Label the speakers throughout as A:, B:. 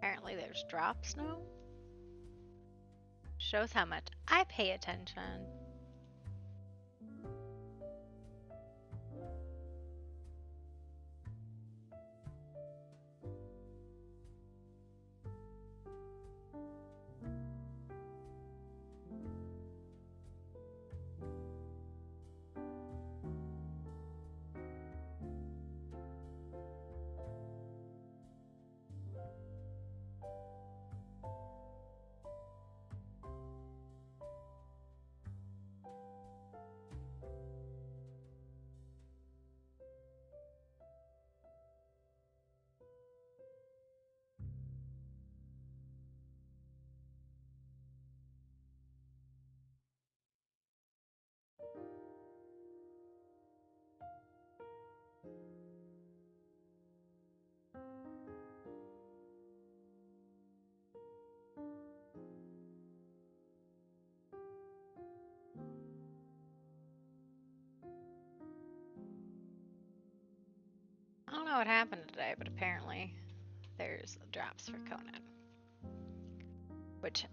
A: Apparently there's drops now. Shows how much I pay attention. I don't know what happened today, but apparently there's drops for Conan, which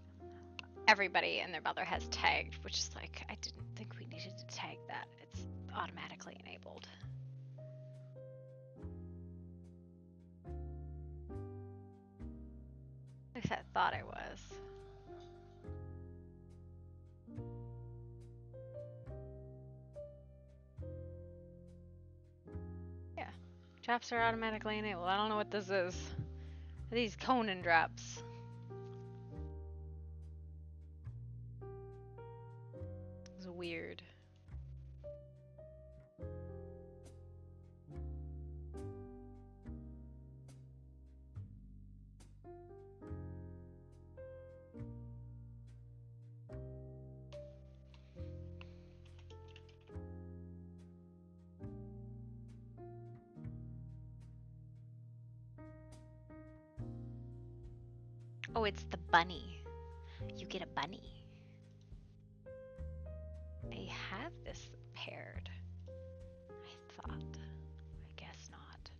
A: everybody and their mother has tagged, which is like, I didn't think we needed to tag that. It's automatically enabled. At least I thought it was. Yeah, drops are automatically enabled. I don't know what this is. These Conan drops. It's weird. Oh, it's the bunny. You get a bunny. They have this paired. I thought. I guess not.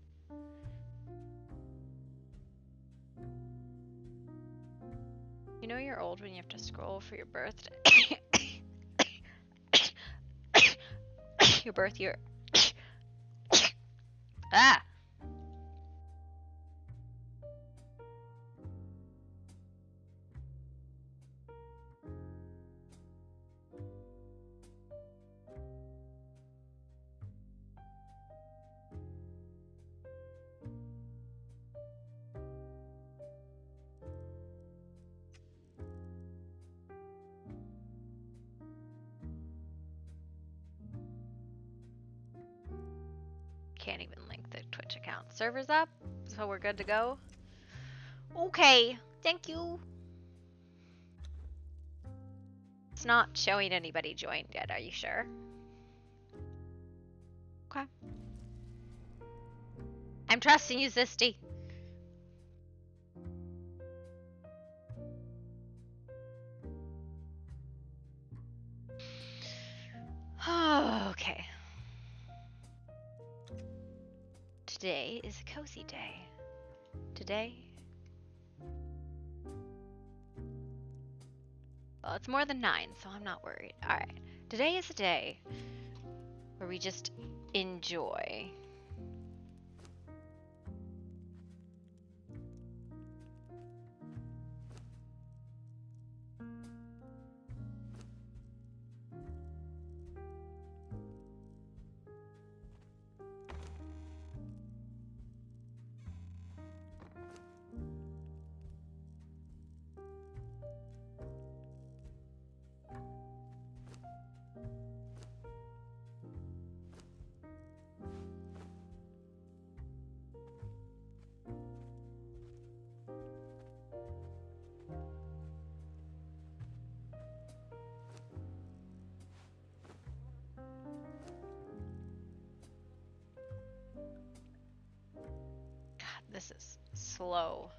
A: You know you're old when you have to scroll for your birthday. Your birth year. Ah! server's up, so we're good to go. Okay, thank you. It's not showing anybody joined yet, are you sure? Okay. I'm trusting you, Zisty. Okay. Today is a cozy day. Today... Well, it's more than 9, so I'm not worried. Alright. Today is a day where we just enjoy. This is slow.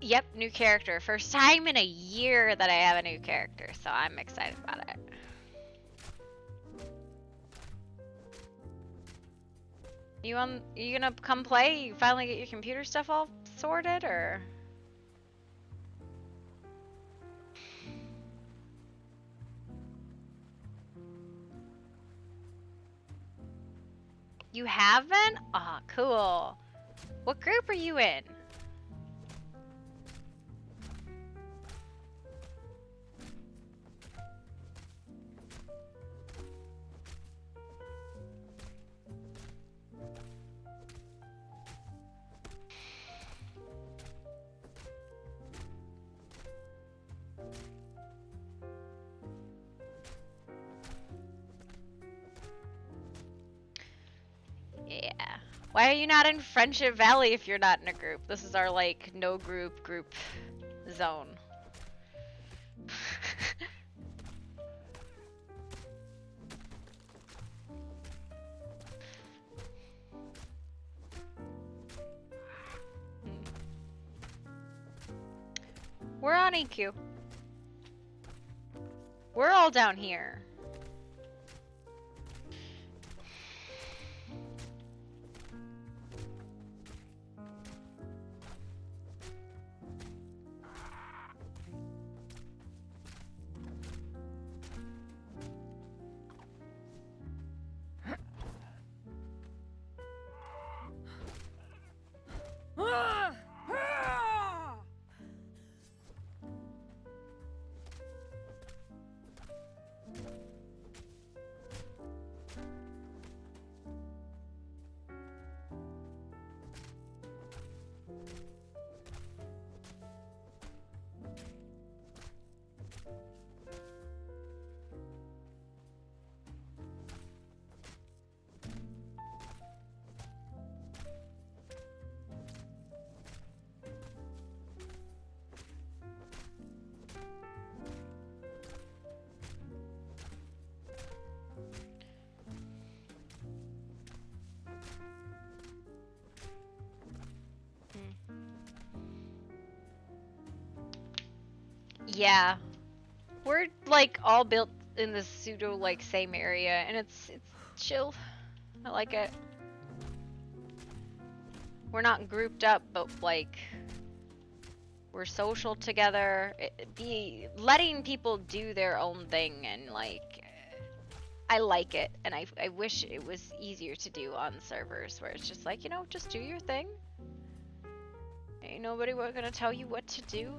A: Yep, new character. First time in a year that I have a new character, so I'm excited about it. You gonna come play? You finally get your computer stuff all sorted, or? You haven't? Ah, oh, cool. What group are you in? Yeah. Why are you not in Friendship Valley if you're not in a group? This is our, like, no group zone. We're on EQ. We're all down here. Yeah. We're like all built in this pseudo like same area, and it's chill. I like it. We're not grouped up, but like we're social together. Be letting people do their own thing, and like I like it, and I wish it was easier to do on servers where it's just like, you know, just do your thing. Ain't nobody gonna tell you what to do.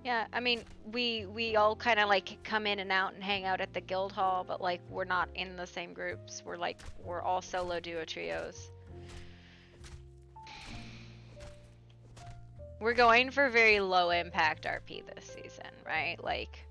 A: Yeah, I mean, we all kind of like come in and out and hang out at the guild hall, but like we're not in the same groups. We're all solo duo trios. We're going for very low impact RP this season, right? Like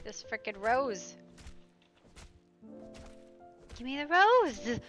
A: This frickin' rose. Give me the rose.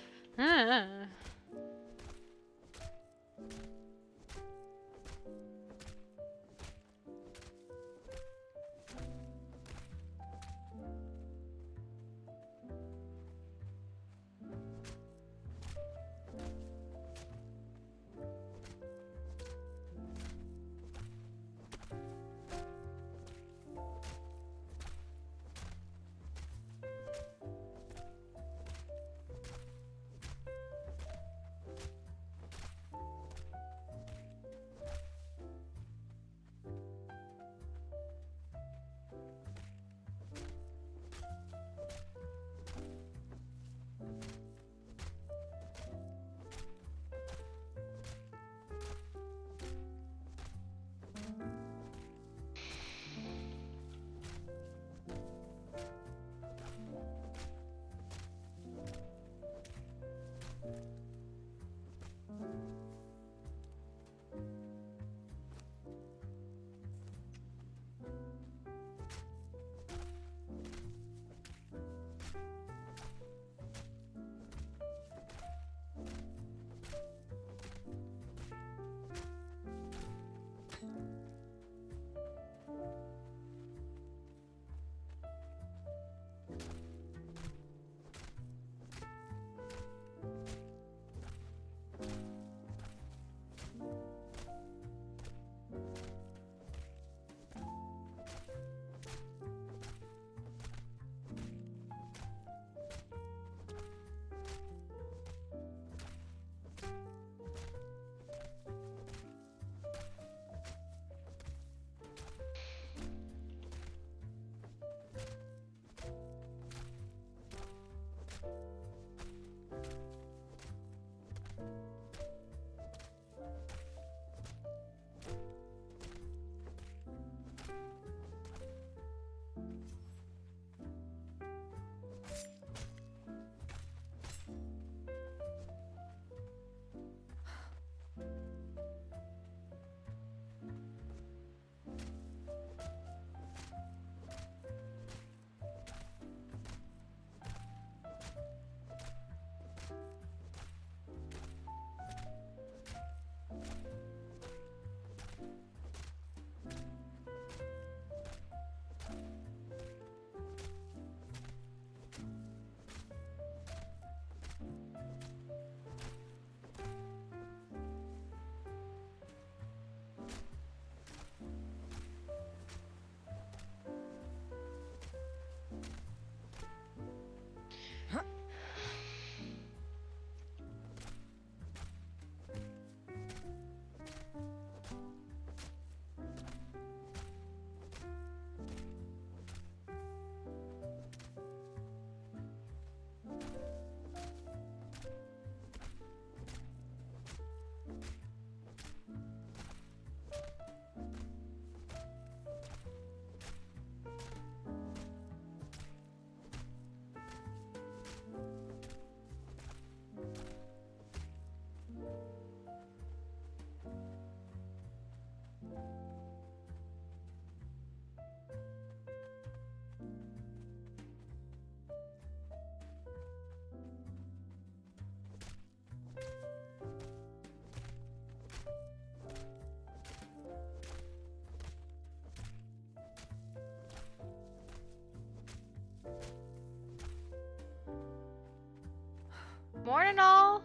A: Morning, all.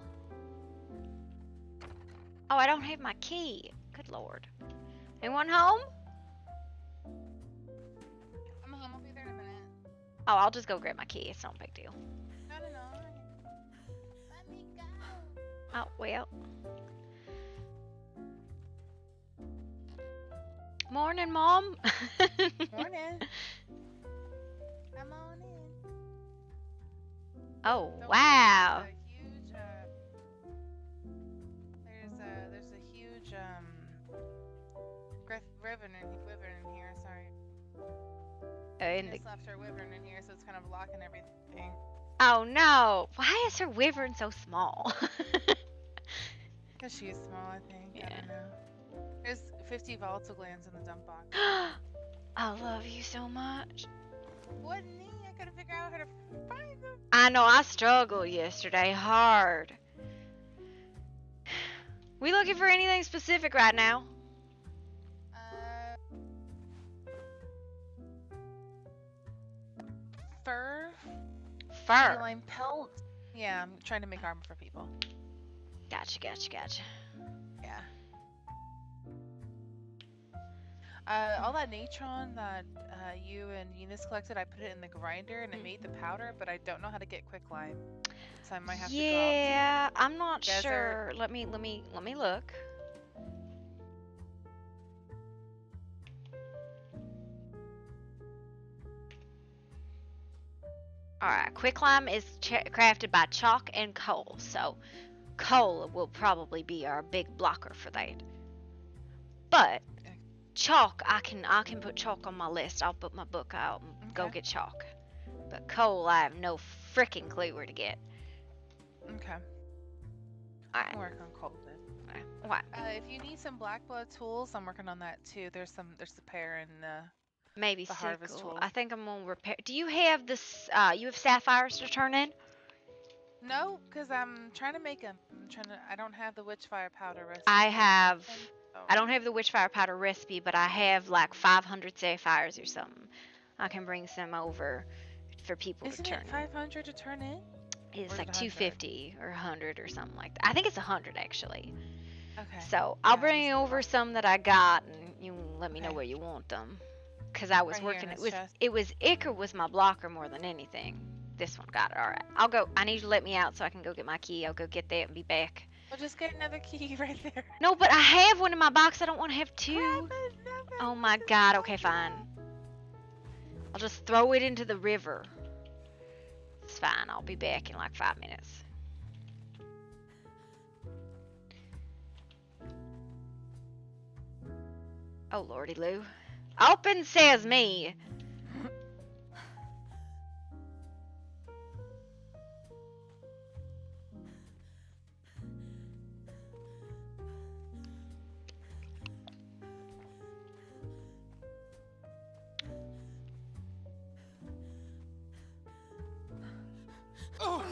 A: Oh, I don't have my key. Good lord. Anyone home?
B: I'm home. I'll be there in a minute.
A: Oh, I'll just go grab my key. It's not a big deal.
B: No. Let me go.
A: Oh, well. Morning, Mom.
B: Morning. Come on in.
A: Oh,
B: Don't
A: wow.
B: worry, there's a huge wyvern in here. Sorry.
A: And
B: Just left her wyvern in here, so it's kind of blocking everything.
A: oh no. Why is her wyvern so small?
B: Because she's small, I think.
A: Yeah.
B: I don't know. There's 50 volatile glands in the dump box.
A: I love you so much.
B: Wasn't me. I couldn't figure out how to find them.
A: I know I struggled yesterday hard. We looking for anything specific right now?
B: Fur.
A: Fur.
B: Feline pelt. Yeah, I'm trying to make armor for people.
A: Gotcha.
B: Yeah. All that natron that you and Eunice collected, I put it in the grinder and it made the powder, but I don't know how to get quicklime, so I might have to go out.
A: Yeah, I'm not sure. Let me look. Alright, quicklime is crafted by chalk and coal, so coal will probably be our big blocker for that. But chalk, I can put chalk on my list. I'll put my book out and go get chalk. But coal, I have no freaking clue where to get.
B: Okay.
A: I
B: can work on coal then.
A: What?
B: If you need some black blood tools, I'm working on that too. There's a pair in
A: maybe
B: the harvest tool.
A: I think I'm gonna repair. Do you have this? You have sapphires to turn in?
B: No, because I'm trying to make them. I don't have the witchfire powder recipe.
A: I don't have the witchfire powder recipe, but I have like 500 sapphires or something. I can bring some over for people to turn.
B: Isn't it 500 to turn in?
A: It's like 250 or 100 or something like that. I think it's 100 actually.
B: Okay.
A: So I'll bring over some that I got, and you let me know where you want them. Cause I was working. It was Icar was my blocker more than anything. This one got it. All right. I'll go. I need you to let me out so I can go get my key. I'll go get that and be back.
B: Well, just get another key right there.
A: No, but I have one in my box. I don't want to have two. Oh my god. Okay, fine. I'll just throw it into the river. It's fine. I'll be back in like 5 minutes. Oh, lordy Lou. Open says me.
B: Oh.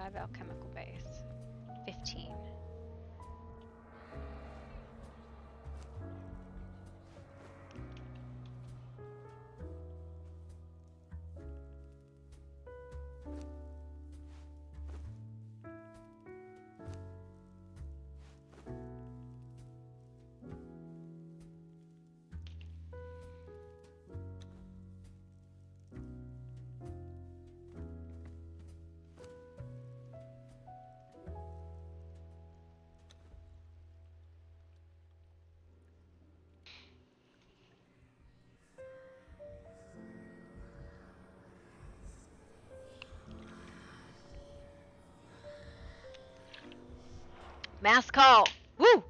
A: 5 alchemical base. 15. Mass call! Woo!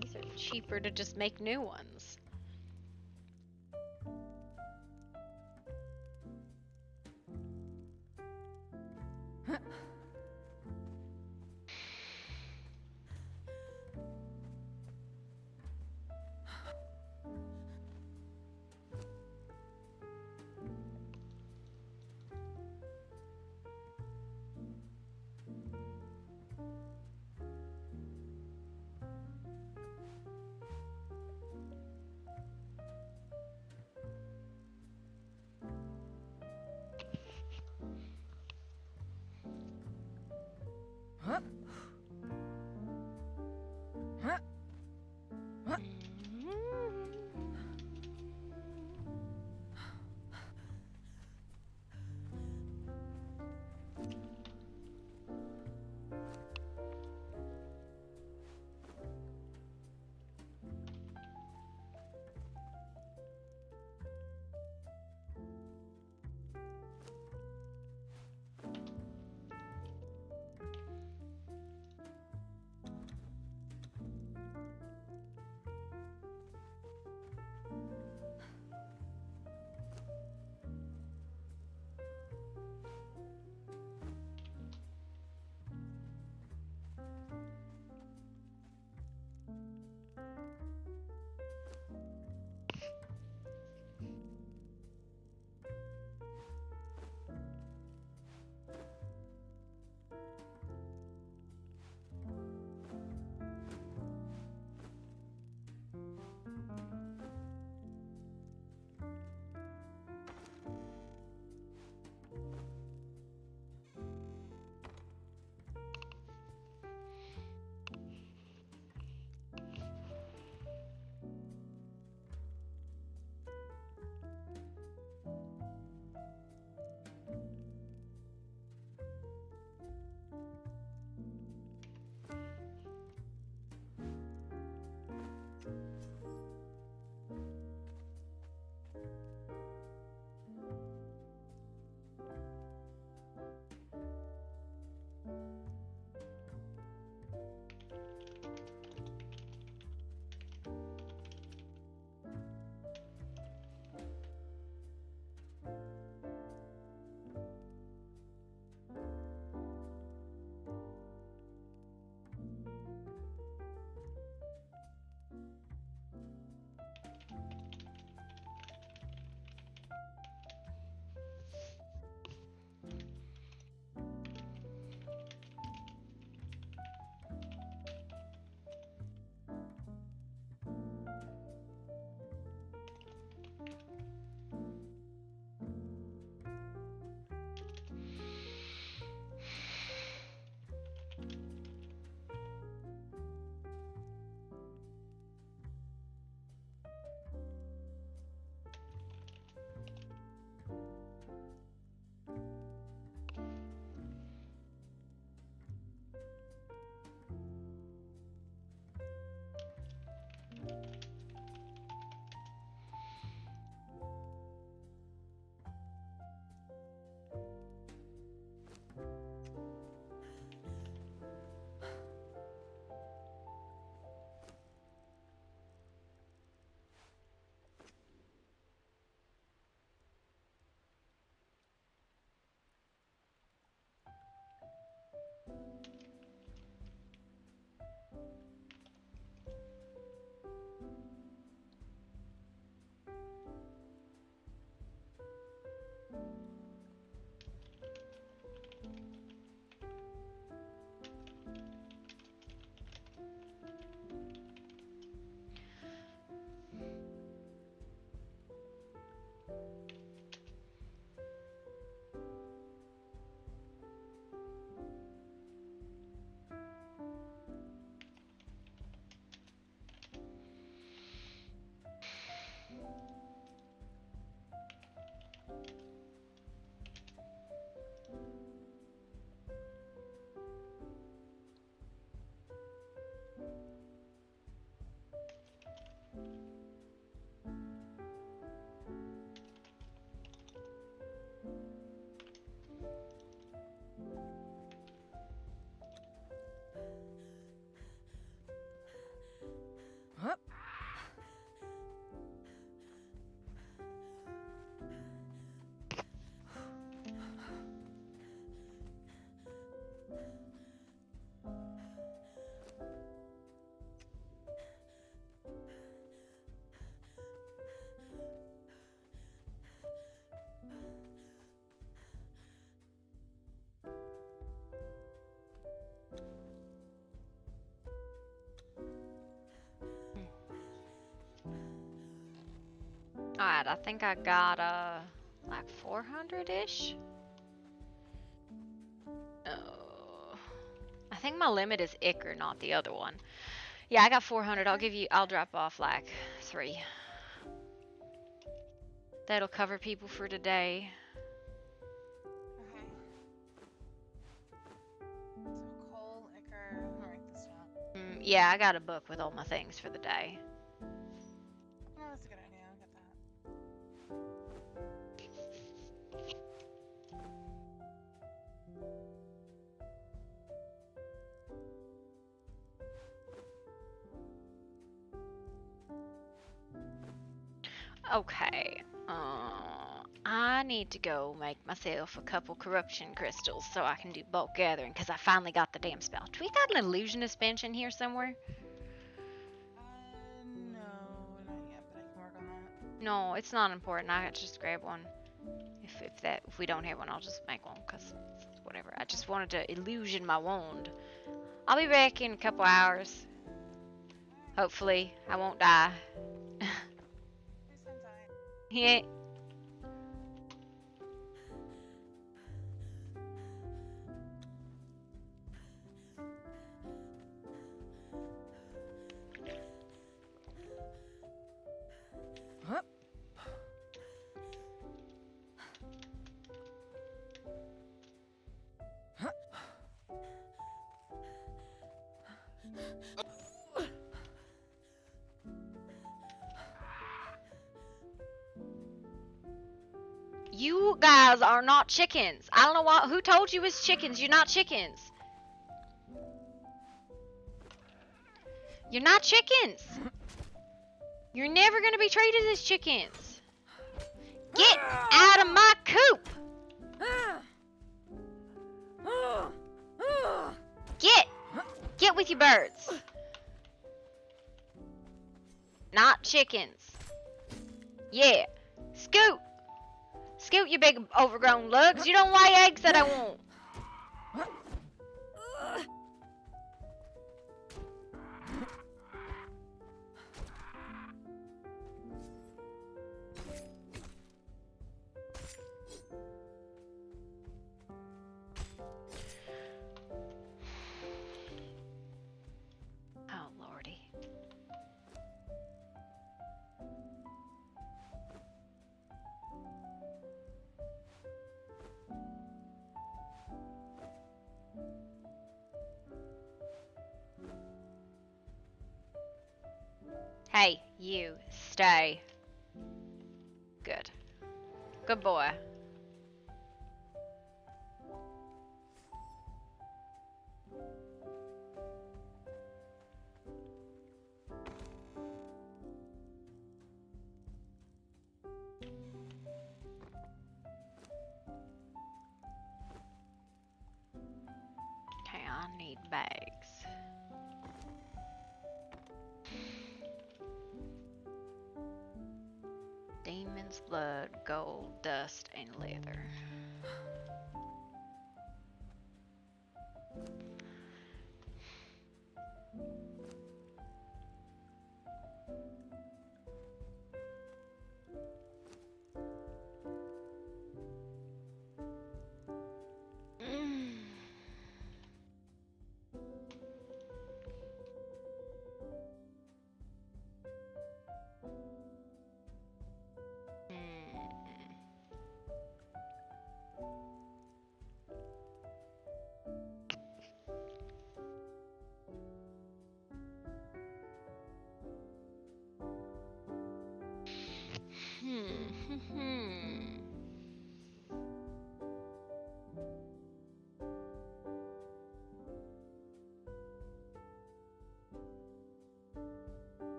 A: These are cheaper to just make new ones. I think I got like 400-ish. Oh, I think my limit is Icker, not the other one. Yeah, I got 400. I'll drop off like 3. That'll cover people for today.
B: Okay. So coal, ichor. I'll write this down.
A: Yeah, I got a book with all my things for the day.
B: Oh, that's a good idea. I'll get that.
A: Okay. I need to go make myself a couple corruption crystals so I can do bulk gathering because I finally got the damn spell. Do we got an illusionist bench in here somewhere?
B: No, not yet, but I can work on that.
A: No, it's not important. I just grab one. If we don't have one, I'll just make one because whatever. I just wanted to illusion my wand. I'll be back in a couple hours. Hopefully, I won't die.
B: Please don't die.
A: Yeah. You guys are not chickens. I don't know who told you it's chickens. You're not chickens. You're not chickens. You're never gonna be treated as chickens. Get out of my coop. Get with your birds. Not chickens. Yeah. Scoot. Scoot, you big overgrown lugs. You don't lay eggs that I want. Oh, Lordy. Hey, you, stay. Good. Good boy. Okay, I need bags. Demon's blood, gold, dust, and leather.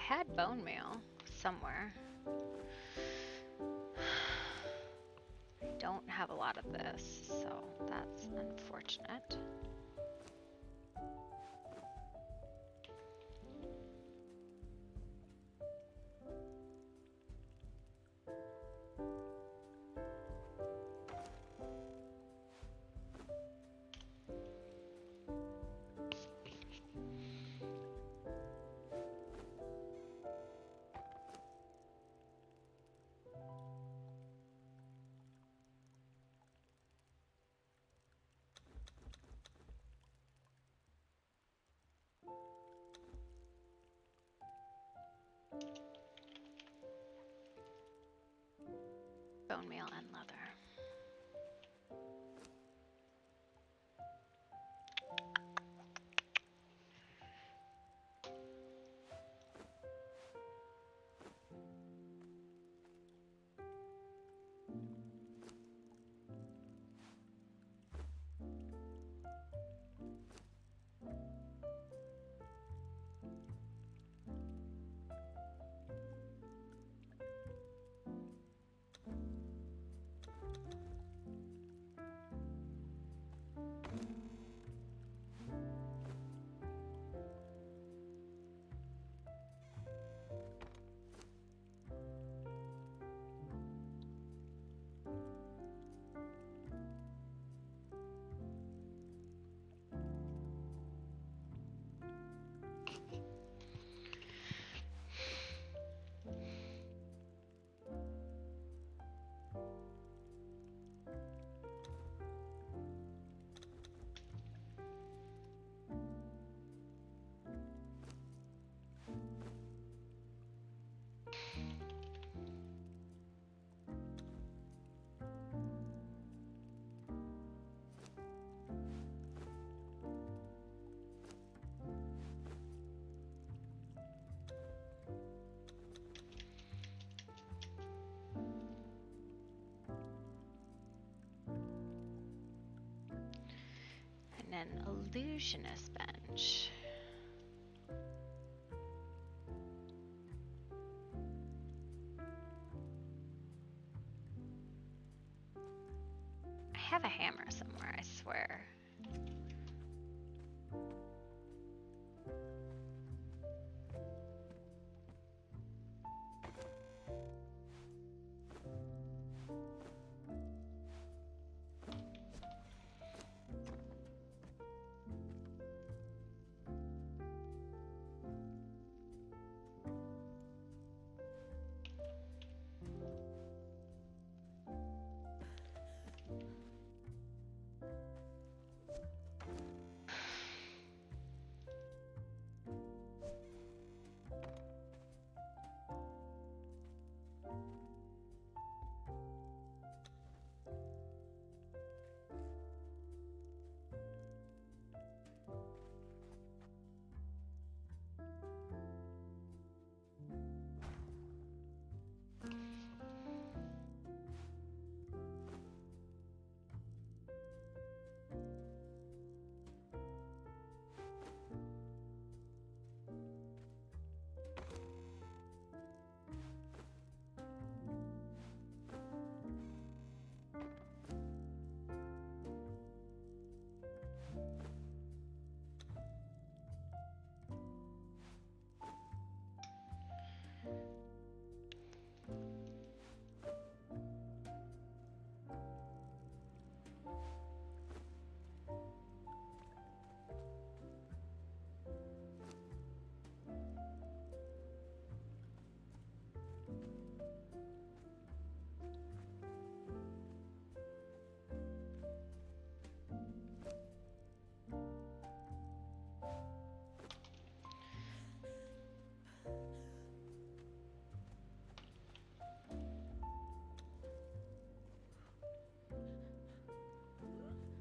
A: had bone meal somewhere. I don't have a lot of this, so that's unfortunate. Bone meal and leather. And an illusionist bench. I have a hammer somewhere, I swear.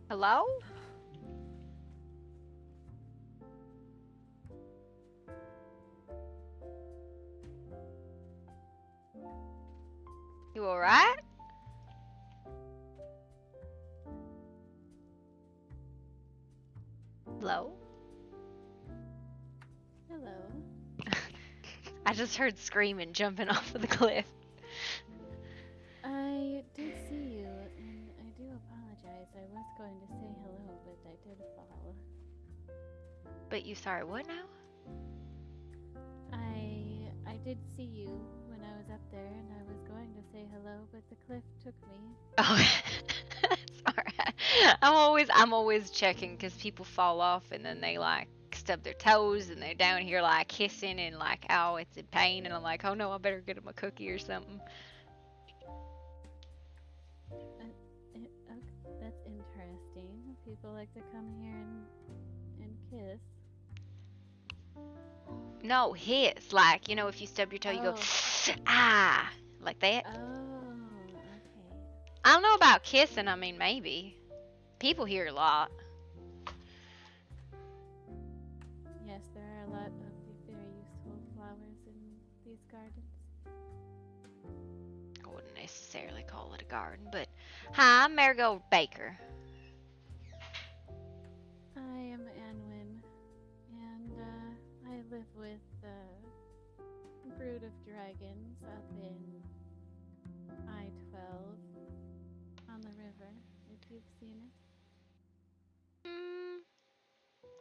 A: Hello? You alright? Hello?
C: Hello.
A: I just heard screaming, jumping off of the cliff.
C: I did see you, and I do apologize. I was going to say hello, but I did fall.
A: But you sorry, what now?
C: I did see you when I was up there, and I was going to say hello, but the cliff took me.
A: Oh, sorry. I'm always checking because people fall off and then they like stub their toes and they're down here like hissing and like, oh, it's in pain, and I'm like, oh no, I better get them a cookie or something.
C: Okay, that's interesting. People like to come here and kiss.
A: No, hiss. Like, you know, if you stub your toe, you go, ah, like that.
C: Oh, okay.
A: I don't know about kissing. I mean, maybe. People hear a lot.
C: Yes, there are a lot of very useful flowers in these gardens.
A: I wouldn't necessarily call it a garden, but hi, I'm Marigold Baker.
C: I am Anwin, and I live with a brood of dragons up in I-12 on the river, if you've seen it.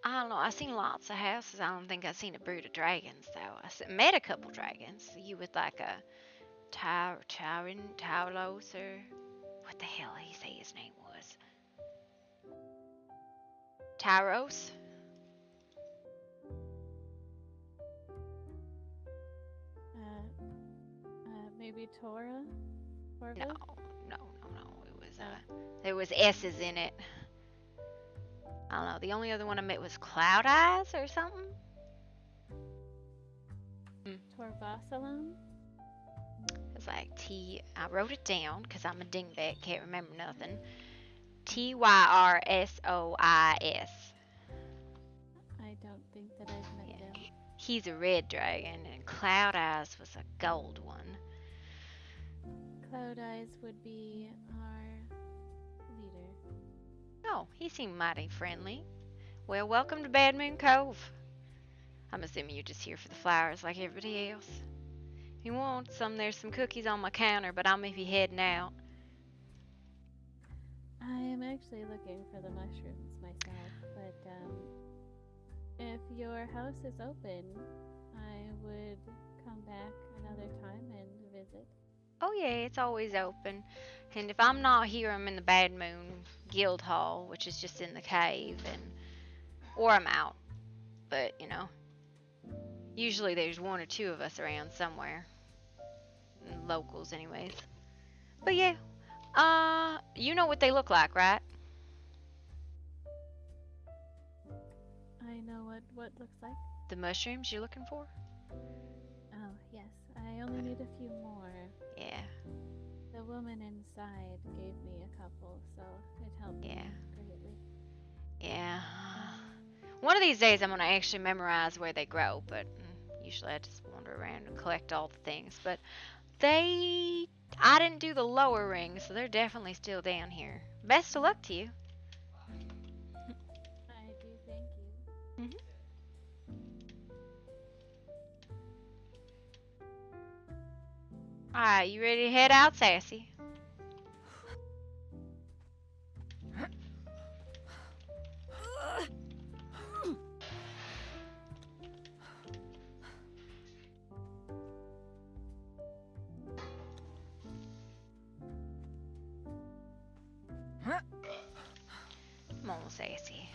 A: I don't know. I've seen lots of houses. I don't think I've seen a brood of dragons, though. I met a couple dragons. You with like a Tauros, or what the hell did he say his name was? Tauros?
C: Maybe Tora?
A: No. It was there was S's in it. I don't know. The only other one I met was Cloud Eyes or something.
C: Torvasalon?
A: It's like I wrote it down because I'm a dingbat, can't remember nothing. Tyrsois.
C: I don't think that I've met them.
A: He's a red dragon, and Cloud Eyes was a gold one.
C: Cloud Eyes would be our leader.
A: Oh, he seemed mighty friendly. Well, welcome to Bad Moon Cove. I'm assuming you're just here for the flowers like everybody else. If you want some, there's some cookies on my counter, but I'm be heading out.
C: I am actually looking for the mushrooms myself, but if your house is open, I would come back another time and visit.
A: Oh yeah, it's always open. And if I'm not here, I'm in the Bad Moon Guild Hall, which is just in the cave, or I'm out. But, you know, usually there's one or two of us around somewhere. Locals anyways. But yeah, you know what they look like, right?
C: I know what looks like.
A: The mushrooms you're looking for?
C: Oh, yes. I only need a few more.
A: Yeah.
C: The woman inside gave me a couple, so it helped me greatly.
A: Yeah. One of these days I'm going to actually memorize where they grow, but usually I just wander around and collect all the things. But I didn't do the lower rings, so they're definitely still down here. Best of luck to you.
C: I do thank you.
A: Mm-hmm. Alright, you ready to head out, Sassy? Come on, Sassy.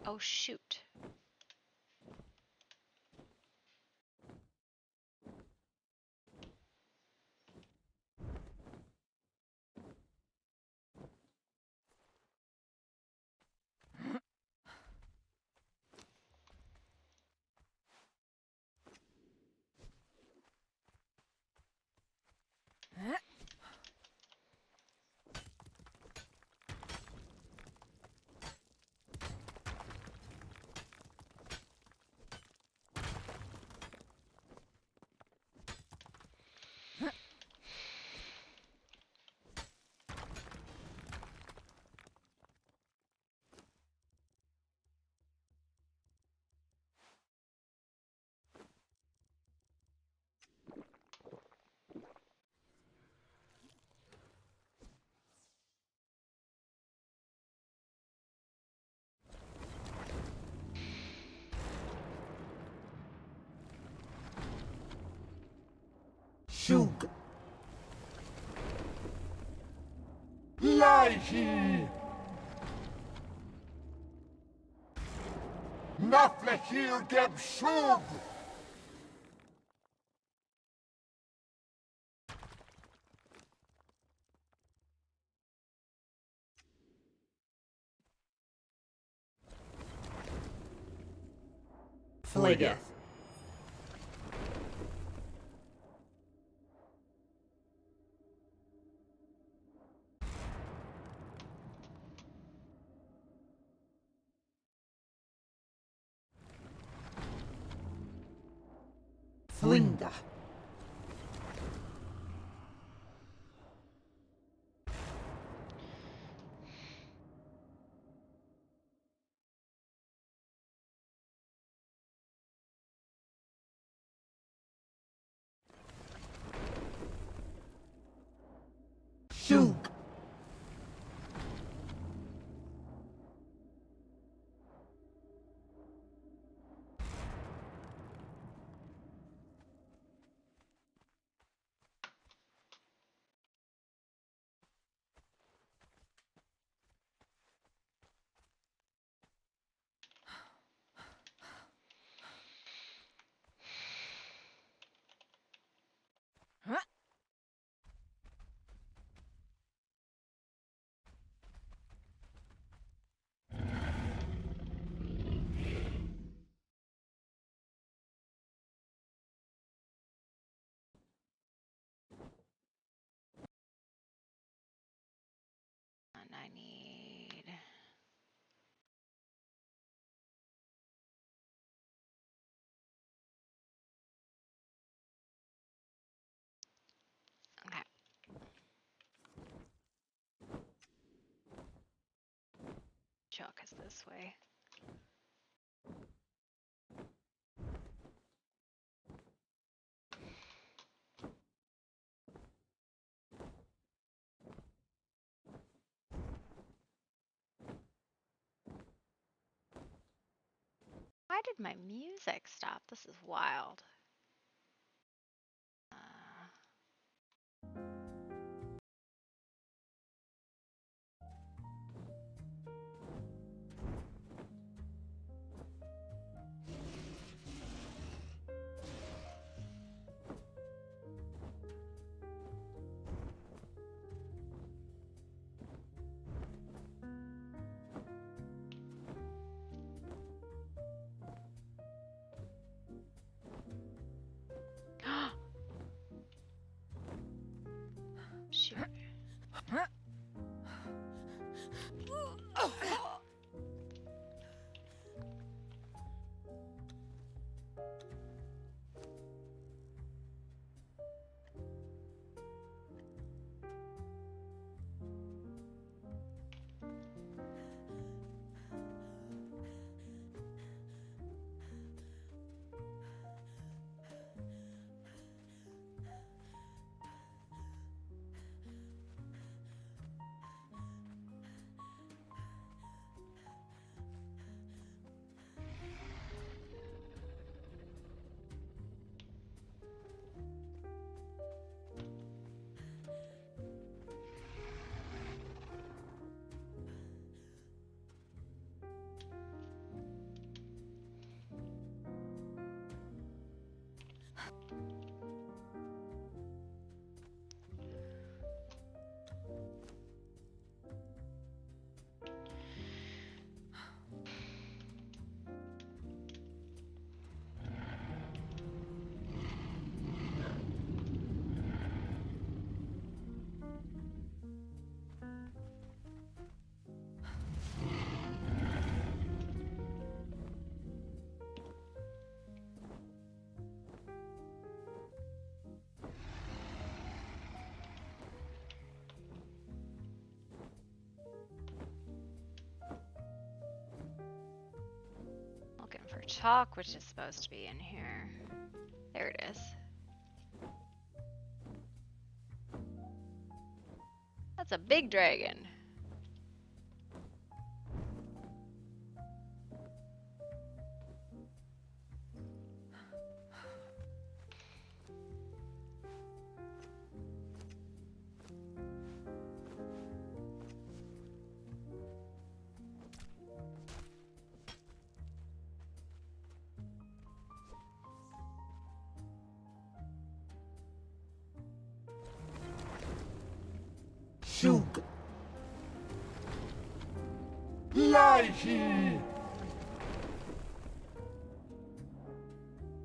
A: Oh, shoot.
D: Shug. Laihi. Naflehir geb Shug. Fligeth. Flinda. Shug.
A: And I need... Okay. Chalk is this way. Why did my music stop? This is wild. of talk, which is supposed to be in here. There it is. That's a big dragon.
D: Shug. Lihi.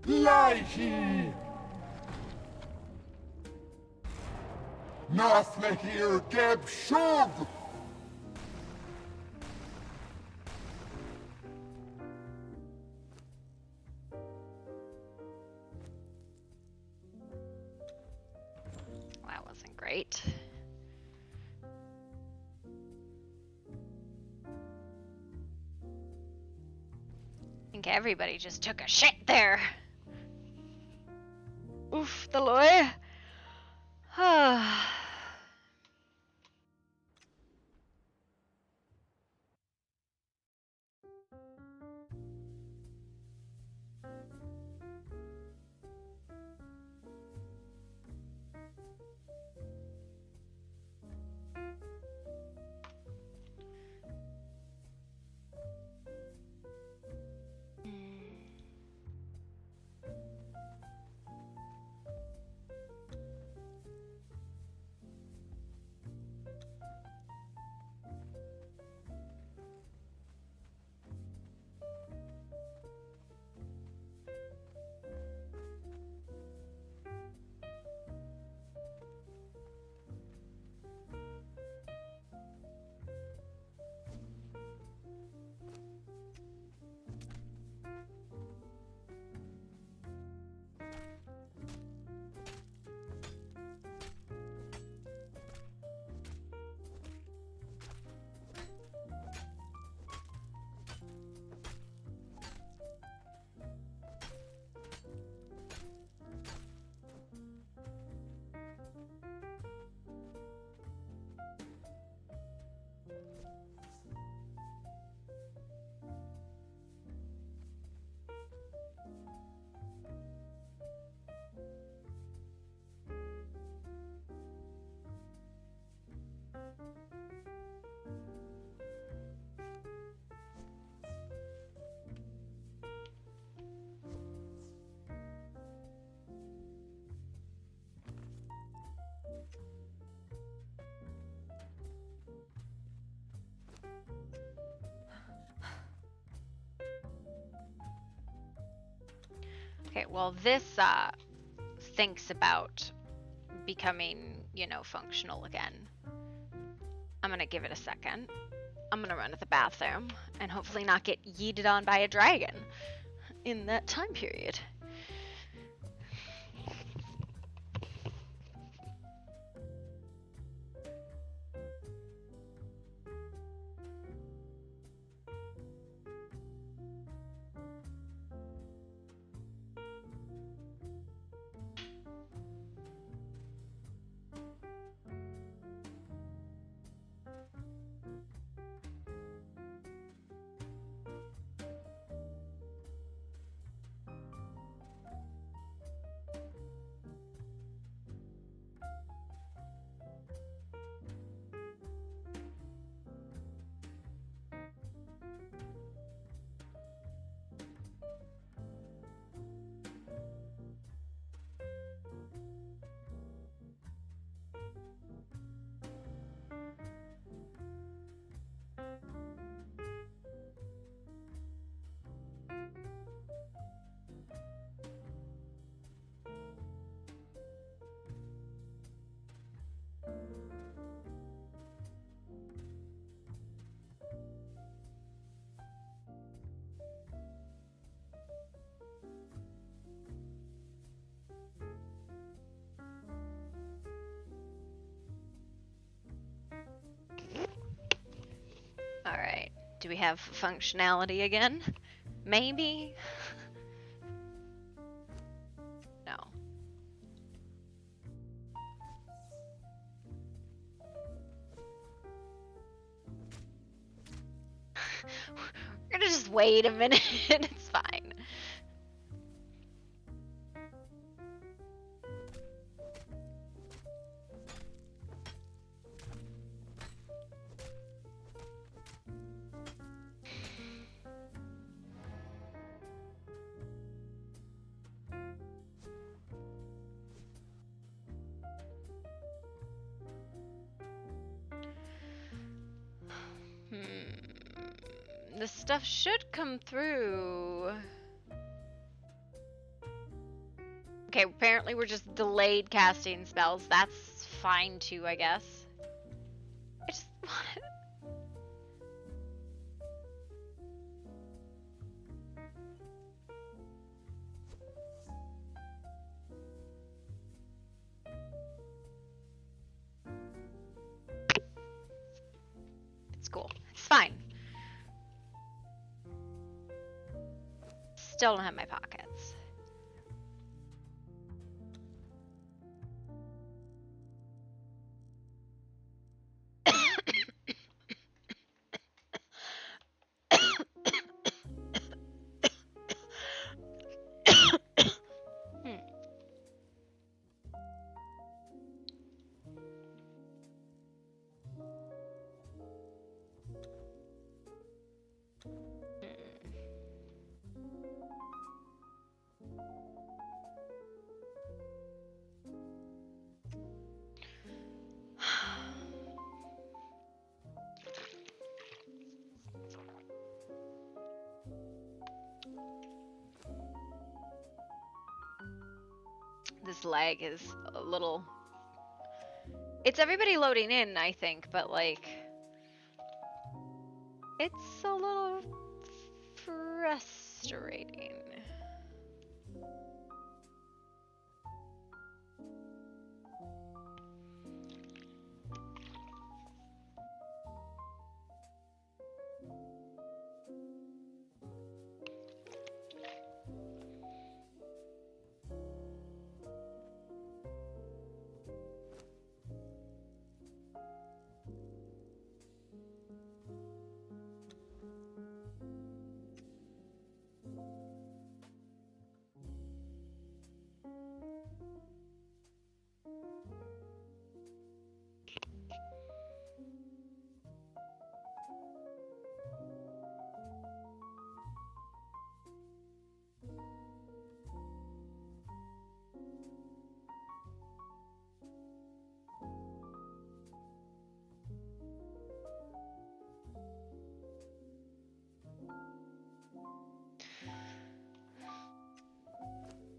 D: Lihi. Nathlahir Geb Shug.
A: That wasn't great. I think everybody just took a shit there. Oof, the lawyer. Okay, well, this thinks about becoming, functional again. I'm gonna give it a second. I'm gonna run to the bathroom and hopefully not get yeeted on by a dragon in that time period. All right. Do we have functionality again? Maybe? No. We're gonna just wait a minute. It's fine. This stuff should come through. Okay, apparently we're just delayed casting spells. That's fine too, I guess. I just want It's cool. It's fine. Still don't have my pockets. This lag is a little... It's everybody loading in, I think, but like... It's a little frustrating.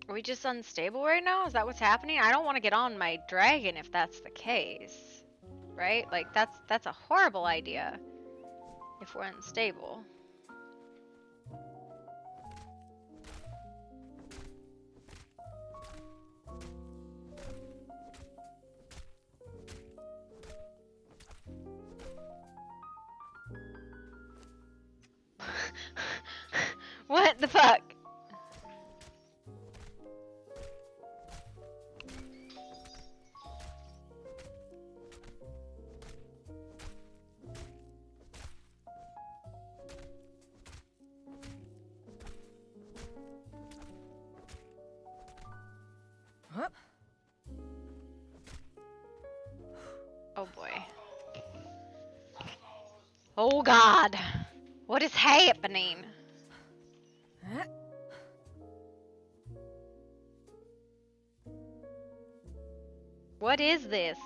A: Are we just unstable right now? Is that what's happening? I don't want to get on my dragon if that's the case. Right? Like, that's a horrible idea if we're unstable. What the fuck?
E: Huh?
A: Oh boy. Oh god. What is happening?
E: Huh?
A: What is this?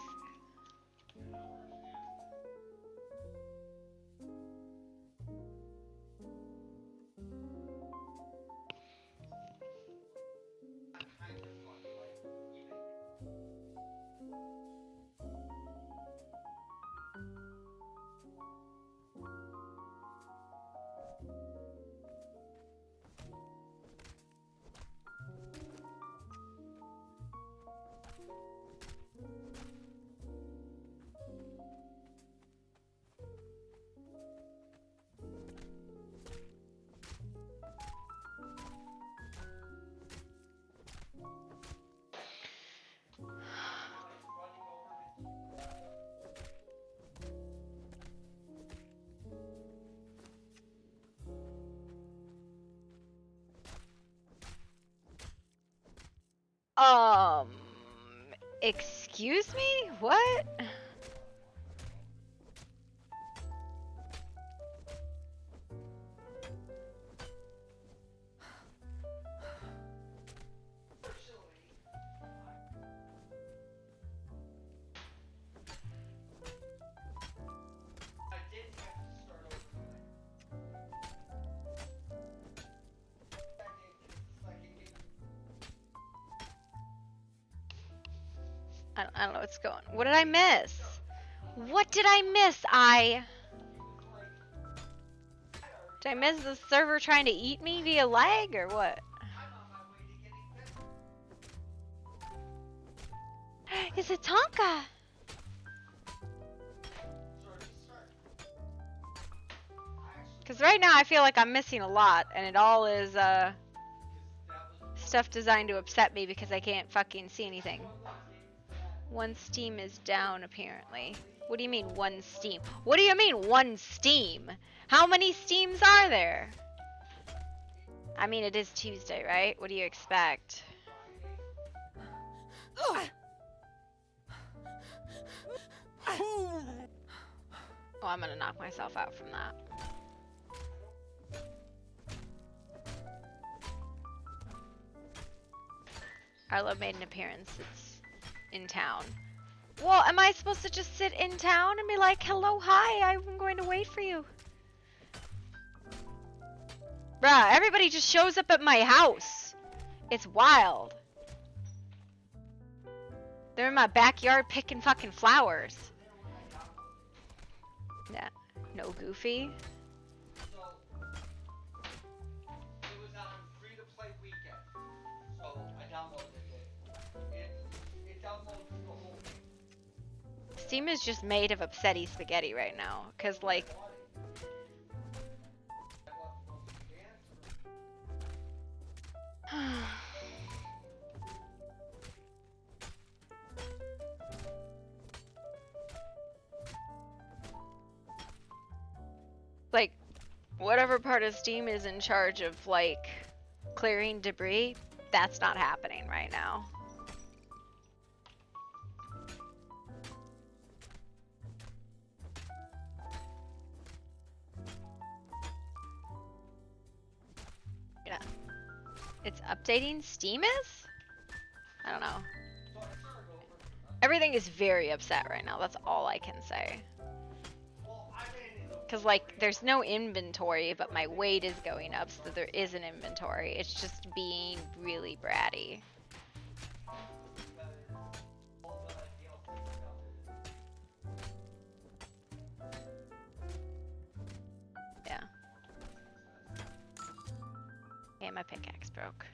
A: Excuse me? What? I don't know what's going. What did I miss? What did I miss? Did I miss the server trying to eat me via lag or what? It's a Tonka. Because right now I feel like I'm missing a lot, and it all is stuff designed to upset me because I can't fucking see anything. One Steam is down, apparently. What do you mean, one Steam? What do you mean, one Steam? How many Steams are there? I mean, it is Tuesday, right? What do you expect? Oh, I'm gonna knock myself out from that. Arlo made an appearance. It's in town. Well, am I supposed to just sit in town and be like, hello, hi, I'm going to wait for you? Bruh, everybody just shows up at my house. It's wild. They're in my backyard picking fucking flowers. Yeah, no Goofy.
F: It was on free-to-play weekend, so I downloaded it. It downloads the whole thing.
A: Steam is just made of upsetty spaghetti right now, cause like. Like, whatever part of Steam is in charge of, like, clearing debris, that's not happening right now. Yeah. It's updating Steam is? I don't know. Everything is very upset right now, that's all I can say. Because, like, there's no inventory, but my weight is going up, so there is an inventory. It's just being really bratty. Yeah. Okay, my pickaxe broke.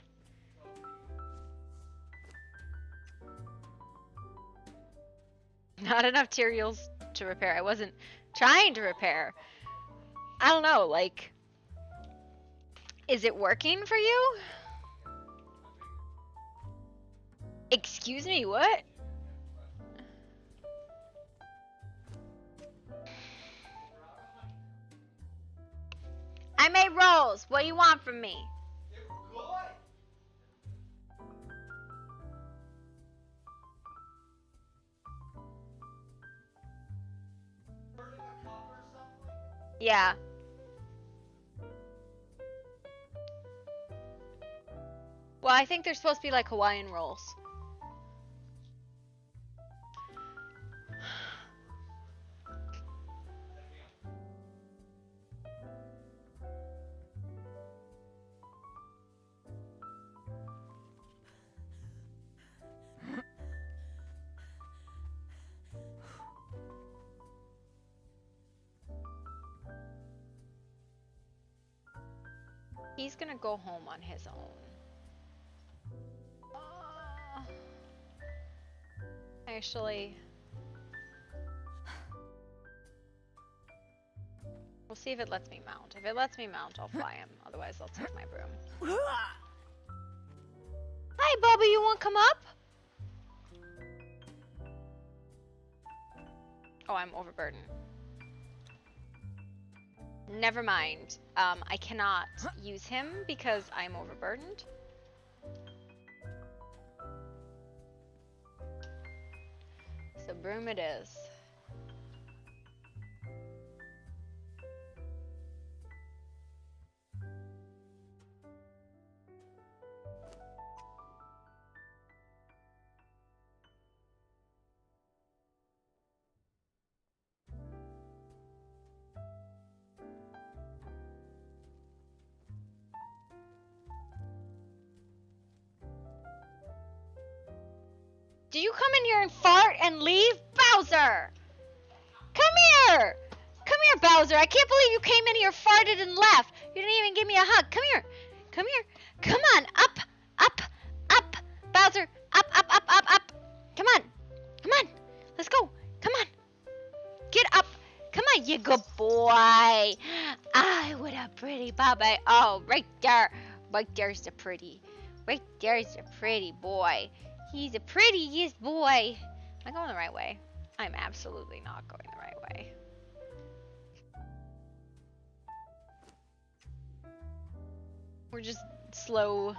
A: Not enough materials to repair. I wasn't trying to repair. I don't know, like, is it working for you? Excuse me, what? I made rolls. What do you want from me? Yeah. Well, I think they're supposed to be like Hawaiian rolls. He's gonna go home on his own. Actually, we'll see if it lets me mount. If it lets me mount, I'll fly him. Otherwise, I'll take my broom. Hi, Bubba, you wanna come up? Oh, I'm overburdened. Never mind. I cannot use him because I'm overburdened. broom it is. Do you come in here and fart and leave? Bowser! Come here! Come here, Bowser. I can't believe you came in here, farted, and left. You didn't even give me a hug. Come here. Come here. Come on. Up. Up. Up. Bowser. Up, up, up, up, up. Come on. Come on. Let's go. Come on. Get up. Come on, you good boy. Ah, what a pretty puppy. Oh, right there. Right there's the pretty. Right there's the pretty boy. He's the prettiest boy. Am I going the right way? I'm absolutely not going the right way. We're just slow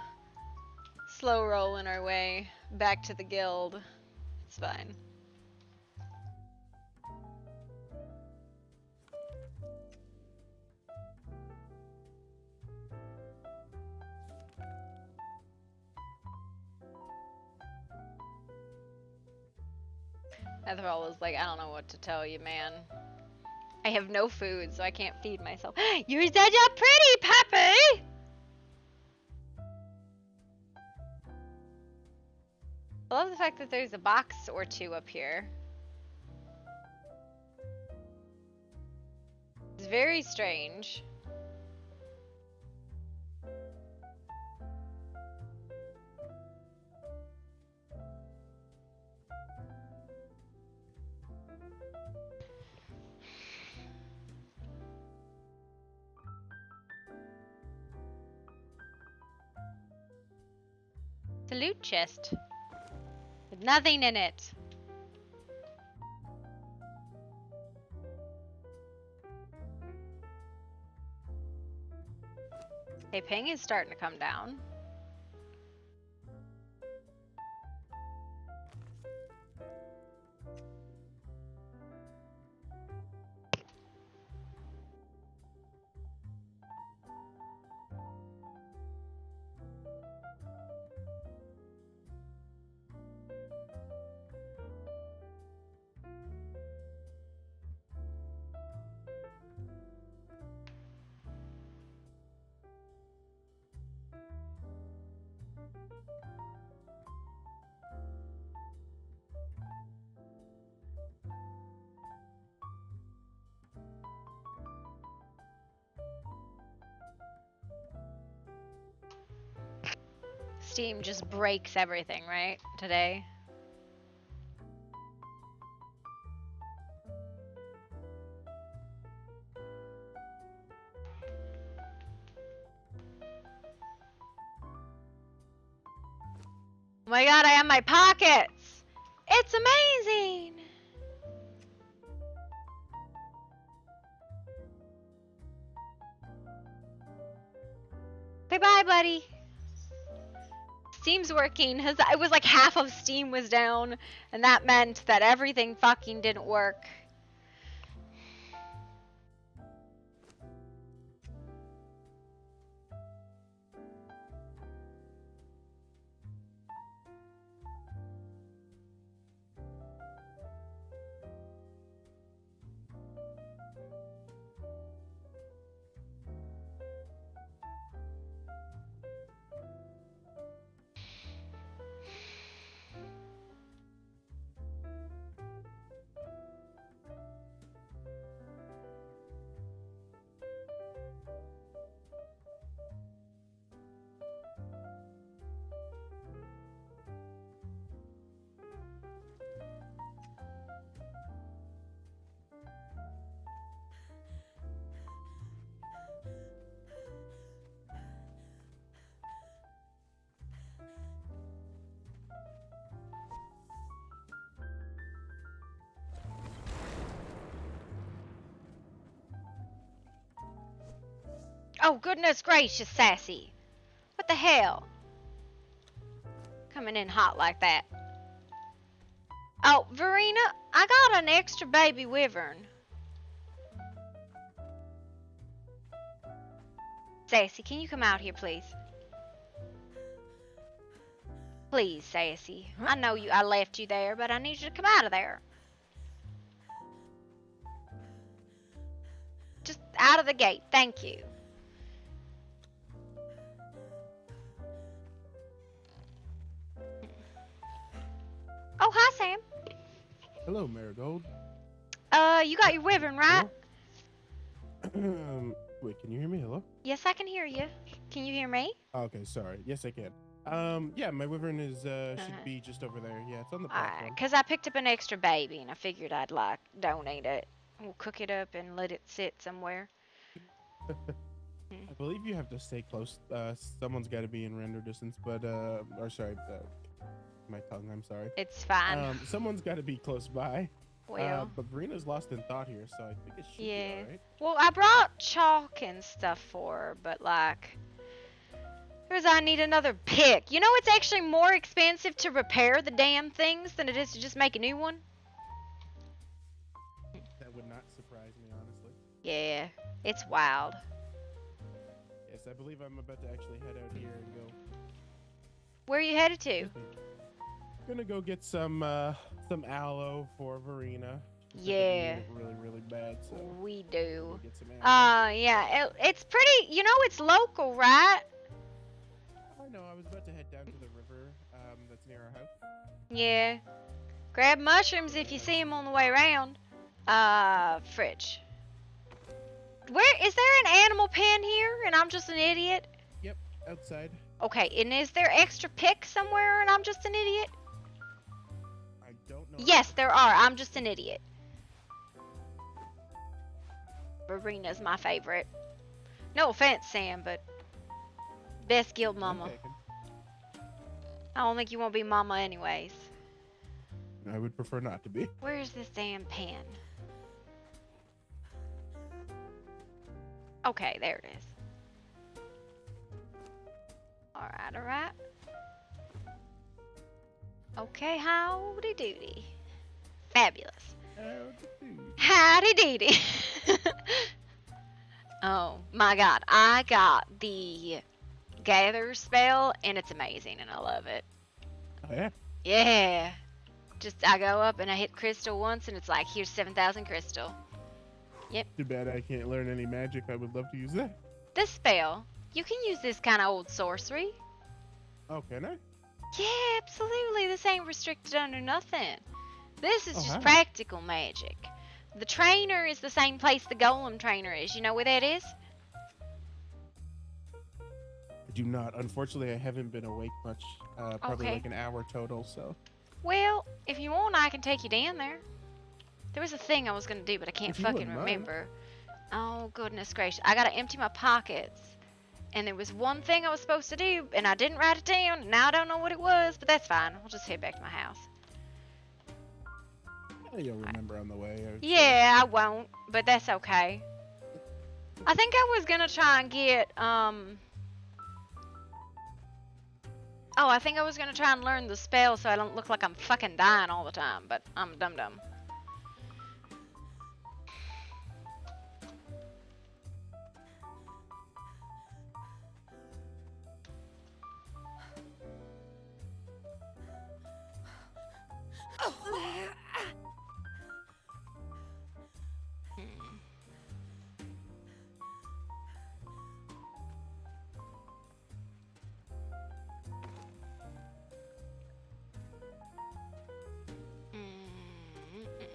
A: rolling our way back to the guild. It's fine. Etherall was like, I don't know what to tell you, man. I have no food, so I can't feed myself. You're such a pretty puppy! I love the fact that there's a box or two up here. It's very strange. It's a loot chest with nothing in it. Hey, ping is starting to come down. Steam just breaks everything, right? Today. Oh my god, I have my pockets! It's amazing! Okay, bye, buddy. Steam's working. It was like half of Steam was down, and that meant that everything fucking didn't work. Oh, goodness gracious, Sassy. What the hell? Coming in hot like that. Oh, Verena, I got an extra baby wyvern. Sassy, can you come out here, please? Please, Sassy. I know I left you there, but I need you to come out of there. Just out of the gate. Thank you. Oh, hi, Sam.
G: Hello, Marigold.
A: You got your wyvern, right?
G: Wait, can you hear me? Hello?
A: Yes, I can hear you. Can you hear me?
G: Okay, sorry. Yes, I can. Yeah, my wyvern is should be just over there. Yeah, it's on the
A: Alright,
G: platform.
A: because I picked up an extra baby and I figured I'd like donate it. We'll cook it up and let it sit somewhere.
G: I believe you have to stay close. Someone's got to be in render distance, but or sorry, my tongue. I'm sorry.
A: It's fine.
G: Someone's got to be close by.
A: Well,
G: but Verena's lost in thought here, so I think it should be
A: yeah.
G: alright.
A: Well, I brought chalk and stuff for her, but like, I need another pick. You know, it's actually more expensive to repair the damn things than it is to just make a new one.
G: That would not surprise me, honestly.
A: Yeah, it's wild.
G: Yes, I believe I'm about to actually head out here and go.
A: Where are you headed to?
G: Gonna go get some aloe for Verena.
A: Yeah.
G: Really, really bad. So
A: We do.
G: get some aloe.
A: Yeah, it's pretty, you know, it's local, right?
G: I know. I was about to head down to the river. That's near our house.
A: Yeah. Grab mushrooms if you see them on the way around. Fridge. Where is there an animal pen here and I'm just an idiot?
G: Yep, outside.
A: Okay, and is there extra pick somewhere and I'm just an idiot?
G: I don't know.
A: Yes, there are. I'm just an idiot. Verena's my favorite. No offense, Sam, but best guild mama.
G: Okay,
A: I don't think you won't be mama anyways.
G: I would prefer not to be.
A: Where's this damn pen? Okay, there it is. Alright, alright. Okay, howdy doody. Fabulous. Howdy doody. Oh my god, I got the gather spell and it's amazing and I love it.
G: Oh yeah.
A: Yeah. Just I go up and I hit crystal once and it's like, here's 7,000 crystal.
G: Too bad I can't learn any magic. I would love to use that.
A: This spell, you can use this kind of old sorcery.
G: Oh, can I?
A: Yeah, absolutely. This ain't restricted under nothing. This is
G: Oh,
A: just
G: hi.
A: practical magic. The trainer is the same place the golem trainer is. You know where that is?
G: I do not. Unfortunately, I haven't been awake much. Probably
A: Okay.
G: like an hour total. So.
A: Well, if you want, I can take you down there. There was a thing I was gonna do, but I can't
G: If you
A: fucking
G: wouldn't mind.
A: remember. Oh, goodness gracious. I gotta empty my pockets. And there was one thing I was supposed to do, and I didn't write it down, and now I don't know what it was, but that's fine. We'll just head back to my house.
G: Yeah, you'll remember on the way. I would say.
A: Yeah, I won't, but that's okay. I think I was gonna try and get, Oh, I think I was gonna try and learn the spell so I don't look like I'm fucking dying all the time, but I'm dum-dum.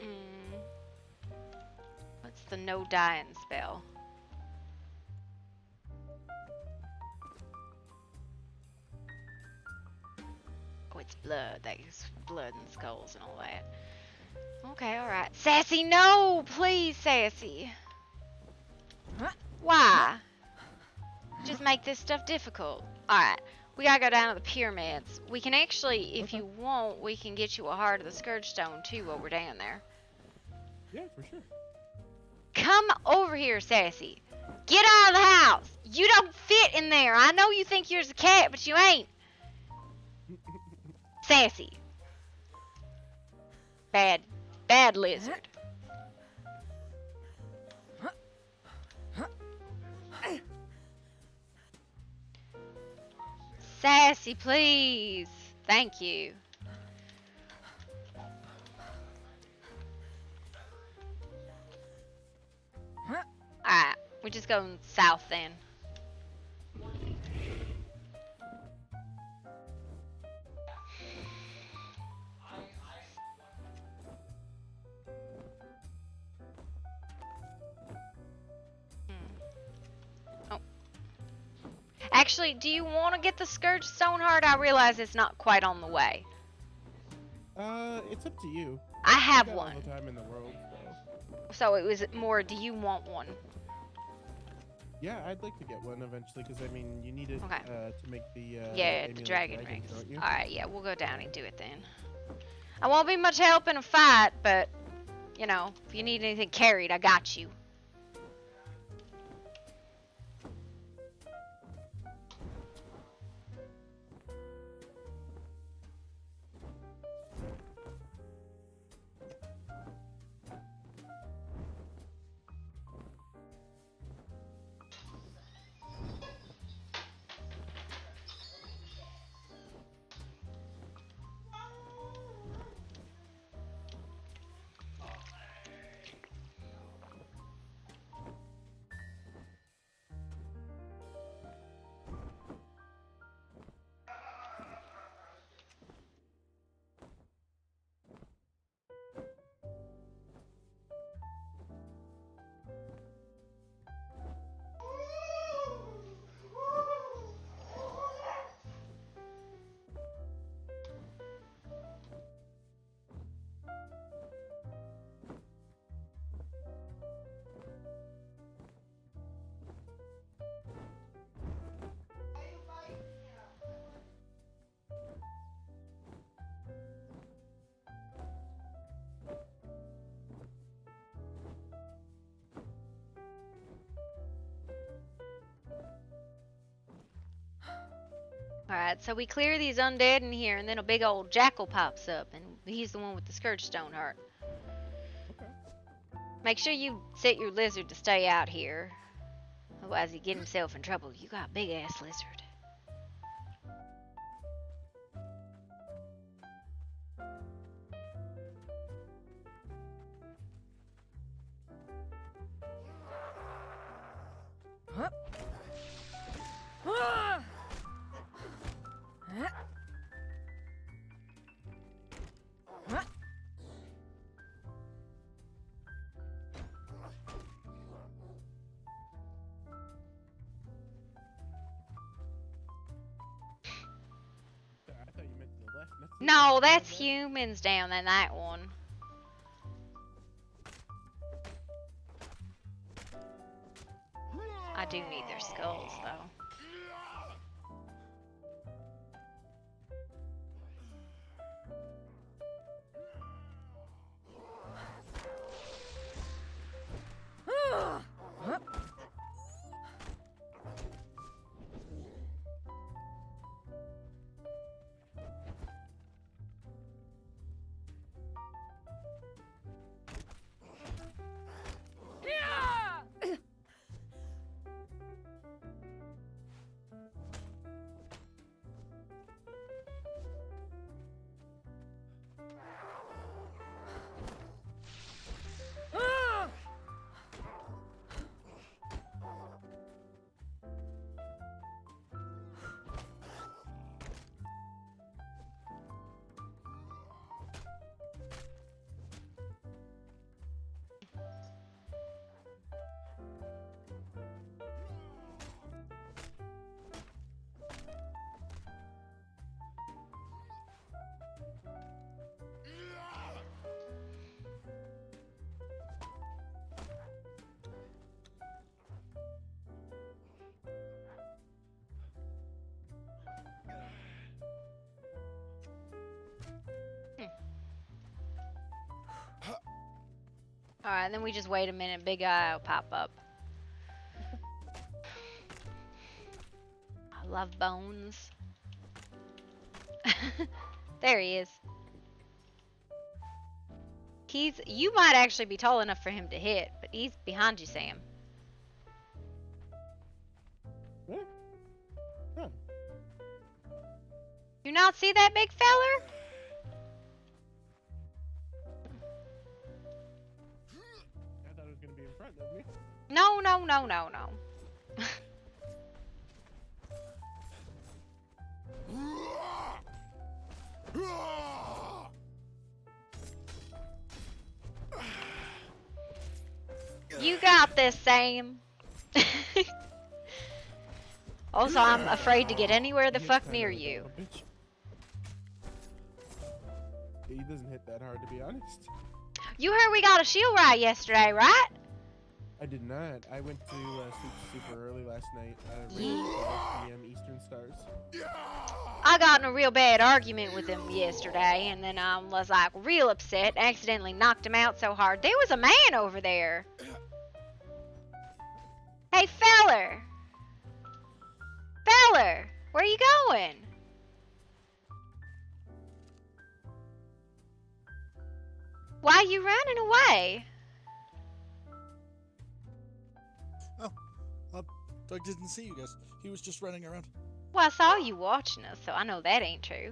A: Hmm. What's the no dying spell? Oh, it's blood. That is blood and skulls and all that. Okay, alright. Sassy, no! Please, Sassy.
E: Huh?
A: Why? Just make this stuff difficult. Alright, we gotta go down to the pyramids. We can actually, if you want, we can get you a heart of the Scourge Stone too while we're down there.
G: Yeah, for sure.
A: Come over here, Sassy. Get out of the house. You don't fit in there. I know you think you're a cat, but you ain't. Sassy. Bad lizard. Sassy, please. Thank you. Alright, we're just going south then. Oh. Actually, do you want to get the Scourge Stoneheart? I realize it's not quite on the way.
G: It's up to you.
A: I have
G: You got
A: one.
G: all the time in the world, so.
A: So it was more, do you want one?
G: Yeah, I'd like to get one eventually, because I mean, you need it
A: Okay.
G: to make the
A: Yeah, the
G: amulet
A: dragon
G: dragons,
A: rings.
G: don't you?
A: Alright, yeah, we'll go down and do it then. I won't be much help in a fight, but, you know, if you need anything carried, I got you. Alright, so we clear these undead in here, and then a big old jackal pops up, and he's the one with the Scourge Stoneheart.
G: Okay.
A: Make sure you set your lizard to stay out here. Otherwise he get himself in trouble. You got a big ass lizard.
G: I thought you meant to the left. Not to the
A: No,
G: right.
A: that's
G: My bad.
A: humans down in that one. I do need their skulls though. Alright, then we just wait a minute, big eye will pop up. I love bones. There he is. You might actually be tall enough for him to hit, but he's behind you, Sam.
G: What? Huh.
A: You not see that big feller?
G: I thought it was gonna be in front of me.
A: No. You got this, Sam. Also, I'm afraid to get anywhere the
G: He
A: fuck
G: hits
A: near
G: kinda like a
A: you.
G: little bitch. He doesn't hit that hard, to be honest.
A: You heard we got a shield right yesterday, right?
G: I did not. I went to sleep super early last night.
A: Yeah.
G: 12 p.m. Eastern Stars.
A: I got in a real bad argument with him yesterday, and then I was like real upset. Accidentally knocked him out so hard. There was a man over there. Hey, feller! Feller! Where you going? Why you running away?
H: Doug didn't see you guys. He was just running around.
A: Well, I saw you watching us, so I know that ain't true.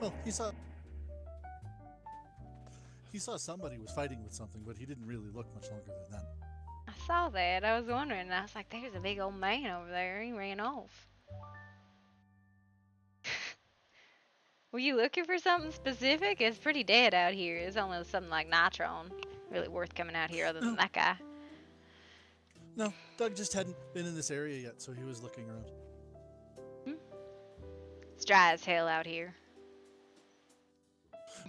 H: Well, he saw somebody was fighting with something, but he didn't really look much longer than that.
A: I saw that. I was wondering, and I was like, there's a big old man over there. He ran off. Were you looking for something specific? It's pretty dead out here. It's only something like Nitron. Really worth coming out here other than that guy.
H: No, Doug just hadn't been in this area yet, so he was looking around.
A: It's dry as hell out here.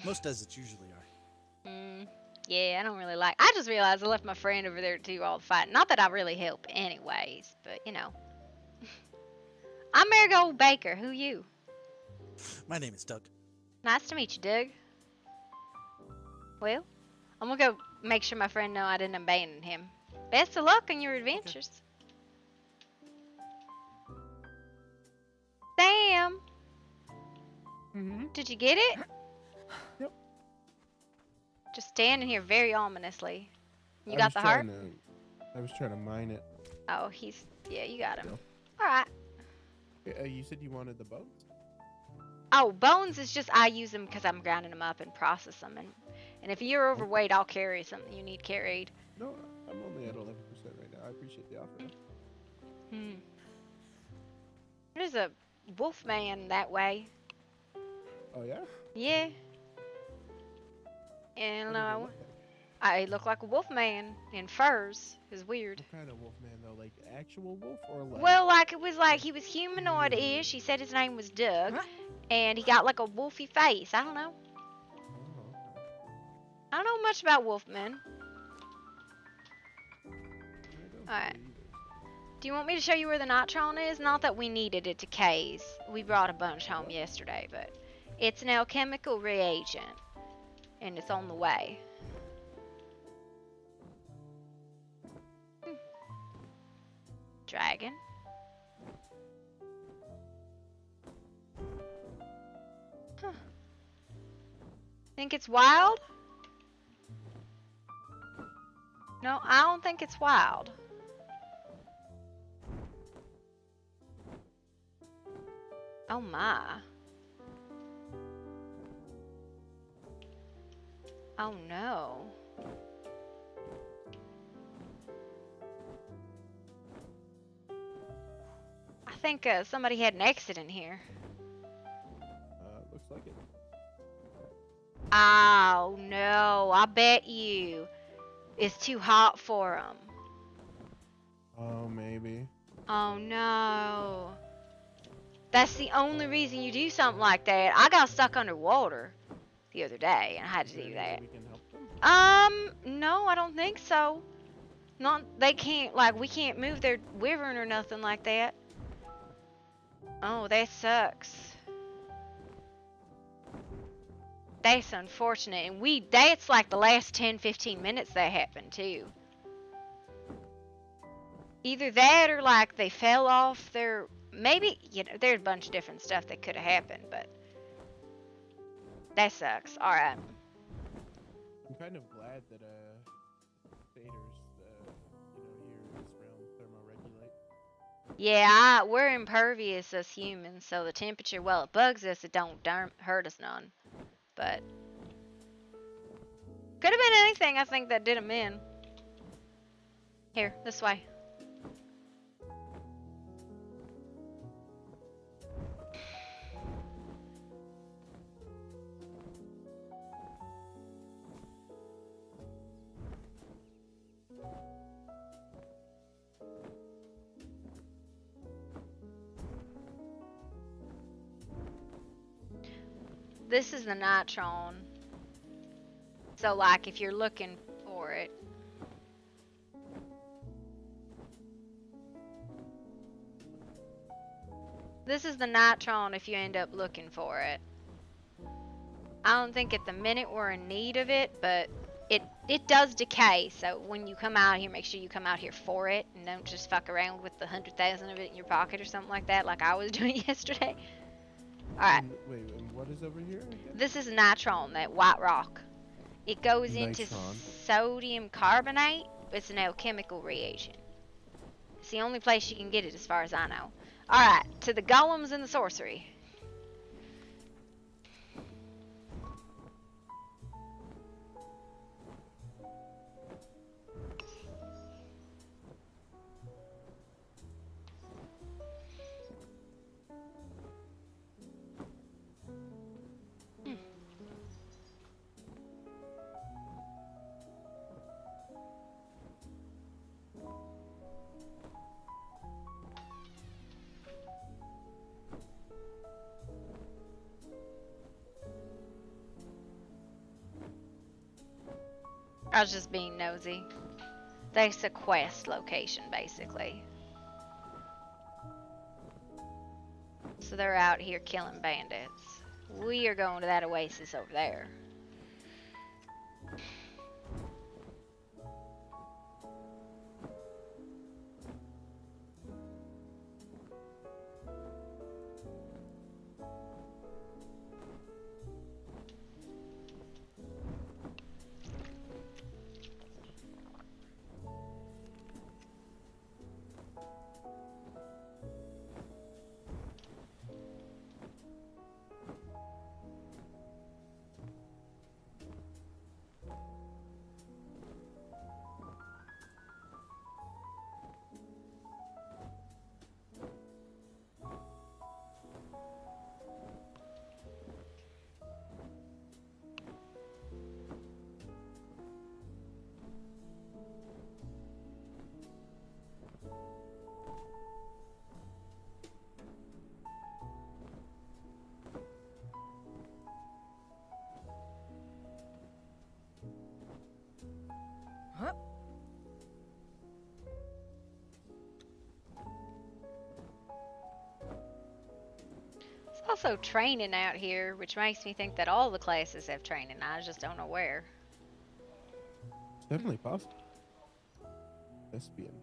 H: Most deserts usually are.
A: Yeah, I don't really like. I just realized I left my friend over there to do all the fighting. Not that I really help anyways, but you know. I'm Marigold Baker. Who you?
H: My name is Doug.
A: Nice to meet you, Doug. Well, I'm gonna go make sure my friend know I didn't abandon him. Best of luck on your adventures. Sam! Did you get it?
G: Yep.
A: Just standing here very ominously. You
G: I
A: got
G: was
A: the heart?
G: I was trying to mine it.
A: Oh, yeah, you got him.
G: No.
A: Alright.
G: You said you wanted the bones?
A: Oh, bones is just, I use them because I'm grinding them up and process them. And if you're overweight, I'll carry something you need carried.
G: No, I'm only at 11% right now. I appreciate the offer.
A: There's a wolf man that way.
G: Oh, yeah?
A: Yeah. And
G: What does it look like?
A: I look like a wolf man in furs. It's weird.
G: What kind of wolf man, though? Like actual wolf or like...
A: Well, like, it was like he was humanoid-ish. He said his name was Doug. And he got like a wolfy face. I don't know.
G: Oh,
A: I don't know much about wolfmen.
G: I don't
A: Alright.
G: either.
A: Do you want me to show you where the nitron is? Not that we needed it to case. We brought a bunch home yesterday, but it's an alchemical reagent. And it's on the way. Dragon. Huh. Think it's wild? No, I don't think it's wild. Oh my. Oh no. I think somebody had an accident here.
G: Looks like it.
A: Oh no, I bet you it's too hot for them.
G: Oh, maybe.
A: Oh no. That's the only reason you do something like that. I got stuck underwater the other day and I had to
G: Is there
A: do
G: any way
A: that.
G: we can help them?
A: No, I don't think so. Not, they can't, like, we can't move their wyvern or nothing like that. Oh, that sucks. That's unfortunate. And that's like the last 10-15 minutes that happened too. Either that or like they fell off their, maybe, you know, there's a bunch of different stuff that could have happened, but That sucks. All right.
G: I'm kind of glad that satyrs, here in this realm thermoregulate.
A: Yeah, we're impervious as humans, so the temperature, well, it bugs us, it don't hurt us none. But could have been anything, I think, that did them in. Here, this way. This is the nitron. So, like, if you're looking for it. This is the nitron if you end up looking for it. I don't think at the minute we're in need of it, but it does decay. So when you come out here, make sure you come out here for it and don't just fuck around with the 100,000 of it in your pocket or something like that, like I was doing yesterday. Alright.
G: Wait, and what is over here again?
A: This is nitron, that white rock. It goes into
G: Nitron.
A: sodium carbonate. It's an alchemical reagent. It's the only place you can get it as far as I know. Alright, to the golems and the sorcery. I was just being nosy. That's a quest location, basically. So they're out here killing bandits. We are going to that oasis over there. Also training out here, which makes me think that all the classes have training. I just don't know where.
G: Definitely possible. Thespian.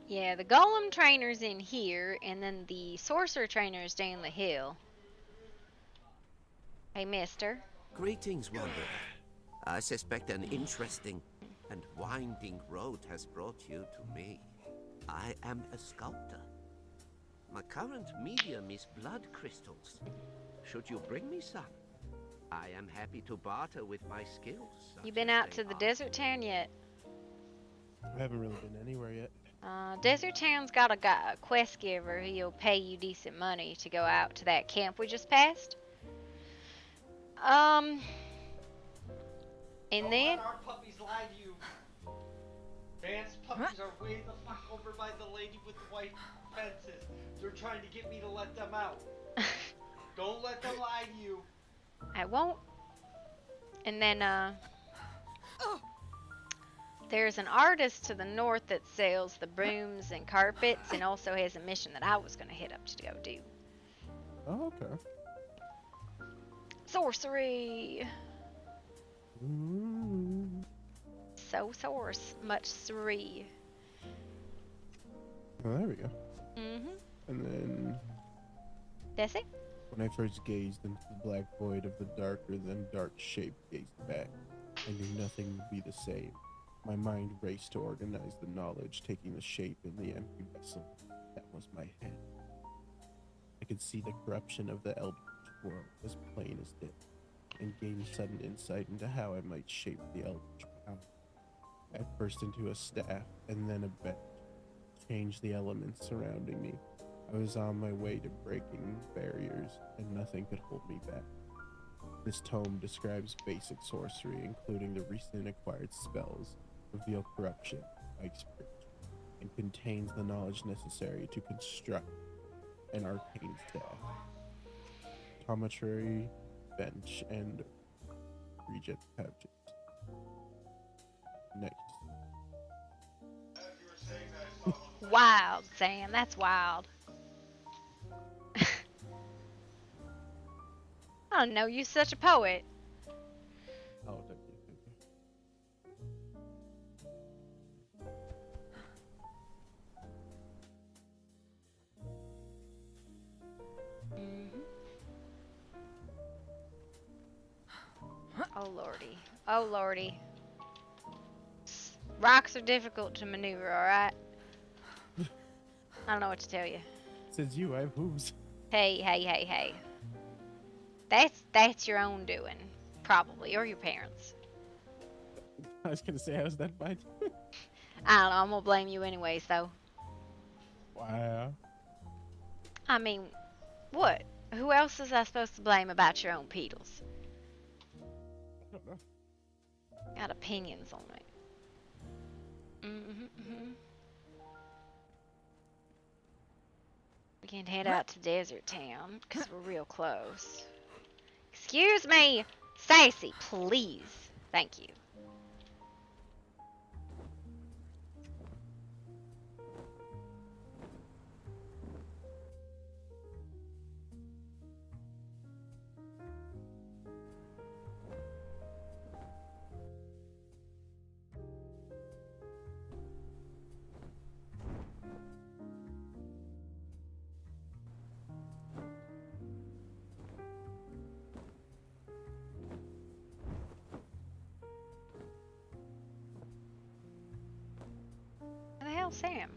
A: Yeah, the golem trainer's in here, and then the sorcerer trainer's down the hill. Hey, mister.
I: Greetings, Wanderer. I suspect an interesting and winding road has brought you to me. I am a sculptor. My current medium is blood crystals. Should you bring me some, I am happy to barter with my skills.
A: You been out to the desert town yet?
G: I haven't really been anywhere yet.
A: Desert Town's got a quest giver who'll pay you decent money to go out to that camp we just passed. And
F: Don't
A: then
F: let our puppies lie to you. Van's puppies are way the fuck over by the lady with the white fences. They're trying to get me to let them out. Don't let them lie to you.
A: I won't. And then there's an artist to the north that sells the brooms and carpets, and also has a mission that I was gonna hit up to go do.
G: Oh, okay.
A: Sorcery.
G: Ooh.
A: So source, much three.
G: Oh, there we go.
A: Mhm.
G: And then
A: That's it.
G: When I first gazed into the black void of the darker than dark shape gazed back, I knew nothing would be the same. My mind raced to organize the knowledge, taking the shape in the empty vessel that was my head. I could see the corruption of the eldritch world as plain as day, and gained sudden insight into how I might shape the eldritch power. At first into a staff, and then a bench, change the elements surrounding me. I was on my way to breaking barriers, and nothing could hold me back. This tome describes basic sorcery, including the recent acquired spells, reveal corruption by experience, and contains the knowledge necessary to construct an arcane staff, tometry, bench, and regent pouches. Nice.
A: Wild, Sam. That's wild. I don't know you're such a poet.
G: Oh, thank you, thank you.
A: Oh lordy. Oh lordy. Rocks are difficult to maneuver, alright? I don't know what to tell you.
G: Says you, I have hooves.
A: Hey. That's your own doing. Probably. Or your parents.
G: I was gonna say, how's that bite?
A: I don't know, I'm gonna blame you anyways though.
G: Wow.
A: I mean, what? Who else is I supposed to blame about your own pedals?
G: I don't know.
A: Got opinions on it. We can head out to Desert Town, because we're real close. Excuse me! Stacy, please. Thank you. Where the hell's Sam?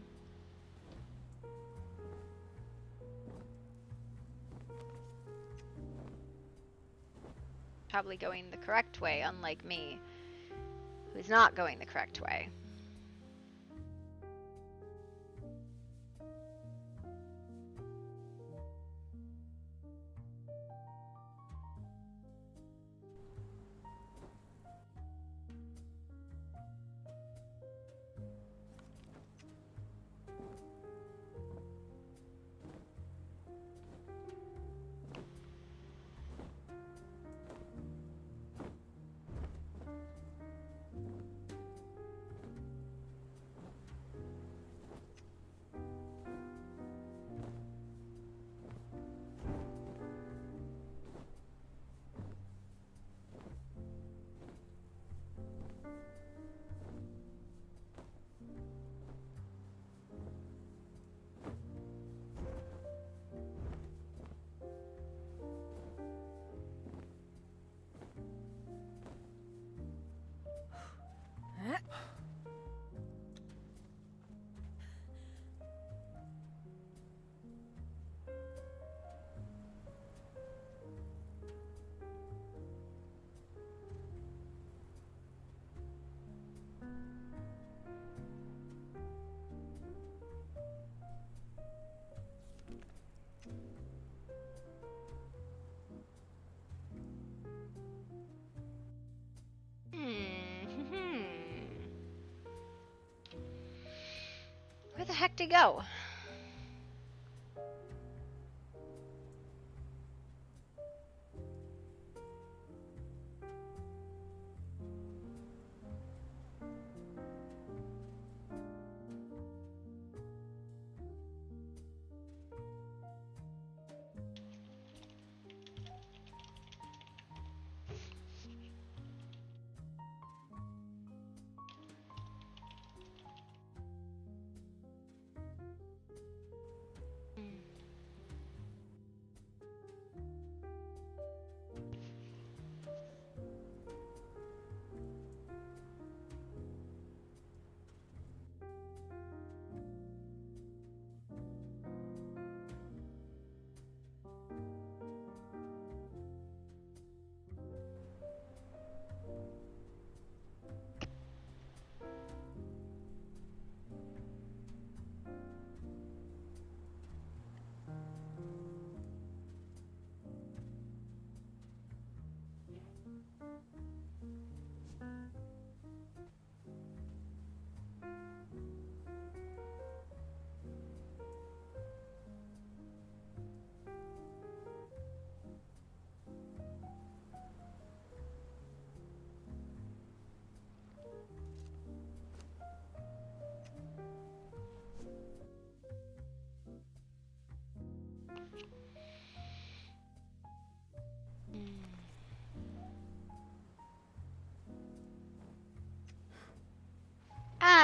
A: Probably going the correct way, unlike me, who's not going the correct way. Where the heck to go?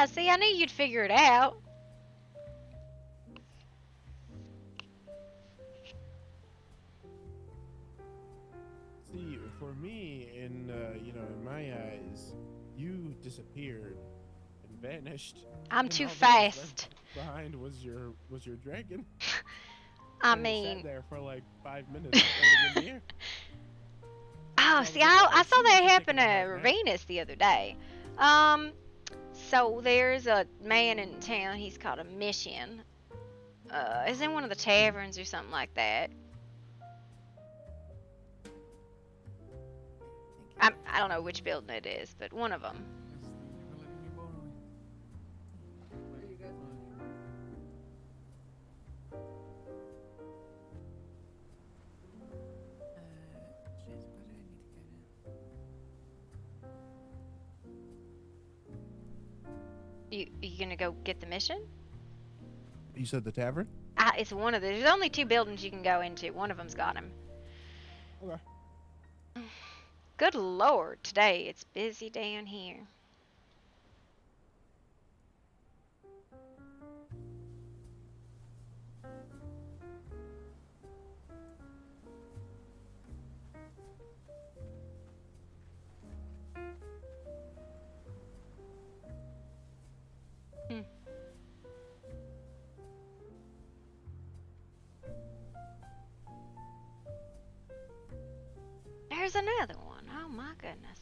A: Yeah, see, I knew you'd figure it out.
G: See, for me, in in my eyes, you disappeared and vanished.
A: I'm
G: And
A: too
G: all that was
A: fast.
G: left behind was your dragon.
A: I
G: And it
A: mean,
G: sat there for like 5 minutes floating in the air.
A: oh,
G: I
A: see,
G: was like,
A: I
G: oh,
A: saw
G: she
A: that
G: must have
A: happen
G: taken a
A: to
G: hot nap.
A: Venus the other day. So there's a man in town. He's called a Mission. Is in one of the taverns or something like that. I don't know which building it is, but one of them. You gonna go get the mission?
G: You said the tavern?
A: It's one of the. There's only 2 buildings you can go into. One of them's got him.
G: Okay.
A: Good lord, today it's busy down here. There's another one. Oh my goodness.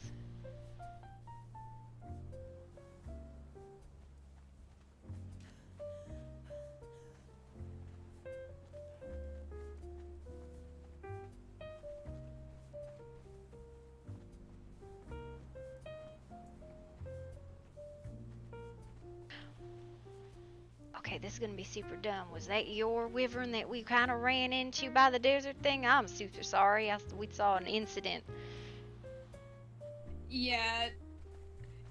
A: Okay, this is gonna be super dumb. Was that your wyvern that we kind of ran into by the desert thing? I'm super sorry. We saw an incident.
E: Yeah,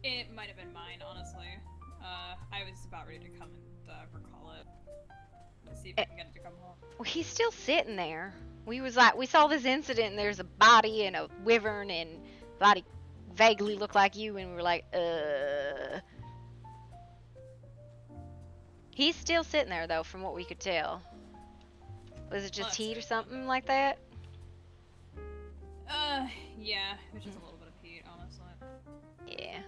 E: it might have been mine, honestly. I was about ready to come and recall it. Let's see if I can get it to come home.
A: Well, he's still sitting there. We saw this incident and there's a body and a wyvern and the body vaguely looked like you and we were like, He's still sitting there though, from what we could tell. Was it just heat or something like that?
E: Yeah, it was just a little bit of heat, honestly.
A: Yeah.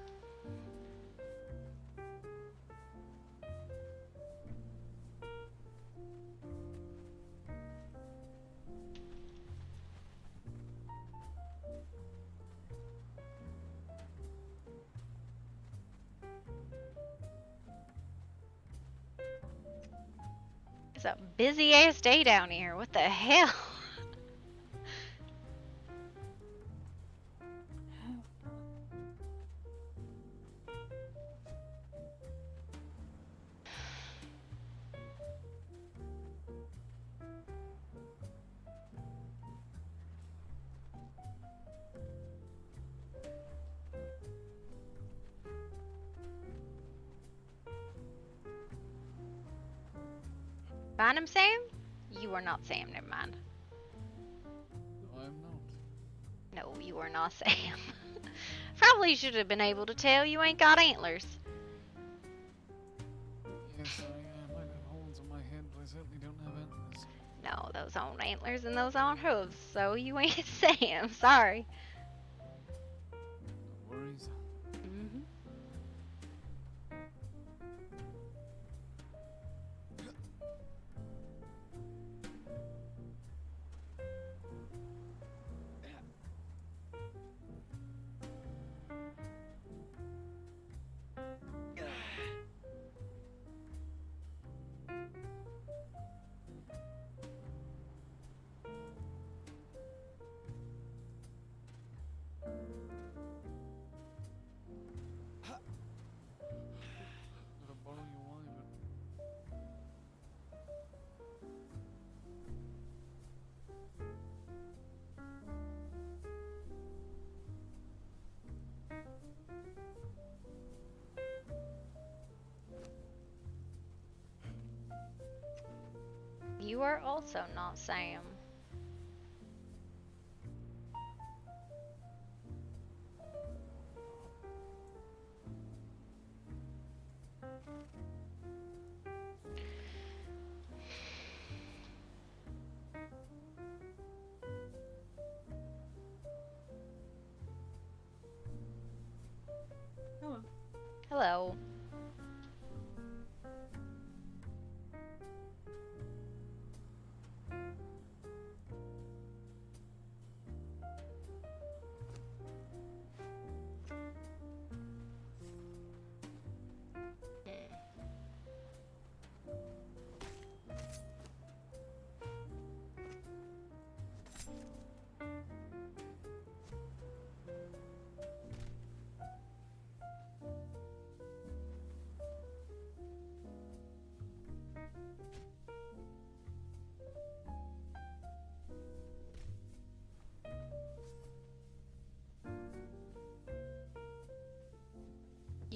A: It's a busy ass day down here. What the hell? Find him, Sam? You are not Sam, never mind.
H: I'm not.
A: No, you are not Sam. Probably should have been able to tell you ain't got antlers.
H: Yes, I might have horns on my head, but I certainly don't have antlers.
A: No, those aren't antlers and those aren't hooves, so you ain't Sam. Sorry.
H: No worries.
A: Mm-hmm.
H: Gotta borrow your wyvern.
A: You are also not Sam.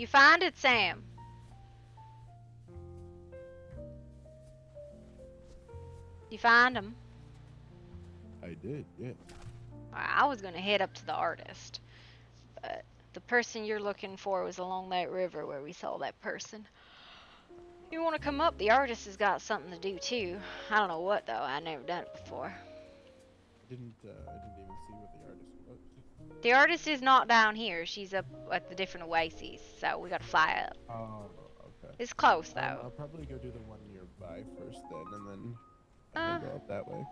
A: You find it, Sam? You find him?
G: I did, yes.
A: I was gonna head up to the artist, but the person you're looking for was along that river where we saw that person. You want to come up? The artist has got something to do too. I don't know what though. I never done it before.
G: I didn't even see what the artist was.
A: The artist is not down here. She's up at the different oases, so we gotta fly up.
G: Oh, okay.
A: It's close though.
G: I'll probably go do the one nearby first then, and then go up that way.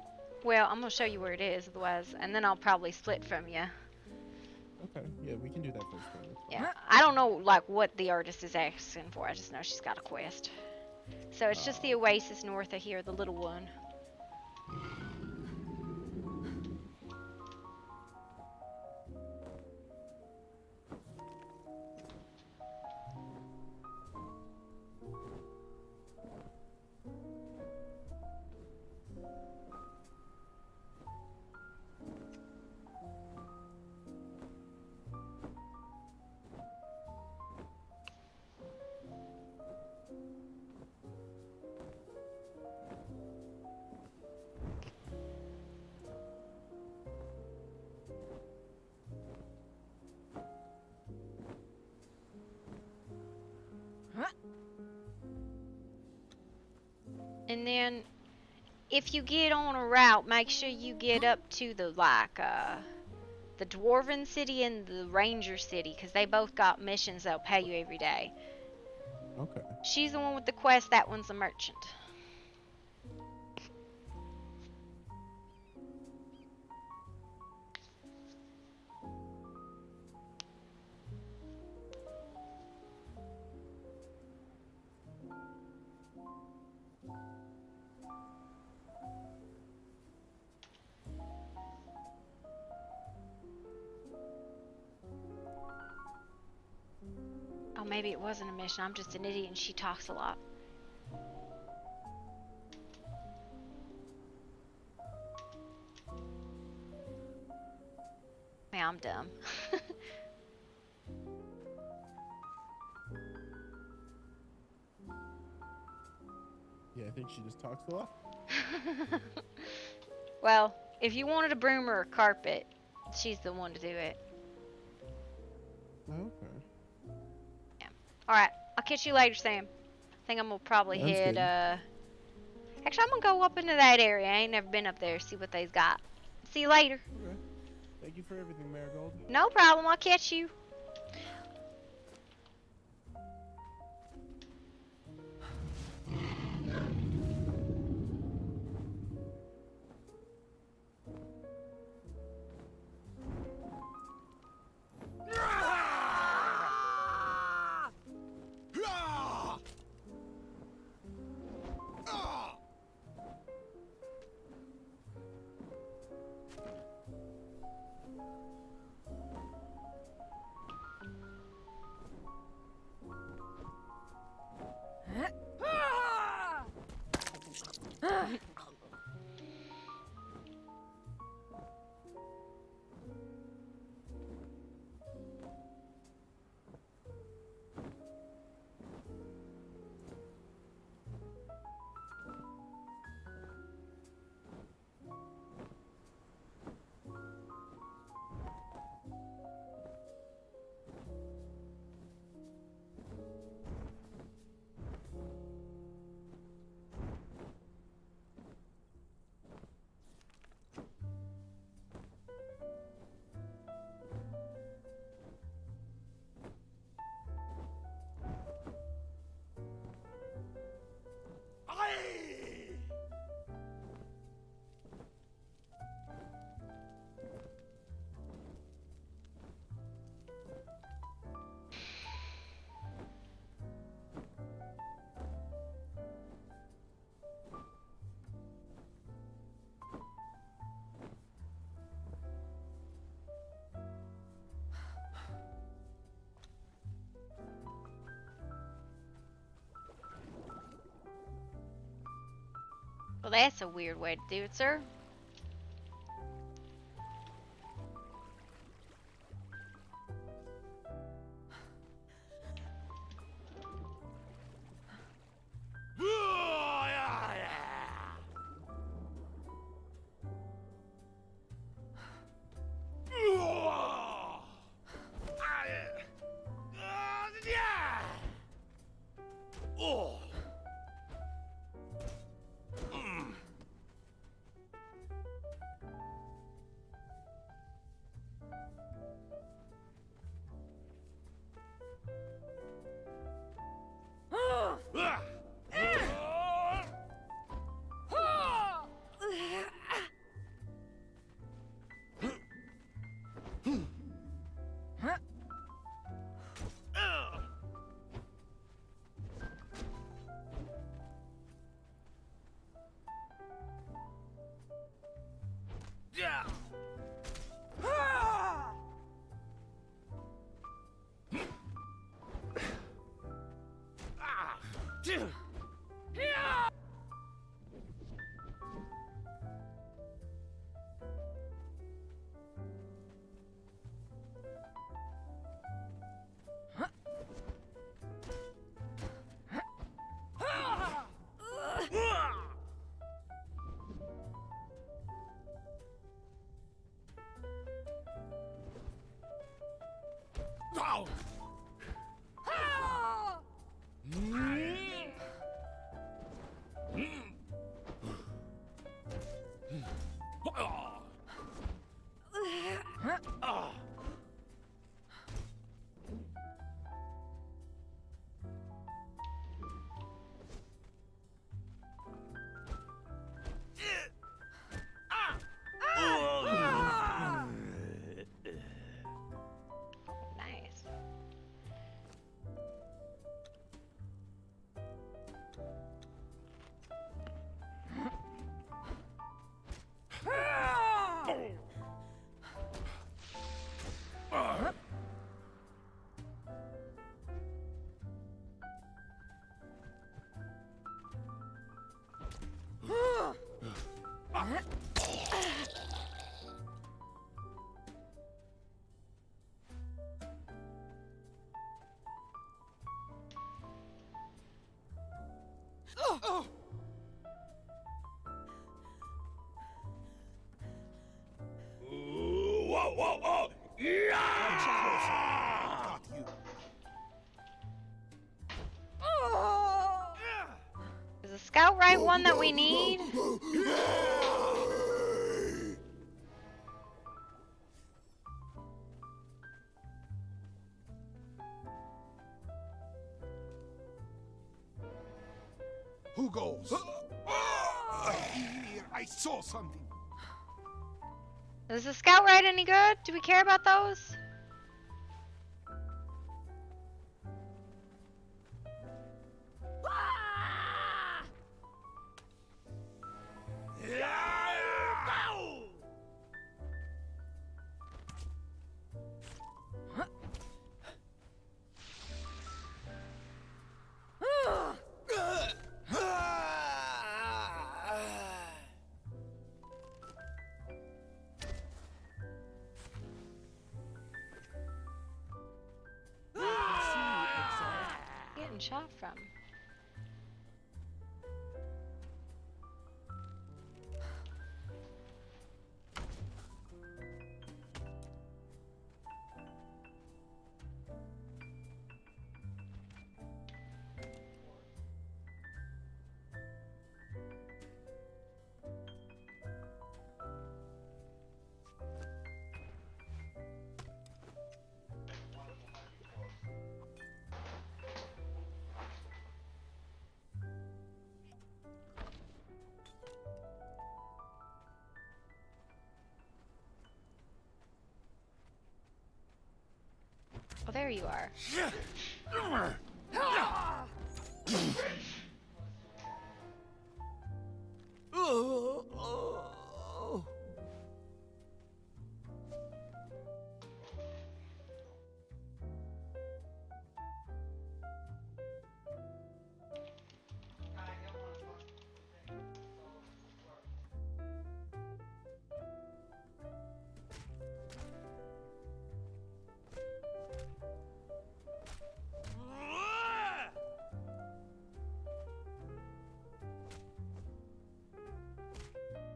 A: Well, I'm gonna show you where it is, otherwise, and then I'll probably split from you.
G: Okay, yeah, we can do that first then. That's fine.
A: Yeah, I don't know like what the artist is asking for. I just know she's got a quest. So it's just the oasis north of here, the little one. And then, if you get on a route, make sure you get up to the the Dwarven City and the Ranger City, because they both got missions that'll pay you every day.
G: Okay.
A: She's the one with the quest. That one's a merchant. Oh, maybe it wasn't a mission. I'm just an idiot and she talks a lot. Man, I'm dumb.
G: Yeah, I think she just talks a lot.
A: Well, if you wanted a broom or a carpet, she's the one to do it.
G: Okay.
A: Alright, I'll catch you later, Sam. I think I'm gonna probably
G: Sounds
A: head,
G: good.
A: Actually, I'm gonna go up into that area. I ain't never been up there, see what they's got. See you later.
G: Okay. Thank you for everything, Marigold.
A: No problem, I'll catch you. Well, that's a weird way to do it, sir. Nice. Is the scout right one that we need?
D: Who goes? I saw something.
A: Is the scout right any good? Do we care about those? Getting shot from. Oh, there you are.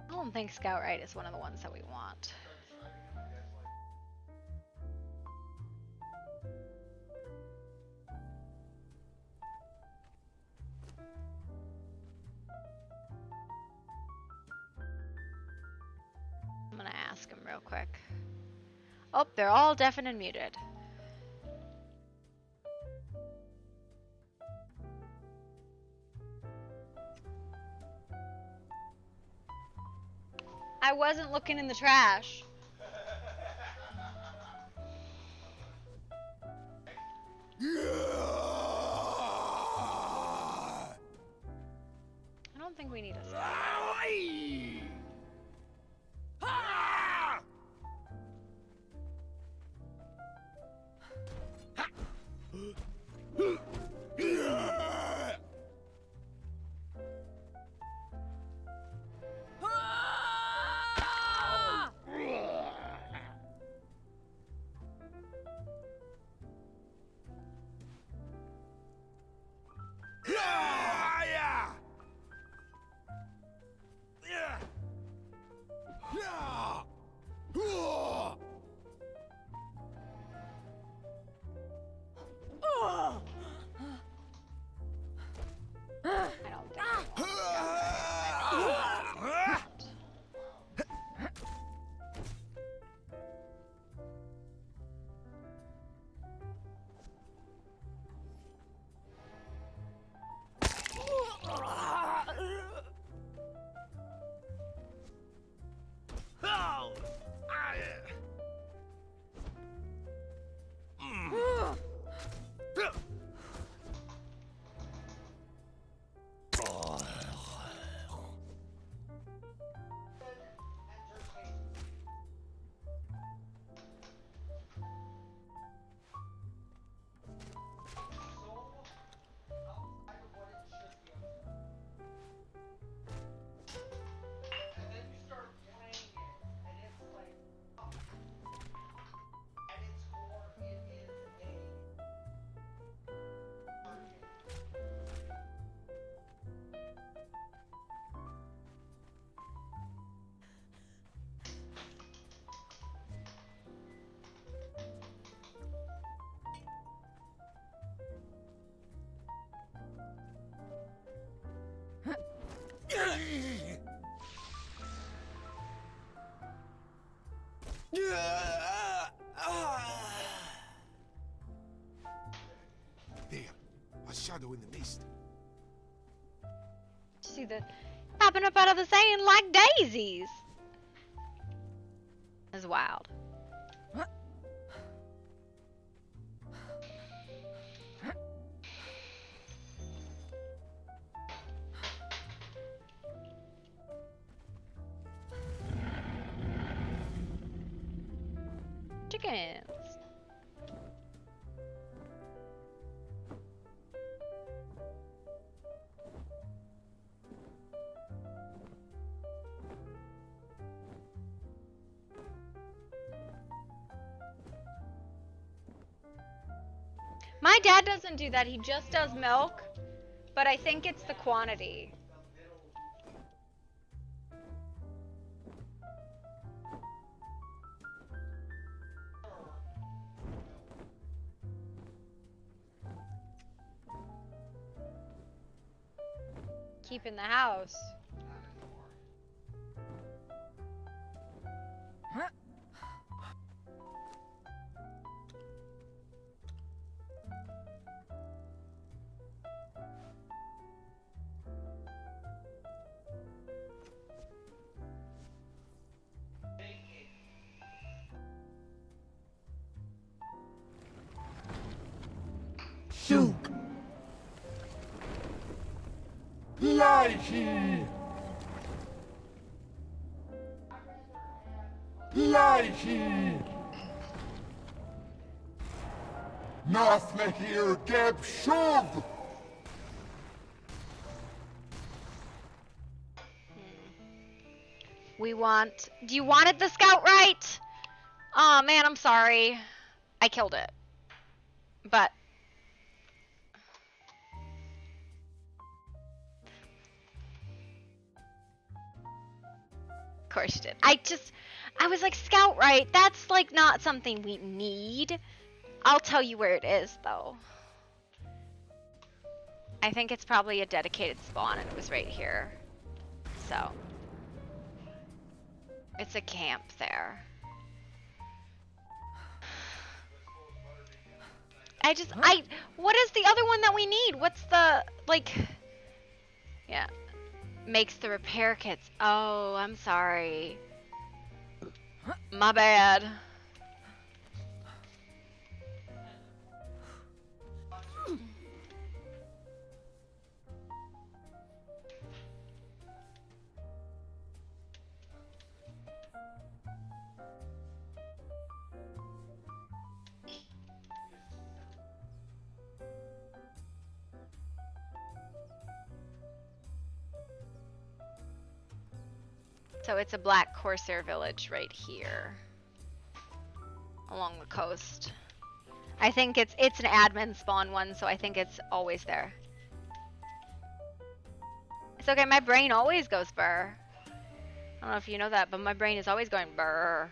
A: I don't think Scout Right is one of the ones that we want. ask them real quick. Oh, they're all deafened and muted. I wasn't looking in the trash. I don't think we need a scout.
D: There, a shadow in the mist.
A: See the popping up out of the sand like daisies. That's wild. Chickens. My dad doesn't do that. He just does milk, but I think it's the quantity. Keep in the house.
D: Shoot! Lighty! Lighty! Nothing here, Geb Shug!
A: We want... Do you wanted the scout right? Aw, man, I'm sorry. I killed it. But... Of course you did. I was like, scout right? That's like not something we need. I'll tell you where it is, though. I think it's probably a dedicated spawn, and it was right here. So... It's a camp there. What is the other one that we need? What's the, like, yeah, makes the repair kits. Oh, I'm sorry. My bad. So it's a black Corsair village right here. Along the coast. I think it's an admin spawn one, so I think it's always there. It's okay, my brain always goes burr. I don't know if you know that, but my brain is always going burr.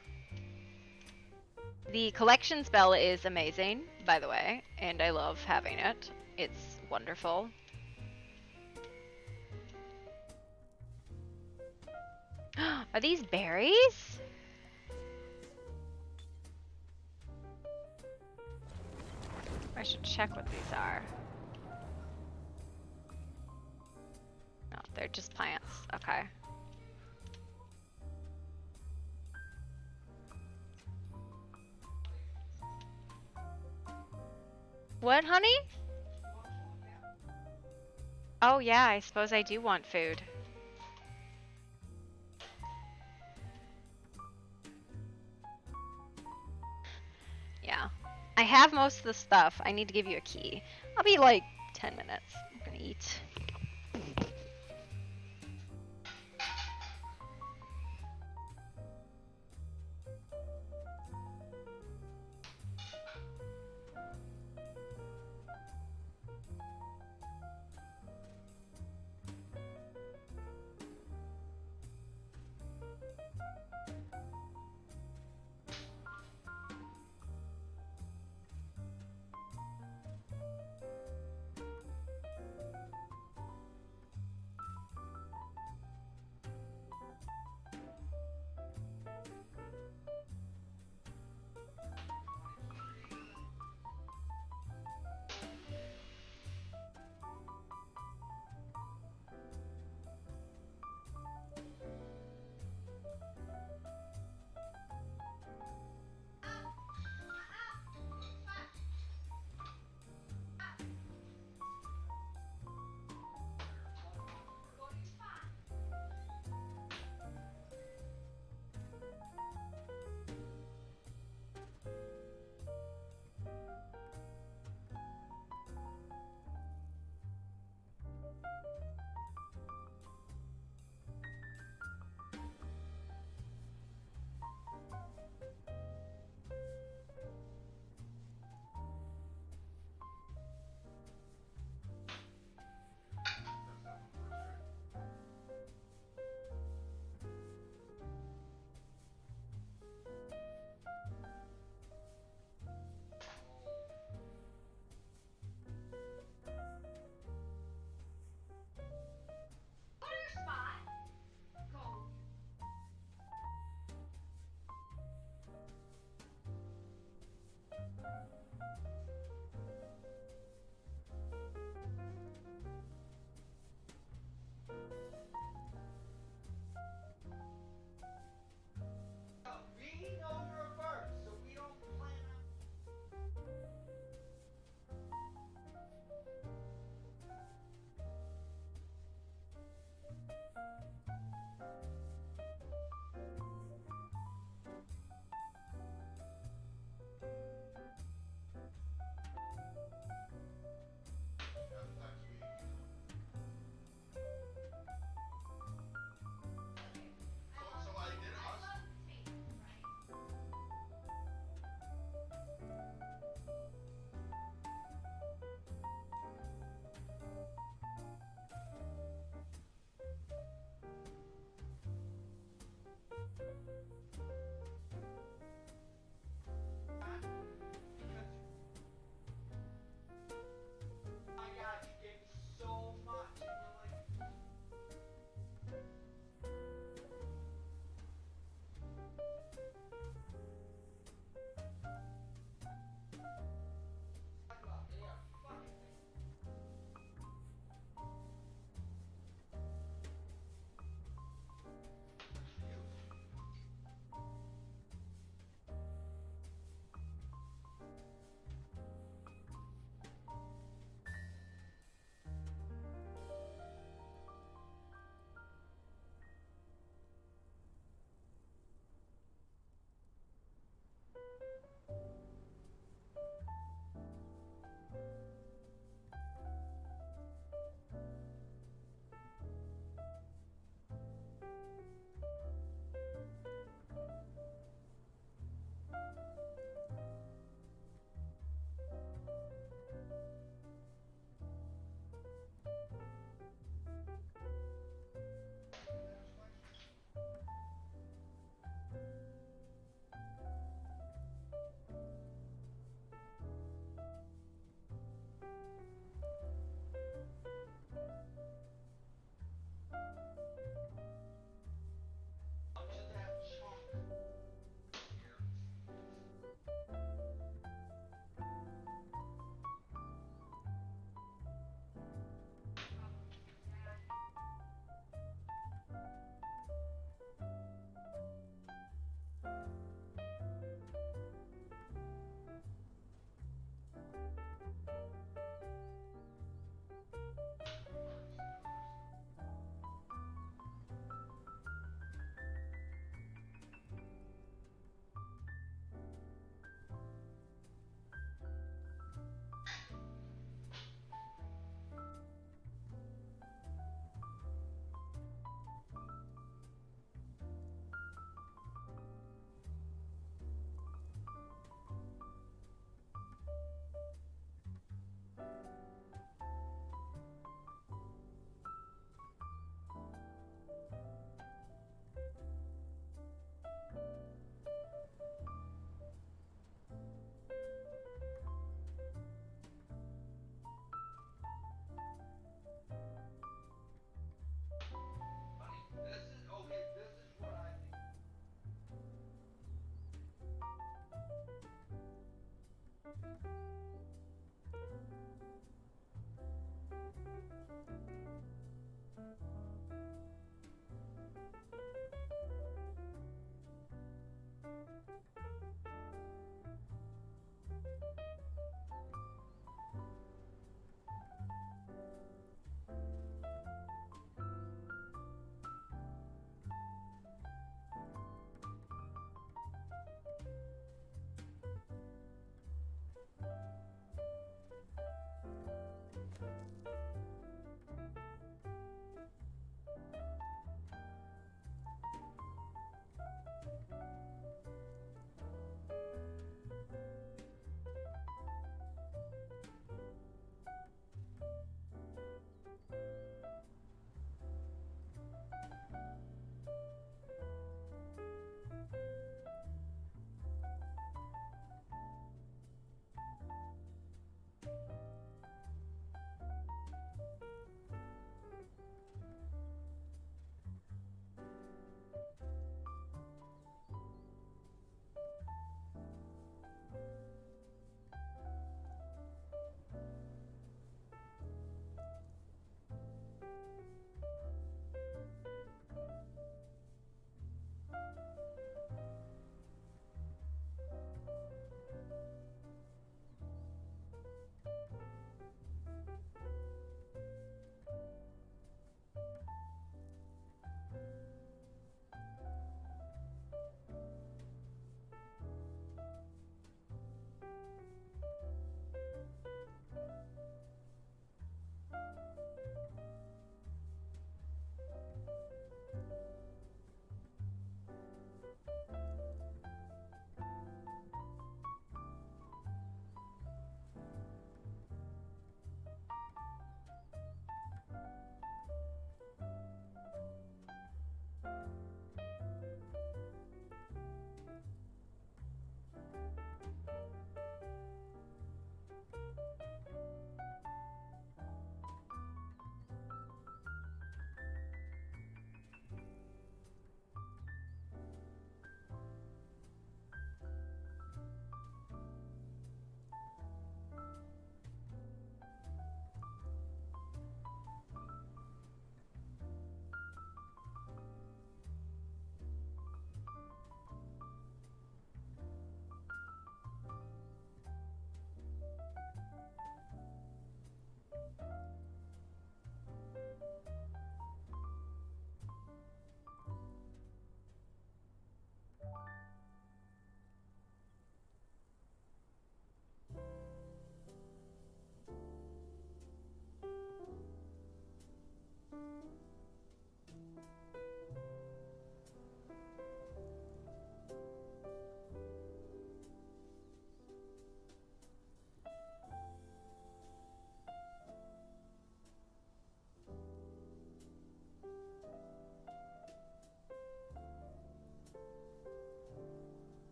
A: The collection spell is amazing, by the way, and I love having it. It's wonderful. Are these berries? I should check what these are. No, they're just plants. Okay. What, honey? Oh yeah, I suppose I do want food. Yeah. I have most of the stuff. I need to give you a key. I'll be like 10 minutes. I'm gonna eat.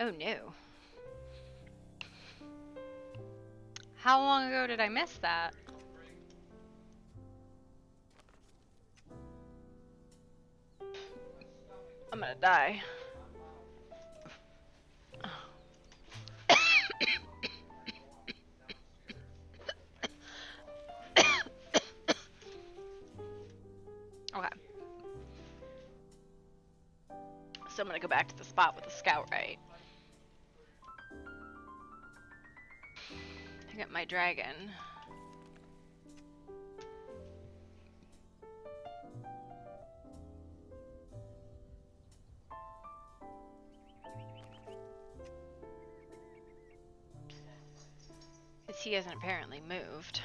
A: Oh no. How long ago did I miss that? I'm gonna die. Okay. So I'm gonna go back to the spot with the scout, right? Pick up my dragon. Because he hasn't apparently moved.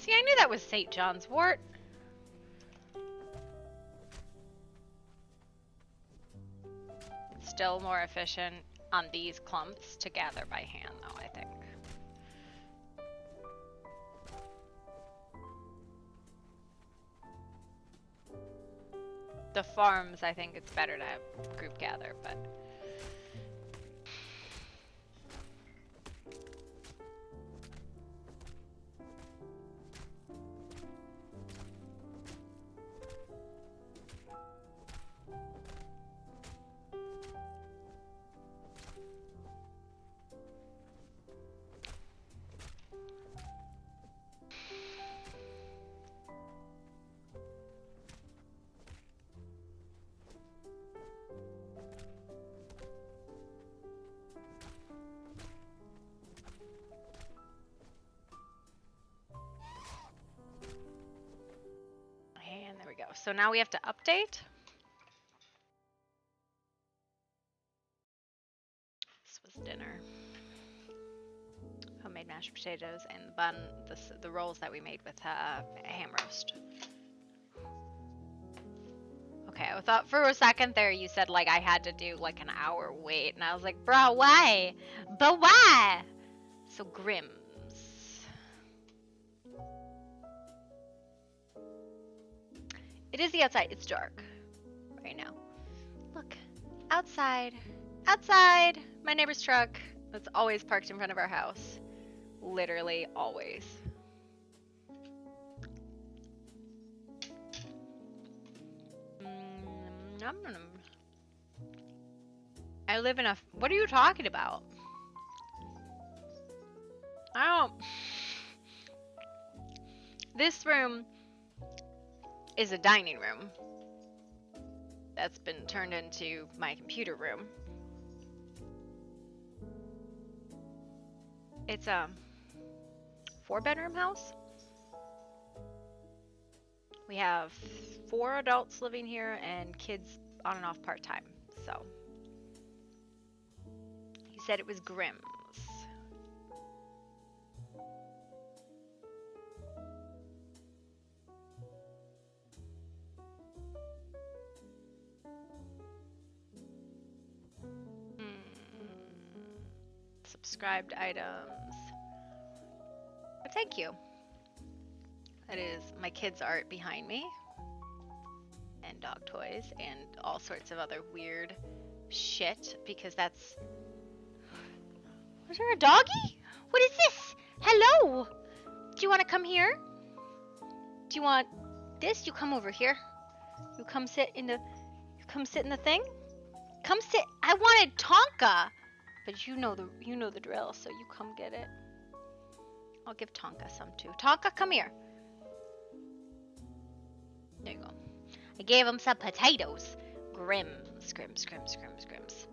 A: See, I knew that was St. John's wort. Still more efficient on these clumps to gather by hand, though, I think. The farms, I think it's better to group gather, but... And there we go. So now we have to update. This was dinner. Homemade mashed potatoes and the bun, the rolls that we made with ham roast. Okay, I thought for a second there you said like I had to do like an hour wait, and I was like, bro, why? But why? So Grimm's. It is the outside. It's dark right now. Look, outside. Outside! My neighbor's truck that's always parked in front of our house. Literally always. I live in a... What are you talking about? I don't... This room is a dining room that's been turned into my computer room. It's a 4-bedroom house. We have 4 adults living here and kids on and off part-time. So he said it was Grimm's. Subscribed items. But thank you. That is my kids' art behind me. And dog toys and all sorts of other weird shit because that's... Was there a doggy? What is this? Hello! Do you want to come here? Do you want this? You come over here. You come sit in the... You come sit in the thing? Come sit... I wanted Tonka! But you know the drill, so you come get it. I'll give Tonka some too. Tonka, come here. There you go. I gave him some potatoes. Grimm's, Grimm's, Grimm's, Grimm's, Grimm's.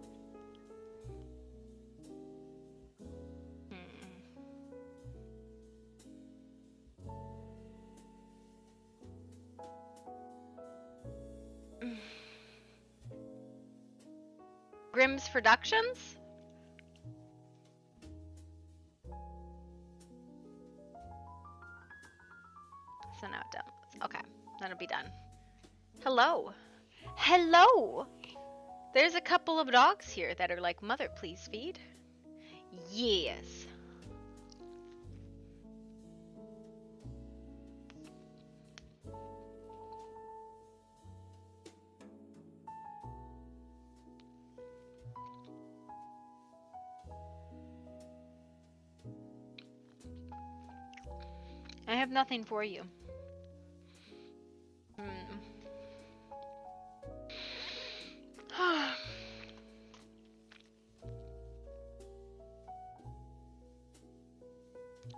A: Grimm's Productions? So now it's done. Okay, that'll be done. Hello. Hello! There's a couple of dogs here that are like, Mother, please feed. Yes. I have nothing for you.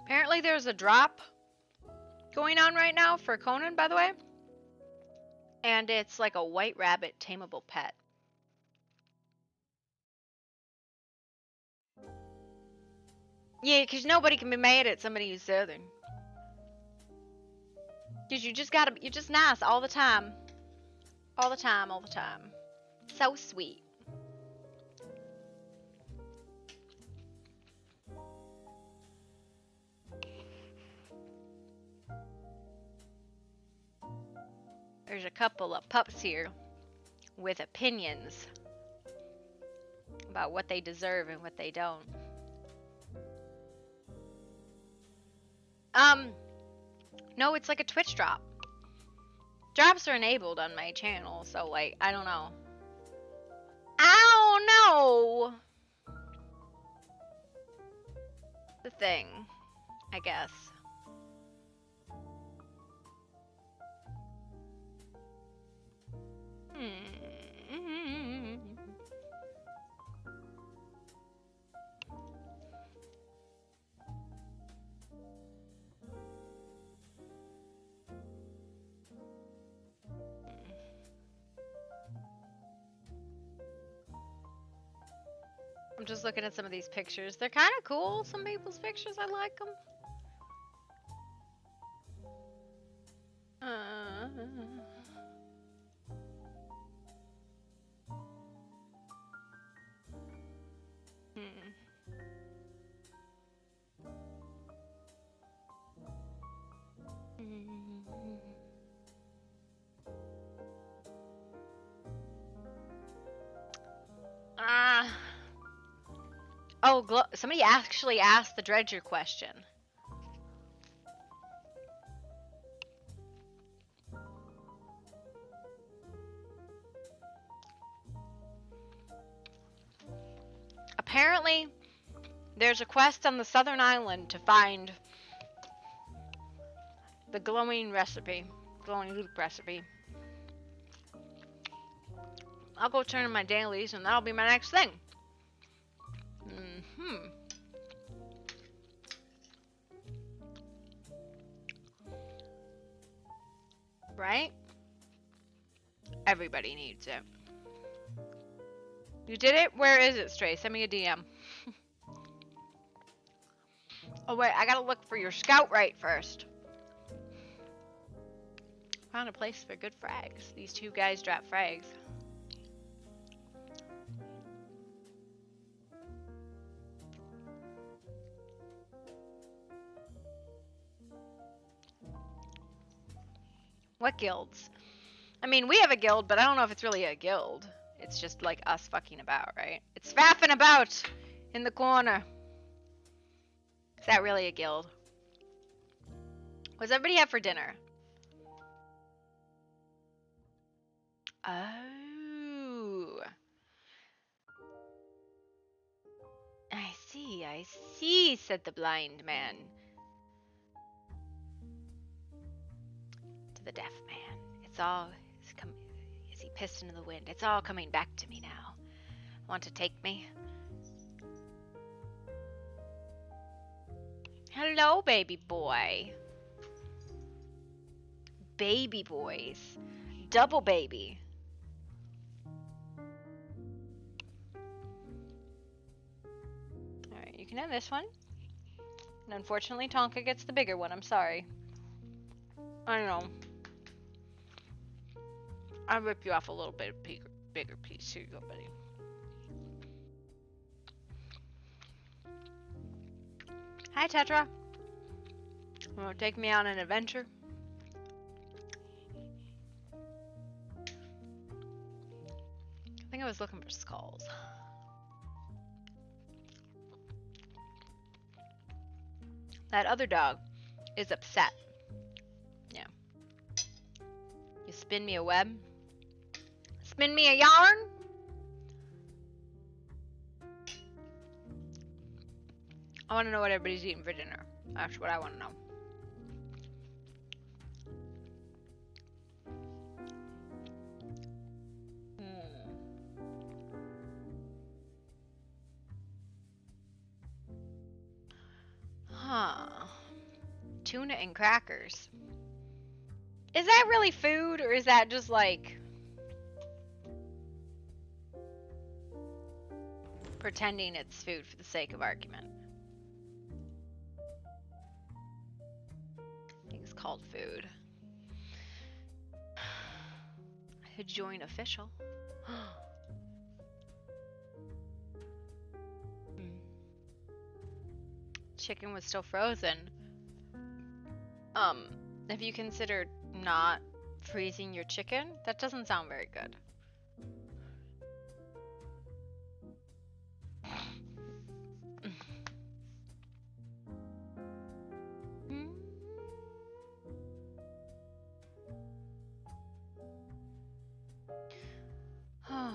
A: Apparently there's a drop going on right now for Conan, by the way. And it's like a white rabbit tameable pet. Yeah, because nobody can be mad at somebody who's Southern. Because you're just nice all the time. All the time, all the time. So sweet. There's a couple of pups here with opinions about what they deserve and what they don't. No, it's like a Twitch drop. Drops are enabled on my channel, so like, I don't know. I don't know. The thing, I guess. I'm just looking at some of these pictures. They're kind of cool. Some people's pictures, I like them. Oh, somebody actually asked the Dredger question. Apparently, there's a quest on the southern island to find the glowing loop recipe. I'll go turn in my dailies and that'll be my next thing. Right? Everybody needs it. You did it? Where is it, Stray? Send me a DM. Oh wait, I gotta look for your scout right first. Found a place for good frags. These two guys drop frags. What guilds? I mean, we have a guild, but I don't know if it's really a guild. It's just like us fucking about, right? It's faffing about in the corner. Is that really a guild? What does everybody have for dinner? Oh. I see, said the blind man. To the deaf man. It's all... Is he pissed into the wind? It's all coming back to me now. Want to take me? Hello, baby boy. Baby boys. Double baby. Alright, you can have this one. And unfortunately, Tonka gets the bigger one. I'm sorry. I know. I'll rip you off a little bit bigger piece. Here you go, buddy. Hi, Tetra. You want to take me on an adventure? I think I was looking for skulls. That other dog is upset. Yeah. You spin me a web? Spin me a yarn? I want to know what everybody's eating for dinner. That's what I want to know. Huh. Tuna and crackers. Is that really food, or is that just like pretending it's food for the sake of argument? I think it's called food. I could join official. Chicken was still frozen. Have you considered not freezing your chicken? That doesn't sound very good. Oh.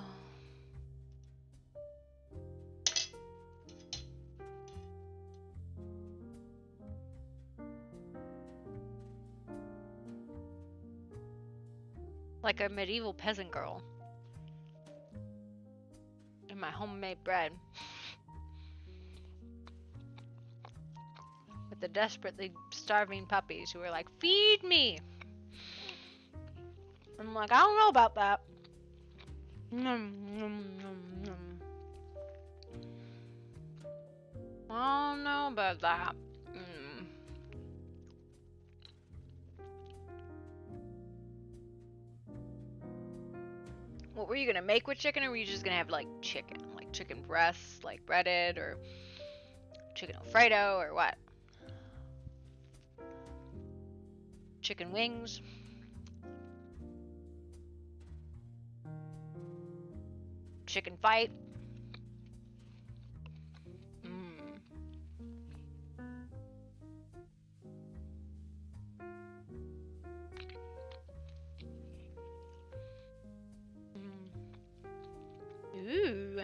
A: Like a medieval peasant girl. In my homemade bread. With the desperately starving puppies who are like, feed me! I'm like, I don't know about that. Nom, nom, nom, nom. I don't know about that. What were you gonna make with chicken, or were you just gonna have like chicken? Like chicken breasts, like breaded, or chicken Alfredo, or what? Chicken wings? Chicken fight? Ooh.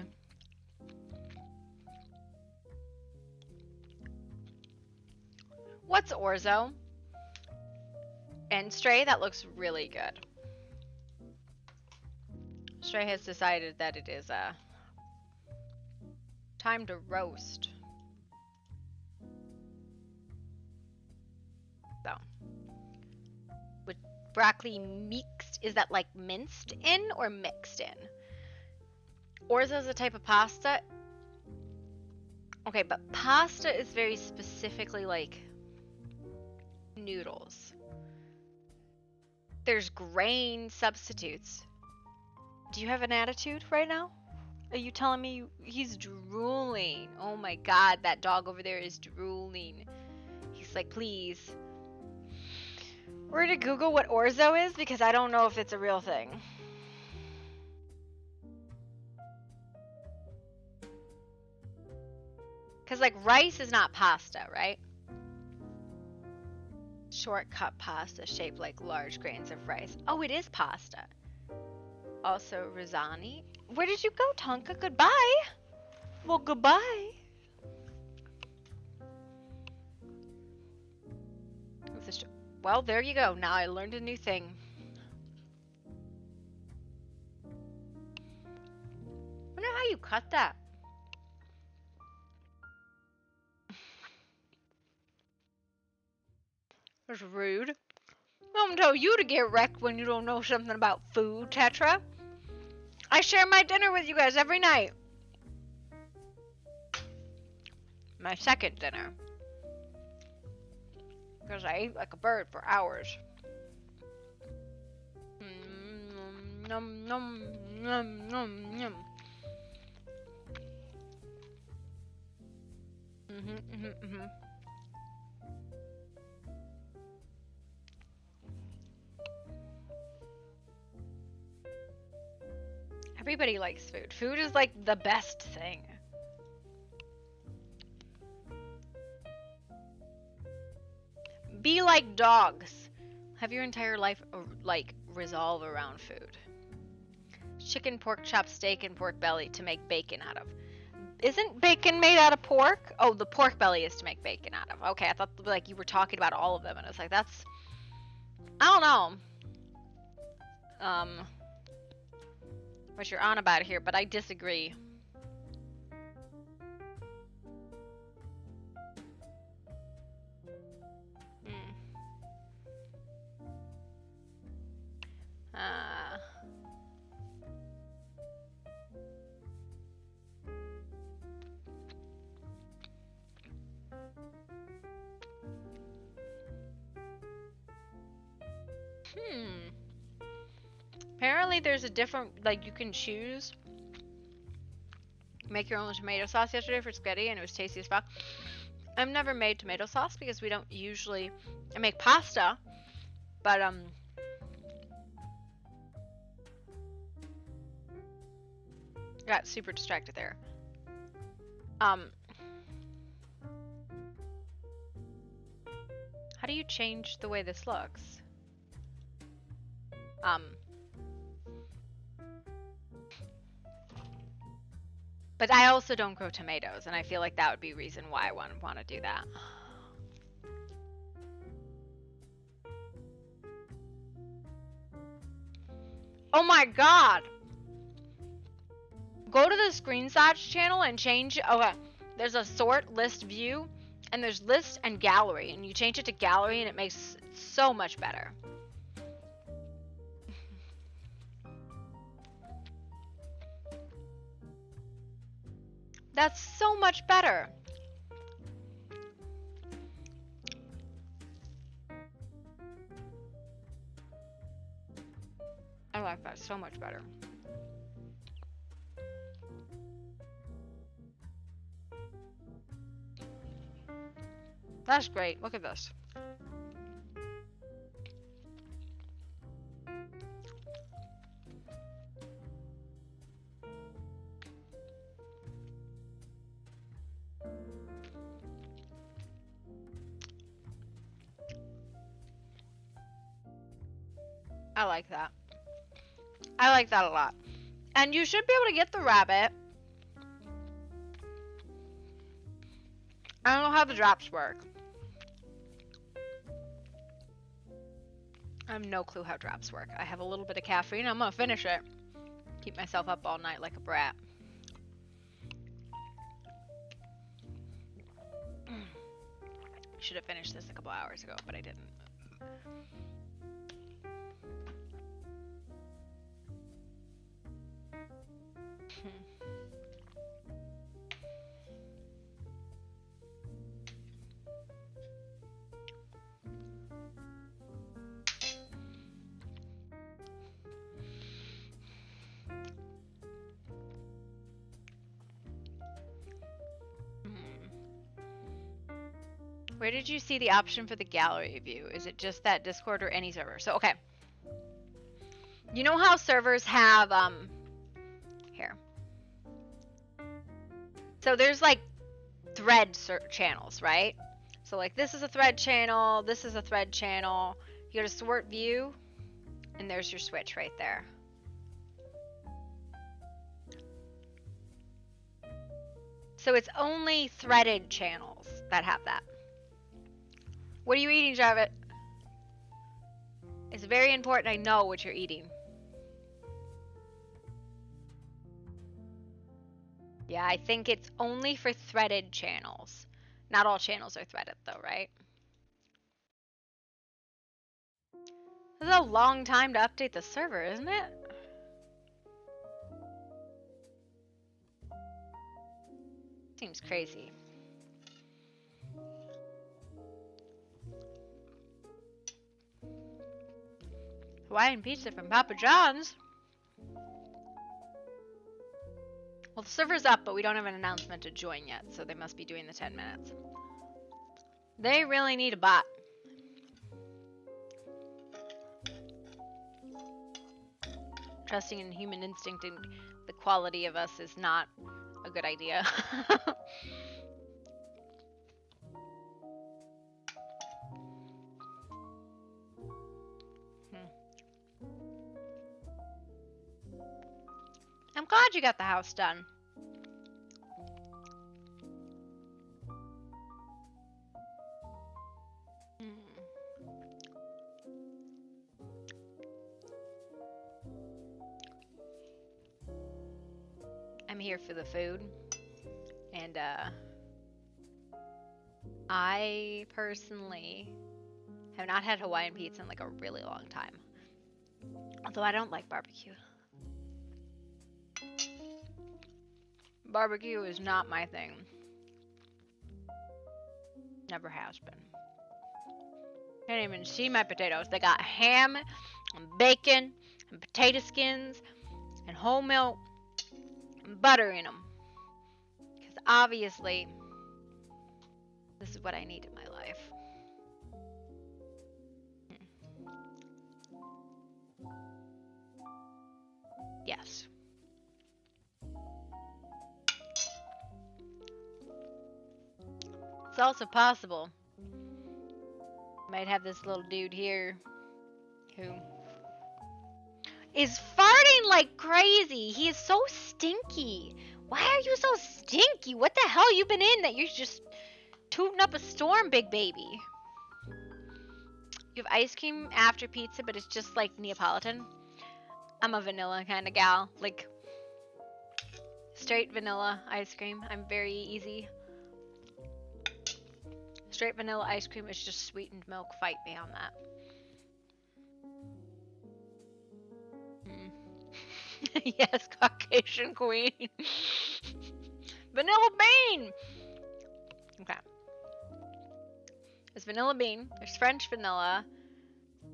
A: What's orzo? And Stray, that looks really good. Stray has decided that it is time to roast. So, with broccoli mixed, is that like minced in or mixed in? Orzo is a type of pasta. Okay, but pasta is very specifically like noodles. There's grain substitutes. Do you have an attitude right now? Are you telling me he's drooling? Oh my god, that dog over there is drooling. He's like, please. We're gonna Google what orzo is because I don't know if it's a real thing. Because, like, rice is not pasta, right? Shortcut pasta shaped like large grains of rice. Oh, it is pasta. Also, risani. Where did you go, Tonka? Goodbye. Well, goodbye. Well, there you go. Now I learned a new thing. I wonder how you cut that. That's rude. I don't tell you to get wrecked when you don't know something about food, Tetra. I share my dinner with you guys every night. My second dinner. Because I ate like a bird for hours. Nom, nom, nom, nom, nom. Everybody likes food. Food is like the best thing. Be like dogs. Have your entire life like resolve around food. Chicken, pork chop, steak, and pork belly to make bacon out of. Isn't bacon made out of pork? Oh, the pork belly is to make bacon out of. Okay, I thought like you were talking about all of them, and I was like, that's. I don't know. What you're on about here, but I disagree. Apparently there's a different, like, you can choose. Make your own tomato sauce yesterday for spaghetti, and it was tasty as fuck. I've never made tomato sauce because we don't usually. I make pasta, but Got super distracted there. How do you change the way this looks? But I also don't grow tomatoes, and I feel like that would be a reason why I want to do that. Oh my god! Go to the screenshots channel and change. Okay, there's a sort list view, and there's list and gallery, and you change it to gallery, and it makes it so much better. That's so much better. I like that so much better. That's great. Look at this. I like that. I like that a lot. And you should be able to get the rabbit. I don't know how the drops work. I have no clue how drops work. I have a little bit of caffeine. I'm gonna finish it. Keep myself up all night like a brat. Should have finished this a couple hours ago, but I didn't. Where did you see the option for the gallery view? Is it just that Discord or any server? So, okay. You know how servers have, here. So there's like thread channels, right? So like this is a thread channel, this is a thread channel. You go to sort view, and there's your switch right there. So it's only threaded channels that have that. What are you eating, Javit? It's very important I know what you're eating. Yeah, I think it's only for threaded channels. Not all channels are threaded though, right? This is a long time to update the server, isn't it? Seems crazy. Hawaiian pizza from Papa John's? Well, the server's up, but we don't have an announcement to join yet, so they must be doing the 10 minutes. They really need a bot. Trusting in human instinct and the quality of us is not a good idea. I'm glad you got the house done. I'm here for the food, and I personally have not had Hawaiian pizza in like a really long time. Although I don't like barbecue. Barbecue is not my thing. Never has been. Can't even see my potatoes. They got ham and bacon and potato skins and whole milk and butter in them. Because obviously, this is what I need in my life. Yes. It's also possible. Might have this little dude here who is farting like crazy. He is so stinky. Why are you so stinky? What the hell you been in that you're just tooting up a storm, big baby? You have ice cream after pizza, but it's just like Neapolitan. I'm a vanilla kind of gal. Like, straight vanilla ice cream. I'm very easy. Straight vanilla ice cream is just sweetened milk. Fight me on that. Yes, Caucasian queen. Vanilla bean! Okay. There's vanilla bean. There's French vanilla.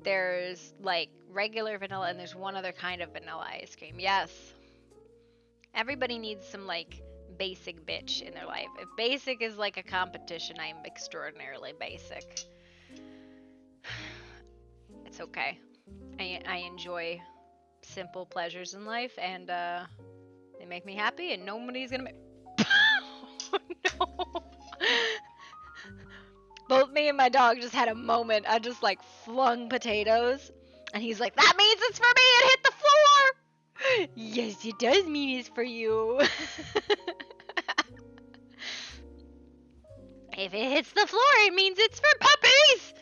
A: There's, like, regular vanilla. And there's one other kind of vanilla ice cream. Yes. Everybody needs some, like, basic bitch in their life. If basic is, like, a competition, I am extraordinarily basic. It's okay. I enjoy simple pleasures in life, and they make me happy, and nobody's gonna make... Oh, no. Both me and my dog just had a moment. I just, like, flung potatoes, and he's like, that means it's for me! It hit the floor! Yes, it does mean it's for you. If it hits the floor, it means it's for puppies!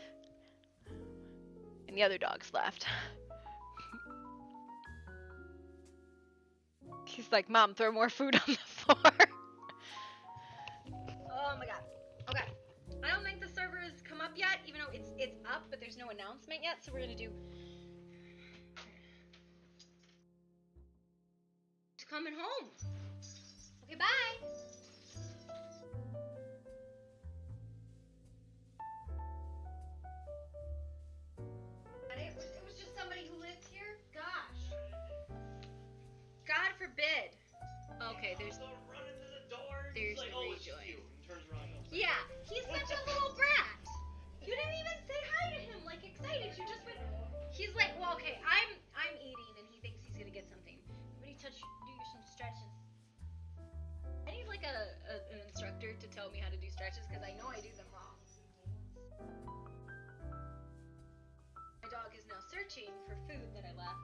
A: And the other dogs left. He's like, Mom, throw more food on the floor. Oh my god. Okay. I don't think the server has come up yet, even though it's up, but there's no announcement yet, so we're gonna do... Coming home. Okay, bye. It was just somebody who lives here? Gosh. God forbid. Okay, there's
F: Run into the door.
A: There's
F: like,
A: the
F: oh, it's
A: rejoin.
F: you. And turns around and goes,
A: Yeah, he's such a little brat. You didn't even say hi to him, like excited. You just went. He's like, well, okay, I'm eating, and he thinks he's gonna get something. But he do some stretches. I need like an instructor to tell me how to do stretches because I know I do them wrong. My dog is now searching for food that I left.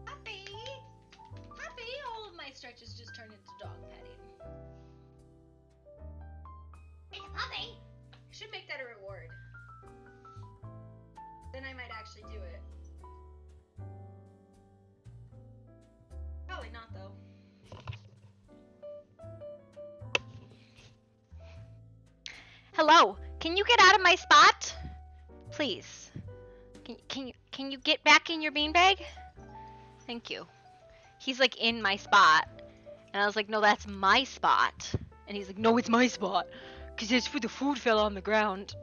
A: Puppy! Puppy! All of my stretches just turned into dog petting. It's a puppy! I should make that a reward. Then I might actually do it. Probably not, though. Hello, can you get out of my spot? Please. Can you get back in your beanbag? Thank you. He's like in my spot. And I was like, no, that's my spot. And he's like, no, it's my spot. Because it's where the food fell on the ground.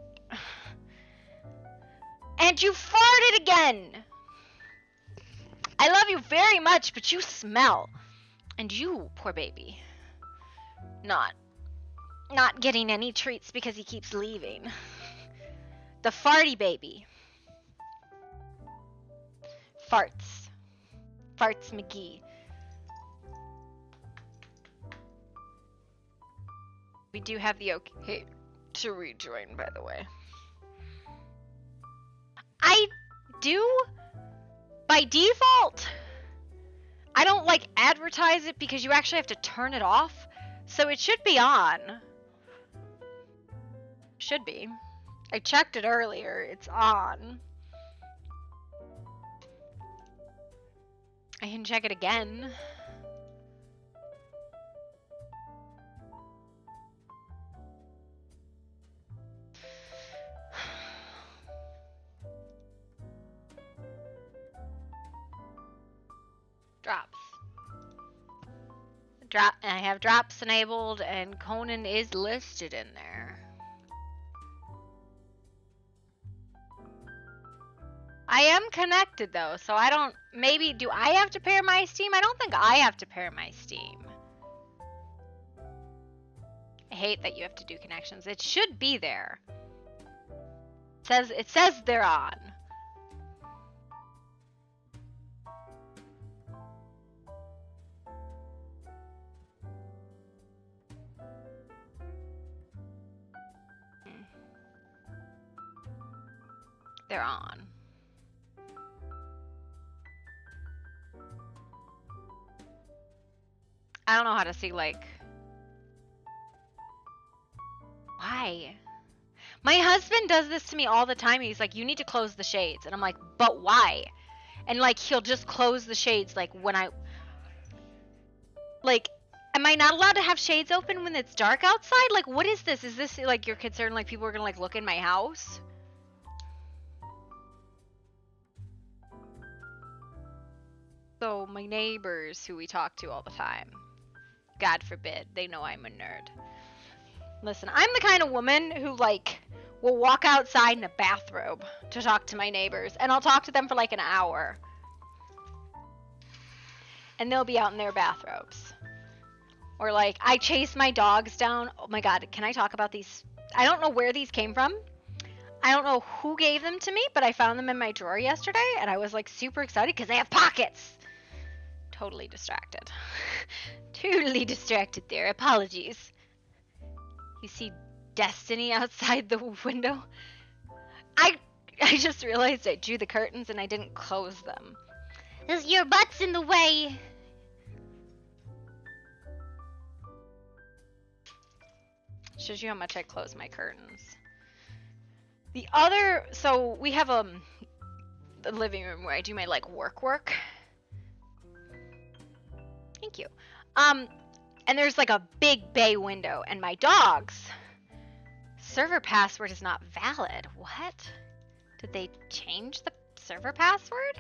A: And you farted again! I love you very much, but you smell. And you, poor baby. Not getting any treats because he keeps leaving. The farty baby. Farts. Farts McGee. We do have the okay to rejoin, by the way. I do by default. I don't like advertise it because you actually have to turn it off. So it should be on. Should be. I checked it earlier. It's on. I can check it again. Drops. I have drops enabled and Conan is listed in there. I am connected though, so I don't, maybe, do I have to pair my Steam? I don't think I have to pair my Steam. I hate that you have to do connections. It should be there. It says they're on. they're on. I don't know how to see, like... Why? My husband does this to me all the time. He's like, you need to close the shades. And I'm like, but why? And, like, he'll just close the shades, like, when I... Like, am I not allowed to have shades open when it's dark outside? Like, what is this? Is this, like, you're concerned, like, people are gonna, like, look in my house? So, my neighbors, who we talk to all the time, God forbid, they know I'm a nerd. Listen, I'm the kind of woman who, like, will walk outside in a bathrobe to talk to my neighbors, and I'll talk to them for, like, an hour. And they'll be out in their bathrobes. Or, like, I chase my dogs down. Oh my god, can I talk about these? I don't know where these came from. I don't know who gave them to me, but I found them in my drawer yesterday, and I was, like, super excited because they have pockets. Totally distracted. Totally distracted there. Apologies. You see Destiny outside the window? I just realized I drew the curtains and I didn't close them. Your butt's in the way. Shows you how much I close my curtains. The other, so we have the living room where I do my like work. Thank you. And there's like a big bay window, and my dog's server password is not valid. What? Did they change the server password?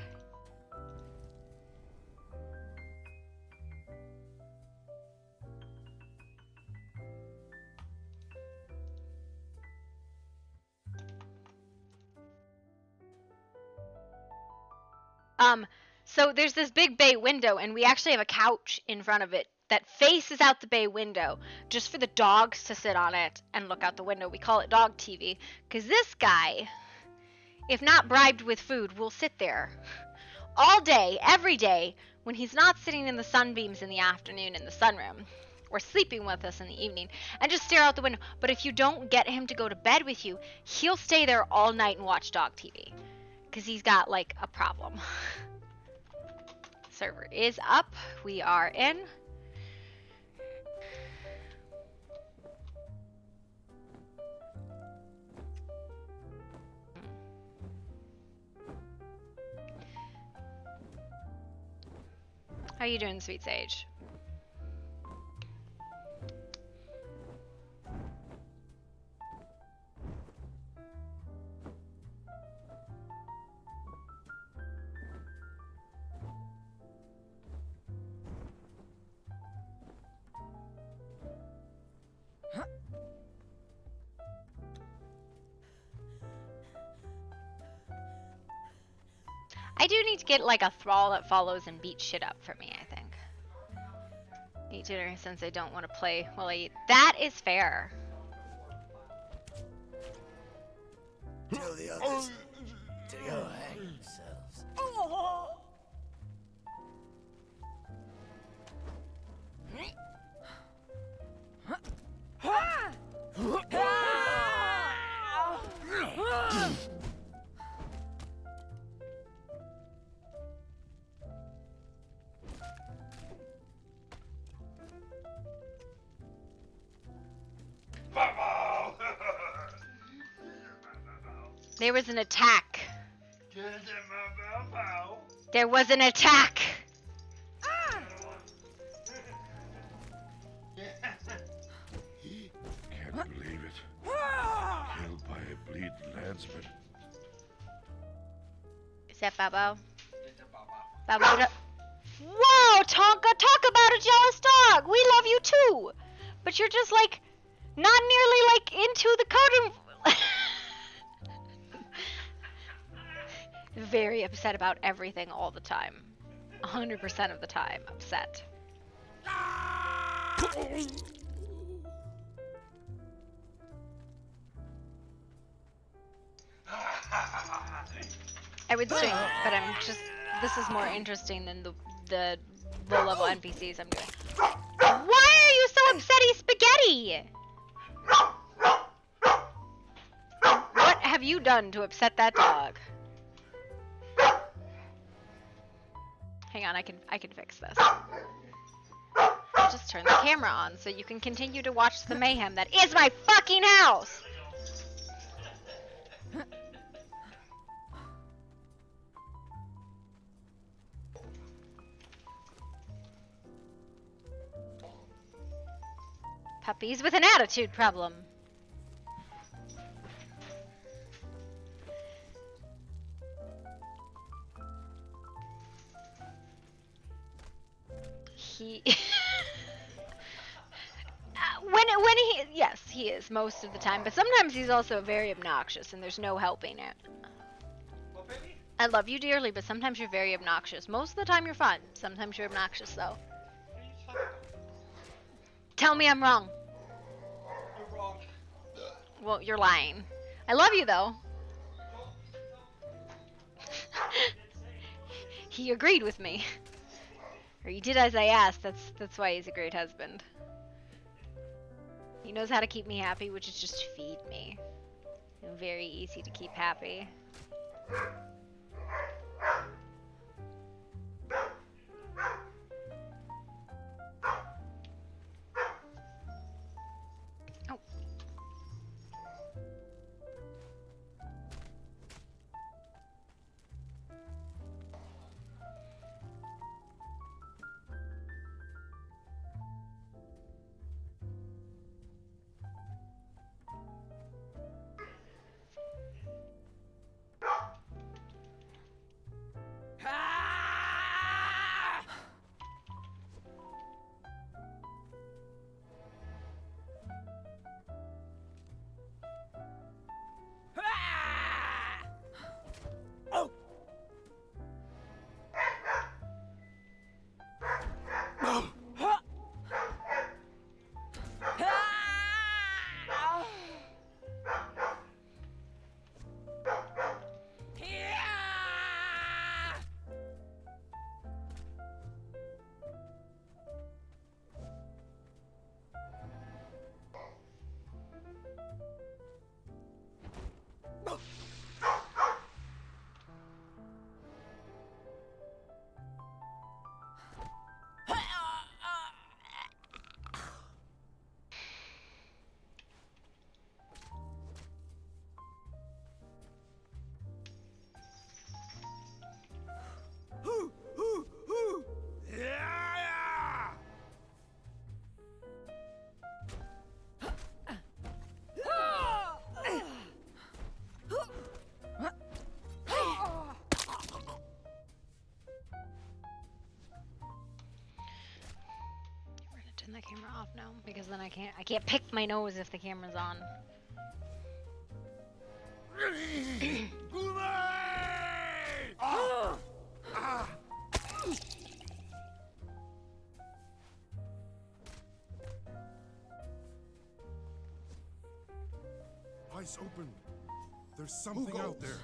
A: So there's this big bay window, and we actually have a couch in front of it that faces out the bay window just for the dogs to sit on it and look out the window. We call it dog TV because this guy, if not bribed with food, will sit there all day, every day, when he's not sitting in the sunbeams in the afternoon in the sunroom or sleeping with us in the evening, and just stare out the window. But if you don't get him to go to bed with you, he'll stay there all night and watch dog TV because he's got like a problem. Server is up. We are in. How you doing, Sweet Sage? I do need to get like a thrall that follows and beats shit up for me, I think. Eat dinner since I don't want to play while I eat. That is fair.
J: Tell the others to go hang themselves.
A: There was an attack. There was an attack.
D: Can't believe it. Killed by a bleeding landsman.
A: Is that Babo? Babo. Whoa, Tonka, talk about a jealous dog. We love you too. But you're just like not nearly like into the code. Very upset about everything all the time. 100% of the time upset. I would stream, but I'm just, this is more interesting than the low level NPCs I'm doing. Why are you so upsetty, Spaghetti? What have you done to upset that dog? Hang on, I can fix this. I'll just turn the camera on so you can continue to watch the mayhem that is my fucking house. Puppies with an attitude problem. He when he yes, he is most of the time, but sometimes he's also very obnoxious and there's no helping it.
F: What, baby?
A: I love you dearly, but sometimes you're very obnoxious. Most of the time you're fun. Sometimes you're obnoxious though.
F: What are you talking about?
A: Tell me I'm wrong.
F: You're wrong.
A: Well, you're lying. I love you though. He agreed with me. Or he did as I asked. That's why he's a great husband. He knows how to keep me happy, which is just feed me. Very easy to keep happy. Oh. Turn the camera off now because then I can't pick my nose if the camera's on.
D: Eyes open. There's something out there.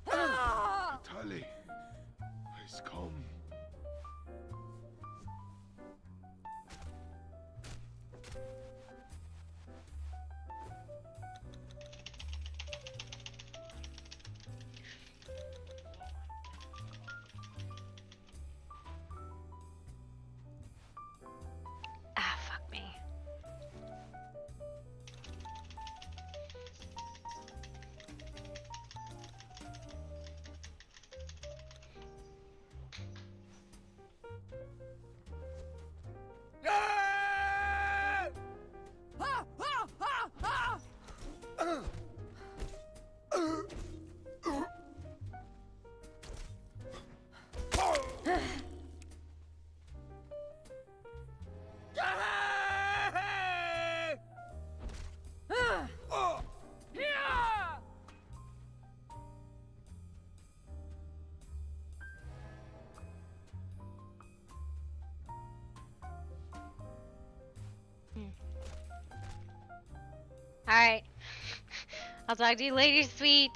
D: Tali. Eyes calm.
A: Ah, fuck me. Alright. I'll talk to you later, sweet.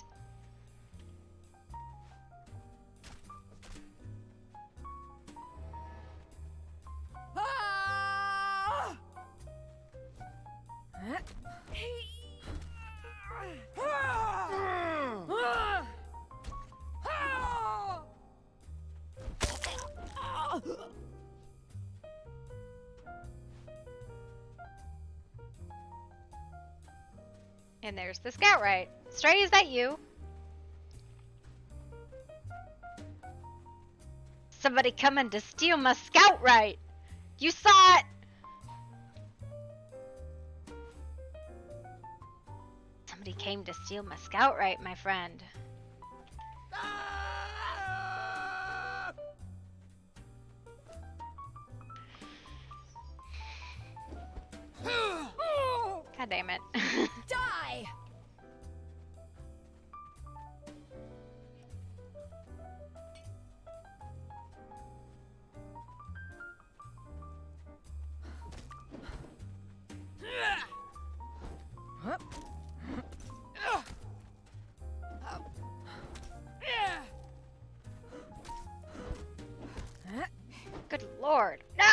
A: And there's the scout right. Stray, is that you? Somebody coming to steal my scout right. You saw it. Somebody came to steal my scout right, my friend. God damn it.
K: Die!
A: Good lord. No!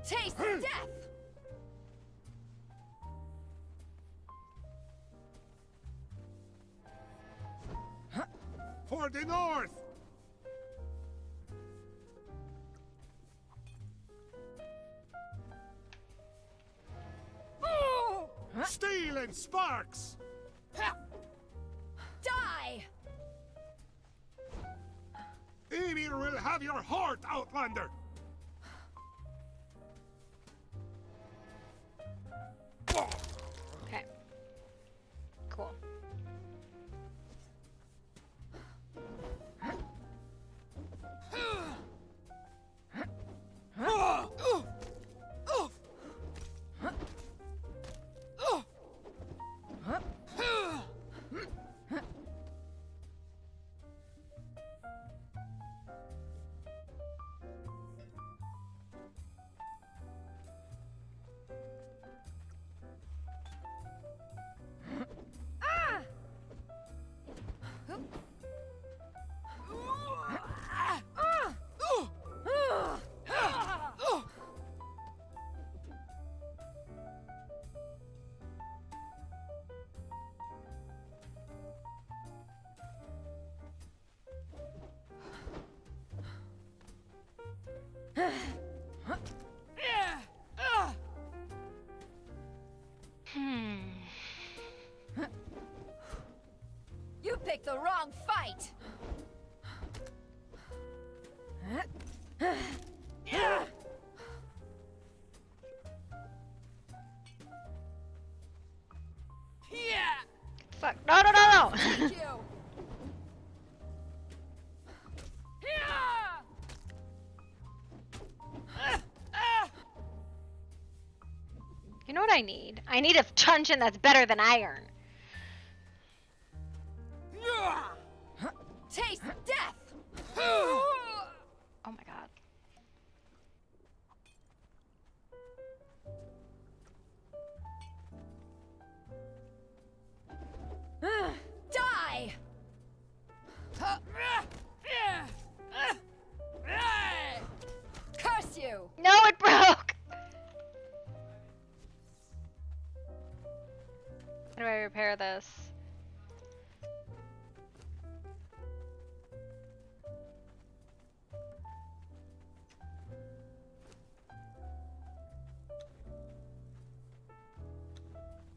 K: Taste death!
D: For the north! Steel and sparks!
K: Die!
D: Emir will have your heart, Outlander!
A: Okay. Cool.
K: You picked the wrong fight!
A: Fuck. No, no, no, no!
K: Thank you!
A: You know what I need? I need a truncheon that's better than iron.
K: Taste death!
A: Oh my god.
K: Die! Curse you!
A: No, it broke! How do I repair this?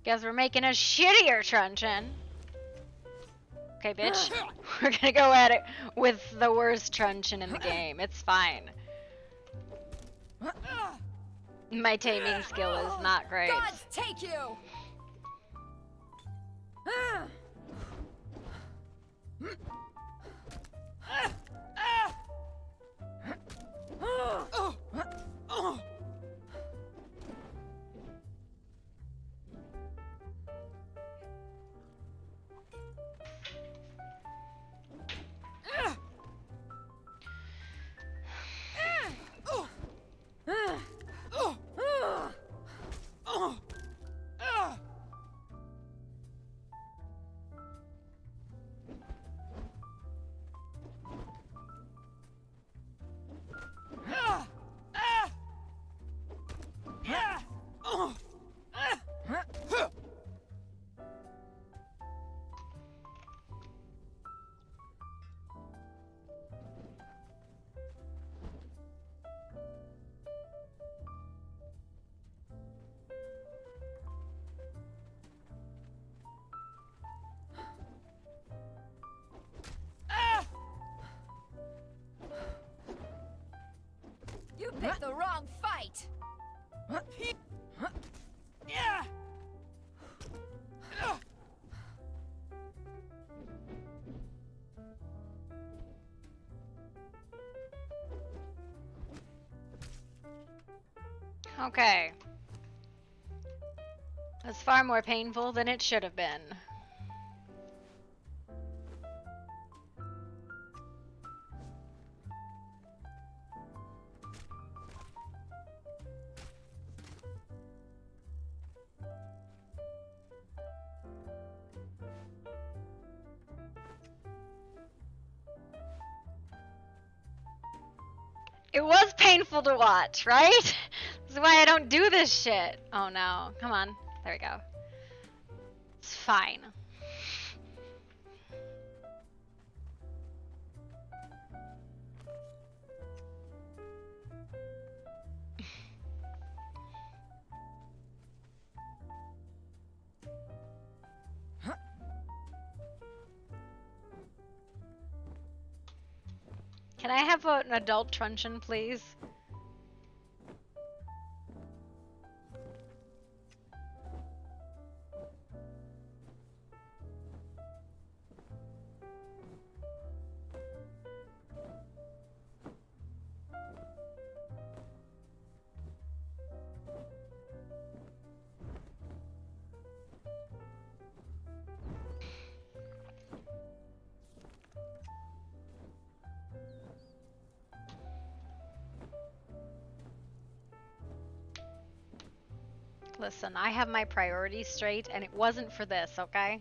A: Guess we're making a shittier truncheon. Okay, bitch. We're gonna go at it with the worst truncheon in the game. It's fine. My taming skill is not great.
K: Gods take you!
A: Okay. That's far more painful than it should have been. It was painful to watch, right? This is why I don't do this shit. Oh no. Come on. There we go. It's fine. Can I have an adult truncheon, please? Listen, I have my priorities straight, and it wasn't for this, okay?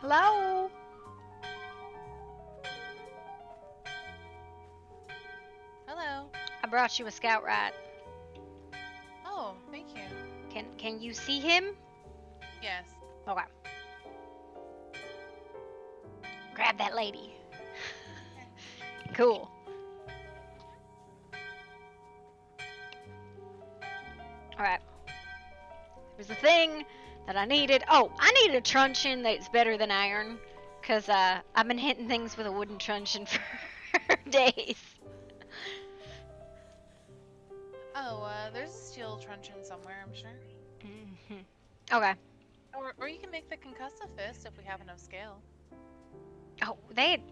A: Hello?
B: Hello.
A: I brought you a scout rat. Can you see him?
B: Yes.
A: Okay. Grab that lady. Cool. Alright. There's a thing that I needed. Oh, I need a truncheon that's better than iron. Because I've been hitting things with a wooden truncheon for days.
B: Oh, there's a steel truncheon somewhere, I'm sure.
A: Okay.
B: Or you can make the concussive fist if we have enough scale.
A: Oh, they...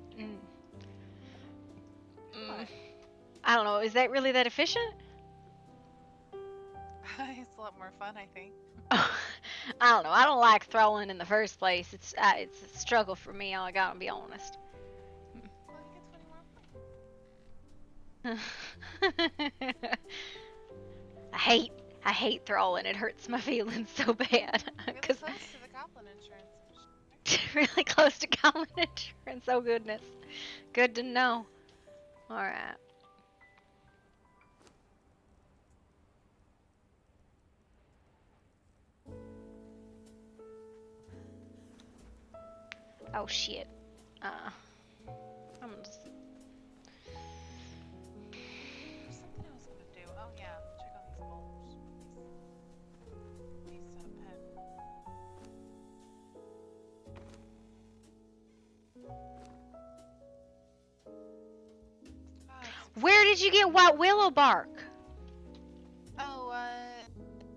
A: I don't know. Is that really that efficient?
B: It's a lot more fun, I think.
A: I don't know. I don't like throwing in the first place. It's a struggle for me. I gotta be honest.
B: Well, you get 20 more points.
A: I hate throwing. It hurts my feelings so bad.
B: Really close to the goblin insurance.
A: Really close to goblin insurance. Oh goodness. Good to know. All right. Oh shit. I'm just...
B: There's something I was gonna do. Oh yeah, check out these bowls. These pen.
A: Where did you get white willow bark?
B: Oh,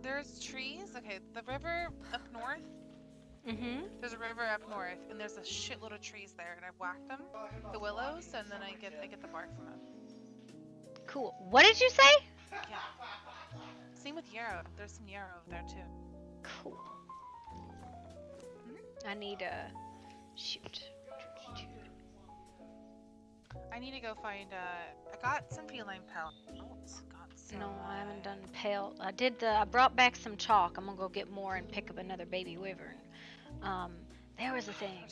B: there's trees. Okay, the river up north. There's a river up north, and there's a shitload of trees there, and I whacked them, the willows, and then I get the bark from them.
A: Cool. What did you say?
B: Yeah. Same with yarrow. There's some yarrow over there too.
A: Cool. I need a shoot.
B: I need to go find. I got some feline pellets.
A: No, I haven't done pale. I brought back some chalk. I'm gonna go get more and pick up another baby wyvern. There was a thing.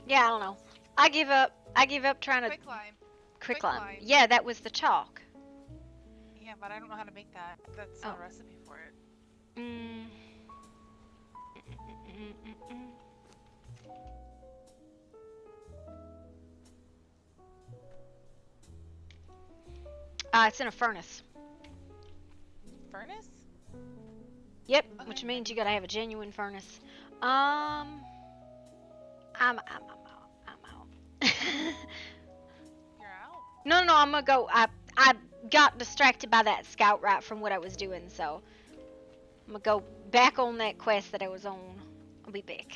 A: Yeah, I don't know. I give up trying to.
B: Quick lime.
A: Yeah, that was the chalk.
B: Yeah, but I don't know how to make that. That's not a recipe for it.
A: It's in a furnace.
B: Furnace?
A: Yep, which means you gotta have a genuine furnace. I'm out.
B: You're out?
A: No, I'm gonna go. I got distracted by that scout right from what I was doing, so I'm gonna go back on that quest that I was on. I'll be back.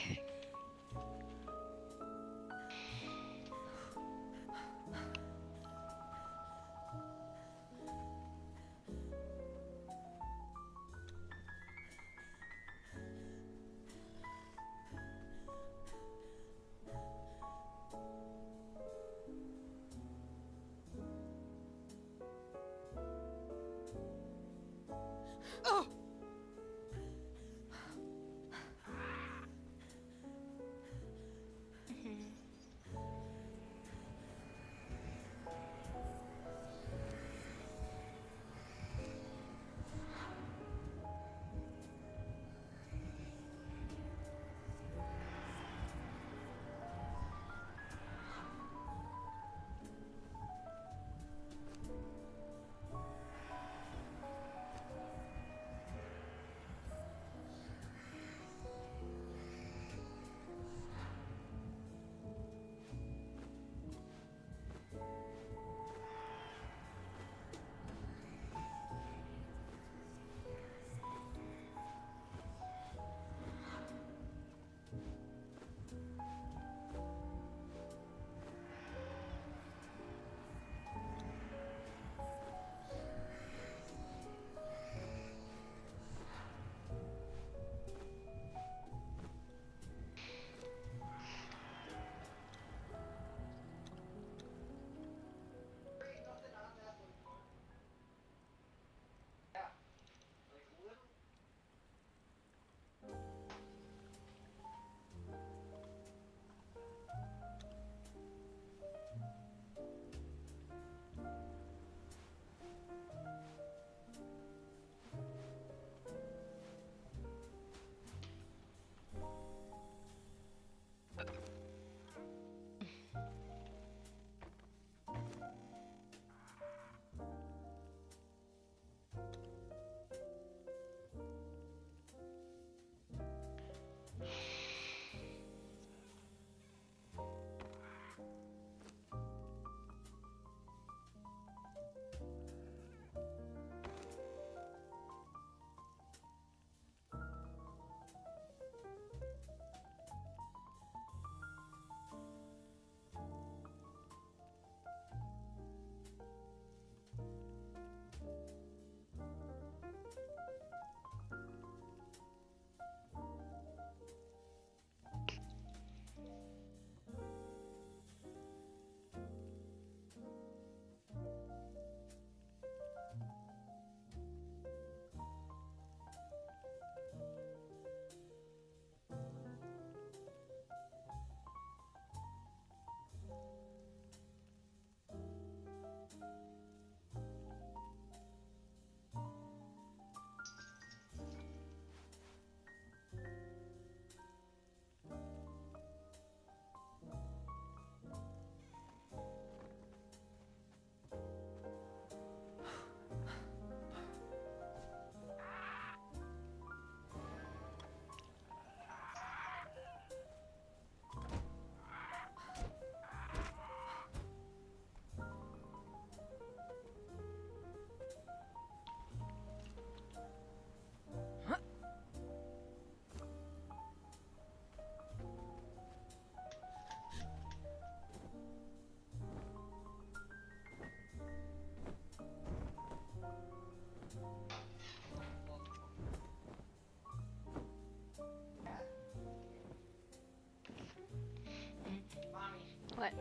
A: What?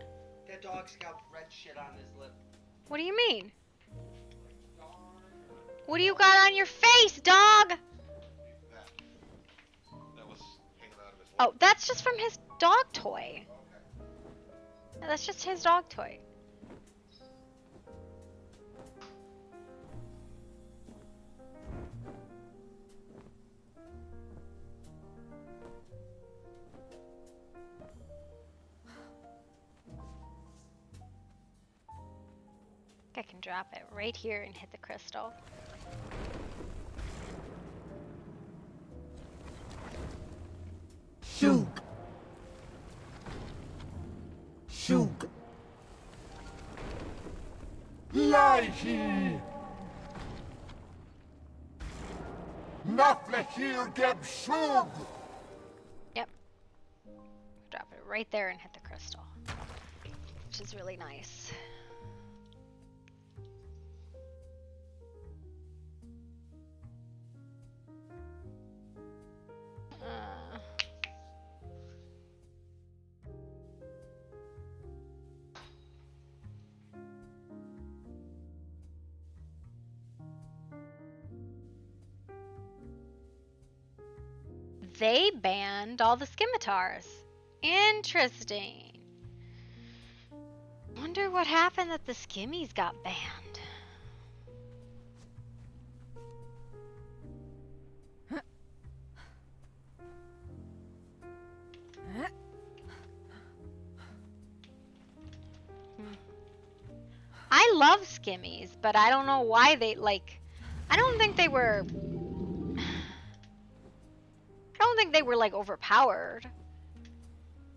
F: That dog's got red shit on his lip.
A: What do you mean? What do you got on your face, dog?
D: That was hanging out of his
A: Oh, that's just from his dog toy. Yeah, that's just his dog toy. I can drop it right here and hit the crystal.
J: Shoot! Shoot!
D: Leichi! Nafle hier geb Schug!
A: Yep. Drop it right there and hit the crystal. Which is really nice. They banned all the scimitars. Interesting. Wonder what happened that the skimmies got banned. I love skimmies, but I don't know why they, like, I don't think they were like overpowered.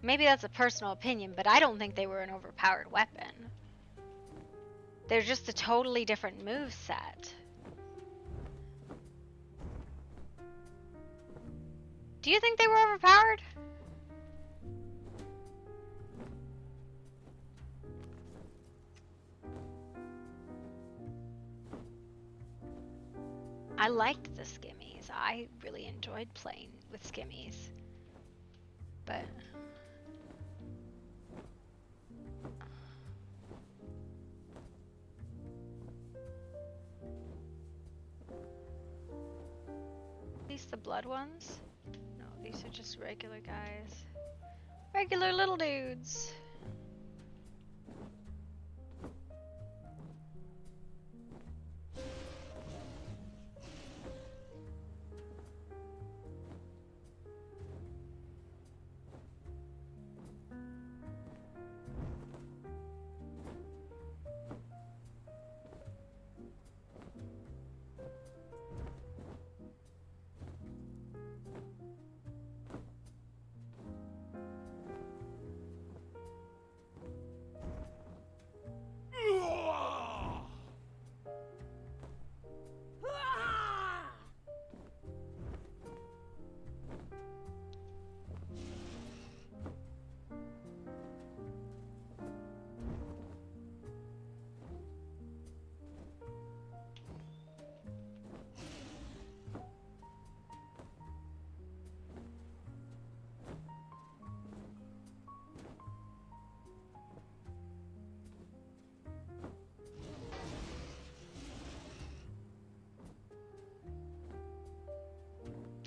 A: Maybe that's a personal opinion, but I don't think they were an overpowered weapon. They're just a totally different move set. Do you think they were overpowered? I liked the skimmies. I really enjoyed playing with skimmies. But these the blood ones? No, these are just regular guys. Regular little dudes.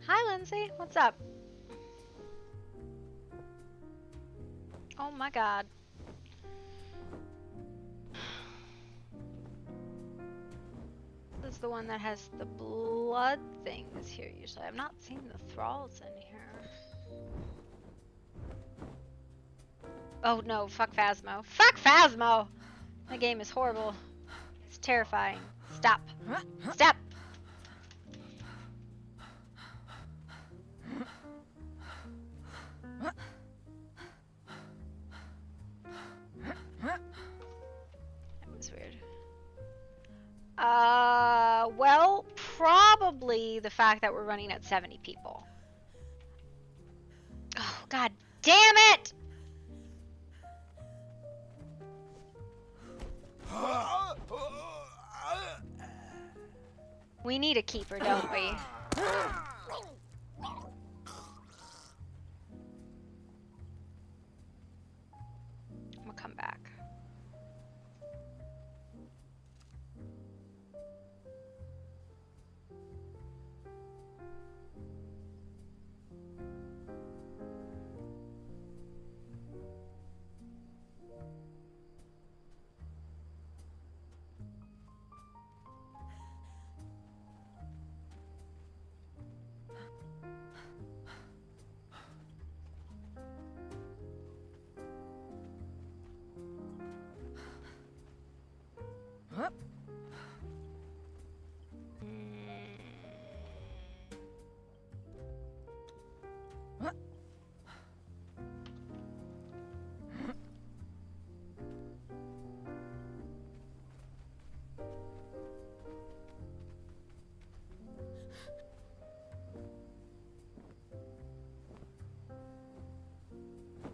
A: Hi, Lindsay. What's up? Oh my god. This is the one that has the blood things here usually. I've not seen the thralls in here. Oh no, fuck Phasmo. Fuck Phasmo! My game is horrible. It's terrifying. Stop. Stop! That was weird. Well, probably the fact that we're running at 70 people. Oh, god damn it! We need a keeper, don't we? I'm gonna back.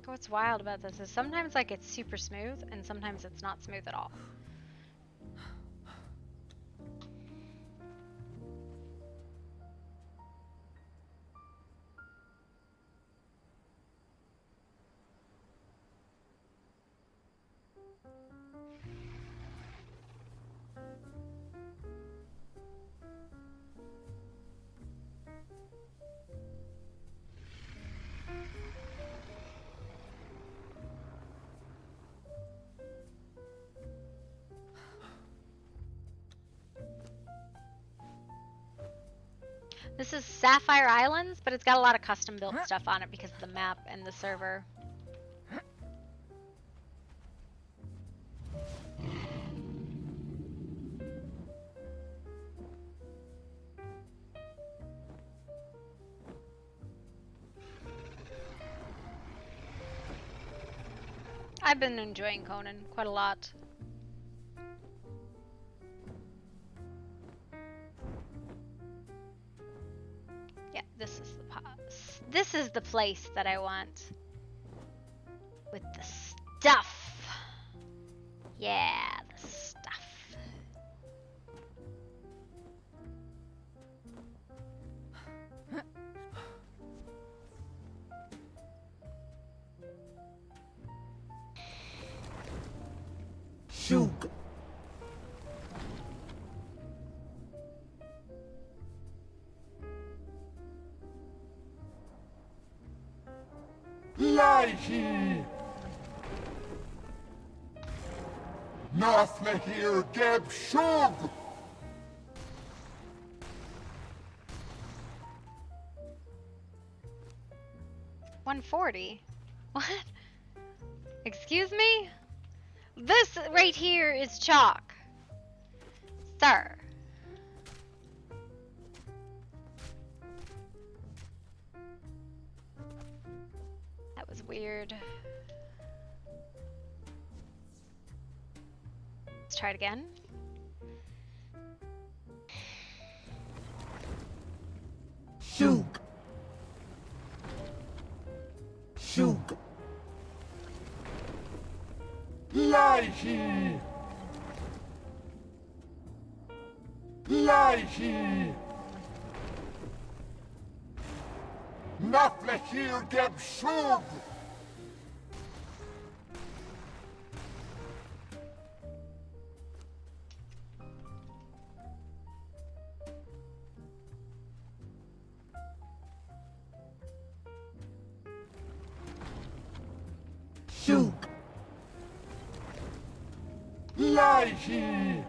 A: What's wild about this is sometimes like it's super smooth and sometimes it's not smooth at all. This is Sapphire Islands, but it's got a lot of custom built stuff on it because of the map and the server. I've been enjoying Conan quite a lot. Yeah, this is the place that I want. With the stuff. Yeah, the stuff.
J: Shoot. Lighty. Nothing here, Geb Shug.
A: $140? What? Excuse me? This right here is chalk. Sir. That was weird. Let's try it again.
J: Shoot. Shoot. Lighty. Lighty. Nothing here, Geb Shug. Shoot. Lighty.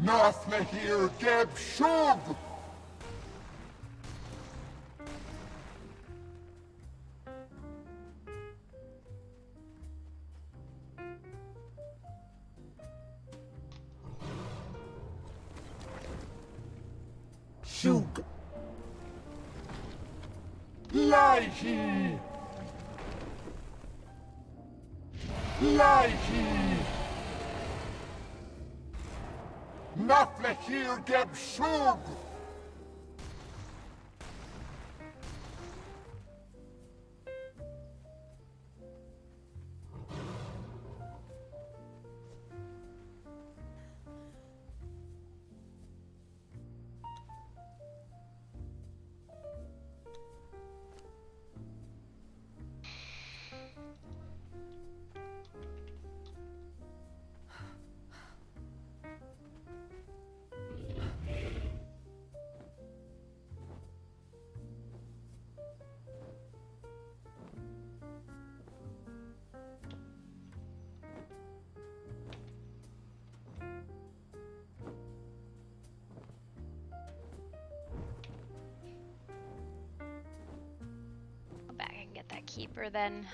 J: Nothing here, Geb Shug. Shoot. Lighty. Lighty. Nothing here, Geb Shug.
A: cheaper than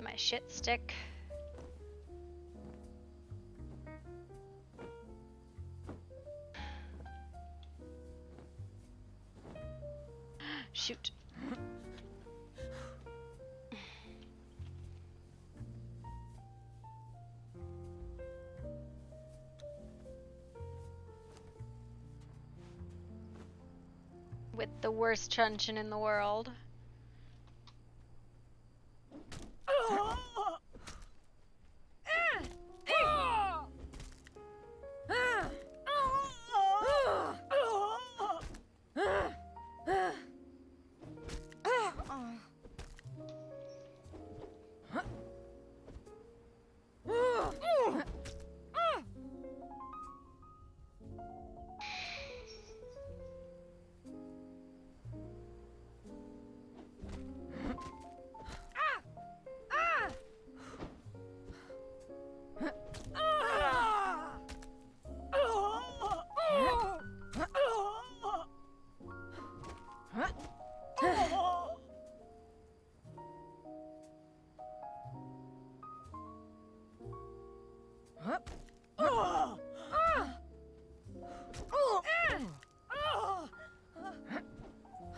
A: my shit stick. Shoot. With the worst truncheon in the world.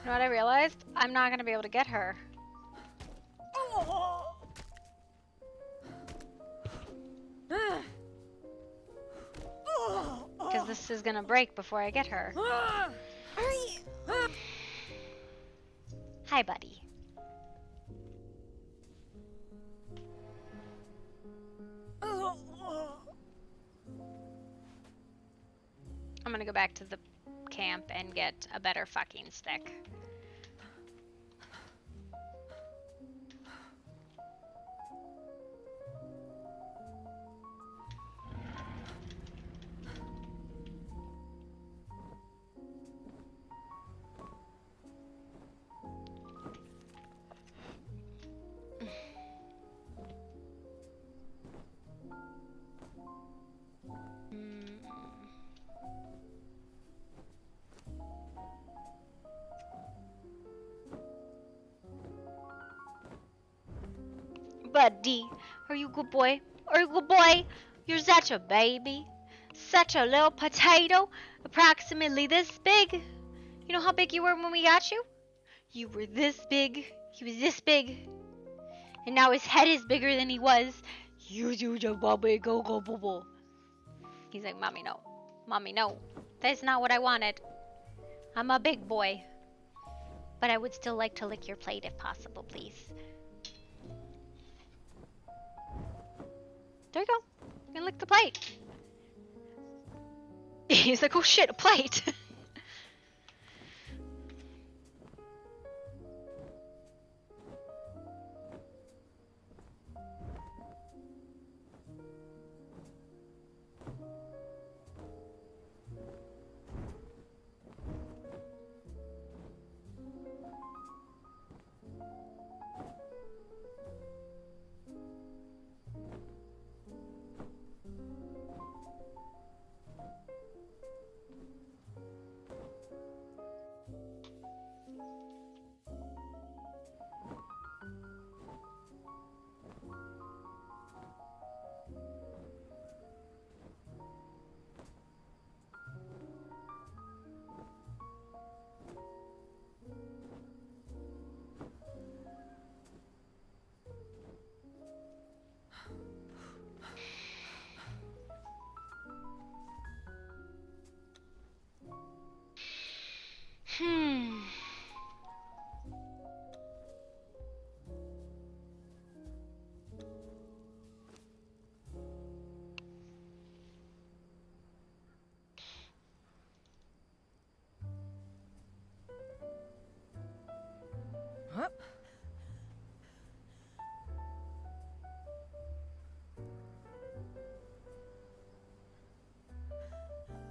A: You know what I realized? I'm not gonna be able to get her. Because this is gonna break before I get her. Hi, buddy. I'm gonna go back to the camp and get a better fucking stick. Buddy, are you a good boy? Are you a good boy? You're such a baby. Such a little potato. Approximately this big. You know how big you were when we got you? You were this big. He was this big. And now his head is bigger than he was. He's like, Mommy, no. Mommy, no. That's not what I wanted. I'm a big boy. But I would still like to lick your plate if possible, please. There you go. You can lick the plate. He's like, oh shit, a plate.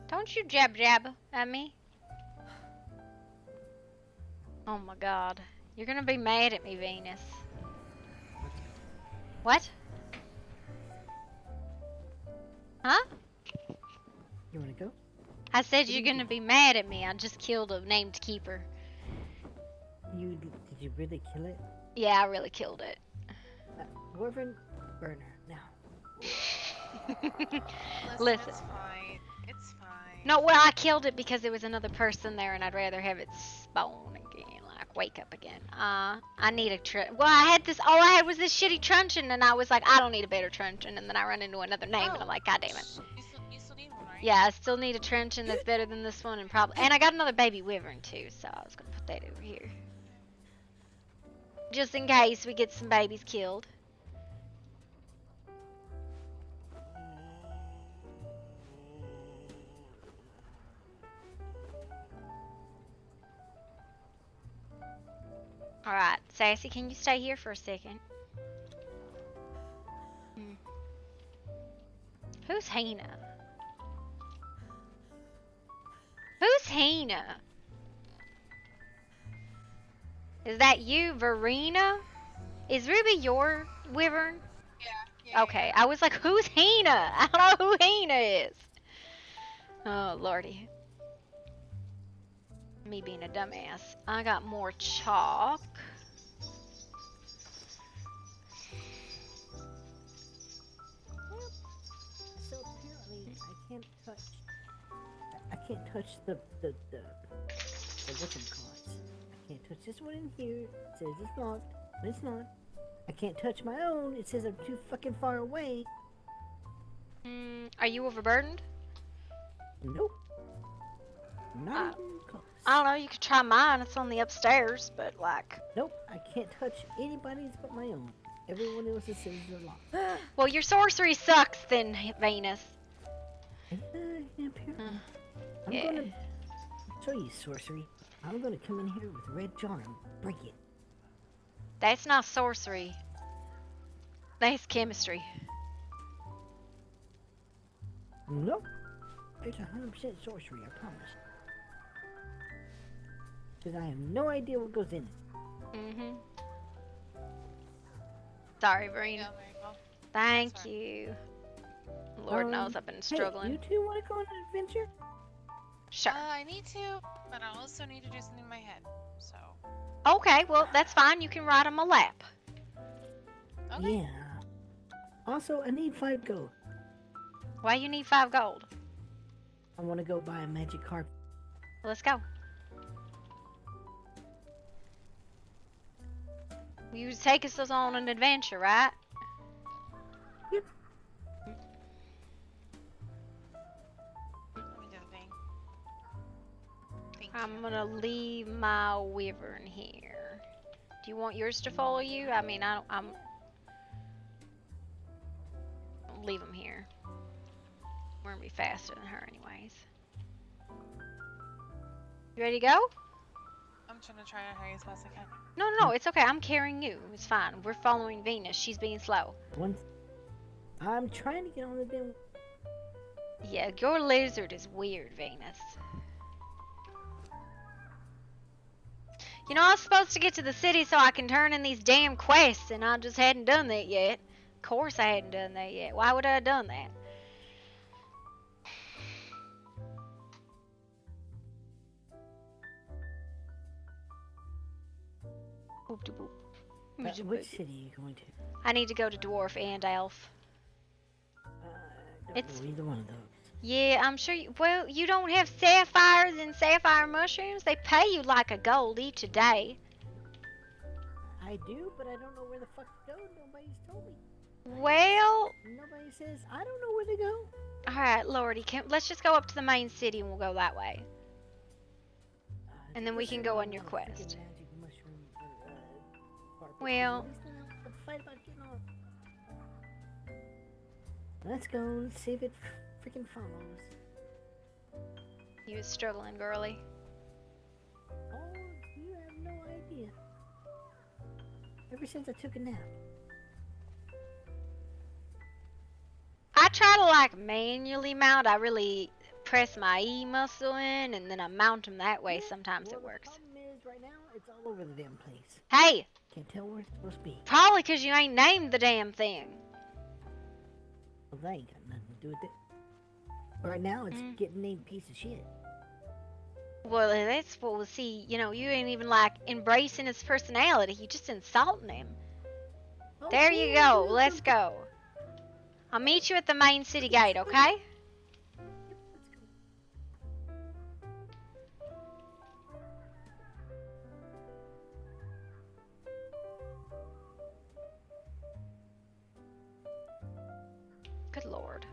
A: Don't you jab jab at me. Oh my god. You're gonna be mad at me, Venus. What? Huh?
L: You wanna go?
A: I said you're gonna be mad at me. I just killed a named keeper.
L: Did you really kill it?
A: Yeah, I really killed it.
L: Wyvern burner now.
A: Listen.
B: It's fine. It's fine.
A: No, well, I killed it because there was another person there, and I'd rather have it spawn again, like wake up again. I need a well, I had this. All I had was this shitty truncheon, and I was like, I don't need a better truncheon, and then I run into another name, and I'm like, God damn it.
B: You still need one, right?
A: Yeah, I still need a truncheon that's better than this one, and I got another baby wyvern too, so I was gonna put that over here, just in case we get some babies killed. Alright, Sassy, can you stay here for a second? Who's Hina? Who's Hina? Is that you, Verena? Is Ruby your wyvern?
B: Yeah.
A: Okay, I was like, who's Hina? I don't know who Hina is. Oh, lordy. Me being a dumbass. I got more chalk.
L: So apparently I can't touch the whatchamacallits. I can't touch this one in here. It says it's locked, but it's not. I can't touch my own. It says I'm too fucking far away.
A: Are you overburdened?
L: Nope. Not even close.
A: I don't know, you could try mine. It's on the upstairs, but like...
L: Nope, I can't touch anybody's but my own. Everyone else's says they're locked.
A: Well, your sorcery sucks then, Venus.
L: Apparently. I'm
A: Yeah.
L: gonna show you sorcery. I'm gonna come in here with a red jar and break it.
A: That's not sorcery. That's chemistry.
L: Nope. It's 100% sorcery, I promise. Because I have no idea what goes in it.
A: Sorry, Verena.
B: Yeah, there you go.
A: Thank you. Lord knows I've been struggling.
L: Hey, you two want to go on an adventure?
A: Sure.
B: I need to, but I also need to do something in my head. So.
A: Okay, well, that's fine. You can ride on my lap.
B: Okay.
L: Yeah. Also, I need 5 gold.
A: Why you need 5 gold?
L: I want to go buy a magic carpet.
A: Let's go. You take us on an adventure, right?
L: Yep.
B: Let me do the thing. Thank
A: I'm
B: you.
A: gonna leave my wyvern here. Do you want yours to follow you? I mean, I'll leave him here. We're gonna be faster than her anyways. You ready to go?
B: I'm trying to try to hurry as fast as I can.
A: No, it's okay. I'm carrying you. It's fine. We're following Venus. She's being slow.
L: I'm trying to get on the damn...
A: Yeah, your lizard is weird, Venus. You know, I was supposed to get to the city so I can turn in these damn quests, and I just hadn't done that yet. Of course I hadn't done that yet. Why would I have done that?
L: Which city are you going to?
A: I need to go to Dwarf and Elf.
L: It's either one of those.
A: Yeah, I'm sure well, you don't have sapphires and sapphire mushrooms? They pay you like a gold each a day.
L: I do, but I don't know where the fuck to go. Nobody's told me.
A: Well...
L: Nobody says, I don't know where to go.
A: Alright, Lordy, let's just go up to the main city and we'll go that way. And then we can go on your quest. Well...
L: Let's go and see if it freaking follows.
A: You was struggling, girly.
L: Oh, you have no idea. Ever since I took a nap.
A: I try to like manually mount. I really press my E muscle in and then I mount them that way. Sometimes it works.
L: The problem is right now, it's all over the damn place.
A: Hey!
L: Can't tell where it's supposed to be.
A: Probably because you ain't named the damn thing.
L: Well, that ain't got nothing to do with it. Right now, it's getting named piece of shit.
A: Well, that's what we'll see. You know, you ain't even like embracing his personality. You just insulting him. There you go. Let's go. I'll meet you at the main city gate, okay? Good lord.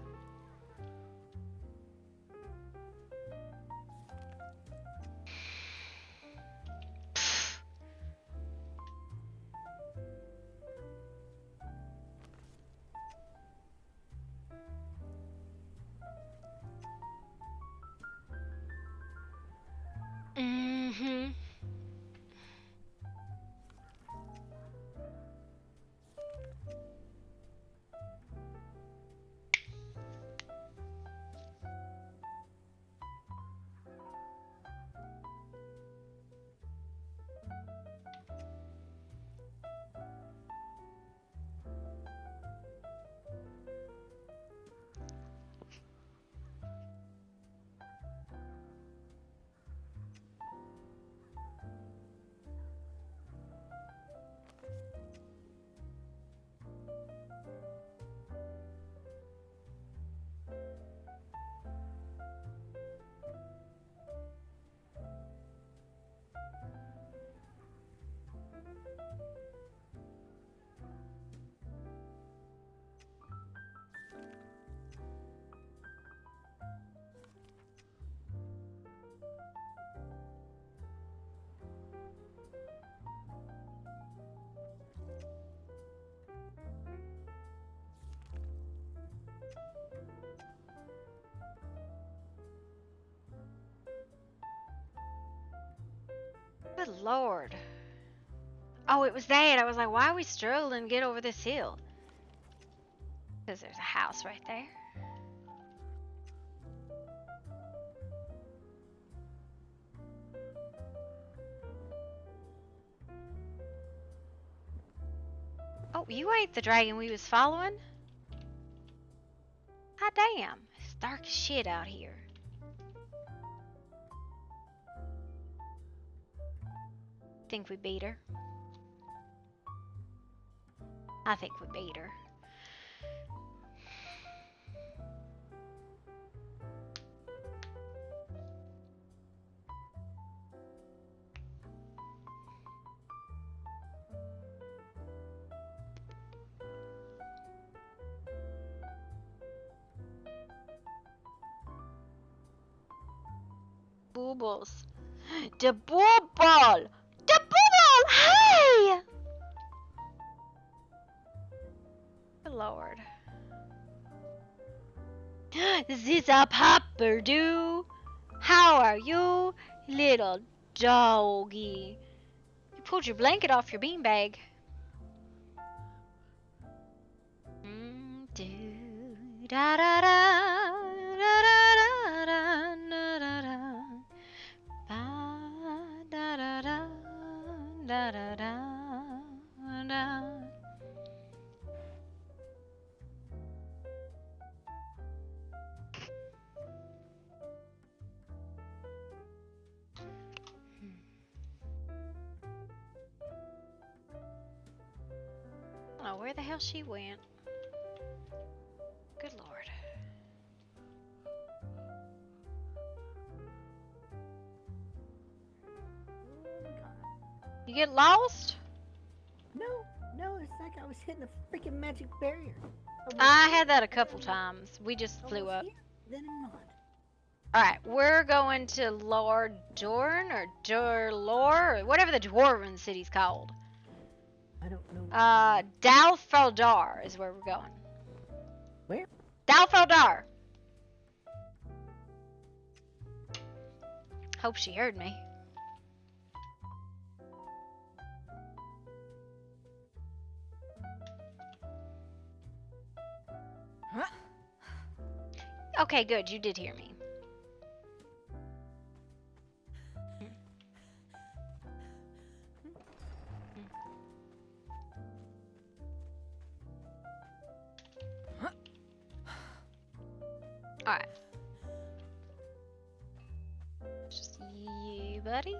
A: Mm-hmm. Good lord. Oh, it was that. I was like, why are we struggling to get over this hill? Because there's a house right there. Oh, you ain't the dragon we was following? Hot damn. It's dark as shit out here. Think we beat her? I think we beat her. Boobles. The booble! The booble! Hey! Good lord. This is a Papperdoo. How are you, little doggy? You pulled your blanket off your beanbag. Da da da da da da da da da. Da da da da da da da. I don't know where the hell she went. Good lord. You get lost?
L: No, it's like I was hitting a freaking magic barrier.
A: I had that a couple times. We just flew up.
L: Here, then I'm not.
A: Alright, we're going to Lord Dorn or Durlor or whatever the dwarven city's called.
L: I don't know.
A: Dalfeldar is where we're going.
L: Where?
A: Dalfeldar! Hope she heard me.
K: Huh?
A: Okay, good. You did hear me. Alright. you, buddy.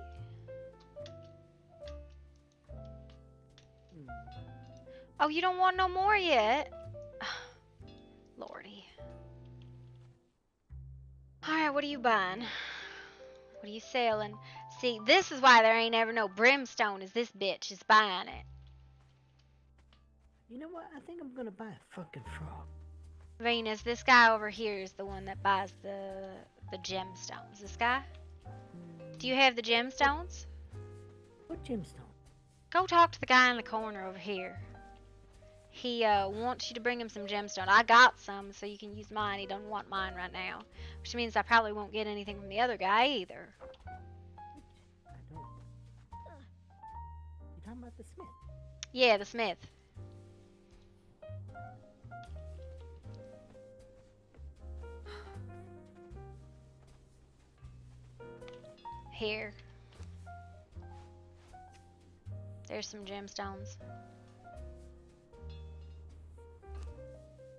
A: Oh, you don't want no more yet? Lordy. Alright, what are you buying? What are you selling? See, this is why there ain't ever no brimstone, is this bitch is buying it.
L: You know what? I think I'm gonna buy a fucking frog.
A: Venus, this guy over here is the one that buys the gemstones. This guy? Do you have the gemstones?
L: What gemstone?
A: Go talk to the guy in the corner over here. He wants you to bring him some gemstone. I got some, so you can use mine. He doesn't want mine right now, which means I probably won't get anything from the other guy either.
L: I don't. You talking about the smith?
A: Yeah, the smith. Here. There's some gemstones.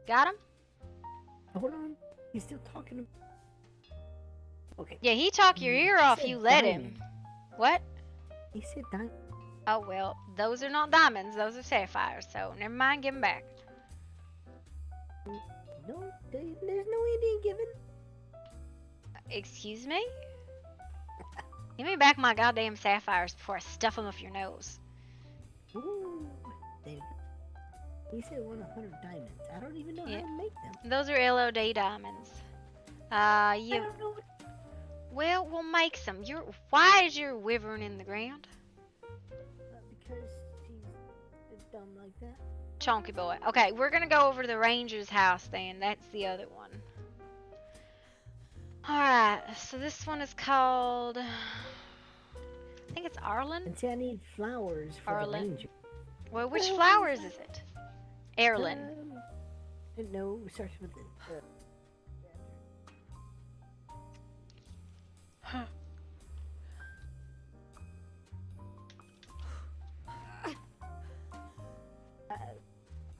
A: Got him?
L: Hold on. He's still talking. Okay.
A: Yeah, he talk your ear off. You let him. What?
L: He said diamond.
A: Oh, well, those are not diamonds. Those are sapphires. So, never mind. Give them back.
L: No, there's no Indian given.
A: Excuse me? Give me back my goddamn sapphires before I stuff them up your nose.
L: Ooh, he said 100 diamonds. I don't even know how to make them.
A: Those are LOD diamonds.
L: I don't know what...
A: Well, we'll make some. Why is your wyvern in the ground?
L: Because he's dumb like that.
A: Chonky boy. Okay, we're gonna go over to the ranger's house then. That's the other one. Alright, so this one is called... I think it's Arlen?
L: And see, I need flowers for
A: Arlen.
L: the ranger.
A: Well, which flowers is it? Erlen.
L: No, it starts with the...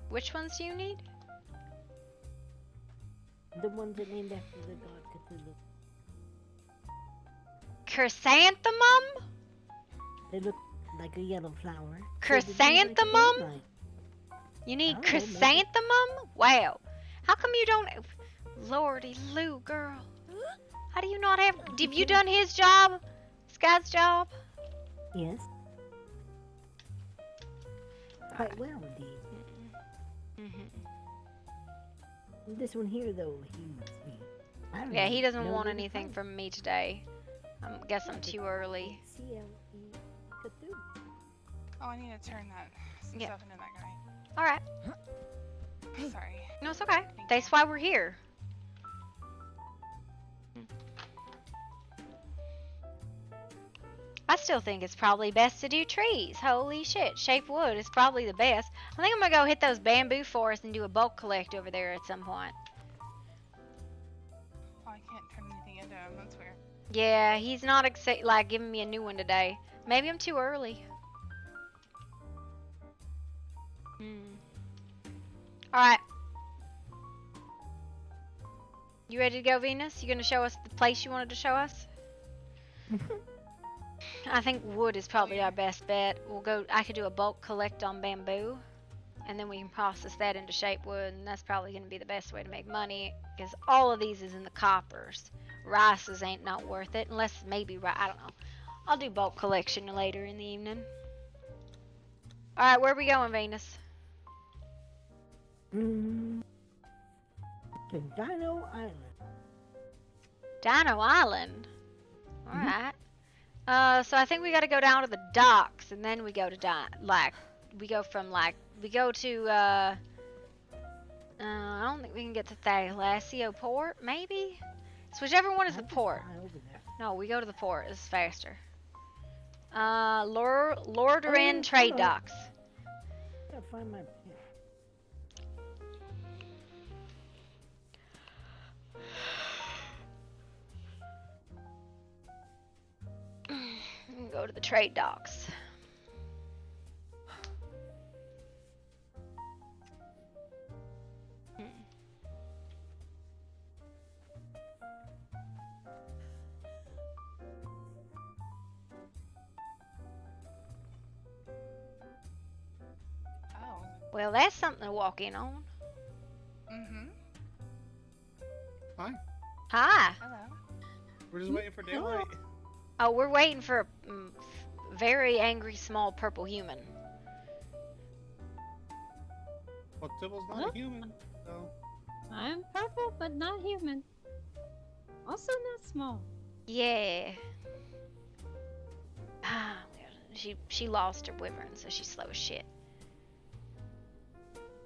A: Which ones do you need?
L: The ones that named after the god Cthulhu.
A: Chrysanthemum?
L: They look like a yellow flower.
A: Chrysanthemum? You need
L: Oh,
A: chrysanthemum? Wow. How come you don't... Lordy Lou, girl. How do you not have... Have you done his job? This guy's job?
L: Yes. Quite well, indeed. This one here, though, I don't
A: Yeah,
L: know,
A: he doesn't
L: know
A: want
L: where to
A: anything
L: find
A: from me today. I guess I'm too early.
L: CLE Cthulhu.
B: Oh, I need to turn some stuff into that guy.
A: Alright.
B: Sorry.
A: No, it's okay. That's why we're here. I still think it's probably best to do trees. Holy shit. Shape wood is probably the best. I think I'm gonna go hit those bamboo forests and do a bulk collect over there at some point.
B: Oh, I can't turn anything into him. That's weird.
A: Yeah, he's not like giving me a new one today. Maybe I'm too early. Alright. You ready to go, Venus? You gonna show us the place you wanted to show us? I think wood is probably our best bet. I could do a bulk collect on bamboo, and then we can process that into shape wood, and that's probably gonna be the best way to make money, because all of these is in the coppers. Rices ain't not worth it, unless maybe rice. I don't know. I'll do bulk collection later in the evening. Alright, where are we going, Venus?
L: To Dino Island.
A: Dino Island? Alright. So I think we gotta go down to the docks, and then we go to we go to, I don't think we can get to Thalasio Port, maybe? So whichever one is the port. No, we go to the port, it's faster. Lordarin Trade Docks.
L: I gotta find my pen.
A: Go to the trade docks. Well, that's something to walk in on.
B: Mm-hmm.
M: Hi.
A: Hi.
B: Hello.
M: We're just waiting for daylight.
A: Oh, we're waiting for a very angry small purple human.
M: Well, Tibble's not
C: Huh?
M: a human, so.
C: I'm purple, but not human. Also not small.
A: Yeah. Ah, she lost her wyvern, so she's slow as shit.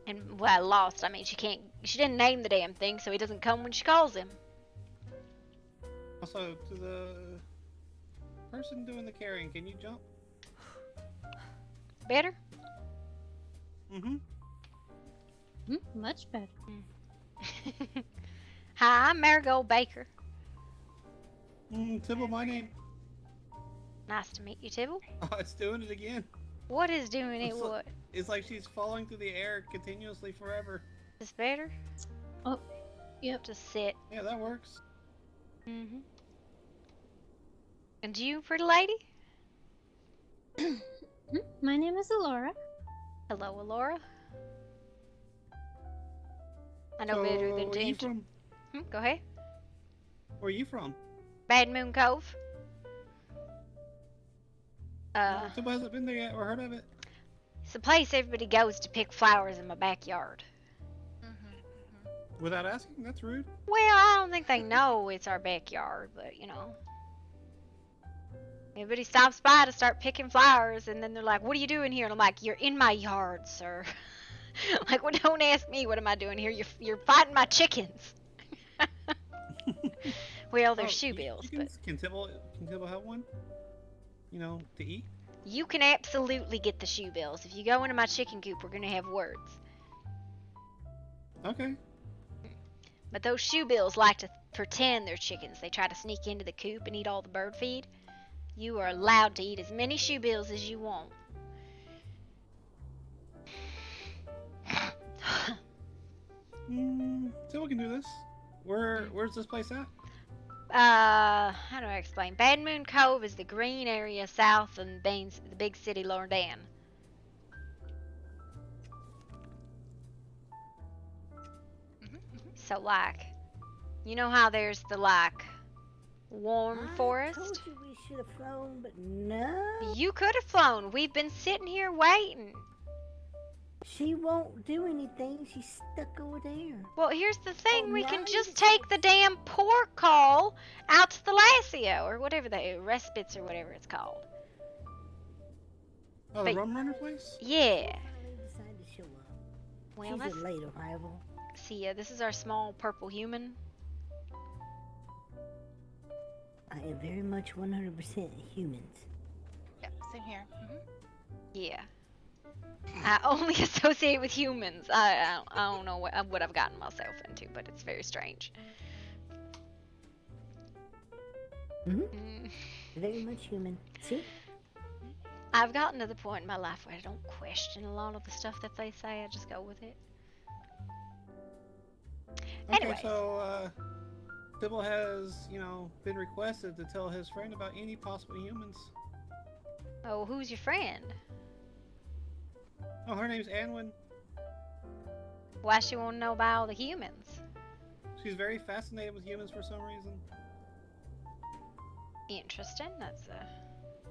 A: And well, lost. I mean, she didn't name the damn thing, so he doesn't come when she calls him.
M: Also, to the person doing the carrying, can you jump?
A: Better?
M: Mm-hmm.
C: Much better.
A: Hi, I'm Marigold Baker.
M: Tibble, my name.
A: Nice to meet you, Tibble.
M: Oh, it's doing it again.
A: What is doing it?
M: It's
A: What?
M: It's like she's falling through the air continuously forever.
A: Is this better?
C: Oh, yep.
A: Just sit.
M: Yeah, that works.
A: Mm-hmm. And you, pretty lady?
C: My name is Alora.
A: Hello, Alora. I know
M: So,
A: better than
M: where you
A: to.
M: from?
A: Go ahead.
M: Where are you from?
A: Bad Moon Cove.
M: Tibble hasn't been there yet or heard of it.
A: It's a place everybody goes to pick flowers in my backyard.
M: Without asking? That's rude.
A: Well, I don't think they know it's our backyard, but you know. Everybody stops by to start picking flowers, and then they're like, "What are you doing here?" And I'm like, "You're in my yard, sir." Like, well, don't ask me what am I doing here. You're fighting my chickens. Well, they're shoe bills, but
M: Can Tibble have one? You know, to eat?
A: you can absolutely get the shoe bills. If you go into my chicken coop, we're gonna have words.
M: Okay.
A: But those shoe bills like to pretend they're chickens. They try to sneak into the coop and eat all the bird feed. You are allowed to eat as many shoe bills as you want.
M: Tibble can do this. Where's this place at?
A: How do I explain? Bad Moon Cove is the green area south of the big city, Lordan. So, like, you know how there's the, like, warm forest?
L: I told you we should have flown, but no.
A: You could have flown. We've been sitting here waiting.
L: She won't do anything. She's stuck over there.
A: Well, here's the thing. We
L: now
A: can
L: you
A: just take the damn pork call out to the Lassio, or whatever respites or whatever it's called.
M: Oh, the rum runner place?
A: Yeah.
L: Finally decided to show up.
A: Well,
L: She's
A: that's...
L: a late arrival.
A: See, this is our small purple human.
L: I am very much 100% humans.
B: Yep, same here.
A: Yeah. I only associate with humans. I don't know what I've gotten myself into, but it's very strange.
L: Very much human. See?
A: I've gotten to the point in my life where I don't question a lot of the stuff that they say. I just go with it.
M: Okay,
A: Anyways.
M: so, Tibble has, been requested to tell his friend about any possible humans.
A: Oh, who's your friend?
M: Oh, her name's Anwin.
A: Why she want to know about all the humans?
M: She's very fascinated with humans for some reason.
A: Interesting. That's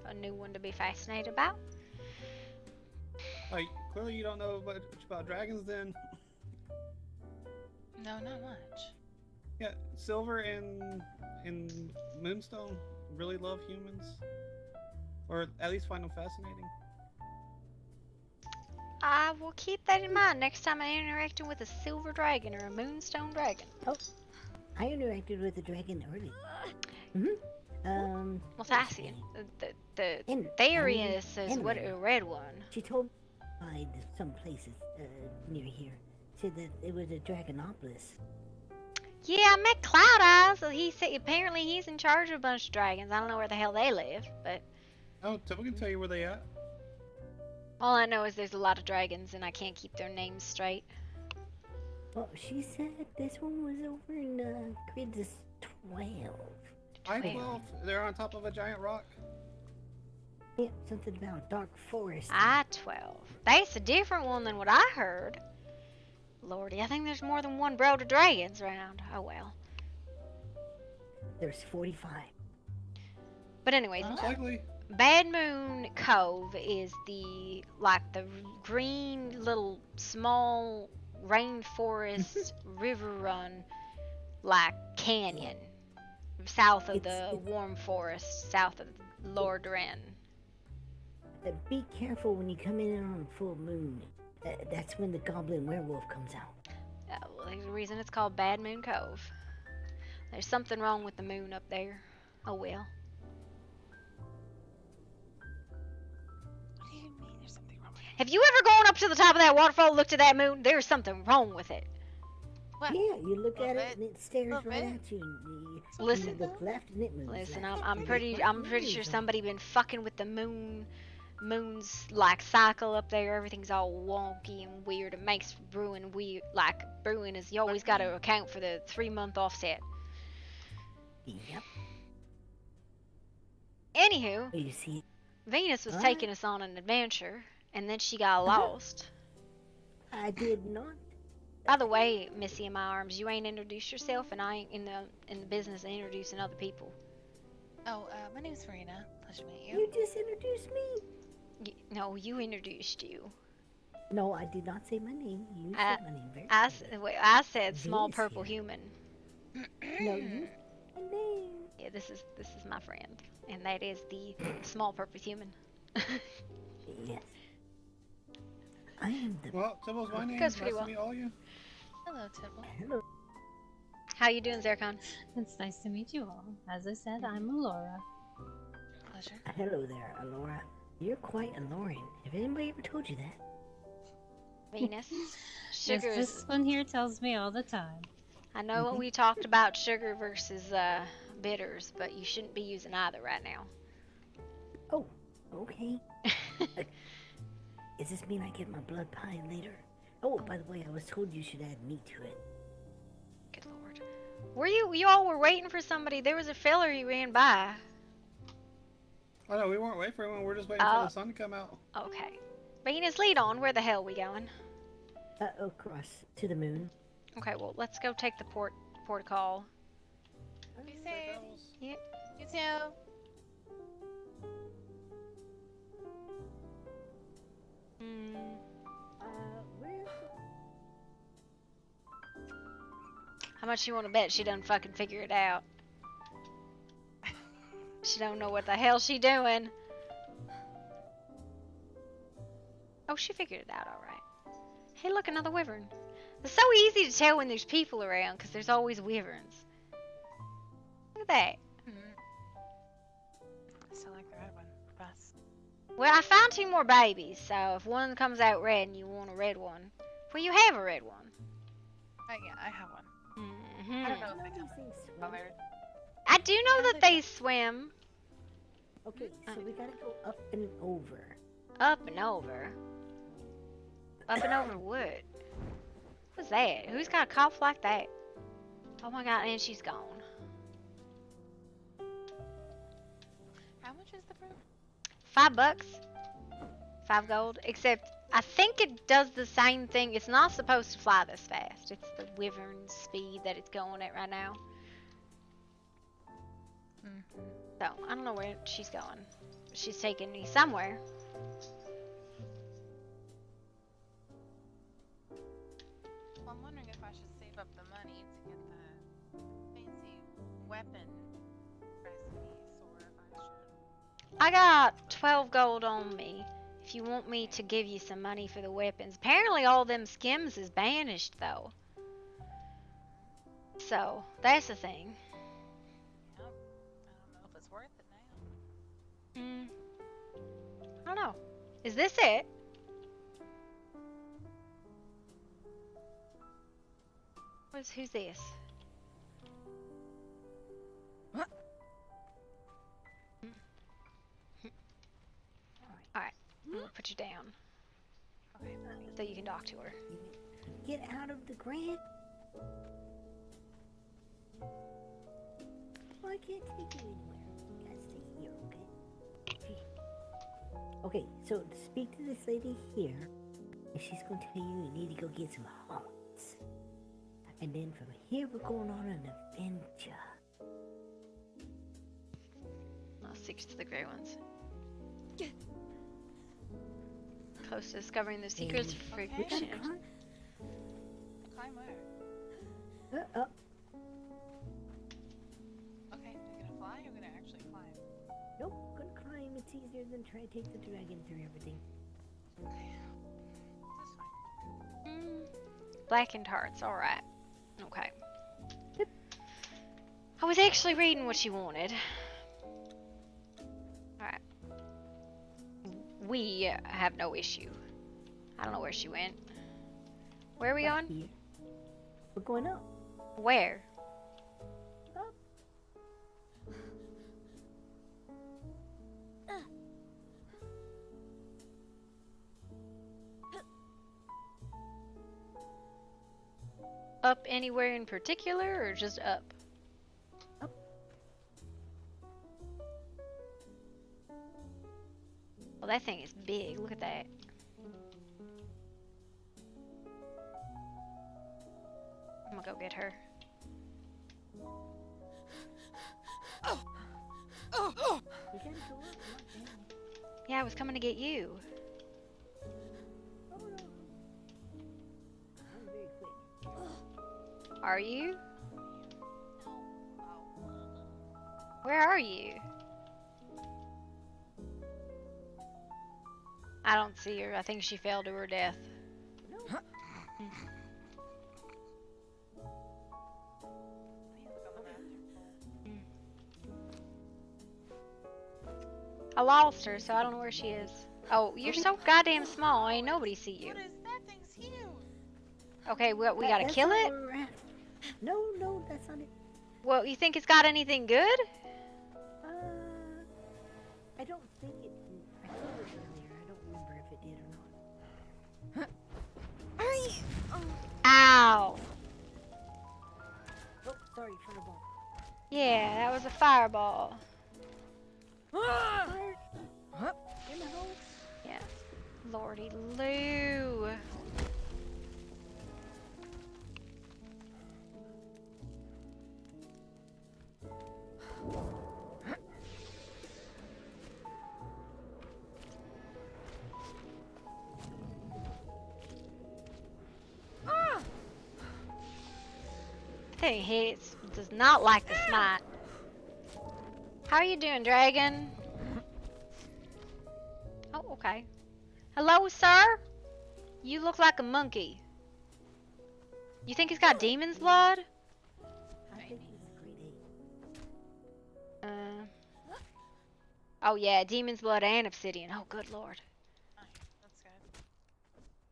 A: a new one to be fascinated about.
M: Like, clearly you don't know much about dragons then.
B: No, not much.
M: Yeah, Silver and Moonstone really love humans. Or at least find them fascinating.
A: I will keep that in mind next time I'm interacting with a silver dragon or a moonstone dragon.
L: Oh, I interacted with a dragon early.
A: What's Ascian? The Therius is what a red one.
L: She told me some places near here. Said that it was a Dragonopolis.
A: Yeah, I met Cloud Eyes. So he said apparently he's in charge of a bunch of dragons. I don't know where the hell they live, but
M: Oh, Tibble can tell you where they at.
A: all I know is there's a lot of dragons and I can't keep their names straight.
L: Well, she said this one was over in Grids 12.
M: I-12. They're on top of a giant rock.
L: Yeah, something about dark forest.
A: I-12. That's a different one than what I heard. Lordy, I think there's more than one Brood of Dragons around. Oh well.
L: There's 45.
A: But anyways,
M: Most likely.
A: Bad Moon Cove is the green little small rainforest river run canyon south of the warm forest, south of Lord Ren.
L: Be careful when you come in on a full moon. That's when the goblin werewolf comes out.
A: Well, there's a reason it's called Bad Moon Cove. There's something wrong with the moon up there. Oh well.
B: What do you mean there's something wrong with it?
A: Have you ever gone up to the top of that waterfall and looked at that moon? There's something wrong with it.
B: What?
L: Yeah, you look at it
B: bit.
L: and it stares
B: Little
L: right
B: bit.
L: at you. And
A: Listen.
L: you look left and it moves.
A: Listen,
L: left.
A: I'm
L: And
A: pretty
L: it
A: sure
L: moves.
A: somebody been fucking with the moon's cycle up there. Everything's all wonky and weird. It makes brewing weird. Brewing is you always got to account for the 3-month offset.
L: Yep.
A: Anywho,
L: You see,
A: Venus was
L: Huh?
A: taking us on an adventure, and then she got lost.
L: I did not.
A: By the way, Missy in my arms, you ain't introduced yourself, and I ain't in the business of introducing other people.
B: Oh, my name's Farina. Pleasure to meet
L: You just introduced me.
A: No, you introduced you.
L: No, I did not say my name. You
A: I-
L: said my name. Very
A: I said small
L: Venus
A: purple
L: here.
A: human.
L: No, you said my name.
A: Yeah, this is my friend, and that is the small purple human.
L: Yes. I am the.
M: Well, Tibble's my name.
A: Goes pretty
M: Nice
A: well.
M: to meet all you.
B: Hello, Tibble.
L: Hello.
A: How you doing, Zircon?
N: It's nice to meet you all. As I said, I'm Alora.
B: Pleasure.
L: Hello there, Alora. You're quite alluring. Have anybody ever told you that?
A: Venus.
N: Yes,
A: Sugar
N: this
A: is.
N: one here tells me all the time.
A: I know what we talked about sugar versus bitters, but you shouldn't be using either right now.
L: Oh, okay. Does this mean I get my blood pie later? Oh, by the way, I was told you should add meat to it.
A: Good lord. Were you all were waiting for somebody? There was a feller he ran by.
M: Oh no, we weren't waiting for anyone. We're just waiting for the sun to come out.
A: Okay. Venus, lead on. Where the hell we going?
L: Across to the moon.
A: Okay, well, let's go take the port call.
B: Be safe.
A: Yep.
B: You too.
L: Where's
A: How much you want to bet she done fucking figure it out? She don't know what the hell she doing. Oh, she figured it out all right. Hey, look, another wyvern. It's so easy to tell when there's people around because there's always wyverns. Look at that.
B: I still like the red one best.
A: Well, I found 2 more babies, so if one comes out red and you want a red one, well, you have a red one.
B: Yeah, I have one.
A: Mm-hmm.
B: I don't know if they come colored.
A: I do know that they swim.
L: Okay, so we gotta go up and over.
A: Up and over. Up and over what? What's that? Who's got a cough like that? Oh my god, and she's gone.
B: How much is the fruit?
A: $5. 5 gold. Except I think it does the same thing. It's not supposed to fly this fast. It's the wyvern speed that it's going at right now. So I don't know where she's going. She's taking me somewhere.
B: Well, I'm wondering if I should save up the money to get the fancy weapon recipes, or if I should.
A: I got 12 gold on me. If you want me to give you some money for the weapons. Apparently all them skims is banished though. So that's the thing.
B: Yep. I don't know if it's worth it now.
A: I don't know. Is this it? Who's this?
B: What?
A: Alright, I'm gonna put you down.
B: Okay.
A: So you can talk to her.
L: Get out of the grant. Well, I can't take you anywhere. You gotta stay here, okay? Okay, so speak to this lady here, and she's gonna tell you need to go get some hearts. And then from here, we're going on an adventure.
A: I'll stick to the gray ones. Close to discovering the secrets for friction.
B: Climb where?
L: Up.
B: Okay, you're gonna fly or you're gonna actually climb?
L: Nope, gonna climb. It's easier than trying to take the dragon through everything.
B: Okay. This is fine.
A: Blackened hearts, alright. Okay. I was actually reading what you wanted. Alright. We have no issue. I don't know where she went. Where are we
L: Right
A: going?
L: here. We're going up.
A: Where?
L: Up.
A: Up anywhere in particular, or just up?
L: Up.
A: Well, that thing is big. Look at that. I'm gonna go get her.
L: You gotta go up, not down.
A: Yeah, I was coming to get you.
L: Oh no. I'm very quick.
A: Are you? Where are you? I don't see her. I think she fell to her death.
L: No.
A: I lost her, so I don't know where she is. Oh, you're so goddamn small. Ain't nobody see you.
B: What is that? Thing's huge.
A: Okay, we gotta
L: That's
A: kill
L: not
A: it?
L: where we're at. No, that's not it.
A: Well, you think it's got anything good?
L: I don't think it. I killed it earlier. I don't remember if it did or not.
A: Ow!
L: Oh, sorry, fireball.
A: Yeah, that was a fireball.
L: Fire. In the hole.
A: Yeah. Lordy Lou. Thing hits. Does not like the smite. How are you doing, dragon? Oh, okay. Hello, sir? You look like a monkey. You think he's got demon's blood?
L: I think it's a grade 8.
A: Oh yeah, demon's blood and obsidian. Oh, good lord.
B: Nice. That's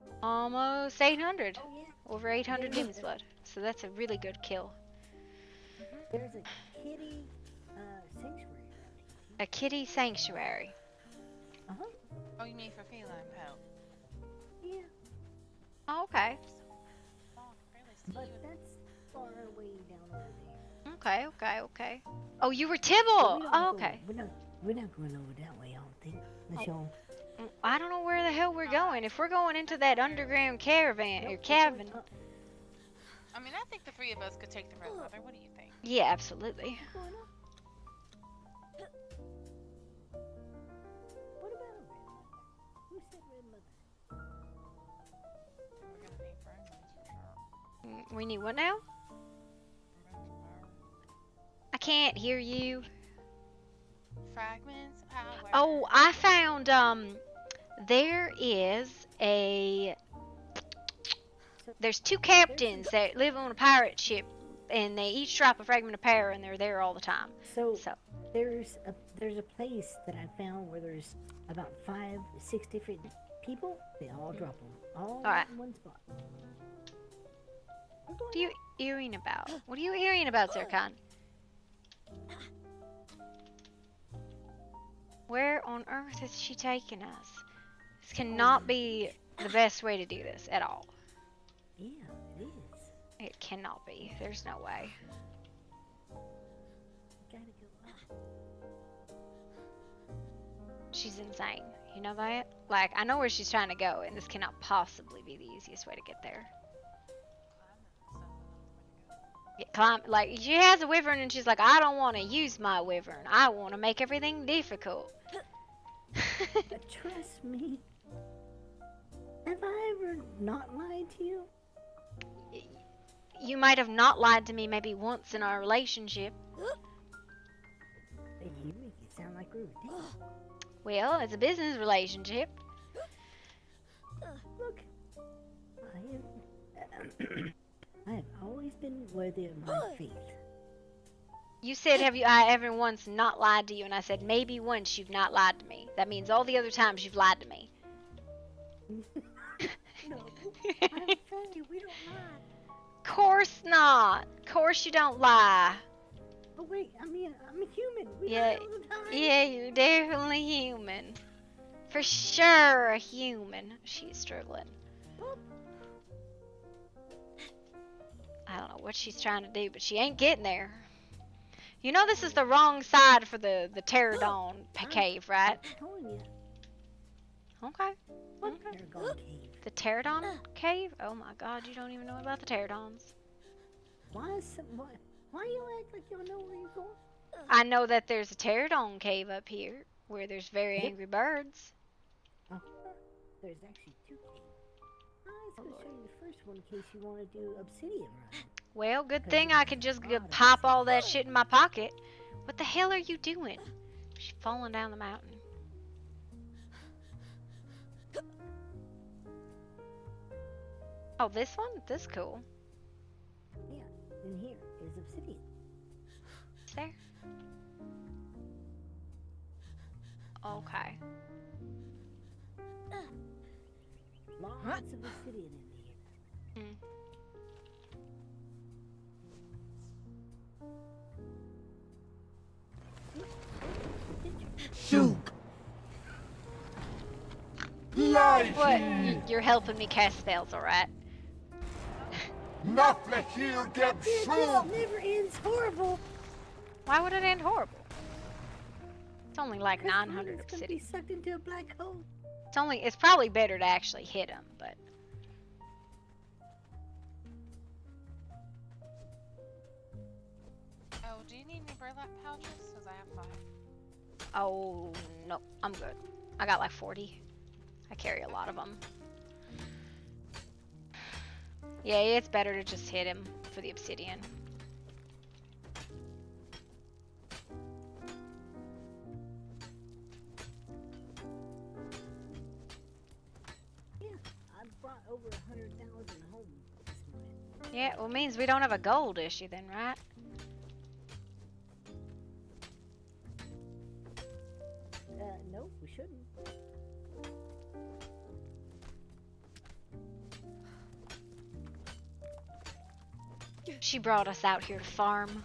B: good.
A: Almost 800.
L: Oh yeah.
A: Over 800 demon's blood. So that's a really good kill.
L: There's a kitty sanctuary around here.
A: A kitty sanctuary.
L: Uh-huh.
B: Oh, you mean for feline pelt?
L: Yeah.
A: Oh, okay.
B: Oh, I barely see
L: But
B: you.
L: that's far way down over there.
A: Okay, okay, okay. Oh, you were
L: But
A: Tibble!
L: we don't
A: Oh,
L: go-
A: okay.
L: We're not going over that way, I don't think. Unless y'all.
A: I don't know where the hell we're going. If we're going into that underground caravan or
L: Nope, we're
A: cabin.
L: going up.
B: I mean, I think the three of us could take the red leather. What do you think?
A: Yeah, absolutely.
L: We're going up. What about a red mother? Who said red mother?
B: We're gonna need fragments for sure.
A: We need what now? I can't hear you.
B: Fragments of power.
A: Oh, I found, there is there's two captains that live on a pirate ship, and they each drop a fragment of power, and they're there all the time.
L: So
A: So,
L: there's a place that I found where there's about 5-6 different people. They all drop them all
A: Alright.
L: in one spot.
A: what are you hearing about? What are you hearing about, Zircon? Where on earth is she taking us? This cannot be the best way to do this at all.
L: Yeah, it is.
A: It cannot be. There's no way.
L: Gotta go up.
A: She's insane. You know that? Like, I know where she's trying to go, and this cannot possibly be the easiest way to get there. Yeah, climb, like, she has a wyvern, and she's like, I don't want to use my wyvern. I want to make everything difficult.
L: Trust me. Have I ever not lied to you?
A: You might have not lied to me maybe once in our relationship.
L: You make it sound like we were dating.
A: Well, it's a business relationship.
L: Look, I have always been worthy of my faith.
A: You said, have I ever once not lied to you? And I said, maybe once you've not lied to me. That means all the other times you've lied to me.
L: No, I'm telling you, we don't lie.
A: Course not. Course you don't lie.
L: Oh wait, I mean, I'm a human. We
A: Yeah,
L: lie all the time.
A: yeah, you're definitely human. For sure a human. She's struggling. I don't know what she's trying to do, but she ain't getting there. You know this is the wrong side for the pterodon cave, right?
L: I'm telling you.
A: Okay.
L: What
A: Okay.
L: Marigold cave?
A: The pterodon cave? Oh my god, you don't even know about the pterodons.
L: Why you act like you don't know where you're going?
A: I know that there's a pterodon cave up here where there's very
L: Yep.
A: angry birds.
L: There's actually two caves. I was going to show you the first one in case you want to do obsidian run.
A: Well, good thing I could just pop all that shit in my pocket. What the hell are you doing? She's falling down the mountain. Oh, this one? This is cool.
L: Yeah, and here is obsidian.
A: Is there? Okay.
L: Lots of obsidian in here.
J: Shoot!
A: What? You're helping me cast spells, alright?
J: Nothing here get
L: This
J: shoot!
L: never ends horrible.
A: Why would it end horrible? It's only like 900
L: It's gonna be
A: obsidian.
L: sucked into a black hole.
A: It's probably better to actually hit him, but
B: Oh, do you need any burlap pouches? Because I have 5.
A: oh no, I'm good. I got like 40. I carry a lot of them. Yeah, it's better to just hit him for the obsidian.
L: Yeah, I brought over 100,000 home this morning.
A: Yeah, well, it means we don't have a gold issue then, right?
L: No, we shouldn't.
A: She brought us out here to farm.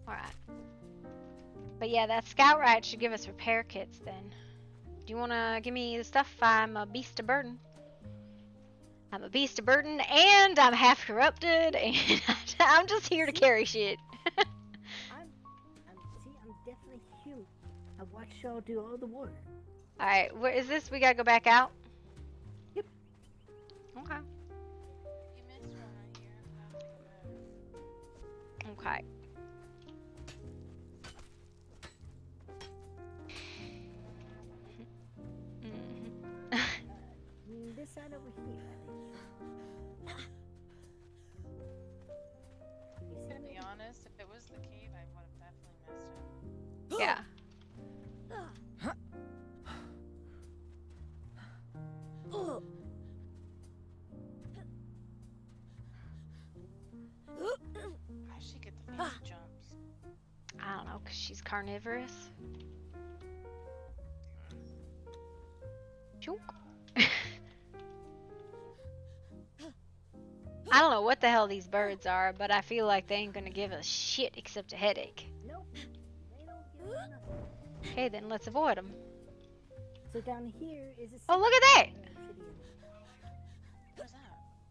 A: Alright. But yeah, that scout ride should give us repair kits then. Do you want to give me the stuff? I'm a beast of burden. I'm a beast of burden, and I'm half corrupted, and I'm just here to carry shit.
L: I'm definitely human. I watched y'all do all the work.
A: Alright, what is this? We gotta go back out?
L: Yep.
A: Okay.
B: You missed one right here.
A: Okay.
L: This side over here, I think.
B: To be honest, if it was the cave, I would have definitely missed it.
A: Yeah. carnivorous. Chook. I don't know what the hell these birds are, but I feel like they ain't gonna give us shit except a headache.
L: Nope. They don't give us nothing.
A: Okay, then let's avoid them.
L: So down here is a.
A: Oh, look at that!
B: What's that?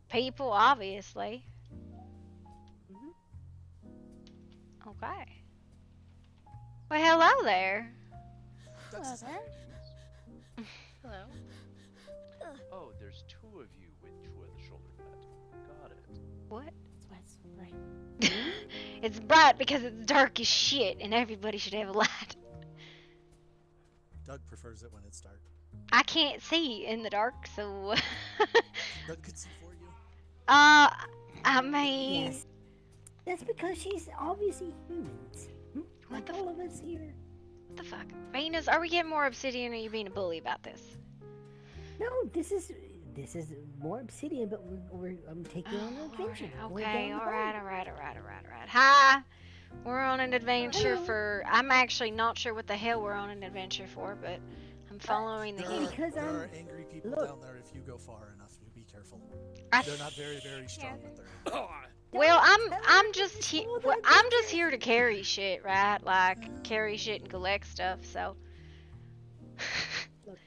A: People, obviously.
L: Mm-hmm.
A: Okay. Well, hello there.
C: Hello there.
A: Hello.
O: Oh, there's two of you with the shoulder pad. Got it.
A: What?
C: That's right.
A: It's bright because it's dark as shit, and everybody should have a light.
H: Doug prefers it when it's dark.
A: I can't see in the dark, so.
H: Doug could see for you.
A: I mean.
L: Yes. That's because she's obviously humans.
A: What
L: Like all of us here.
A: What the fuck? Venus, are we getting more obsidian, or are you being a bully about this?
L: No, this is more obsidian, but I'm taking on an adventure.
A: Okay, alright. Hi! We're on an adventure for. I'm actually not sure what the hell we're on an adventure for, but I'm following the heat.
H: There are angry people down there if you go far enough. You be careful. They're not very, very strong, but they're.
A: Well, I'm just here to carry shit, right? Like carry shit and collect stuff. So.
L: Look,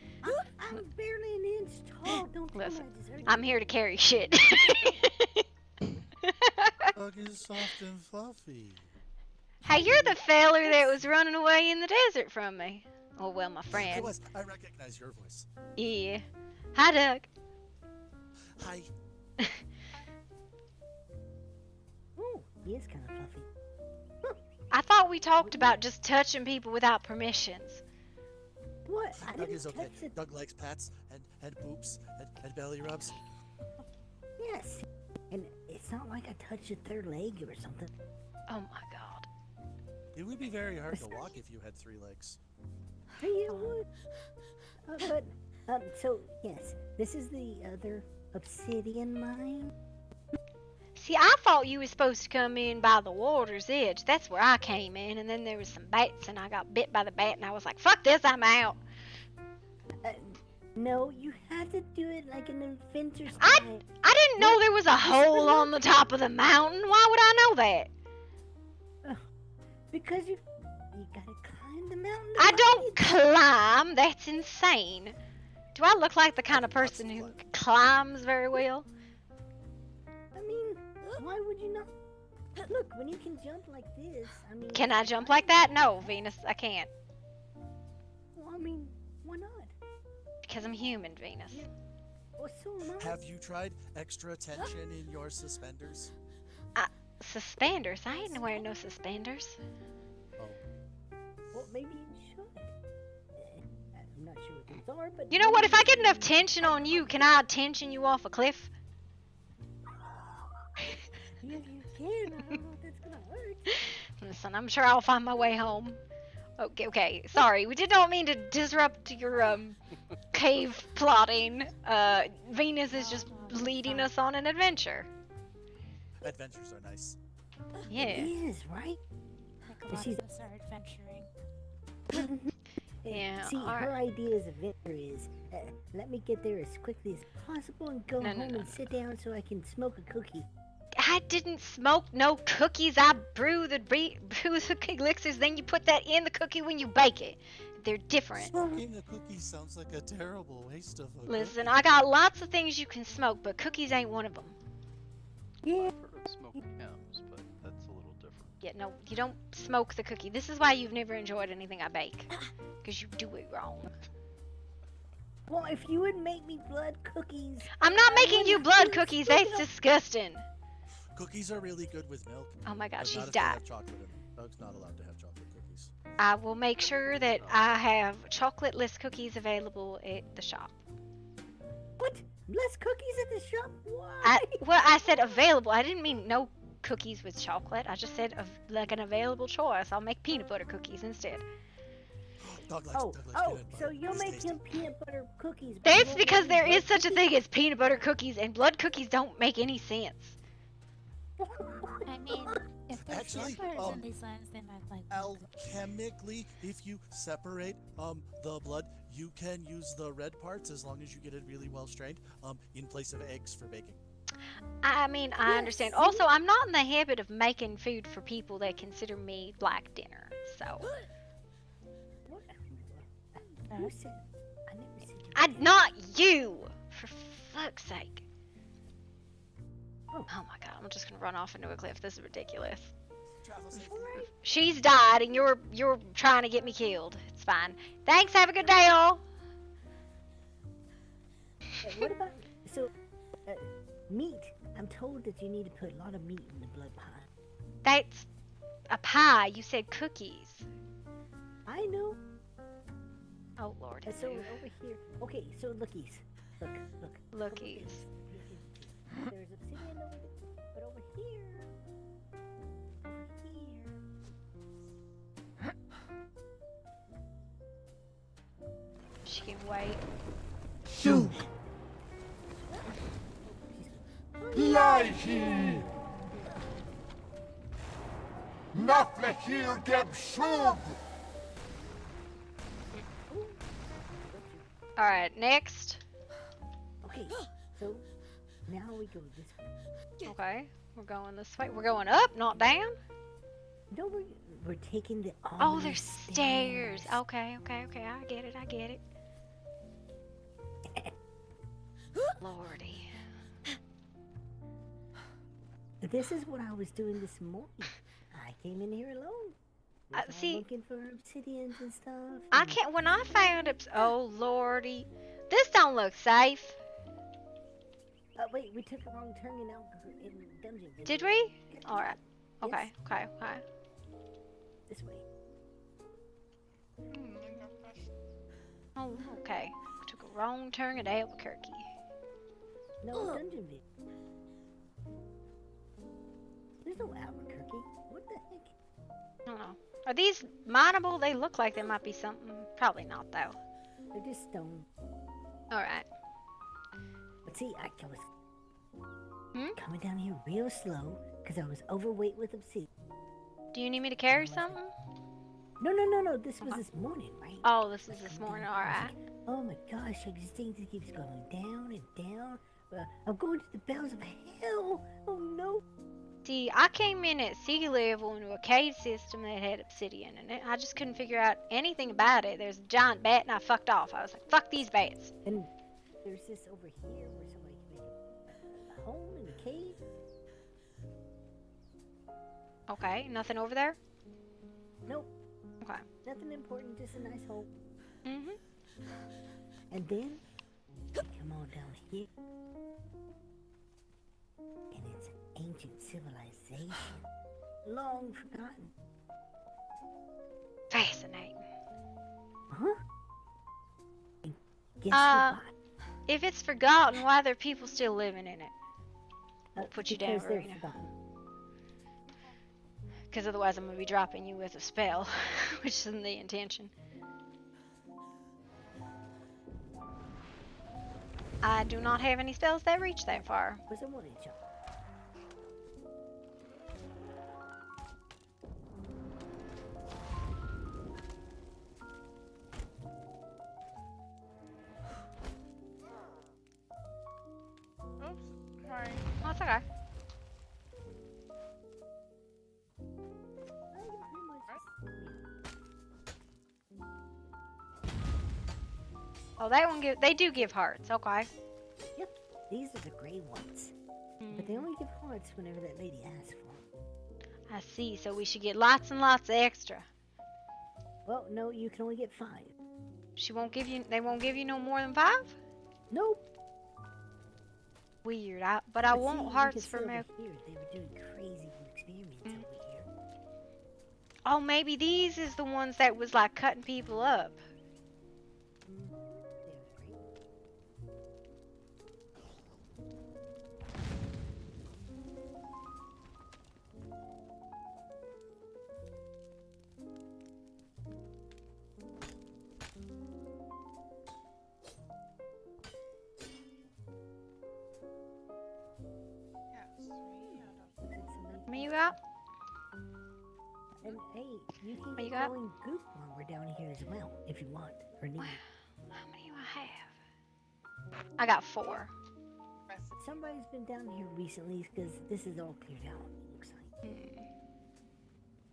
L: I'm barely an inch tall. Don't tell me
A: Listen,
L: I deserve
A: I'm here to carry shit.
H: Doug is soft and fluffy.
A: Hey, you're the feller that was running away in the desert from me. Oh well, my friend.
H: It was. I recognize your voice.
A: Yeah. Hi, Doug.
H: Hi.
L: Oh, he is kind of fluffy.
A: I thought we talked about just touching people without permissions.
L: What? I
H: Doug
L: didn't
H: is okay.
L: touch it.
H: Doug likes pats and boops and belly rubs.
L: Yes. And it's not like I touched a third leg or something.
A: Oh my god.
H: It would be very hard to walk if you had 3 legs.
L: Hey, it would. So, yes, this is the other obsidian mine.
A: See, I thought you were supposed to come in by the water's edge. That's where I came in, and then there was some bats, and I got bit by the bat, and I was like, fuck this, I'm out.
L: No, you have to do it like an adventure
A: I
L: style.
A: didn't know there was a hole on the top of the mountain. Why would I know that?
L: Because you gotta climb the mountain.
A: I don't climb. That's insane. Do I look like the kind of person who climbs very well?
L: I mean, why would you not? Look, when you can jump like this, I mean.
A: Can I jump like that? No, Venus, I can't.
L: Well, I mean, why not?
A: Because I'm human, Venus.
L: Yeah. Well, so am I.
H: Have you tried extra tension in your suspenders?
A: Suspenders? I ain't wearing no suspenders.
H: Oh.
L: Well, maybe you should. I'm not sure what these are, but.
A: You know what? If I get enough tension on you, can I tension you off a cliff?
L: Yeah, you can. I don't know if that's gonna work.
A: Listen, I'm sure I'll find my way home. Okay. Sorry, we did not mean to disrupt your cave plotting. Venus is just leading us on an adventure.
H: Adventures are nice.
A: Yeah.
L: It is, right?
C: Like a lot of us are adventuring.
A: Yeah.
L: See, her idea as a adventure is let me get there as quickly as possible and go home and sit down so I can smoke a cookie.
A: I didn't smoke no cookies. I brew the cookie elixirs, then you put that in the cookie when you bake it. They're different.
H: Smoking a cookie sounds like a terrible waste of a
A: Listen,
H: cookie.
A: I got lots of things you can smoke, but cookies ain't one of them.
L: Yeah.
O: I've heard of smoking M's, but that's a little different.
A: Yeah, no, you don't smoke the cookie. This is why you've never enjoyed anything I bake. Because you do it wrong.
L: Well, if you would make me blood cookies.
A: I'm not making you blood cookies. That's disgusting.
H: Cookies are really good with milk.
A: Oh my god,
H: but
A: she's
H: not if they
A: died.
H: have chocolate in them. Doug's not allowed to have chocolate cookies.
A: I will make sure that I have chocolate-less cookies available at the shop.
L: What? Less cookies at the shop? Why?
A: I said available. I didn't mean no cookies with chocolate. I just said like an available choice. I'll make peanut butter cookies instead.
H: Doug likes peanut butter.
L: So you'll make him peanut butter cookies. but
A: That's
L: you won't
A: because
L: make
A: there
L: him
A: is
L: blood
A: such a thing as peanut butter cookies, and blood cookies don't make any sense.
C: I mean, if
H: Actually,
C: vampires in these lands, they might like
H: alchemically, if you separate the blood, you can use the red parts as long as you get it really well strained in place of eggs for baking.
A: I mean, I understand. Also, I'm not in the habit of making food for people that consider me black dinner, so.
L: Who said? I never said you.
A: Not you! For fuck's sake. Oh my god, I'm just gonna run off into a cliff. This is ridiculous. She's died and you're trying to get me killed. It's fine. Thanks, have a good day, all.
L: What about meat? I'm told that you need to put a lot of meat in the blood pie.
A: That's a pie. You said cookies.
L: I know.
A: Oh Lord.
L: So over here. Okay, so lookies. Look.
A: Lookies.
L: There's obsidian over there, but over here.
A: She can wait.
J: Shoot! Leichi! Nafle hier geb Schub!
A: Alright, next.
L: Okay, so now we go this way.
A: Okay, we're going this way. We're going up, not down?
L: No, we're taking the
A: Oh, there's stairs. Okay, I get it. Lordy.
L: This is what I was doing this morning. I came in here alone.
A: See,
L: looking for obsidians and stuff.
A: I can't. When I found oh Lordy, this don't look safe.
L: Wait, we took a wrong turn in dungeon.
A: Did we? All right. Okay.
L: Yes.
A: Okay.
L: This way.
A: Oh, okay. We took a wrong turn at Albuquerque.
L: No dungeon bit. There's no Albuquerque. What the heck?
A: I don't know. Are these mineable? They look like they might be something. Probably not, though.
L: They're just stone.
A: Alright.
L: But see, I was coming down here real slow because I was overweight with obsidian.
A: Do you need me to carry something?
L: No. This was this morning, right?
A: Oh, this is this morning. Alright.
L: Oh my gosh, this thing just keeps going down and down. I'm going to the bowels of hell. Oh no.
A: See, I came in at sea level into a cave system that had obsidian in it. I just couldn't figure out anything about it. There's a giant bat and I fucked off. I was like, fuck these bats.
L: And there's this over here where somebody can make a home in the cave.
A: Okay, nothing over there?
L: Nope.
A: Okay.
L: Nothing important, just a nice home.
A: Mm-hmm.
L: And then, come on down here. And it's an ancient civilization. Long forgotten.
A: Fascinating.
L: Huh? And guess what?
A: If it's forgotten, why are there people still living in it? We'll put you down,
L: Because they're
A: Rowena.
L: forgotten.
A: Because otherwise I'm going to be dropping you with a spell, which isn't the intention. I do not have any spells that reach that far.
L: Was a one inch.
B: Oops, sorry.
A: Oh, it's okay. Oh, that one they do give hearts. Okay.
L: Yep, these are the gray ones. But they only give hearts whenever that lady asks for them.
A: I see. So we should get lots and lots of extra.
L: Well, no, you can only get 5.
A: She won't give you. They won't give you no more than 5.
L: Nope.
A: Weird. But I want hearts for milk.
L: Here, they were doing crazy experiments over here.
A: Oh, maybe these is the ones that was like cutting people up. How many you got?
L: Hey, you can
A: What
L: get
A: you got?
L: glowing goop while we're down here as well, if you want or need.
A: How many do I have? I got 4.
L: Somebody's been down here recently because this is all cleared out. It looks like.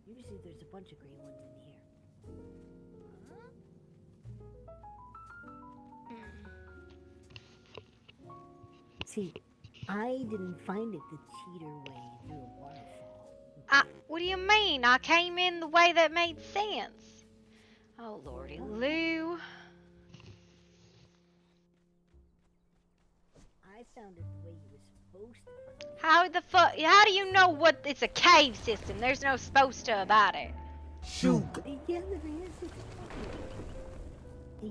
L: Usually there's a bunch of green ones in here. See, I didn't find it the cheater way through a waterfall.
A: What do you mean? I came in the way that made sense. Oh, Lordy Lou.
L: I found it the way you were supposed to find it.
A: How the fuck? How do you know what? It's a cave system. There's no supposed to about it.
L: Shoot! Yeah, there is.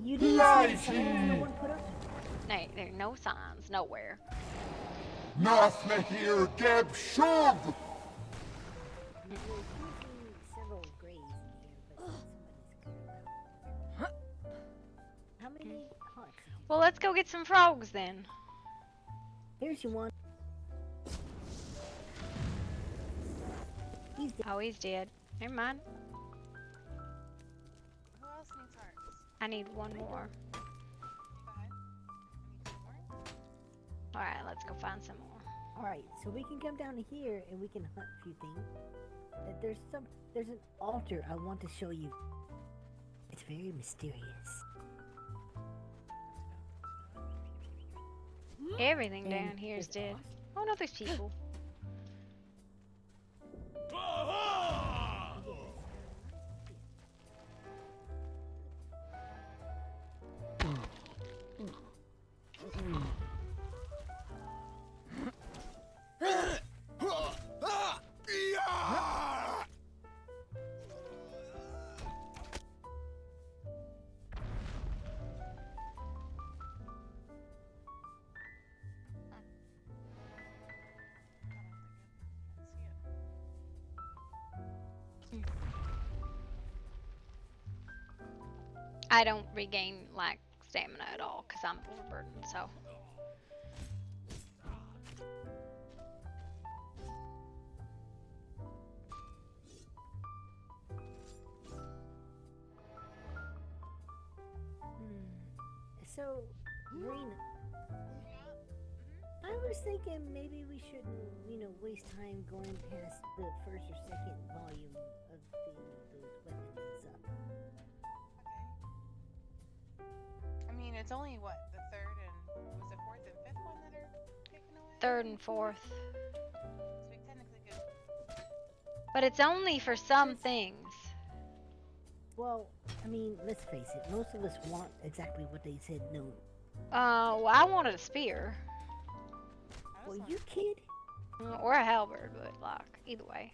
L: You didn't see the sign no one put up?
A: No, there are no signs nowhere.
J: Nothing here, Geb Shug!
L: There's usually several grays in here, but somebody's cleared them out. How many hearts?
A: Well, let's go get some frogs then.
L: Here's your one. He's dead.
A: Oh, he's dead. Never mind.
B: Who else needs hearts?
A: I need one more.
B: Go ahead. I need 2 more.
A: Alright, let's go find some more.
L: Alright, so we can come down here and we can hunt a few things. There's an altar I want to show you. It's very mysterious.
A: Everything
L: And
A: down here is
L: there's
A: dead. Oh no, there's people. I don't regain like stamina at all because I'm overburdened. So.
L: So, Marina, I was thinking maybe we shouldn't, waste time going past the first or second volume of those weapons and stuff.
B: Okay. I mean, it's only what, the 3rd and was it 4th and 5th one that are taken away?
A: 3rd and 4th.
B: So we technically could.
A: But it's only for some things.
L: Well, I mean, let's face it, most of us want exactly what they said no.
A: Well, I wanted a spear.
L: Well, you kid?
A: Or a halberd, but like, either way.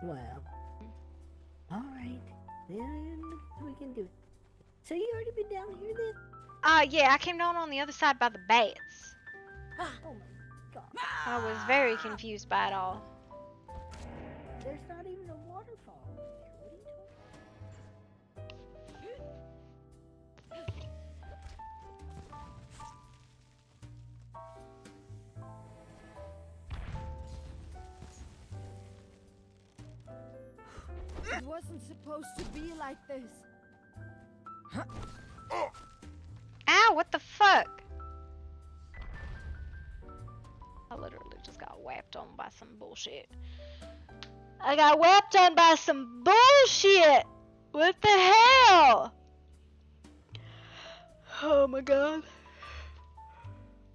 L: Well, alright, then we can do it. So you already been down here then?
A: Yeah, I came down on the other side by the bats.
L: Oh my god.
A: I was very confused by it all.
L: There's not even a waterfall over there. What are you talking?
K: It wasn't supposed to be like this.
A: Ow, what the fuck? I literally just got whapped on by some bullshit. I got whapped on by some bullshit! What the hell? Oh my god.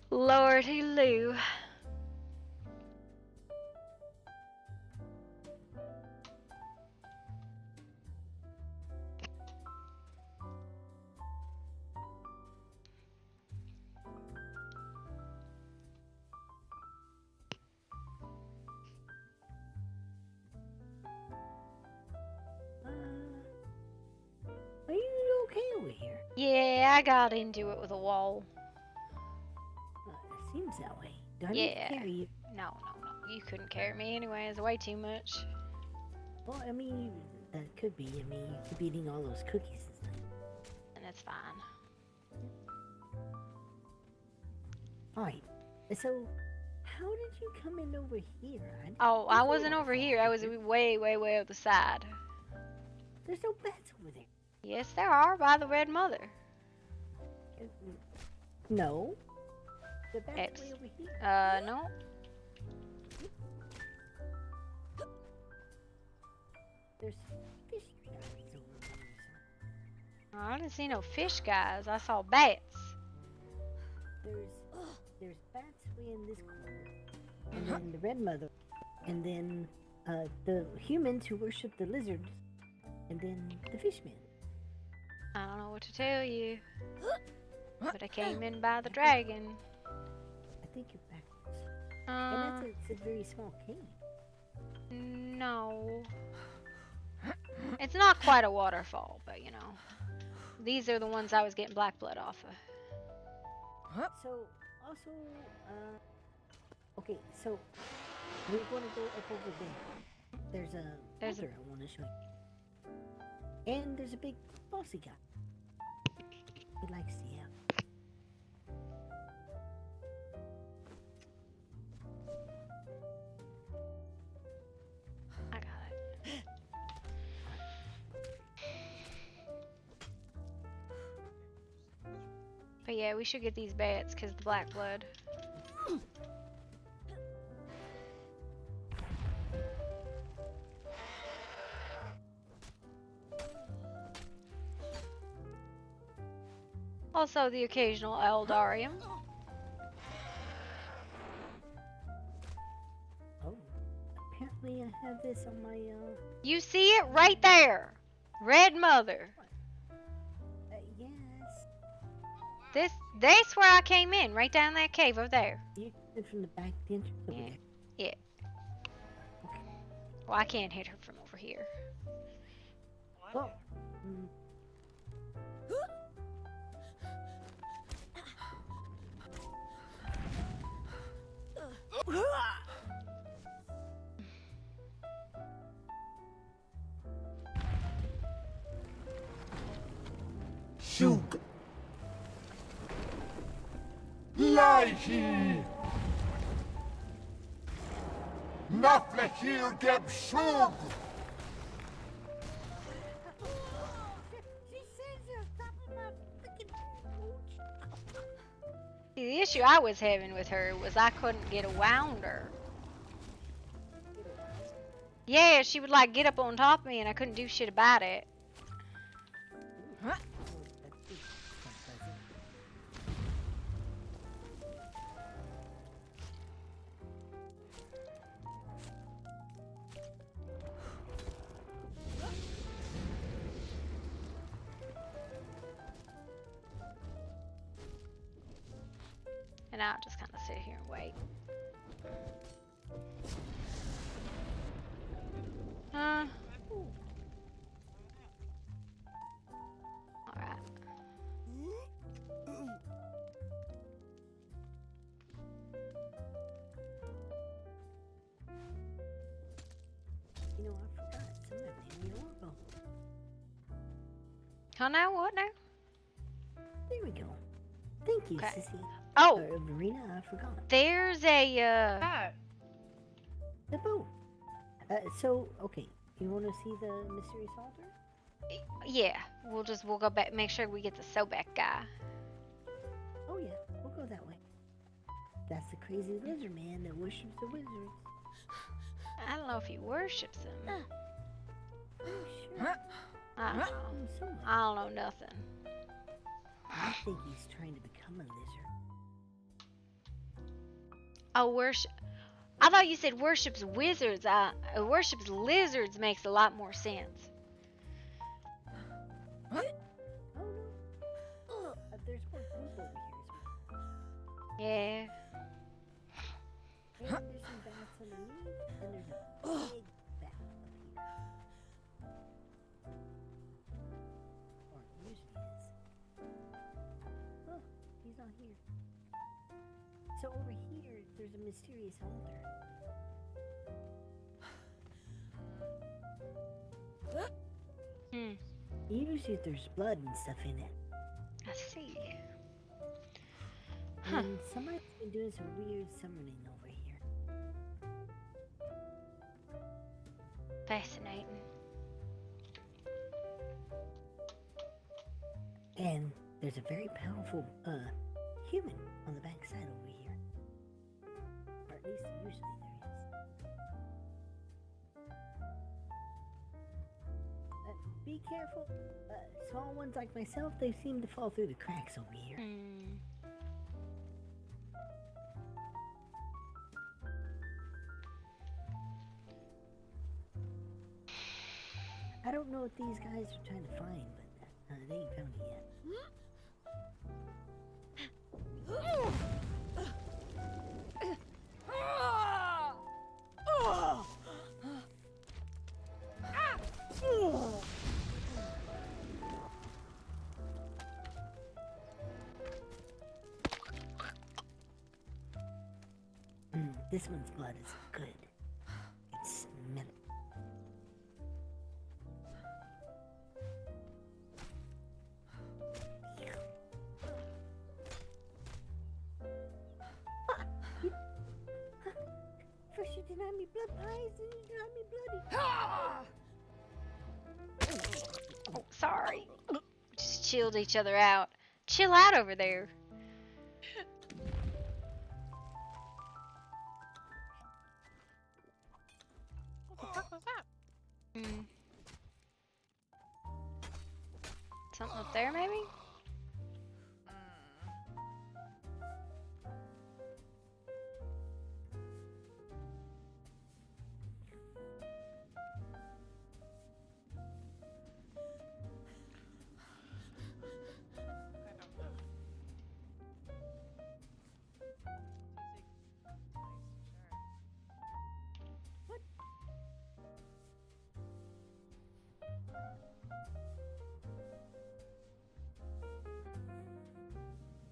A: Lordy Lou.
L: Are you okay over here?
A: Yeah, I got into it with a wall.
L: It seems that way. Do I need to
A: Yeah.
L: carry you?
A: No. You couldn't carry me anyway. It's way too much.
L: Well, I mean, that could be. I mean, you could be eating all those cookies and stuff.
A: And it's fine.
L: Alright, so how did you come in over here?
A: Oh, I wasn't over here. I was way, way, way on the side.
L: There's no bats over there.
A: Yes, there are by the Red Mother.
L: No. The bats way over here.
A: No.
L: There's fish guys over there.
A: I didn't see no fish guys. I saw bats.
L: There's bats way in this corner, and then the Red Mother, and then the humans who worship the lizards, and then the fishmen.
A: I don't know what to tell you. But I came in by the dragon.
L: I think you're backwards. And it's a very small cave.
A: No. It's not quite a waterfall, but you know. These are the ones I was getting black blood off of.
L: So, also, okay, so we're going to go up over there. There's a altar I want to show you. And there's a big bossy guy. He likes to yell.
A: I got it. But yeah, we should get these bats because the black blood. Also the occasional Eldarium.
L: Oh, apparently I have this on my,
A: You see it right there. Red Mother.
L: Yes.
A: That's where I came in, right down that cave over there.
L: You did from the back entrance over there.
A: Yeah.
L: Okay.
A: Well, I can't hit her from over here.
L: Well,
J: Shug. Lighty. Naflekir geb shug.
A: See, the issue I was having with her was I couldn't get around her. Yeah, she would like get up on top of me and I couldn't do shit about it. And I'll just kind of sit here and wait. Alright.
L: you know, I forgot some of them in the oracle.
A: Oh, now what now?
L: There we go. Thank you,
A: Okay.
L: Sissy.
A: Oh!
L: Marina, I forgot.
A: There's a,
L: The boat. So, okay. You want to see the mysterious altar?
A: yeah, we'll go back, make sure we get the Sobek guy.
L: Oh, yeah. We'll go that way. That's the crazy lizard man that worships the wizards.
A: I don't know if he worships them.
L: Oh, sure.
A: I don't know.
L: So much.
A: I don't know nothing.
L: I think he's trying to become a lizard.
A: Oh, worship. I thought you said worships wizards. Worships lizards makes a lot more sense.
L: Oh, no. There's more group over here as well.
A: Yeah.
L: And there's some bats underneath, and there's a big bat up here. Or it usually is. Oh, he's not here. So over here, there's a mysterious altar. Usually there's blood and stuff in it.
A: I see.
L: And somebody's been doing some weird summoning over here.
A: Fascinating.
L: And there's a very powerful human on the backside over here. Or at least usually there is. Be careful. Small ones like myself, they seem to fall through the cracks over here. I don't know what these guys are trying to find, but they ain't found it yet. This one's blood is good. It's mint. First you deny me blood pies, then you deny me bloody.
A: Oh, sorry. We just chilled each other out. Chill out over there.
B: What the fuck was that?
A: Something up there, maybe?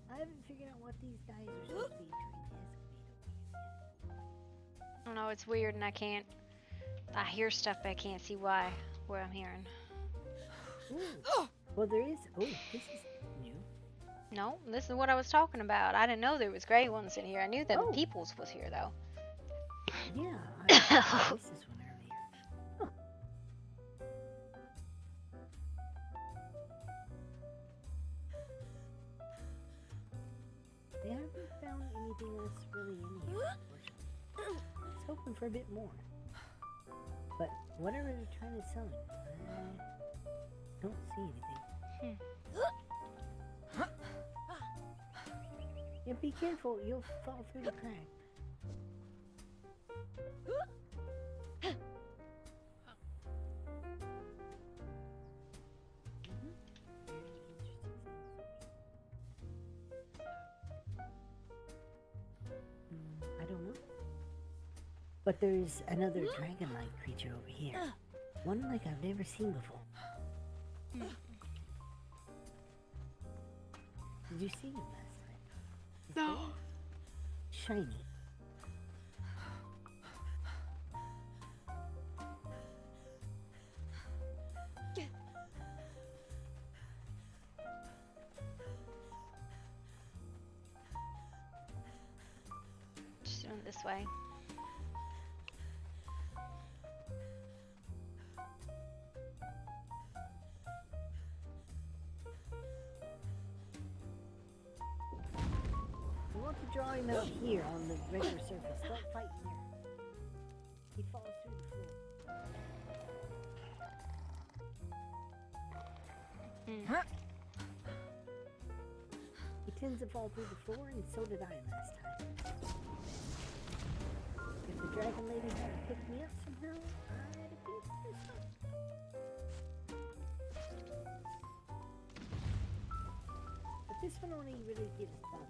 L: I haven't figured out what these guys are supposed to be trying to excavate over here.
A: I don't know, it's weird and I can't. I hear stuff, but I can't see what I'm hearing.
L: Ooh. Well, there is. Oh, this is new.
A: No, this is what I was talking about. I didn't know there was gray ones in here. I knew that Peoples was here, though.
L: Yeah, I this is one earlier. Huh. They haven't found anything else really in here, unfortunately. I was hoping for a bit more. But whatever they're trying to sell, I don't see anything. Yeah, be careful, you'll fall through the crack. I don't know. But there's another dragon-like creature over here. One like I've never seen before. Did you see him last night? No. Shiny.
A: Just doing it this way.
L: I want to draw him out here on the regular surface. Don't fight in there. He falls through the floor. He tends to fall through the floor, and so did I last time. If the dragon lady hadn't picked me up somehow, I'd have been pissed off. But this one only really gives double.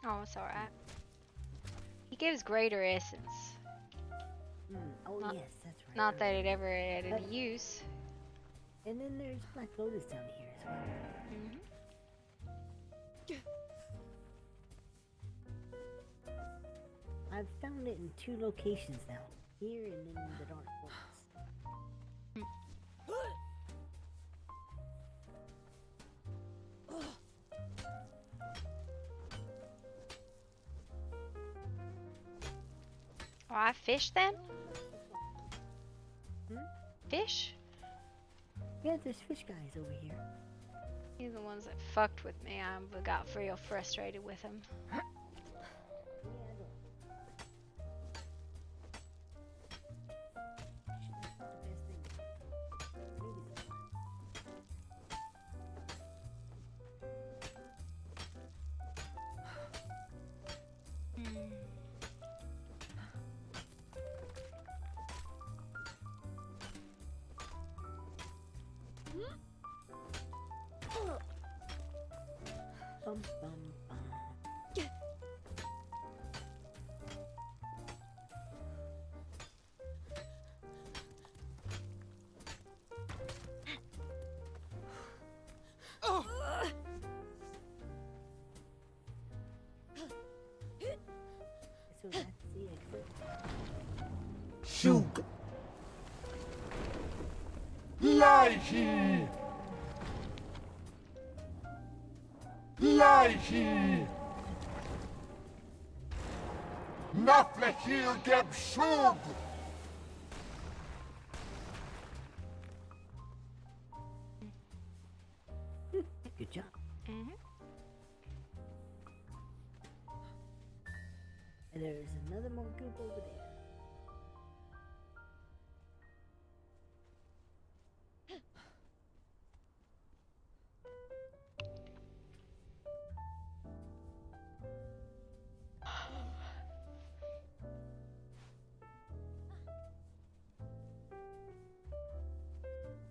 A: Oh, it's alright. He gives greater essence.
L: Oh,
A: Not-
L: yes, that's right.
A: Not that it ever had any use.
L: And then there's Black Lotus down here as well. I've found it in 2 locations now. Here and then in the Dark Forest.
A: Oh, I fish then? Fish?
L: Yeah, there's fish guys over here.
A: He's the ones that fucked with me. I got real frustrated with him.
L: Bum, bum, bum. So that's the exit.
J: Shoot. Lighty. Lighty. Naflehil geb shug.
L: Good job. And there's another more goop over there.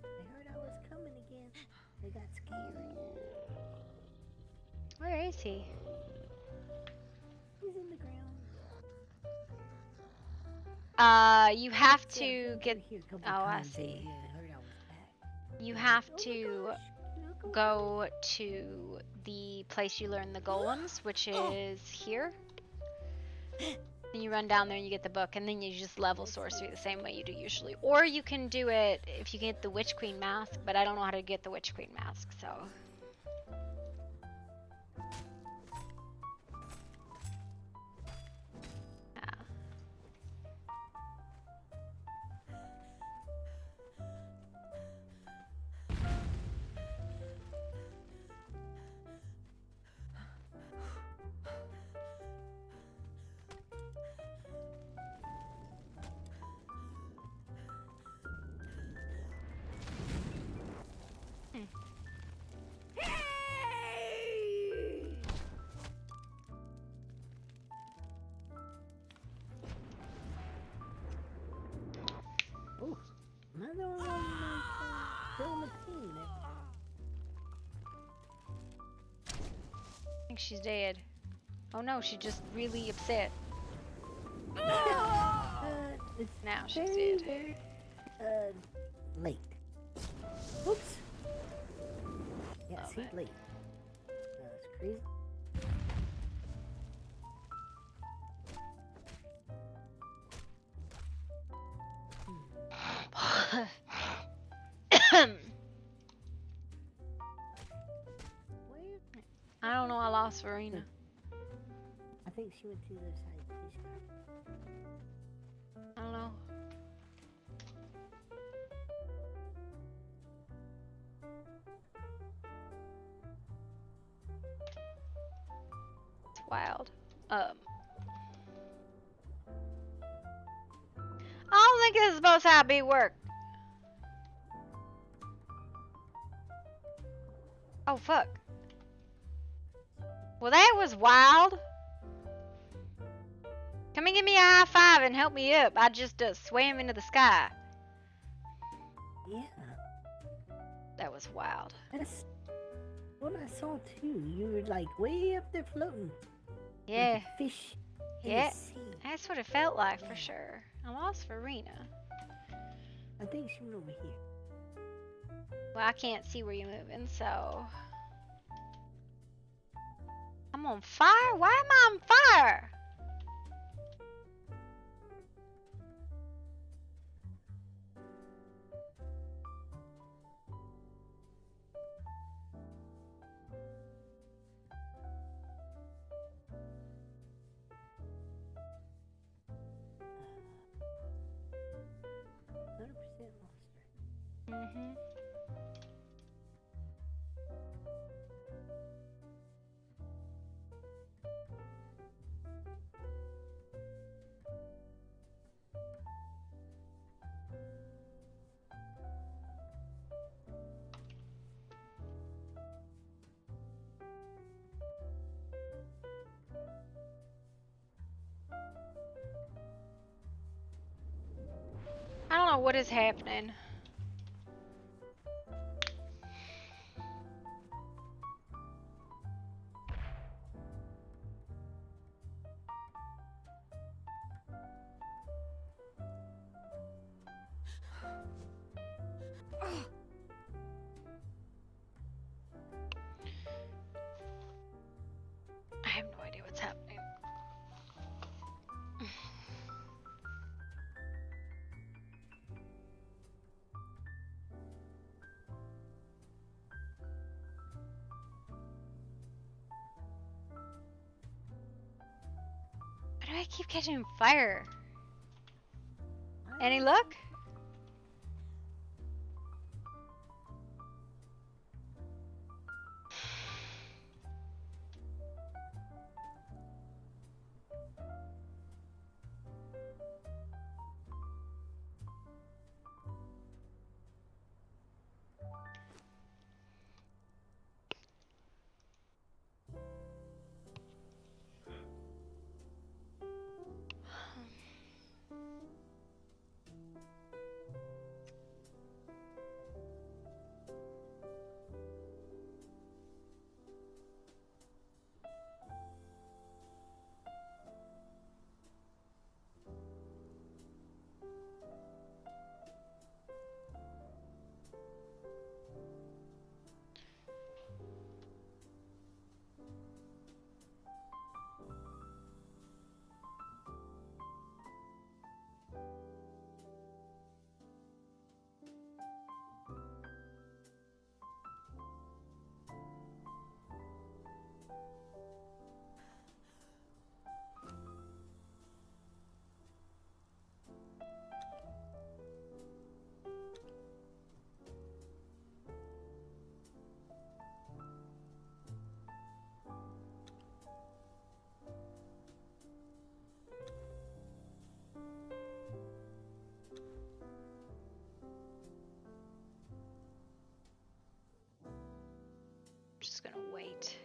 L: They heard I was coming again. They got scared.
A: Where is he?
L: He's in the ground.
A: You have to get.
L: Here a couple
A: Oh, I
L: times. They
A: see.
L: heard I was back.
A: You have to go to the place you learn the golems, which is here. And you run down there and you get the book, and then you just level sorcery the same way you do usually. Or you can do it if you get the Witch Queen mask, but I don't know how to get the Witch Queen mask, so.
L: Oh, another one of Bill McCain.
A: I think she's dead. Oh no, she's just really upset.
L: It's
A: Now she's
L: very,
A: dead.
L: very, late. Oops. Yeah,
A: Oh,
L: see,
A: man.
L: late. That's crazy.
A: I don't know, I lost Verena.
L: I think she went to the other side of the fish guy.
A: I don't know. It's wild. I don't think this is supposed to how it work. Oh fuck. Well, that was wild. Come and give me a high five and help me up. I just swam into the sky.
L: Yeah.
A: That was wild.
L: That's what I saw too. You were like way up there floating.
A: Yeah.
L: Like a fish in
A: Yeah.
L: the sea.
A: That's what it felt like for sure. I lost Farina.
L: I think she went over here.
A: Well, I can't see where you're moving, so. I'm on fire? Why am I on fire? Mm-hmm. I don't know what is happening. I have no idea what's happening. Why do I keep catching fire? Any luck? Just gonna wait.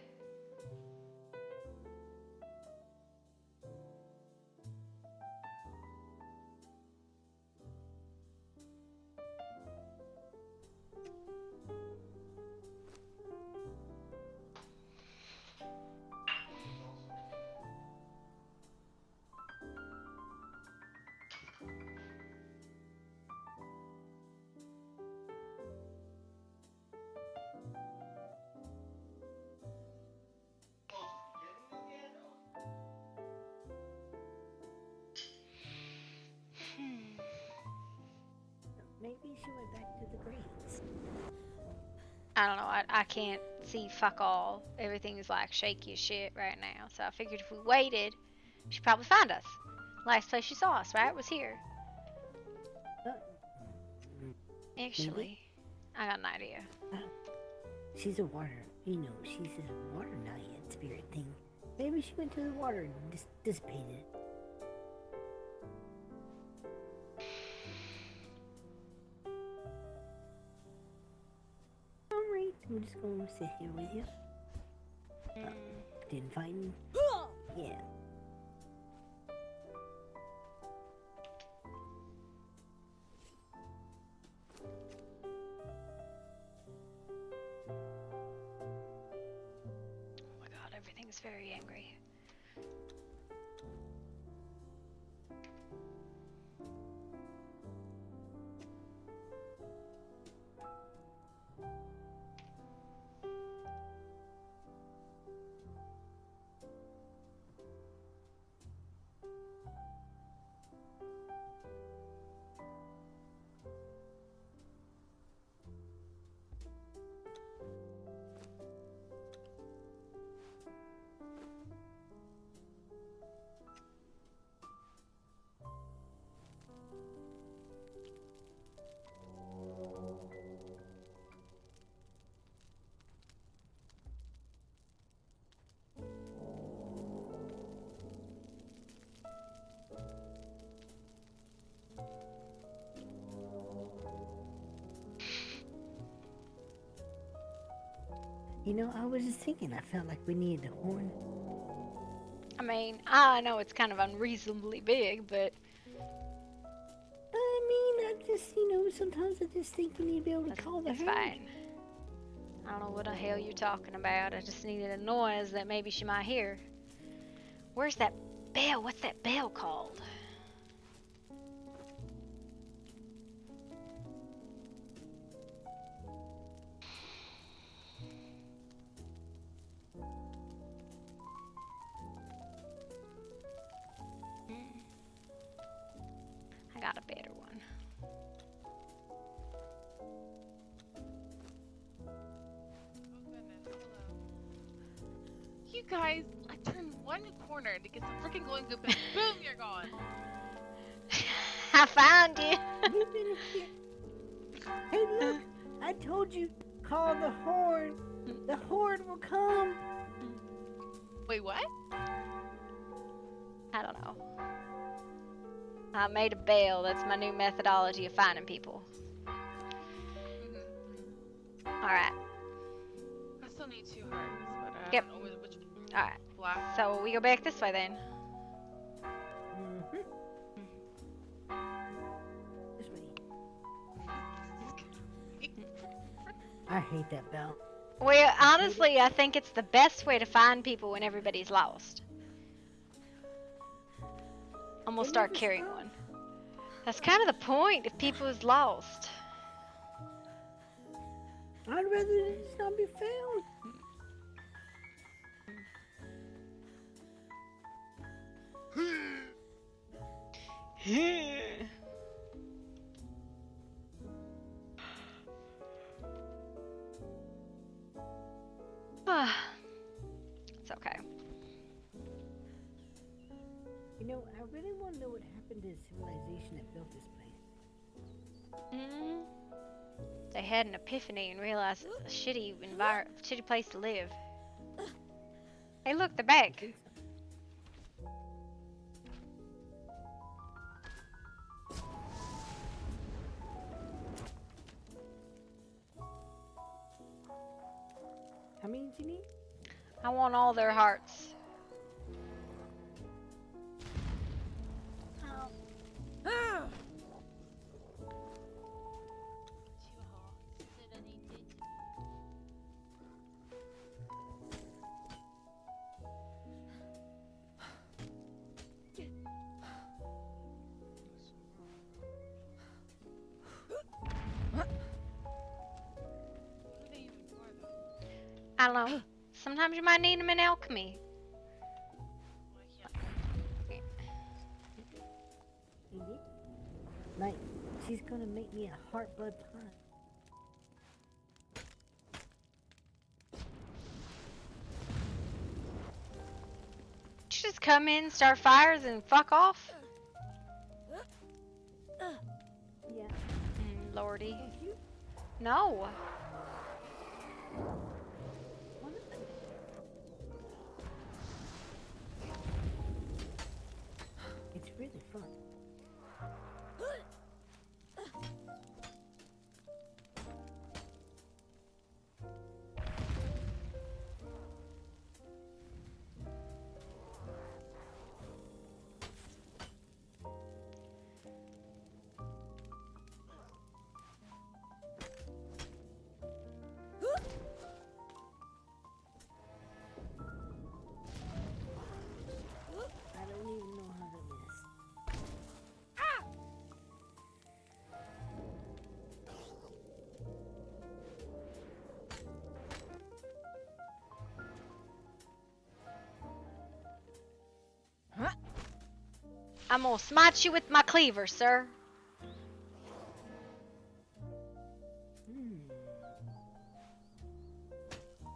L: Maybe she went back to the graves.
A: I don't know. I can't see fuck all. Everything's like shaky as shit right now. So I figured if we waited, she'd probably find us. Last place she saw us, right, was here. Actually,
L: Maybe.
A: I got an idea.
L: She's a water, she's a water naiad spirit thing. Maybe she went to the water and dissipated. Alright, I'm just gonna sit here with you. Didn't find me? Yeah.
A: Oh my god, everything's very angry.
L: You know, I was just thinking, I felt like we needed a horn.
A: I mean, I know it's kind of unreasonably big, but
L: I mean, I just, you know, sometimes I just think we need to be able to call the
A: it's
L: herd.
A: fine. I don't know what the hell you're talking about. I just needed a noise that maybe she might hear. Where's that bell? What's that bell called? I got a better one.
B: You guys, I turned one corner to get the freaking glowing goop and boom, you're gone.
A: I found you.
L: You've been here. Hey, look, I told you, call the horn. The horn will come.
B: Wait, what?
A: I don't know. I made a bell. That's my new methodology of finding people. Alright.
B: I still need 2 hearts, but I
A: Yep.
B: don't know which
A: Alright.
B: black.
A: So we go back this way then.
L: This way. I hate that bell.
A: Well, honestly, I think it's the best way to find people when everybody's lost. I'm gonna start carrying one. That's kind of the point if people is lost.
L: I'd rather it just not be found.
A: It's okay.
L: You know, I really want to know what happened to the civilization that built this place.
A: They had an epiphany and realized it's a shitty place to live. Hey, look, they're back.
L: How many do you need?
A: I want all their hearts. I don't know. Sometimes you might need them in alchemy.
L: Like, she's gonna make me a heart blood pie.
A: You just come in, start fires, and fuck off?
L: Yeah.
A: Lordy. No.
L: It's really fun. I don't even know how to miss.
A: I'm gonna smite you with my cleaver, sir.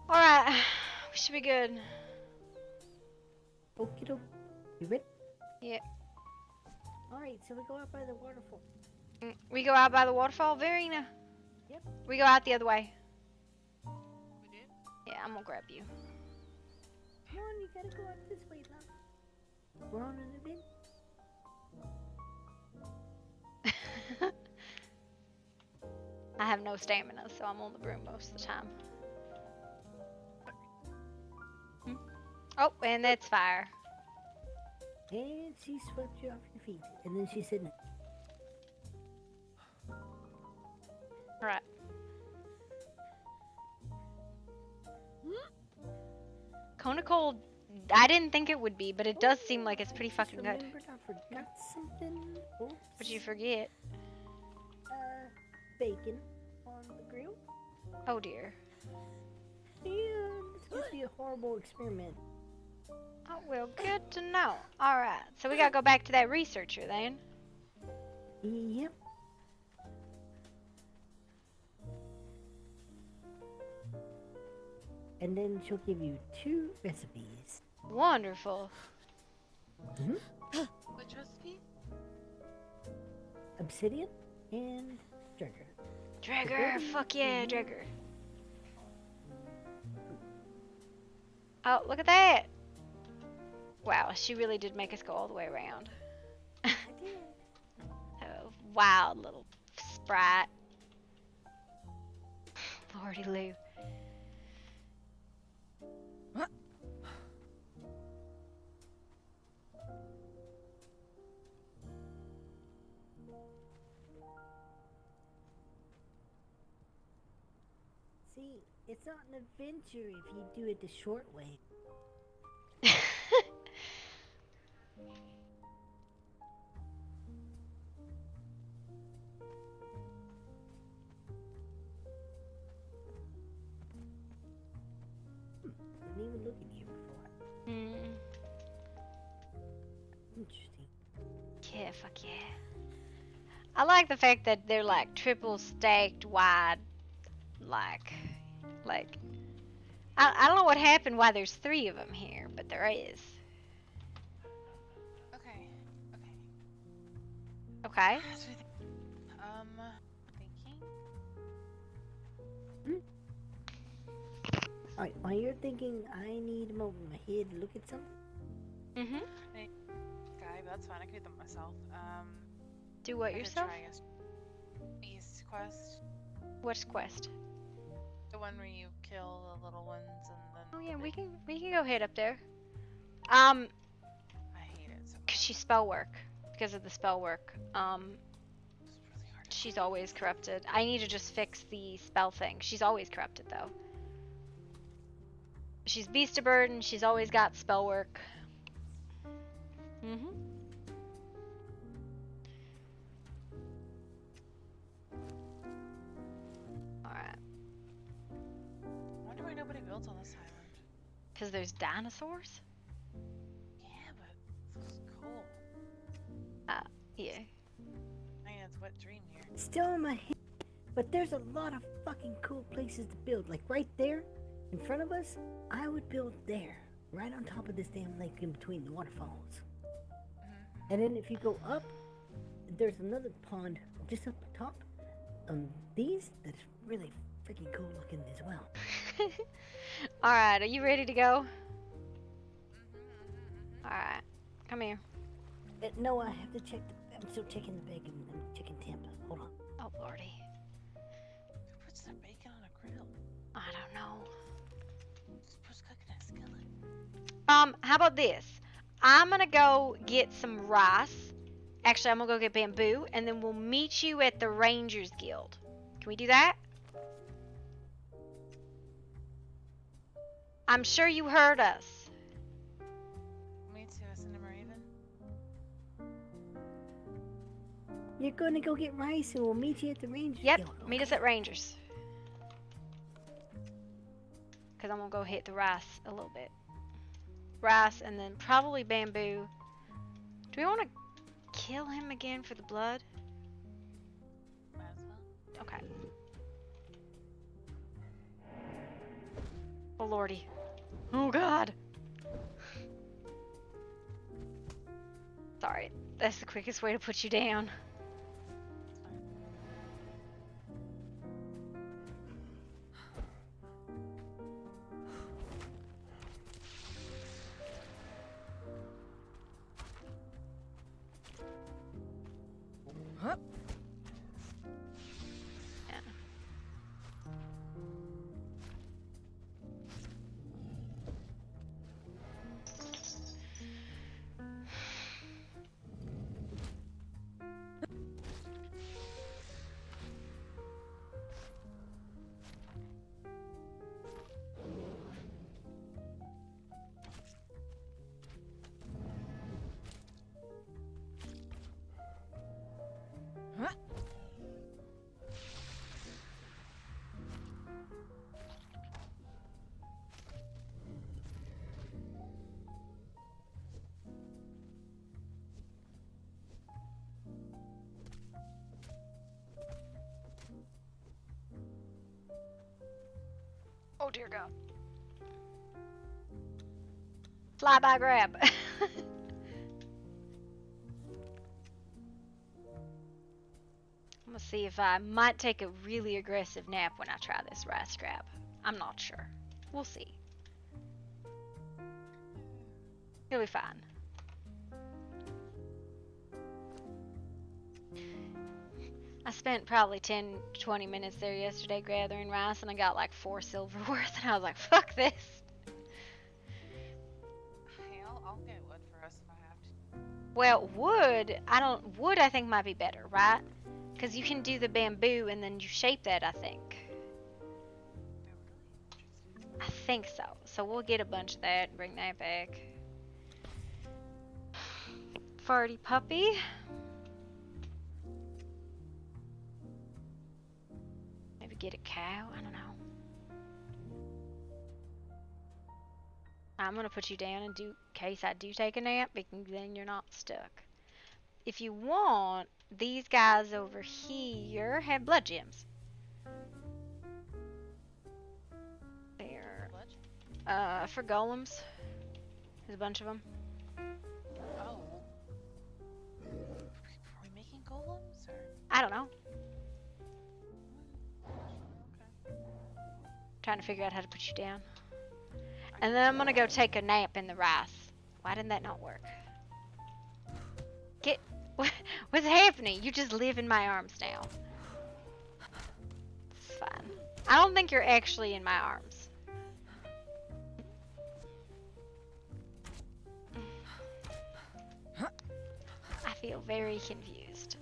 A: Alright, we should be good.
L: Okie doke. You ready?
A: Yeah.
L: Alright, so we go out by the waterfall.
A: We go out by the waterfall, Verena?
L: Yep.
A: We go out the other way.
B: We did?
A: Yeah, I'm gonna grab you.
L: Come on, you gotta go out this way, love. We're on an event.
A: I have no stamina, so I'm on the broom most of the time. Oh, and that's fire.
L: And she swept you off your feet. And then she said,
A: Right. Conical, I didn't think it would be, but it does seem like it's pretty
L: I
A: fucking
L: just
A: good.
L: remembered I forgot something. Oops.
A: What'd you forget?
L: Bacon on the grill.
A: Oh dear.
L: Yeah, this must be a horrible experiment.
A: Oh, well, good to know. Alright, so we gotta go back to that researcher then.
L: Yep. And then she'll give you 2 recipes.
A: Wonderful.
B: Which recipe?
L: Obsidian and Dregger.
A: Dregger, fuck yeah, Dregger. Oh, look at that. Wow, she really did make us go all the way around. Oh, wild little sprite. Lordy Lou.
L: See, it's not an adventure if you do it the short way. Didn't even look at you before. Interesting.
A: Yeah, fuck yeah. I like the fact that they're like triple stacked wide. Like, I don't know what happened, why there's 3 of them here, but there is.
B: Okay.
A: Okay.
B: Thinking.
L: Alright, while you're thinking, I need to over my head to look at something.
A: Mm-hmm.
B: Guy, but that's fine. I can do them myself.
A: Do what
B: I could
A: yourself?
B: try East quest.
A: Which quest?
B: The one where you kill the little ones and then.
A: Oh yeah, we can go head up there.
B: I hate it so much.
A: Cause she's spell work. Because of the spell work.
B: It's really hard.
A: She's always corrupted. I need to just fix the spell thing. She's always corrupted though. She's beast of burden. She's always got spell work. Mm-hmm. Alright.
B: I wonder why nobody builds on this island.
A: Because there's dinosaurs?
B: Yeah, but it's cool.
A: Yeah.
B: I mean, it's wet dream here.
L: Still in my head, but there's a lot of fucking cool places to build. Like right there, in front of us, I would build there, right on top of this damn lake in between the waterfalls. And then if you go up, there's another pond just up top. These that's really freaking cool looking as well.
A: Alright, are you ready to go? Alright, come here.
L: No, I have to check. I'm still checking the bacon. I'm checking temp. Hold on.
A: Oh lordy.
B: Who puts their bacon on a grill?
A: I don't know.
B: Who's cooking a skillet?
A: How about this? I'm gonna go get some rice. Actually, I'm gonna go get bamboo, and then we'll meet you at the Rangers Guild. Can we do that? I'm sure you heard us.
B: Me too, isn't it, Raven?
L: You're gonna go get rice, and we'll meet you at the Rangers
A: Yep,
L: Guild.
A: meet us at Rangers. Because I'm gonna go hit the rice a little bit. Rice, and then probably bamboo. Do we want to kill him again for the blood?
B: Might as well.
A: Okay. Oh lordy. Oh god. Sorry, that's the quickest way to put you down. Fly by grab. I'm gonna see if I might take a really aggressive nap when I try this rice grab. I'm not sure. We'll see. It'll be fine. I spent probably 10-20 minutes there yesterday gathering rice, and I got like 4 silver worth, and I was like, fuck this.
B: Hey, I'll get wood for us if I have to.
A: Well, wood I think might be better, right? Because you can do the bamboo and then you shape that, I think. I think so. So we'll get a bunch of that and bring that back. Farty puppy. Maybe get a cow? I don't know. I'm going to put you down in case I do take a nap, because then you're not stuck. If you want, these guys over here have blood gems. They're, for golems. There's a bunch of them.
B: Oh. Are we making golems, or?
A: I don't know. Trying to figure out how to put you down. And then I'm gonna go take a nap in the rice. Why didn't that not work? What's happening? You just live in my arms now. It's fine. I don't think you're actually in my arms. I feel very confused.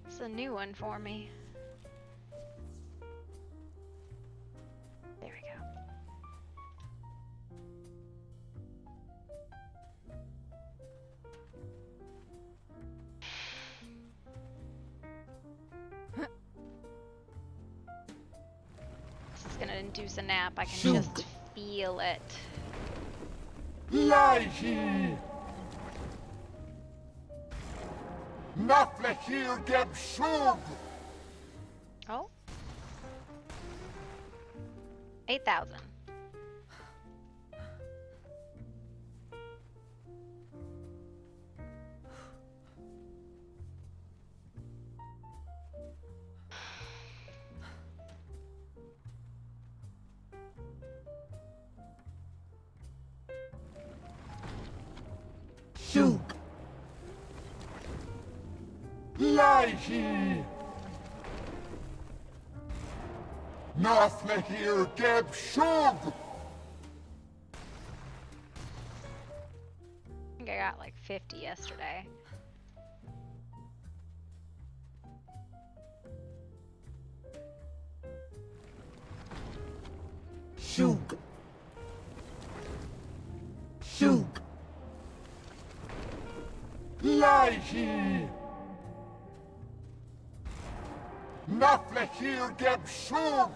A: It's a new one for me. There we go. This is gonna induce a nap. I can just feel it.
J: Lie he! Nafle hier geb shug!
A: Oh. 8,000.
J: Shug! Lie he! Nafle hier geb shug!
A: I think I got like 50 yesterday.
J: Shug! Shug! Lie he! Nafle hier geb shug!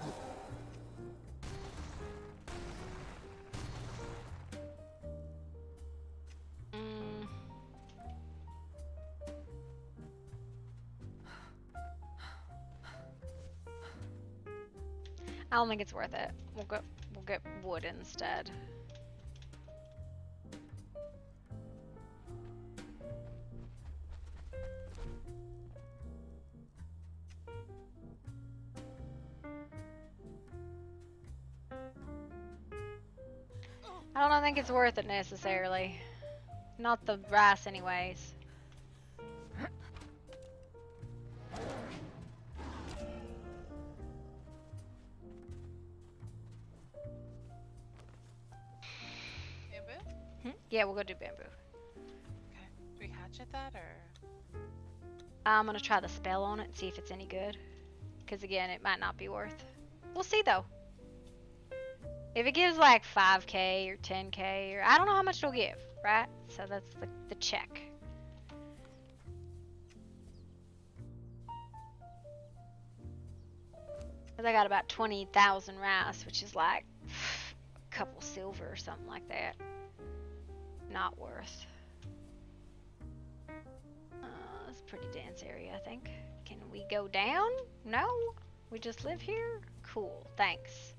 A: I don't think it's worth it. We'll get wood instead. I don't think it's worth it necessarily. Not the rice anyways.
B: Bamboo?
A: Yeah, we'll go do bamboo.
B: Okay. Do we hatchet that, or?
A: I'm gonna try the spell on it and see if it's any good. Because again, it might not be worth. We'll see though. If it gives like 5k or 10k, or I don't know how much it'll give, right? So that's the check. Cause I got about 20,000 rice, which is like a couple silver or something like that. Not worth. This pretty dense area, I think. Can we go down? No? We just live here? Cool, thanks.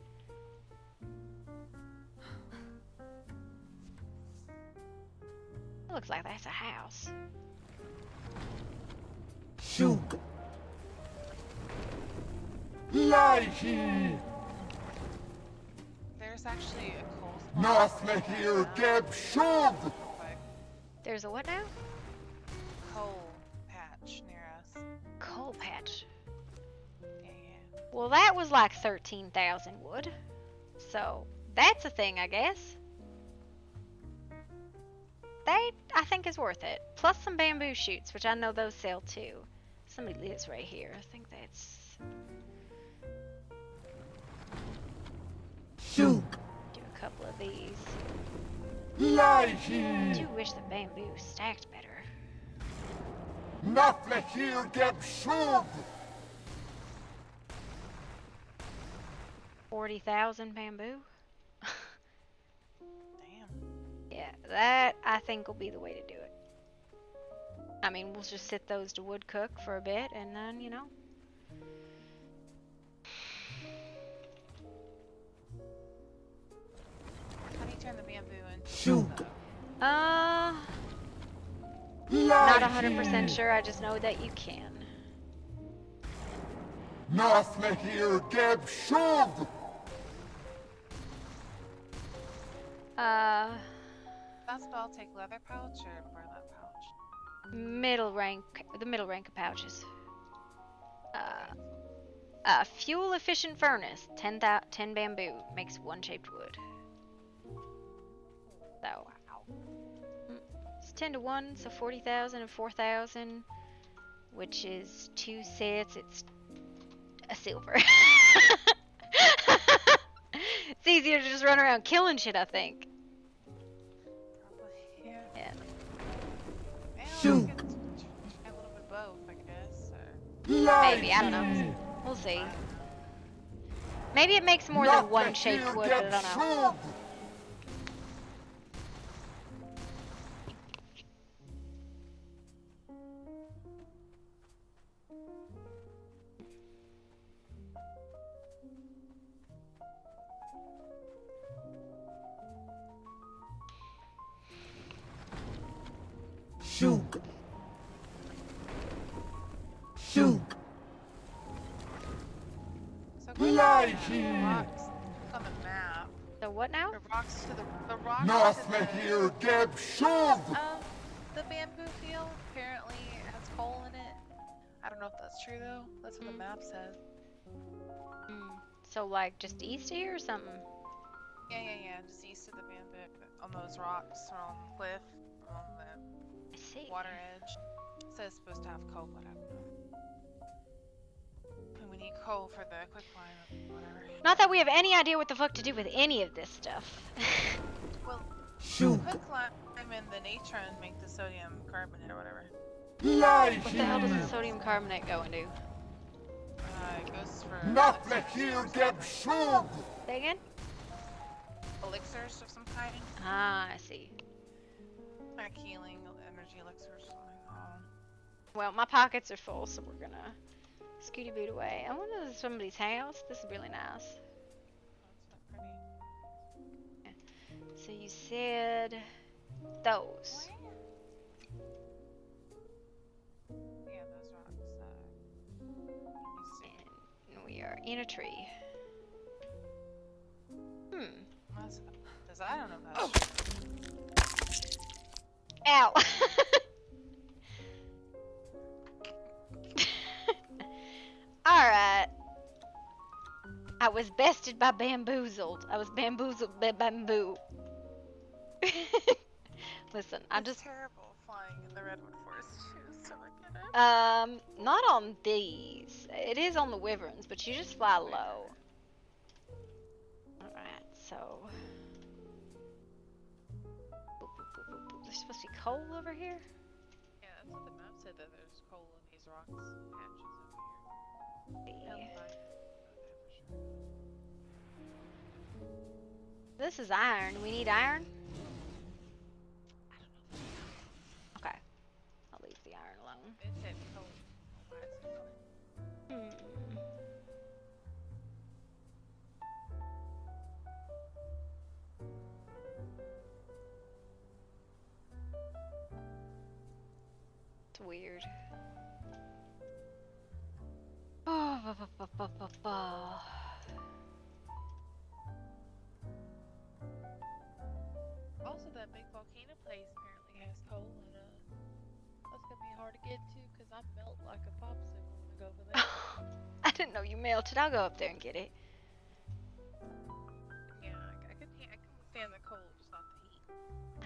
A: It looks like that's a house.
J: Shoot. Lighty.
B: There's actually a coal spot.
J: Nothing here, Geb Shug.
A: There's a what now?
B: Coal patch near us.
A: Coal patch.
B: Yeah.
A: Well, that was like 13,000 wood. So, that's a thing, I guess. That, I think, is worth it. Plus some bamboo shoots, which I know those sell too. Somebody lives right here. I think that's...
J: Shoot.
A: Do a couple of these.
J: Lighty.
A: I do wish the bamboo stacked better.
J: Nothing here, Geb Shug.
A: 40,000 bamboo.
B: Damn.
A: Yeah, that I think will be the way to do it. I mean, we'll just sit those to wood cook for a bit and then, you know.
B: How do you turn the bamboo into
J: Shoot.
A: Not 100% sure, I just know that you can.
J: Nothing here, Geb Shug.
B: That's what I'll take, leather pouch or burlap pouch?
A: Middle rank, the middle rank of pouches. Fuel efficient furnace, 10 bamboo, makes 1 shaped wood. So, it's 10 to 1, so 40,000 and 4,000, which is 2 sets, it's a silver. It's easier to just run around killing shit, I think.
B: Probably, yeah.
A: Yeah.
J: Shoot.
B: A little bit of both, I guess. Or...
A: Maybe, I don't know. We'll see. Maybe it makes more than 1 shaped wood, but I don't know.
J: Shoot. Shoot.
B: So going back to the rocks on the map.
A: The what now?
B: The rocks to the rocks
J: Nothing
B: to
J: here, Geb Shug.
B: the bamboo field apparently has coal in it. I don't know if that's true though. That's what the map says.
A: So like just east of here or something?
B: Yeah. Just east of the bamboo, on those rocks or on the cliff, on the water edge. It says it's supposed to have coal, but I don't know. And we need coal for the quicklime or whatever.
A: Not that we have any idea what the fuck to do with any of this stuff.
B: Well,
J: Shoot.
B: the quicklime and the natron make the sodium carbonate or whatever.
A: What the hell does the sodium carbonate go into?
B: It goes for
J: Nothing here, Geb Shug.
A: Say again?
B: elixirs of some kind.
A: Ah, I see.
B: Like healing energy elixirs or something.
A: Well, my pockets are full, so we're gonna scooty boot away. I wonder if this is somebody's house. This is really nice. Yeah. So you said those.
B: Yeah, those rocks.
A: And we are in a tree.
B: Because I don't know about.
A: Ow! Alright. I was bested by bamboozled. I was bamboozled by bamboo. Listen, I'm
B: It's
A: just...
B: terrible flying in the redwood forest too, so I get it.
A: Not on these. It is on the wyverns, but you just fly low. Alright, so... There's supposed to be coal over here?
B: Yeah, that's what the map said, that there's coal in these rocks patches over here.
A: This is iron. We need iron? Okay. I'll leave the iron alone.
B: It said coal. Why it said coal.
A: It's weird. Oh,
B: Also, that big volcano place apparently has coal, and that's gonna be hard to get to because I melt like a popsicle when I go over there.
A: I didn't know you melted. I'll go up there and get it.
B: Yeah, I can withstand the cold, just not the heat.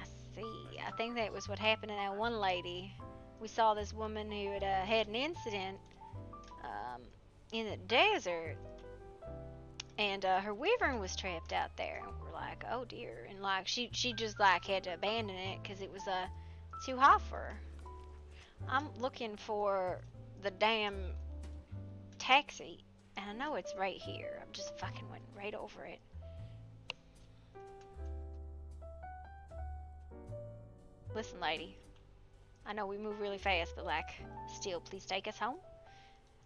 A: I see. I think that was what happened to that one lady. We saw this woman who had an incident in the desert, and her wyvern was trapped out there. And we're like, oh dear. And like she just like had to abandon it because it was too hot for her. I'm looking for the damn taxi, and I know it's right here. I'm just fucking went right over it. Listen, lady. I know we move really fast, but like, still, please take us home.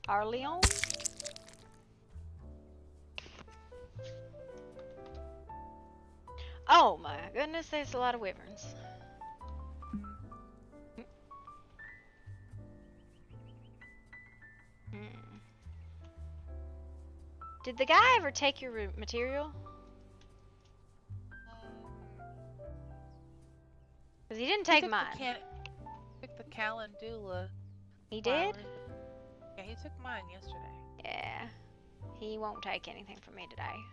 A: Arleon? Oh my goodness, there's a lot of wyverns. Did the guy ever take your material? Because he didn't take mine.
B: Took the calendula.
A: He did?
B: Yeah, he took mine yesterday.
A: Yeah. He won't take anything from me today.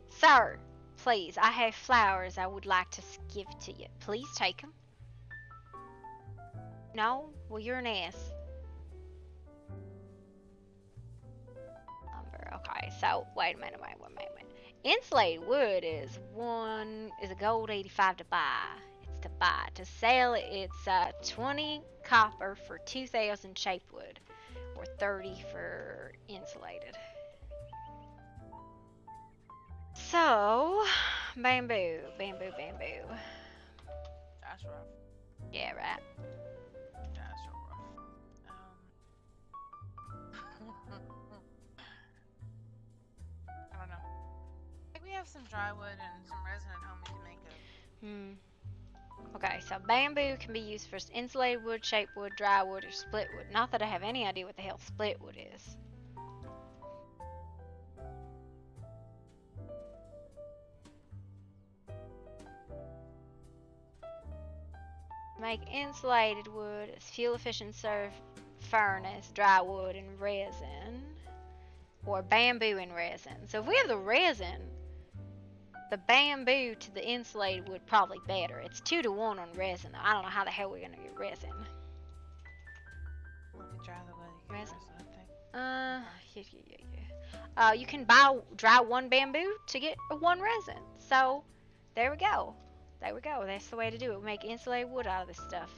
A: Sir, please, I have flowers I would like to give to you. Please take them. No? Well, you're an ass. Okay, so wait a minute. Insulated wood is a gold 85 to buy. It's to buy. To sell, it's 20 copper for 2,000 shape wood, or 30 for insulated. So, bamboo.
B: That's rough.
A: Yeah, right.
B: That's so rough. I don't know. I think we have some dry wood and some resin at home we can make a.
A: Okay, so bamboo can be used for insulated wood, shape wood, dry wood, or split wood. Not that I have any idea what the hell split wood is. Make insulated wood as fuel efficient serve furnace, dry wood, and resin. Or bamboo and resin. So if we have the resin, the bamboo to the insulated wood probably better. It's 2 to 1 on resin though. I don't know how the hell we're gonna get resin.
B: Let me dry the wood.
A: Resin. Yeah. You can buy dry 1 bamboo to get a 1 resin. So there we go. That's the way to do it. We make insulated wood out of this stuff.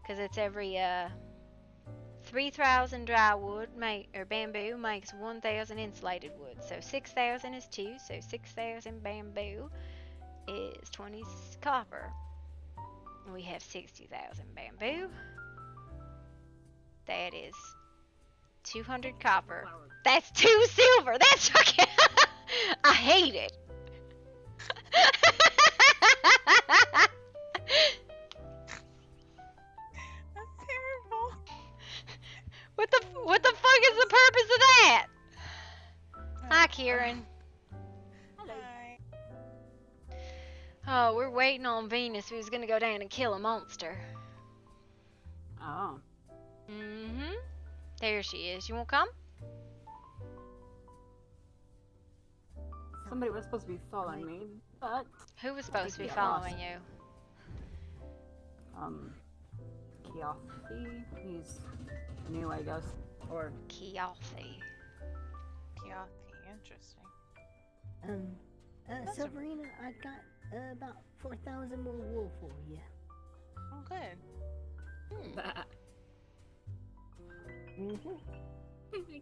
A: Because it's every 3,000 dry wood or bamboo makes 1,000 insulated wood. So 6,000 is 2. So 6,000 bamboo is 20 copper. And we have 60,000 bamboo. That is 200 copper. That's 2 silver. That's fucking. I hate it.
B: That's terrible.
A: What the fuck is the purpose of that? Hi, Kieran.
B: Hi.
A: Oh, we're waiting on Venus, who's gonna go down and kill a monster.
P: Oh.
A: Mm-hmm. There she is. You won't come?
P: Somebody was supposed to be following me, but...
A: Who was supposed to be following you?
P: Kiyothi. He's new, I guess. Or...
A: Kiyothi.
B: Interesting.
L: Silverina, I got about 4,000 more wool for you.
B: Oh, good.
P: I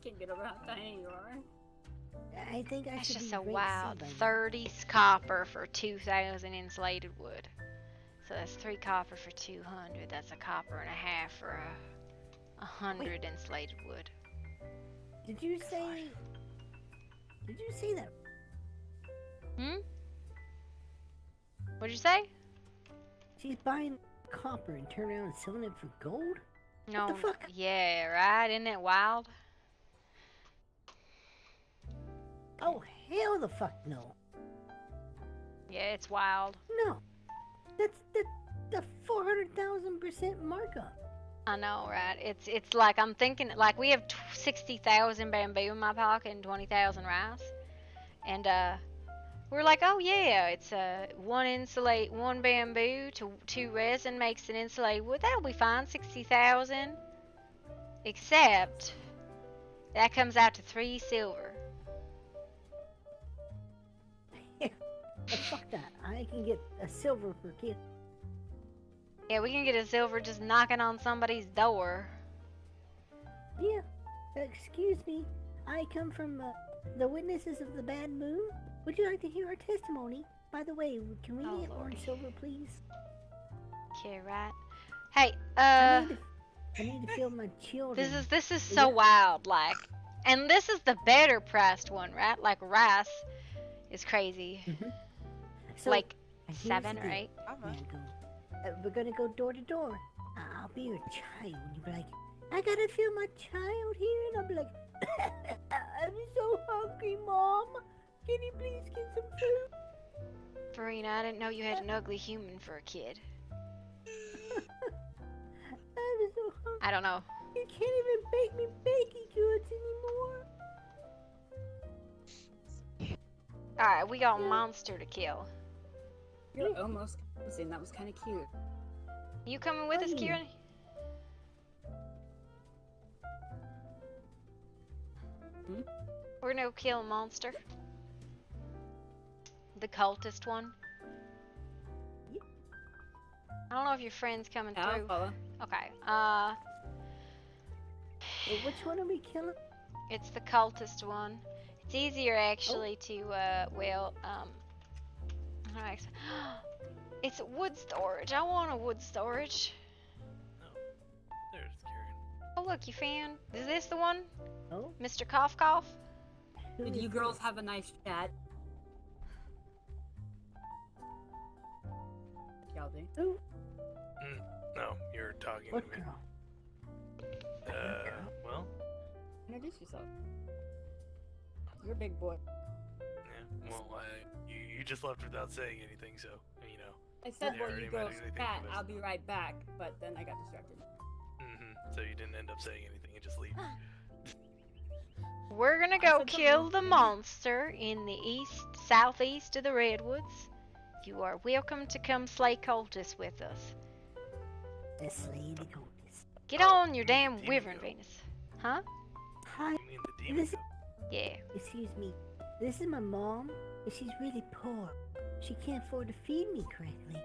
P: can't get over how tiny you are.
L: I think I
A: That's
L: should
A: just
L: be
A: so
L: great
A: wild.
L: somebody.
A: 30 copper for 2,000 insulated wood. So that's 3 copper for 200. That's a copper and a half for 100 insulated wood.
L: Did you say? Did you say that?
A: Hmm? What'd you say?
L: She's buying copper and turning around and selling it for gold?
A: No.
L: What the fuck?
A: Yeah, right? Isn't it wild?
L: Oh, hell the fuck no.
A: Yeah, it's wild.
L: No. That's the 400,000% markup.
A: I know, right? It's like I'm thinking like we have 60,000 bamboo in my pocket and 20,000 rice, and we're like, oh yeah, it's one bamboo to 2 resin makes an insulated wood. That'll be fine, 60,000. Except that comes out to 3 silver.
L: But fuck that. I can get a silver per kid.
A: Yeah, we can get a silver just knocking on somebody's door.
L: Yeah. Excuse me. I come from the witnesses of the bad moon. Would you like to hear our testimony? By the way, can we get more silver, please?
A: Okay, right. Hey,
L: I need to feel my children.
A: This is so wild, like, and this is the better priced one, right? Like rice is crazy.
L: So,
A: like
L: here's
A: 7
L: the
A: or
L: deal.
A: 8.
L: We're gonna go door to door. I'll be your child. You'll be like, I gotta feel my child here, and I'll be like, I'm so hungry, Mom. Can you please get some food?
A: Farina, I didn't know you had an ugly human for a kid.
L: I'm so hungry.
A: I don't know.
L: You can't even bake me bakey goods anymore.
A: Alright, we got a monster to kill.
P: You're almost convincing. That was kind of cute.
A: You coming with us, Kieran? We're gonna go kill a monster. The cultist one. I don't know if your friend's coming through.
P: Follow.
A: Okay.
L: Which one are we killing?
A: It's the cultist one. It's easier actually to it's wood storage. I want a wood storage.
Q: There's Kieran.
A: Oh look, you found. Is this the one?
L: Oh.
A: Mr. Cough Cough?
P: Did you girls have a nice chat? Y'all do?
L: Who?
Q: No, you're talking
L: What
Q: to me.
L: girl?
Q: Well,
P: Introduce yourself. You're a big boy.
Q: yeah, well, you just left without saying anything, so, you know.
P: I said,
Q: they
P: well,
Q: already
P: you
Q: might
P: girls
Q: actually think
P: chat.
Q: the best.
P: I'll be right back. But then I got distracted.
Q: So you didn't end up saying anything, you just leave.
A: We're gonna go kill the monster in the southeast of the redwoods. You are welcome to come slay cultists with us.
L: The slay the cultists.
A: Get on your damn wyvern, Venus. Huh?
L: Hi.
Q: You mean the demon?
A: Yeah.
L: Excuse me. This is my mom, and she's really poor. She can't afford to feed me correctly.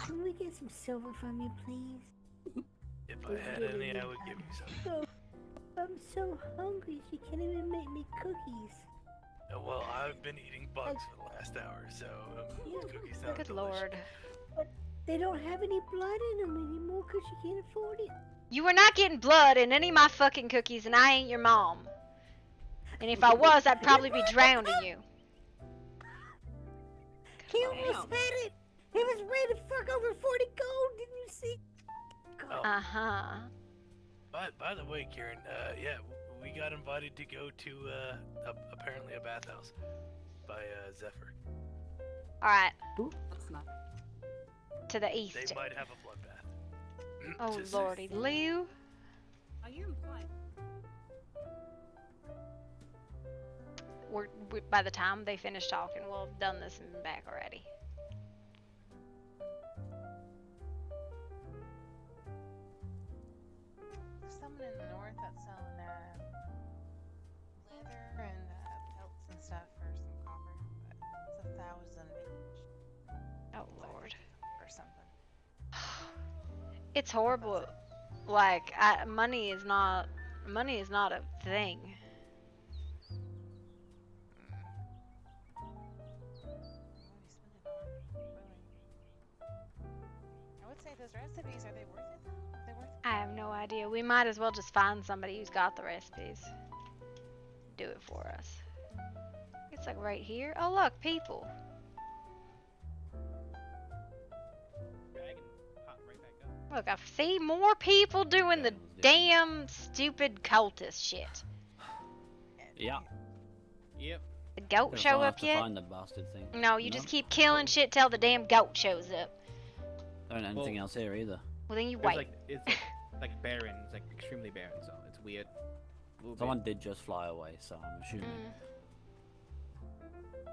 L: Can we get some silver from you, please?
Q: If I had any, I would give you some.
L: I'm so hungry. She can't even make me cookies.
Q: Well, I've been eating bugs for the last hour, so cookies sound
A: Good
Q: delicious.
A: lord.
L: But they don't have any blood in them anymore because she can't afford it.
A: You are not getting blood in any of my fucking cookies, and I ain't your mom. And if I was, I'd probably be drowning you.
L: He almost had it. He was ready to fuck over 40 gold. Didn't you see?
A: Uh-huh.
Q: By the way, Kieran, yeah, we got invited to go to apparently a bathhouse by Zephyr.
A: Alright.
P: That's not.
A: To the east.
Q: They might have a bloodbath.
A: Oh lordy, Lou.
P: Are you implying?
A: By the time they finish talking, we'll have done this and back already.
B: There's someone in the north that's selling leather and pelts and stuff for some copper. But it's 1,000 each.
A: Oh lord.
B: Or something.
A: It's horrible. Like, money is not a thing.
B: I would say those recipes, are they worth it though? Are they worth it?
A: I have no idea. We might as well just find somebody who's got the recipes. Do it for us. It's like right here. Oh look, people. Look, I see more people doing the damn stupid cultist shit.
R: Yeah.
M: Yep.
A: The goat show up
R: to
A: yet?
R: find the bastard thing.
A: No, you just keep killing shit till the damn goat shows up.
R: There ain't anything else here either.
A: Well, then you
S: It's
A: wait.
S: like barren. It's like extremely barren, so it's weird.
R: Someone did just fly away, so I'm assuming.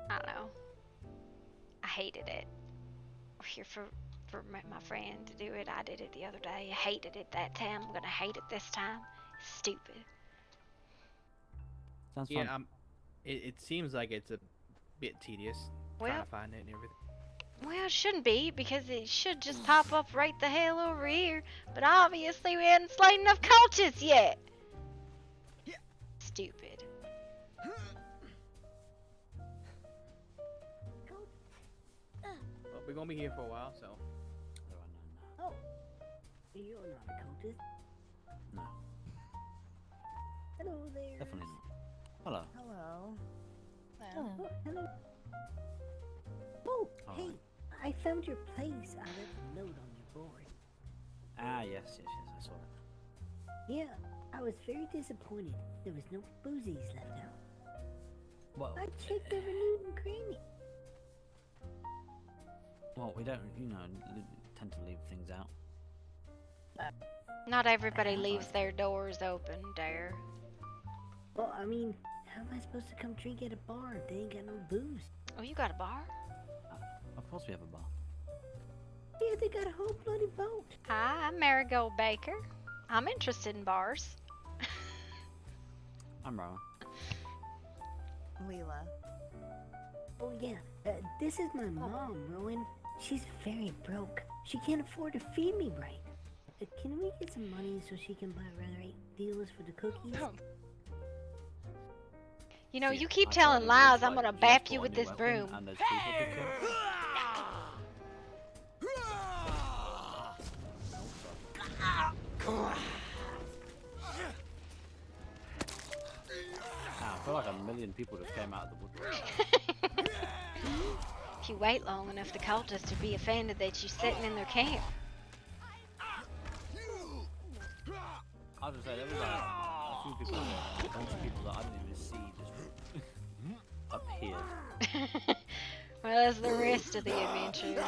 A: I don't know. I hated it. We're here for my friend to do it. I did it the other day. I hated it that time. I'm gonna hate it this time. Stupid.
R: Sounds
S: Yeah,
R: fun.
S: it seems like it's a bit tedious trying
A: Well-
S: to find it and everything.
A: Well, it shouldn't be, because it should just pop up right the hell over here. But obviously we hadn't slain enough cultists yet. Stupid.
S: Well, we're gonna be here for a while, so.
L: Oh, you're not a cultist.
R: No.
L: Hello there.
R: Definitely not. Hello.
L: Hello. Oh, hello. Oh, hey, I found your place. I left a note on your board.
R: Ah, yes, I saw it.
L: Yeah, I was very disappointed. There was no boozies left out.
R: Well,
L: I checked every nook and cranny.
R: well, we don't, tend to leave things out.
A: Not everybody leaves their doors open, Dare.
L: Well, I mean, how am I supposed to come drink at a bar if they ain't got no booze?
A: Oh, you got a bar?
R: Of course we have a bar.
L: Yeah, they got a whole bloody boat.
A: Hi, I'm Marigold Baker. I'm interested in bars.
R: I'm Rowan.
L: Leela. Oh yeah, this is my mom, Rowan. She's very broke. She can't afford to feed me right. Can we get some money so she can buy rather 8 deals for the cookies?
A: You know, you keep telling lies, I'm gonna bap you with this broom.
R: And there's people to kill. I feel like a million people just came out of the woodwork.
A: If you wait long enough, the cultists will be offended that you're sitting in their camp.
R: I'll just say there was like a few people, a bunch of people that I didn't even see just appeared.
A: Well, that's the rest of the adventures.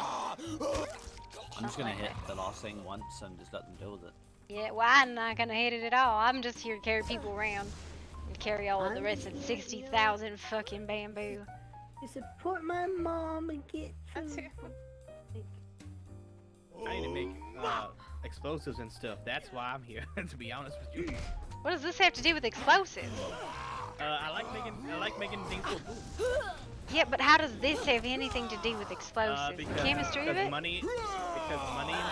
R: I'm just gonna hit the last thing once and just let them deal with it.
A: Yeah, well, I'm not gonna hit it at all. I'm just here to carry people around and carry all of the rest of the 60,000 fucking bamboo.
L: To support my mom and get food.
S: I need to make explosives and stuff. That's why I'm here, to be honest with you.
A: What does this have to do with explosives?
S: I like making things go boom.
A: Yeah, but how does this have anything to do with explosives? The chemistry of it?
S: Because money and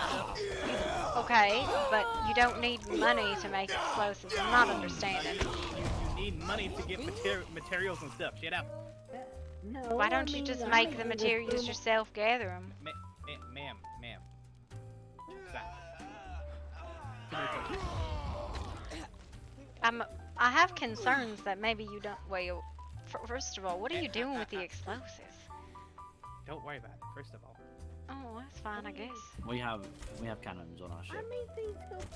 S: stuff.
A: Okay, but you don't need money to make explosives. I'm not understanding.
S: You need money to get materials and stuff. Shut up.
L: No.
A: Why don't you just make the materials yourself, gather them?
S: Ma'am. Stop.
A: I have concerns that maybe you don't. Well, first of all, what are you doing with the explosives?
S: Don't worry about it. First of all.
A: Oh, that's fine, I guess.
R: We have cannons on our ship.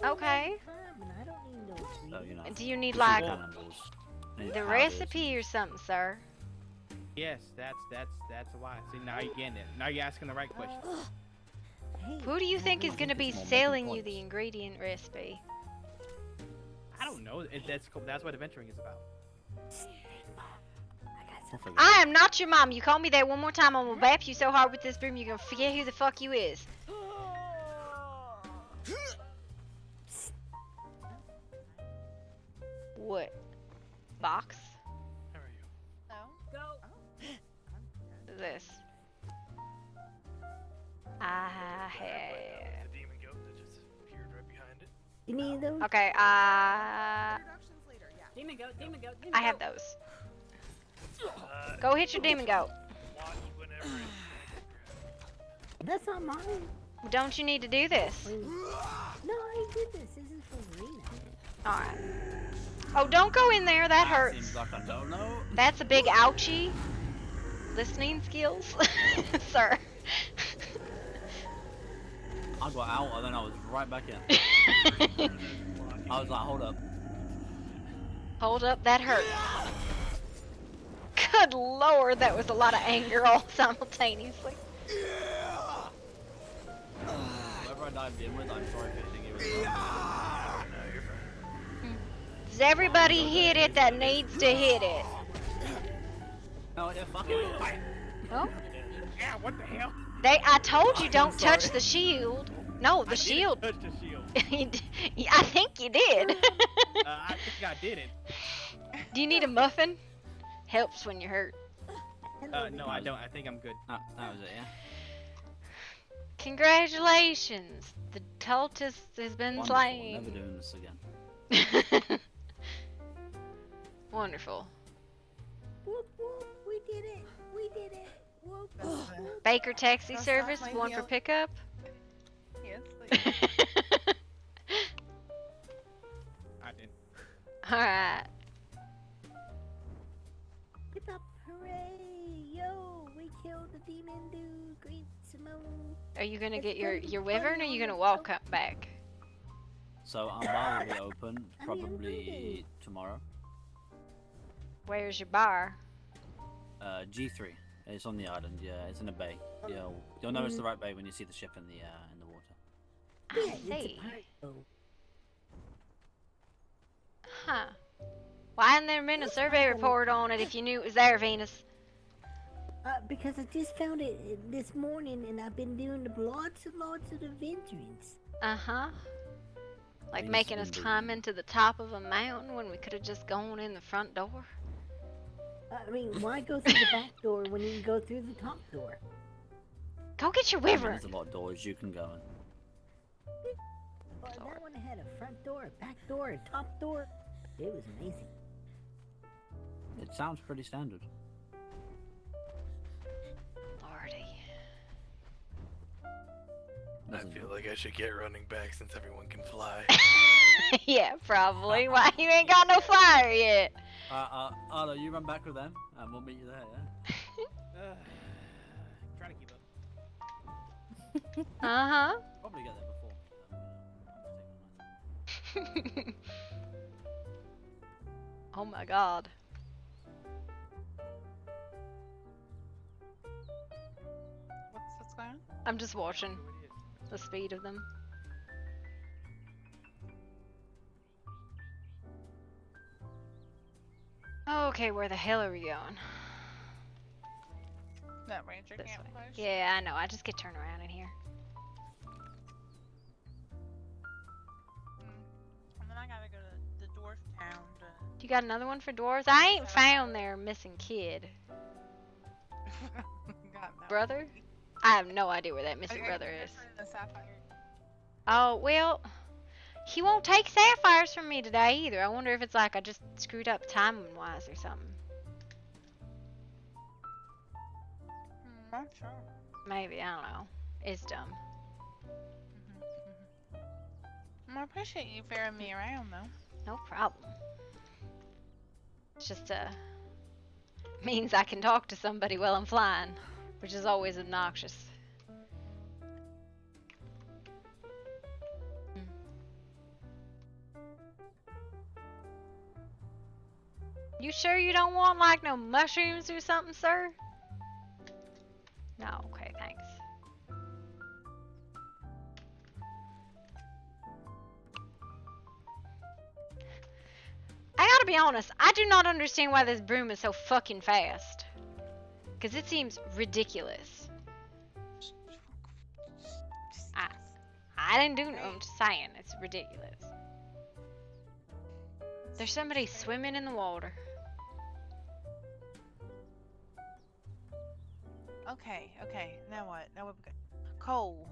A: Okay.
L: I don't need no
R: So,
A: Do you need
R: we
A: like
R: shoot cannonballs, need
A: the
R: powders.
A: recipe or something, sir?
S: Yes, that's why. See, now you're getting it. Now you're asking the right question.
A: Who do you think is going to be selling you the ingredient recipe?
S: I don't know. That's what adventuring is about.
A: I am not your mom. You call me that one more time, I'm gonna bap you so hard with this broom you're gonna forget who the fuck you is. What? Box?
B: No. Go.
A: What is this? I have...
Q: The demon goat that just appeared right behind it.
L: You need those?
A: Okay,
P: Demon goat, demon goat, demon
A: I have
P: goat.
A: those. Go hit your demon goat.
Q: Watch whenever
L: That's not mine.
A: Don't you need to do this?
L: No, I did this. This is for Rena.
A: Alright. Oh, don't go in there. That hurts.
R: Seems like a no-no.
A: That's a big ouchie. Listening skills, sir.
R: I got out and then I was right back in. I was like, hold up.
A: Hold up, that hurt. Good lord, that was a lot of anger all simultaneously.
R: Whoever I dived in with, I'm sorry for hitting you with
A: Does everybody hit it that needs to hit it?
R: No, yeah, fuck it.
A: Oh?
S: Yeah, what the hell?
A: I told you don't touch the shield. No, the shield.
S: Touch the shield.
A: I think you did.
S: I think I did it.
A: Do you need a muffin? Helps when you're hurt.
S: No, I don't. I think I'm good.
R: That was it, yeah.
A: Congratulations. The cultist has been
R: Wonderful.
A: slain.
R: Never doing this again.
L: Whoop
A: Wonderful.
L: whoop, we did it. We did it. Whoop whoop.
A: Baker taxi
B: That's
A: service,
B: not my
A: one for
B: heel.
A: pickup.
B: Yes,
S: I did.
A: Alright.
L: Hip hop, hooray! Yo, we killed the demon dude. Great Simone.
A: Are you gonna get your wyvern or are you gonna walk up back?
R: So our bar will be open probably tomorrow.
A: Where's your bar?
R: G3. It's on the island. Yeah, it's in a bay. You'll know it's the right bay when you see the ship in the water.
A: I see. Huh. Why hadn't there been a survey report on it if you knew it was there, Venus?
L: Because I just found it this morning and I've been doing lots and lots of adventures.
A: Uh-huh. Like
R: Venus
A: making
R: has
A: us
R: been
A: climb into the top of a mountain when we could have just gone in the front door.
L: I mean, why go through the back door when you can go through the top door?
A: Go get your
R: I mean,
A: wyvern.
R: there's a lot of doors you can go in.
L: Well, that one had a front door, a back door, a top door. It was amazing.
R: It sounds pretty standard.
A: Lordy.
Q: I feel like I should get running back since everyone can fly.
A: Yeah, probably. Why you ain't got no fire yet?
R: Arlo, you run back with them, and we'll meet you there, yeah?
S: Try to keep up.
A: Uh-huh.
R: Probably get there before me,
A: Oh my god.
B: What's going on?
A: I'm just watching the speed of them. Okay, where the hell are we going?
B: That ranger
A: This
B: camp
A: way.
B: push.
A: Yeah, I know. I just get turned around in here.
B: And then I gotta go to the dwarf town to...
A: You got another one for dwarves? I ain't found their missing kid. Brother? I have no idea where that missing brother is.
B: The sapphire.
A: Oh, well, he won't take sapphires from me today either. I wonder if it's like I just screwed up timing-wise or something.
B: Not sure.
A: Maybe, I don't know. It's dumb.
B: I appreciate you ferrying me around, though.
A: No problem. It's just, means I can talk to somebody while I'm flying, which is always obnoxious. You sure you don't want, like, no mushrooms or something, sir? No, okay, thanks. I gotta be honest, I do not understand why this broom is so fucking fast. Because it seems ridiculous. I didn't do no, I'm just saying, it's ridiculous. There's somebody swimming in the water.
B: Okay, now what? Now we're good. Cole,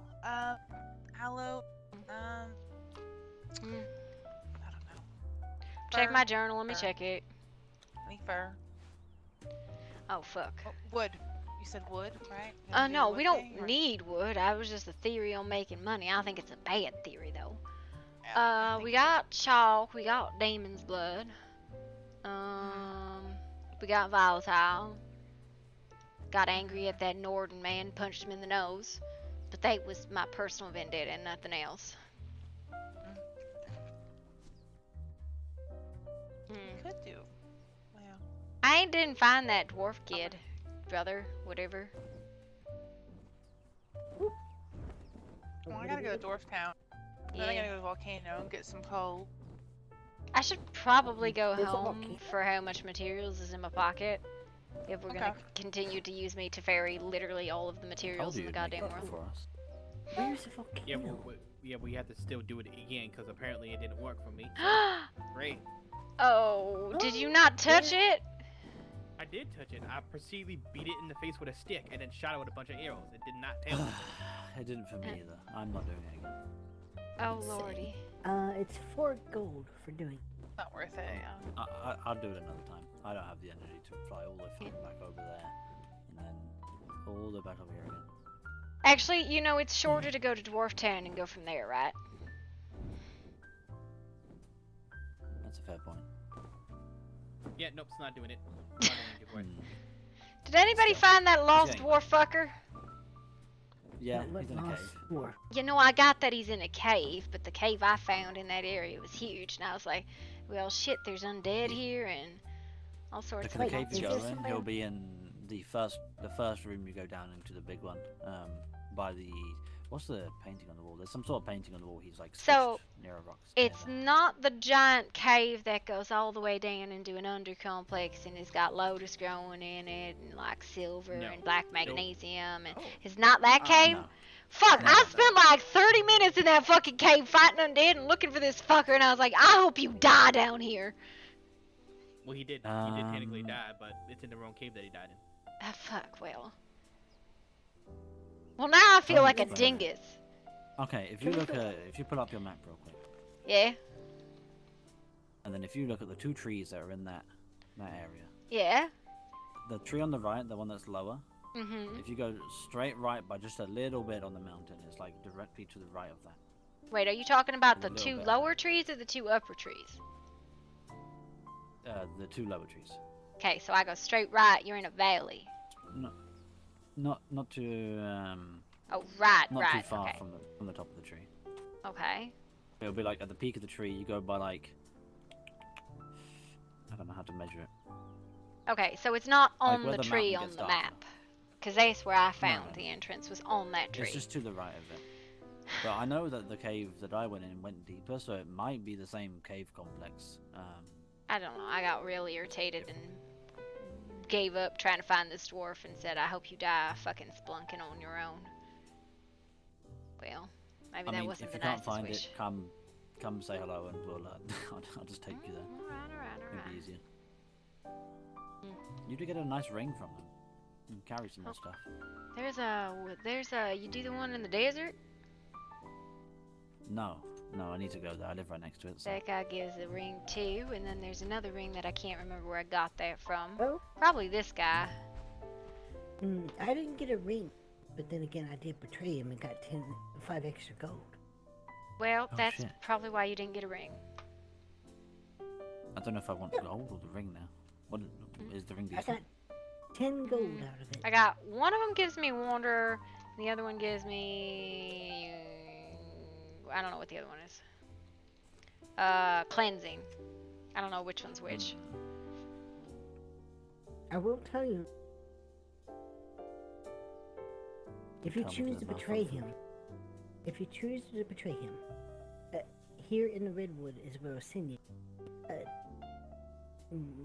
B: hello, I don't know.
A: Check
B: Fur.
A: my journal, let me check it.
B: Any fur?
A: Oh, fuck.
B: Oh, wood. You said wood, right?
A: No,
B: Wood
A: we
B: thing,
A: don't
B: or-
A: need wood. I was just a theory on making money. I think it's a bad theory, though. We got chalk. We got demon's blood. We got volatile. Got angry at that Norden man, punched him in the nose. But that was my personal vendetta and nothing else.
B: Could do. Wow.
A: I didn't find that dwarf kid, brother, whatever.
B: Well, I gotta go to Dwarf Town. Then I gotta go to Volcano and get some coal.
A: I should probably go home for how much materials is in my pocket. If we're gonna continue to use me to ferry literally all of the materials in the goddamn world.
R: For us.
L: Where's the volcano?
S: Yeah, we have to still do it again because apparently it didn't work for me. Great.
A: Oh, did you not touch it?
S: I did touch it. I proceededly beat it in the face with a stick and then shot it with a bunch of arrows. It did not tail me.
R: It didn't for me either. I'm not doing it again.
A: Oh lordy.
L: It's 4 gold for doing.
B: Not worth it. Yeah.
R: I'll do it another time. I don't have the energy to fly all the way back over there and then all the way back over here again.
A: Actually, you know, it's shorter to go to Dwarf Town and go from there, right?
R: That's a fair point.
S: Yeah, nope, it's not doing it. Not doing it, good boy.
A: Did anybody find that lost dwarf fucker?
R: Yeah, he's in a cave.
A: You know, I got that he's in a cave, but the cave I found in that area was huge, and I was like, well, shit, there's undead here and all sorts of
R: The cave
A: things.
R: you go in, he'll be in the first room you go down into the big one. By the what's the painting on the wall? There's some sort of painting on the wall. He's like
A: So
R: near a rock.
A: it's not the giant cave that goes all the way down into an undercomplex and it's got lotus growing in it and like silver and black magnesium and it's not that cave.
R: No.
A: Fuck, I spent like 30 minutes in that fucking cave fighting undead and looking for this fucker and I was like, I hope you die down here.
S: Well, he did. He did technically die, but it's in the wrong cave that he died in.
A: Ah, fuck, well. Well, now I feel like a dingus.
R: Okay, if you if you pull up your map real quick.
A: Yeah.
R: And then if you look at the 2 trees that are in that area.
A: Yeah.
R: The tree on the right, the one that's lower.
A: Mhm.
R: If you go straight right by just a little bit on the mountain, it's like directly to the right of that.
A: Wait, are you talking about the
R: A little
A: 2
R: bit.
A: lower trees or the 2 upper trees?
R: The 2 lower trees.
A: Okay, so I go straight right. You're in a valley.
R: Not too
A: Oh, right,
R: not
A: right.
R: too far
A: Okay.
R: from the top of the tree.
A: Okay.
R: It'll be like at the peak of the tree. You go by like I don't know how to measure it.
A: Okay, so it's not
R: Like
A: on
R: where
A: the
R: the
A: tree
R: mountain
A: on
R: gets
A: the
R: darker.
A: map. Because that's where I found
R: No.
A: the entrance was on that tree.
R: It's just to the right of it. But I know that the cave that I went in went deeper, so it might be the same cave complex.
A: I don't know. I got real irritated and gave up trying to find this dwarf and said, I hope you die fucking splunking on your own. Well, maybe that wasn't
R: if
A: the
R: you can't
A: nicest
R: find
A: wish.
R: it, come say hello and we'll I'll just take you there. It'll be easier. You do get a nice ring from them. And carry some more stuff.
A: There's a, you do the one in the desert?
R: No, I need to go there. I live right next to it. So.
A: That guy gives a ring too, and then there's another ring that I can't remember where I got that from.
L: Oh.
A: Probably this guy.
L: I didn't get a ring, but then again, I did betray him and got 5 extra gold.
A: Well,
R: Oh,
A: that's
R: shit.
A: probably why you didn't get a ring.
R: I don't know if I want the gold or the ring now. What is the ring
L: I
R: decent?
L: got 10 gold out of it.
A: I got one of them gives me Wanderer, and the other one gives me I don't know what the other one is. Cleansing. I don't know which one's which.
L: I will tell you, if you
R: Tell me
L: choose
R: the
L: to betray
R: motherfucker.
L: him, here in the Redwood is where I'll send you.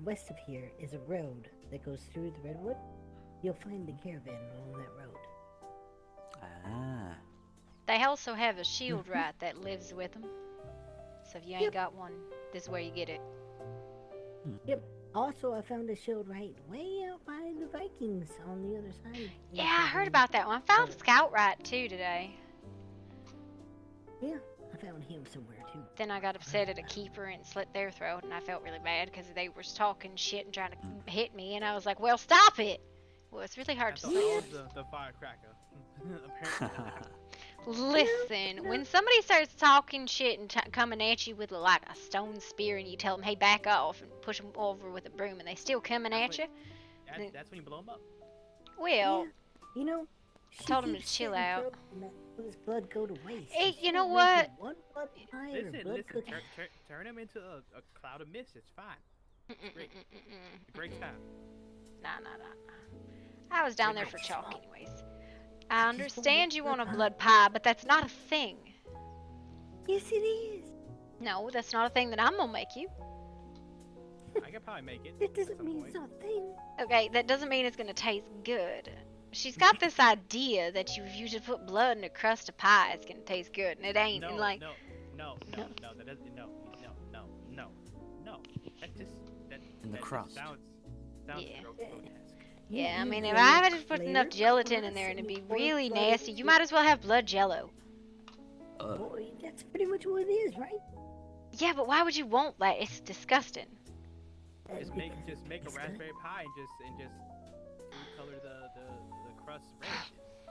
L: West of here is a road that goes through the Redwood. You'll find the caravan along that road.
R: Ah.
A: They also have a shield right that lives with them. So if you ain't got one, this is where you get it.
L: Yep. Also, I found a shield right way out by the Vikings on the other side.
A: Yeah, I heard about that one. I found Scout right too today.
L: Yeah, I found him somewhere too.
A: Then I got upset at a keeper and slit their throat, and I felt really bad because they were talking shit and trying to hit me, and I was like, well, stop it! Well, it's really hard to
S: That's
A: say.
S: the firecracker. Apparently.
A: Listen, when somebody starts talking shit and coming at you with like a stone spear and you tell them, hey, back off and push them over with a broom and they still coming at you.
S: That's when you blow them up.
A: Well,
L: You know,
A: I told him to chill out.
L: His blood go to waste.
A: Hey,
L: She
A: you know
L: don't make
A: what?
L: it One blood pie or
S: Listen,
L: blood cookie.
S: turn him into a cloud of mist. It's fine. It's great. A great time.
A: Nah. I was down there for chalk anyways. I understand you want a blood pie, but that's not a thing.
L: Yes, it is.
A: No, that's not a thing that I'm gonna make you.
S: I could probably make it.
L: That doesn't mean it's not a thing.
A: Okay, that doesn't mean it's gonna taste good. She's got this idea that if you just put blood in a crust of pie, it's gonna taste good, and it ain't.
S: No,
A: and like,
S: no. That doesn't. No. That just
R: in the
S: that
R: crust.
S: Sounds
A: Yeah.
S: grotesque.
A: Yeah, I mean, if I had just put enough gelatin in there and it'd be really nasty, you might as well have blood jello.
L: Boy, that's pretty much what it is, right?
A: Yeah, but why would you want that? It's disgusting.
S: Just make a raspberry pie and just color the crust red.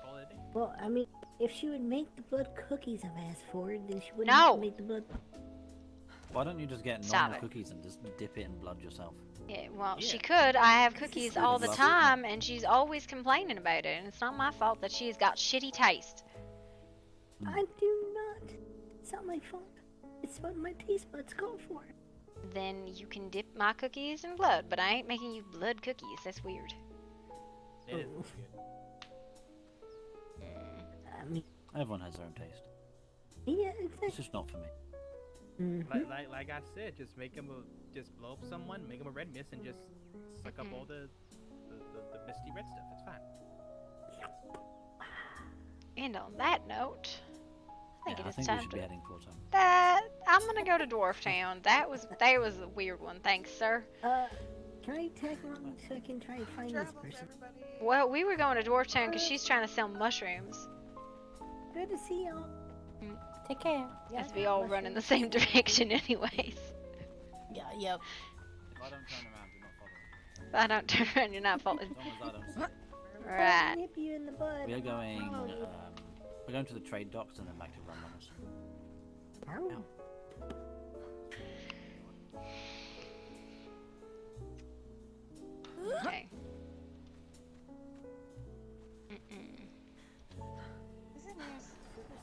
S: Call it a day.
L: Well, I mean, if she would make the blood cookies I've asked for, then she wouldn't
A: No.
L: have to make the blood.
R: Why don't you just get
A: Stop
R: normal
A: it.
R: cookies and just dip it in blood yourself?
A: Yeah, well,
S: Yeah.
A: she could. I have cookies all the
R: Love it.
A: time, and she's always complaining about it, and it's not my fault that she's got shitty taste.
L: I do not. It's not my fault. It's what my taste buds call for.
A: Then you can dip my cookies in blood, but I ain't making you blood cookies. That's weird.
S: It is
L: Oh.
S: good.
L: I mean,
R: Everyone has their own taste.
L: yeah,
R: It's
L: exactly.
R: just not for me.
S: Like I said, just make them just blow up someone, make them a red mist, and just suck up all the misty red stuff. It's fine.
A: And on that note, I think
R: Yeah,
A: it
R: I
A: is
R: think we
A: time
R: should
A: to.
R: be heading towards home.
A: I'm gonna go to Dwarf Town. That was a weird one. Thanks, sir.
L: Can I tag along so I can try and find this person?
A: Well, we were going to Dwarf Town because she's trying to sell mushrooms.
L: Good to see y'all.
P: Take care.
A: As we all run in the same direction, anyways.
P: Yeah, yep.
R: If I don't turn around, do not follow me.
A: If I don't turn around, you're not following.
R: As long as I don't see you.
A: Right.
L: Nip you in the bud.
R: We are going.
L: Follow you.
R: We're going to the trade docks and then back to Romulus.
L: Ow.
A: Okay.
L: Isn't there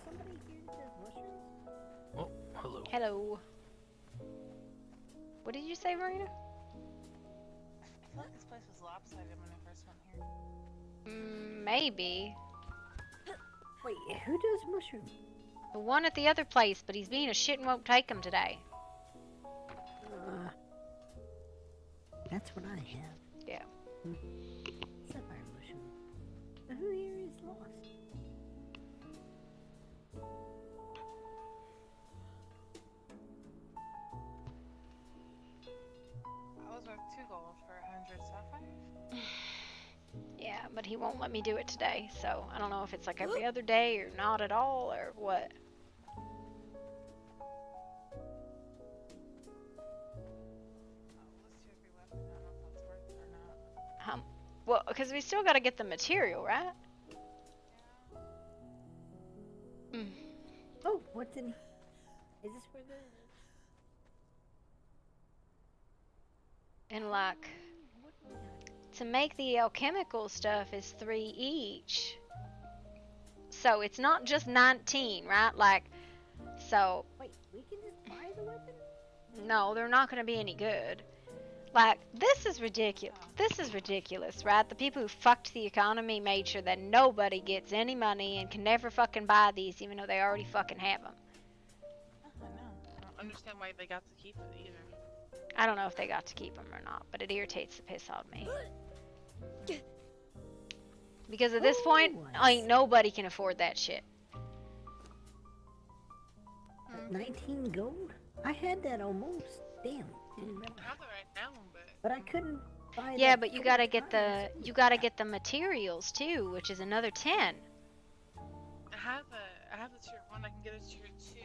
L: somebody here that does mushrooms?
Q: Oh, hello.
A: Hello. What did you say, Marina?
B: I feel like this place was lopsided when I first went here.
A: Maybe.
L: Wait, who does mushrooms?
A: The one at the other place, but he's being a shit and won't take them today.
L: That's what I have.
A: Yeah.
L: Sapphire mushroom. But who here is lost?
B: I was worth 2 gold for 100 sapphires.
A: Yeah, but he won't let me do it today, so I don't know if it's like every other day or not at all or what.
B: Let's do every weapon. I don't know if that's worth it or not.
A: Well, because we still got to get the material, right?
L: Oh, what's in? Is this where the?
A: And like, to make the alchemical stuff is 3 each. So it's not just 19, right? Like, so
L: Wait, we can just buy the weapon?
A: no, they're not going to be any good. Like, this is ridiculous. This is ridiculous, right? The people who fucked the economy made sure that nobody gets any money and can never fucking buy these, even though they already fucking have them.
B: I know. I don't understand why they got to keep it either.
A: I don't know if they got to keep them or not, but it irritates the piss out of me. Because at this point, ain't nobody can afford that shit.
L: 19 gold? I had that almost. Damn. Didn't realize.
B: I have it right now,
L: But I couldn't buy.
A: Yeah,
L: that
A: but you
L: 4
A: gotta get
L: times.
A: the materials too, which is another 10.
B: I have the tier 1. I can get a tier 2.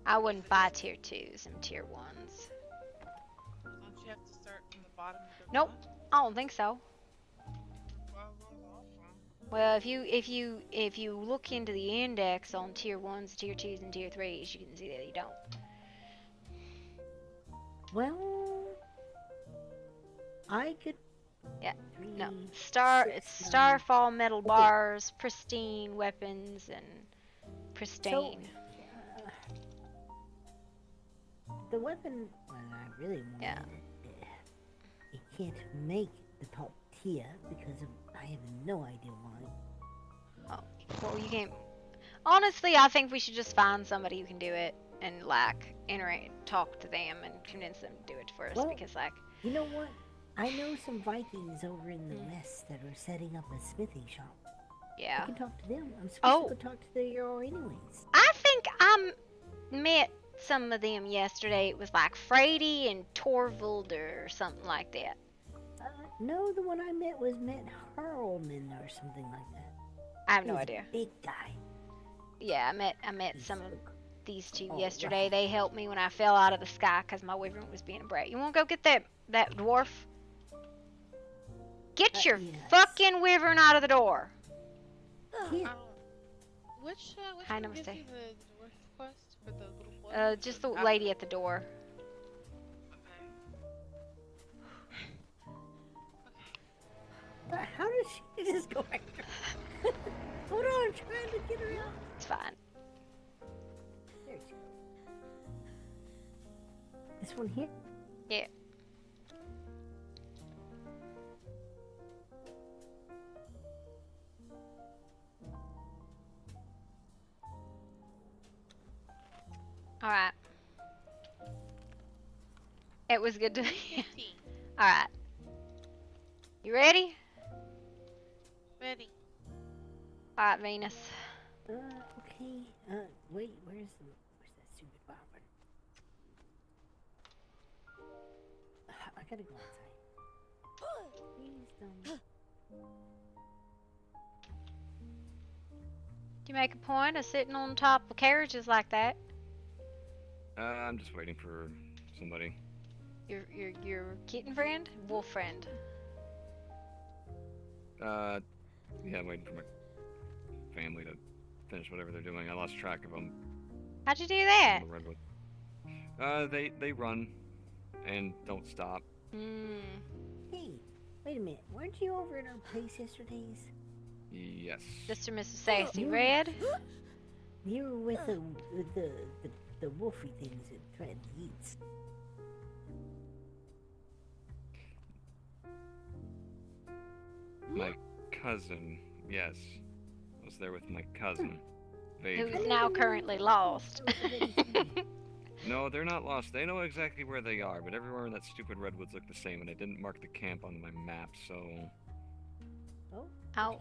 A: I wouldn't buy tier 2s and tier 1s.
B: Don't you have to start from the bottom of the
A: Nope, I don't think so.
B: Well, that's awesome.
A: Well, if you look into the index on tier 1s, tier 2s, and tier 3s, you can see that you don't.
L: Well, I could.
A: Yeah. No. It's
L: 6, 9.
A: Starfall metal bars, pristine weapons, and pristine.
L: So, the weapon, well, I really want it can't make the top tier because of, I have no idea why.
A: Oh, well, you can't. Honestly, I think we should just find somebody who can do it and like talk to them and convince them to do it for us.
L: Well,
A: because like,
L: you know what? I know some Vikings over in the west that are setting up a smithing shop.
A: Yeah.
L: I can talk to them. I'm supposed to go talk to the Euro anyways.
A: I think I met some of them yesterday. It was like Frady and Torvald or something like that.
L: No, the one I met was Harlman or something like that.
A: I have no
L: He's a
A: idea.
L: Big guy.
A: Yeah, I met some of these two yesterday. Right. They helped me when I fell out of the sky because my wyvern was being a brat. You want to go get that dwarf? Get your fucking wyvern out of the door.
B: Which
A: Hi,
B: one gives
A: namaste.
B: you the dwarf quest for the little boy?
A: Just the lady at the door.
L: How did she just go back? Hold on, I'm trying to get her out.
A: It's fine.
L: There she goes. This one here?
A: Yeah. Alright. It was good to Alright. You ready?
B: Ready.
A: Alright, Venus.
L: Okay. Wait, where's that stupid robber? I gotta go outside. Please don't.
A: Do you make a point of sitting on top of carriages like that?
T: I'm just waiting for somebody.
A: Your kitten friend? Wolf friend?
T: Yeah, I'm waiting for my family to finish whatever they're doing. I lost track of them.
A: How'd you do that?
T: The redwood. They run and don't stop.
L: Hey, wait a minute. Weren't you over at our place yesterday's?
T: Yes.
A: Mr. and Mrs. Sassy Red?
L: You were with the wolfy things that threatened to eat.
T: My cousin, yes. I was there with my cousin.
A: Who is now currently lost.
T: No, they're not lost. They know exactly where they are, but everywhere in that stupid redwoods look the same, and I didn't mark the camp on my map, so...
A: Oh,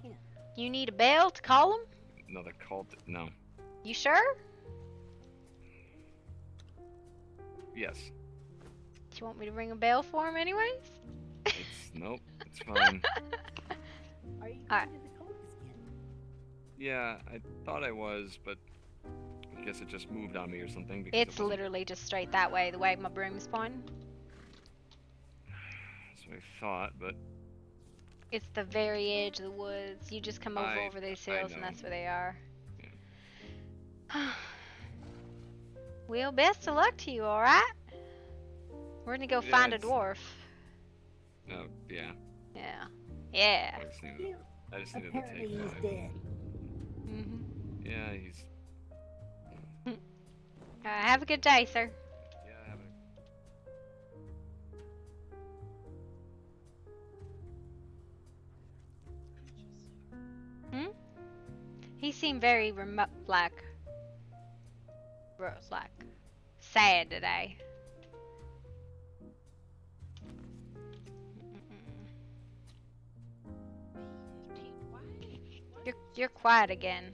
A: you need a bell to call them?
T: No, they're called... No.
A: You sure?
T: Yes.
A: Do you want me to ring a bell for him anyways?
T: Nope, it's fine.
L: Are you going to the Columbus again?
T: Yeah, I thought I was, but I guess it just moved on me or something. Because
A: It's literally just straight that way, the way my broom's pointing.
T: That's what I thought, but...
A: It's the very edge of the woods. You just come over these hills and that's where they are. Yeah. Well, best of luck to you, alright? We're gonna go find a dwarf.
T: Oh, yeah.
A: Yeah. Yeah.
T: I just needed to take
L: he's dead.
T: Yeah, he's...
A: Have a good day, sir.
T: Yeah, have a...
A: He seemed very like sad today. You're quiet again.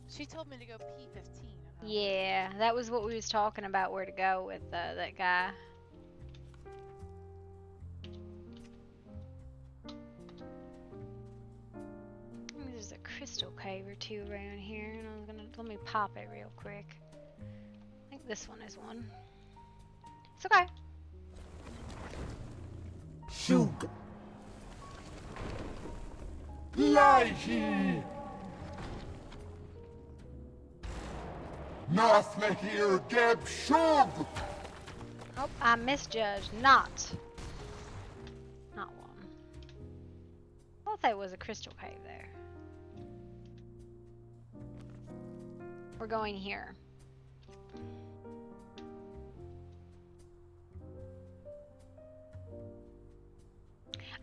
B: She told me to go P15.
A: Yeah, that was what we was talking about, where to go with that guy. There's a crystal cave or two around here, and I was gonna let me pop it real quick. I think this one is one. It's okay.
J: Shoot. Lie he! Nafle here geb shug!
A: Oh, I misjudged. Not one. I thought there was a crystal cave there. We're going here.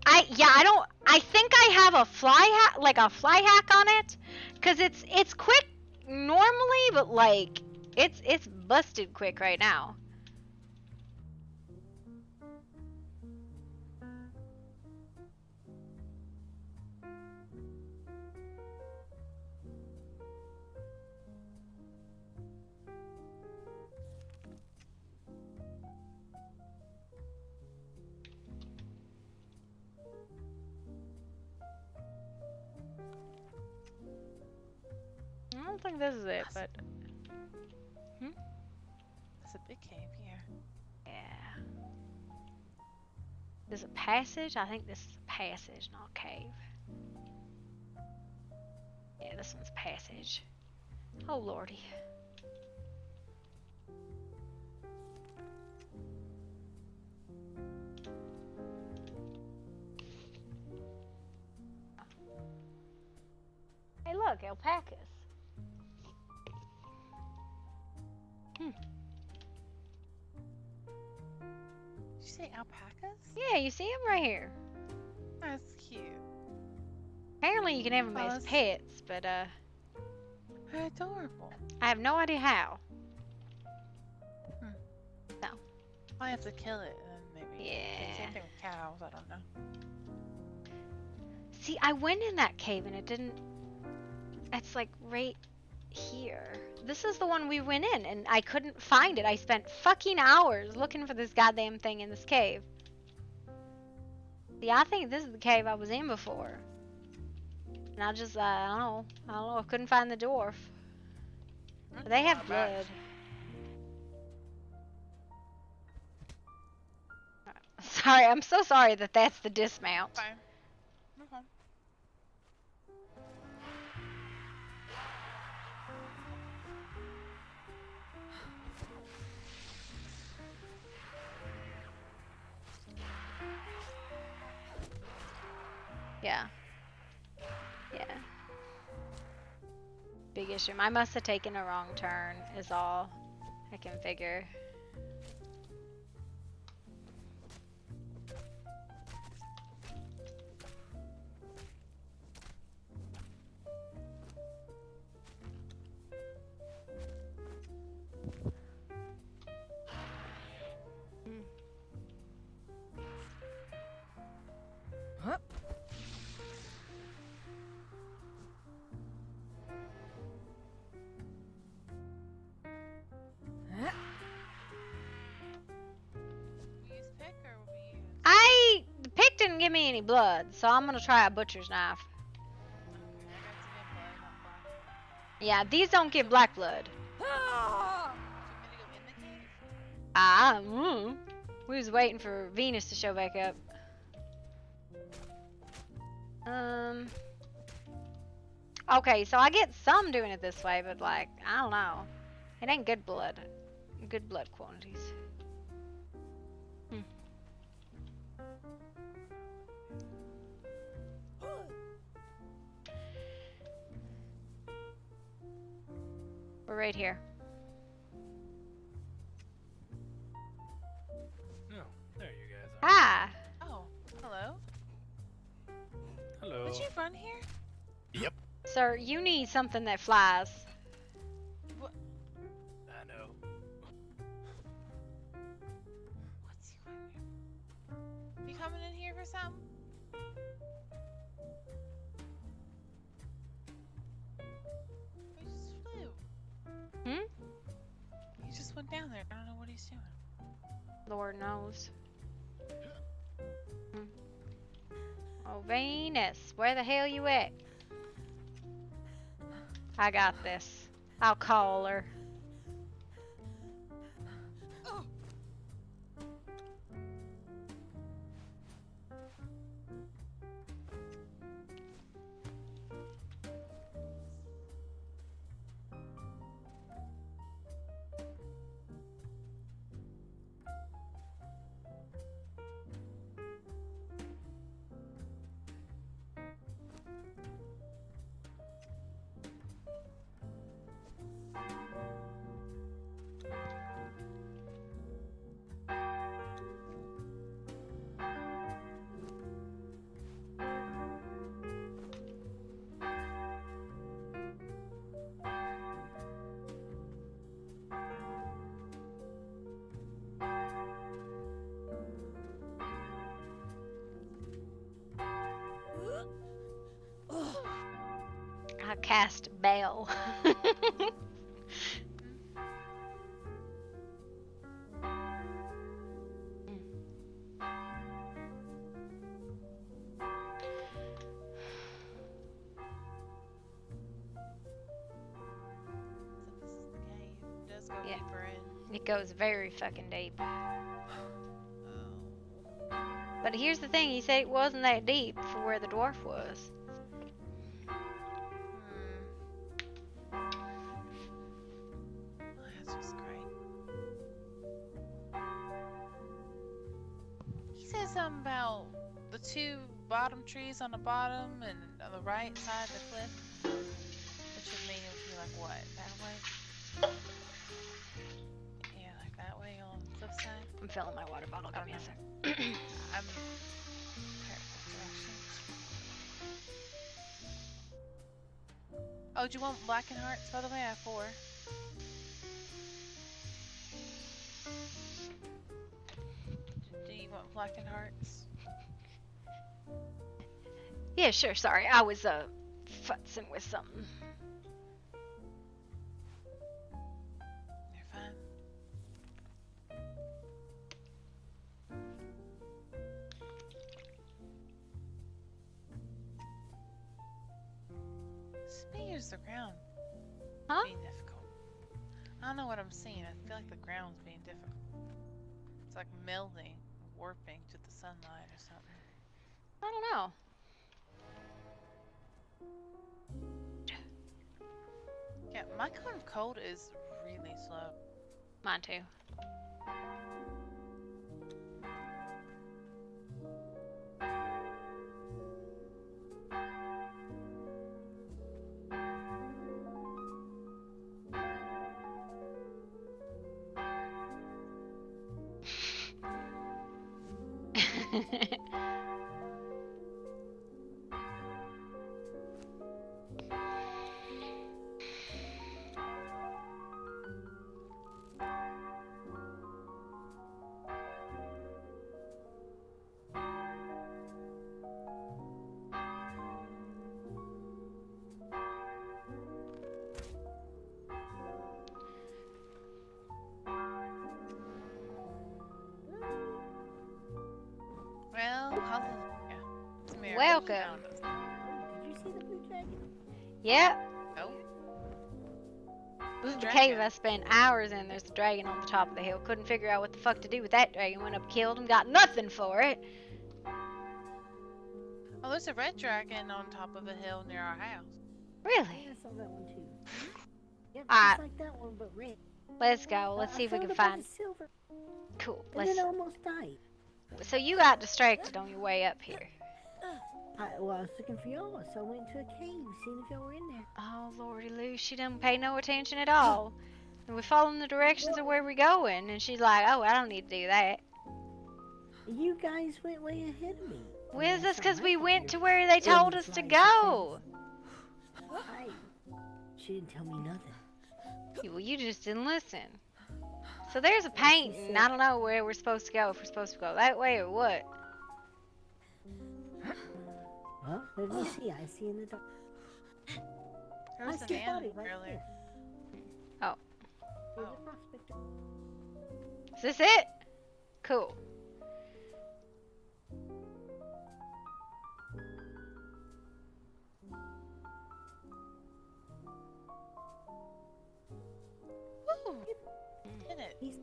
A: I think I have a fly hack, like a fly hack on it, cause it's quick normally, but like it's busted quick right now. I don't think this is it, but
B: It's a big cave here.
A: yeah. There's a passage? I think this is a passage, not a cave. Yeah, this one's passage. Oh lordy. Hey look, alpacas.
B: Did you say alpacas?
A: Yeah, you see them right here.
B: That's cute.
A: Apparently you can have them
B: Oh,
A: as
B: that's-
A: pets, but
B: They're adorable.
A: I have no idea how. No.
B: I have to kill it and then maybe.
A: Yeah.
B: Same thing with cows. I don't know.
A: See, I went in that cave and it didn't. It's like right here. This is the one we went in and I couldn't find it. I spent fucking hours looking for this goddamn thing in this cave. See, I think this is the cave I was in before. And I just, I don't know, I couldn't find the dwarf. But they have blood. Sorry, I'm so sorry that that's the dismount.
B: Fine. Okay.
A: Yeah. Yeah. Big issue. I must have taken a wrong turn, is all I can figure. The pick didn't give me any blood, so I'm gonna try a butcher's knife. Yeah, these don't give black blood. We was waiting for Venus to show back up. Okay, so I get some doing it this way, but like, I don't know. It ain't good blood. Good blood quantities. We're right here.
Q: Oh, there you guys are.
A: Ah!
B: Oh, hello.
Q: Hello.
B: Did you run here?
Q: Yep.
A: Sir, you need something that flies.
B: What?
Q: I know.
B: What's he running? You coming in here for something? He just flew.
A: Hmm?
B: He just went down there. I don't know what he's doing.
A: Lord knows. Oh, Venus, where the hell you at? I got this. I'll call her. I cast Bell. Yeah. It goes very fucking deep. But here's the thing, he said it wasn't that deep for where the dwarf was.
B: That's just great. He said something about the two bottom trees on the bottom and on the right side of the cliff. Which would mean it would be like what? That way? Yeah, like that way on the cliff side.
A: I'm filling my water bottle. Give me a sec.
B: I'm Oh, do you want black and hearts? By the way, I have 4. Do you want black and hearts?
A: Yeah, sure. Sorry, I was futzing with something.
B: You're fine. Spears the ground.
A: Huh?
B: Being difficult. I don't know what I'm seeing. I feel like the ground's being difficult. It's like melting, warping to the sunlight or something.
A: I don't know.
B: Yeah, my kind of cold is really slow.
A: Mine too.
B: Well, hallelujah. Samira,
A: Welcome.
B: found us.
L: Did you see the blue dragon?
A: Yep.
B: Oh.
A: This is the cave I spent hours in. There's a dragon on the top of the hill. Couldn't figure out what the fuck to do with that dragon. Went up, killed him, got nothing for it.
B: Oh, there's a red dragon on top of a hill near our house.
A: Really?
L: Yeah, I saw that one too. Yep,
A: Alright.
L: just like that one, but red.
A: Let's go. Let's see if we
L: found
A: can
L: a bunch
A: find.
L: of silver,
A: Cool.
L: and
A: Let's.
L: then I almost died.
A: So you got distracted on your way up here.
L: I was looking for y'all, so I went to a cave, seeing if y'all were in there.
A: Oh Lordy Lou, she didn't pay no attention at all. And we're following the directions of where we're going, and she's like, "Oh, I don't need to do that."
L: You guys went way ahead of me.
A: Well, that's because we went to where they told us to go.
L: She didn't tell me nothing.
A: Well, you just didn't listen. So there's a painting. I don't know where we're supposed to go. If we're supposed to go that way or what.
L: Well, let me see. I see in the dark.
B: There was
L: I
B: an
L: see a body
B: ant
L: right
B: earlier.
A: Oh.
L: Here's a prospector.
A: Is this it? Cool.
B: Woo! Did it?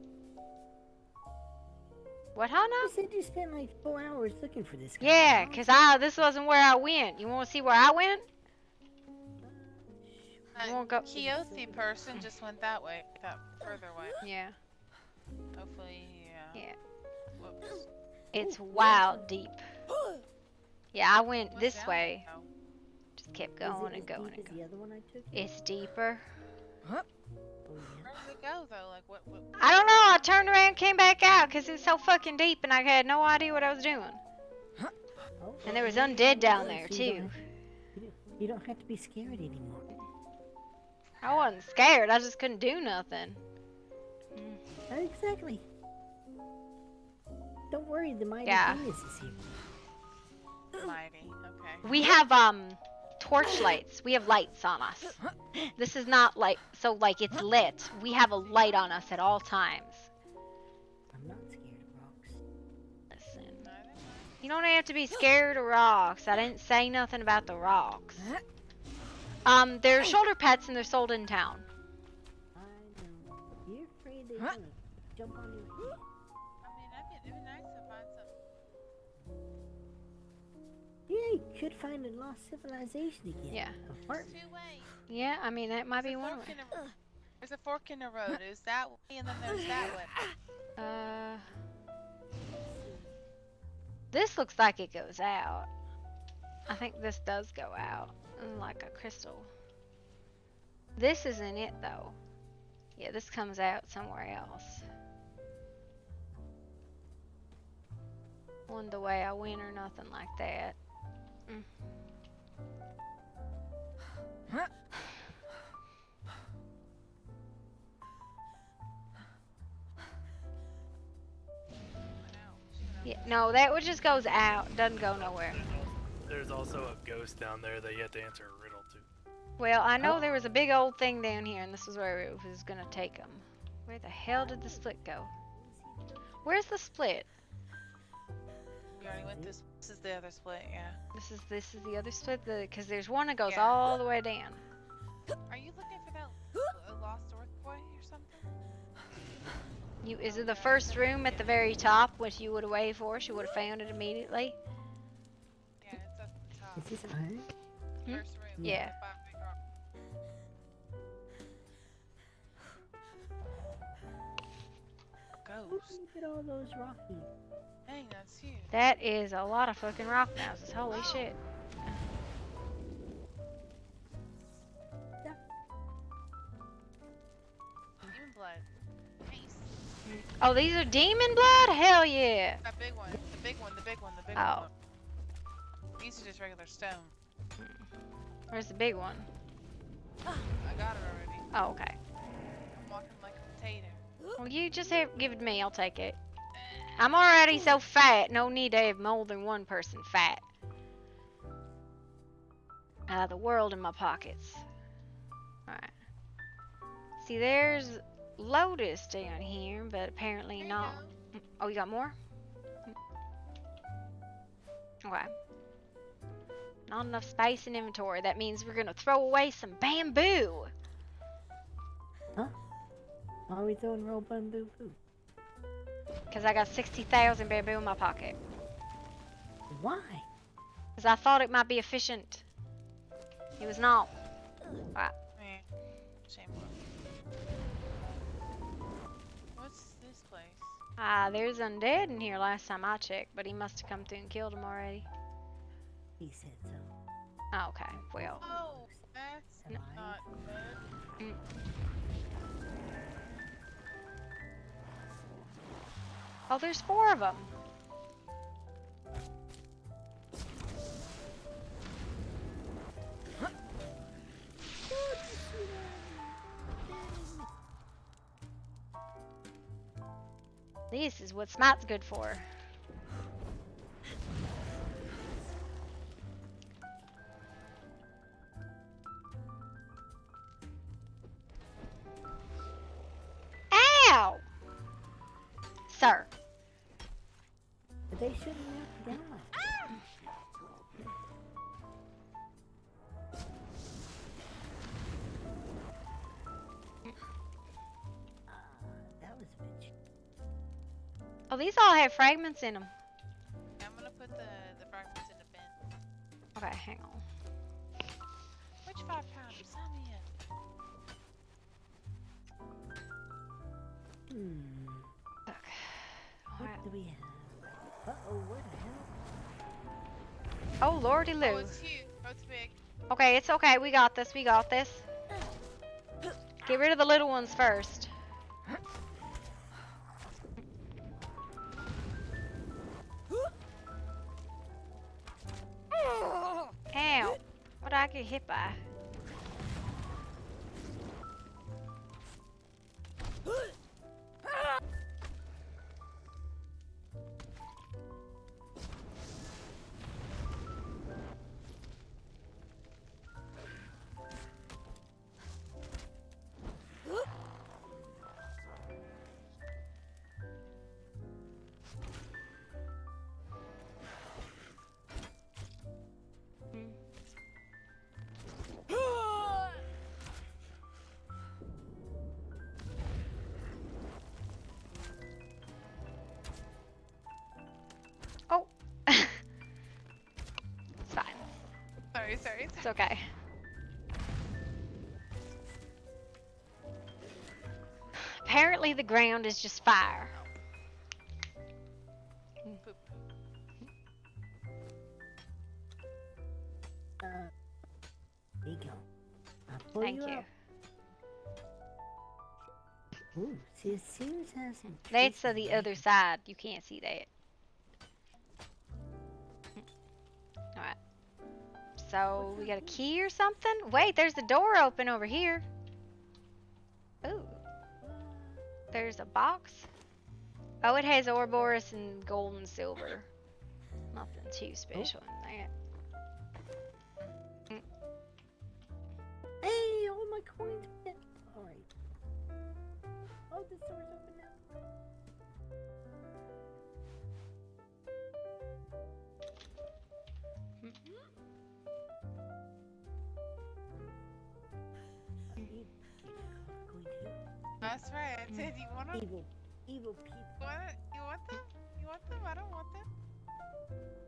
A: What, Hannah?
L: You said you spent like 4 hours looking for this guy.
A: Yeah, because this wasn't where I went. You want to see where I went? You won't go.
B: Keothi person just went that way, that further way.
A: Yeah.
B: Hopefully, yeah.
A: Yeah.
B: Whoops.
A: It's wild deep. Yeah, I went
B: What's
A: this
B: down
A: way.
B: there, though?
A: Just kept
L: Is
A: going
L: it
A: and
L: as
A: going
L: deep
A: and
L: as
A: going.
L: the other one I took?
A: It's deeper.
L: Oh, yeah.
B: Where did it go though? Like what?
A: I don't know. I turned around and came back out because it was so fucking deep and I had no idea what I was doing.
L: Oh,
A: And there was undead down there
L: so you
A: too.
L: You don't have to be scared anymore.
A: I wasn't scared. I just couldn't do nothing.
L: Exactly. Don't worry, the mighty
A: Yeah.
L: genius is here.
B: Mighty. Okay.
A: We have torch lights. We have lights on us. This is not like, so like it's lit. We have a light on us at all times.
L: I'm not scared of rocks.
A: Listen. You don't have to be scared of rocks. I didn't say nothing about the rocks. They're shoulder pets and they're sold in town.
L: I know. You're afraid they're gonna jump on your head.
B: I mean, it'd be nice to find some.
L: Yeah, you could find a lost civilization again.
A: Yeah.
L: A heart.
B: Two ways.
A: Yeah, I mean, that might be one way.
B: There's a fork in the road. There's that way, and then there's that way.
A: This looks like it goes out. I think this does go out. Like a crystal. This isn't it, though. Yeah, this comes out somewhere else. Wasn't the way I went or nothing like that. Yeah, no, that one just goes out. Doesn't go nowhere.
Q: There's also a ghost down there that you have to answer a riddle to.
A: Well, I know there was a big old thing down here, and this is where it was gonna take them. Where the hell did the split go? Where's the split?
B: We already went this. This is the other split, yeah.
A: This is the other split, because there's one that goes
B: Yeah.
A: all the way down.
B: Are you looking for that lost Earth boy or something?
A: Is it the first room at the very top, which you would have waited for? She would have found it immediately.
B: Yeah, it's at the top.
L: Is this iron?
B: First room.
A: Yeah.
B: by Big Rock. Ghost.
L: Look at all those rocky.
B: Dang, that's huge.
A: That is a lot of fucking rock houses. Holy shit.
B: Demon blood. Nice.
A: Oh, these are demon blood? Hell yeah.
B: That big one. The big one. The big one. The big
A: Oh.
B: one. These are just regular stone.
A: Where's the big one?
B: I got it already.
A: Oh, okay.
B: I'm walking like a potato.
A: Well, you just have give it to me. I'll take it. I'm already so fat. No need to have more than one person fat. The world in my pockets. Alright. See, there's Lotus down here, but apparently not. Oh, you got more? Okay. Not enough space in inventory. That means we're gonna throw away some bamboo.
L: Huh? Why are we throwing raw bamboo food?
A: Because I got 60,000 bamboo in my pocket.
L: Why?
A: Because I thought it might be efficient. It was not. Right.
B: Shame. What's this place?
A: There's undead in here last time I checked, but he must have come through and killed him already.
L: He said so.
A: Oh, okay, well.
B: Oh, that's not good.
A: Oh, there's 4 of them. This is what Smite's good for. Ow! Sir.
L: But they shouldn't have died. That was a bit cheap.
A: Oh, these all have fragments in them.
B: I'm gonna put the fragments in the bin.
A: Okay, hang on.
B: Which 5 pounds? Sign me up.
A: Okay.
L: What do we have? Uh-oh, what the hell?
A: Oh, lordy
B: Oh,
A: loo.
B: it's huge. Oh, it's big.
A: Okay, it's okay. We got this. We got this. Get rid of the little ones first. Ow. What did I get hit by?
B: Sorry.
A: It's okay. Apparently the ground is just fire.
B: Poop.
L: There you go. I'll pull
A: Thank
L: you
A: you.
L: up. Ooh, see, it seems to have some.
A: That's
L: trees
A: to the
L: in
A: other side. You can't see that. Alright. So, we got a key or something? Wait, there's a door open over here. Ooh. There's a box. Oh, it has Ouroboros and gold and silver. Nothing too special in that.
L: Hey, all my coins. Alright. Oh, the door's open now.
B: That's right. I said, you want them?
L: Evil people.
B: You want them? You want them? I don't want them.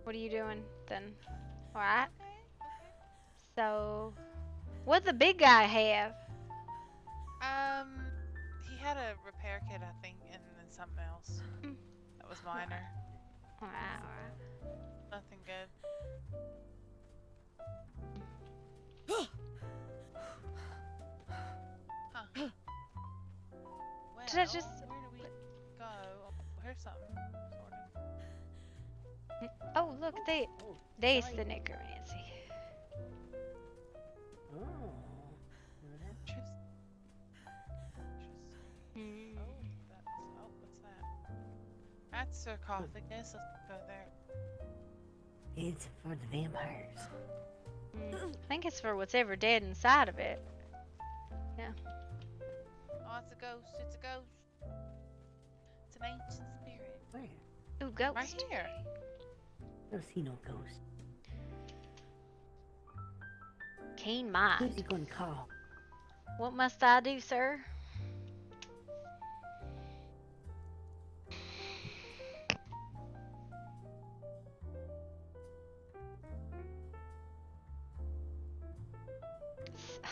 A: What are you doing then? Alright. So, what'd the big guy have?
B: He had a repair kit, I think, and then something else. That was minor.
A: Alright.
B: Nothing good. Huh. Well,
A: Did I just...
B: where do we go? Oh, here's something.
A: Oh, look, there's the necromancy.
L: Oh.
B: What's that? That's sarcophagus. Let's go there.
L: It's for the vampires.
A: I think it's for whatever dead inside of it. Yeah.
B: Oh, it's a ghost. It's a ghost. It's an ancient spirit.
L: Where?
A: Ooh, ghost.
B: Right here.
L: I don't see no ghost.
A: Keen mind.
L: Who's he gonna call?
A: What must I do, sir?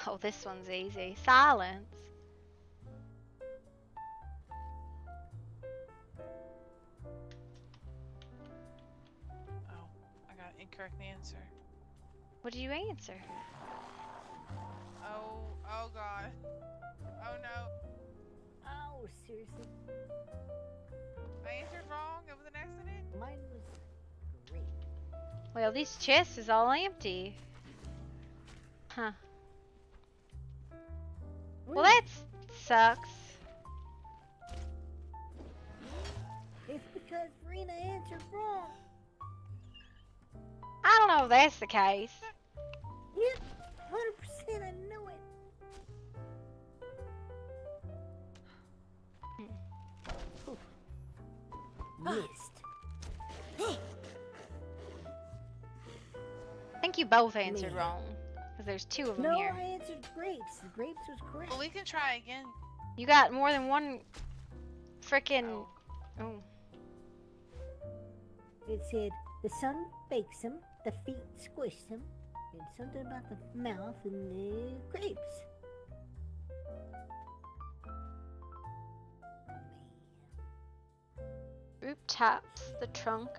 A: Oh, this one's easy. Silence.
B: Oh, I got an incorrect answer.
A: What did you answer?
B: Oh god. Oh no.
L: Oh, seriously?
B: I answered wrong. It was an accident.
L: Mine was great.
A: Well, this chest is all empty. Huh. Well, that sucks.
L: It's because Rena answered wrong.
A: I don't know if that's the case.
L: Yep, 100% I know it. Missed.
A: I think you both answered wrong. Because there's two of them
L: No,
A: here.
L: I answered grapes. The grapes was correct.
B: Well, we can try again.
A: You got more than one frickin'... Oh.
L: It said the sun bakes them, the feet squish them, and something about the mouth and the grapes.
A: Group taps the trunk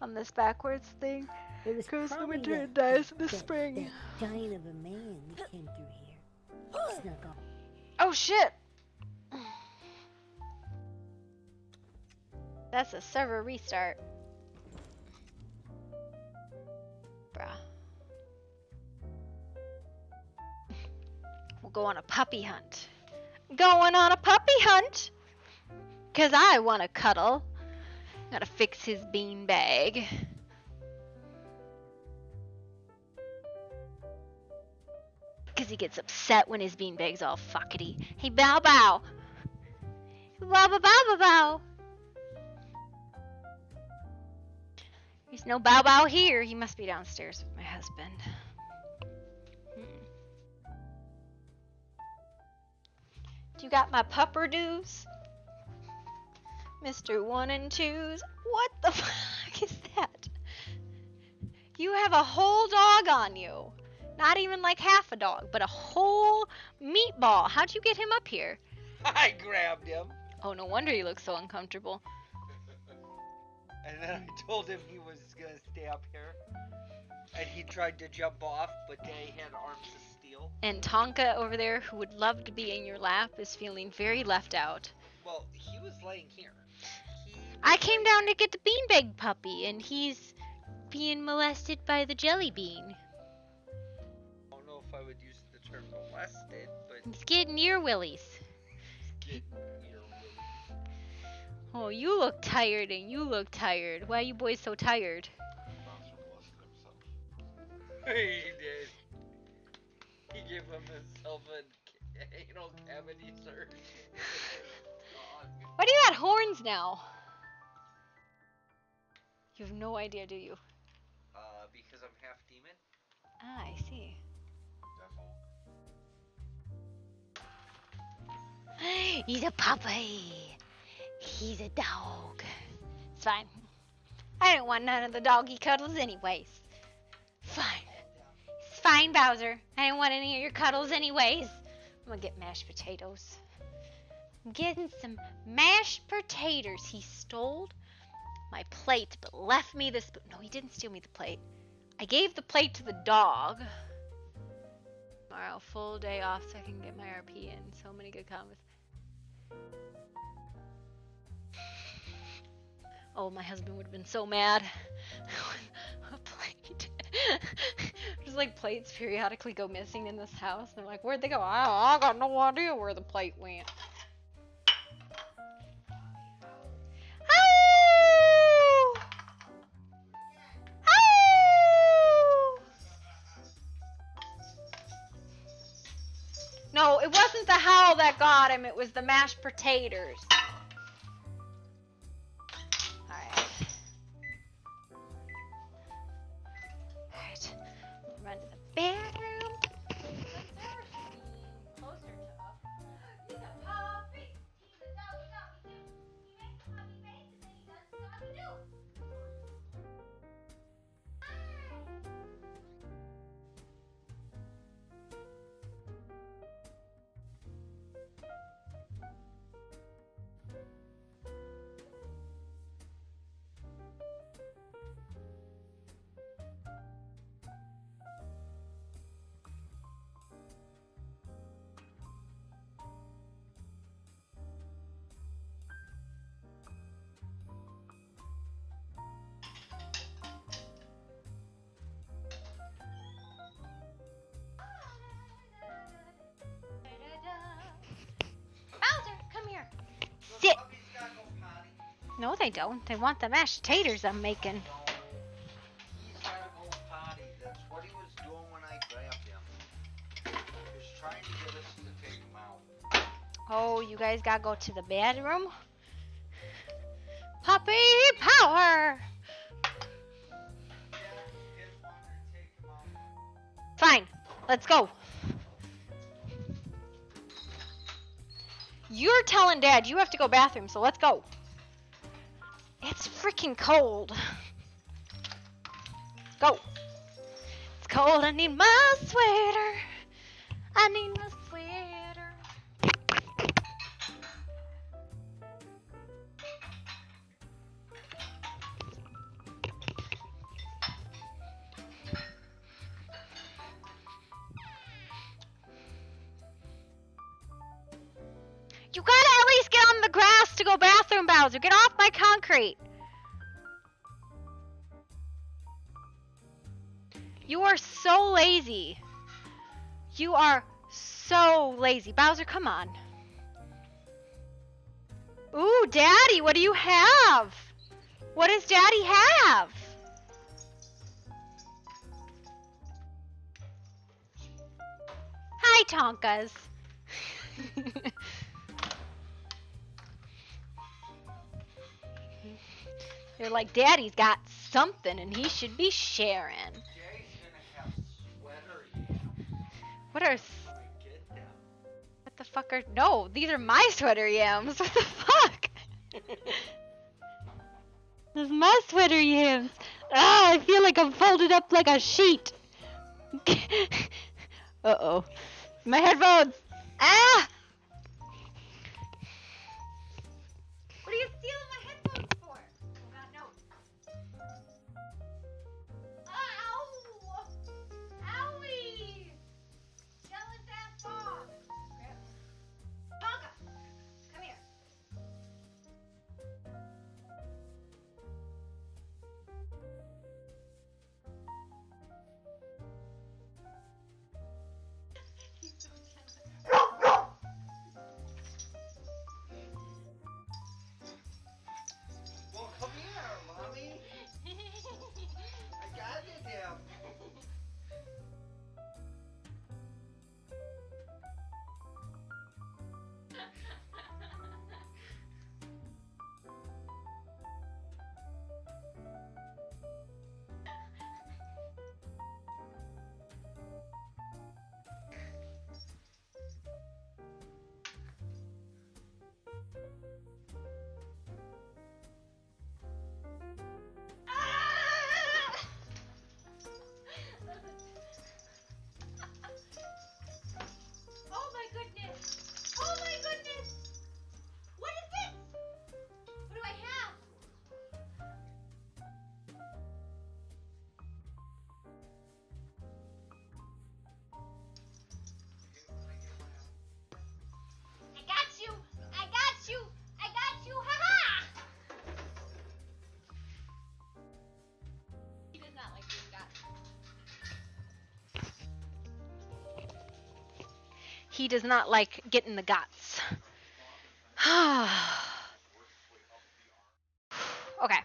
A: on this backwards thing.
L: It was
A: Goes in the
L: probably
A: winter
L: that-
A: and dies in the
L: that-
A: spring.
L: That giant of a man that came through here. Snuck off.
A: Oh shit! That's a server restart. Bruh. We'll go on a puppy hunt. Going on a puppy hunt! Cause I wanna cuddle. Gotta fix his beanbag. Cause he gets upset when his beanbag's all fuckety. Hey, Bow Bow! Bow Bow Bow Bow Bow! There's no Bow Bow here. He must be downstairs with my husband. You got my pupper-doos? Mr. 1 and 2s? What the fuck is that? You have a whole dog on you. Not even like half a dog, but a whole meatball. How'd you get him up here?
F: I grabbed him.
A: Oh, no wonder he looks so uncomfortable.
F: And then I told him he was gonna stay up here. And he tried to jump off, but they had arms of steel.
A: And Tonka over there, who would love to be in your lap, is feeling very left out.
F: Well, he was laying here.
A: I came down to get the beanbag puppy, and he's being molested by the jelly bean.
F: I don't know if I would use the term molested, but...
A: He's getting ear willies. Oh, you look tired, and you look tired. Why are you boys so tired?
F: He did. He gave himself an anal cavity surgery.
A: Why do you got horns now? You have no idea, do you?
F: Because I'm half demon.
A: Ah, I see. He's a puppy. He's a dog. It's fine. I don't want none of the doggy cuddles anyways. Fine. It's fine, Bowser. I didn't want any of your cuddles anyways. I'm gonna get mashed potatoes. I'm getting some mashed potatoes. He stole my plate, but left me the spoon. No, he didn't steal me the plate. I gave the plate to the dog. Tomorrow, full day off so I can get my RP in. So many good comments. Oh, my husband would have been so mad. A plate. Just like plates periodically go missing in this house. They're like, where'd they go? I got no idea where the plate went. No, it wasn't the howl that got him. It was the mashed potatoes. Alright. Alright. Run to the bedroom. He's a puppy. He's a doggy doggy too. He makes a puppy face and then he does doggy do. Bowser, come here. Sit. No, they don't. They want the mashed taters I'm making.
F: He's gotta go potty. That's what he was doing when I grabbed him. He was trying to get us to take him out.
A: Oh, you guys gotta go to the bedroom? Puppy power! Fine, let's go. You're telling Dad you have to go bathroom, so let's go. It's freaking cold. Go. It's cold, I need my sweater. I need my sweater. You gotta at least get on the grass to go bathroom, Bowser. Get off my concrete. You are so lazy. You are so lazy. Bowser, come on. Ooh, Daddy, what do you have? What does Daddy have? Hi, Tonkas. They're like, Daddy's got something and he should be sharing.
F: Daddy's gonna have sweater yams.
A: What are... What the fuck are... No, these are my sweater yams. What the fuck? This is my sweater yams. Ah, I feel like I'm folded up like a sheet. Uh-oh. My headphones! Ah! What are you stealing my headphones for? Oh god, no. Ow! Owie! Jealous ass dog! Tonka! Come here. He's so jealous.
F: Well, come here, mommy. I got it, damn.
A: Oh my goodness! Oh my goodness! What is this? What do I have? I got you! I got you! I got you! Ha-ha! He does not like being got. He does not like getting the guts. Okay.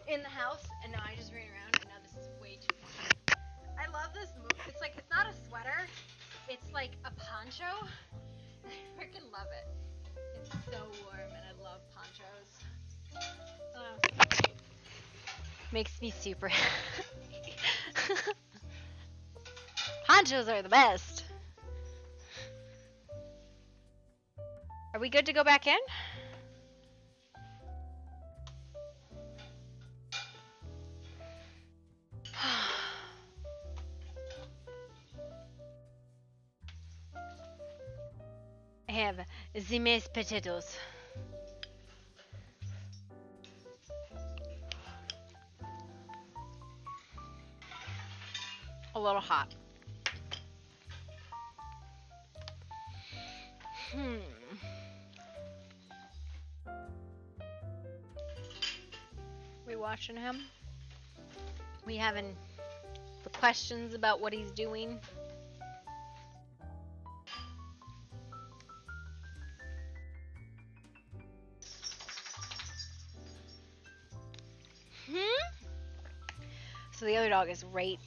A: In the house, and now I just ran around, and now this is way too funny. I love this move. It's like, it's not a sweater. It's like a poncho. I freaking love it. It's so warm, and I love ponchos. Makes me super Ponchos are the best. Are we good to go back in? I have the mashed potatoes. A little hot. We watching him? We having the questions about what he's doing? So the other dog is right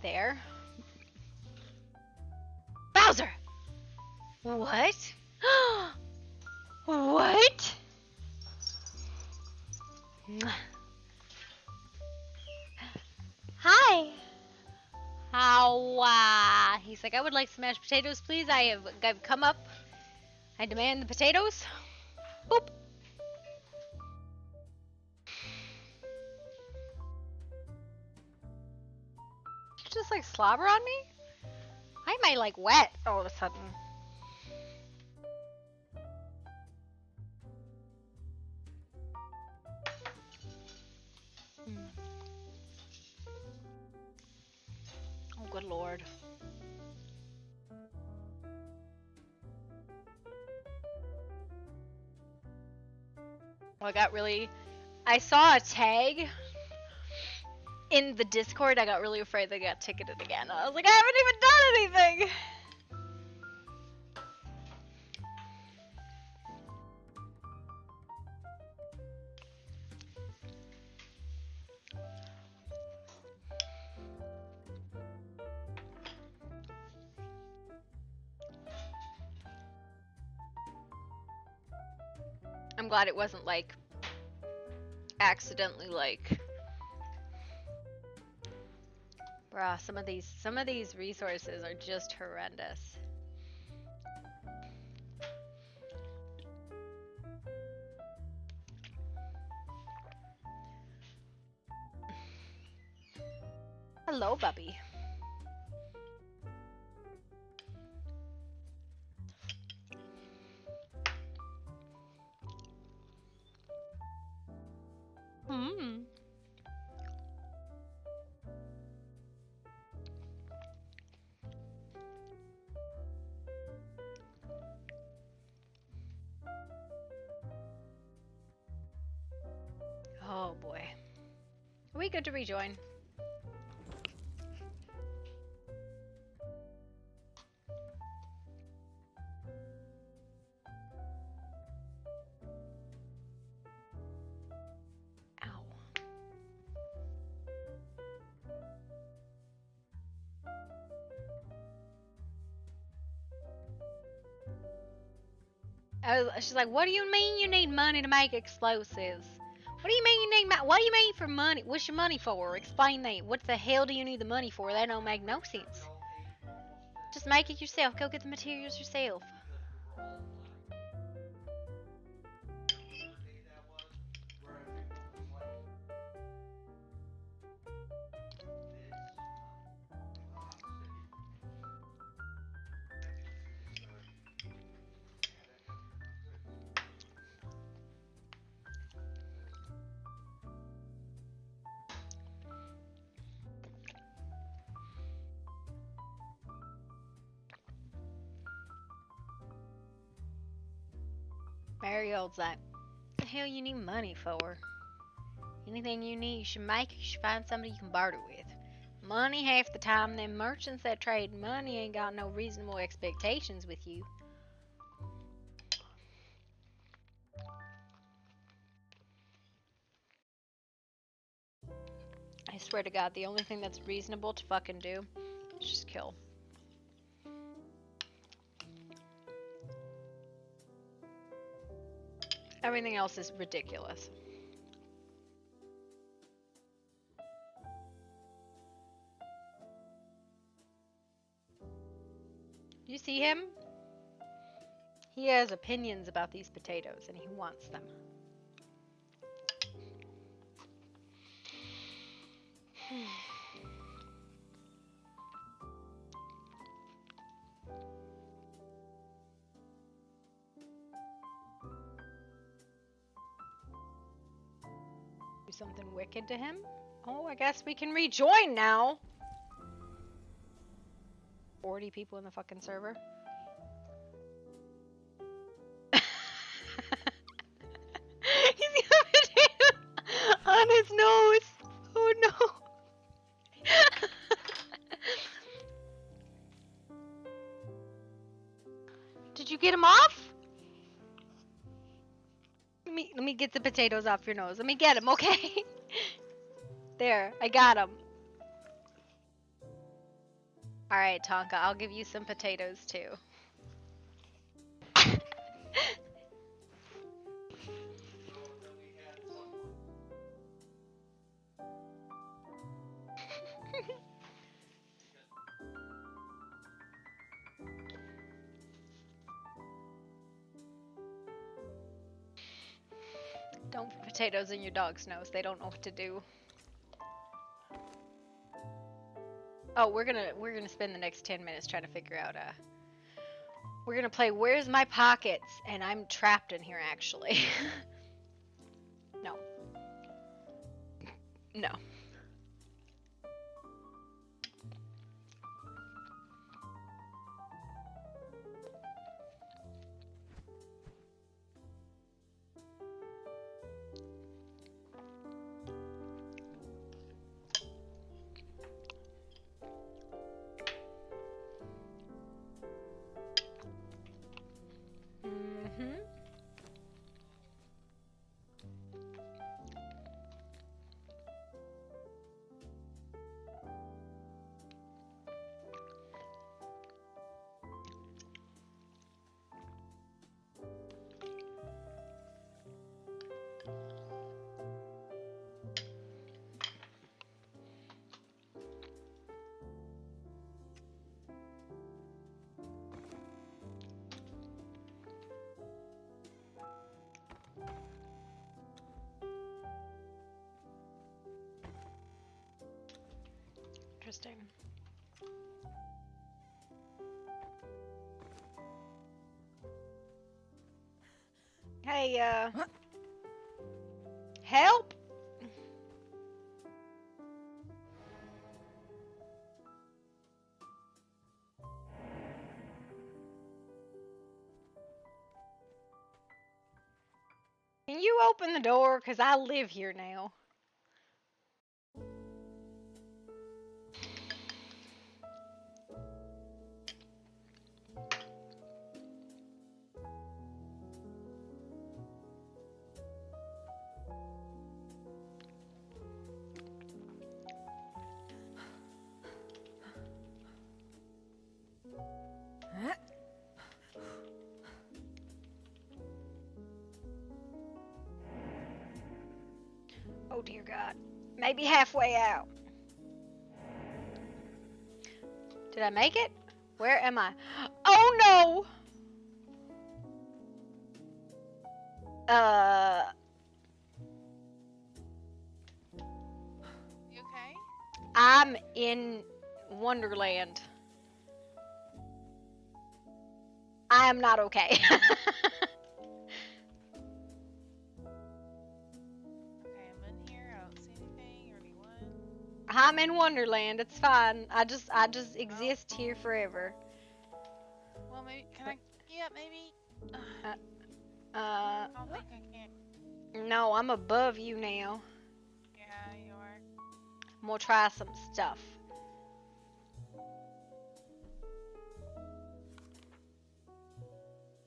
A: there. Bowser! What? What? Hi. How? He's like, I would like some mashed potatoes, please. I've come up. I demand the potatoes. Boop. Just like slobber on me? Why am I like wet all of a sudden? Oh, good lord. Well, I saw a tag in the Discord. I got really afraid they got ticketed again. I was like, I haven't even done anything. I'm glad it wasn't like accidentally like bruh, some of these resources are just horrendous. Hello, Bubby. we good to rejoin? She's like, what do you mean you need money to make explosives? What do you mean you need money? What do you mean for money? What's your money for? Explain that. What the hell do you need the money for? That don't make no sense. Just make it yourself. Go get the materials yourself. Marigold's like, what the hell you need money for? Anything you need, you should make it. You should find somebody you can barter with. Money half the time, them merchants that trade money ain't got no reasonable expectations with you. I swear to God, the only thing that's reasonable to fucking do is just kill. Everything else is ridiculous. You see him? He has opinions about these potatoes and he wants them. Do something wicked to him? Oh, I guess we can rejoin now. 40 people in the fucking server. He's got a potato on his nose. Oh no. Did you get him off? Let me get the potatoes off your nose. Let me get him, okay? There, I got him. Alright, Tonka, I'll give you some potatoes too. Don't put potatoes in your dog's nose. They don't know what to do. Oh, we're gonna spend the next 10 minutes trying to figure out we're gonna play Where's My Pockets? And I'm trapped in here actually. No. No. Interesting. Hey, help! Can you open the door? 'Cause I live here now. Oh dear God. Maybe halfway out. Did I make it? Where am I? Oh no!
B: You okay?
A: I'm in Wonderland. I am not okay.
B: Okay, I'm in here. I don't see anything or anyone.
A: I'm in Wonderland. It's fine. I just exist here forever.
B: Well, maybe can I? Yeah, maybe.
A: Uh,
B: I don't think I can.
A: no, I'm above you now.
B: Yeah, you are.
A: I'm gonna try some stuff.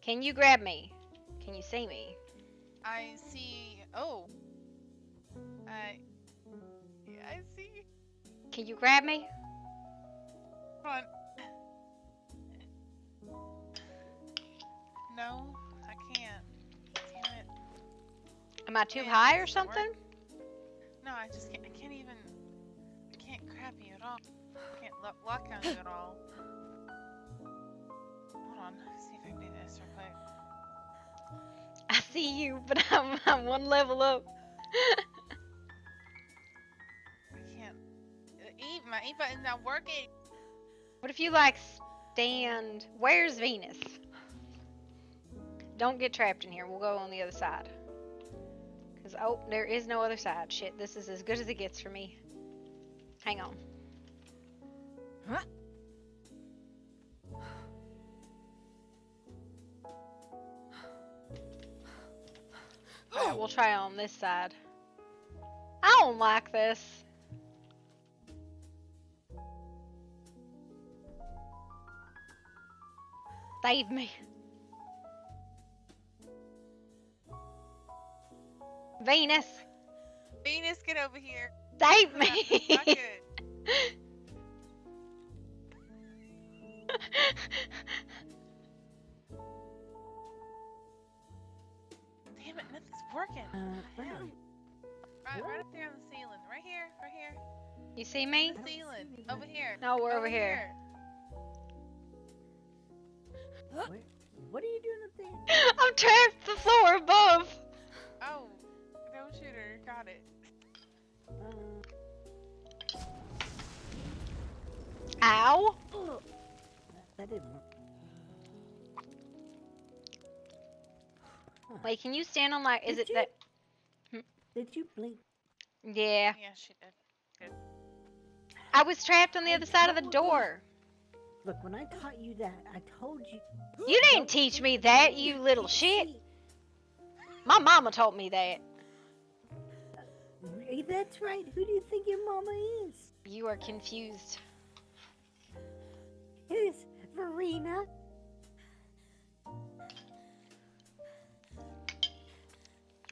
A: Can you grab me? Can you see me?
B: I see. Oh. Yeah, I see.
A: Can you grab me?
B: Hold on. No, I can't. Damn it.
A: Am I too
B: Man,
A: high or
B: this isn't
A: something?
B: working. No, I just can't. I can't even. I can't grab you at all. I can't lock on you at all. Hold on. Let's see if I can do this real quick.
A: I see you, but I'm one level up.
B: I can't. My E button's not working.
A: What if you like stand? Where's Venus? Don't get trapped in here. We'll go on the other side. Cause oh, there is no other side. Shit, this is as good as it gets for me. Hang on.
K: Huh?
A: Alright, we'll try on this side. I don't like this. Save me. Venus,
B: Venus, get over here.
A: save
B: Not
A: me.
B: good. Damn it, nothing's working.
L: Where are we?
B: Right up there on the ceiling. Right here. Right here.
A: You see me?
B: The ceiling. Over here.
A: No, we're over here.
L: What are you doing up there?
A: I'm trapped the floor above.
B: Oh, don't shoot her. Got it.
A: Ow.
L: That didn't work.
A: Wait, can you stand on like? Is
L: Did
A: it that?
L: Did you blink?
A: Yeah.
B: Yeah, she did. Good.
A: I was trapped on the other side of the door.
L: Look, when I taught you that, I told you.
A: You didn't teach me that, you little shit. My mama taught me that.
L: That's right. Who do you think your mama is?
A: You are confused.
L: Who's Verena?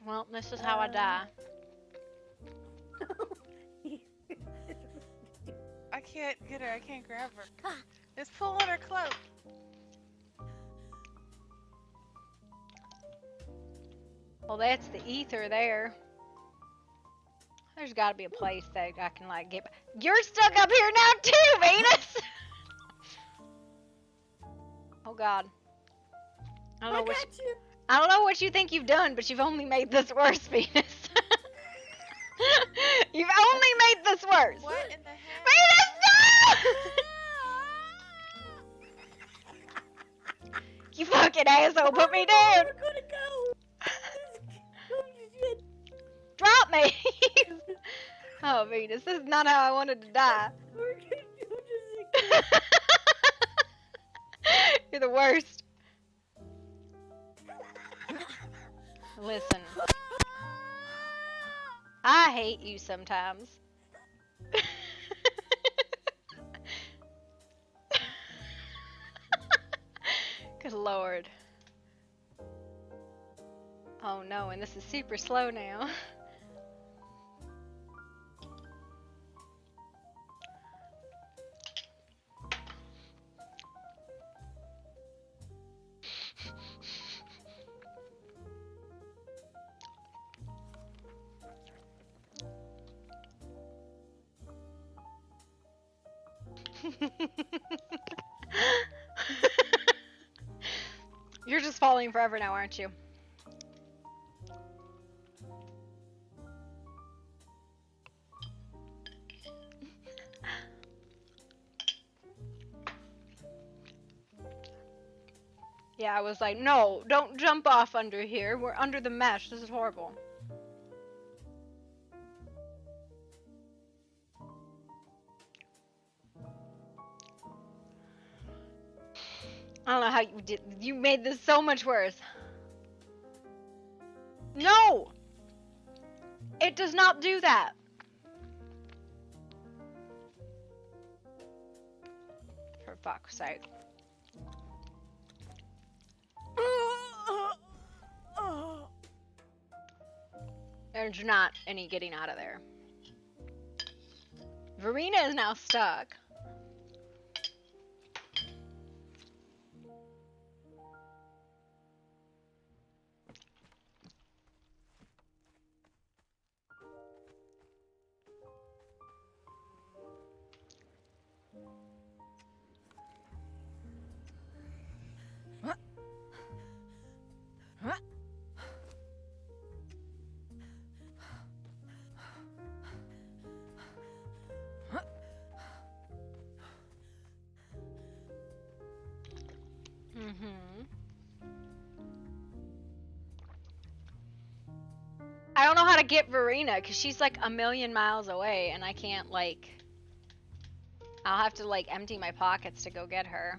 A: Well, this is how I die.
B: I can't get her. I can't grab her. Just pull on her cloak.
A: Well, that's the ether there. There's got to be a place that I can like get. You're stuck up here now too, Venus. Oh God. I don't know what you, I don't know what you think you've done, but you've only made this worse, Venus. You've only made this worse.
B: What in the heck?
A: Venus, no! You fucking asshole, put me down.
L: We're gonna go.
A: Drop me. Oh, Venus, this is not how I wanted to die.
L: We're gonna do
A: You're the worst. Listen. I hate you sometimes. Good lord. Oh no, and this is super slow now. You're just falling forever now, aren't you? Yeah, I was like, no, don't jump off under here. We're under the mesh. This is horrible. I don't know how you did. You made this so much worse. No! It does not do that. For fuck's sake. There's not any getting out of there. Verena is now stuck. I don't know how to get Verena because she's like a million miles away and I can't like. I'll have to like empty my pockets to go get her.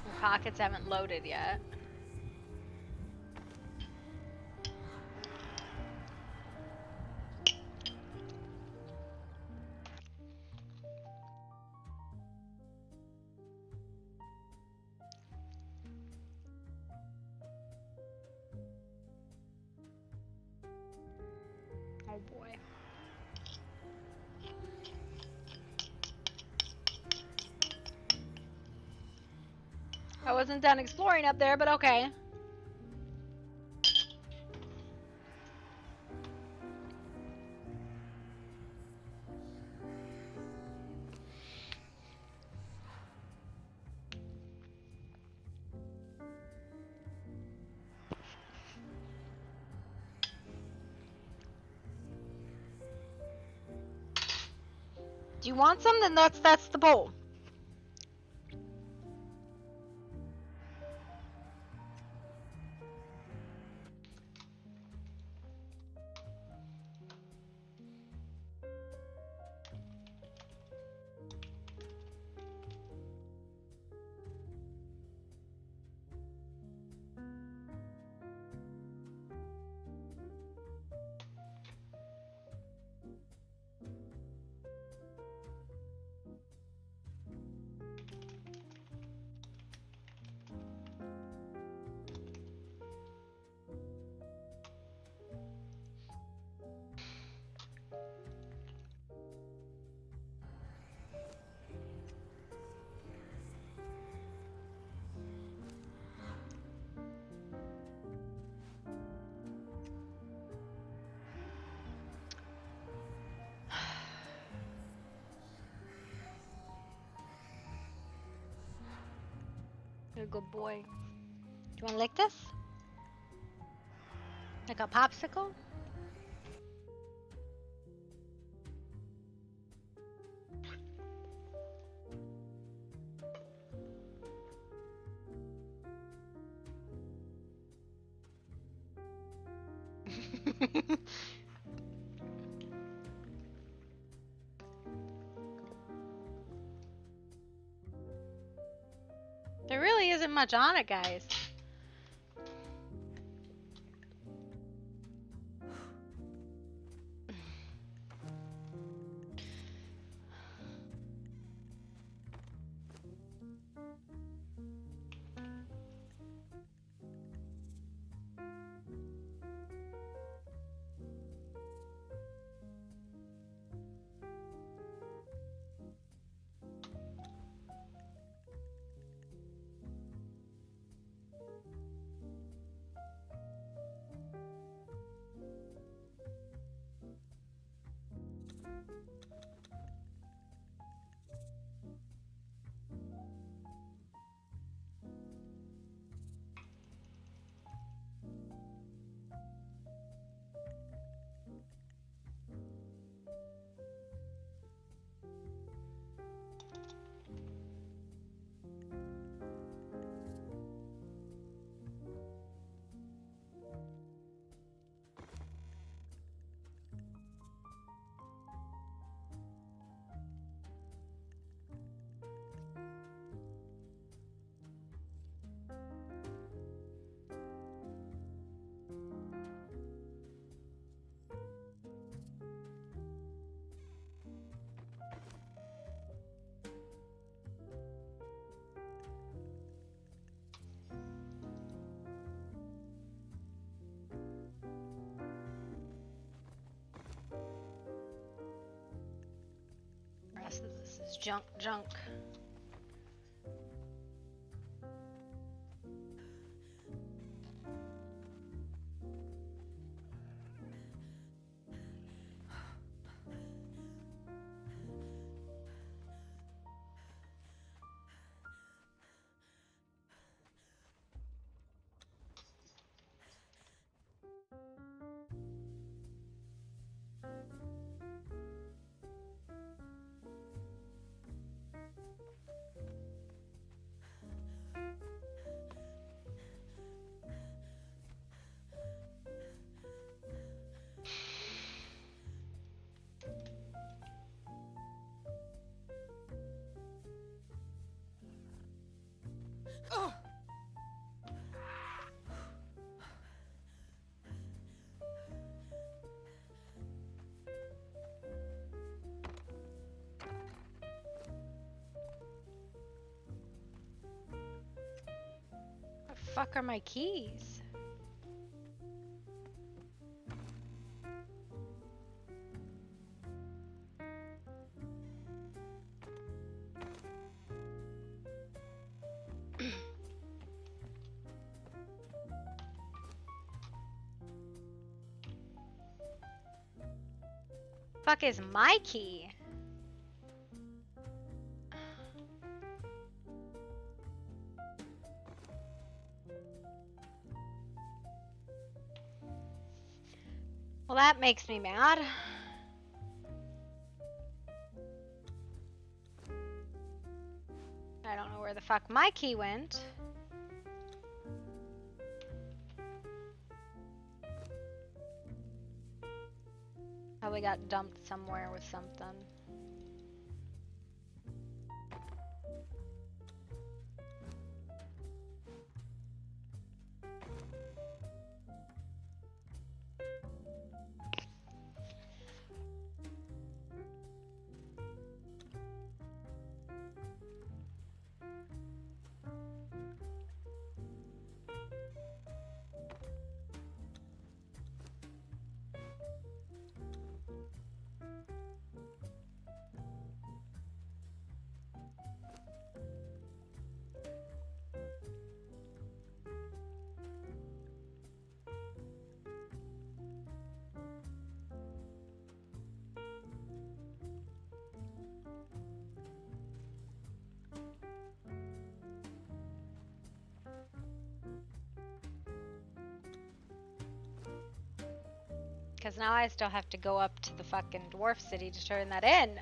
A: My pockets haven't loaded yet. Oh boy. I wasn't done exploring up there, but okay. Do you want some? Then that's the bowl. You're a good boy. Do you want to lick this? Like a popsicle? There really isn't much on it, guys. This is junk. What the fuck are my keys? Fuck is my key? Well, that makes me mad. I don't know where the fuck my key went. Probably got dumped somewhere with something. Because now I still have to go up to the fucking dwarf city to turn that in.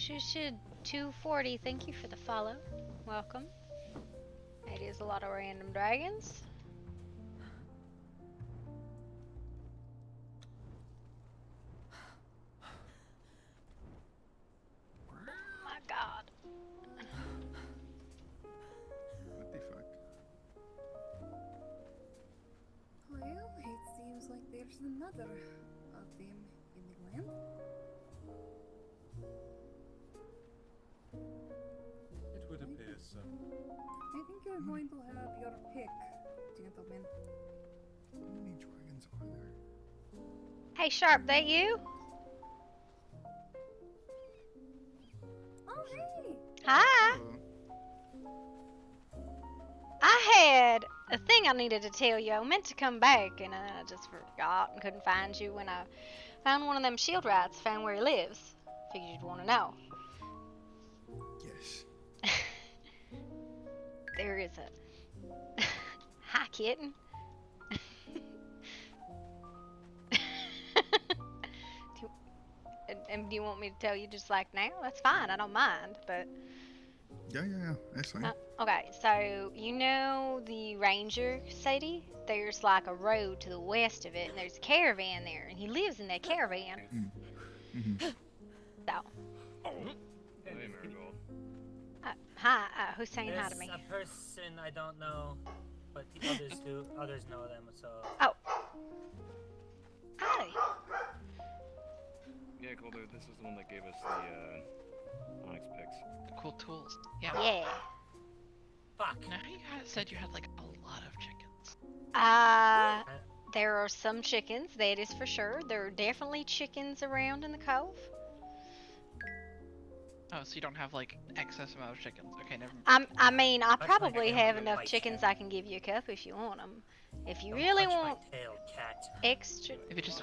A: 240, thank you for the follow. Welcome. It is a lot of random dragons. Oh my god.
U: What the fuck?
V: Well, it seems like there's another of them in the land.
U: It would appear so.
V: I think you're going to have your pick, gentlemen.
U: How many dragons are there?
A: Hey, Sharp, that you?
V: Oh, hey!
A: Hi! I had a thing I needed to tell you. I meant to come back, and I just forgot and couldn't find you when I found one of them shield rats, found where he lives. Figured you'd want to know.
U: Yes.
A: There is a... Hi, kitten. And do you want me to tell you just like now? That's fine, I don't mind, but...
U: Yeah, that's fine.
A: Okay, so you know the ranger city? There's like a road to the west of it, and there's a caravan there, and he lives in that caravan. So...
T: Hey, Marigold.
A: Hi, who's saying hi to me?
W: There's a person I don't know, but the others do. Others know them, so...
A: Oh. Hi.
T: Yeah, cool dude. This is the one that gave us the Onyx picks.
X: Cool tools. Yeah.
A: Yeah.
W: Fuck.
X: Now you guys said you had like a lot of chickens.
A: There are some chickens, that is for sure. There are definitely chickens around in the cove.
X: Oh, so you don't have like excess amount of chickens? Okay, never mind.
A: I mean, I probably have enough chickens I can give you a cup if you want them. If you really want extra...
X: If it just...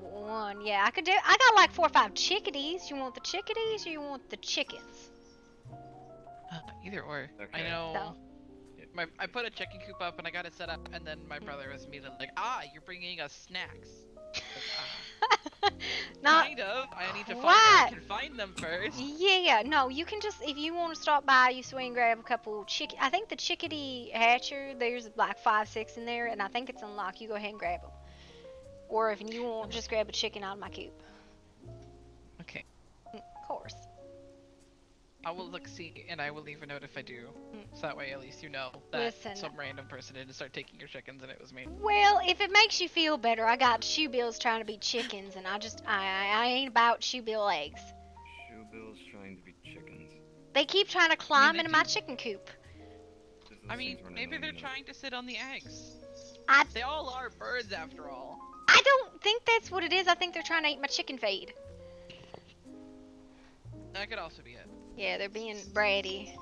A: One, yeah, I could do... I got like 4 or 5 chickadees. You want the chickadees or you want the chickens?
X: Either or.
T: Okay.
X: I know...
A: So.
X: I put a chicken coop up and I got it set up, and then my brother was immediately like, you're bringing us snacks.
A: Not
X: kind of. I need to find
A: what?
X: where I can find them first.
A: Yeah, no, you can just, if you want to stop by, you swing and grab a couple I think the chickadee hatcher, there's like 5, 6 in there, and I think it's unlocked. You go ahead and grab them. Or if you want, just grab a chicken out of my coop.
X: Okay.
A: Of course.
X: I will see, and I will leave a note if I do. So that way at least you know that
A: Listen.
X: some random person didn't start taking your chickens and it was me.
A: Well, if it makes you feel better, I got shoebills trying to be chickens, and I ain't about shoebill eggs.
T: Shoebill's trying to be chickens.
A: They keep trying to climb into my chicken coop.
X: I mean, maybe they're trying to sit on the eggs.
A: I
X: They all are birds after all.
A: don't think that's what it is. I think they're trying to eat my chicken feed.
X: That could also be it.
A: Yeah, they're being bratty.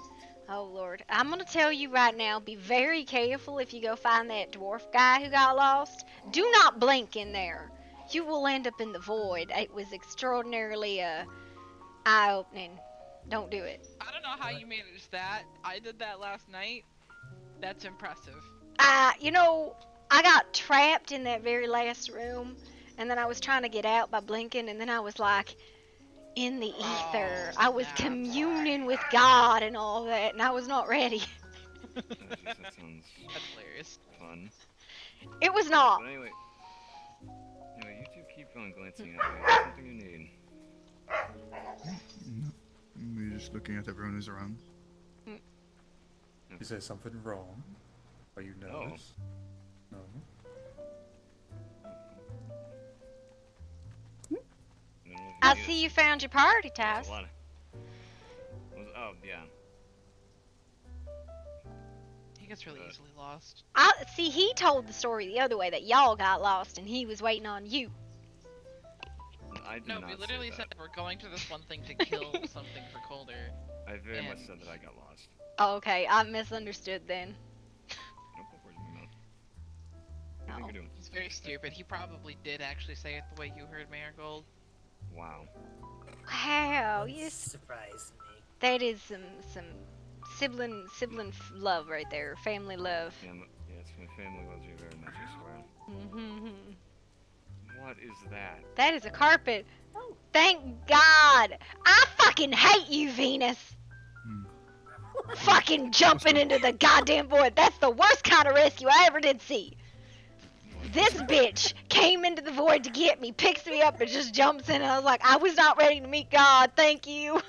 A: Oh, Lord. I'm going to tell you right now, be very careful if you go find that dwarf guy who got lost. Do not blink in there. You will end up in the void. It was extraordinarily eye-opening. Don't do it.
X: I don't know how you managed that. I did that last night. That's impressive.
A: You know, I got trapped in that very last room, and then I was trying to get out by blinking, and then I was like... in the ether. I was communing with God and all that, and I was not ready.
T: That sounds
X: hilarious.
T: Fun.
A: It was not.
T: But anyway, you two keep on glancing at me. There's something you need.
U: No, we're just looking at everyone who's around.
Y: Is there something wrong? Are you nervous? No.
A: I see you found your party, Taz.
T: Oh, yeah.
X: He gets really easily lost.
A: See, he told the story the other way, that y'all got lost and he was waiting on you.
T: I did
X: No,
T: not
X: we
T: say
X: literally
T: that.
X: said we're going to this one thing to kill something for Colder.
T: I very much
X: and-
T: said that I got lost.
A: Oh, okay, I misunderstood then.
T: Don't put words in my mouth. What do you think you're doing?
X: He's very stupid. He probably did actually say it the way you heard Marigold.
T: Wow.
A: Wow, yes.
W: Surprise me.
A: That is some sibling love right there, family love.
T: Yeah, yes, my family loves you very much, I swear.
A: Mm-hmm.
T: What is that?
A: That is a carpet. Thank God. I fucking hate you, Venus. Fucking jumping into the goddamn void. That's the worst kind of rescue I ever did see. This bitch came into the void to get me, picks me up, and just jumps in. And I was like, I was not ready to meet God. Thank you.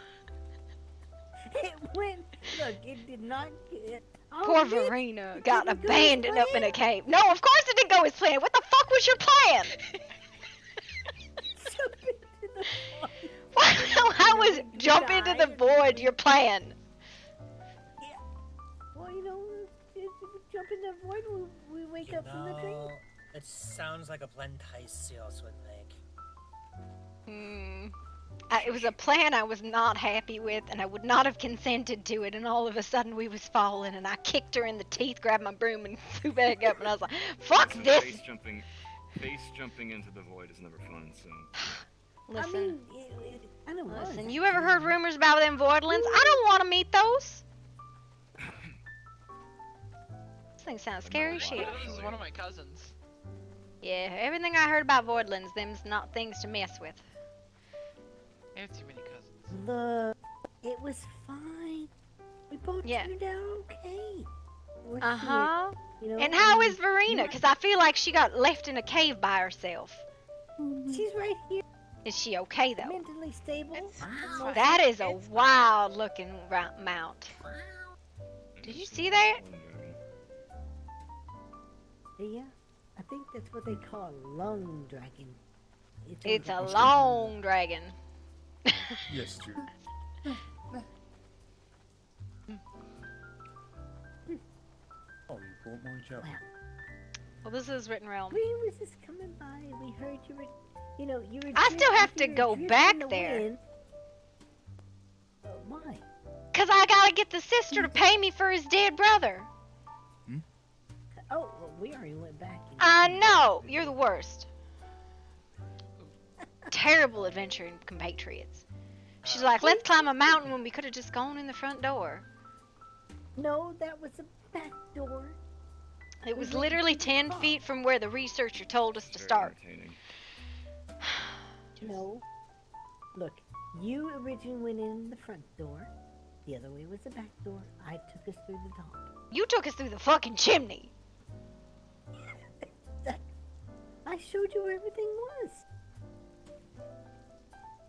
L: It went. Look, it did not get.
A: Poor Verena got abandoned up in a cave. No, of course it didn't go as planned. What the fuck was your plan? How was jump into the void your plan?
L: Well, you know, jump in the void, we wake up from the dream.
W: It sounds like a plan Tysios would make.
A: It was a plan I was not happy with, and I would not have consented to it, and all of a sudden we was falling, and I kicked her in the teeth, grabbed my broom, and flew back up, and I was like, fuck
T: Listen,
A: this!
T: Face jumping into the void is never fun, so...
A: Listen,
L: I don't know.
A: listen, you ever heard rumors about them voidlands? I don't want to meet those! This thing sounds scary as shit.
X: This is one of my cousins.
A: Yeah, everything I heard about voidlands, them's not things to mess with.
X: I have too many cousins.
L: Look, it was fine. We both turned out okay.
A: Uh-huh.
L: You know,
A: And how is Verena? Because I feel like she got left in a cave by herself.
L: She's right here.
A: Is she okay, though?
L: Mentally stable.
A: That is a wild-looking mount. Did you see that?
L: Yeah, I think that's what they call a lung dragon.
A: It's a long dragon.
U: Yes, true.
Y: Oh, you brought my job.
A: Well, this is Written Realm.
L: We was just coming by. We heard you were, you know, you were.
A: I still have to go back there.
L: Why?
A: Because I gotta get the sister to pay me for his dead brother.
L: Oh, well, we already went back.
A: I know. You're the worst. Terrible adventuring compatriots. She's like, let's climb a mountain when we could have just gone in the front door.
L: No, that was a back door.
A: It was literally 10 feet from where the researcher told us to start.
L: No. Look, you originally went in the front door. The other way was the back door. I took us through the top.
A: You took us through the fucking chimney.
L: I showed you where everything was.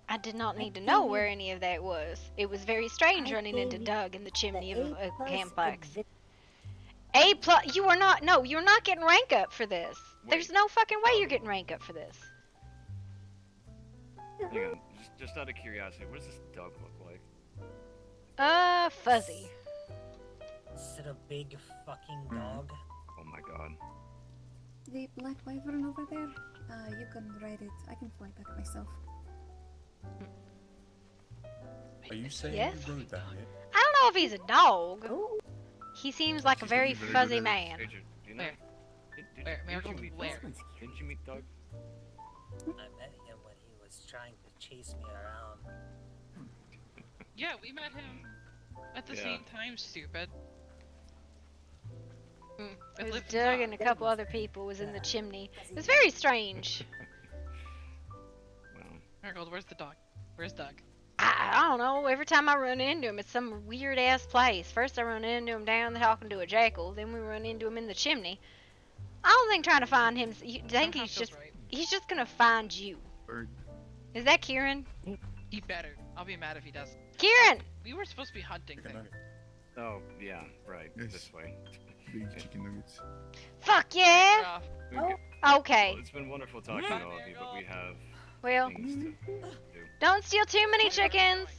A: I did not need to know where any of that was. It was very strange running into Doug in the chimney of a camplex. A plus, you are not, no, you're not getting rank up for this. There's no fucking way you're getting rank up for this.
T: Hang on, just out of curiosity, what does this dog look like?
A: Fuzzy.
W: Is it a big fucking dog?
T: Oh my god.
V: The black wyvern over there, you can ride it. I can fly back myself.
Y: Are you saying
A: Yes.
Y: you rode that yet?
A: I don't know if he's a dog. He seems like a very fuzzy man.
T: Do you know? Didn't you meet Doug?
W: I met him when he was trying to chase me around.
X: Yeah, we met him at the same time, stupid.
A: It was Doug and a couple other people was in the chimney. It was very strange.
X: Marigold, where's the dog? Where's Doug?
A: I don't know. Every time I run into him, it's some weird ass place. First I run into him down talking to a jackal. Then we run into him in the chimney. I don't think trying to find him. You think he's just gonna find you.
U: Bird.
A: Is that Kieran?
X: He better. I'll be mad if he doesn't.
A: Kieran!
X: We were supposed to be hunting there.
T: Oh, yeah, right.
U: Yes.
T: This way.
U: Big chicken nuggets.
A: Fuck yeah! Okay.
T: Well, it's been wonderful talking to all of you, but we have
A: Well,
T: things to do.
A: don't steal too many chickens.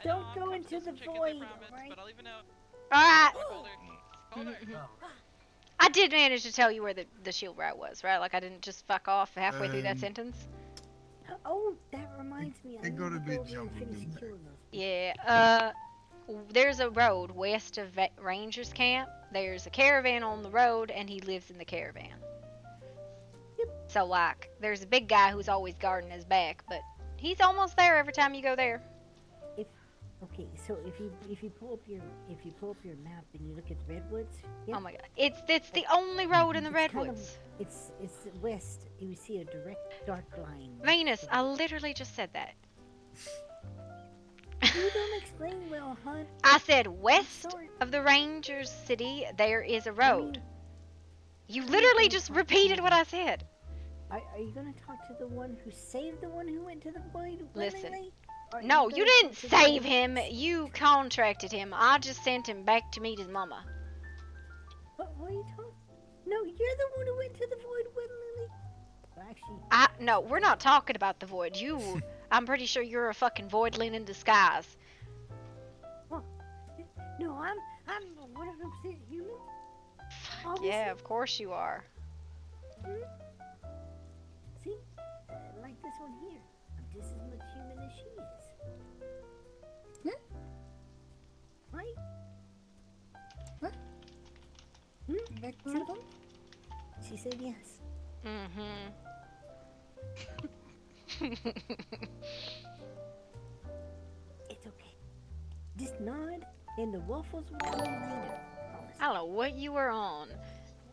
L: Don't go into the void, right?
A: Alright.
W: Oh.
A: I did manage to tell you where the shield rat was, right? Like I didn't just fuck off halfway through that sentence.
L: Oh, that reminds me.
U: It got a bit
L: jumbled
U: in there.
A: Yeah, there's a road west of Ranger's Camp. There's a caravan on the road, and he lives in the caravan. So, like, there's a big guy who's always guarding his back, but he's almost there every time you go there.
L: Okay, so if you pull up your map and you look at the redwoods. Yep.
A: Oh my god. It's the only road in the redwoods.
L: It's west. You see a direct dark line.
A: Venus, I literally just said that.
L: You don't explain well, hon.
A: I said west of the Rangers City, there is a road. You literally just repeated what I said.
L: Are you gonna talk to the one who saved the one who went to the void?
A: Listen.
L: willingly? Or
A: No,
L: gonna
A: you didn't
L: talk to the
A: save
L: one-
A: him. You contracted him. I just sent him back to meet his mama.
L: What are you talking? No, you're the one who went to the void willingly. Well, actually,
A: No, we're not talking about the void. I'm pretty sure you're a fucking voidling in disguise.
L: no, I'm 100% human.
A: Yeah, of course you are.
L: See, like this one here. I'm just as much human as she is.
V: Yeah.
L: Right?
V: What? Back
L: See?
V: pardon?
L: She said yes. It's okay. Just nod, and the waffles will come later.
A: I don't know what you were on.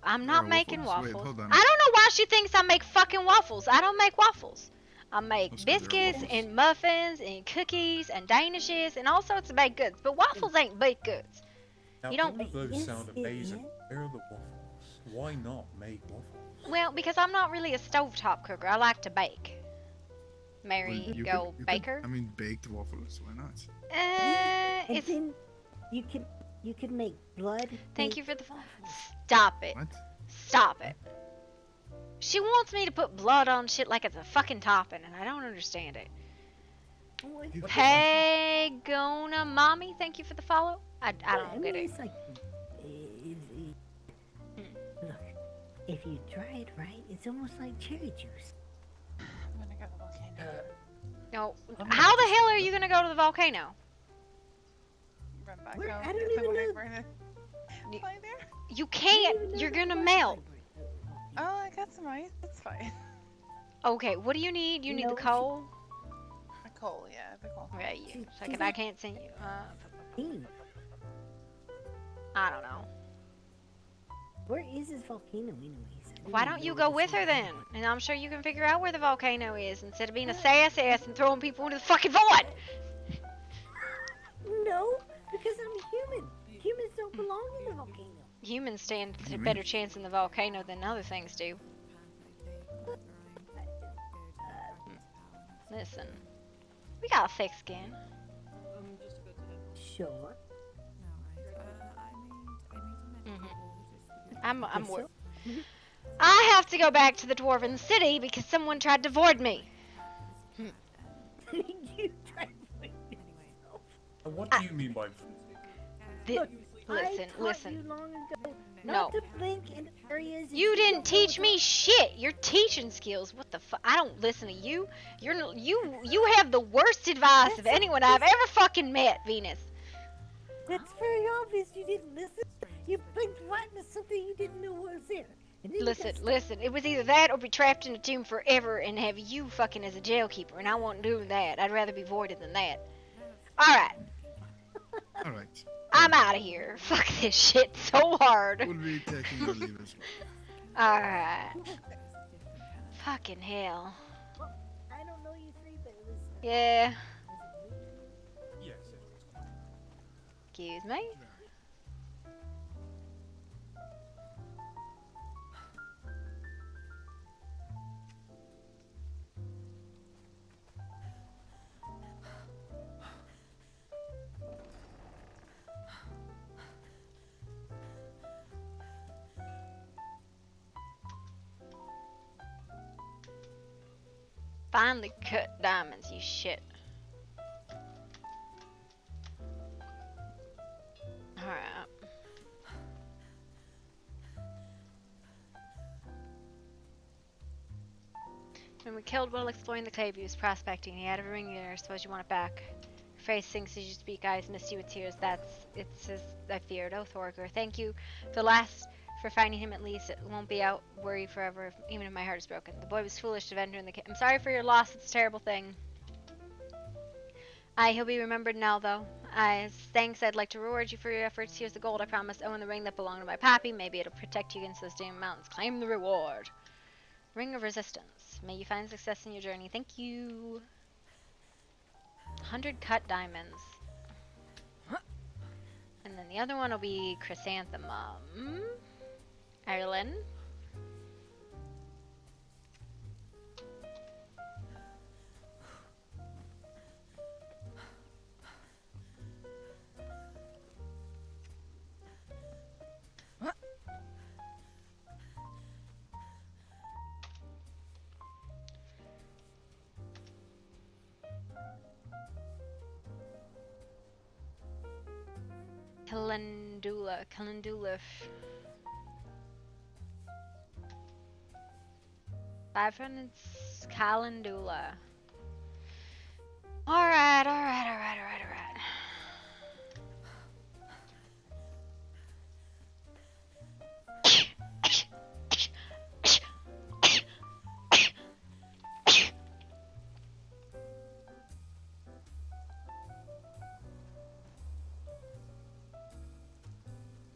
A: I'm not
U: are
A: making
U: waffles. Wait,
A: waffles.
U: hold on.
A: I don't know why she thinks I make fucking waffles. I don't make waffles. I make
U: That's 'cause they're
A: biscuits
U: waffles.
A: and muffins and cookies and danishes and all sorts of baked goods. But waffles ain't baked goods.
U: Now,
A: You don't.
U: all of those
L: Yes,
U: sound
L: it
U: amazing.
L: is.
U: Where are the waffles? Why not make waffles?
A: Well, because I'm not really a stovetop cooker. I like to bake. Marigold Baker.
U: I mean, baked waffles. Why not?
L: And
A: It's.
L: then you could make blood.
A: Thank you for the. Stop it.
U: What?
A: Stop it. She wants me to put blood on shit like it's a fucking topping, and I don't understand it. Hey, Gona Mommy, thank you for the follow. I don't get it.
L: It's like, look, if you dry it right, it's almost like cherry juice.
B: I'm gonna go to the volcano.
A: No, how the hell are you gonna go to the volcano?
B: Run back
L: Where-
B: home.
L: I don't
B: get
L: even
B: the
L: know-
B: vibrant and fly there.
A: You can't. You're gonna melt.
B: Oh, I got some ice. It's fine.
A: Okay, what do you need? You need
L: No,
A: the coal.
B: The coal, yeah, the coal.
A: Okay, you.
L: She's
A: Second,
L: like-
A: I can't send you.
L: Hey,
A: I don't know.
L: where is this volcano anyways? I didn't
A: Why
L: even
A: don't you
L: know
A: go
L: this
A: with her
L: was
A: then?
L: there.
A: And I'm sure you can figure out where the volcano is instead of being a sassy ass and throwing people into the fucking void.
L: No, because I'm human. Humans don't belong in the volcano.
A: Humans stand a better chance in the volcano than other things do. Listen, we got a thick skin.
L: Sure.
A: I'm
L: Yes,
A: wor-
L: so?
A: I have to go back to the Dwarven City because someone tried to void me.
L: You tried to wake yourself.
U: What do you mean by?
A: Listen,
L: I taught
A: listen.
L: you long ago
A: No.
L: not to blink in areas. that
A: You didn't
L: don't
A: teach
L: know
A: me shit. Your teaching skills. What the fuck? I don't listen to you. You have the worst advice of anyone I've ever fucking met, Venus.
L: That's very obvious. You didn't listen. You blinked right into something you didn't know was there. And then you
A: Listen,
L: got stuck.
A: listen. It was either that or be trapped in a tomb forever and have you fucking as a jailkeeper, and I won't do that. I'd rather be voided than that. All right,
U: All right.
A: I'm out of here. Fuck this shit so hard.
U: We'll be taking our leave as well.
A: All right. Fucking hell.
L: I don't know you three, but it was.
A: Yeah.
U: Yes.
A: Excuse me. Finally cut diamonds, you shit. Alright. When we killed while exploring the cave, he was prospecting. He had a ring there. Suppose you want it back. Your face sinks as you speak. Eyes misty with tears. It's as I feared. Oh, Thorger, thank you. The last for finding him at least. It won't be out worry forever, even if my heart is broken. The boy was foolish to venture in the cave. I'm sorry for your loss. It's a terrible thing. He'll be remembered now, though. As thanks, I'd like to reward you for your efforts. Here's the gold I promised. Oh, and the ring that belonged to my pappy. Maybe it'll protect you against those damn mountains. Claim the reward. Ring of Resistance. May you find success in your journey. Thank you. 100 cut diamonds. And then the other one will be Chrysanthemum. Ireland. Calendula. 500 Calendula. Alright.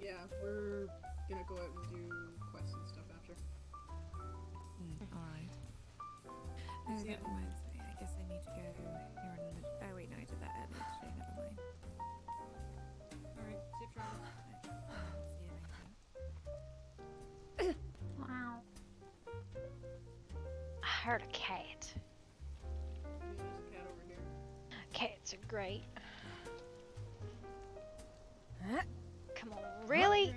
V: Yeah, we're gonna go out and do quests and stuff after.
D: Alright. Oh, that reminds me. I guess I need to go here in a minute. Oh, wait, no, I did that earlier today. Never mind.
V: Alright, safe travels.
D: See you later.
A: Wow. I heard a cat.
V: Yeah, there's a cat over here.
A: Cats are great. Come on, really?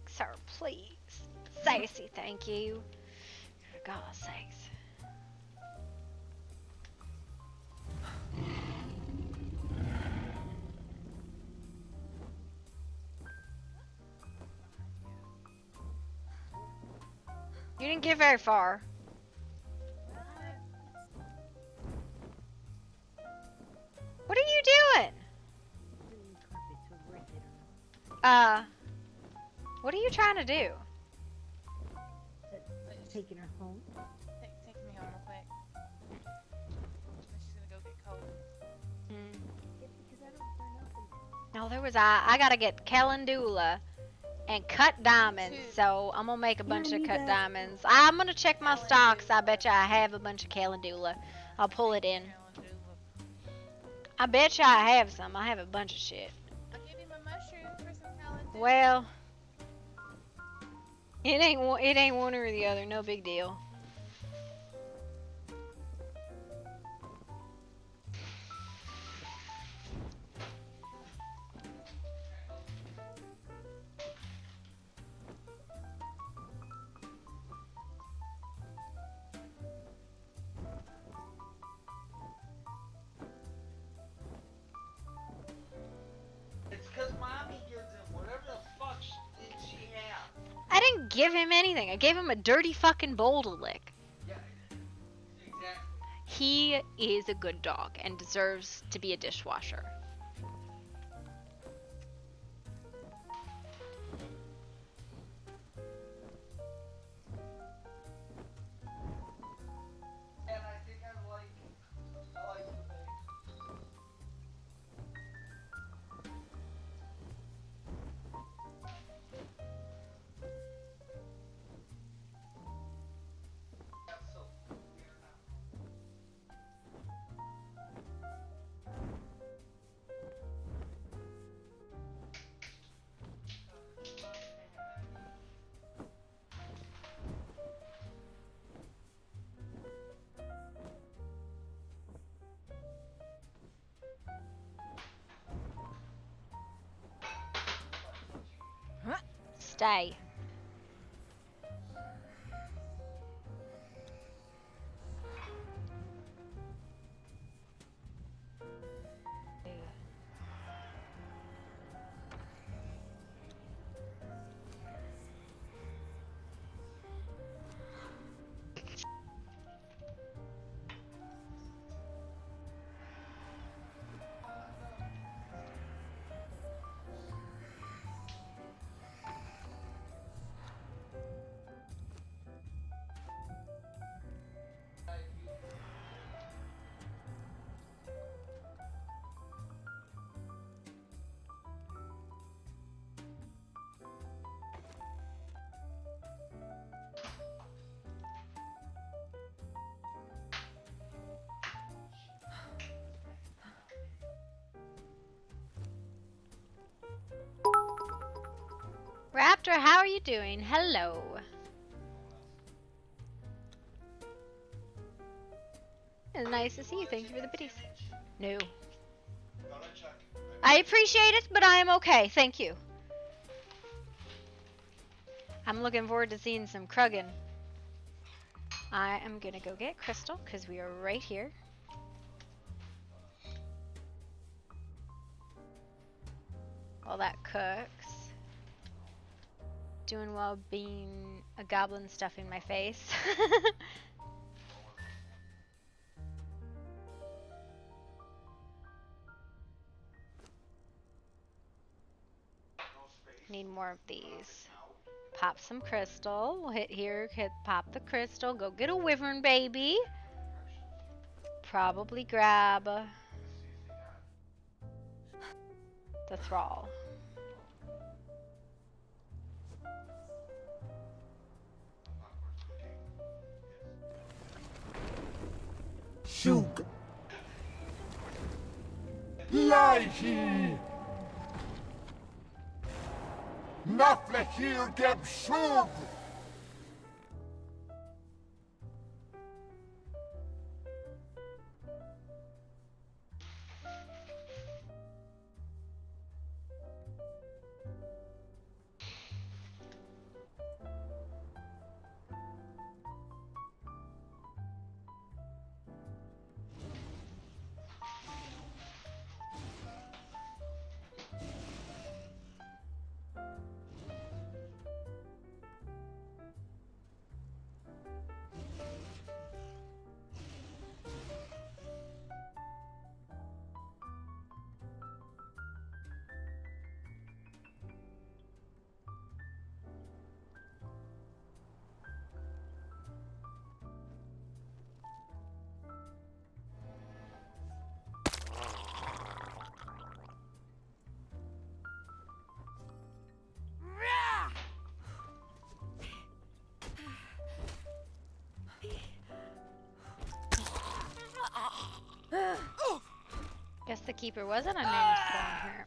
A: Sir, please. Sassy, thank you. For God's sakes. You didn't get very far. What are you doing? What are you trying to do?
L: Taking her home.
B: Take me home real quick. She's gonna go get cold.
A: No, I gotta get calendula and cut diamonds, so I'm gonna make a bunch of cut diamonds. I'm gonna check my stocks. I bet you I have a bunch of calendula. I'll pull it in. I bet you I have some. I have a bunch of shit.
B: I'll give you my mushroom for some calendula.
A: Well, it ain't one or the other. No big deal.
F: It's because mommy gives him whatever the fuck she has.
A: I didn't give him anything. I gave him a dirty fucking bowl to lick.
F: Yeah, exactly.
A: He is a good dog and deserves to be a dishwasher.
F: And I think I like the thing.
A: Stay. Doctor, how are you doing? Hello. It's nice to see you. Thank you for the biddies. No. I appreciate it, but I am okay. Thank you. I'm looking forward to seeing some Kruggan. I am gonna go get Crystal because we are right here. While that cooks. Doing well being a goblin stuffing my face. Need more of these. Pop some crystal. We'll hit here, pop the crystal. Go get a wyvern baby. Probably grab the thrall.
J: Shug. Lihi. Nafle here geb shug.
A: Guess the keeper wasn't unnamed spawn here.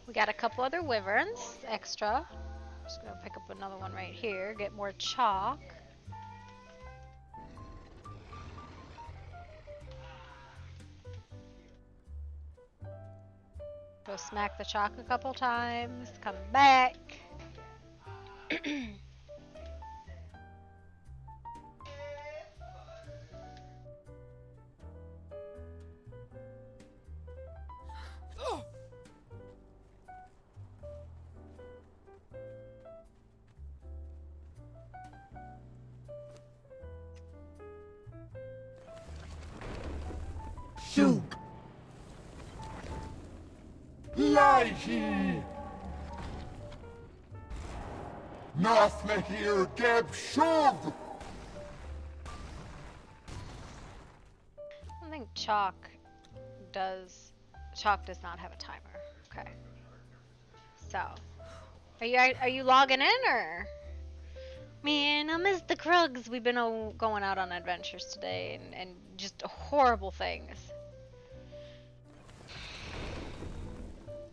A: We got a couple other wyverns extra. Just gonna pick up another one right here, get more chalk. Go smack the chalk a couple times, come back.
J: Shug. Lihi. Nafle here geb shug.
A: I think chalk does not have a timer. Okay. So, are you logging in or? Man, I miss the Krugs. We've been going out on adventures today and just horrible things.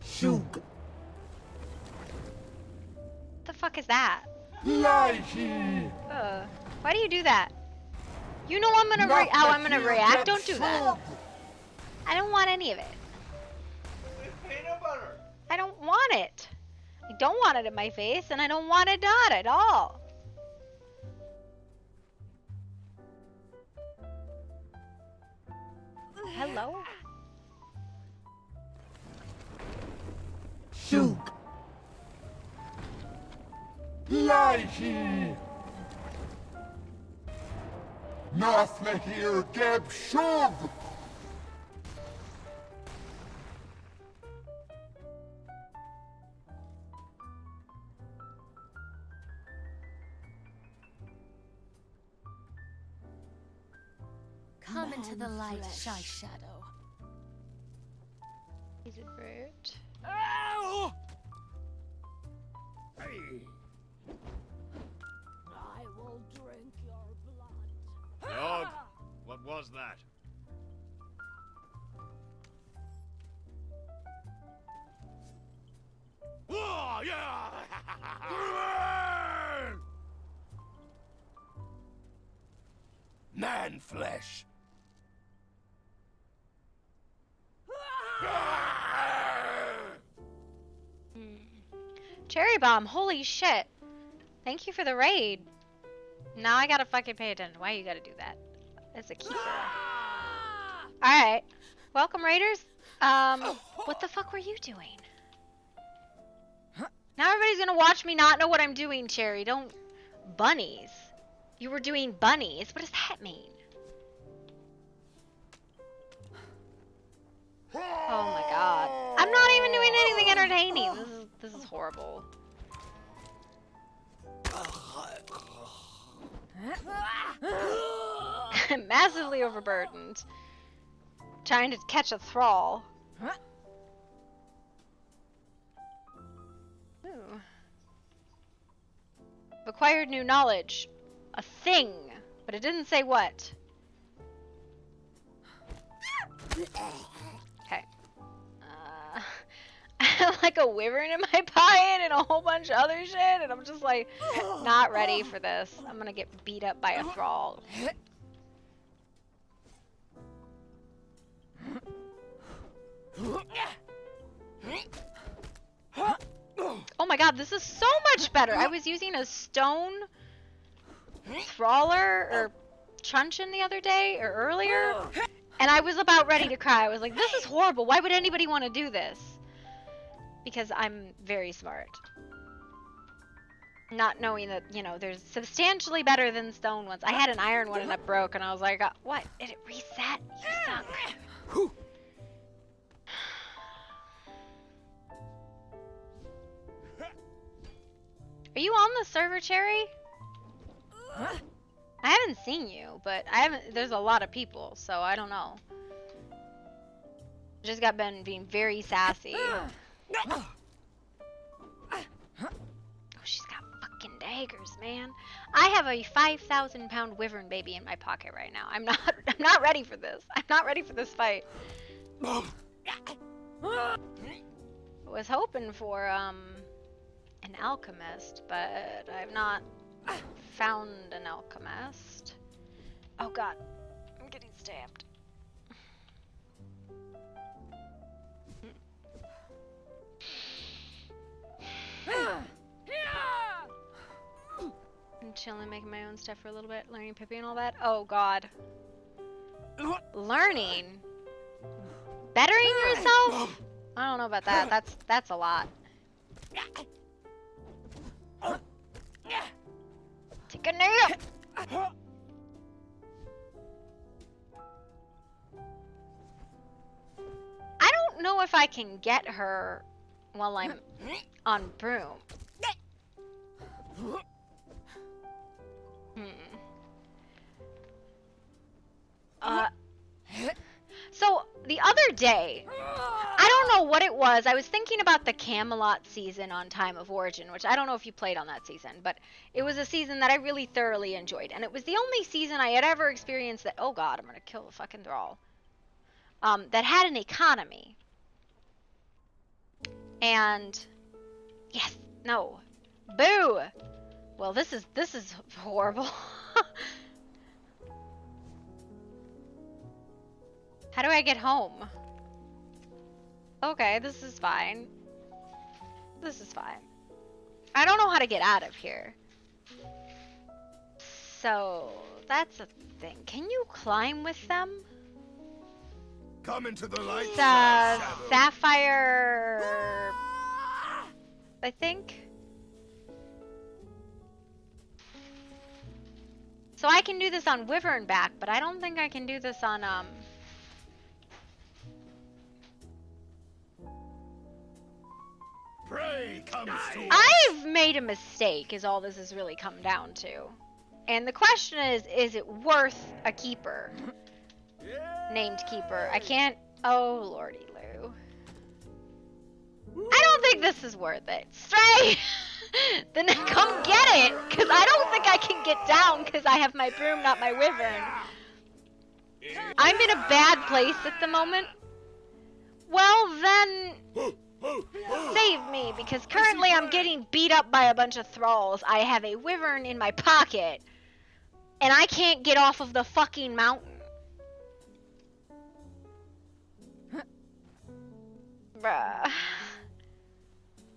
J: Shug.
A: What the fuck is that?
J: Lihi.
A: Why do you do that? You know I'm gonna I'm gonna react. Don't do that. I don't want any of it.
F: Peanut butter.
A: I don't want it. I don't want it in my face, and I don't want it not at all. Hello?
J: Shug. Lihi. Nafle here geb shug!
K: Come into the light, Shy Shadow.
A: Is it rude?
K: Ow!
J: Hey!
K: I will drink your blood.
E: Dog, what was that? Oh, yeah! Man flesh!
A: Cherry Bomb, holy shit. Thank you for the raid. Now I gotta fucking pay attention. Why you gotta do that? That's a keeper. Alright. Welcome, raiders. What the fuck were you doing? Now everybody's gonna watch me not know what I'm doing, Cherry. Don't... Bunnies. You were doing bunnies. What does that mean? Oh my god. I'm not even doing anything entertaining. This is horrible. I'm massively overburdened. Trying to catch a thrall. Ooh. Acquired new knowledge. A thing. But it didn't say what. Okay. I have like a wyvern in my pocket and a whole bunch of other shit, and I'm just like, not ready for this. I'm gonna get beat up by a thrall. Oh my god, this is so much better. I was using a stone trawler or truncheon the other day or earlier, and I was about ready to cry. I was like, this is horrible. Why would anybody want to do this? Because I'm very smart. Not knowing that, you know, there's substantially better than stone ones. I had an iron one and it broke, and I was like, what? Did it reset? You suck. Are you on the server, Cherry? I haven't seen you, but there's a lot of people, so I don't know. Just got been being very sassy. Oh, she's got fucking daggers, man. I have a 5,000-pound wyvern baby in my pocket right now. I'm not ready for this. I'm not ready for this fight. I was hoping for an alchemist, but I've not found an alchemist. Oh god, I'm getting stabbed. I'm chilling, making my own stuff for a little bit, learning Pippi and all that. Oh god. Learning? Bettering yourself? I don't know about that. That's a lot. Take a nap! I don't know if I can get her while I'm on broom. So the other day, I don't know what it was. I was thinking about the Camelot season on Time of Origin, which I don't know if you played on that season, but it was a season that I really thoroughly enjoyed, and it was the only season I had ever experienced that. Oh God, I'm gonna kill the fucking thrall. That had an economy. And yes, no, boo. Well, this is horrible. How do I get home? Okay, this is fine. This is fine. I don't know how to get out of here. So, that's a thing. Can you climb with them?
E: Come into the light,
A: Sapphire... I think? So I can do this on Wyvern back, but I don't think I can do this on,
E: Prey comes to us.
A: I've made a mistake is all this has really come down to. And the question is it worth a keeper? Named keeper. I can't, oh lordy Lou. I don't think this is worth it. Stray! Then come get it! Cause I don't think I can get down cause I have my broom, not my wyvern. I'm in a bad place at the moment. Well then, save me, because currently I'm getting beat up by a bunch of thralls. I have a wyvern in my pocket, and I can't get off of the fucking mountain. Bruh.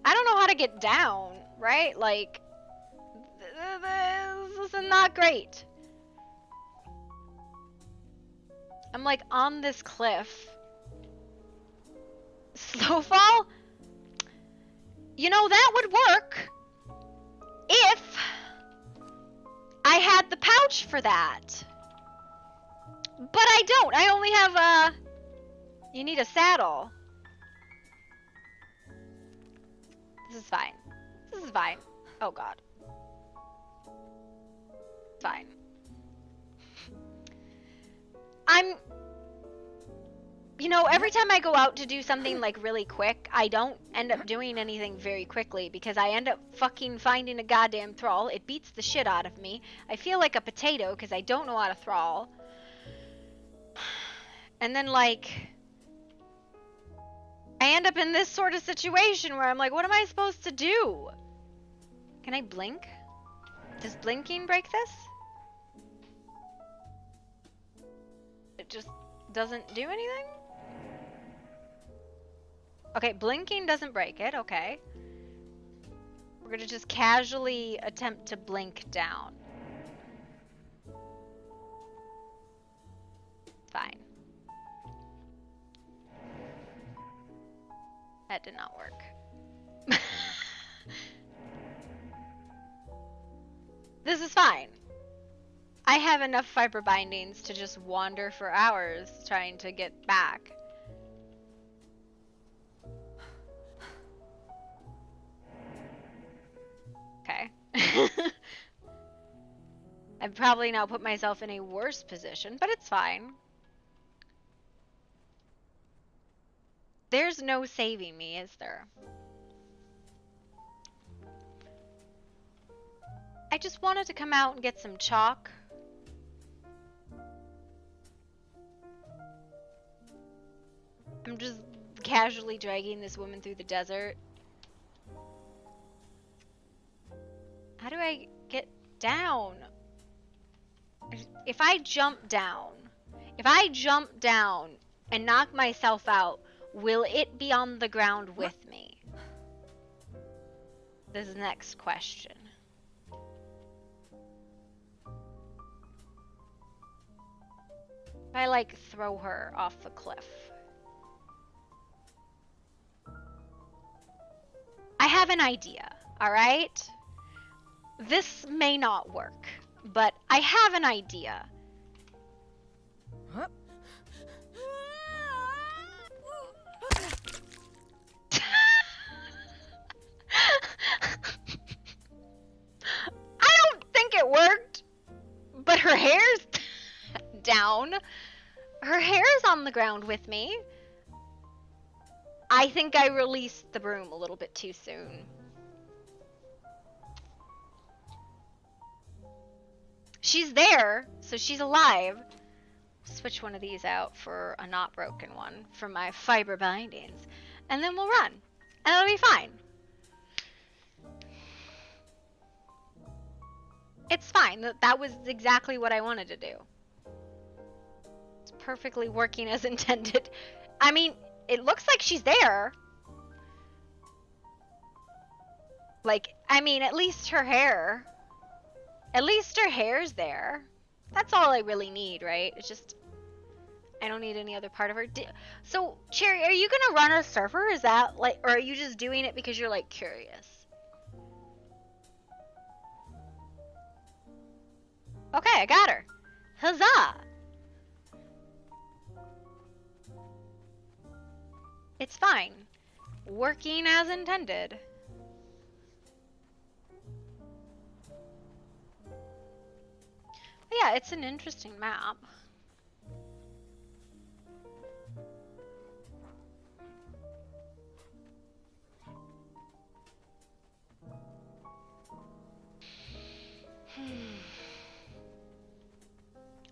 A: I don't know how to get down, right? Like, this is not great. I'm like on this cliff. Slow fall? You know, that would work if I had the pouch for that. But I don't. I only have you need a saddle. This is fine. This is fine. Oh god. Fine. You know, every time I go out to do something like really quick, I don't end up doing anything very quickly because I end up fucking finding a goddamn thrall. It beats the shit out of me. I feel like a potato because I don't know how to thrall. And then like, I end up in this sort of situation where I'm like, what am I supposed to do? Can I blink? Does blinking break this? It just doesn't do anything? Okay, blinking doesn't break it, okay. We're gonna just casually attempt to blink down. Fine. That did not work. This is fine. I have enough fiber bindings to just wander for hours trying to get back. Okay. I've probably now put myself in a worse position, but it's fine. There's no saving me, is there? I just wanted to come out and get some chalk. I'm just casually dragging this woman through the desert. How do I get down? If I jump down and knock myself out, will it be on the ground with me? This is the next question. If I like throw her off the cliff. I have an idea, alright? This may not work, but I have an idea. I don't think it worked, but her hair's down. Her hair's on the ground with me. I think I released the broom a little bit too soon. She's there, so she's alive. Switch one of these out for a not broken one for my fiber bindings. And then we'll run. And it'll be fine. It's fine. That was exactly what I wanted to do. It's perfectly working as intended. I mean, it looks like she's there. Like, I mean, at least her hair. At least her hair's there. That's all I really need, right? It's just, I don't need any other part of her. So, Cherry, are you gonna run a server? Is that like, or are you just doing it because you're like curious? Okay, I got her. Huzzah! It's fine. Working as intended. But yeah, it's an interesting map.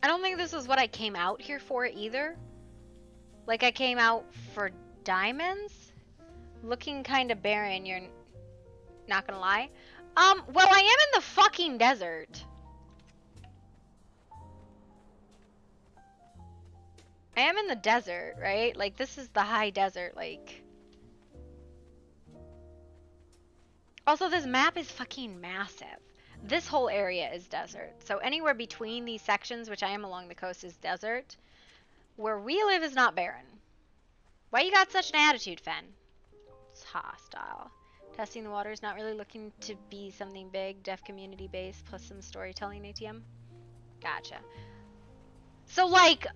A: I don't think this is what I came out here for either. Like, I came out for diamonds? Looking kind of barren, you're not gonna lie. Well, I am in the fucking desert. I am in the desert, right? Like, this is the high desert, like... Also, this map is fucking massive. This whole area is desert. So anywhere between these sections, which I am along the coast, is desert. Where we live is not barren. Why you got such an attitude, Fen? It's hostile. Testing the waters, not really looking to be something big. Deaf community base plus some storytelling ATM. Gotcha. So like,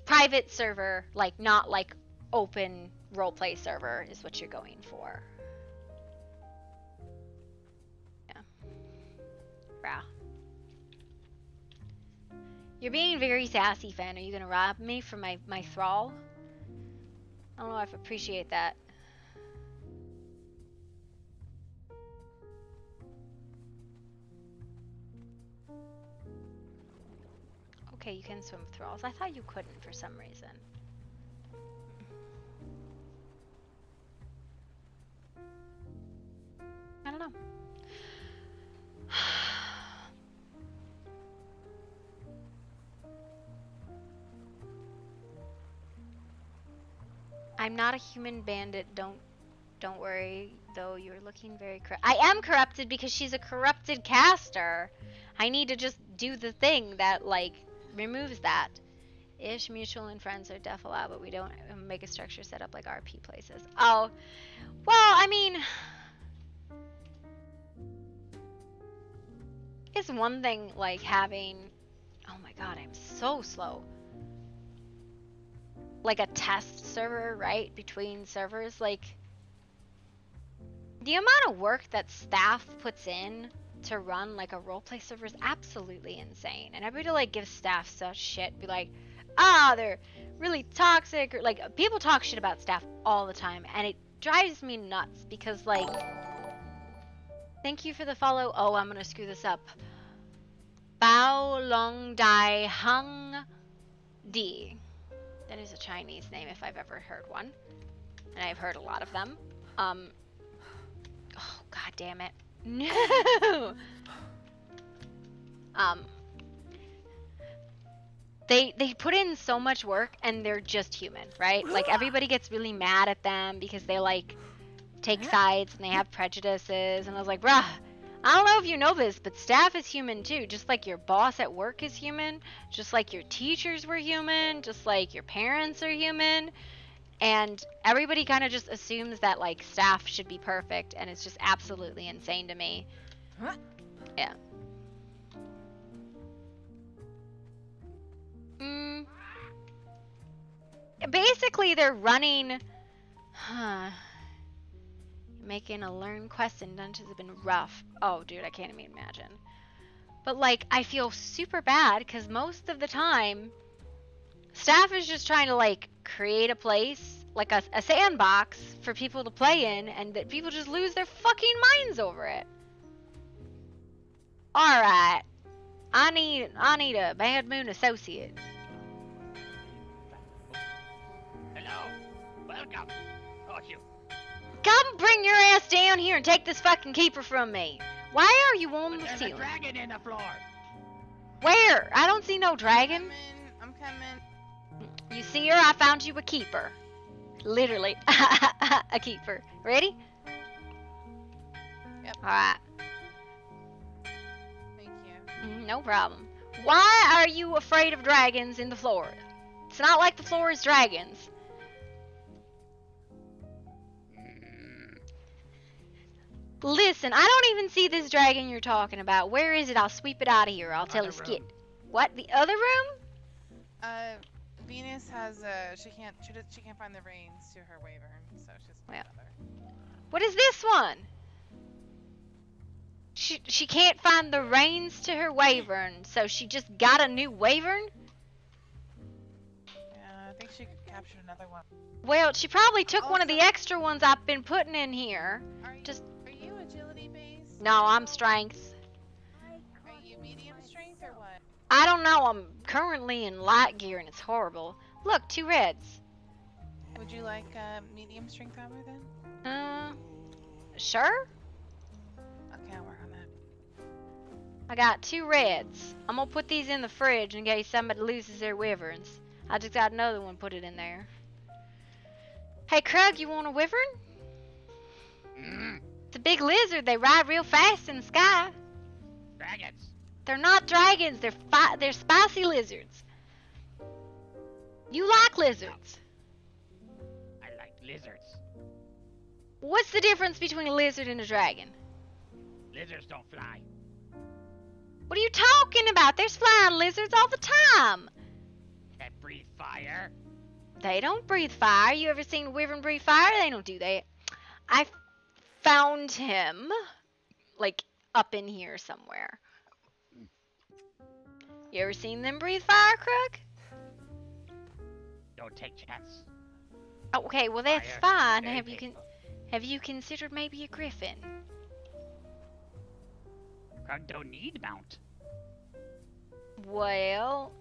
A: private server, like not like open roleplay server is what you're going for. Wow. You're being very sassy, Fen. Are you gonna rob me for my thrall? I don't know if I appreciate that. Okay, you can swim with thralls. I thought you couldn't for some reason. I don't know. I'm not a human bandit. Don't worry. Though you're looking very corrupt. I am corrupted because she's a corrupted caster. I need to just do the thing that like removes that. Ish, mutual and friends are def allowed, but we don't make a structure set up like RP places. Oh, well, I mean, it's one thing like having. Oh my god, I'm so slow. Like a test server, right? Between servers, like the amount of work that staff puts in to run like a roleplay server is absolutely insane. And everybody like gives staff such shit, be like, they're really toxic, or like people talk shit about staff all the time, and it drives me nuts because like, thank you for the follow. Oh, I'm gonna screw this up. Bao Long Dai Hung Di. That is a Chinese name if I've ever heard one. And I've heard a lot of them. Oh, god damn it. No! They put in so much work and they're just human, right? Like everybody gets really mad at them because they like take sides and they have prejudices. And I was like, bruh, I don't know if you know this, but staff is human too. Just like your boss at work is human. Just like your teachers were human. Just like your parents are human. And everybody kind of just assumes that like staff should be perfect. And it's just absolutely insane to me. Yeah. Basically, they're running... Making a learn quest in dungeons have been rough. Oh, dude, I can't even imagine. But, like, I feel super bad because most of the time, staff is just trying to, like, create a place, like a sandbox for people to play in, and that people just lose their fucking minds over it. Alright. I need a Bad Moon associate.
C: Hello. Welcome. Oh, you.
A: Come bring your ass down here and take this fucking keeper from me. Why are you on the
C: There's
A: ceiling?
C: a dragon in the floor.
A: Where? I don't see no dragon.
B: I'm coming.
A: You see her? I found you a keeper. Literally. A keeper. Ready?
B: Yep.
A: Alright.
B: Thank you.
A: No problem. Why are you afraid of dragons in the floor? It's not like the floor is dragons. Listen, I don't even see this dragon you're talking about. Where is it? I'll sweep it out of here. I'll tell
X: Other
A: it skid.
X: room.
A: What? The other room?
B: Venus has she can't find the reins to her wyvern, so she's
A: Well, what is this one? She can't find the reins to her wyvern, so she just got a new wyvern?
B: Yeah, I think she could capture another one.
A: Well, she probably took one of the extra ones I've been putting in here.
B: Are you agility based?
A: No, I'm strength.
B: Are you medium strength or what?
A: I don't know. I'm currently in light gear and it's horrible. Look, 2 reds.
B: Would you like medium strength armor then?
A: Sure.
B: Okay, I'll work on that.
A: I got 2 reds. I'm gonna put these in the fridge in case somebody loses their wyverns. I just got another one, put it in there. Hey, Krug, you want a wyvern? It's a big lizard. They ride real fast in the sky.
C: Dragons.
A: They're not dragons. They're spicy lizards. You like lizards.
C: I like lizards.
A: What's the difference between a lizard and a dragon?
C: Lizards don't fly.
A: What are you talking about? There's flying lizards all the time.
C: That breathe fire.
A: They don't breathe fire. You ever seen a wyvern breathe fire? They don't do that. I found him, like, up in here somewhere. You ever seen them breathe fire, Krug?
C: Don't take chance.
A: Okay, well that's
C: Fire.
A: fine. Have you considered maybe a griffin?
C: Krug don't need mount.
A: Well,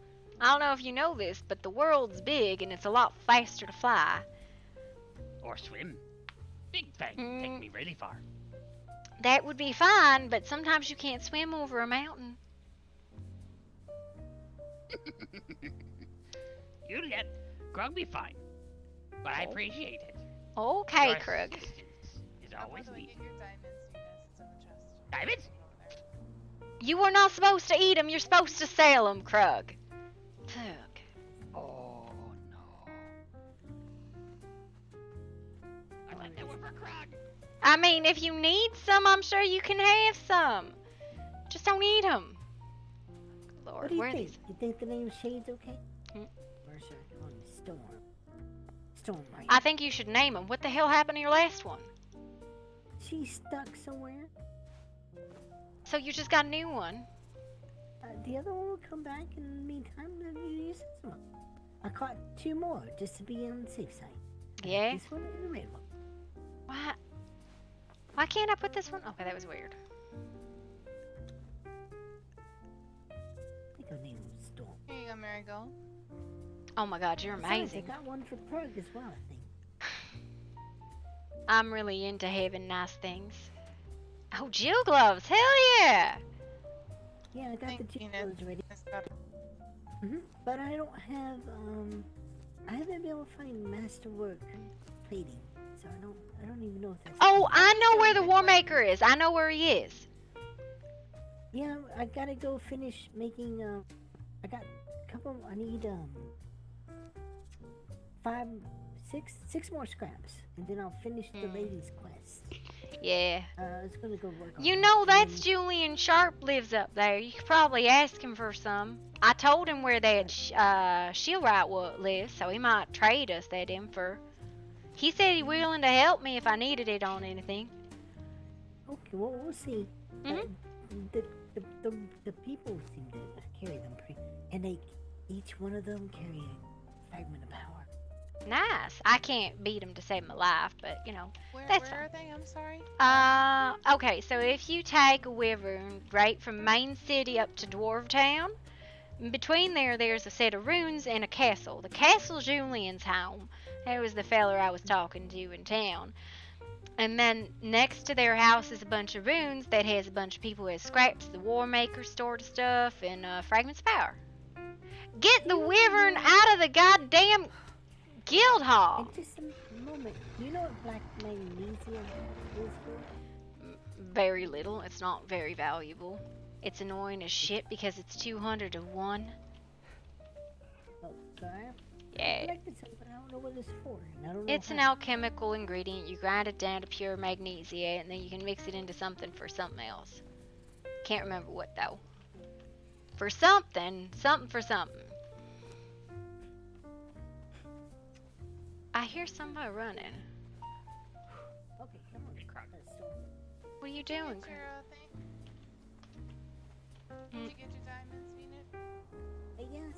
A: I don't know if you know this, but the world's big and it's a lot faster to fly.
C: Or swim. Big thing. Take me really far.
A: That would be fine, but sometimes you can't swim over a mountain.
C: You let Krug be fine. But I appreciate it.
A: Okay,
C: Your
A: Krug.
C: assistance is always needed.
B: Get your diamonds, Venus. It's in the chest.
C: Diamonds?
A: You are not supposed to eat them. You're supposed to sell them, Krug. Tug.
C: Oh no. I thought they were for Krug.
A: I mean, if you need some, I'm sure you can have some. Just don't eat them. Lord,
L: What do you
A: where are
L: think?
A: these?
L: You think the name Shade's okay? Where's her on Storm? Storm, right?
A: I think you should name them. What the hell happened to your last one?
L: She's stuck somewhere.
A: So you just got a new one.
L: The other one will come back in the meantime. Then you use this one. I caught 2 more just to be on the safe side.
A: Yeah?
L: This one and the red one.
A: Why can't I put this one? Okay, that was weird.
L: I think her name was Storm.
B: Here you go, Marigold.
A: Oh my god, you're
L: Besides,
A: amazing.
L: I got one for Krug as well, I think.
A: I'm really into having nice things. Oh, Jill gloves! Hell yeah!
L: Yeah, I got the 2 clothes ready. But I don't have, I haven't been able to find masterwork plating, so I don't even know if that's.
A: Oh, I know where the War Maker is. I know where he is.
L: Yeah, I gotta go finish making. I got a couple. I need 6 more scraps, and then I'll finish the ladies' quest.
A: Yeah.
L: I was gonna go work on.
A: You
L: that,
A: know
L: and
A: that's
L: then-
A: Julian Sharp lives up there. You could probably ask him for some. I told him where that Shieldwright lives, so he might trade us that info. He said he's willing to help me if I needed it on anything.
L: Okay, well we'll see. The people seem to carry them pretty, and each one of them carry a fragment of power.
A: Nice. I can't beat him to save my life, but you know, that's
B: Where are they? I'm sorry.
A: okay, so if you take a wyvern right from Main City up to Dwarf Town, in between there's a set of ruins and a castle. The castle's Julian's home. That was the feller I was talking to in town. And then next to their house is a bunch of ruins that has a bunch of people who has scraps, the War Maker stored stuff, and fragments of power. Get the wyvern out of the goddamn guild hall!
L: And just a moment, you know what Black Magnesium is for?
A: Very little. It's not very valuable. It's annoying as shit because it's 200 to 1.
L: Oh, sorry?
A: Yeah.
L: collected some, but I don't know what it's for. And I don't know
A: It's an
L: how.
A: alchemical ingredient. You grind it down to pure magnesia, and then you can mix it into something for something else. Can't remember what though. For something for something. I hear somebody running.
L: Okay, come on. Let's start.
A: What are you doing?
B: Get your thing? Did you get your diamonds, Venus?
L: Yes.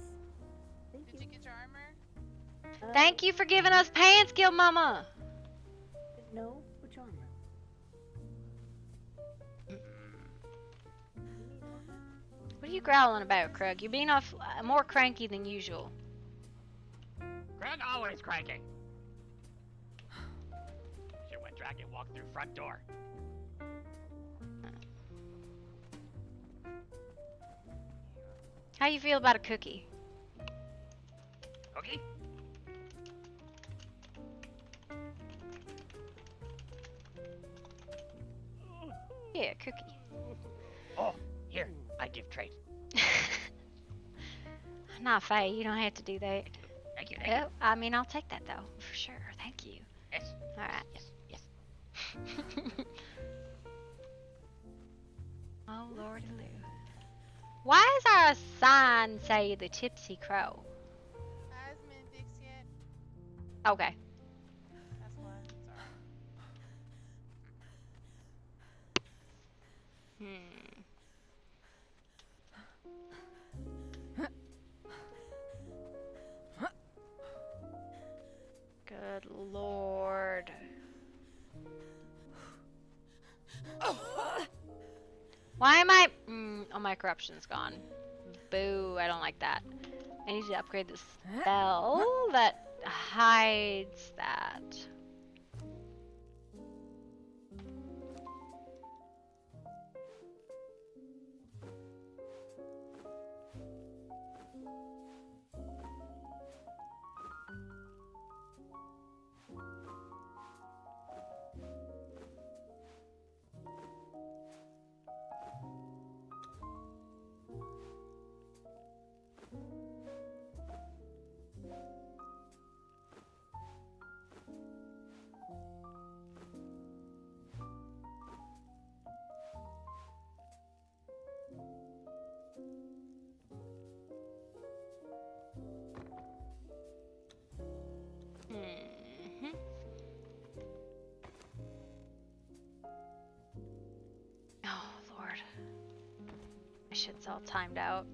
L: Thank
B: Did you get your armor?
A: Thank you for giving us pants, Guild Mama.
L: No, which armor?
A: What are you growling about, Krug? You're being more cranky than usual.
C: Greg always cranky. Shit, when Dragon walked through front door.
A: How you feel about a cookie?
C: Cookie?
A: Yeah, cookie.
C: Oh, here, I give trade.
A: Not Faye, you don't have to do that.
C: Thank you.
A: I mean, I'll take that though, for sure. Thank you.
C: Yes.
A: All right.
C: Yes.
A: Oh Lordy Lou. Why is our sign say the Tipsy Crow?
B: Hasn't been fixed yet.
A: Okay.
B: That's why. Sorry.
A: Good Lord. Why am I? Oh, my corruption's gone. Boo, I don't like that. I need to upgrade the spell that hides that. Oh, Lord. My shit's all timed out.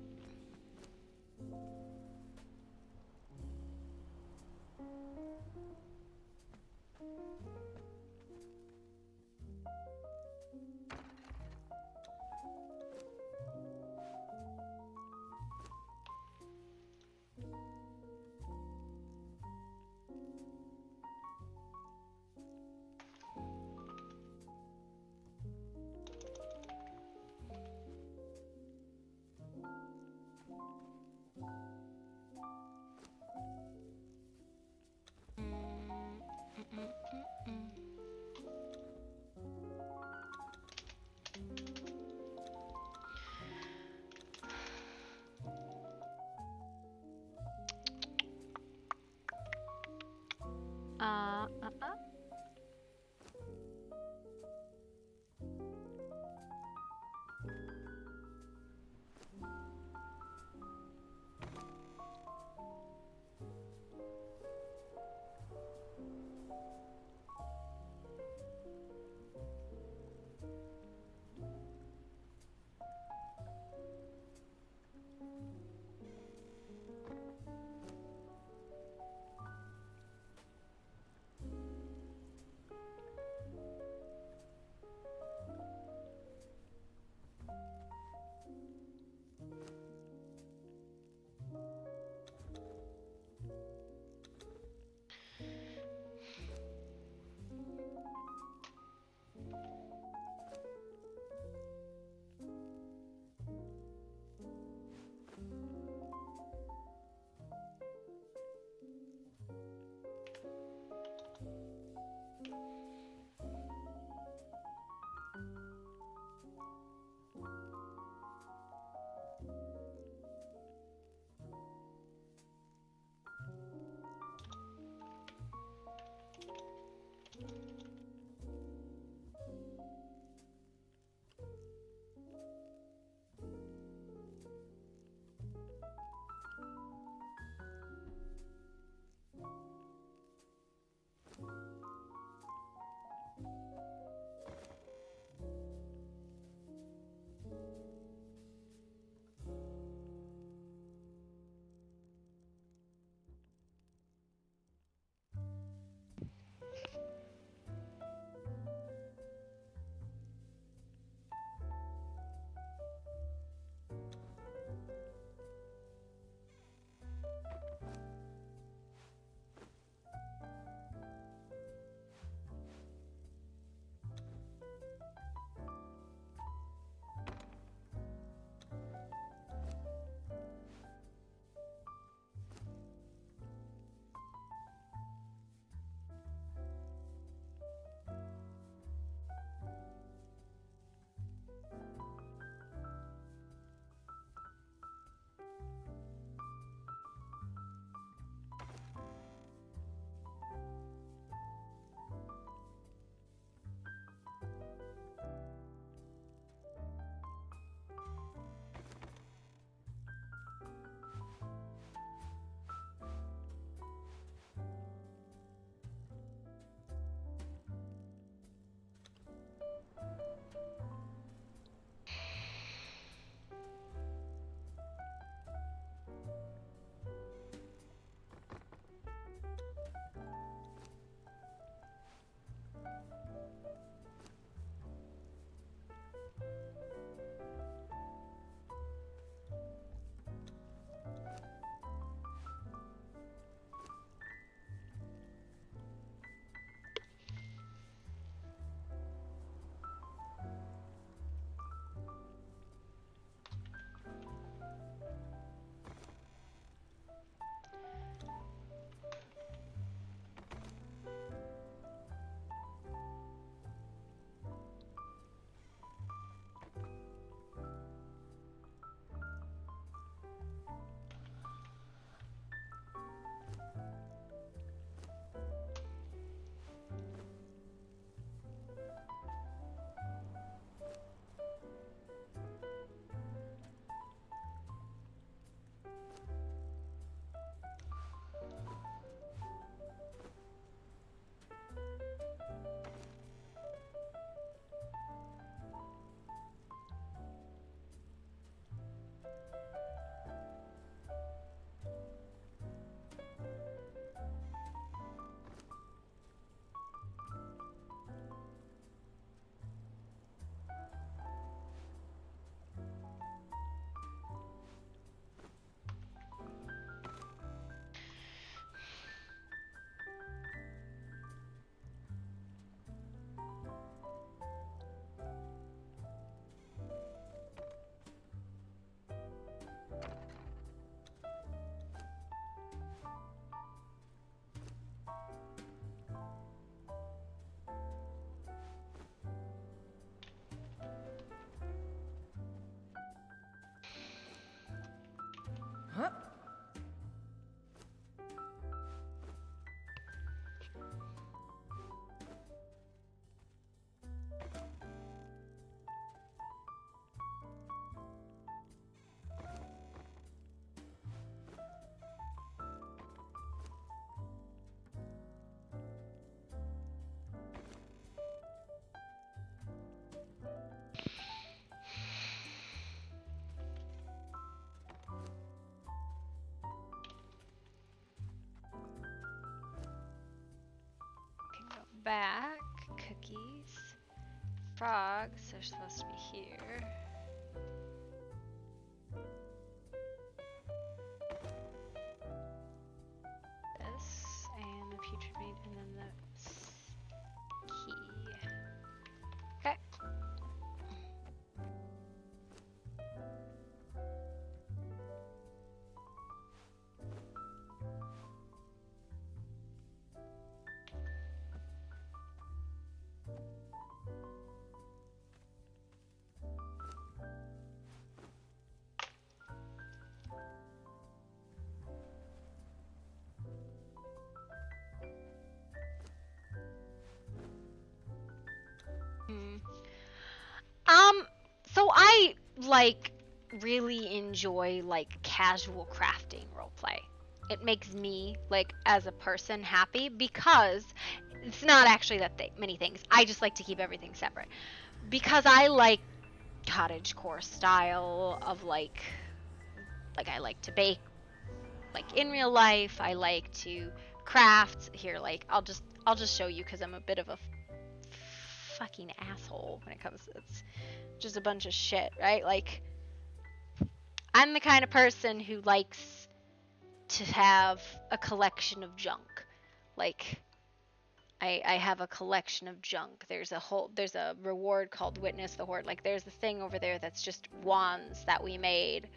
A: back. Cookies. Frogs are supposed to be here. This and the putrid meat, and then the key. Okay. So I like really enjoy like casual crafting roleplay. It makes me like as a person happy because it's not actually that many things. I just like to keep everything separate because I like cottagecore style of like I like to bake like in real life. I like to craft here. Like I'll just show you because I'm a bit of a fucking asshole when it comes to it's just a bunch of shit, right? Like I'm the kind of person who likes to have a collection of junk. Like I have a collection of junk. There's a reward called Witness the Horde. Like there's the thing over there that's just wands that we made.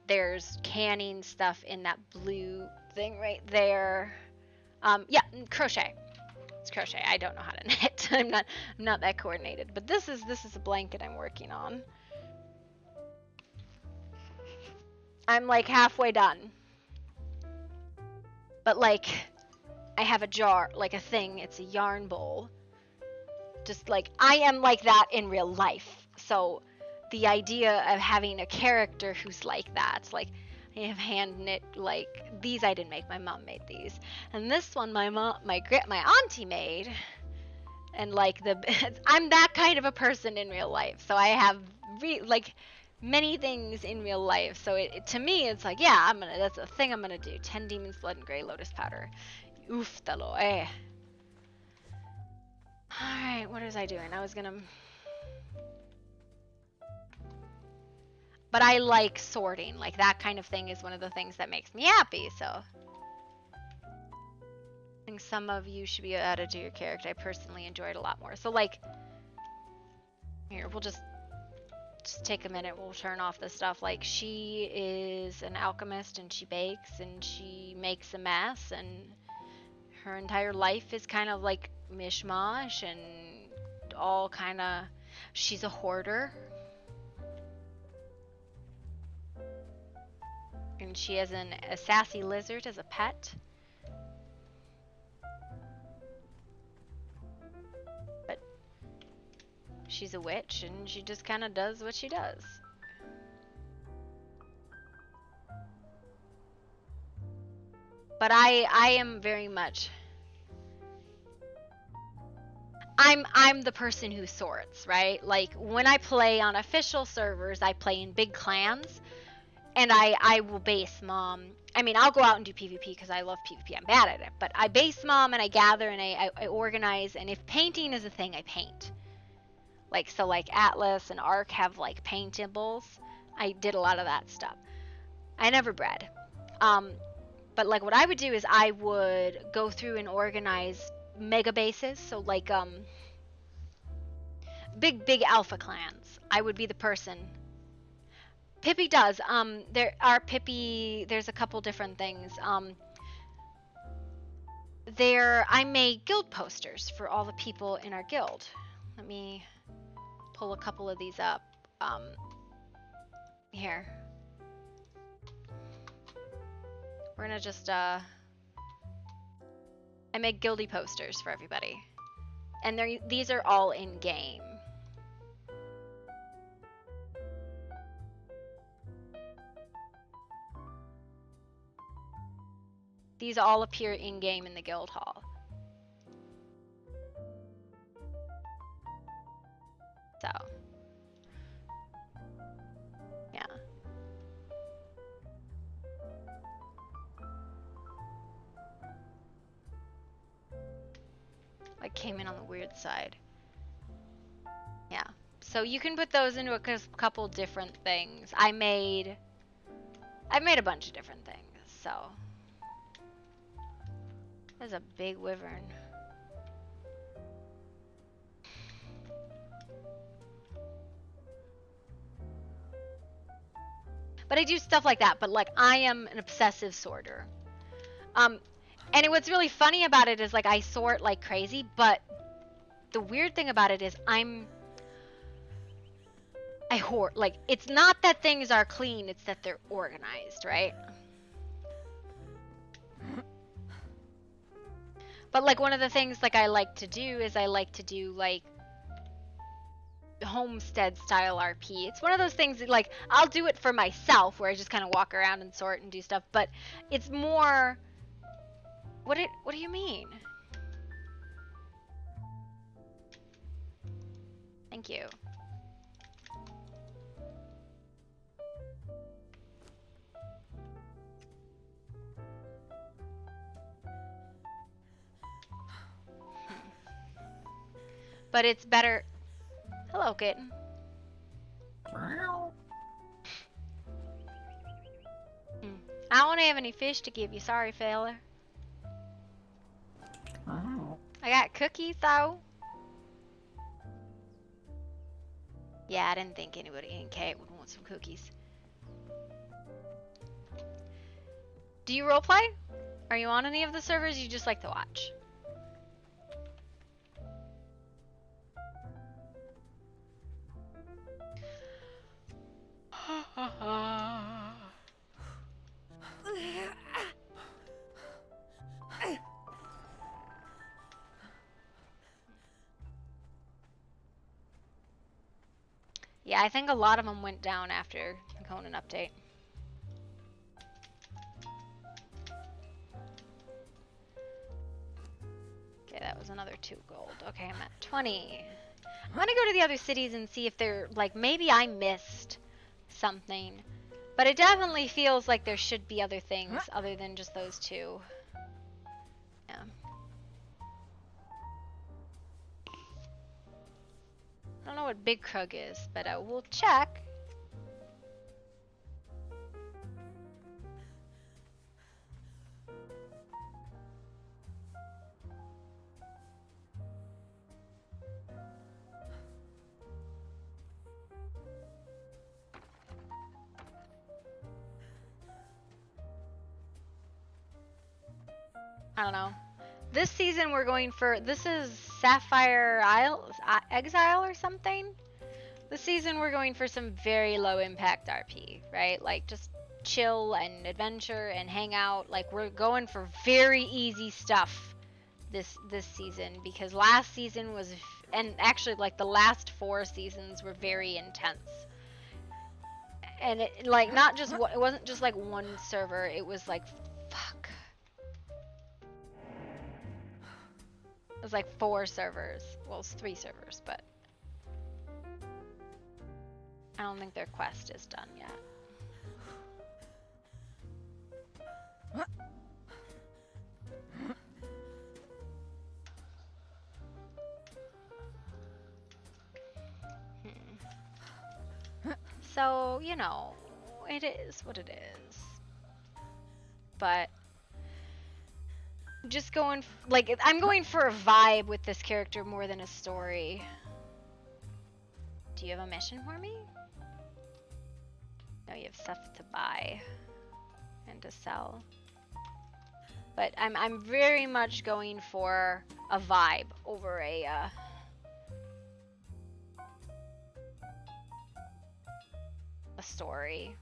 A: There's canning stuff in that blue thing right there. Yeah, crochet. It's crochet. I don't know how to knit. I'm not that coordinated. But this is a blanket I'm working on. I'm like halfway done. But like I have a jar, like a thing, it's a yarn bowl. Just like I am like that in real life. So the idea of having a character who's like that, like I have hand knit, like these I didn't make, my mom made these. And this one my auntie made. And like I'm that kind of a person in real life. So I have like many things in real life. So to me it's like, yeah, that's a thing I'm gonna do. 10 demons blood and gray lotus powder. Oof talo eh. Alright, what was I doing? I was gonna but I like sorting. Like that kind of thing is one of the things that makes me happy, so I think some of you should be added to your character. I personally enjoy it a lot more. So like here, we'll just take a minute. We'll turn off this stuff. Like she is an alchemist and she bakes and she makes a mess and her entire life is kind of like mishmash and all kind of she's a hoarder. And she has a sassy lizard as a pet. But she's a witch and she just kind of does what she does. But I am very much I'm the person who sorts, right? Like when I play on official servers, I play in big clans. And I will base mom. I mean, I'll go out and do PvP because I love PvP. I'm bad at it. But I base mom and I gather and I organize. And if painting is a thing, I paint. Like, so like Atlas and Ark have like paintables. I did a lot of that stuff. I never bred. But like what I would do is I would go through and organize mega bases. So like big alpha clans. I would be the person. Pippi does. There's a couple different things. I made guild posters for all the people in our guild. Let me pull a couple of these up. Here. We're gonna just, I make guildy posters for everybody. And these are all in game. These all appear in-game in the guild hall. So. Yeah. in on the weird side. Yeah. So you can put those into a couple different things. I've made a bunch of different things. So there's a big wyvern. But I do stuff like that. But like I am an obsessive sorter. And what's really funny about it is like I sort like crazy, but the weird thing about it is I hoard. Like it's not that things are clean, it's that they're organized, right? But like one of the things like I like to do is I like to do like homestead style RP. It's one of those things that like I'll do it for myself where I just kind of walk around and sort and do stuff, but it's more what do you mean? Thank you. But it's better. Hello, kitten. I don't have any fish to give you, sorry, fella. I got cookies, though. Yeah, I didn't think anybody in Kate would want some cookies. Do you roleplay? Are you on any of the servers? You just like to watch? Yeah, I think a lot of them went down after the Conan update. Okay, that was another 2 gold. Okay, I'm at 20. I'm gonna go to the other cities and see if they're, like, maybe I missed something. But it definitely feels like there should be other things other than just those 2. Yeah. I don't know what Big Krug is, but we'll check. I don't know. This season we're going for, this is Sapphire Isle, Exile or something? This season we're going for some very low impact RP, right? Like just chill and adventure and hang out. Like we're going for very easy stuff this season because last season was, and actually like the last 4 seasons were very intense. And it like not just, it wasn't just like one server, it was like, fuck. It was like 4 servers. Well, it's 3 servers, but I don't think their quest is done yet. So, you know, it is what it is. But just going, like, I'm going for a vibe with this character more than a story. Do you have a mission for me? No, you have stuff to buy and to sell. But I'm very much going for a vibe over a story.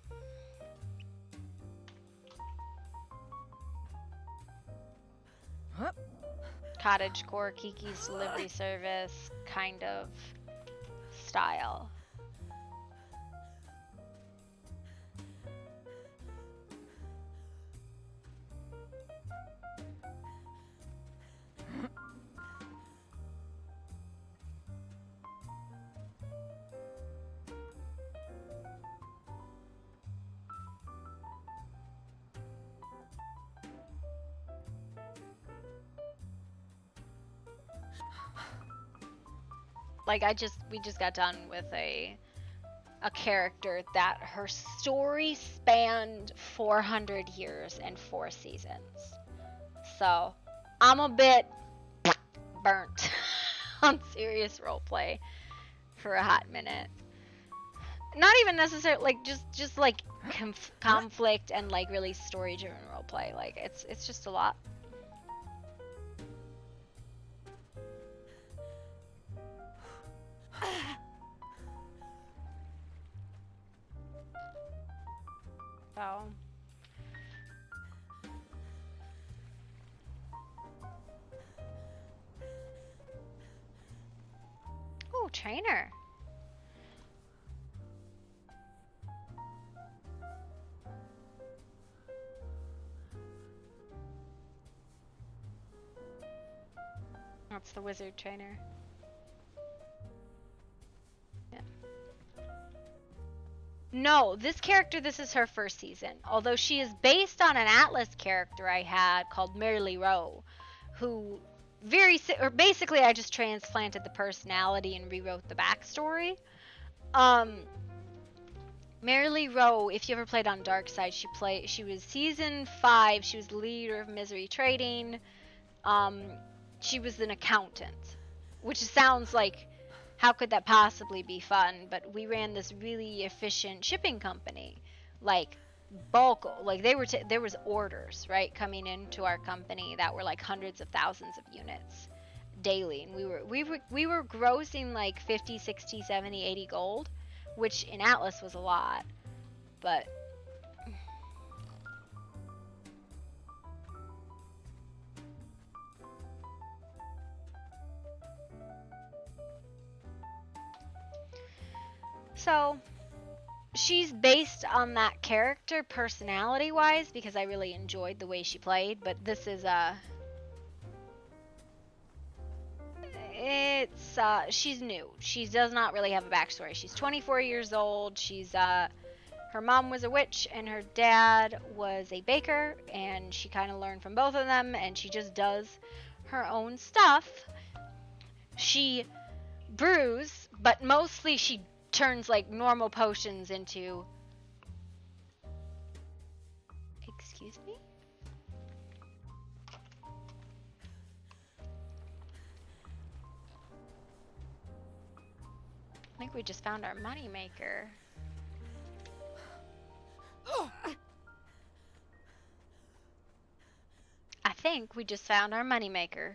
A: Cottagecore, Kiki's delivery service kind of style. Like we just got done with a character that her story spanned 400 years and 4 seasons. So, I'm a bit burnt on serious roleplay for a hot minute. Not even necessarily like just like conflict and like really story-driven roleplay. Like it's just a lot. So. Ooh, trainer. That's the wizard trainer. Yeah. No, this character, this is her first season. Although she is based on an Atlas character I had called Marigold Baker, who basically I just transplanted the personality and rewrote the backstory. Marigold Baker, if you ever played on Dark Side, she was season 5, she was the leader of Misery Trading. She was an accountant, which sounds like, how could that possibly be fun? But we ran this really efficient shipping company, like bulk, like there was orders, right, coming into our company that were like hundreds of thousands of units daily, and we were grossing like 50, 60, 70, 80 gold, which in Atlas was a lot, but so she's based on that character personality-wise because I really enjoyed the way she played, but this is she's new. She does not really have a backstory. She's 24 years old. She's her mom was a witch and her dad was a baker, and she kind of learned from both of them, and she just does her own stuff. She brews, but mostly she turns like normal potions into... Excuse me? I think we just found our moneymaker. I think we just found our moneymaker.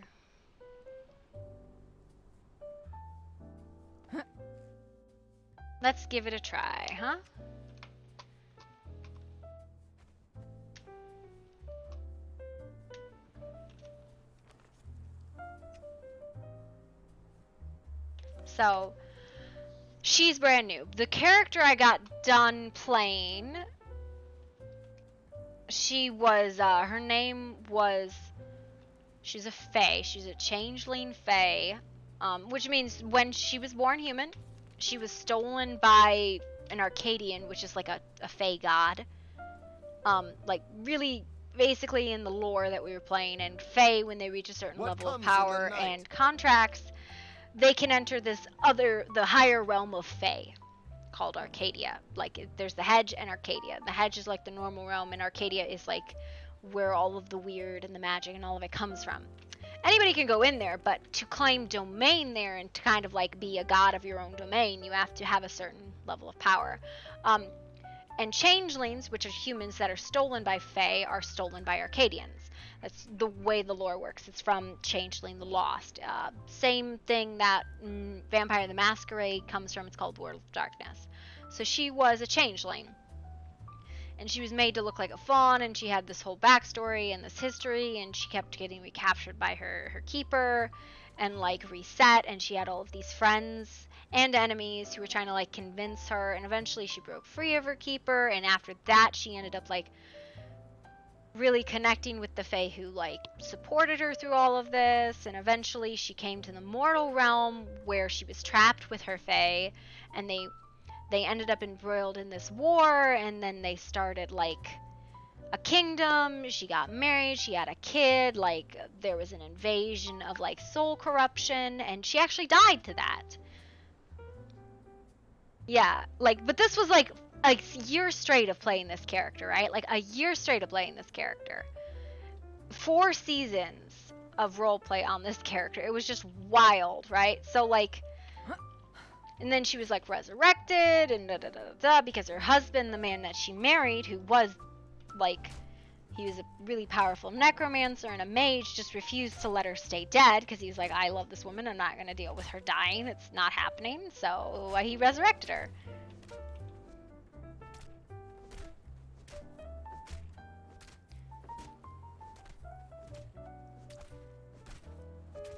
A: Let's give it a try, huh? So, she's brand new. The character I got done playing, she was, her name was, she's a fae. She's a changeling fae, which means when she was born human, she was stolen by an Arcadian, which is like a fae god. Like really basically in the lore that we were playing, and fae, when they reach a certain level of power and contracts, they can enter the higher realm of fae called Arcadia. Like there's the Hedge and Arcadia. The Hedge is like the normal realm, and Arcadia is like where all of the weird and the magic and all of it comes from. Anybody can go in there, but to claim domain there and to kind of like be a god of your own domain, you have to have a certain level of power. And changelings, which are humans that are stolen by fae, are stolen by Arcadians. That's the way the lore works. It's from Changeling the Lost. Same thing that Vampire the Masquerade comes from. It's called World of Darkness. So she was a changeling. And she was made to look like a fawn, and she had this whole backstory and this history, and she kept getting recaptured by her keeper and like reset, and she had all of these friends and enemies who were trying to like convince her, and eventually she broke free of her keeper, and after that she ended up like really connecting with the fae who like supported her through all of this, and eventually she came to the mortal realm where she was trapped with her fae, and they ended up embroiled in this war, and then they started like a kingdom. She got married, she had a kid, like there was an invasion of like soul corruption, and she actually died to that. Yeah, like, but this was like a year straight of playing this character, right? Like a year straight of playing this character. 4 seasons of roleplay on this character. It was just wild, right? So like, and then she was like resurrected and da da da da because her husband, the man that she married, who was like, he was a really powerful necromancer and a mage, just refused to let her stay dead because he was like, I love this woman. I'm not going to deal with her dying. It's not happening. So he resurrected her.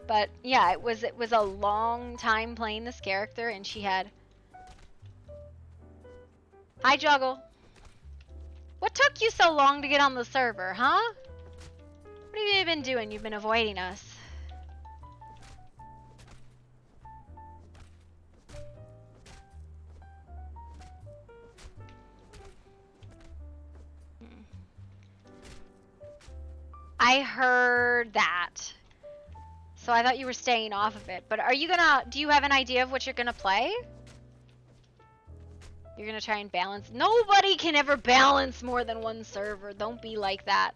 A: But yeah, it was a long time playing this character, and she had. Hi, Juggle. What took you so long to get on the server, huh? What have you been doing? You've been avoiding us. I heard that. So I thought you were staying off of it. But are you gonna, do you have an idea of what you're gonna play? You're gonna try and balance. Nobody can ever balance more than one server. Don't be like that.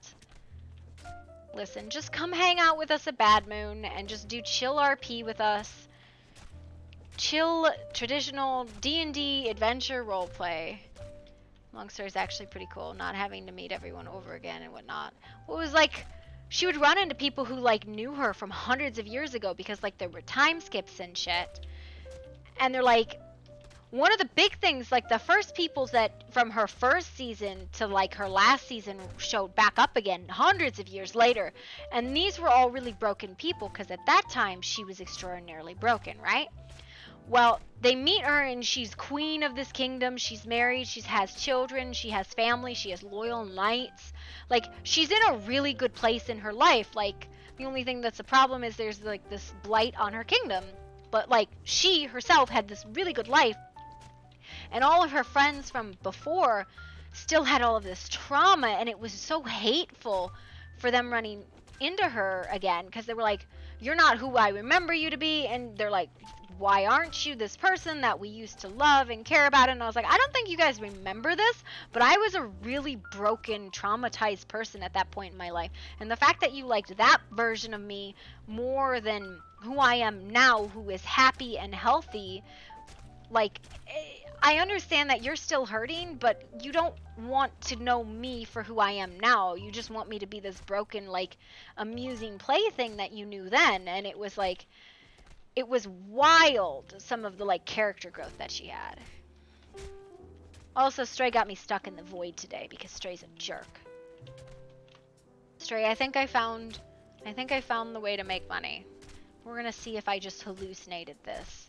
A: Listen, just come hang out with us at Bad Moon and just do chill RP with us. Chill traditional D&D adventure roleplay. Long Story is actually pretty cool, not having to meet everyone over again and whatnot. Well, it was like, she would run into people who like knew her from hundreds of years ago because like there were time skips and shit. And they're like, one of the big things, like the first people that from her first season to like her last season showed back up again hundreds of years later. And these were all really broken people because at that time she was extraordinarily broken, right? Well, they meet her and she's queen of this kingdom. She's married, she has children, she has family, she has loyal knights. Like, she's in a really good place in her life. Like, the only thing that's a problem is there's like this blight on her kingdom. But like, she herself had this really good life. And all of her friends from before still had all of this trauma, and it was so hateful for them running into her again because they were like, you're not who I remember you to be. And they're like, why aren't you this person that we used to love and care about? And I was like, I don't think you guys remember this, but I was a really broken, traumatized person at that point in my life. And the fact that you liked that version of me more than who I am now, who is happy and healthy, like, I understand that you're still hurting, but you don't want to know me for who I am now. You just want me to be this broken, like, amusing plaything that you knew then. And it was like, it was wild, some of the like character growth that she had. Also, Stray got me stuck in the void today because Stray's a jerk. Stray, I think I found the way to make money. We're gonna see if I just hallucinated this.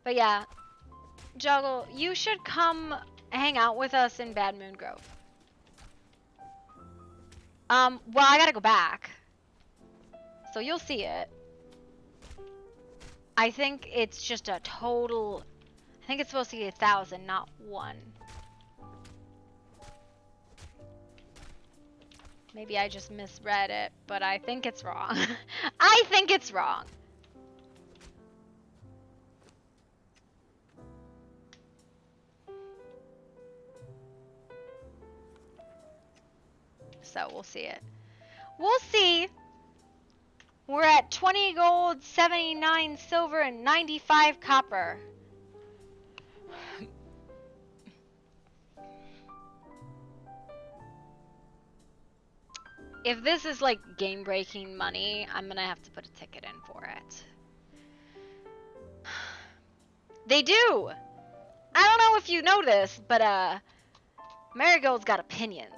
A: But yeah, Juggle, you should come hang out with us in Bad Moon Grove. Well, I gotta go back. So you'll see it. I think it's just a total, I think it's supposed to be 1,000, not 1. Maybe I just misread it, but I think it's wrong. I think it's wrong. So we'll see it. We'll see. We're at 20 gold, 79 silver, and 95 copper. If this is like game-breaking money, I'm gonna have to put a ticket in for it. They do! I don't know if you know this, but Marigold's got opinions.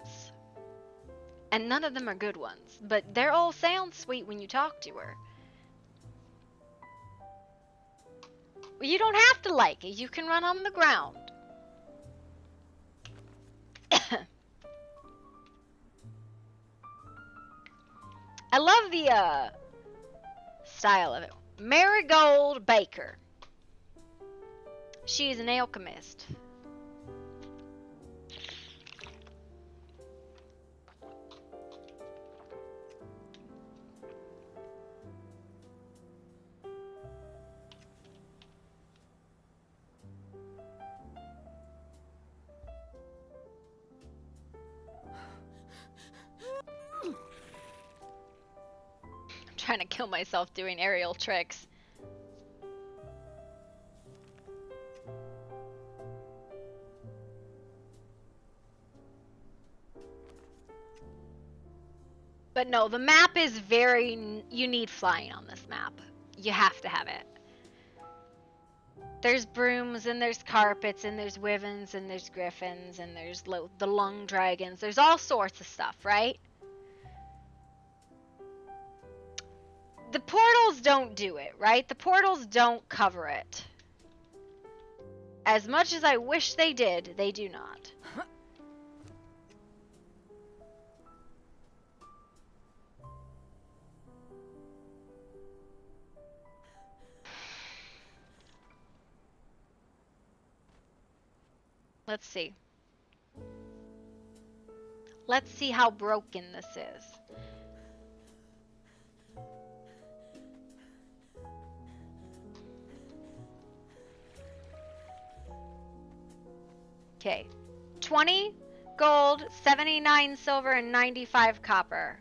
A: And none of them are good ones, but they're all sound sweet when you talk to her. You don't have to like it, you can run on the ground. I love the style of it. Marigold Baker. She is an alchemist. I'm trying to kill myself doing aerial tricks. But no, the map is very... You need flying on this map. You have to have it. There's brooms, and there's carpets, and there's wyverns, and there's griffins, and there's the lung dragons. There's all sorts of stuff, right? The portals don't do it, right? The portals don't cover it. As much as I wish they did, they do not. Let's see. Let's see how broken this is. Okay. 20 gold, 79 silver, and 95 copper.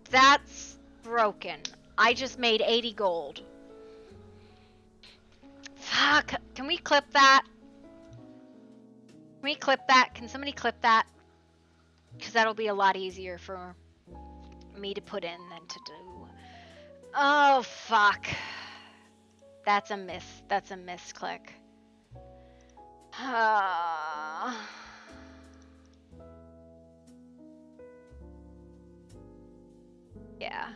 A: That's broken. I just made 80 gold. Fuck. Can we clip that? Can we clip that? Can somebody clip that? Because that'll be a lot easier for me to put in than to do. Oh, fuck. That's a miss. That's a misclick. Yeah.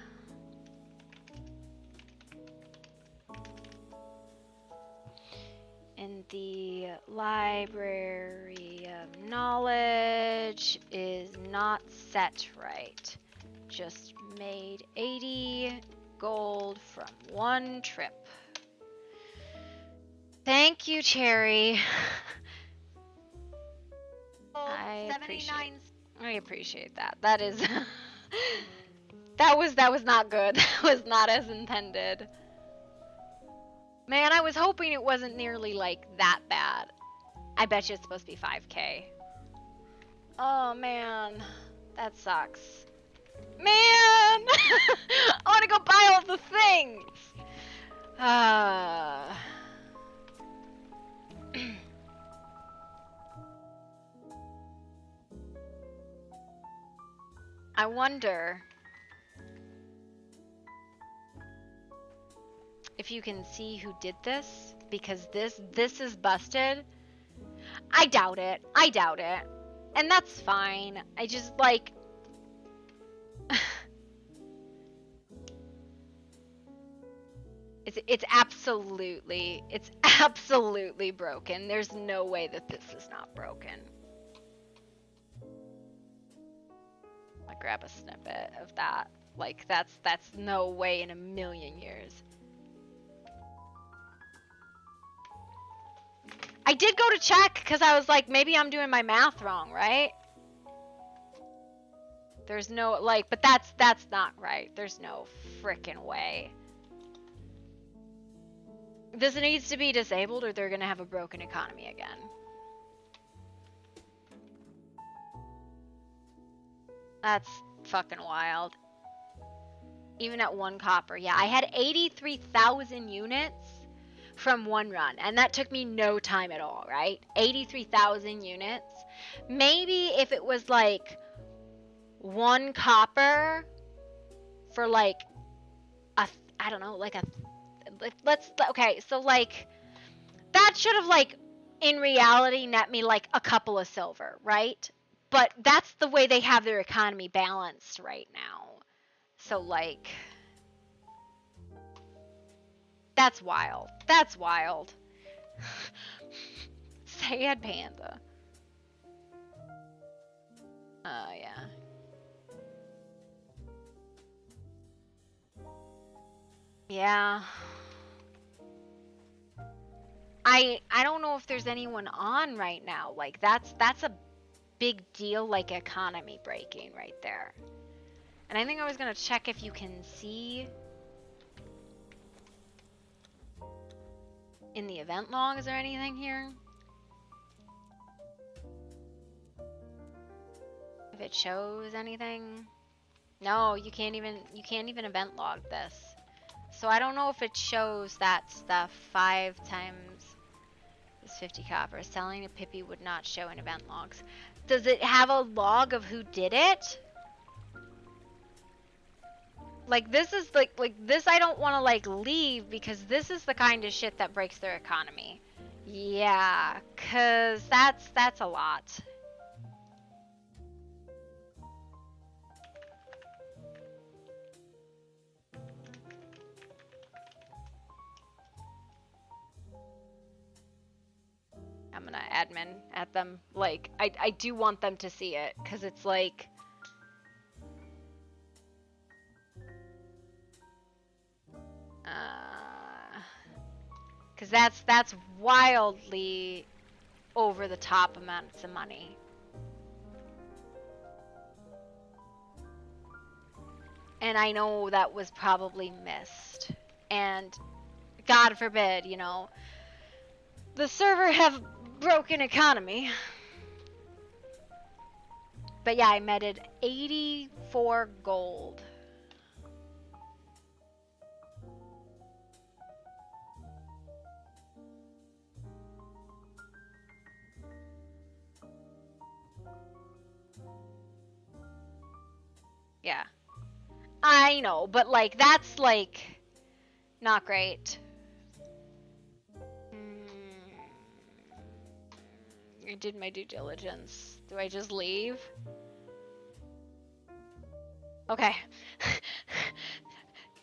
A: And the library of knowledge is not set right. Just made 80 gold from one trip. Thank you, Cherry. I appreciate that. That is that was not good. That was not as intended. Man, I was hoping it wasn't nearly like that bad. I bet you it's supposed to be 5k. Oh man, that sucks. Man, I want to go buy all the things. I wonder if you can see who did this, because this is busted. I doubt it. I doubt it. And that's fine. I just like it's absolutely broken. There's no way that this is not broken. I'll grab a snippet of that. Like that's no way in a million years. I did go to check because I was like, maybe I'm doing my math wrong, right? There's no, like, but that's not right. There's no frickin' way. This needs to be disabled or they're gonna have a broken economy again. That's fucking wild. Even at 1 copper. Yeah, I had 83,000 units from one run, and that took me no time at all, right? 83,000 units. Maybe if it was like 1 copper for like I don't know, like okay, so like that should have like in reality net me like a couple of silver, right? But that's the way they have their economy balanced right now. So like That's wild. That's wild. Sad panda. Oh, yeah. Yeah. I don't know if there's anyone on right now. Like, that's a big deal, like economy breaking right there. And I think I was gonna check if you can see in the event log. Is there anything here? If it shows anything? No, you can't even event log this. So I don't know if it shows that stuff 5 times is 50 copper. Selling a Pippi would not show in event logs. Does it have a log of who did it? Like this is like this I don't want to like leave because this is the kind of shit that breaks their economy. Yeah, cuz that's a lot. I'm gonna admin at them. Like, I do want them to see it, because it's like... Because that's wildly over the top amounts of money. And I know that was probably missed. And God forbid, you know, the server have broken economy. But yeah, I meted 84 gold. Yeah. I know, but like that's like not great. I did my due diligence. Do I just leave? Okay.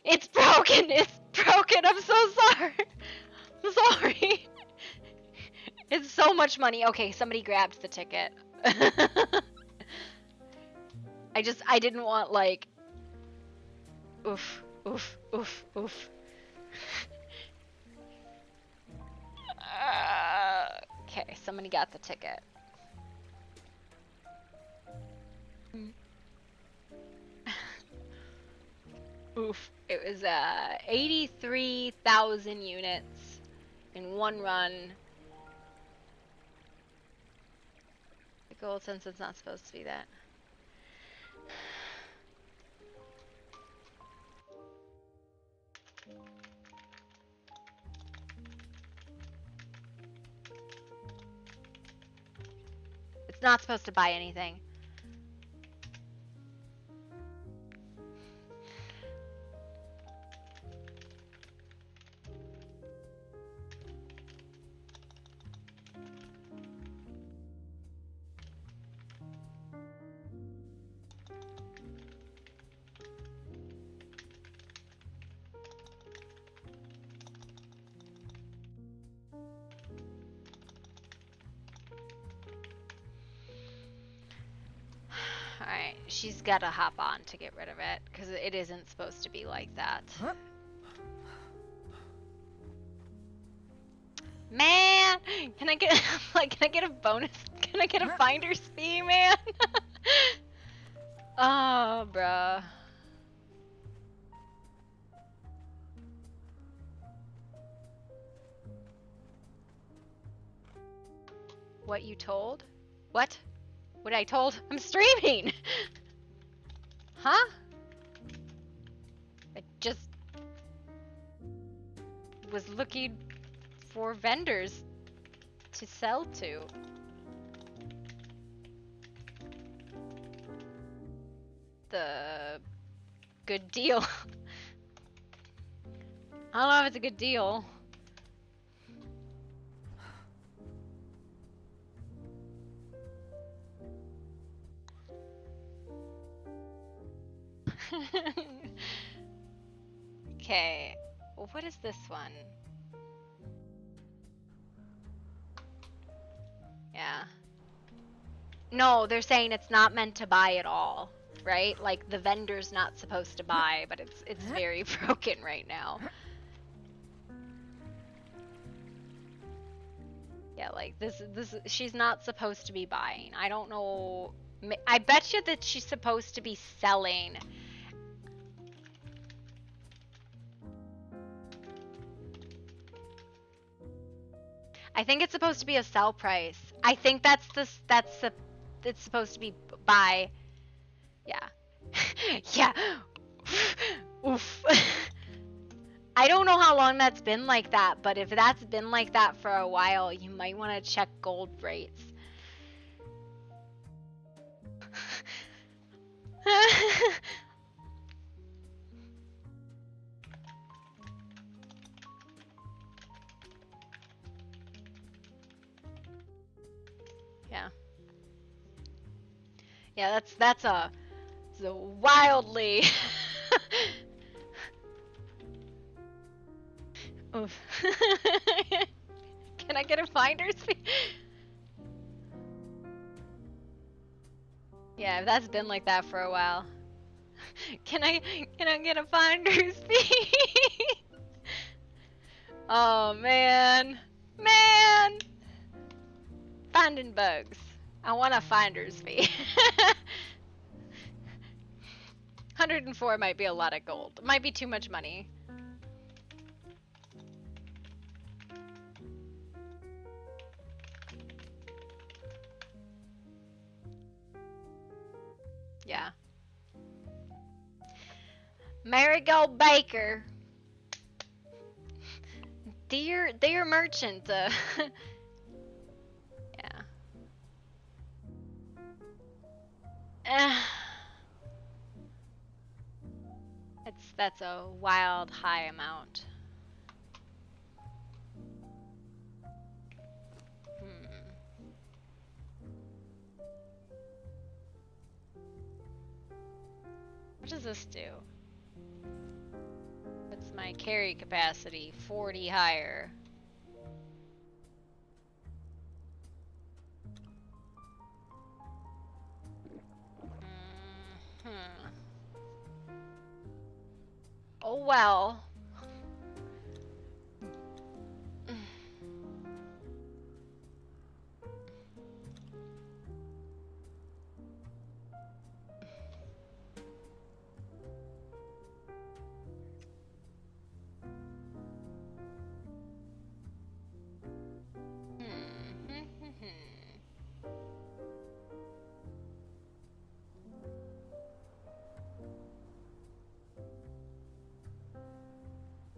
A: It's broken! It's broken! I'm so sorry! I'm sorry! It's so much money. Okay, somebody grabbed the ticket. I didn't want like... Oof, oof, oof, oof. Okay, somebody got the ticket. Oof. It was 83,000 units in one run. The gold, since it's not supposed to be that. It's not supposed to buy anything. Alright, she's gotta hop on to get rid of it, because it isn't supposed to be like that. Man! Can I get, like, can I get a bonus? Can I get a finder's fee, man? Oh, bruh. What you told? What? What I told? I'm streaming! Huh? I just was looking for vendors to sell to. The good deal. I don't know if it's a good deal. Okay, what is this one? Yeah. No, they're saying it's not meant to buy at all, right? Like the vendor's not supposed to buy, but it's very broken right now. Yeah, like this she's not supposed to be buying. I don't know. I bet you that she's supposed to be selling. I think it's supposed to be a sell price. I think it's supposed to be buy. Yeah. Yeah. Oof. I don't know how long that's been like that, but if that's been like that for a while, you might want to check gold rates. Yeah. Yeah, that's a wildly Oof. Can I get a finder's fee? Yeah, if that's been like that for a while. Can I get a finder's fee? Oh man. Man. Finding bugs. I want a finder's fee. 104 might be a lot of gold. It might be too much money. Yeah. Marigold Baker. Dear merchant. Yeah. That's a wild high amount. What does this do? What's my carry capacity? 40 higher. Oh well.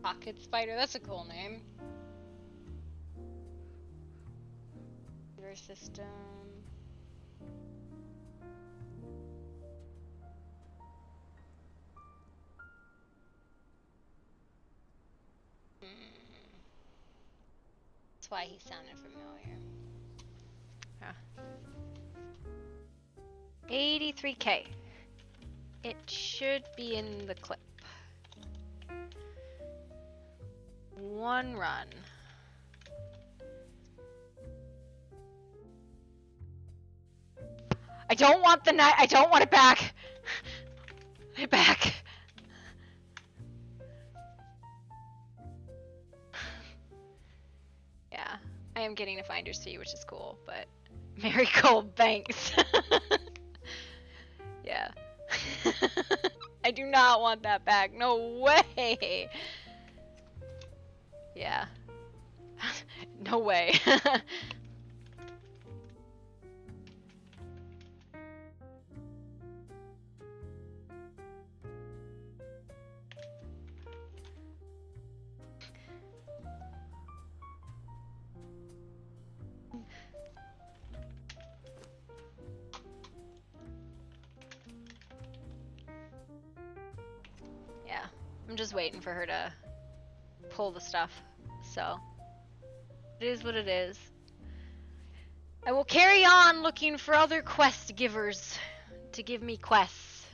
A: Pocket Spider, that's a cool name. Your system. That's why he sounded familiar. Huh. 83K. It should be in the clip. One run. I don't want the night. I don't want it back. It back. Yeah, I am getting a finder's fee, which is cool, but Marigold Banks. Yeah. I do not want that back. No way. Yeah. No way. Yeah. I'm just waiting for her to pull the stuff. So, it is what it is. I will carry on looking for other quest givers to give me quests.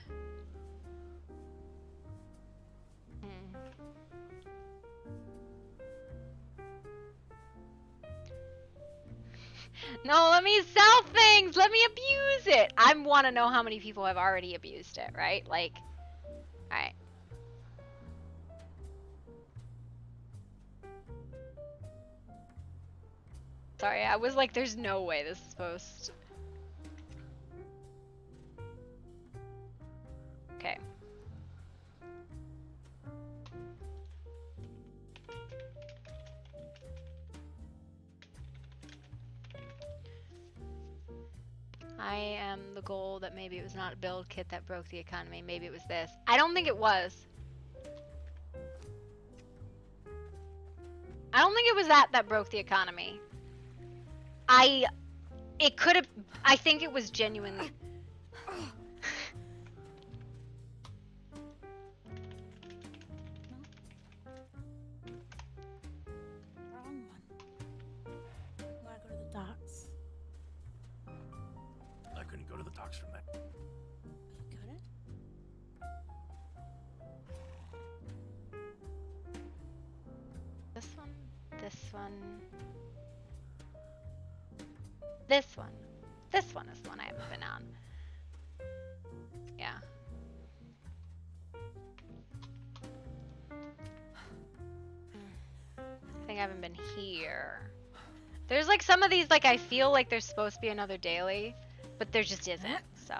A: No, let me sell things. Let me abuse it. I want to know how many people have already abused it, right? Like, all right. Sorry, I was like, there's no way this is supposed to... Okay. I am the goal that maybe it was not a build kit that broke the economy. Maybe it was this. I don't think it was. I don't think it was that broke the economy. It could have, I think it was genuinely.
D: Wrong one. Wanna go to the docks?
Q: I couldn't go to the docks from that.
D: You couldn't?
A: This one, this one, this one. This one is the one I haven't been on. Yeah. I think I haven't been here. There's like some of these, like I feel like there's supposed to be another daily, but there just isn't, so.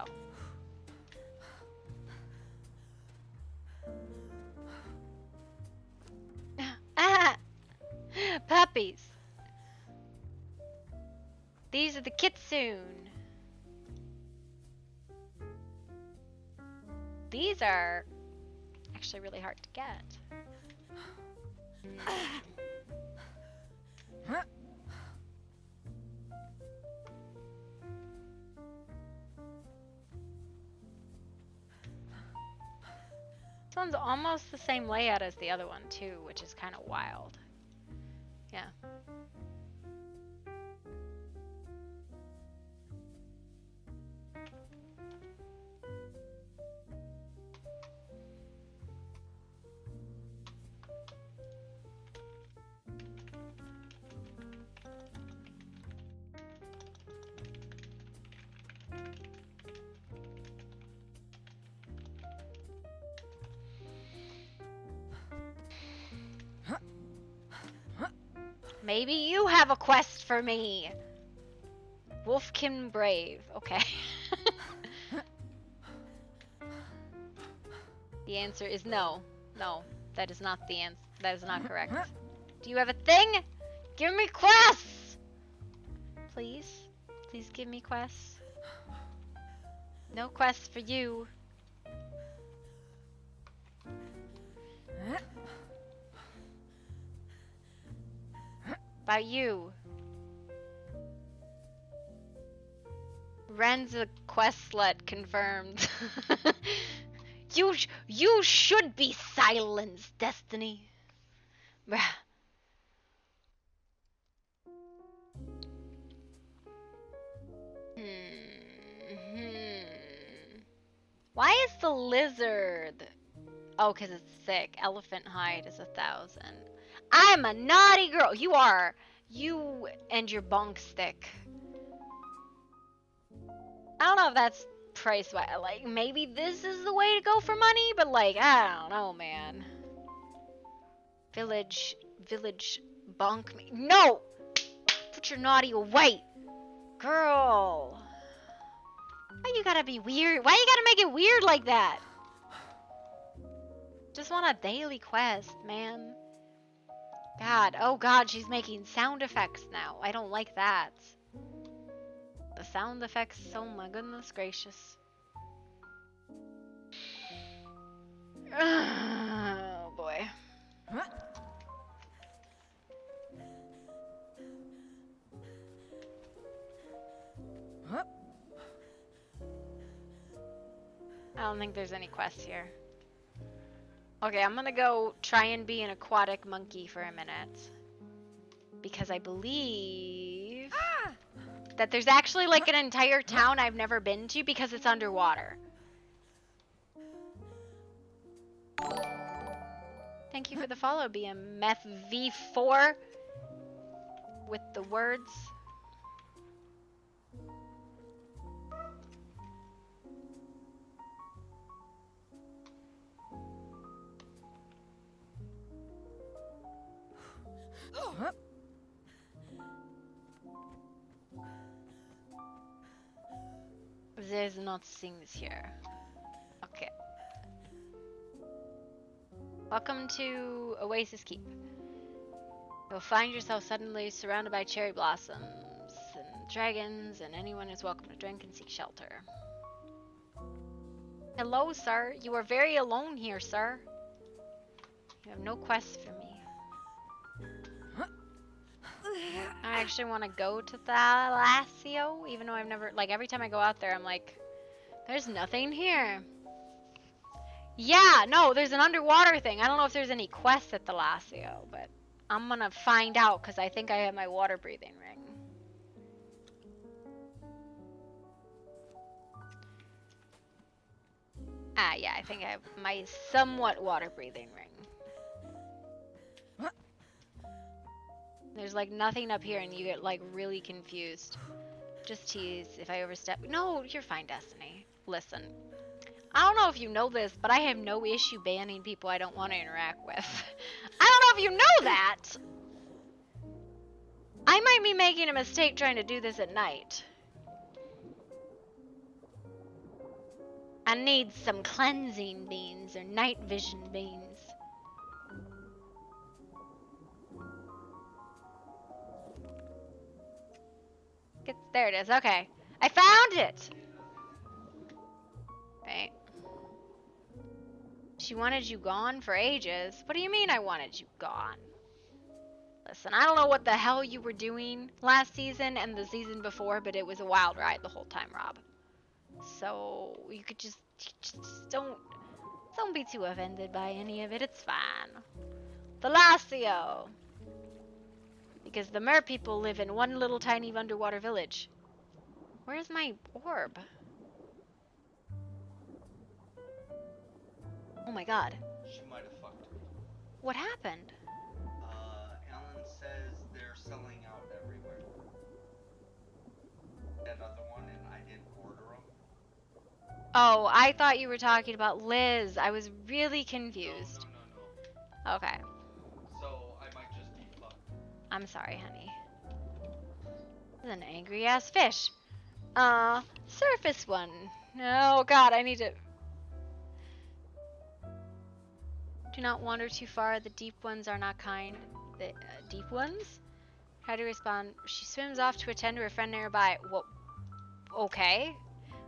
A: Ah! Puppies! These are the kitsune. These are actually really hard to get. This one's almost the same layout as the other one too, which is kind of wild. Yeah. Maybe you have a quest for me. Wolfkin Brave. Okay. The answer is no. No, that is not the answer. That is not correct. Do you have a thing? Give me quests! Please. Please give me quests. No quests for you. About you. Ren's a questlet confirmed. You should be silenced, Destiny. Bruh. Why is the lizard? Oh, because it's sick. Elephant hide is 1,000. I'm a naughty girl. You are. You and your bunk stick. I don't know if that's price wise. Like, maybe this is the way to go for money, but like, I don't know, man. Village bunk me. No! Put your naughty away. Girl. Why you gotta be weird? Why you gotta make it weird like that? Just want a daily quest, man. God, oh God, she's making sound effects now. I don't like that. The sound effects, oh my goodness gracious. Oh boy. I don't think there's any quests here. Okay, I'm gonna go try and be an aquatic monkey for a minute. Because I believe that there's actually like an entire town I've never been to because it's underwater. Thank you for the follow, BMF V4 with the words. There's not things here. Okay. Welcome to Oasis Keep. You'll find yourself suddenly surrounded by cherry blossoms and dragons, and anyone is welcome to drink and seek shelter. Hello, sir. You are very alone here, sir. You have no quests for me. I actually want to go to Thalassio, even though I've never, like, every time I go out there, I'm like, there's nothing here. Yeah, no, there's an underwater thing. I don't know if there's any quests at Thalassio, but I'm gonna find out because I think I have my water breathing ring. Ah, yeah, I think I have my somewhat water breathing ring. There's like nothing up here and you get like really confused. Just tease if I overstep. No, you're fine, Destiny. Listen, I don't know if you know this, but I have no issue banning people I don't want to interact with. I don't know if you know that. I might be making a mistake trying to do this at night. I need some cleansing beans or night vision beans. There it is. Okay. I found it! Right. She wanted you gone for ages. What do you mean I wanted you gone? Listen, I don't know what the hell you were doing last season and the season before, but it was a wild ride the whole time, Rob. So you could just don't be too offended by any of it. It's fine. Thalassio. Because the mer people live in one little tiny underwater village. Where's my orb? Oh my god.
F: She might have fucked me.
A: What happened?
F: Alan says they're selling out everywhere. That other one, and I didn't order them.
A: Oh, I thought you were talking about Liz. I was really confused.
F: No.
A: Okay.
F: So I might just be fucked.
A: I'm sorry, honey. This is an angry ass fish. Surface one. Oh god, I need to... Do not wander too far. The deep ones are not kind. The deep ones? Try to respond. She swims off to attend to her friend nearby. Well, okay.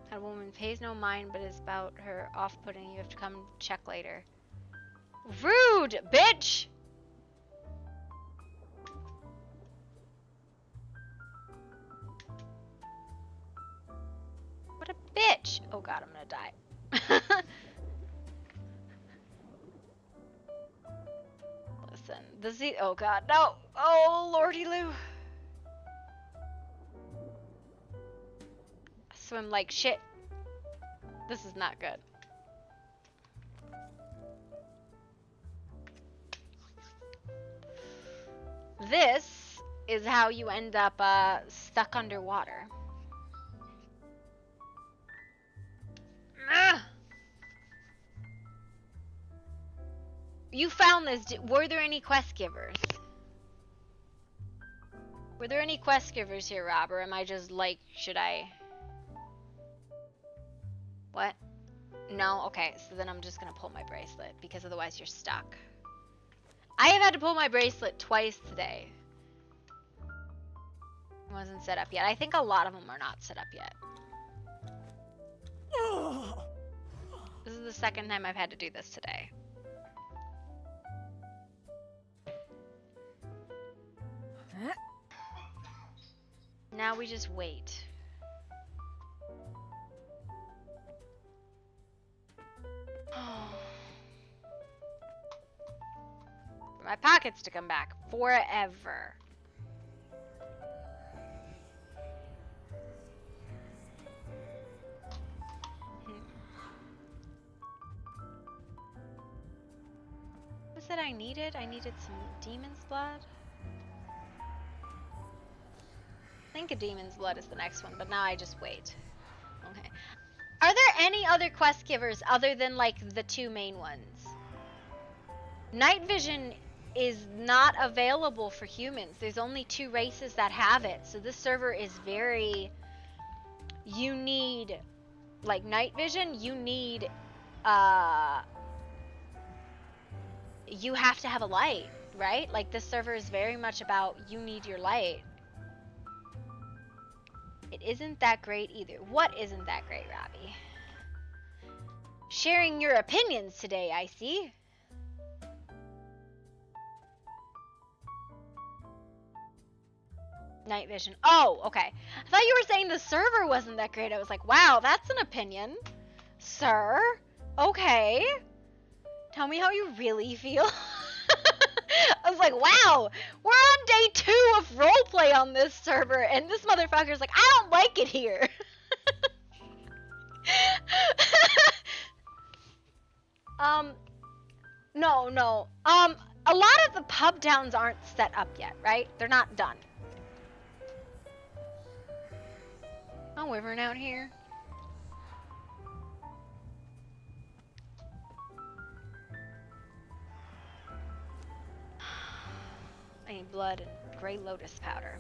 A: That woman pays no mind, but is about her off-putting. You have to come check later. Rude, bitch! What a bitch! Oh god, I'm gonna die. Listen, oh god, no! Oh, lordy Lou! I swim like shit. This is not good. This is how you end up stuck underwater. Ah! You found this. Were there any quest givers? Were there any quest givers here, Rob? Or am I just like, should I? What? No? Okay, so then I'm just gonna pull my bracelet because otherwise you're stuck. I have had to pull my bracelet twice today. It wasn't set up yet. I think a lot of them are not set up yet. This is the second time I've had to do this today. Now we just wait. For my pockets to come back forever. What was it I needed? I needed some demon's blood. I think a demon's blood is the next one, but now I just wait. Okay. Are there any other quest givers other than like the two main ones? Night vision is not available for humans. There's only 2 races that have it. So this server is very... You need like night vision, you need, you have to have a light, right? Like this server is very much about you need your light. It isn't that great either. What isn't that great, Robbie? Sharing your opinions today, I see. Night vision. Oh, okay. I thought you were saying the server wasn't that great. I was like, wow, that's an opinion. Sir? Okay. Tell me how you really feel. I was like, wow, we're on day 2 of roleplay on this server, and this motherfucker's like, I don't like it here. No. A lot of the pub downs aren't set up yet, right? They're not done. Oh, wyvern out here. I need blood and gray lotus powder.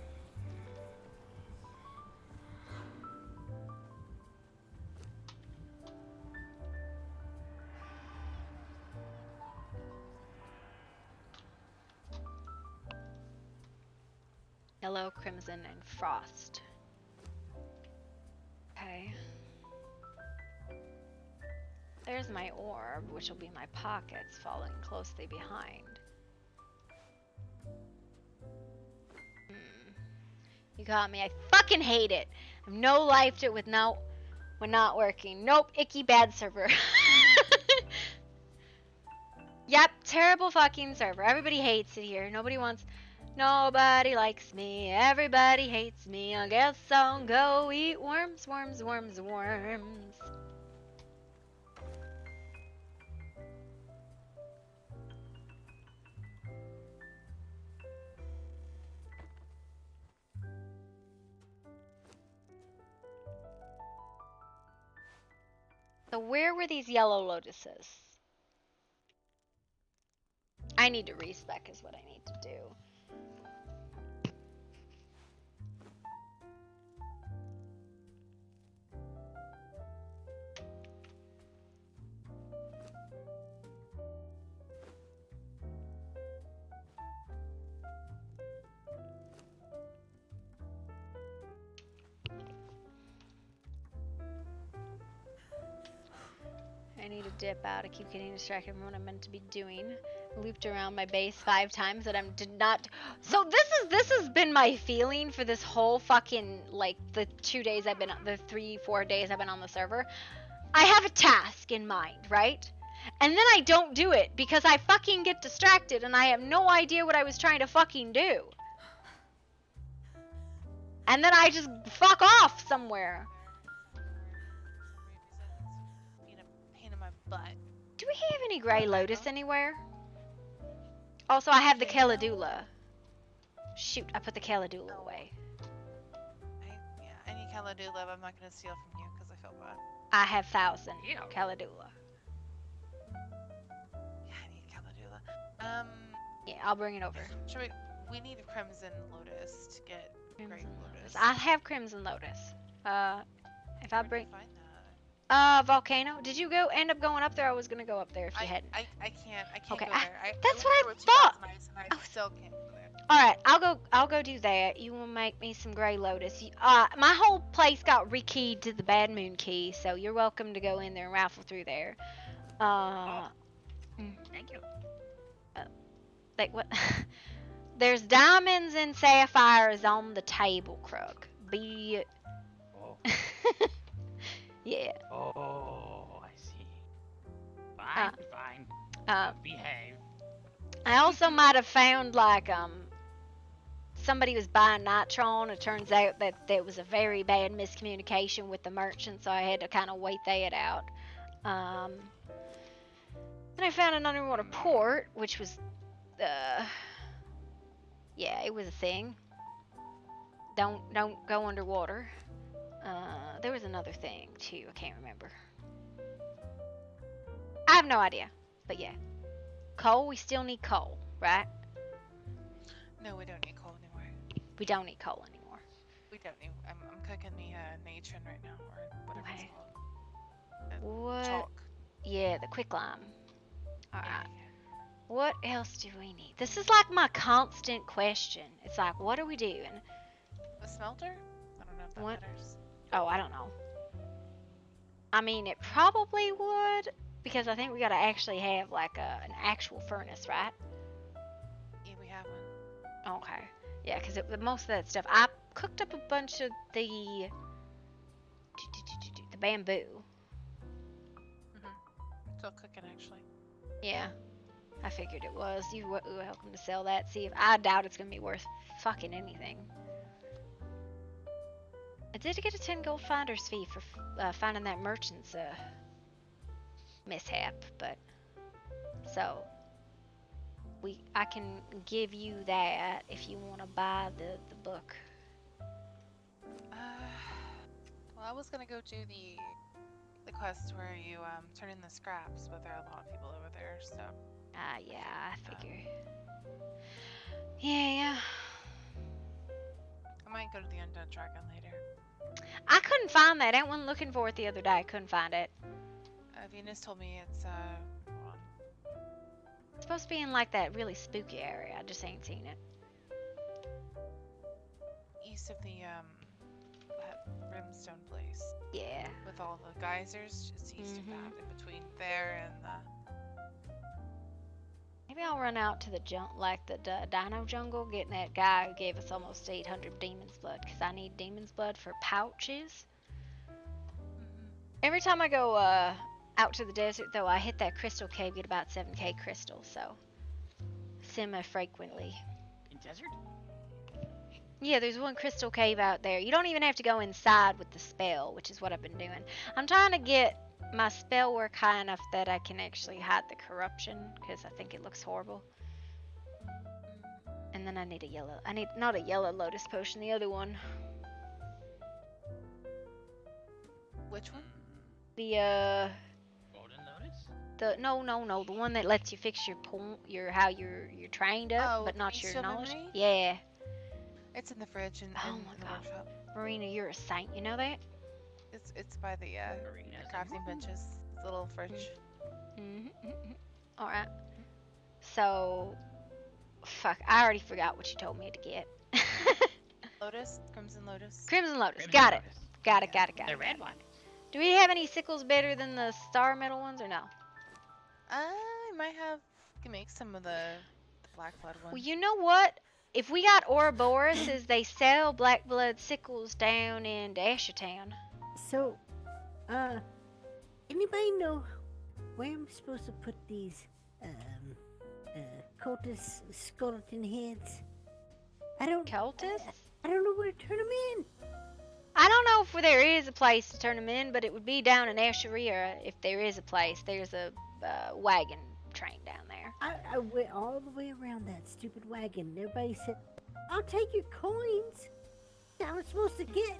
A: Yellow, crimson, and frost. Okay. There's my orb, which will be in my pockets, following closely behind. You got me. I fucking hate it. I've no lifed it with no, when not working. Nope, icky bad server. Yep, terrible fucking server. Everybody hates it here. Nobody likes me. Everybody hates me. I guess I'll go eat worms. So where were these yellow lotuses? I need to respec is what I need to do. I need to dip out. I keep getting distracted from what I'm meant to be doing. Looped around my base 5 times that I did not. So this has been my feeling for this whole fucking, like, the 2 days I've been, the 3-4 days I've been on the server. I have a task in mind, right? And then I don't do it because I fucking get distracted and I have no idea what I was trying to fucking do. And then I just fuck off somewhere.
B: But
A: do we have any gray lotus anywhere? Also, I have the Caladula. Shoot, I put the Caladula away.
B: I need Caladula, but I'm not gonna steal from you because I feel bad.
A: I have 1,000 Caladula.
B: Yeah, I need Caladula.
A: Yeah, I'll bring it over.
B: Should we need a Crimson Lotus to get Great Lotus.
A: I have Crimson Lotus. If I bring... Volcano. Did you end up going up there? I was gonna go up there if you hadn't.
B: I can't
A: Okay,
B: go there.
A: that's what I thought.
B: I still can't go there.
A: Alright, I'll go do that. You will make me some gray lotus. My whole place got rekeyed to the Bad Moon key, so you're welcome to go in there and raffle through there.
C: Thank you.
A: Like what? There's diamonds and sapphires on the table, Krug. Be.
C: Oh.
A: Yeah.
C: Oh, I see. Fine. Behave.
A: I also might have found like somebody was buying Nitron. It turns out that there was a very bad miscommunication with the merchant, so I had to kind of wait that out. Then I found an underwater port, which was yeah, it was a thing. Don't go underwater. There was another thing too. I can't remember. I have no idea. But yeah, coal. We still need coal, right?
B: No, we don't need coal anymore.
A: We don't need coal anymore.
B: We don't need. I'm cooking the natron right now, or whatever it's
A: What?
B: chalk.
A: Yeah, the quicklime. Alright. What else do we need? This is like my constant question. It's like, what are we doing?
B: A smelter? I don't know if that
A: What?
B: matters.
A: Oh, I don't know. I mean, it probably would, because I think we gotta actually have like an actual furnace, right?
B: Yeah, we have one.
A: Okay. Yeah, because most of that stuff, I cooked up a bunch of the bamboo.
B: Still cooking, actually.
A: Yeah, I figured it was. You were welcome to sell that. See, if I doubt it's gonna be worth fucking anything. I did get a 10 gold finder's fee for finding that merchant's mishap, but so I can give you that if you want to buy the book.
B: Well, I was gonna go do the quest where you turn in the scraps, but there are a lot of people over there, so.
A: Yeah, I figure. Yeah.
B: I might go to the Undone Dragon later.
A: I couldn't find that. I went looking for it the other day. I couldn't find it.
B: Venus told me it's hold on.
A: It's supposed to be in like that really spooky area. I just ain't seen it.
B: East of the that brimstone place.
A: Yeah.
B: With all the geysers, just east of that, in between there and
A: Maybe I'll run out to the dino jungle, getting that guy who gave us almost 800 demon's blood, because I need demon's blood for pouches. Every time I go out to the desert, though, I hit that crystal cave, get about 7k crystals, so semi-frequently.
C: In desert?
A: Yeah, there's one crystal cave out there. You don't even have to go inside with the spell, which is what I've been doing. I'm trying to get my spell work high enough that I can actually hide the corruption, because I think it looks horrible. And then I need not a yellow lotus potion, the other one.
B: Which one?
A: The
C: Golden Lotus?
A: No, the one that lets you fix how you're trained up, but not your knowledge. Yeah.
B: It's in the fridge in the workshop.
A: Marina, you're a saint, you know that?
B: It's by the crafting benches. It's a little fridge.
A: Alright. So, fuck, I already forgot what you told me to get.
B: Lotus? Crimson Lotus?
A: Crimson Lotus, got it. Got it.
C: The red one.
A: Do we have any sickles better than the star metal ones, or no?
B: I might can make some of the black blood ones.
A: Well, you know what? If we got Ouroboroses, they sell black blood sickles down in Dashertown.
L: So, anybody know where I'm supposed to put these, cultist skeleton heads?
A: Cultists?
L: I don't know where to turn them in.
A: I don't know if there is a place to turn them in, but it would be down in Asheria if there is a place. There's a wagon train down there.
L: I went all the way around that stupid wagon. Everybody said, I'll take your coins that I'm supposed to get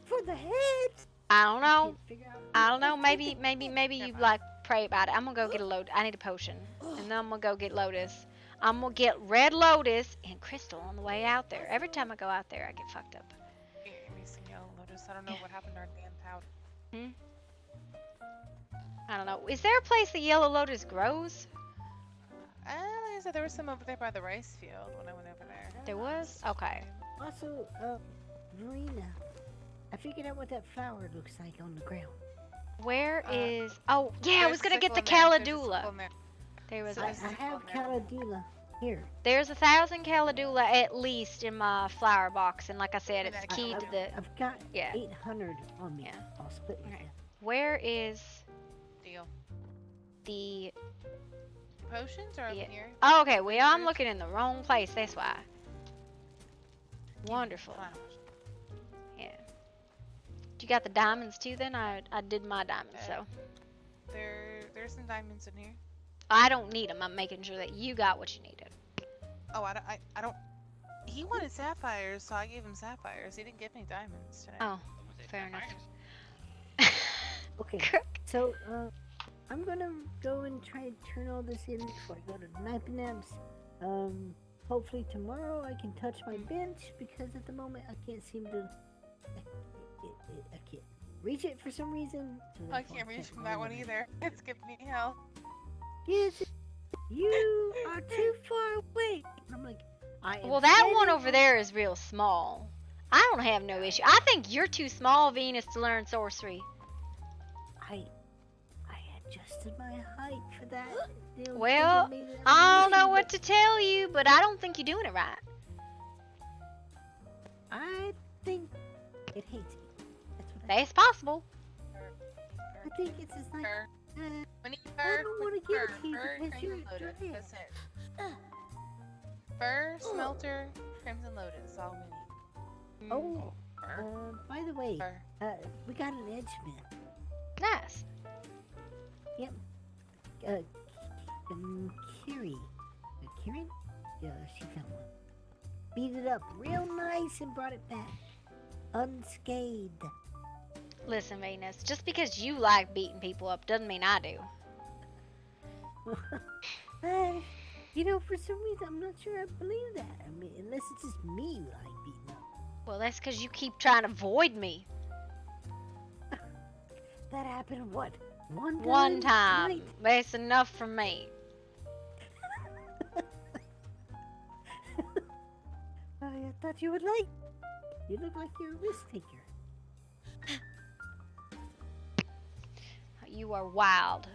L: for the heads.
A: I don't know. Maybe you like pray about it. I'm gonna go get a load. I need a potion, and then I'm gonna go get Lotus. I'm gonna get Red Lotus and Crystal on the way out there. Every time I go out there, I get fucked up.
B: You're missing Yellow Lotus. I don't know what happened to our damn powder.
A: I don't know. Is there a place the Yellow Lotus grows?
B: Like I said, there was some over there by the rice field when I went over there.
A: There was? Okay.
L: Also, Marina, I figured out what that flower looks like on the ground.
A: Where is... Oh, yeah, I was going to get the Caladula. There was
L: I have Caladula here.
A: There's 1,000 Caladula at least in my flower box. And like I said, it's key to the...
L: I've got 800 on me. I'll split with you.
A: Where is...
B: Deal.
A: The...
B: Potions are up here.
A: Oh, okay. Well, I'm looking in the wrong place. That's why. Wonderful. Yeah. You got the diamonds too then? I did my diamonds, so.
B: There's some diamonds in here.
A: I don't need them. I'm making sure that you got what you needed.
B: Oh, I don't. He wanted sapphires, so I gave him sapphires. He didn't give me diamonds today.
A: Oh, fair enough.
L: Okay. So, I'm gonna go and try to turn all this in before I go to Nappy Naps. Hopefully tomorrow I can touch my bench because at the moment I can't seem to. I can't. reach it for some reason.
B: I can't reach from that one either. It's giving me hell.
L: Yes, you are too far away. And I'm like,
A: Well, that one over there is real small. I don't have no issue. I think you're too small, Venus, to learn sorcery.
L: I adjusted my height for that.
A: Well, I don't know what to tell you, but I don't think you're doing it right.
L: I think it hates me.
A: That's possible.
L: I think it's just like,
B: I
L: don't want to get you because you're a giant.
B: That's it. Fur, smelter, crimson loaded. That's all we need.
L: Oh, by the way, we got an edge smith.
A: Nice.
L: Yep. Kiri. Kieran? Yeah, she found one. Beat it up real nice and brought it back. Unscathed.
A: Listen, Venus, just because you like beating people up doesn't mean I do.
L: You know, for some reason, I'm not sure I believe that. I mean, unless it's just me who like beating up.
A: Well, that's because you keep trying to avoid me.
L: That happened, what?
A: One time. That's enough for me.
L: I thought you would like. You look like you're a risk taker.
A: You are wild.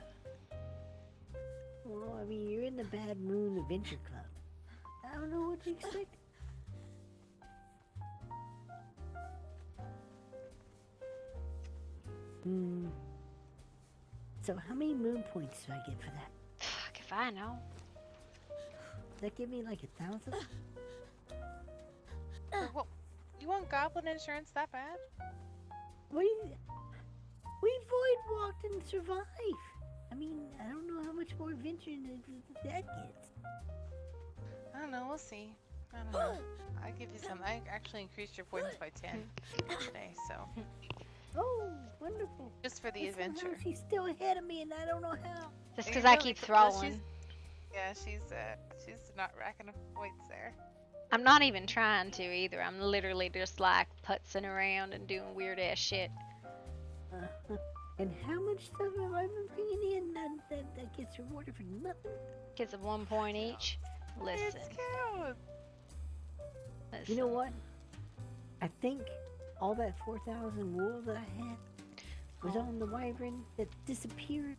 L: Well, I mean, you're in the Bad Moon Adventure Club. I don't know what to expect. So how many moon points do I get for that?
A: Fuck if I know.
L: Does that give me like 1,000?
B: Well, you want goblin insurance that bad?
L: We void walked and survived. I mean, I don't know how much more adventuring that gets.
B: I don't know. We'll see. I don't know. I give you some. I actually increased your points by 10 today, so.
L: Oh, wonderful.
B: Just for the adventure.
L: Somehow she's still ahead of me, and I don't know how.
A: Just because I keep throwing.
B: Yeah, she's not racking up points there.
A: I'm not even trying to either. I'm literally just like putzing around and doing weird ass shit.
L: And how much stuff have I been bringing in that gets rewarded for nothing?
A: Gets a 1 point each. Listen.
L: You know what? I think all that 4,000 wool that I had was on the wyvern that disappeared.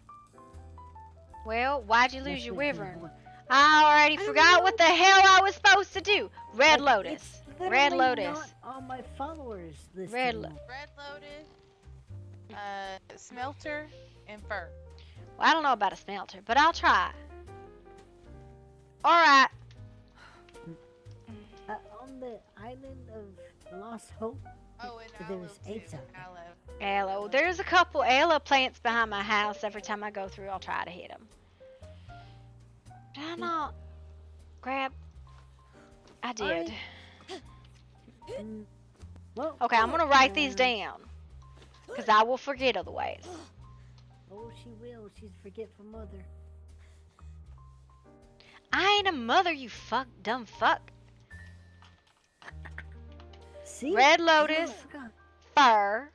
A: Well, why'd you lose your wyvern? I already forgot what the hell I was supposed to do. Red Lotus. Red Lotus.
L: Not on my followers list.
A: Red
L: anymore.
B: Red Lotus, smelter, and fur.
A: Well, I don't know about a smelter, but I'll try. Alright.
L: On the island of Lost Hope, there was apes out there.
A: Aloe. There's a couple aloe plants behind my house. Every time I go through, I'll try to hit them. Did I not grab? I did.
L: Well,
A: okay, I'm gonna write these down. Because I will forget otherwise.
L: Oh, she will. She's a forgetful mother.
A: I ain't a mother, you dumb fuck.
L: See?
A: Red Lotus, fur.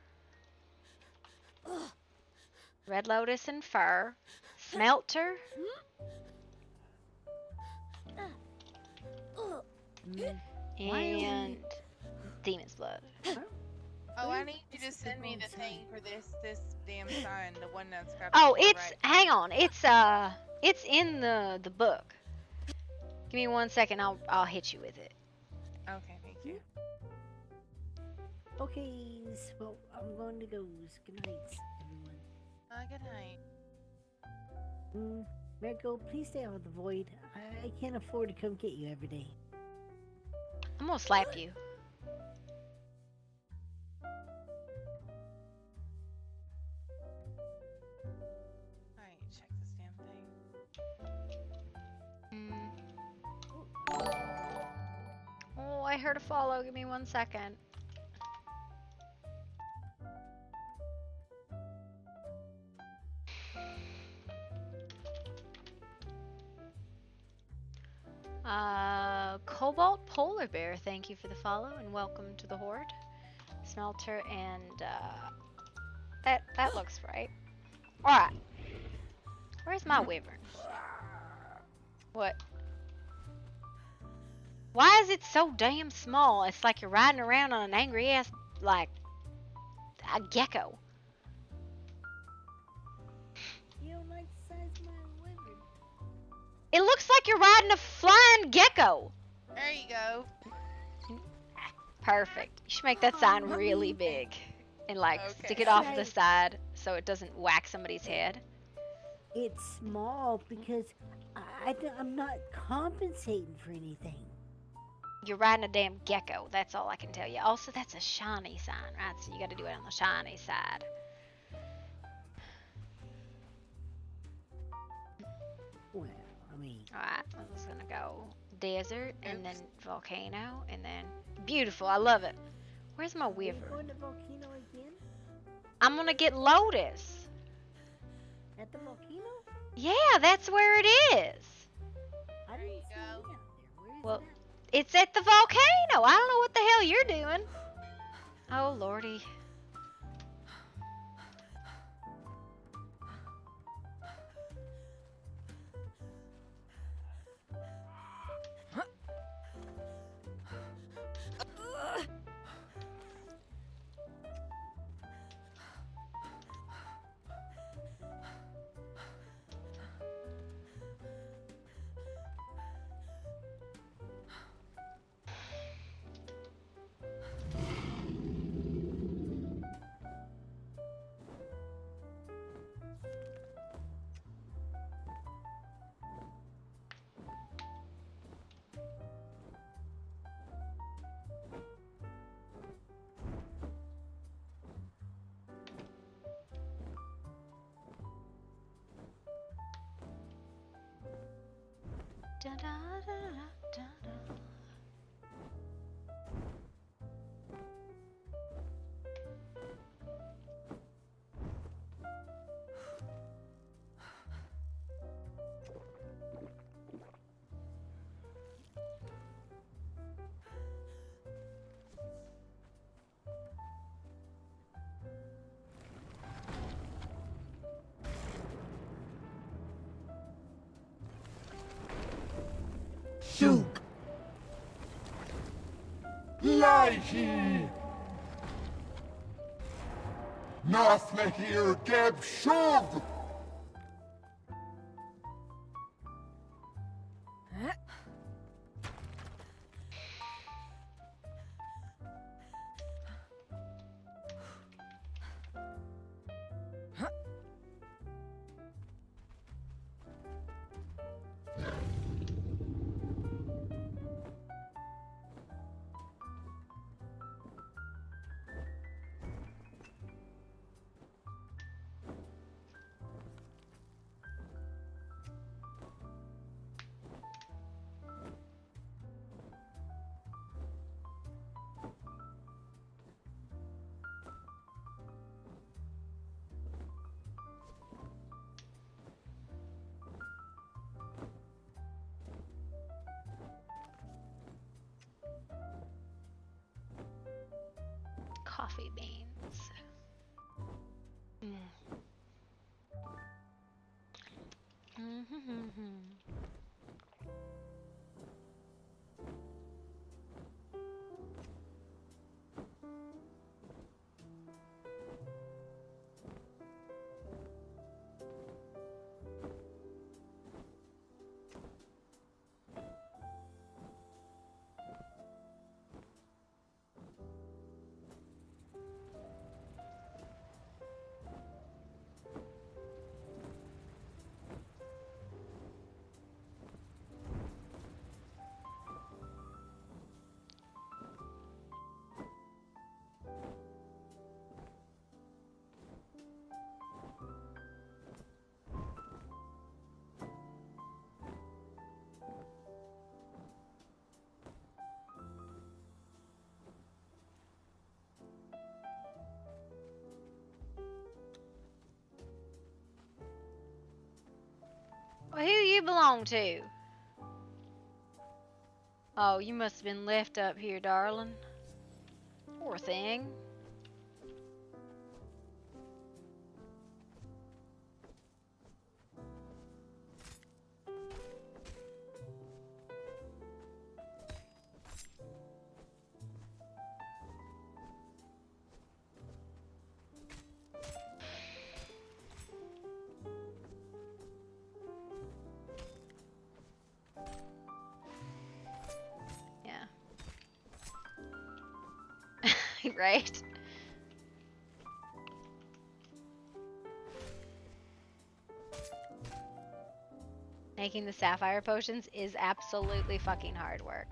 A: Red Lotus and fur. Smelter. And Demon's Blood.
B: Oh, I need you to send me the thing for this damn sign, the one that's got.
A: Oh, hang on. It's in the book. Give me 1 second. I'll hit you with it.
B: Okay, thank you.
L: Okay, well, I'm going to go. Good night, everyone.
B: Good night.
L: Marigold, please stay out of the void. I can't afford to come get you every day.
A: I'm gonna slap you.
B: Alright, check this damn thing.
A: Oh, I heard a follow. Give me 1 second. Cobalt Polar Bear, thank you for the follow and welcome to the Horde. Smelter and That looks right. Alright. Where's my wyvern? What? Why is it so damn small? It's like you're riding around on an angry ass, like, a gecko.
L: You don't like the size of my wyvern.
A: It looks like you're riding a flying gecko.
B: There you go.
A: Perfect. You should make that sign really big. And like stick it off the side so it doesn't whack somebody's head.
L: It's small because I'm not compensating for anything.
A: You're riding a damn gecko. That's all I can tell you. Also, that's a shiny sign, right? So you got to do it on the shiny side.
L: Well, I mean...
A: Alright, I'm just going to go desert and then volcano and then... Beautiful. I love it. Where's my wyvern?
L: Are you going to volcano again?
A: I'm going to get Lotus.
L: At the volcano?
A: Yeah, that's where it is.
L: I didn't see it out there. Where is
A: Well,
L: that?
A: it's at the volcano. I don't know what the hell you're doing. Oh, lordy. Da, da, da, da, da.
J: Shoot! Lighty! Nafla here, Geb Shug! Coffee beans. Well, who you belong to? Oh, you must have been left up here, darling. Poor thing.
A: Right? Making the sapphire potions is absolutely fucking hard work.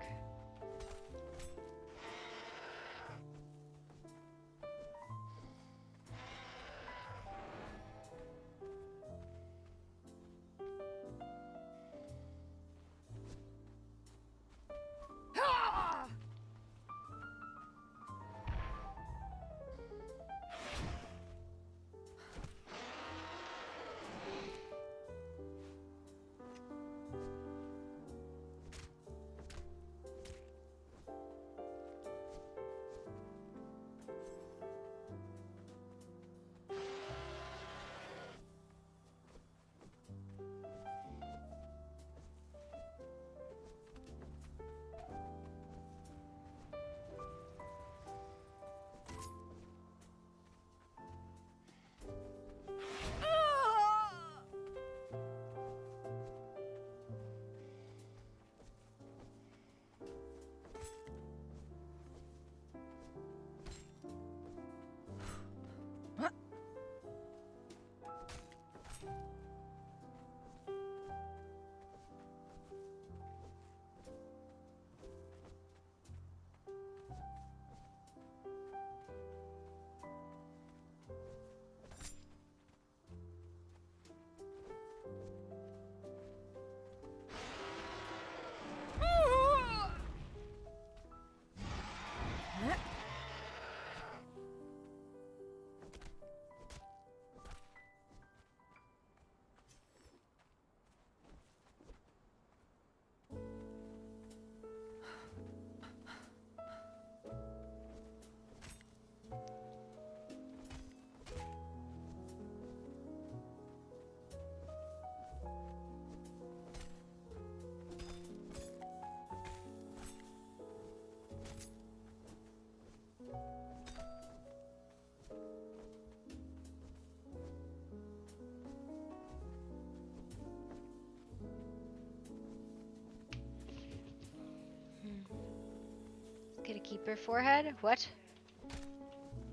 A: Get a keeper forehead? What?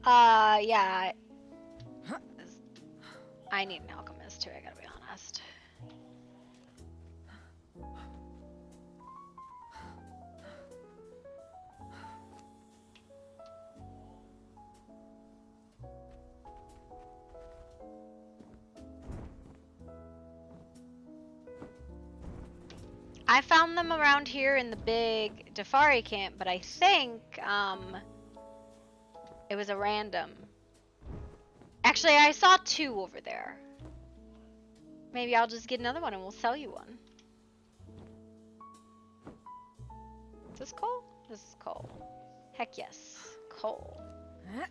A: Yeah. I need an alchemist too, I gotta be honest. I found them around here in the big Dafari camp, but I think, it was a random. Actually, I saw 2 over there. Maybe I'll just get another one and we'll sell you one. Is this coal? This is coal. Heck yes. Coal. No,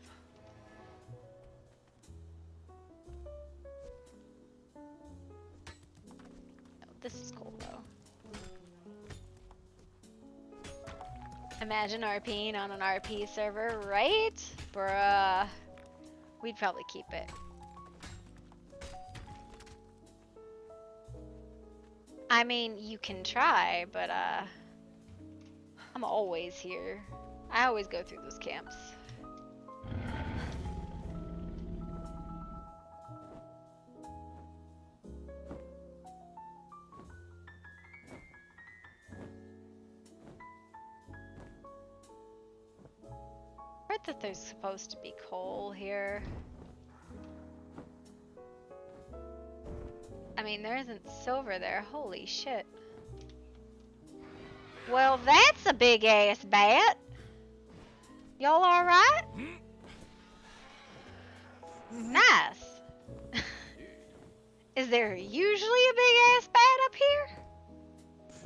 A: this is coal though. Imagine RPing on an RP server, right? Bruh. We'd probably keep it. I mean, you can try, but I'm always here. I always go through those camps. I heard that there's supposed to be coal here. I mean, there isn't silver there. Holy shit. Well, that's a big ass bat. Y'all alright? Nice. Is there usually a big ass bat up here?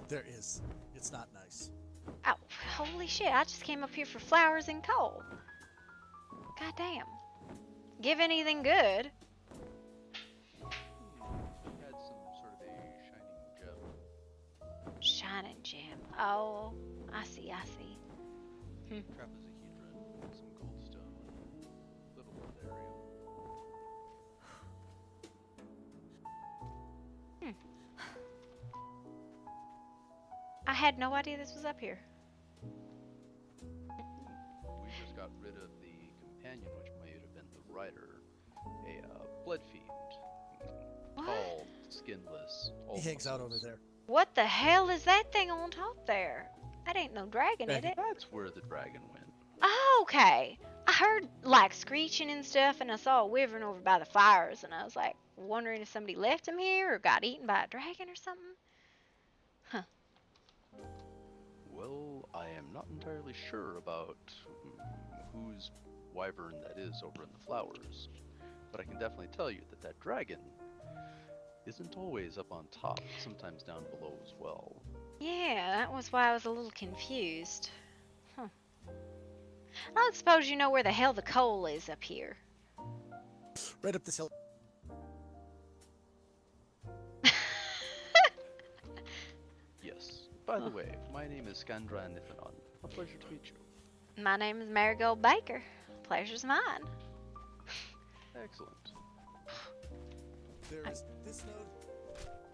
G: There is. It's not nice.
A: Oh, holy shit. I just came up here for flowers and coal. God damn. Give anything good.
H: Had some sort of a shining gem.
A: Shining gem. Oh, I see, I see.
H: Trapezohedron, some goldstone, little woodarium.
A: I had no idea this was up here.
H: We just got rid of the companion, which might have been the rider, a blood fiend, tall, skinless.
G: He hangs out over there.
J: What the hell is that thing on top there? That ain't no dragon, is it?
H: That's where the dragon went.
J: Oh, okay. I heard like screeching and stuff, and I saw a wyvern over by the fires, and I was like wondering if somebody left him here or got eaten by a dragon or something. Huh.
H: Well, I am not entirely sure about whose wyvern that is over in the flowers, but I can definitely tell you that that dragon isn't always up on top, sometimes down below as well.
J: Yeah, that was why I was a little confused. Huh. I don't suppose you know where the hell the coal is up here.
G: Right up this hill.
H: Yes. By the way, my name is Skandra Nithanon. A pleasure to meet you.
J: My name is Marigold Baker. Pleasure's mine.
H: Excellent.
G: There is this node,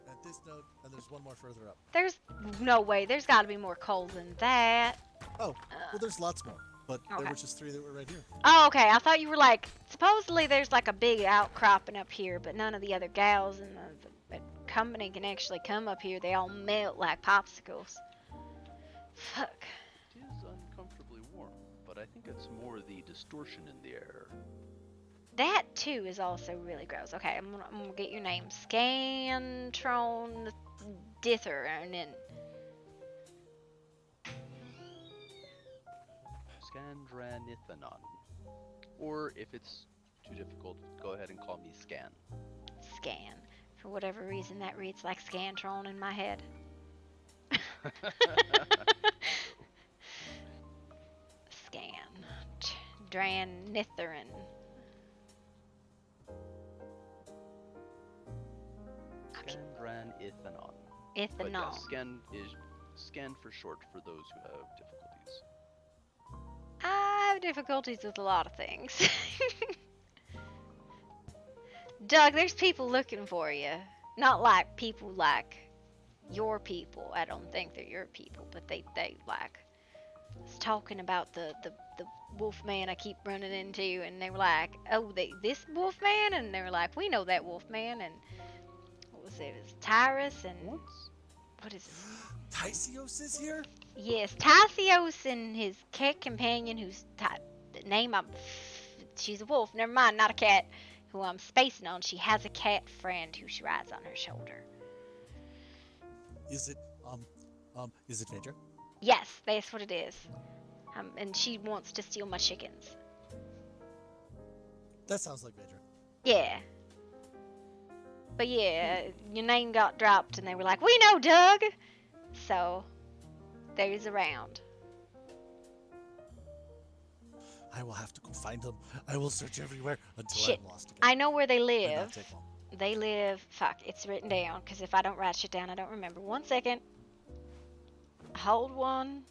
G: and this node, and there's one more further up.
J: There's no way. There's got to be more coal than that.
G: Oh, well, there's lots more, but there
J: Okay.
G: were just 3 that were right here.
J: Oh, okay. I thought you were like, supposedly there's like a big outcropping up here, but none of the other gals in the company can actually come up here. They all melt like popsicles. Fuck.
H: It is uncomfortably warm, but I think it's more the distortion in the air.
J: That too is also really gross. Okay, I'm gonna get your name. Scantron Dither, and then
H: Skandranithanon. Or if it's too difficult, go ahead and call me Scan.
J: Scan. For whatever reason, that reads like Scantron in my head. Scan. Dranitharin.
H: Skandranithanon. But
J: Ethanol.
H: yes, Scan is Scan for short for those who have difficulties.
J: I have difficulties with a lot of things. Doug, there's people looking for you. Not like people like your people. I don't think they're your people, but they like. I was talking about the wolf man I keep running into, and they were like, oh, this wolf man? And they were like, we know that wolf man, and what was it? It was Tyrus, and what is it?
G: Tysios is here?
J: Yes, Tysios and his cat companion, whose name she's a wolf. Never mind, not a cat. Who I'm spacing on. She has a cat friend who she rides on her shoulder.
G: Is it Phaedra?
J: Yes, that's what it is. And she wants to steal my chickens.
G: That sounds like Phaedra.
J: Yeah. But yeah, your name got dropped, and they were like, we know Doug! So, there's around.
G: I will have to go find them. I will search everywhere until
J: Shit.
G: I'm lost again.
J: I know where they
G: And
J: live.
G: not take long.
J: They live, fuck, it's written down, because if I don't write shit down, I don't remember. 1 second. Hold one.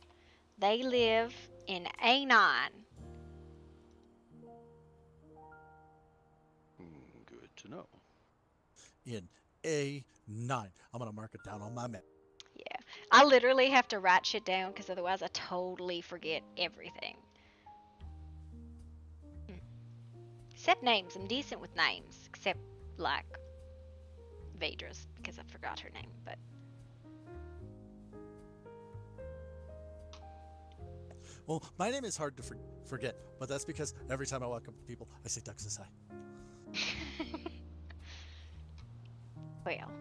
J: They live in A9.
H: Good to know.
G: In A9. I'm going to mark it down on my map.
J: Yeah. I literally have to write shit down, because otherwise I totally forget everything. Except names. I'm decent with names. Except, like, Phaedra's, because I forgot her name, but...
G: Well, my name is hard to forget, but that's because every time I walk up to people, I say Duxus High.
J: Well,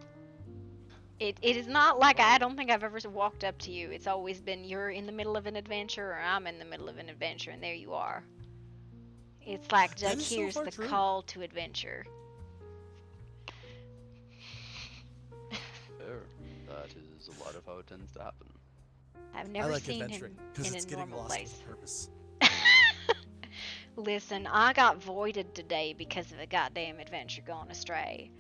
J: it is not like I don't think I've ever walked up to you. It's always been you're in the middle of an adventure or I'm in the middle of an adventure and there you are. It's like Doug hears the call to adventure.
H: Fair. That is a lot of how it tends to happen.
J: I've never
G: I like
J: seen him
G: adventuring because
J: in
G: it's
J: a
G: getting
J: normal
G: lost
J: place.
G: with purpose.
J: Listen, I got voided today because of a goddamn adventure gone astray.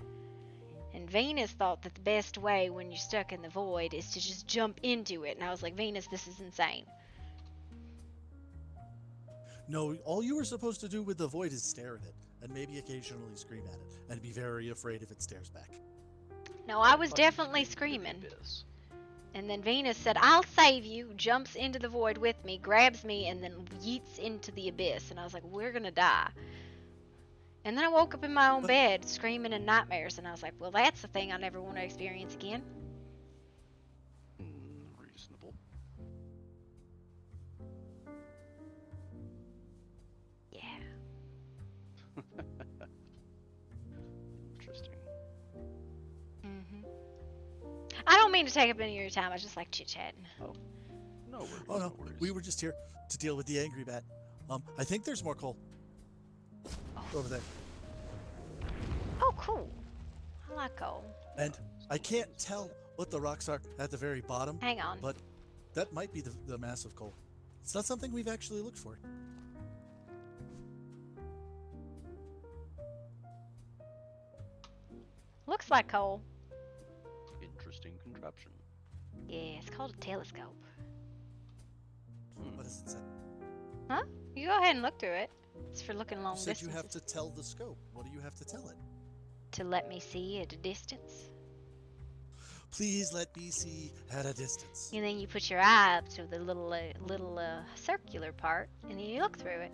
J: And Venus thought that the best way when you're stuck in the void is to just jump into it. And I was like, Venus, this is insane.
G: No, all you were supposed to do with the void is stare at it, and maybe occasionally scream at it, and be very afraid if it stares back.
J: No, I was definitely screaming. And then Venus said, I'll save you, jumps into the void with me, grabs me, and then yeets into the abyss. And I was like, we're gonna die. And then I woke up in my own bed, screaming in nightmares, and I was like, well, that's the thing I never want to experience again.
H: Reasonable.
J: Yeah.
H: Interesting.
J: I don't mean to take up any of your time. I just like chit-chatting.
H: Oh. No worries.
G: Oh, no.
H: No worries.
G: We were just here to deal with the angry bat. I think there's more coal. Over there.
J: Oh, cool. I like coal.
G: And I can't tell what the rocks are at the very bottom.
J: Hang on.
G: But that might be the massive coal. It's not something we've actually looked for.
J: Looks like coal.
H: Interesting contraption.
J: Yeah, it's called a telescope.
G: What does it say?
J: Huh? You go ahead and look through it. It's for looking long
G: You said
J: distances.
G: you have to tell the scope. What do you have to tell it?
J: To let me see at a distance.
G: Please let me see at a distance.
J: And then you put your eye up to the little circular part, and then you look through it.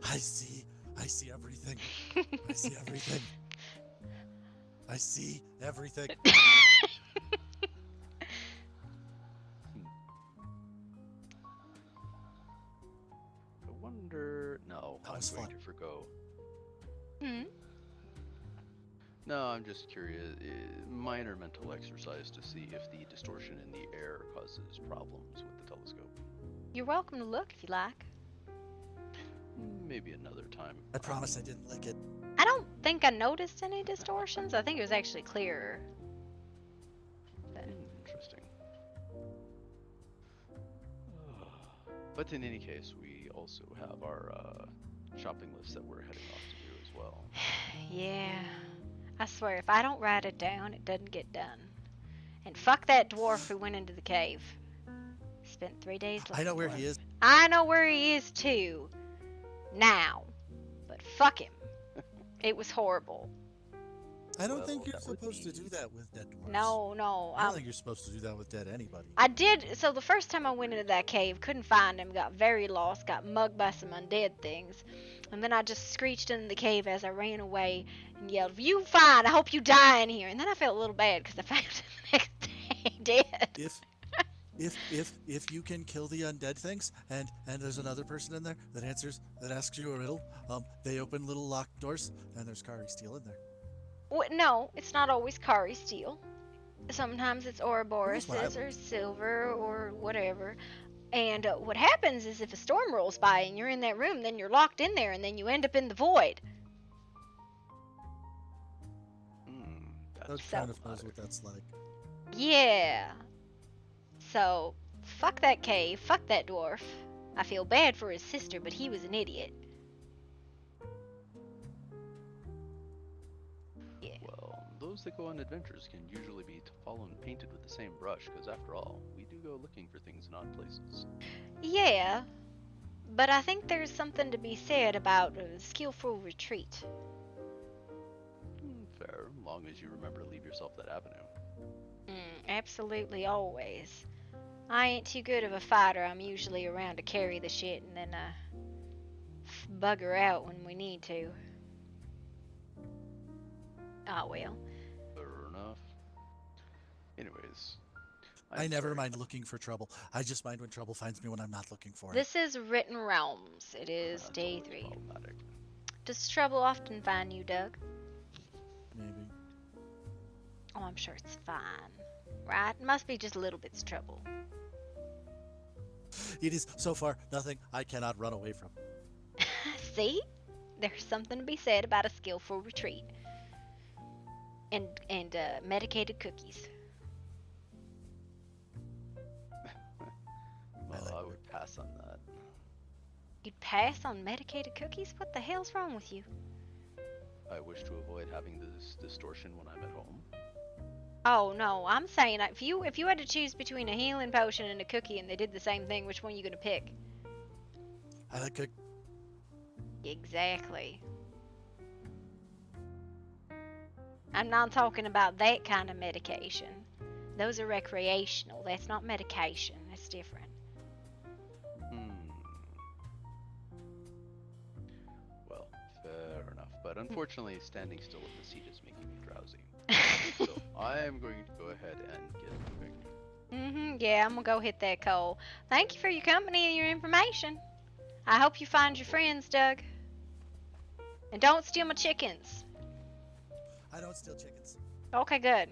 G: I see everything. I see everything. I see everything.
H: I wonder. No,
G: That
H: I'm
G: was
H: going
G: fun.
H: to forgo.
J: Hmm?
H: No, I'm just curious. Minor mental exercise to see if the distortion in the air causes problems with the telescope.
J: You're welcome to look if you like.
H: Maybe another time.
G: I promise I didn't lick it.
J: I don't think I noticed any distortions. I think it was actually clearer.
H: Interesting. But in any case, we also have our shopping list that we're heading off to do as well.
J: Yeah. I swear, if I don't write it down, it doesn't get done. And fuck that dwarf who went into the cave. Spent 3 days looking
G: I know where
J: for
G: he
J: him.
G: is.
J: I know where he is too. Now. But fuck him. It was horrible.
G: I don't think you're supposed to do that with dead dwarves.
J: No.
G: I don't think you're supposed to do that with dead anybody.
J: I did. So the first time I went into that cave, couldn't find him, got very lost, got mugged by some undead things. And then I just screeched into the cave as I ran away and yelled, "You fine, I hope you die in here." And then I felt a little bad because I found him the next day dead.
G: If you can kill the undead things and there's another person in there that asks you a riddle, they open little locked doors and there's Kari steel in there.
J: No, it's not always Kari steel. Sometimes it's Ouroboros or silver or whatever. And what happens is if a storm rolls by and you're in that room, then you're locked in there and then you end up in the void.
G: That kind of knows what that's like.
J: Yeah. So, fuck that cave, fuck that dwarf. I feel bad for his sister, but he was an idiot. Yeah.
H: Well, those that go on adventures can usually be fallen painted with the same brush, because after all, we do go looking for things in odd places.
J: Yeah, but I think there's something to be said about skillful retreat.
H: Fair, long as you remember to leave yourself that avenue.
J: Absolutely, always. I ain't too good of a fighter. I'm usually around to carry the shit and then bugger out when we need to. Oh well.
H: Fair enough. Anyways.
G: I never mind looking for trouble. I just mind when trouble finds me when I'm not looking for it.
J: This is Written Realms. It is day 3. Does trouble often find you, Doug?
G: Maybe.
J: Oh, I'm sure it's fine. Right? Must be just little bits of trouble.
G: It is, so far, nothing I cannot run away from.
J: See? There's something to be said about a skillful retreat. And medicated cookies.
H: Well, I would pass on that.
J: You'd pass on medicated cookies? What the hell's wrong with you?
H: I wish to avoid having this distortion when I'm at home.
J: Oh no, I'm saying if you had to choose between a healing potion and a cookie and they did the same thing, which one are you gonna pick?
G: I like cookies.
J: Exactly. I'm not talking about that kind of medication. Those are recreational. That's not medication. That's different.
H: Well, fair enough. But unfortunately, standing still in the seat is making me drowsy. So I am going to go ahead and get moving.
J: Yeah, I'm gonna go hit that coal. Thank you for your company and your information. I hope you find your friends, Doug. And don't steal my chickens.
G: I don't steal chickens.
J: Okay, good.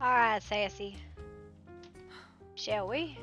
J: Alright, Sassy. Shall we?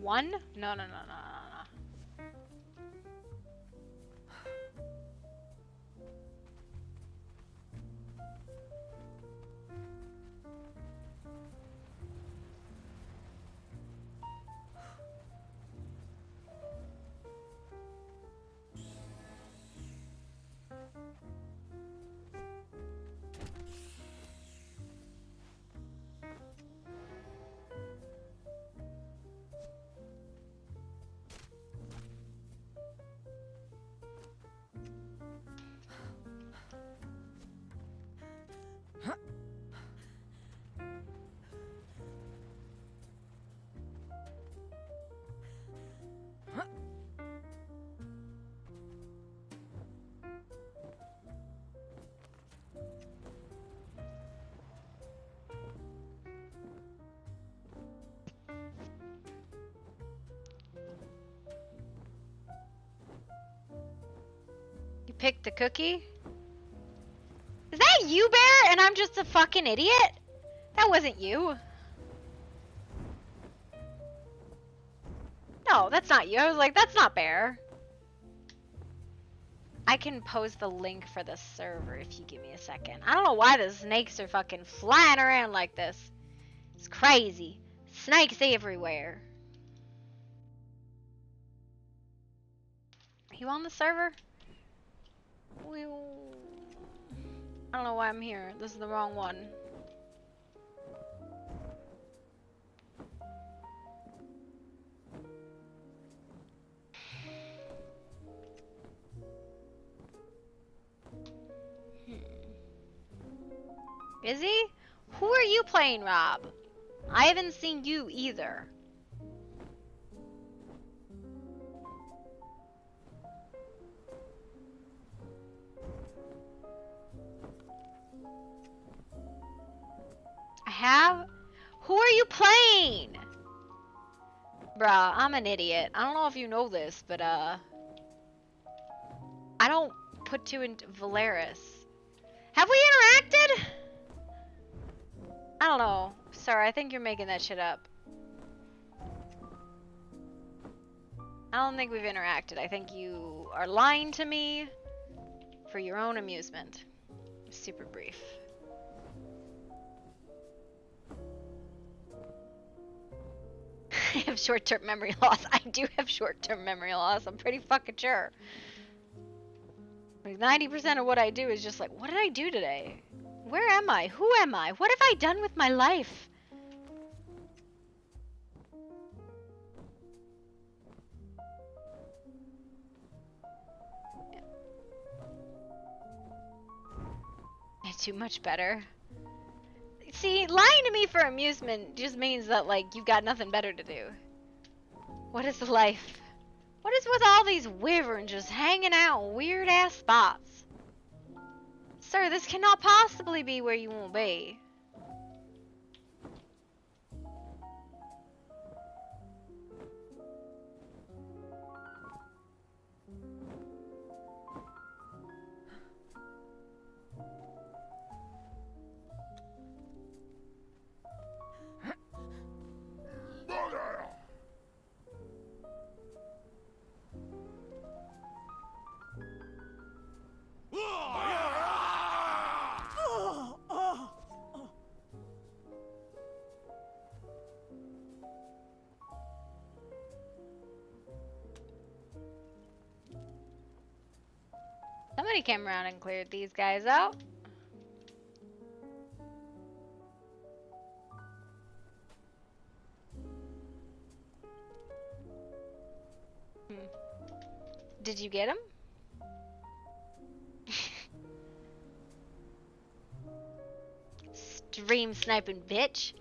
J: One? No. You picked the cookie? Is that you, Bear? And I'm just a fucking idiot? That wasn't you. No, that's not you. I was like, that's not Bear. I can post the link for the server if you give me a second. I don't know why the snakes are fucking flying around like this. It's crazy. Snakes everywhere. Are you on the server? I don't know why I'm here. This is the wrong one. Is he? Who are you playing, Rob? I haven't seen you either. I have? Who are you playing? Bruh, I'm an idiot. I don't know if you know this, but I don't put two into Valeris. Have we interacted? I don't know. Sorry, I think you're making that shit up. I don't think we've interacted. I think you are lying to me for your own amusement. Super brief. I have short-term memory loss. I do have short-term memory loss. I'm pretty fucking sure. Like 90% of what I do is just like, what did I do today? Where am I? Who am I? What have I done with my life? It's too much better. See, lying to me for amusement just means that, like, you've got nothing better to do. What is life? What is with all these wyverns just hanging out in weird-ass spots? Sir, this cannot possibly be where you won't be. Somebody came around and cleared these guys out. Did you get him? Stream sniping bitch.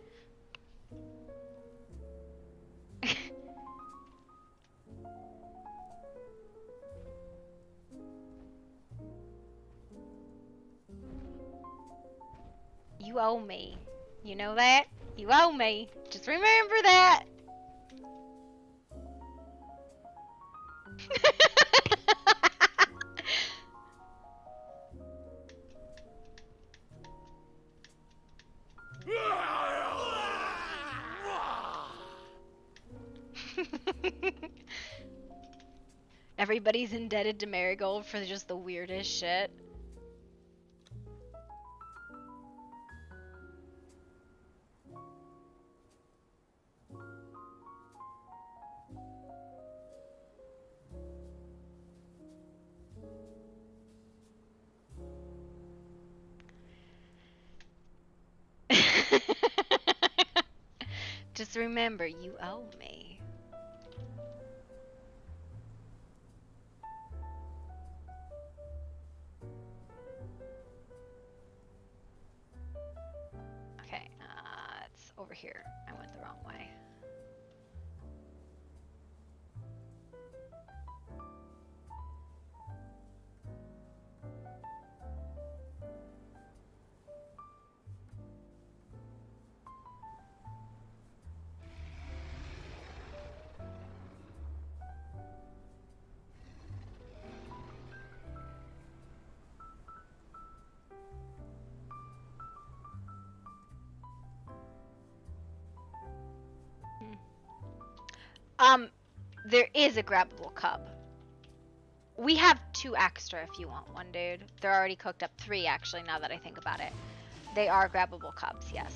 J: You owe me. You know that? You owe me. Just remember that. Everybody's indebted to Marigold for just the weirdest shit. Just remember, you owe me. Okay, it's over here. I went the wrong way. There is a grabbable cub. We have 2 extra if you want one, dude. They're already cooked up. 3, actually, now that I think about it. They are grabbable cubs, yes.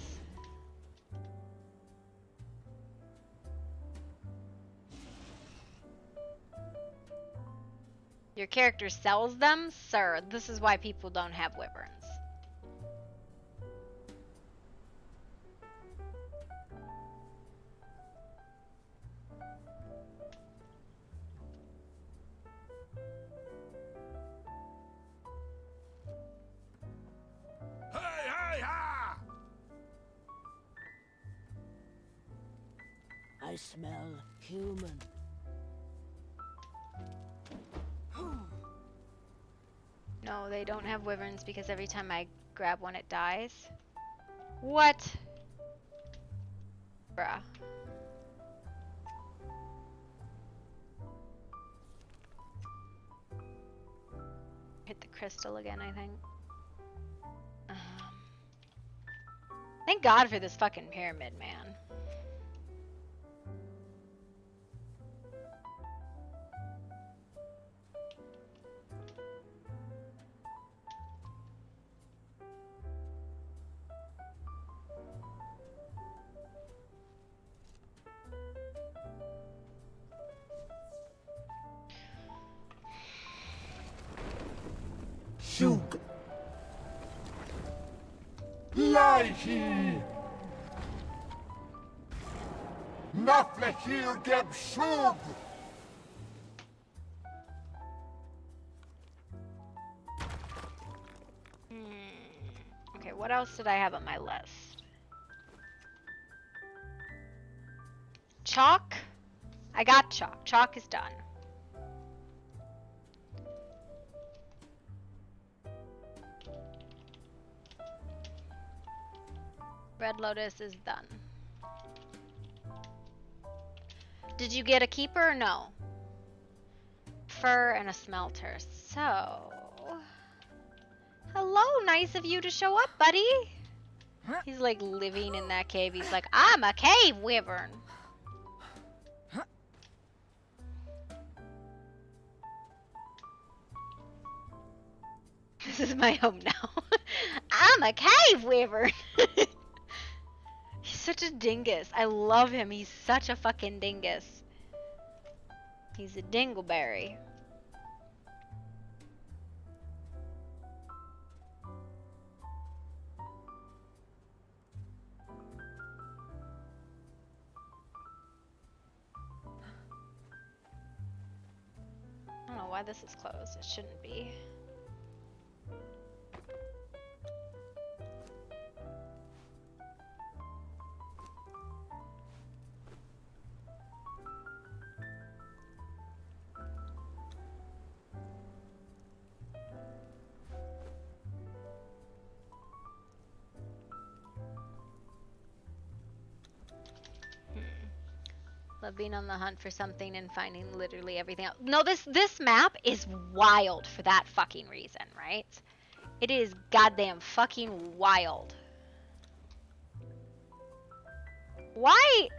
J: Your character sells them? Sir, this is why people don't have wyverns.
L: I smell human.
J: No, they don't have wyverns because every time I grab one, it dies. What? Bruh. Hit the crystal again, I think. Thank God for this fucking pyramid, man.
I: shug. Laihi. Naflehir geb shug.
J: Okay, what else did I have on my list? Chalk? I got chalk. Chalk is done. Red Lotus is done. Did you get a keeper or no? Fur and a smelter. So... Hello, nice of you to show up, buddy. He's like living in that cave. He's like, I'm a cave wyvern. This is my home now. I'm a cave wyvern. He's such a dingus. I love him. He's such a fucking dingus. He's a dingleberry. I don't know why this is closed. It shouldn't be. Love being on the hunt for something and finding literally everything else. No, this map is wild for that fucking reason, right? It is goddamn fucking wild. Why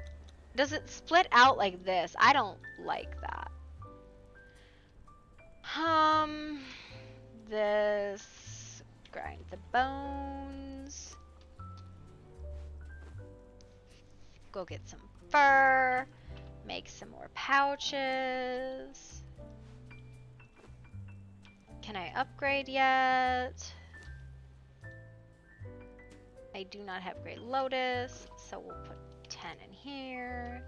J: does it split out like this? I don't like that. This grind the bones. Go get some fur. Make some more pouches. Can I upgrade yet? I do not have Great Lotus, so we'll put 10 in here.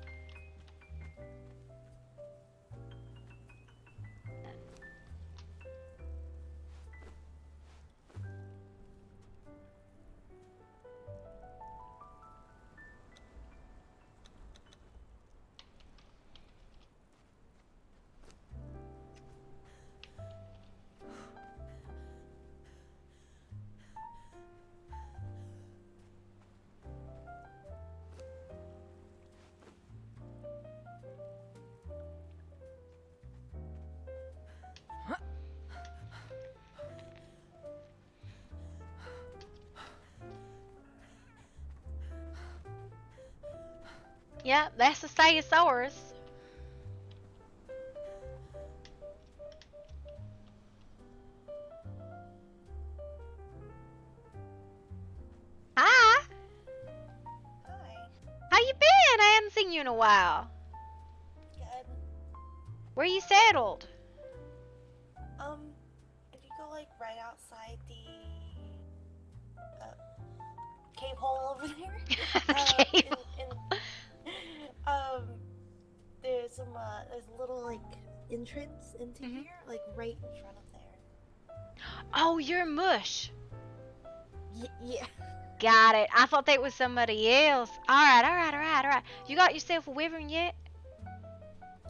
J: Yeah, that's the Stegosaurus. Hi.
M: Hi.
J: How you been? I haven't seen you in a while.
M: Good.
J: Where you settled?
M: If you go like right outside the cave hole over there, there's some there's a little like entrance into here, like right in front of there.
J: Oh, you're Mush.
M: Yeah.
J: Got it. I thought that was somebody else. Alright. You got yourself a wyvern yet?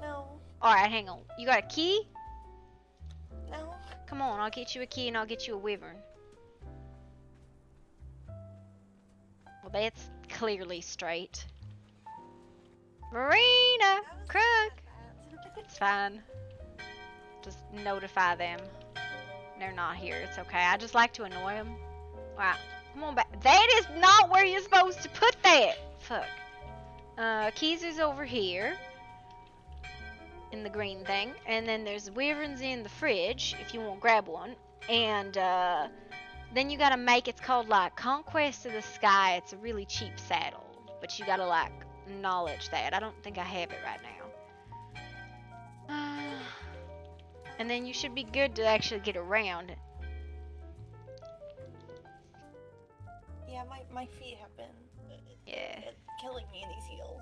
M: No.
J: Alright, hang on. You got a key?
M: No.
J: Come on, I'll get you a key and I'll get you a wyvern. Well, that's clearly straight. Marina! Crook! It's fine. Just notify them. They're not here. It's okay. I just like to annoy them. Wow. Come on back. That is not where you're supposed to put that! Fuck. Keys is over here. In the green thing. And then there's wyverns in the fridge, if you want to grab one. And, then you gotta make, it's called, like, Conquest of the Sky. It's a really cheap saddle. But you gotta, like, acknowledge that. I don't think I have it right now. And then you should be good to actually get around.
M: Yeah, my feet have been killing me in these heels.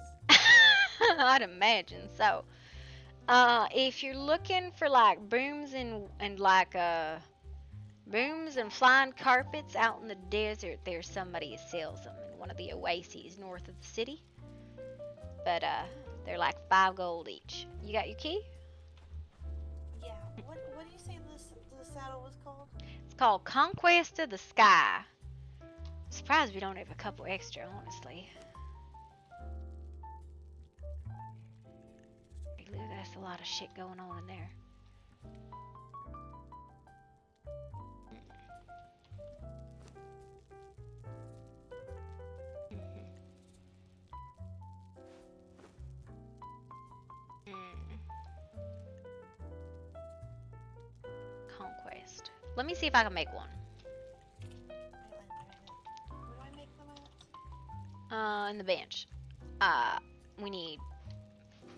J: I'd imagine so. If you're looking for like booms and like booms and flying carpets out in the desert, there's somebody who sells them in one of the oases north of the city. But they're like 5 gold each. You got your key?
M: Yeah. What do you say the saddle was called?
J: It's called Conquest of the Sky. I'm surprised we don't have a couple extra, honestly. That's a lot of shit going on in there. Conquest. Let me see if I can make one.
M: Where do I make them at?
J: In the bench. We need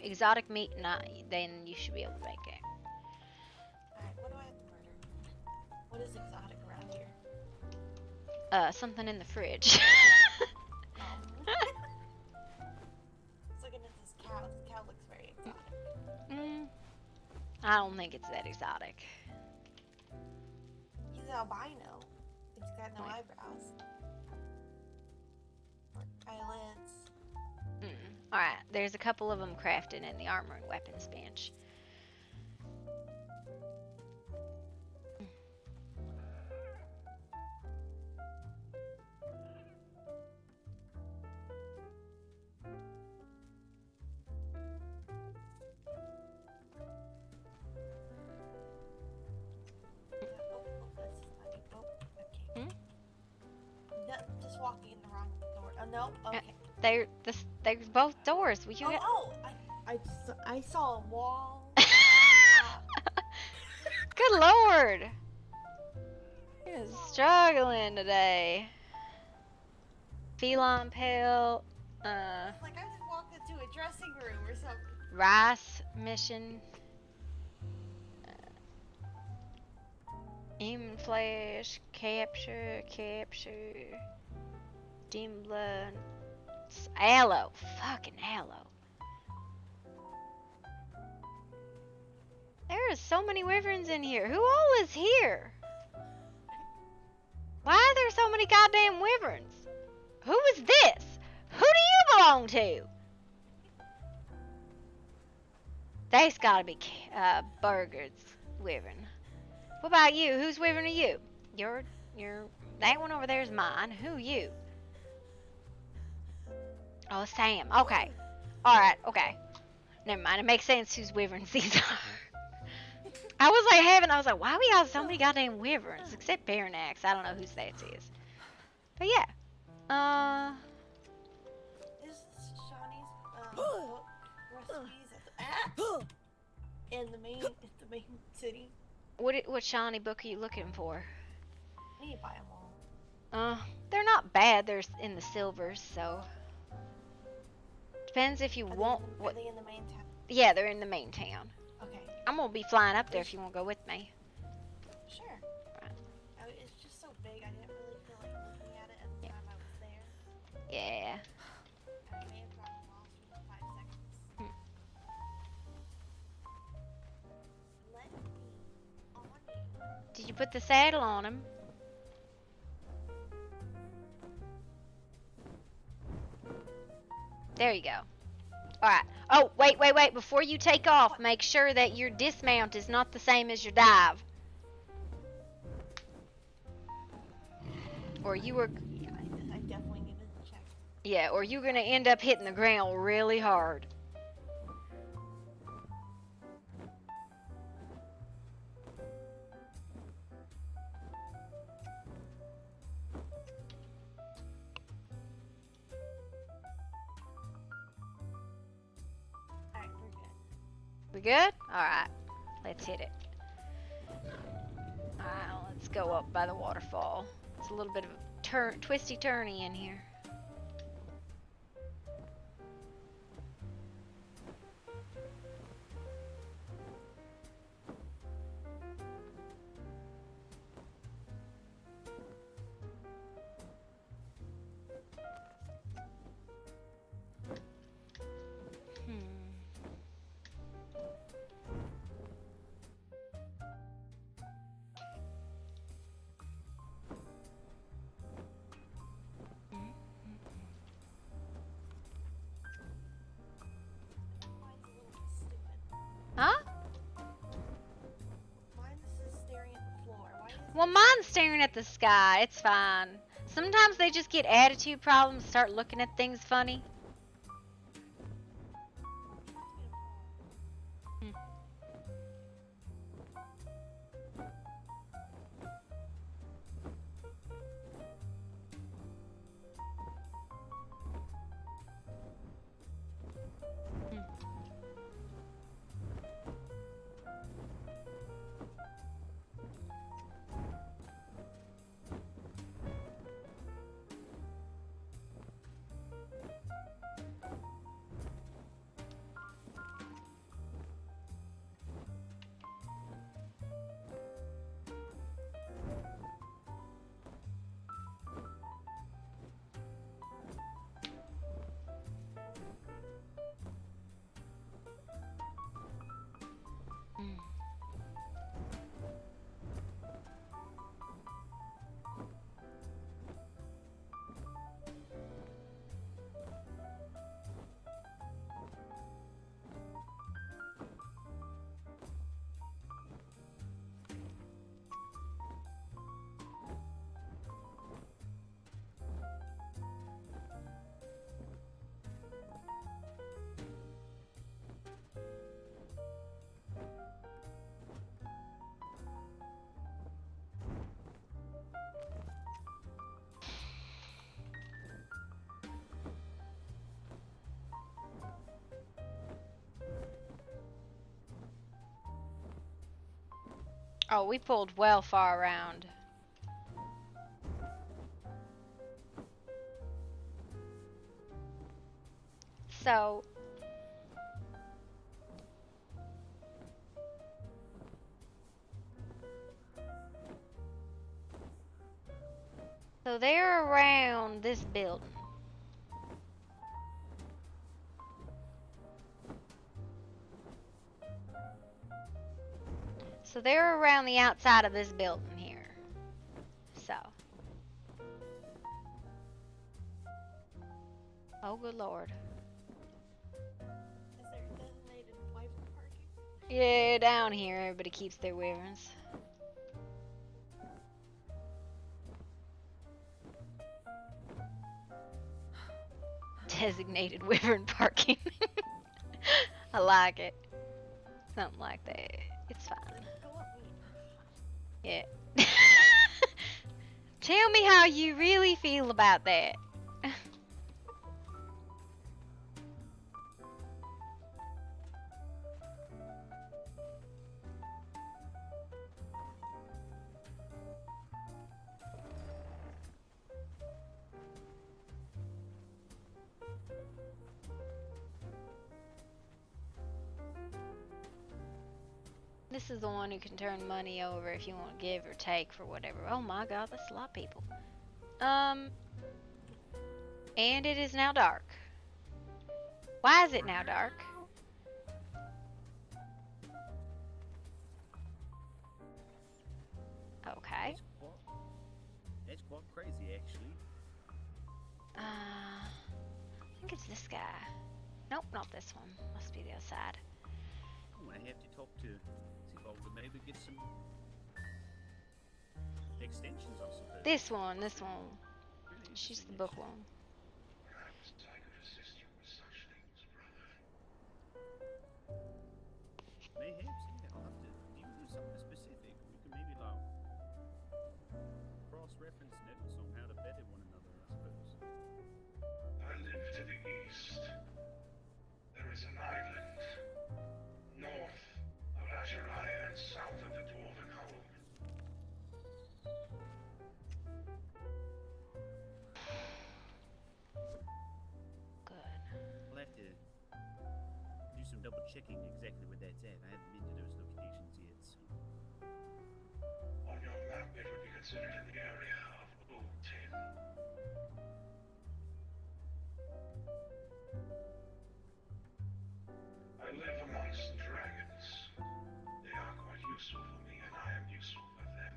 J: exotic meat, and then you should be able to make it.
M: Alright, what do I have to murder? What is exotic around here?
J: Something in the fridge.
M: I was looking at this cow. This cow looks very exotic.
J: I don't think it's that exotic.
M: He's albino. He's got no eyebrows. Or eyelids.
J: Alright, there's a couple of them crafted in the armor and weapons bench.
M: Just walking in the wrong door. Oh no. Okay.
J: There's both doors. Will you
M: I saw a wall.
J: Good lord. He is struggling today. Feline pale.
M: Like I just walked into a dressing room or something.
J: Rice mission. Human flesh. Capture. Dim blood. Aloe. Fucking aloe. There are so many wyverns in here. Who all is here? Why are there so many goddamn wyverns? Who is this? Who do you belong to? That's gotta be Burger's wyvern. What about you? Whose wyvern are you? You're that one over there is mine. Who you? Oh, Sam. Okay. Alright, okay. Never mind. It makes sense whose wyverns these are. I was like, why we have so many goddamn wyverns? Except Baranax. I don't know whose that is. But yeah.
M: Is Shawnee's book recipes in the main city?
J: What Shawnee book are you looking for?
M: I need to buy them all.
J: They're not bad. They're in the silvers, so depends if you want.
M: Are they in the main town?
J: Yeah, they're in the main town.
M: Okay.
J: I'm gonna be flying up there if you want to go with me.
M: Sure.
J: Right.
M: It's just so big. I didn't really feel like looking at it at the time I was there.
J: Yeah.
M: I may have gotten lost for 5 seconds. Let me on you.
J: Did you put the saddle on him? There you go. Alright. Oh, wait. Before you take off, make sure that your dismount is not the same as your dive. Or you were...
M: Yeah, I definitely need to check.
J: Yeah, or you're going to end up hitting the ground really hard. We good? Alright. Let's hit it. Alright, let's go up by the waterfall. It's a little bit of a twisty-turny in here. staring at the sky. It's fine. Sometimes they just get attitude problems, start looking at things funny. Oh, we pulled well far around. So they're around this building. So they're around the outside of this building here. So. Oh, good Lord.
M: Is there designated wyvern parking?
J: Yeah, down here, everybody keeps their wyverns. Designated wyvern parking. I like it. Something like that. It's fine. Yeah. Tell me how you really feel about that. This is the one who can turn money over if you want to give or take for whatever. Oh my god, that's a lot of people. And it is now dark. Why is it now dark? Okay.
N: That's quite crazy, actually.
J: I think it's this guy. Nope, not this one. Must be the other side.
N: I'm gonna have to talk to see if I could maybe get some extensions, I suppose.
J: This one. She's the book one.
N: Maybe, yeah, I'll have to do something specific. We can maybe like cross-reference notes on how to better one another, I suppose.
I: I live to the east. There is an island north of Azuraya and south of the Dwarven Hold.
J: Good.
N: I'll have to do some double checking exactly where that's at. I haven't been to those locations yet, so.
I: On your map, it would be considered in the area of Old-Tin. I live amongst dragons. They are quite useful for me, and I am useful for them.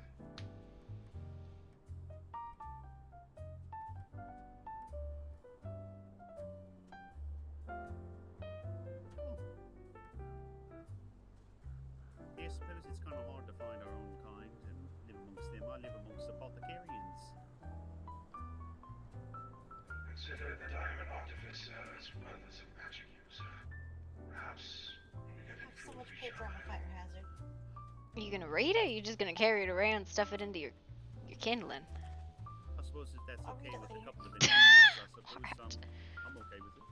N: Yeah, I suppose it's kind of hard to find our own kind and live amongst them. I live amongst some apothecarians.
I: Consider that I am an artificer as well as a magic user. Perhaps we could
M: I have so
I: improve
M: much
I: each
M: paper on
I: other.
M: the fire hazard.
J: Are you gonna read it? Or are you just gonna carry it around, stuff it into your kindling?
N: I suppose if that's
M: I'll
N: okay
M: read it
N: with a
M: later.
N: couple of individuals, I suppose I'm okay with it.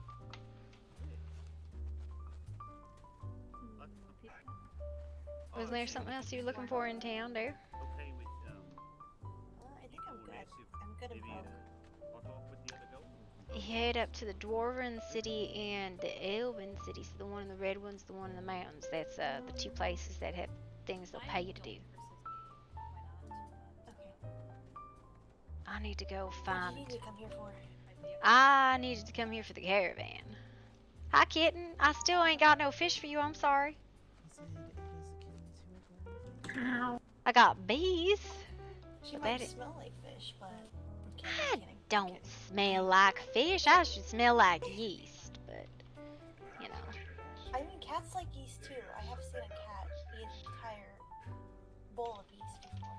J: Wasn't there something else you were looking for in town there?
N: Okay with
M: I think I'm good. I'm good in
N: maybe
M: both.
N: walk off with the other goat?
J: Head up to the Dwarven City and the Elven City. So the one in the red ones, the one in the mountains. That's the two places that have things they'll pay you to do. I need to go
M: What
J: find.
M: do you need to come here for?
J: I needed to come here for the caravan. Hi, kitten. I still ain't got no fish for you. I'm sorry. I got bees.
M: She
J: but
M: might
J: that is-
M: smell like fish, but
J: I don't smell like fish. I should smell like yeast, but you know.
M: I mean, cats like yeast too. I have seen a cat eat an entire bowl of yeast before.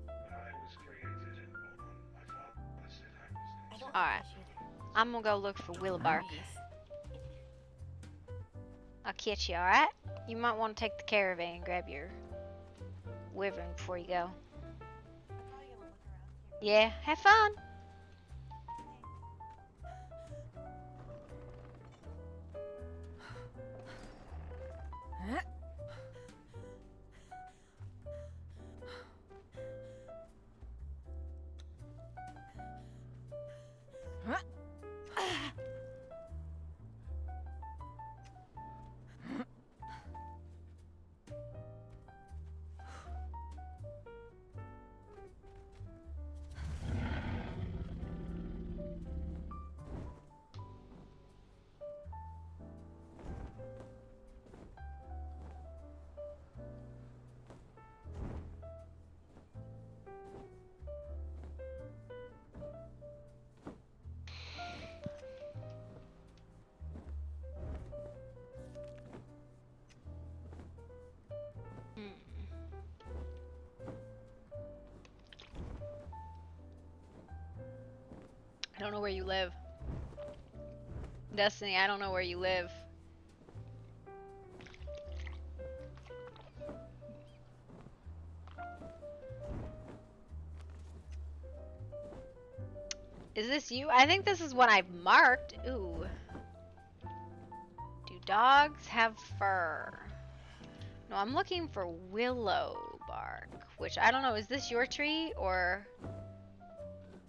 I: I was created and born. My father said I was.
M: I don't
J: All right. I'm gonna go look for Willowbark. I'll catch you. All right. You might want to take the caravan and grab your wyvern before you go. Yeah. Have fun. I don't know where you live. Destiny, I don't know where you live. Is this you? I think this is what I've marked. Ooh. Do dogs have fur? No, I'm looking for willow bark, which I don't know. Is this your tree or...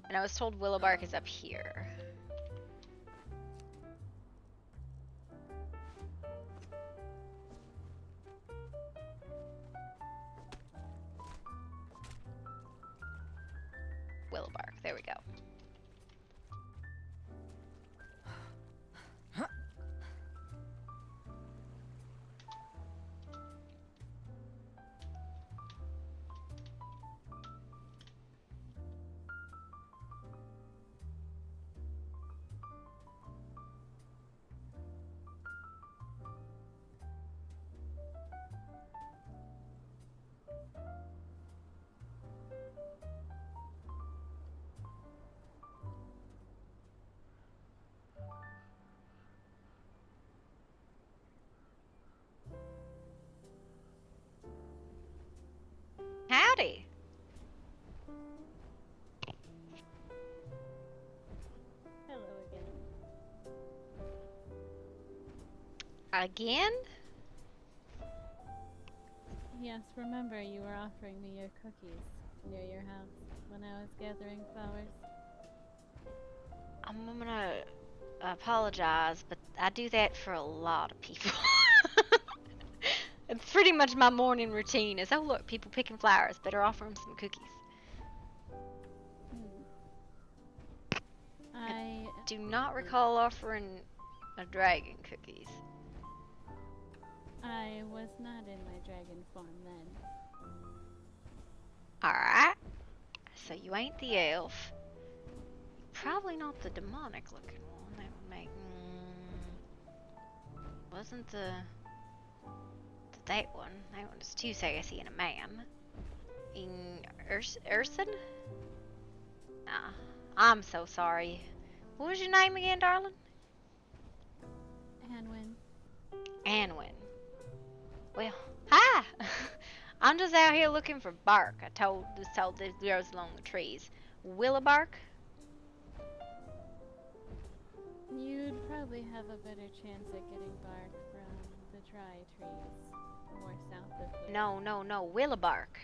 J: And I was told Willowbark is up here. Willowbark, there we go. Howdy.
O: Hello again.
J: Again?
O: Yes, remember you were offering me your cookies near your house when I was gathering flowers.
J: I'm gonna apologize, but I do that for a lot of people. It's pretty much my morning routine is, oh look, people picking flowers, better offer them some cookies.
O: I
J: do not recall offering a dragon cookies.
O: I was not in my dragon form then.
J: Alright. So you ain't the elf. Probably not the demonic looking one. That would make... wasn't that one. That one was too sassy and a man. in Urson? Ah, I'm so sorry. What was your name again, darling?
O: Anwin.
J: Anwin. Well, hi! I'm just out here looking for bark. I told this grows along the trees. Willow bark?
O: You'd probably have a better chance at getting bark from the dry trees more south of here.
J: No. Willow bark.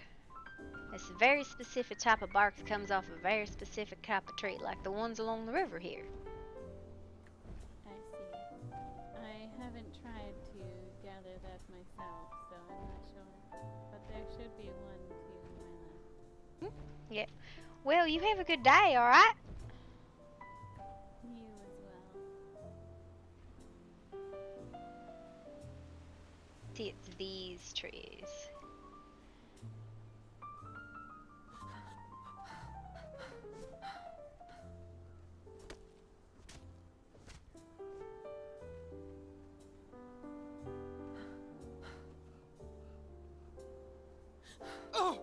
J: It's a very specific type of bark that comes off a very specific type of tree, like the ones along the river here.
O: I see. I haven't tried to gather that myself, so I'm not sure. But there should be one to
J: Yeah. Well, you have a good day, alright?
O: you as well.
J: See, it's these trees.
B: Oh!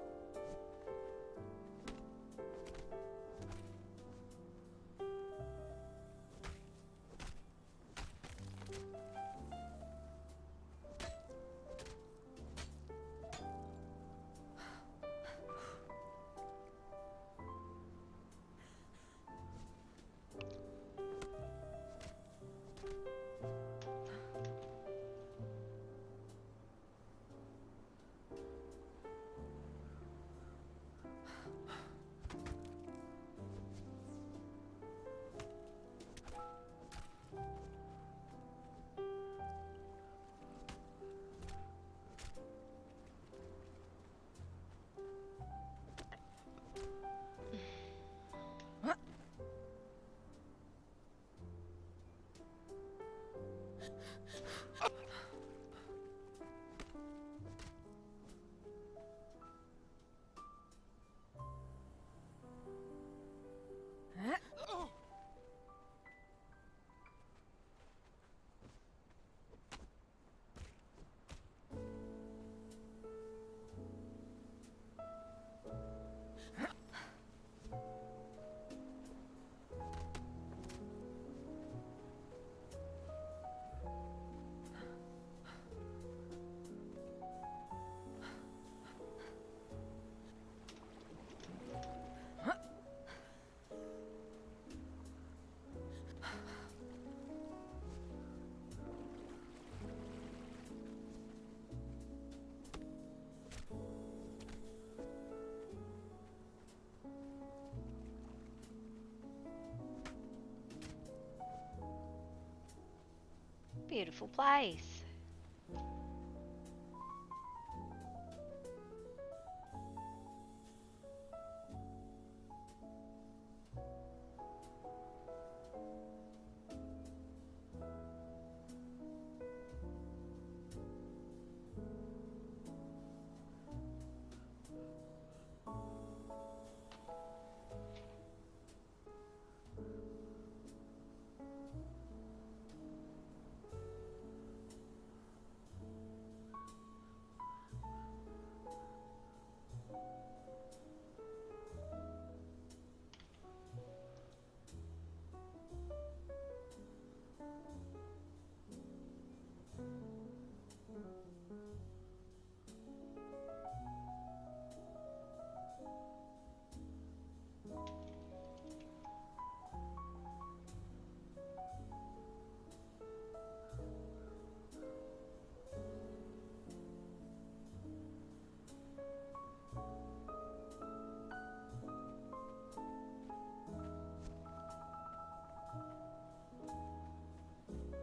J: Beautiful place.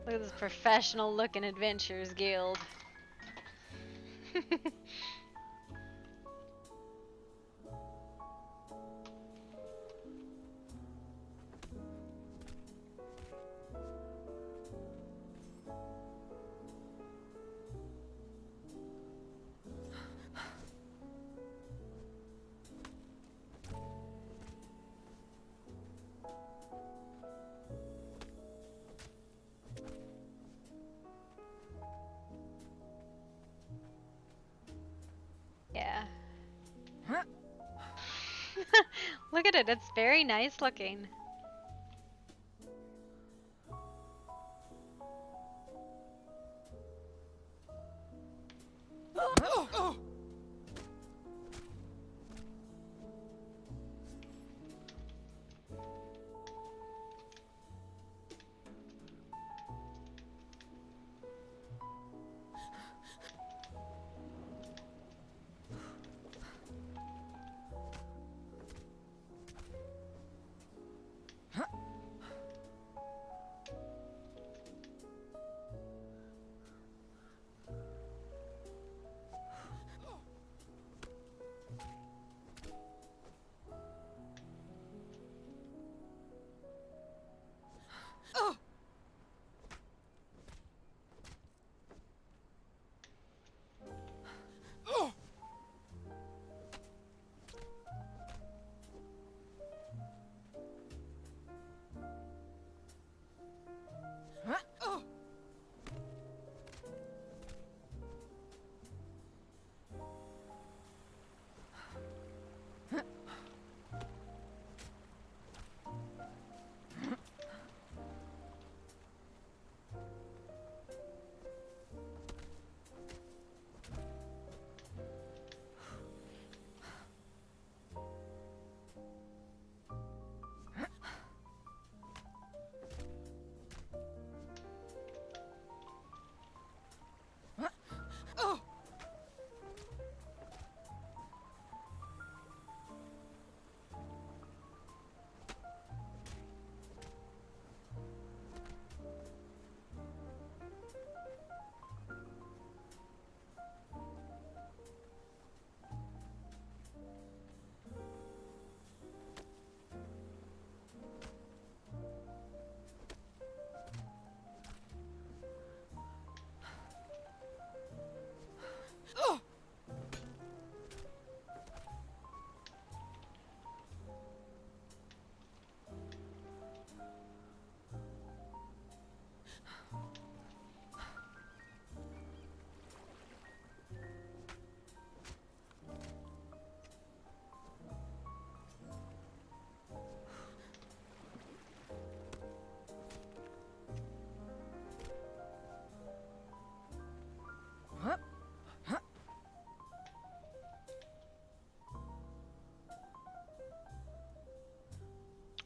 J: Look at this professional looking adventurers guild.
A: Look at it. It's very nice looking.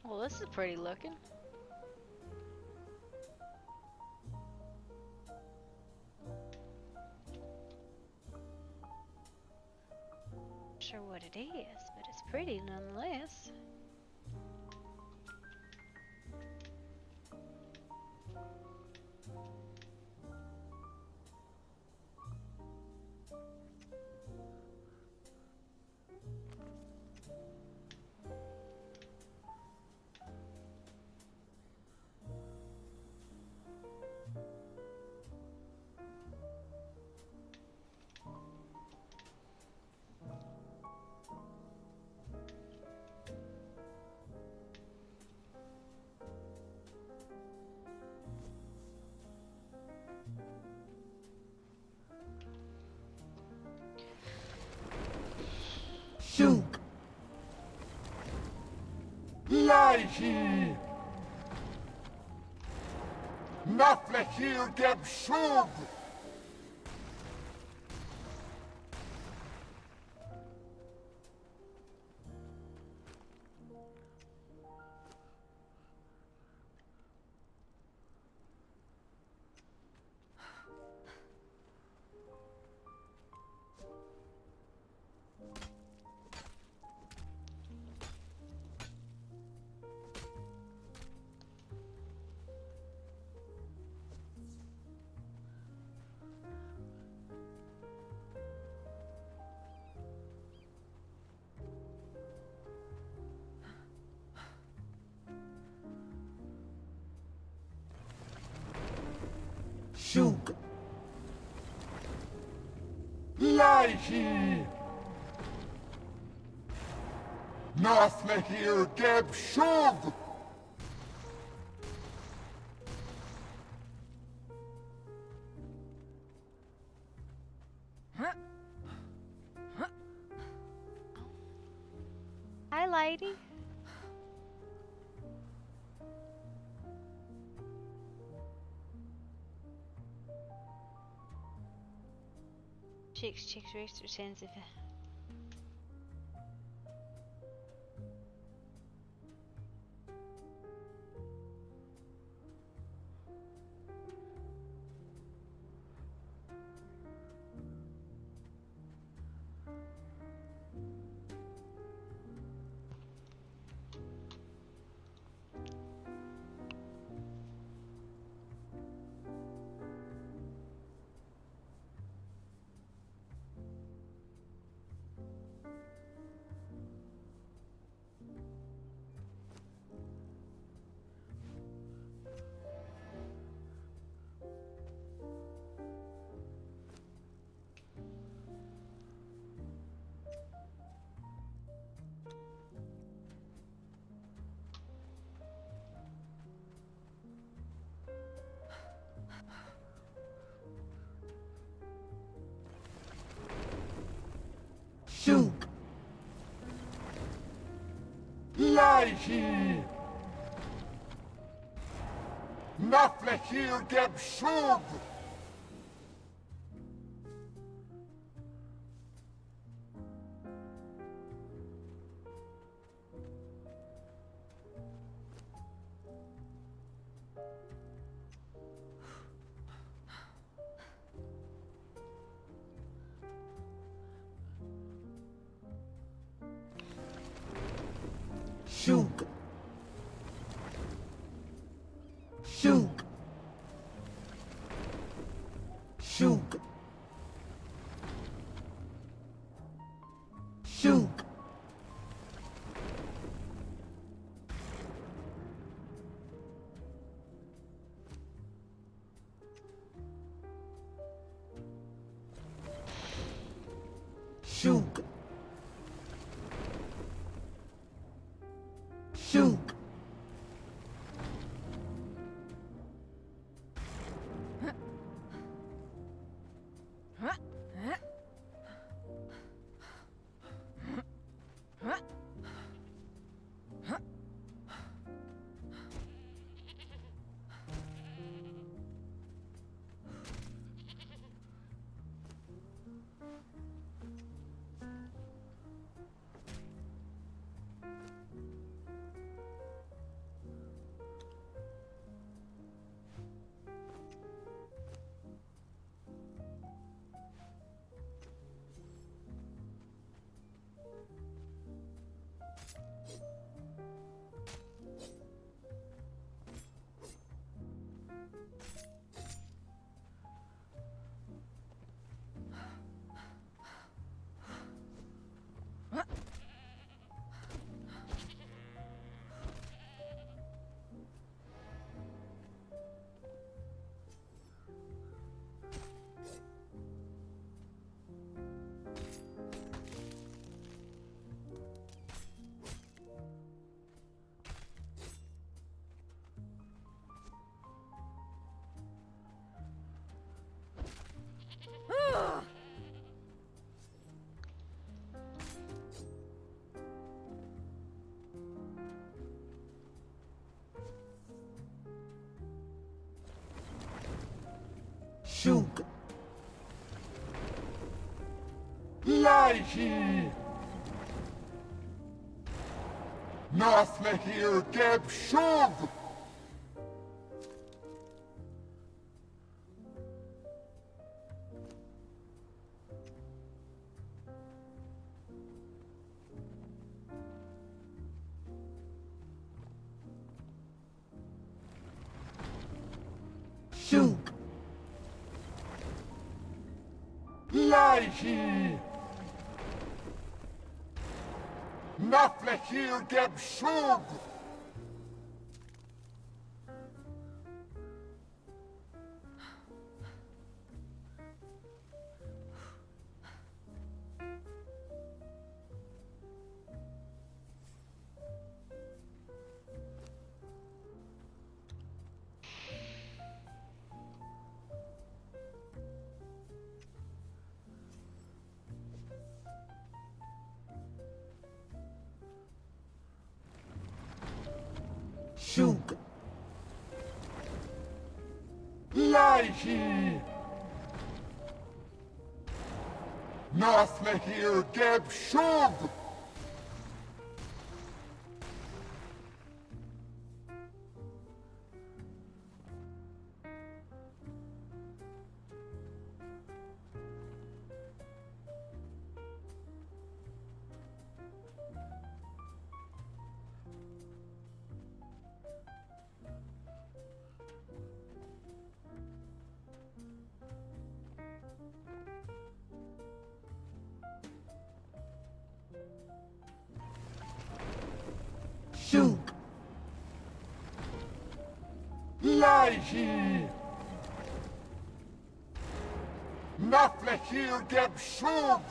A: Well, this is pretty looking. Not sure what it is, but it's pretty nonetheless.
I: Shoot! Lighty! Nafle hier geb Schug! Shug! Lighty! Nafle hier geb Schug!
A: Hi, lady.
J: chicks, roosters, hens. If
E: Shoot! Lie he! Nafle hier geb Schub! Shoot! Shoot! Shoot! Shoot! Shoot! Shoot! Shoot! Lie he! Nafle hier geb Schub! Shoot! Lie he! Nafle hier geb Schub! Shoot! Lie he! Nothla here geb shug! Shug! Lie ye! Nothla here geb shug!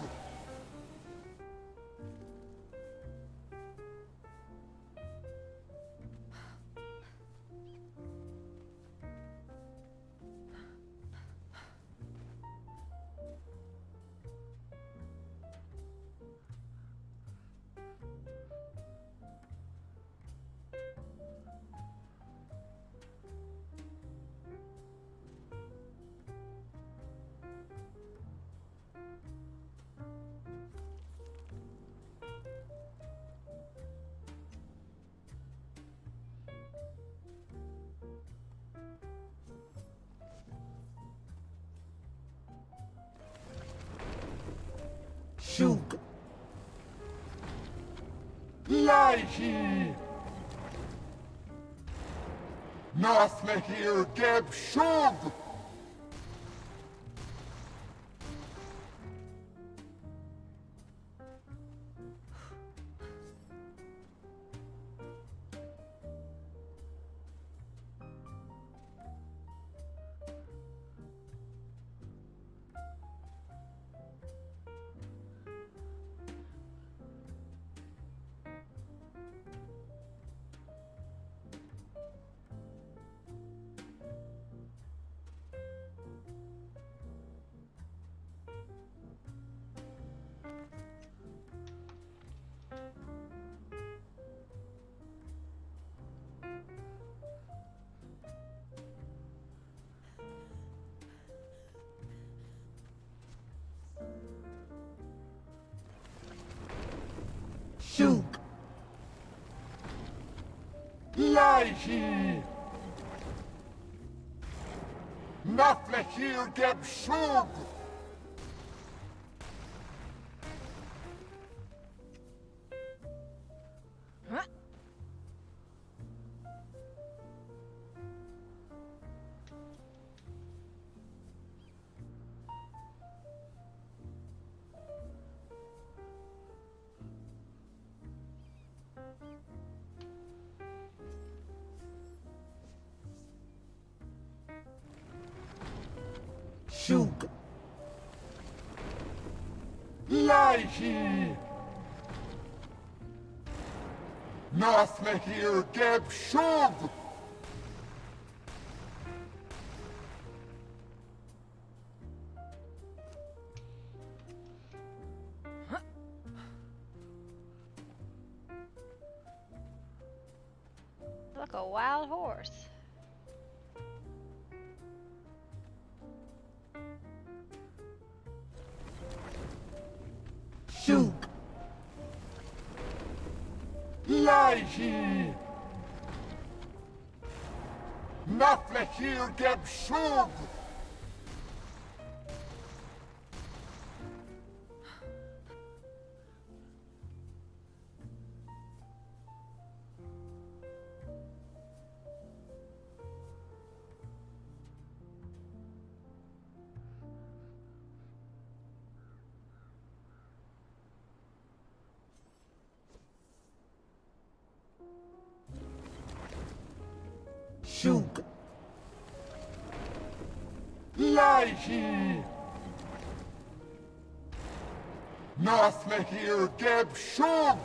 E: Shug! Lie ye! Nothla here geb shug! Shug! Lie ye! Nothla here geb shug! Shug! Lie ye! Nothla here geb shug!
J: Look, a wild horse.
E: Shug! Lie ye! Nothla here geb shug! Shug! Lie ye! Nothla here geb shug!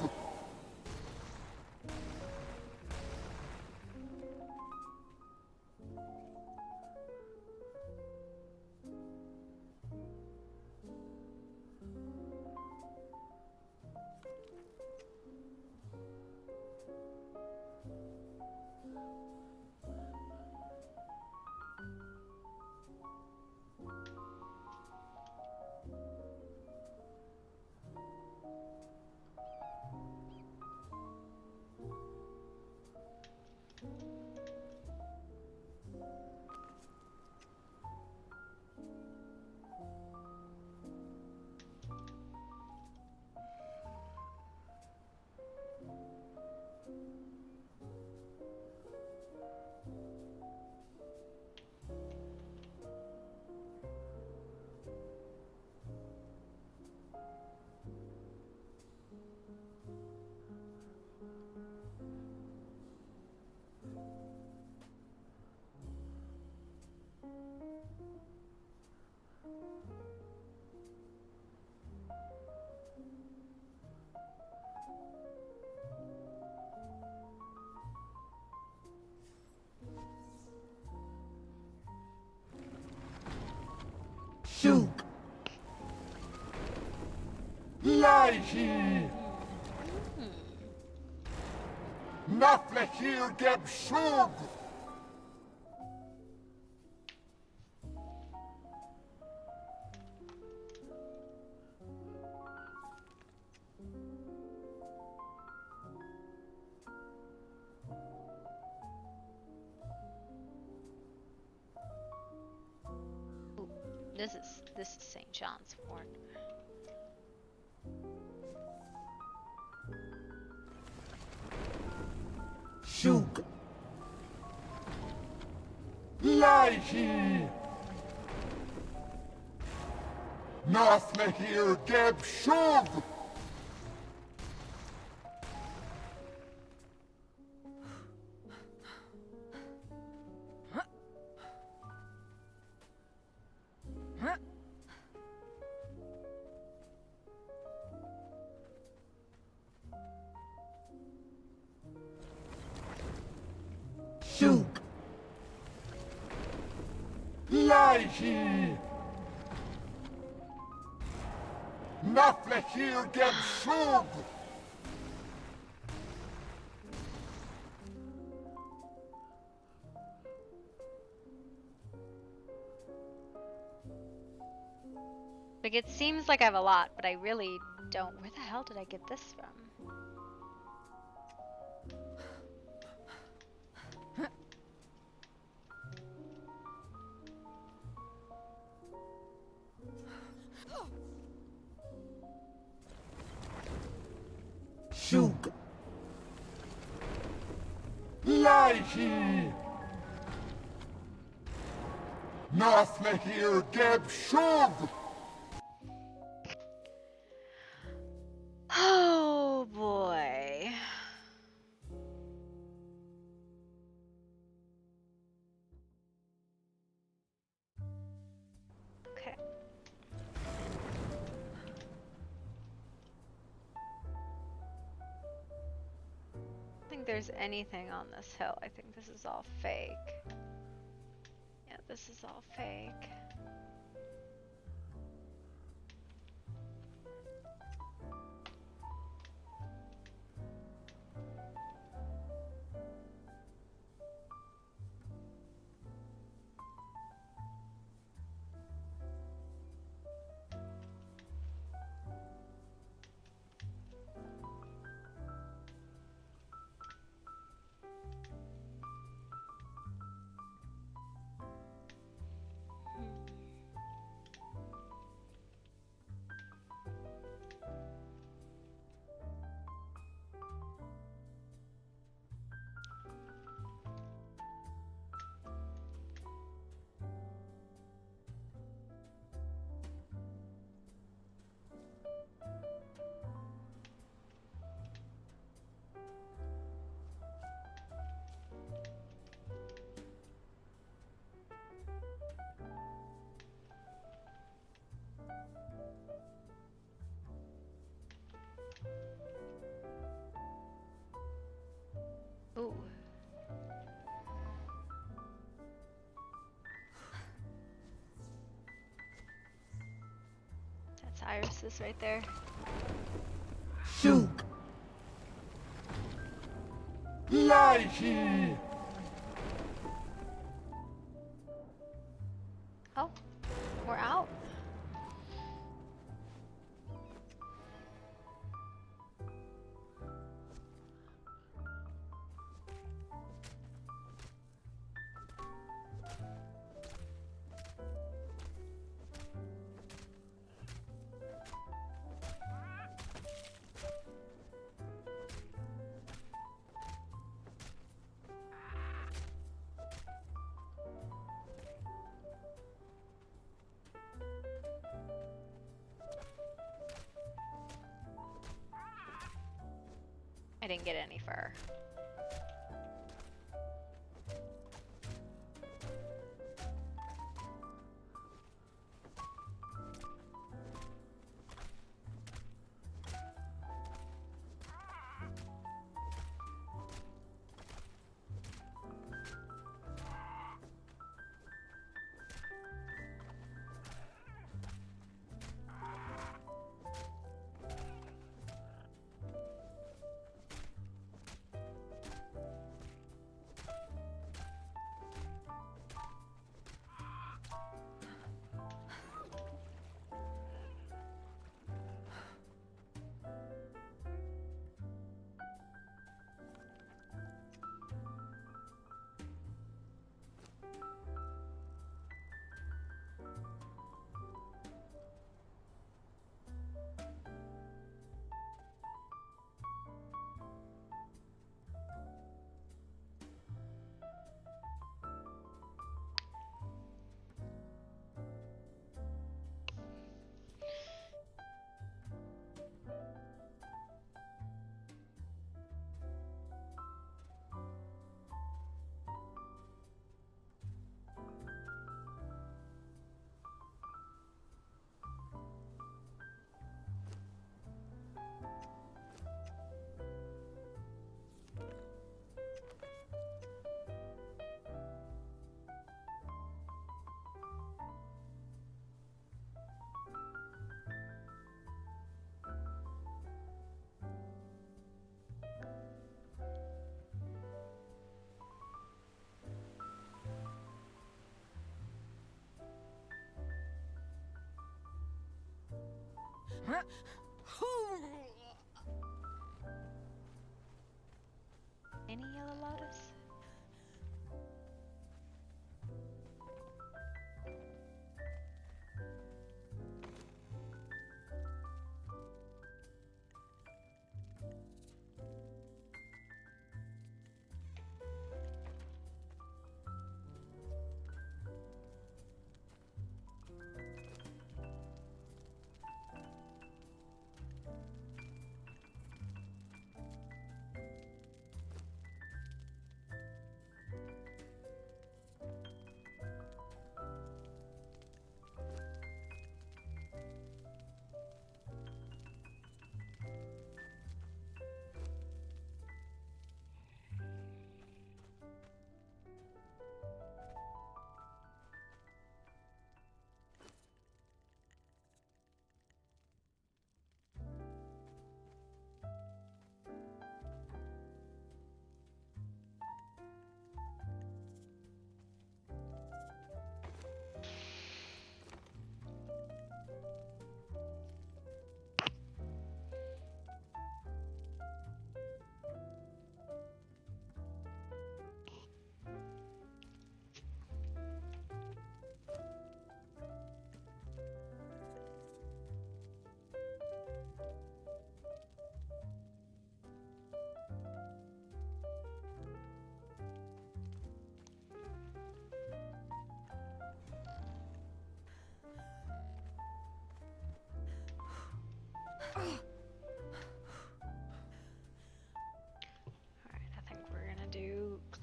E: Shoot! Laihi! Naflehir geb shug!
J: Ooh, this is St. John's Wort.
E: Shug! Laihi! Naflehir geb shug! Shug! Laihi! Naflehir geb shug!
J: Like, it seems like I have a lot, but I really don't. Where the hell did I get this from?
E: Shug! Laihi! Naflehir geb shug!
J: Oh boy. Okay. I don't think there's anything on this hill. I think this is all fake. Yeah, this is all fake. Ooh. That's Iris's right there.
E: Shug! Laihi!
J: Oh, we're out. I didn't get any fur.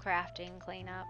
J: crafting cleanup.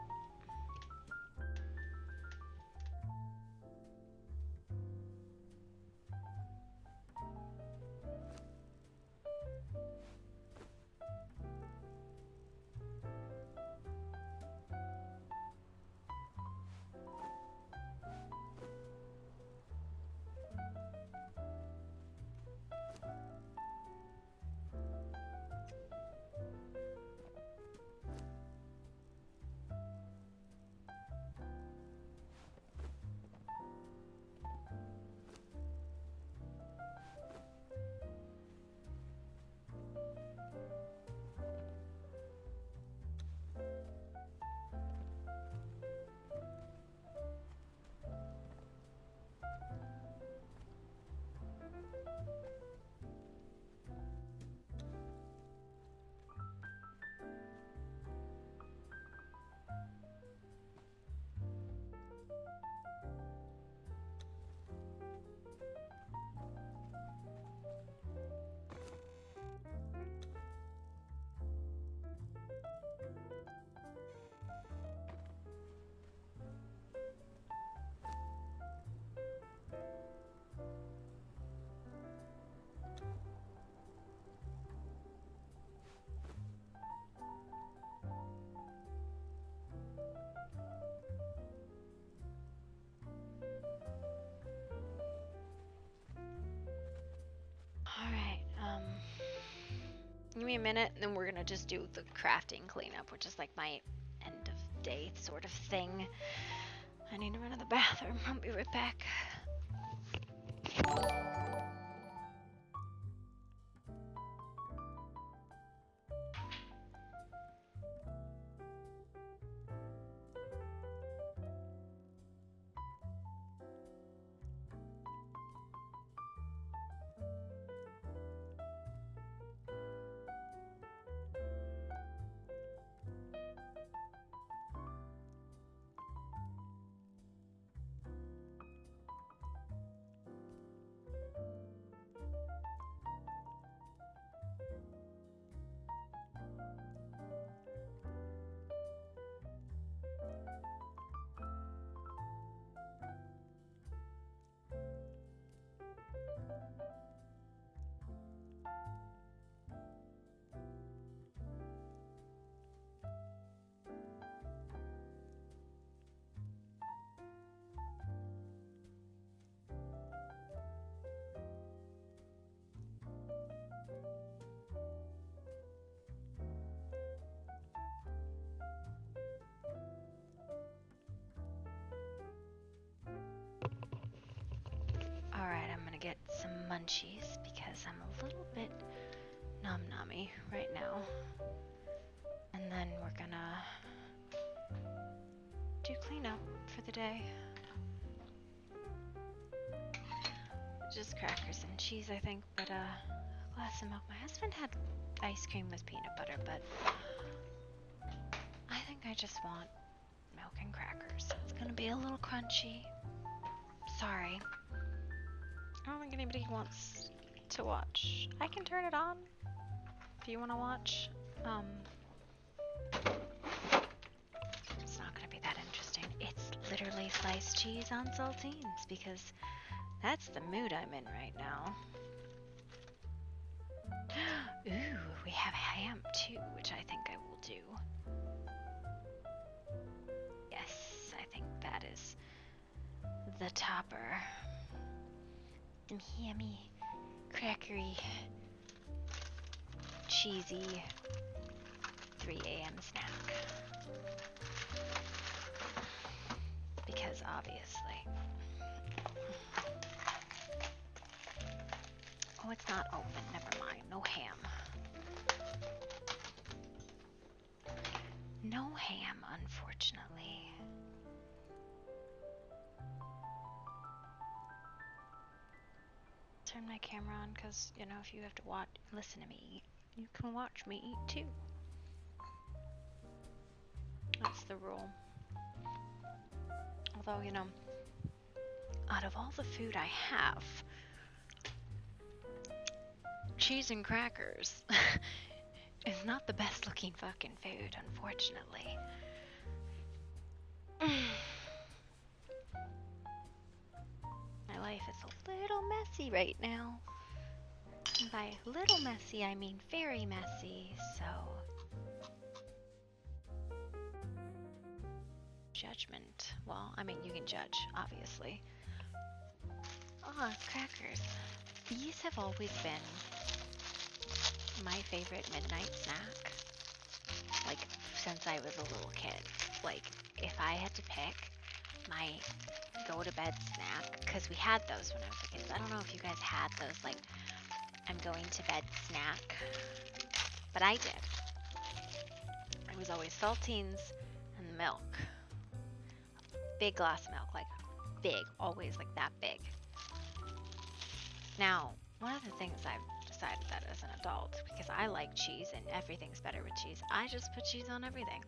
J: Alright, give me a minute, and then we're gonna just do the crafting cleanup, which is like my end of day sort of thing. I need to run to the bathroom. I'll be right back. Alright, I'm gonna get some munchies because I'm a little bit nummy right now. And then we're gonna do cleanup for the day. Just crackers and cheese, I think, but a glass of milk. My husband had ice cream with peanut butter, but I think I just want milk and crackers. It's gonna be a little crunchy. Sorry. I don't think anybody wants to watch. I can turn it on if you want to watch. It's not going to be that interesting. It's literally sliced cheese on saltines because that's the mood I'm in right now. Ooh, we have ham too, which I think I will do. Yes, I think that is the topper. Some hammy, crackery, cheesy 3 a.m. snack. Because obviously. Oh, it's not open. Never mind. No ham. No ham, unfortunately. Turn my camera on because, you know, if you have to listen to me eat, you can watch me eat too. That's the rule. Although, you know, out of all the food I have, cheese and crackers is not the best looking fucking food, unfortunately. My life is a little messy right now. And by little messy, I mean very messy, so... Judgment. Well, I mean, you can judge, obviously. Oh, crackers. These have always been my favorite midnight snack. Like, since I was a little kid. Like, if I had to pick my go-to-bed snack, because we had those when I was a kid. I don't know if you guys had those, like, I'm going to bed snack. But I did. It was always saltines and milk. Big glass of milk, like big, always like that big. Now, one of the things I've decided that as an adult, because I like cheese and everything's better with cheese, I just put cheese on everything.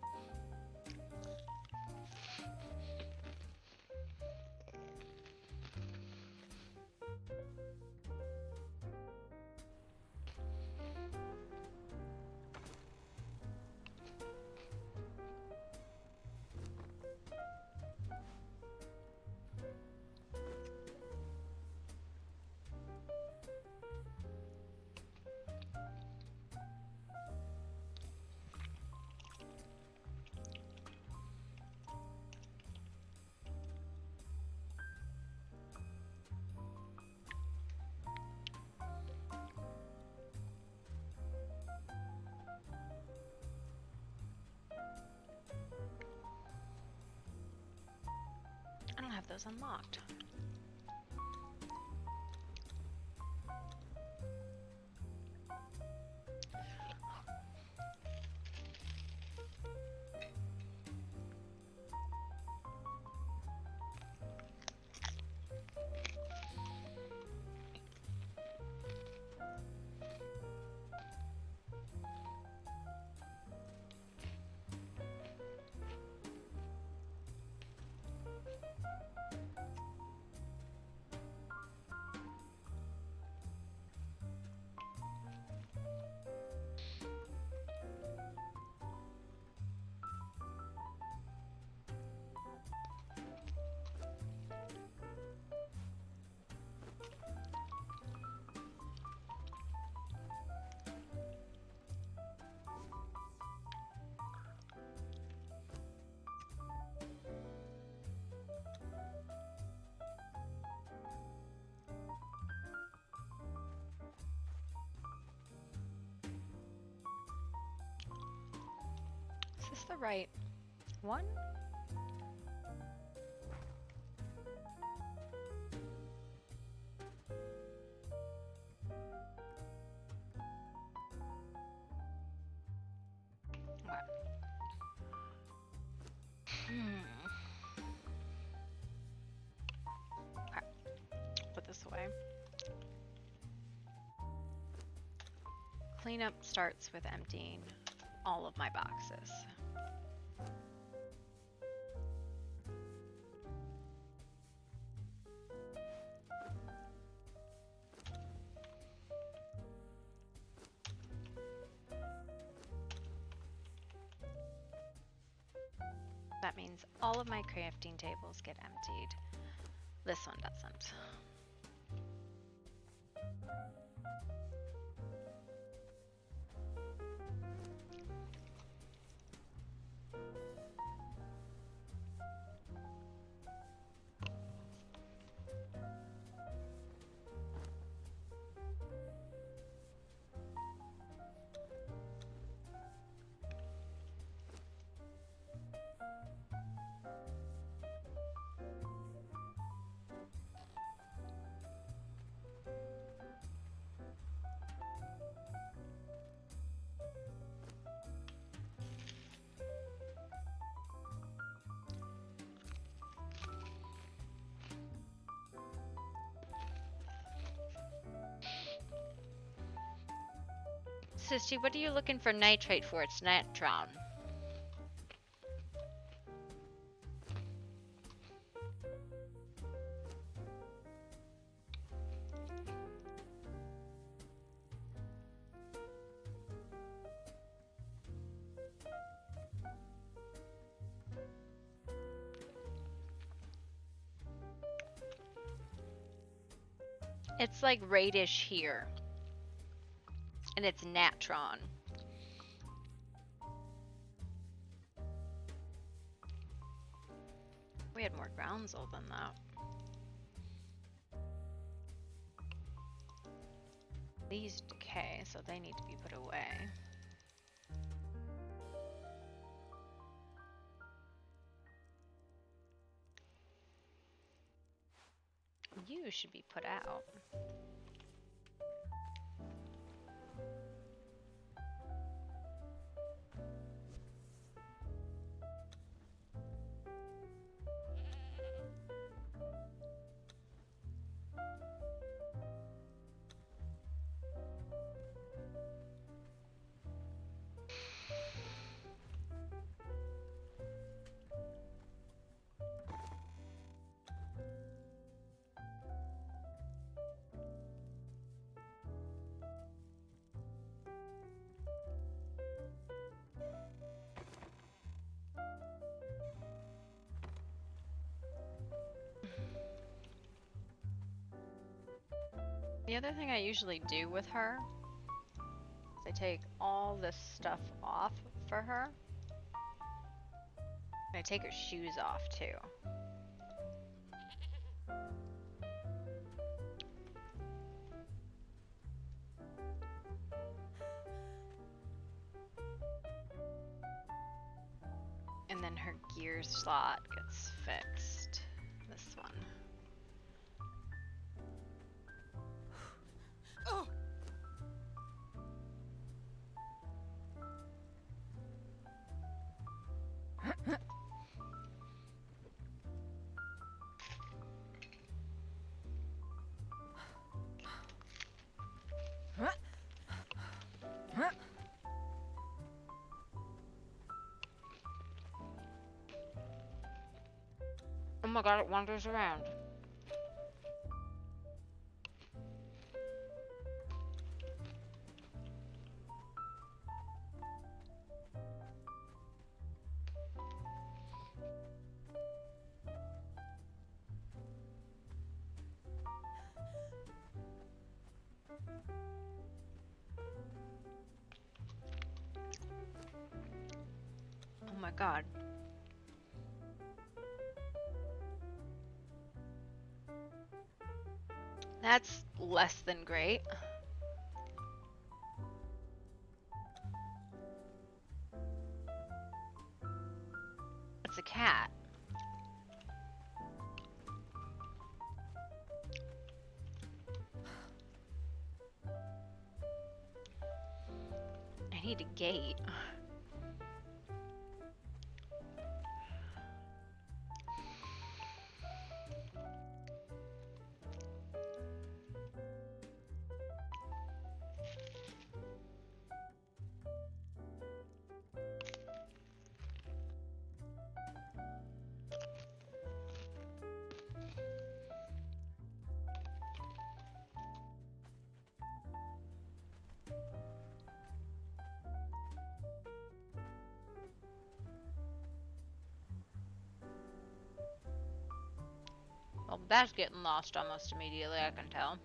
J: I don't have those unlocked. Is this the right one? What? Okay. Put this away. Cleanup starts with emptying all of my boxes. That means all of my crafting tables get emptied. This one doesn't. Sissy, what are you looking for nitrate for? It's natron. It's like radish here. And it's natron. We had more groundsel than that. These decay, so they need to be put away. You should be put out. The other thing I usually do with her is I take all this stuff off for her. And I take her shoes off too. And then her gear slot gets fixed. This one.
B: Oh.
J: Oh my god, it wanders around. Oh my god. That's less than great. It's a cat. I need a gate. Well, that's getting lost almost immediately, I can tell.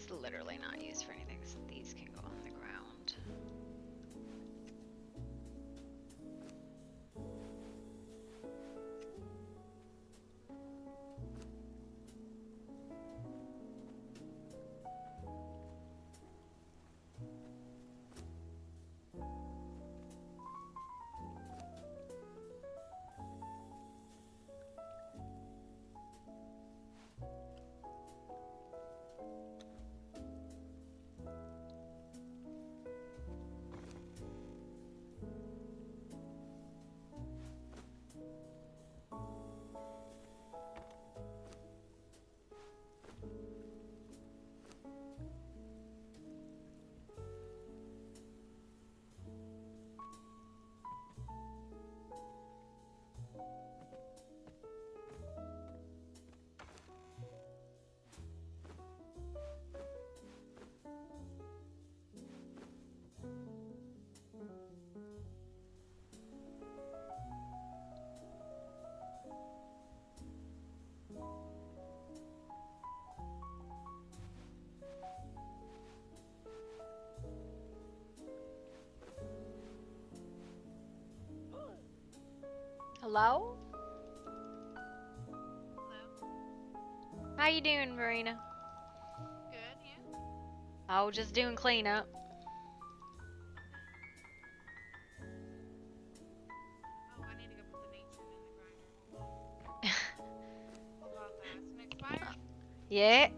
A: is literally not used for anything, so these can go on the ground. Hello? How you doing, Marina?
B: Good, you?
A: Oh, just doing cleanup.
B: Oh, I need to go put the nature in the grinder. Hold on, that's an expired.
A: Yeah.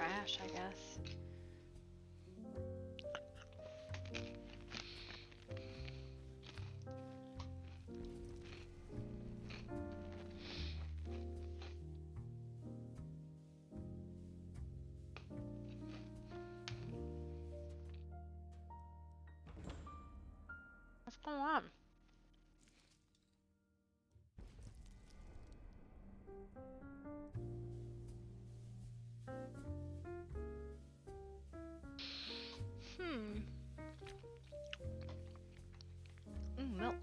A: trash, I guess. What's going on? Milk.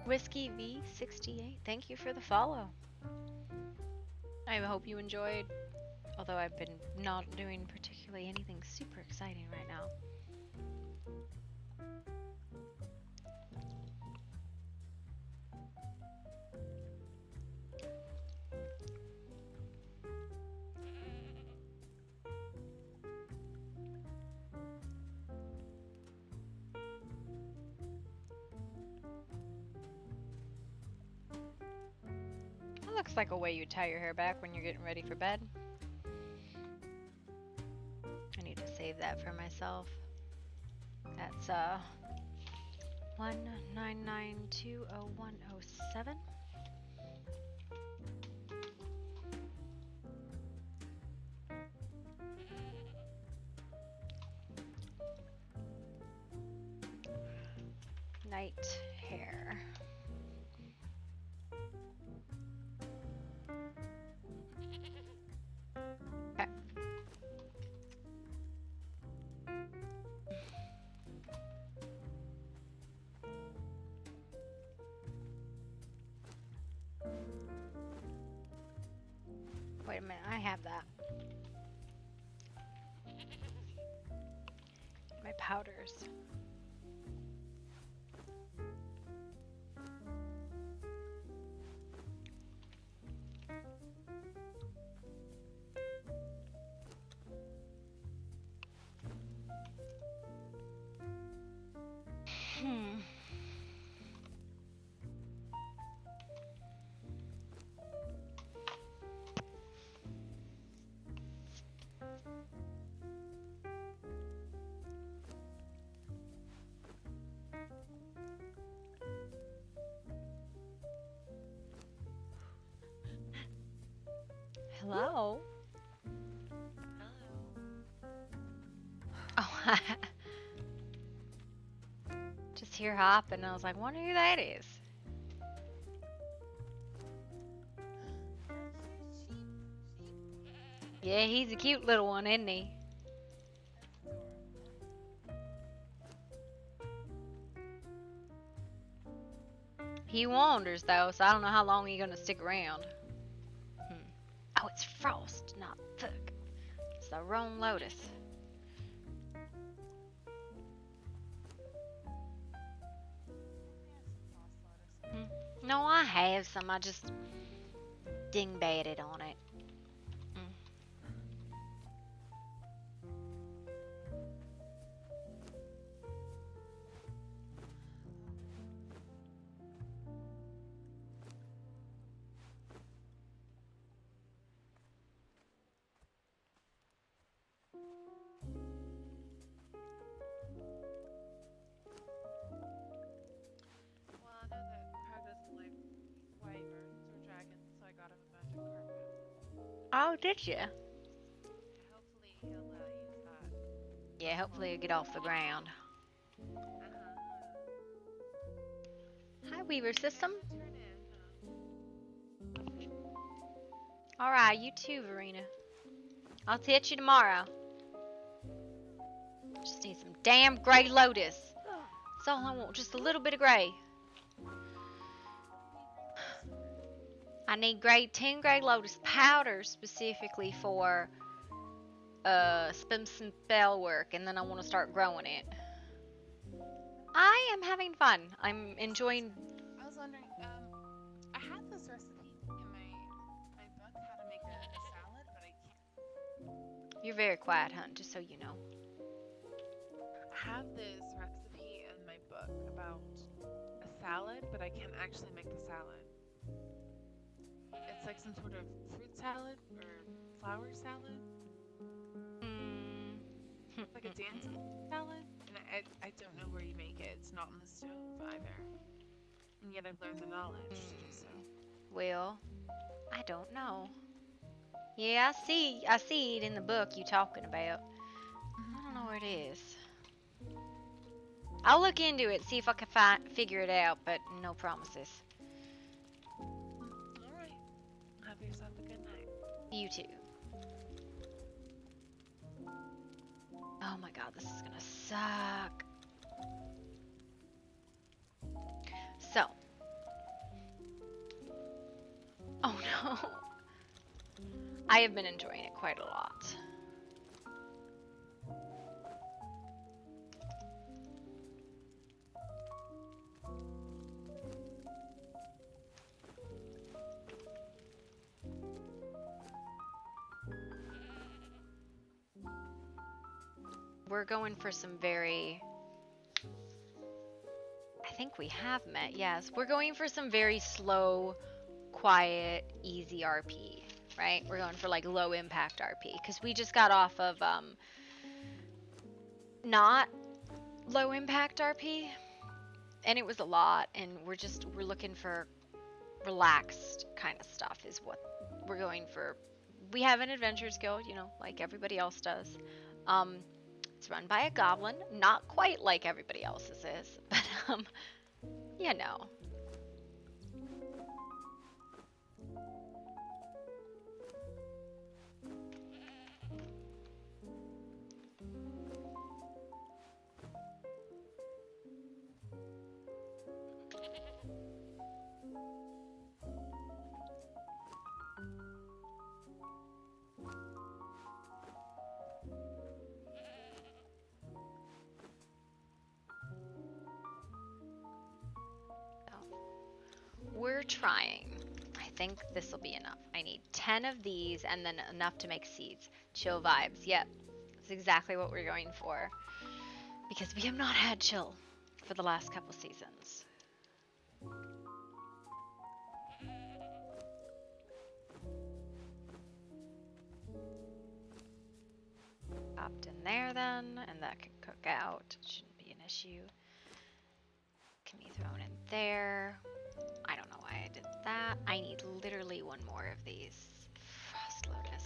A: Whiskey V68, thank you for the follow. I hope you enjoyed, although I've been not doing particularly anything super exciting right now. Looks like a way you tie your hair back when you're getting ready for bed. I need to save that for myself. That's 199200107. Night hair. Okay. Wait a minute, I have that. My powders. Hello. Oh, just hear hopping. I was like, wonder who that is. Yeah, he's a cute little one, isn't he? He wanders though, so I don't know how long he's gonna stick around. Oh, it's Frost, not Thug. It's the wrong Lotus.
J: No, I have some. I just dingbatted on it.
B: Well, I know that Prague doesn't like wyverns or dragons, so I got him a magic carpet.
J: Oh, did you?
B: Yeah, hopefully he'll use that.
J: Yeah, hopefully it'll get off the ground. Hi, Weaver System. Alright, you too, Verena. I'll catch you tomorrow. Just need some damn gray lotus. That's all I want, just a little bit of gray. I need 10 gray lotus powder specifically for some spell work, and then I want to start growing it. I am having fun. I'm enjoying.
B: I was wondering, I had this recipe in my book how to make a salad, but I can't.
J: You're very quiet, hun, just so you know.
B: I have this recipe in my book about a salad, but I can't actually make the salad. It's like some sort of fruit salad or flower salad. It's like a dancing salad, and I don't know where you make it. It's not on the stove either. And yet I've learned the knowledge to do so.
J: Well, I don't know. Yeah, I see it in the book you talking about. I don't know where it is. I'll look into it, see if I can figure it out, but no promises.
B: Alright. Have yourself a good night.
J: You too. Oh my god, this is gonna suck. So. Oh no. I have been enjoying it quite a lot. We're going for some very... I think we have met, yes. We're going for some very slow, quiet, easy RP, right? We're going for like low impact RP because we just got off of not low impact RP and it was a lot, and we're looking for relaxed kind of stuff is what we're going for. We have an adventures guild, you know, like everybody else does. It's run by a goblin, not quite like everybody else's is, but you know. We're trying. I think this will be enough. I need 10 of these and then enough to make seeds. Chill vibes. Yep. That's exactly what we're going for. Because we have not had chill for the last couple seasons. Popped in there then, and that can cook out. Shouldn't be an issue. Can be thrown in there. I don't know why I did that. I need literally one more of these. Frost lotus.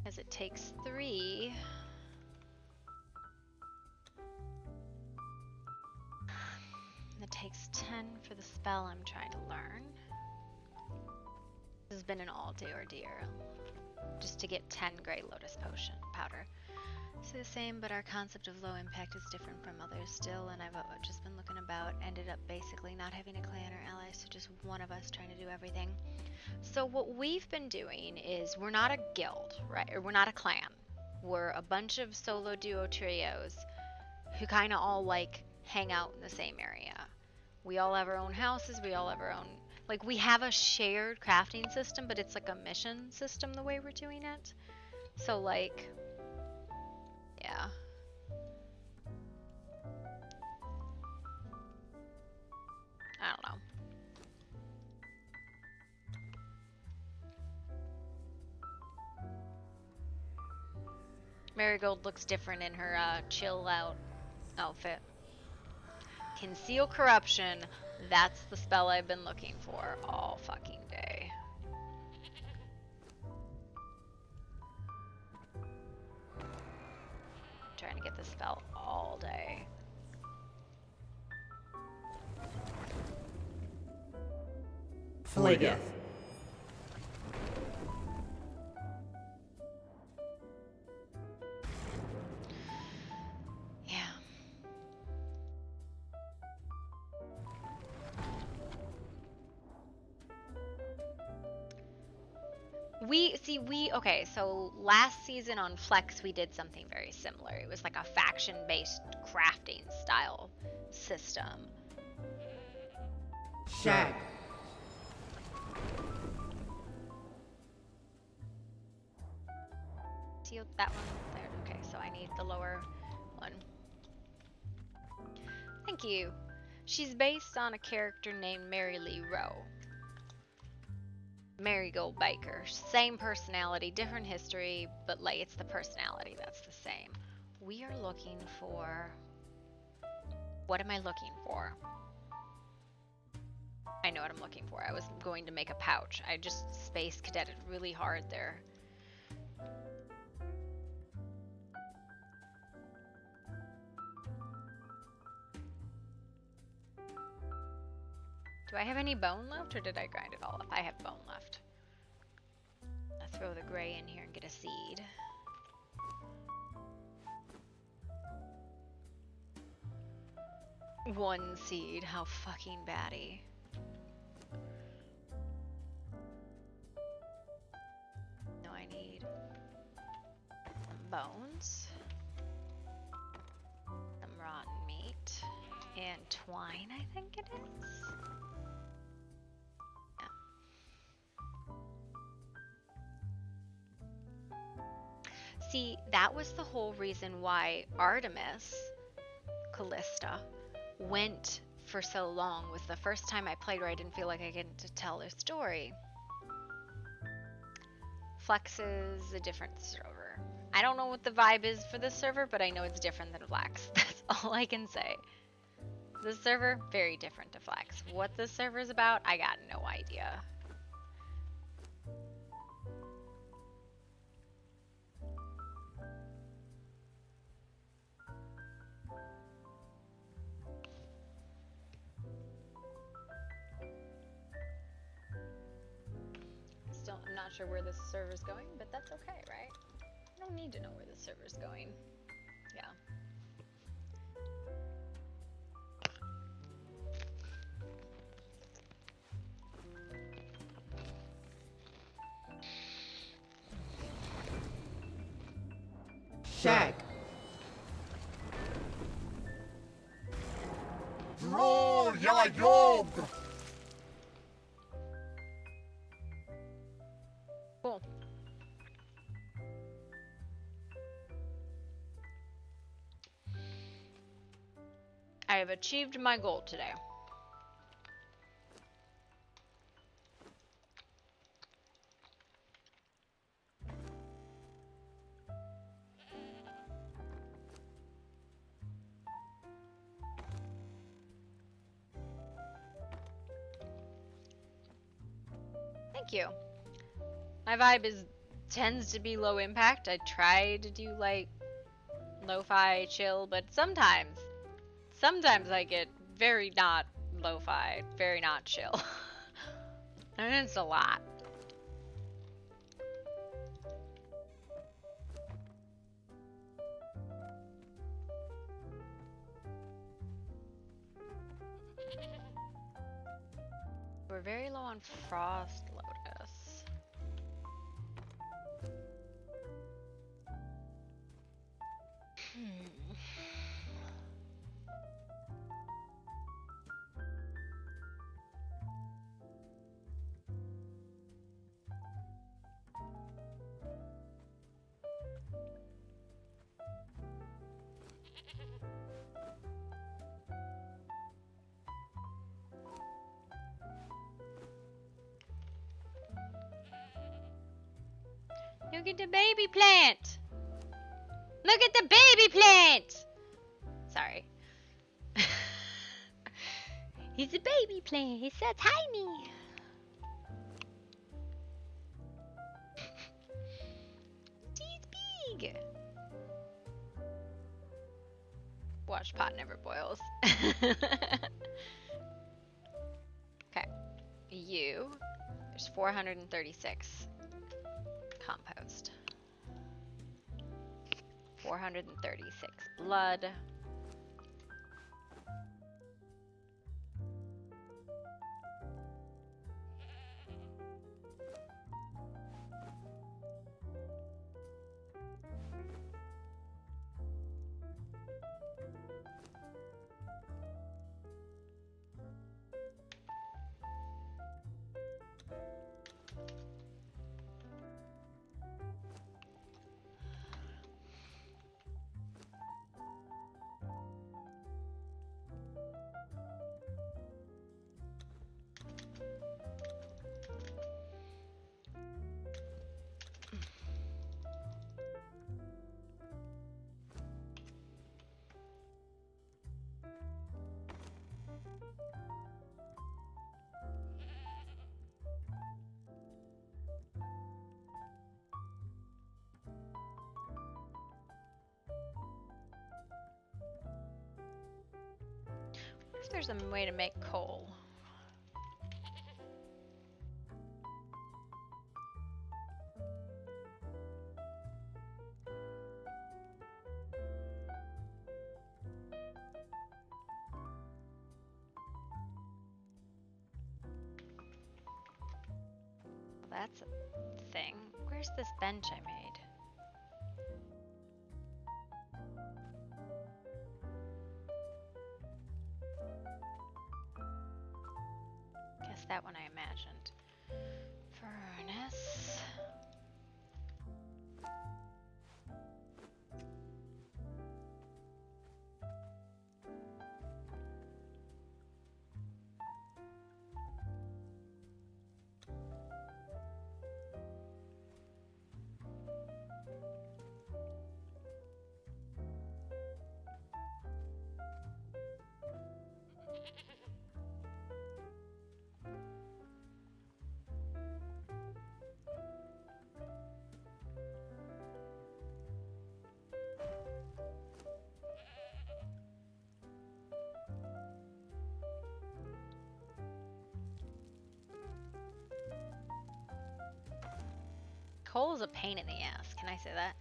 J: As it takes 3. It takes 10 for the spell I'm trying to learn. This has been an all-day ordeal. Just to get 10 Grey Lotus potion powder. It's the same, but our concept of low impact is different from others still, and I've just been looking about, ended up basically not having a clan or allies, so just one of us trying to do everything. So what we've been doing is, we're not a guild, right? Or we're not a clan. We're a bunch of solo duo trios who kind of all like hang out in the same area. We all have our own houses, we all have our own, like we have a shared crafting system, but it's like a mission system the way we're doing it. So like, yeah. I don't know. Marigold looks different in her chill out outfit. Conceal corruption. That's the spell I've been looking for all fucking day. I'm trying to get this spell all day.
L: Flaggeth.
J: Yeah. Okay, so last season on Flex we did something very similar. It was like a faction-based crafting style system.
L: Shag.
J: See that one there? Okay, so I need the lower one. Thank you. She's based on a character named Mary Lee Rowe. Marigold Baker. Same personality, different history, but like it's the personality that's the same. We are looking for... What am I looking for? I know what I'm looking for. I was going to make a pouch. I just space cadeted really hard there. Do I have any bone left, or did I grind it all up? I have bone left. I'll throw the gray in here and get a seed. One seed, how fucking batty. No, I need some bones, some rotten meat, and twine, I think it is. See, that was the whole reason why Artemis, Callista, went for so long. Was the first time I played where I didn't feel like I get to tell her story. Flex is a different server. I don't know what the vibe is for this server, but I know it's different than Flex. That's all I can say. This server, very different to Flex. What this server is about, I got no idea. I'm not sure where this server's going, but that's okay, right? I don't need to know where this server's going. Yeah.
L: Shag.
E: Roll ya yog!
J: Cool. I have achieved my goal today. Thank you. My vibe tends to be low impact. I try to do like lo-fi chill, but sometimes I get very not lo-fi, very not chill. And it's a lot. very low on frost lotus. Look at the baby plant! Look at the baby plant! Sorry. He's a baby plant. He's so tiny. He's big. Watch pot never boils. Okay. There's 436 compost. 436 blood. If there's a way to make coal. That's a thing. Where's this bench I made? Guess that one I imagined. Furnace. Coal is a pain in the ass. Can I say that?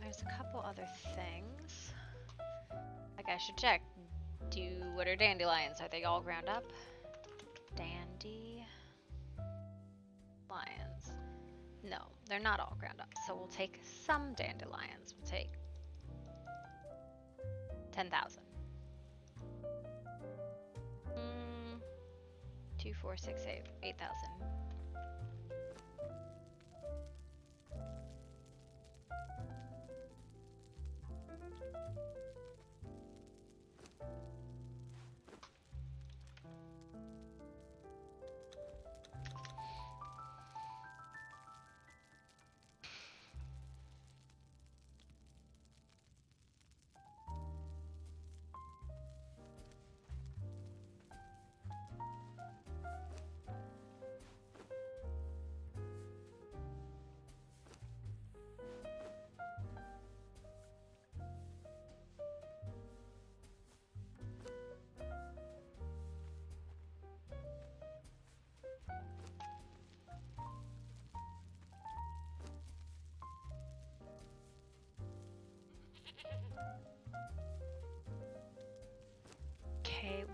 J: There's a couple other things. Like I should check. What are dandelions? Are they all ground up? Dandy lions. No, they're not all ground up. So we'll take some dandelions. We'll take 10,000. 2, 4, 6, 8, 8,000.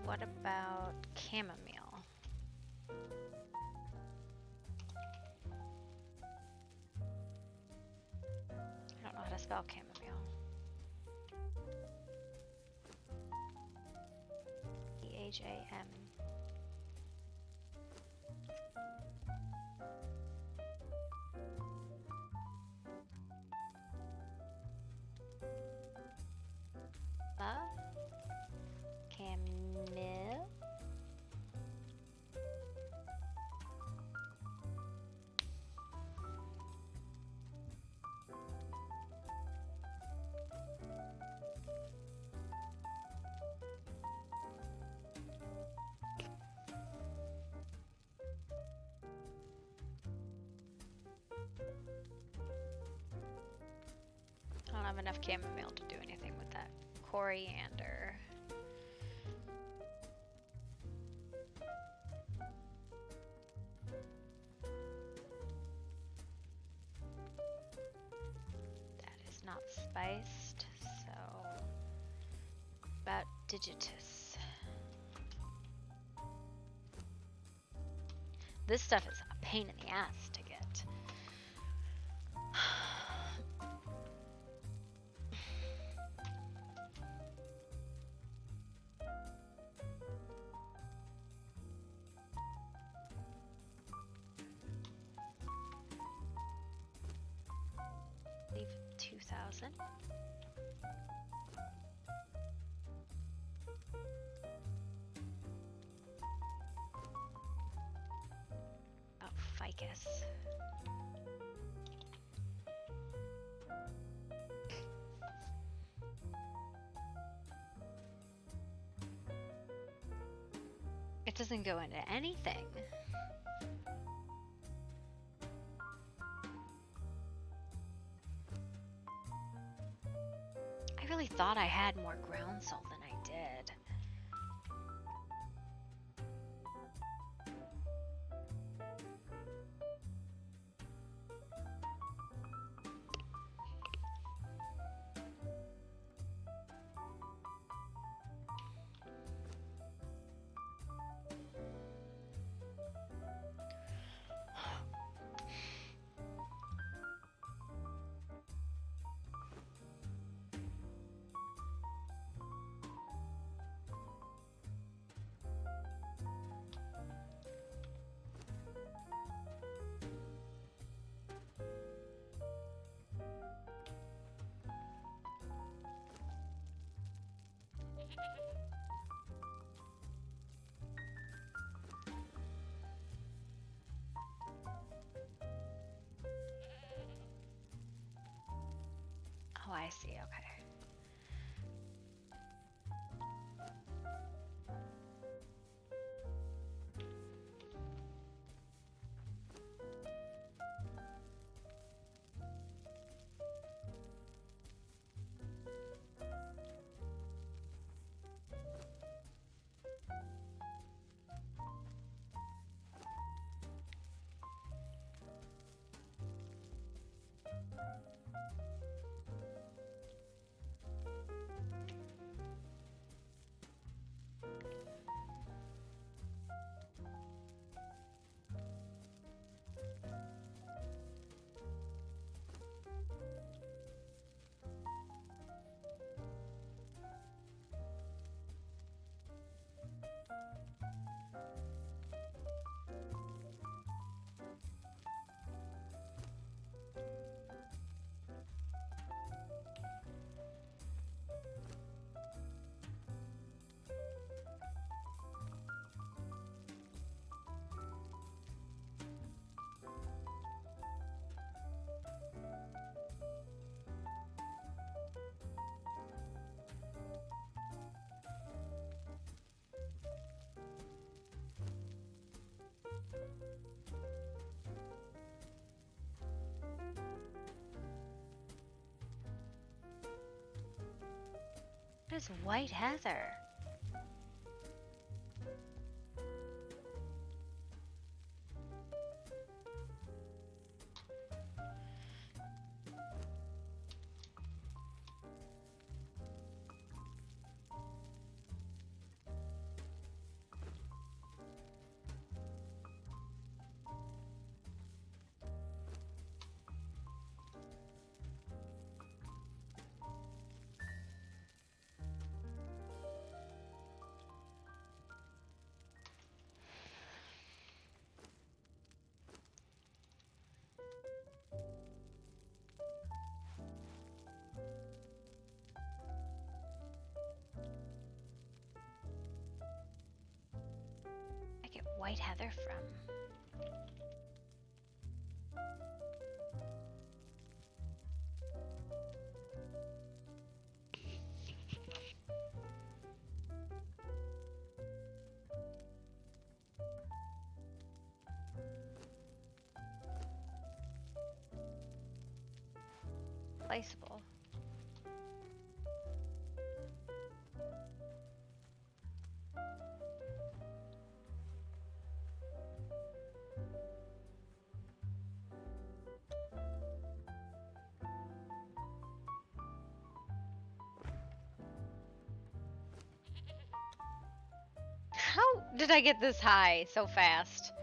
A: what about chamomile? I don't know how to spell chamomile. CHAM. Camille. I don't have enough chamomile to do anything with that. Coriander. That is not spiced, so about Digitus. This stuff is a pain in the ass to get. Leave 2,000. Oh, ficus. It doesn't go into anything. I really thought I had more ground salt than I did. Oh, I see. Okay. What is white heather?
J: white heather from? Placeable. How did I get this high so fast?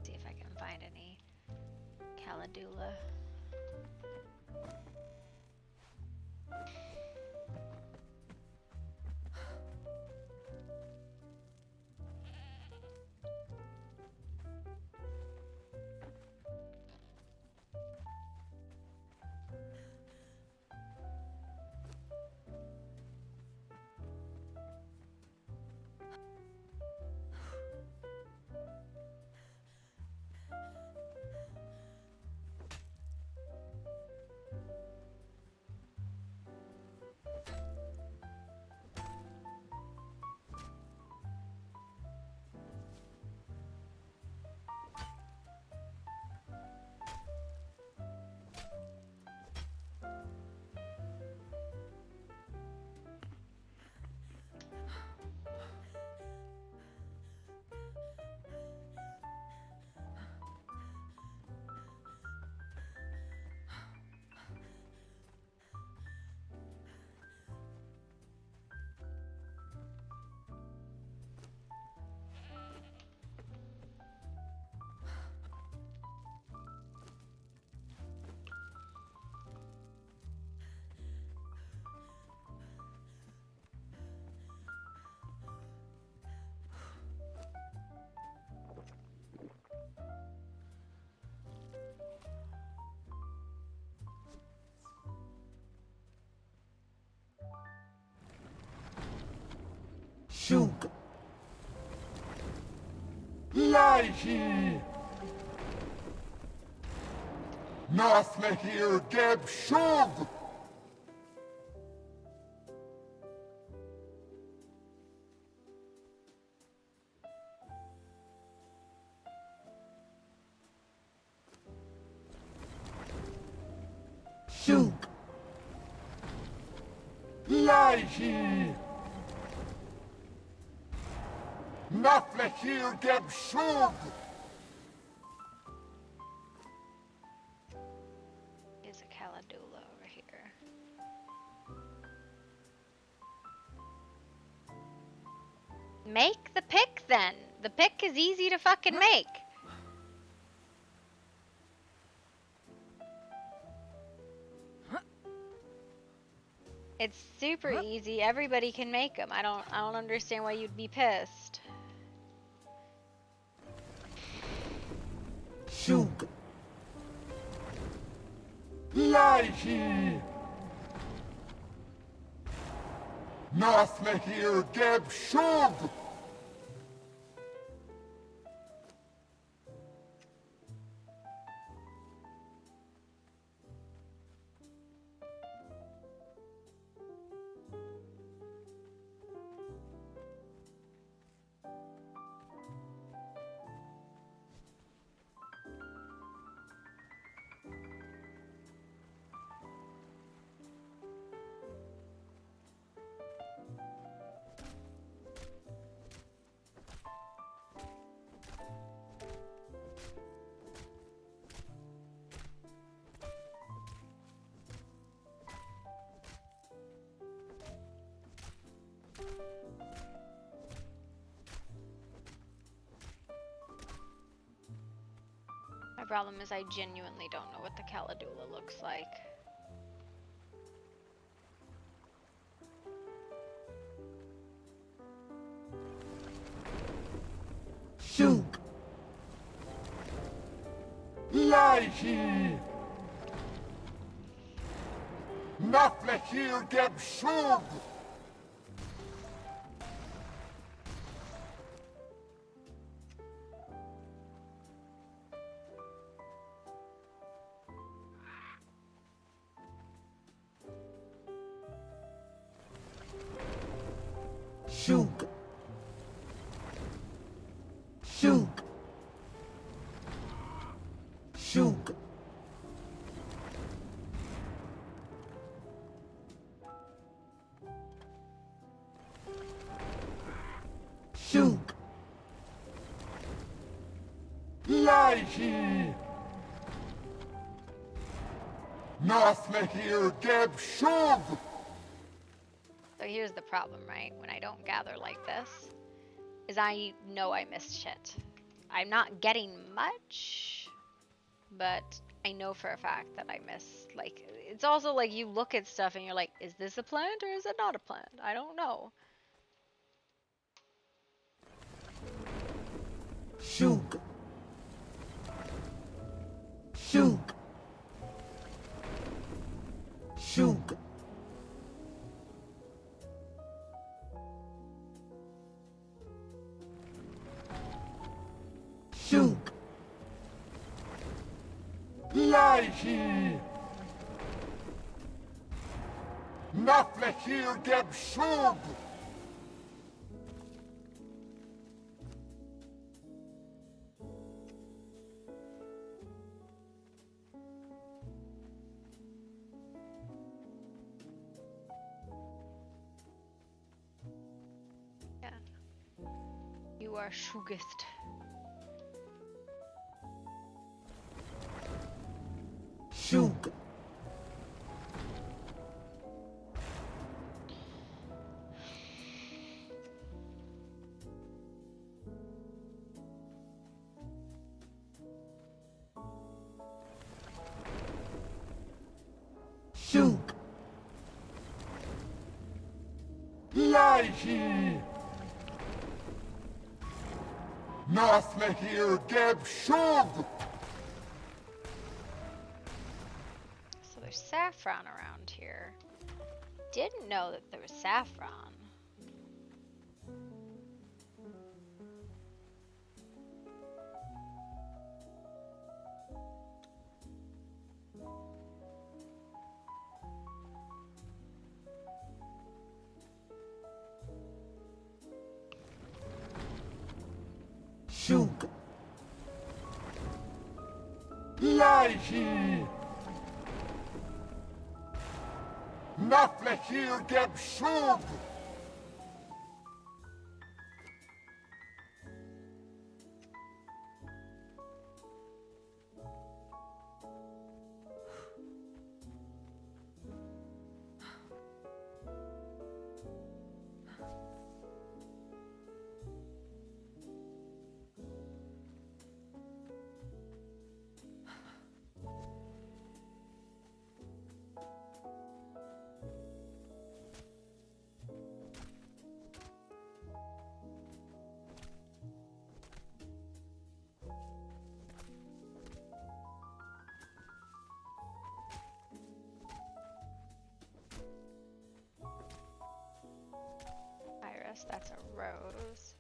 J: See if I can find any Caladula.
E: Shug. Lighty. North Mahir Geb Shug. Shoot. Lighty. Nafle hier geb shug.
J: There's a Caladula over here. Make the pick then. The pick is easy to fucking make. It's super easy. Everybody can make them. I don't understand why you'd be pissed.
E: Shug. Lighty. Nafle hier geb shug.
J: My problem is I genuinely don't know what the Caladula looks like.
E: Shug. Lighty. Nafle hier geb shug. Shug. Shug. Shug. Shug. Lighty. Nafle hier geb shug.
J: So here's the problem, right? When I don't gather like this, is I know I missed shit. I'm not getting much, but I know for a fact that I missed. Like, it's also like you look at stuff and you're like, is this a plant or is it not a plant? I don't know.
E: Shug. Shug. Shug. Shug. Lighty. Nafle hier geb shug.
J: Yeah. You are shugist.
E: Shug. Shug. Lighty. Nafle hier geb shug.
J: So there's saffron around here. Didn't know that there was saffron.
E: Shug. Lighty. Nafle hier geb shug!
J: Iris, that's a rose.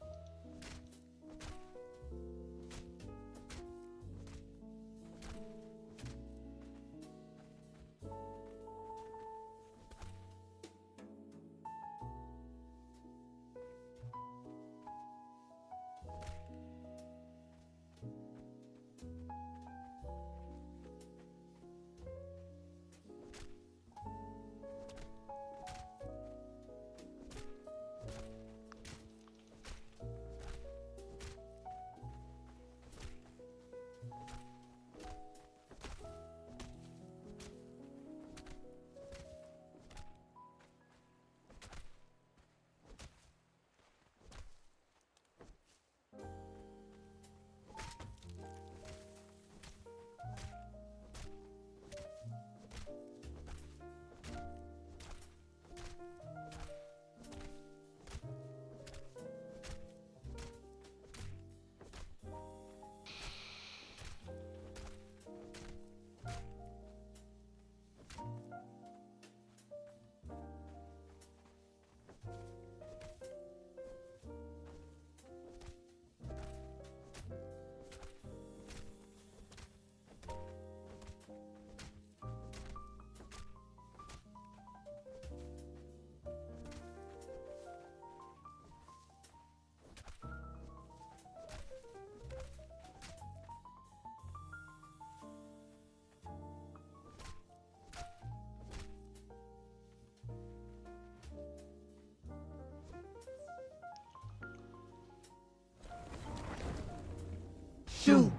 E: Shug!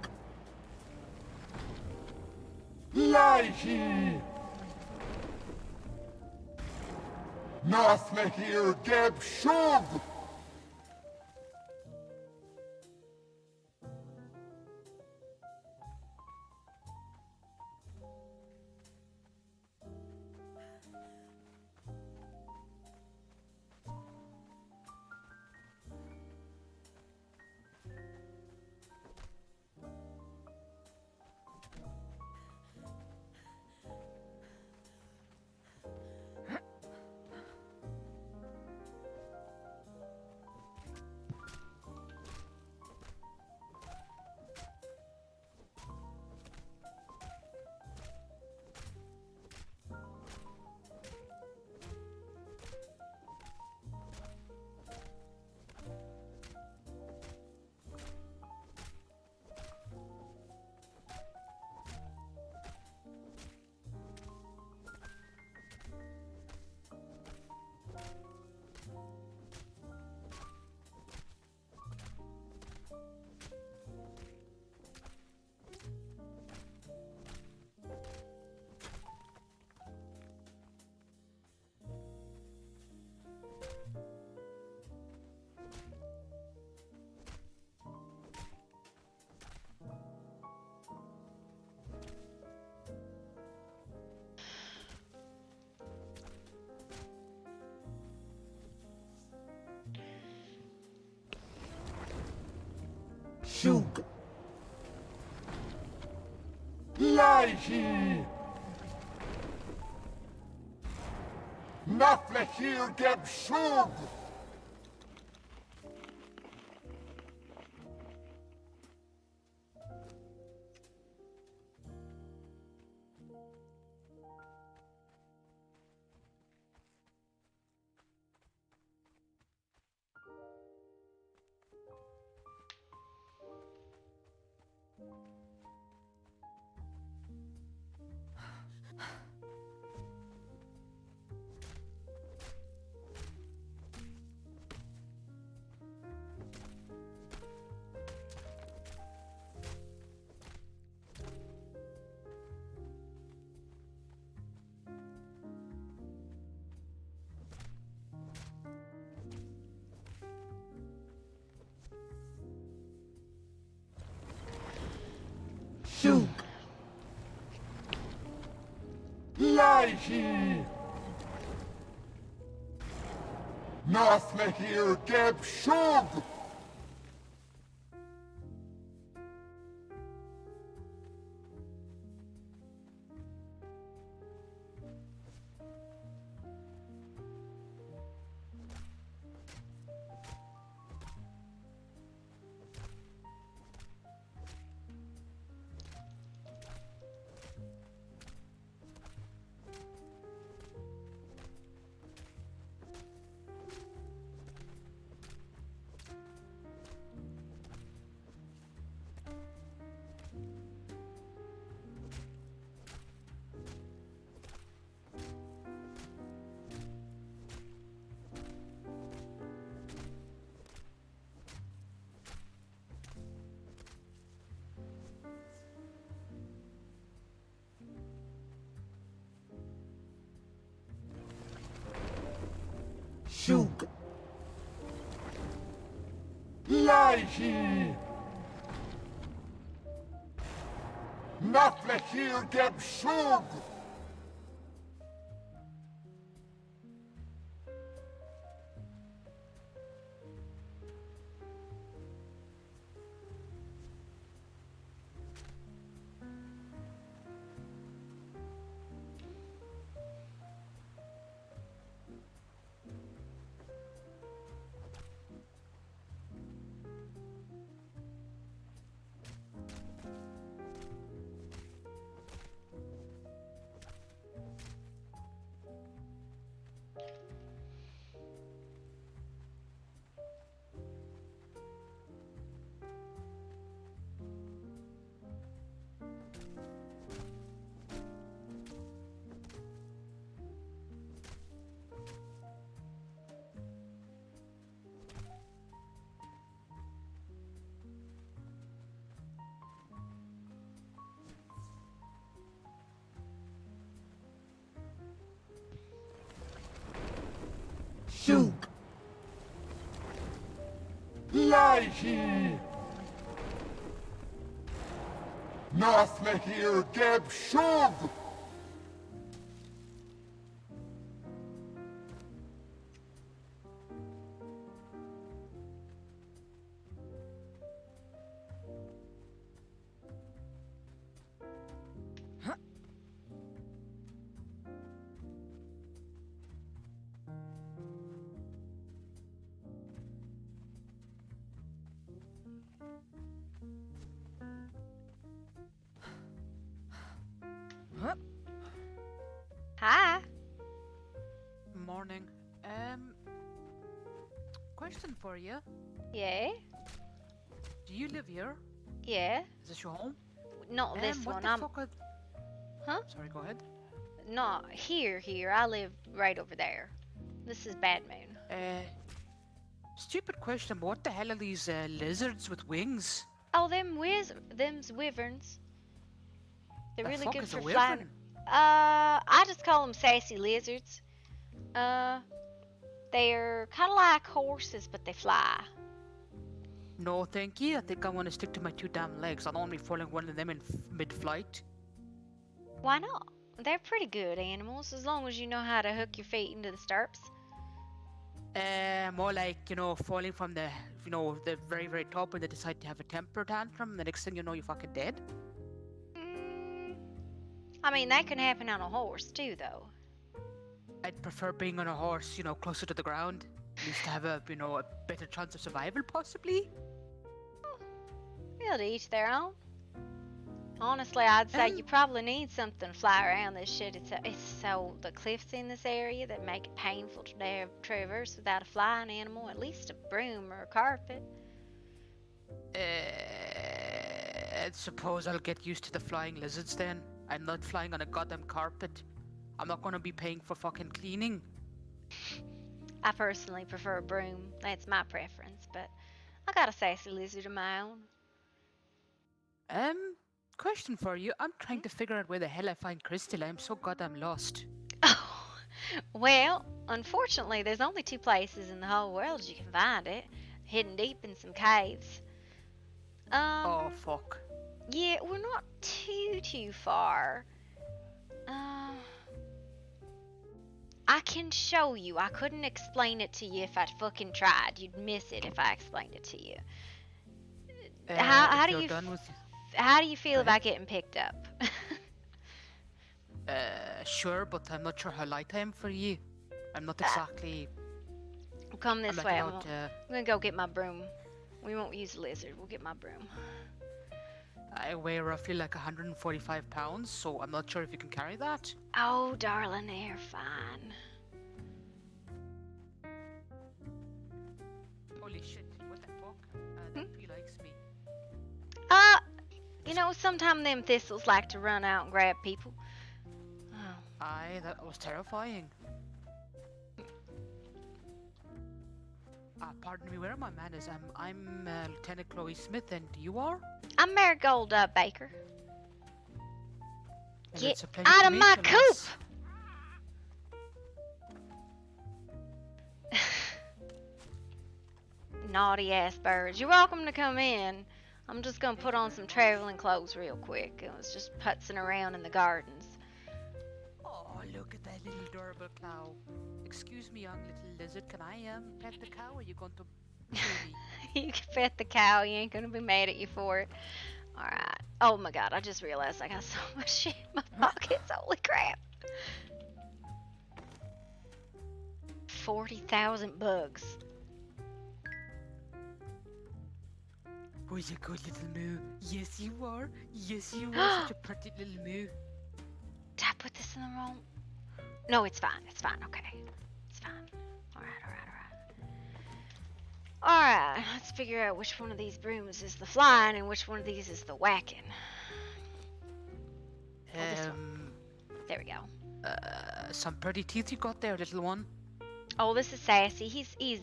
E: Laihi! Nafle hier geb shug! Shug! Laihi! Nafle hier geb shug! Shoot! Lie he! North me here geb shug! Shug! Lie he! Not me here geb shug! Shug! Lie he! North me here geb shug!
A: Hi.
P: Morning. Question for you.
A: Yeah?
P: Do you live here?
A: Yeah?
P: Is this your home?
A: Not this
P: what
A: one.
P: the
A: I'm.
P: fuck are...
A: Huh?
P: Sorry, go ahead.
A: Not here. I live right over there. This is Bad Moon.
P: Stupid question, but what the hell are these lizards with wings?
A: Oh, them's wyverns. They're
P: The
A: really
P: fuck
A: good
P: is a
A: for
P: wyvern?
A: flying. I just call them sassy lizards. They're kind of like horses, but they fly.
P: No, thank you. I think I want to stick to my two damn legs. I don't want to be falling one of them in mid-flight.
A: Why not? They're pretty good animals, as long as you know how to hook your feet into the stirrups.
P: More like, falling from the very, very top and they decide to have a temper tantrum and the next thing you know, you're fucking dead.
A: I mean, that can happen on a horse, too, though.
P: I'd prefer being on a horse, closer to the ground. At least to have a better chance of survival, possibly.
A: Well, to each their own. Honestly, I'd say you probably need something to fly around this shit. It's so the cliffs in this area that make it painful to traverse without a flying animal. At least a broom or a carpet.
P: I suppose I'll get used to the flying lizards then. I'm not flying on a goddamn carpet. I'm not gonna be paying for fucking cleaning.
A: I personally prefer a broom. That's my preference, but I got a sassy lizard of my own.
P: Question for you. I'm trying to figure out where the hell I find Crystal. I'm so goddamn lost.
A: Well, unfortunately, there's only two places in the whole world you can find it. Hidden deep in some caves.
P: Oh, fuck.
J: Yeah, we're not too far. I can show you. I couldn't explain it to you if I fucking tried. You'd miss it if I explained it to you. How
P: if
J: do
P: you're
J: you
P: done with,
J: how do you feel
P: Go
J: about
P: ahead.
J: getting picked up?
P: Sure, but I'm not sure how light I am for you. I'm not exactly.
J: Come
P: I'm
J: this
P: like
J: way.
P: about,
J: I'm gonna go get my broom. We won't use the lizard. We'll get my broom.
P: I weigh roughly like 145 pounds, so I'm not sure if you can carry that.
J: Oh, darling, they're fine.
P: Holy shit! What the fuck? That tree likes me.
J: You know, sometimes them thistles like to run out and grab people. Oh.
P: Aye, that was terrifying. Pardon me, where are my manners? I'm Lieutenant Chloe Smith, and you are?
J: I'm Marigold Baker.
P: And
J: Get
P: it's a pleasure
J: out
P: to
J: of
P: meet
J: my
P: you,
J: coop!
P: lass.
J: Naughty ass birds. You're welcome to come in. I'm just gonna put on some traveling clothes real quick. I was just putzing around in the gardens.
P: Oh, look at that little adorable cow. Excuse me, young little lizard, can I pet the cow, or are you going to kill me?
J: You can pet the cow. You ain't gonna be mad at you for it. Alright. Oh my god, I just realized I got so much shit in my pockets. Holy crap. 40,000 bugs.
P: Who's a good little moo? Yes, you are. Yes, you are such a pretty little moo.
J: Did I put this in the wrong? No, it's fine. It's fine. Okay. It's fine. Alright. Alright, let's figure out which one of these brooms is the flying and which one of these is the whacking. This one. There we go.
P: Some pretty teeth you got there, little one.
J: Oh, this is Sassy. He's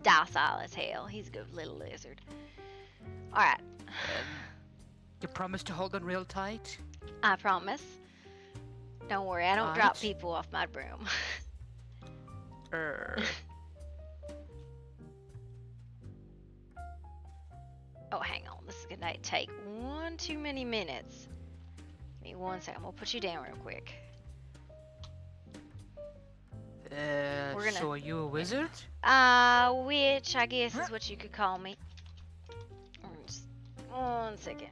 J: docile as hell. He's a good little lizard. Alright.
P: You promise to hold on real tight?
J: I promise. Don't worry, I don't drop
P: Alright.
J: people off my broom. Oh, hang on. This is gonna take one too many minutes. Give me 1 second. We'll put you down real quick. We're gonna-
P: So are you a wizard?
J: Which I guess is what you could call me. Just 1 second.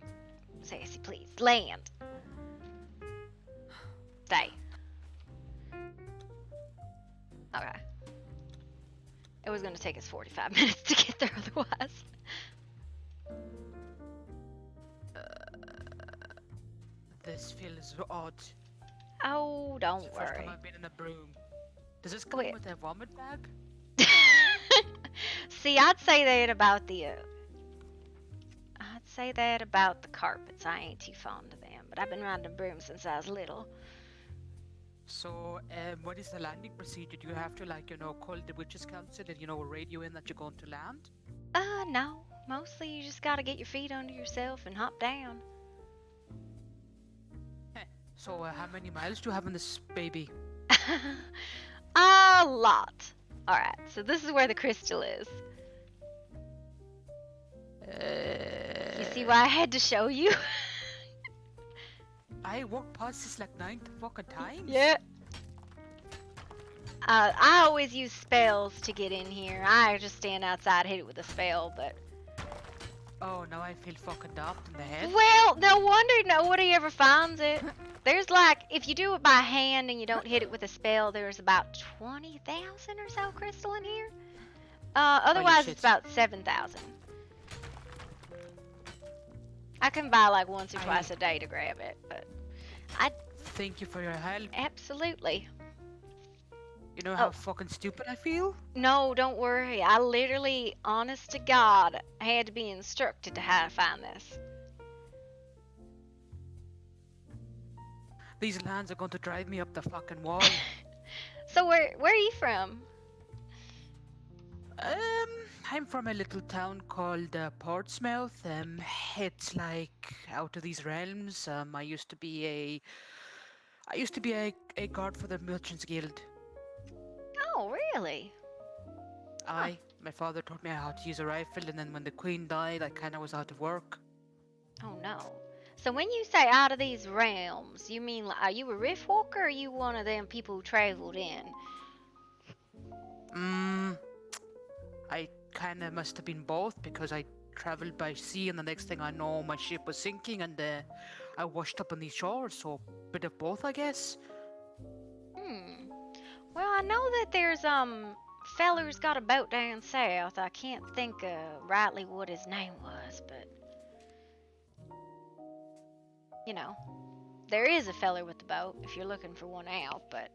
J: Sassy, please. Land. Stay. Okay. It was gonna take us 45 minutes to get there otherwise.
P: This feels odd.
J: Oh, don't
P: It's the first
J: worry.
P: time I've been in a broom. Does this come with a vomit bag?
J: See, I'd say that about the carpets. I ain't too fond of them, but I've been riding a broom since I was little.
P: So, what is the landing procedure? Do you have to, like, call the witches' council and, radio in that you're going to land?
J: No. Mostly you just gotta get your feet under yourself and hop down.
P: So, how many miles do you have in this baby?
J: A lot. Alright, so this is where the crystal is. You see why I had to show you?
P: I walked past this like 9 fucking times.
J: Yeah. I always use spells to get in here. I just stand outside, hit it with a spell, but...
P: Oh, now I feel fucking daft in the head.
J: Well, no wonder nobody ever finds it. There's like, if you do it by hand and you don't hit it with a spell, there's about 20,000 or so crystal in here. Otherwise,
P: shit.
J: it's about 7,000. I can buy like once or twice a day to grab it, but I...
P: Thank you for your help.
J: Absolutely.
P: You know how fucking stupid I feel?
J: No, don't worry. I literally, honest to God, had to be instructed to how to find this.
P: These lands are going to drive me up the fucking wall.
J: So where are you from?
P: I'm from a little town called Portsmouth. It's like out of these realms. I used to be a guard for the Merchants Guild.
J: Oh, really?
P: My father taught me how to use a rifle, and then when the Queen died, I kind of was out of work.
J: Oh no. So when you say out of these realms, you mean are you a rift walker or are you one of them people who traveled in?
P: I kind of must have been both because I traveled by sea and the next thing I know my ship was sinking and I washed up on these shores, so bit of both I guess.
J: Well, I know that there's feller's got a boat down south. I can't think rightly what his name was, but you know, there is a feller with the boat if you're looking for one out, but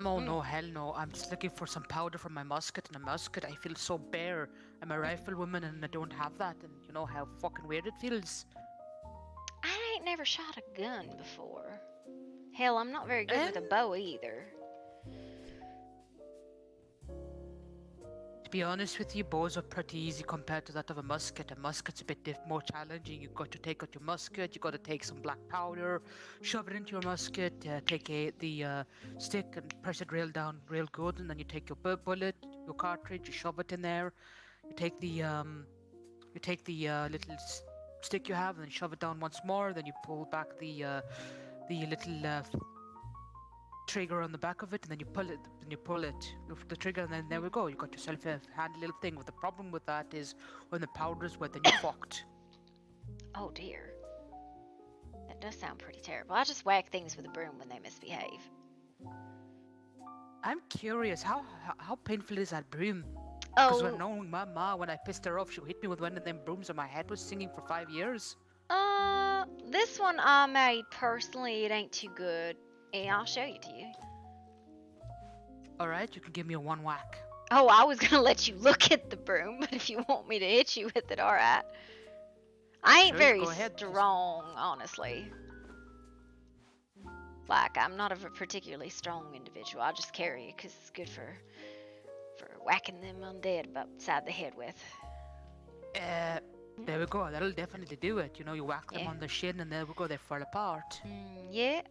P: No, hell no. I'm just looking for some powder for my musket, and a musket, I feel so bare. I'm a riflewoman and I don't have that, and you know how fucking weird it feels.
J: I ain't never shot a gun before. Hell, I'm not very good with a bow either.
P: To be honest with you, bows are pretty easy compared to that of a musket. A musket's a bit more challenging. You've got to take out your musket, you got to take some black powder, shove it into your musket, take the stick and press it real down real good, and then you take your bullet, your cartridge, you shove it in there. You take the little stick you have, and then shove it down once more. Then you pull back the little trigger on the back of it, and then you pull it with the trigger, and then there we go. You got yourself a handy little thing. But the problem with that is when the powder's wet, then you're fucked.
J: Oh dear. That does sound pretty terrible. I just whack things with a broom when they misbehave.
P: I'm curious, how painful is that broom? Because when knowing my ma, when I pissed her off, she hit me with one of them brooms and my head was singing for 5 years.
J: This one I made personally, it ain't too good. Yeah, I'll show you to you.
P: Alright, you can give me a one whack.
J: Oh, I was gonna let you look at the broom, but if you want me to hit you with it, alright. I ain't very strong, honestly. Like, I'm not a particularly strong individual. I just carry it because it's good for whacking them undead upside the head with.
P: There we go. That'll definitely do it. You know, you whack them on the shin and there we go, they fall apart.
J: Yeah.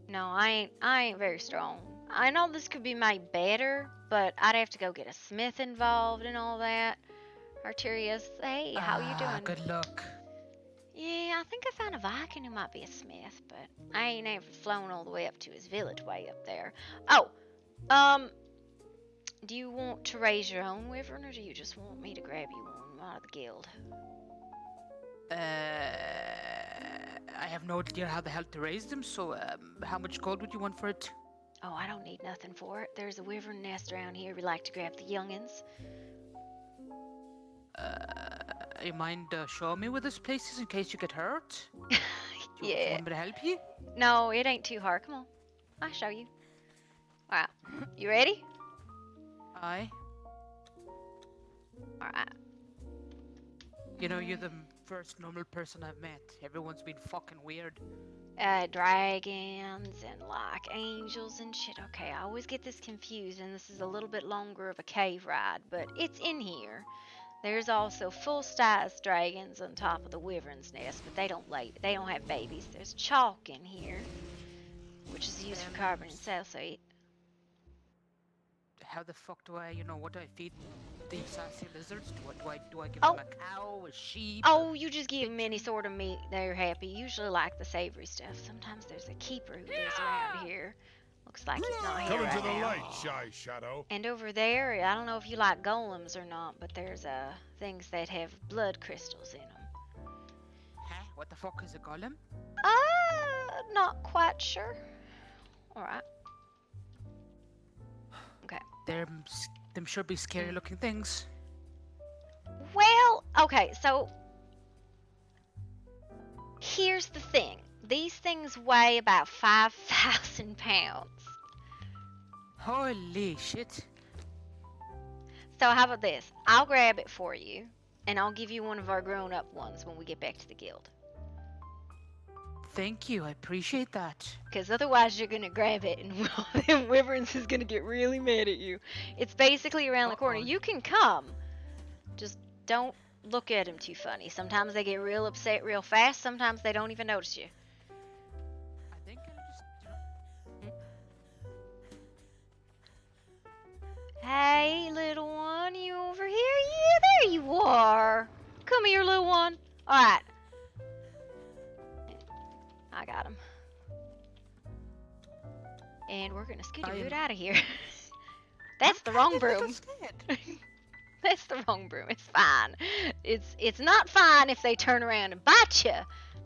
J: No, I ain't very strong. I know this could be made better, but I'd have to go get a smith involved and all that. Arteria's, hey, how you doing?
P: Good luck.
J: Yeah, I think I found a Viking who might be a smith, but I ain't ever flown all the way up to his village way up there. Oh, do you want to raise your own wyvern, or do you just want me to grab you one out of the guild?
P: I have no idea how the hell to raise them, so how much gold would you want for it?
J: Oh, I don't need nothing for it. There's a wyvern nest around here. We like to grab the youngins.
P: You mind showing me where this place is in case you get hurt?
J: Yeah.
P: You want me to help you?
J: No, it ain't too hard. Come on. I'll show you. Alright. You ready?
P: Aye.
J: Alright.
P: You know, you're the first normal person I've met. Everyone's been fucking weird.
J: Dragons and like angels and shit. Okay, I always get this confused, and this is a little bit longer of a cave ride, but it's in here. There's also full-size dragons on top of the wyvern's nest, but they don't have babies. There's chalk in here, which is used for carbon and salsate.
P: How the fuck do I, what do I feed these sassy lizards? Do I give them a cow, a sheep?
J: Oh, you just give them any sort of meat. They're happy. Usually like the savory stuff. Sometimes there's a keeper who lives around here. Looks like he's not here
E: Come
J: right
E: into the
J: now.
E: light, Shy Shadow.
J: And over there, I don't know if you like golems or not, but there's things that have blood crystals in them.
P: Huh? What the fuck is a golem?
J: Not quite sure. Alright. Okay.
P: Them sure be scary looking things.
J: Well, okay, so here's the thing. These things weigh about 5,000 pounds.
P: Holy shit.
J: So how about this? I'll grab it for you, and I'll give you one of our grown-up ones when we get back to the guild.
P: Thank you, I appreciate that.
J: Because otherwise you're going to grab it, and one of them wyverns is going to get really mad at you. It's basically around the corner. You can come. Just don't look at them too funny. Sometimes they get real upset real fast. Sometimes they don't even notice you.
P: I think I just...
J: Hey, little one, you over here? Yeah, there you are. Come here, little one. Alright. and we're gonna scooter out of here. That's the wrong broom. That's the wrong broom. It's fine. It's not fine if they turn around and bite you,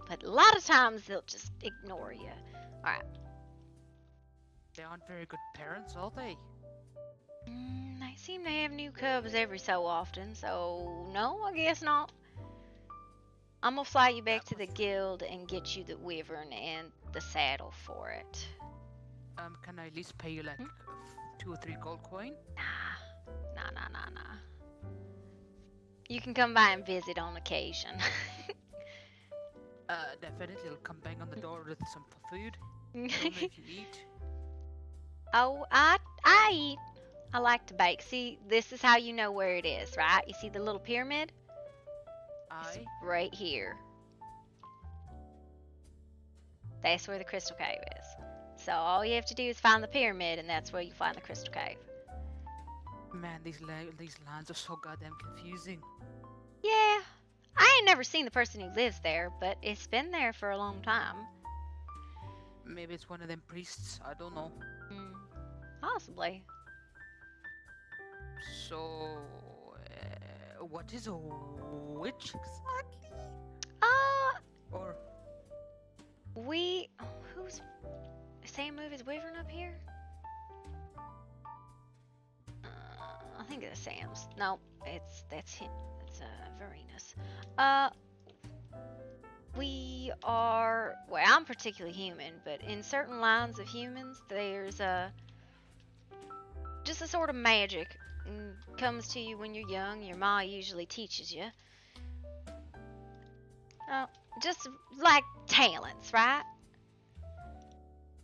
J: but a lot of times they'll just ignore you. All right.
P: They aren't very good parents, are they?
J: They seem to have new cubs every so often, so no, I guess not. I'm gonna fly you back to the guild and get you the wyvern and the saddle for it.
P: Can I at least pay you like 2 or 3 gold coin?
J: Nah. You can come by and visit on occasion.
P: Definitely. I'll come bang on the door with some food. Don't make you eat.
J: Oh, I eat. I like to bake. See, this is how you know where it is, right? You see the little pyramid? It's right here. That's where the crystal cave is. So all you have to do is find the pyramid, and that's where you find the crystal cave.
P: Man, these lines are so goddamn confusing.
J: Yeah, I ain't never seen the person who lives there, but it's been there for a long time.
P: Maybe it's one of them priests. I don't know.
J: Possibly.
P: So, what is a witch exactly? Or
J: who's Sam move his wyvern up here? I think it's Sam's. No, that's him. It's Verena's. We are, well, I'm particularly human, but in certain lines of humans, there's just a sort of magic comes to you when you're young. Your ma usually teaches you. Just like talents, right?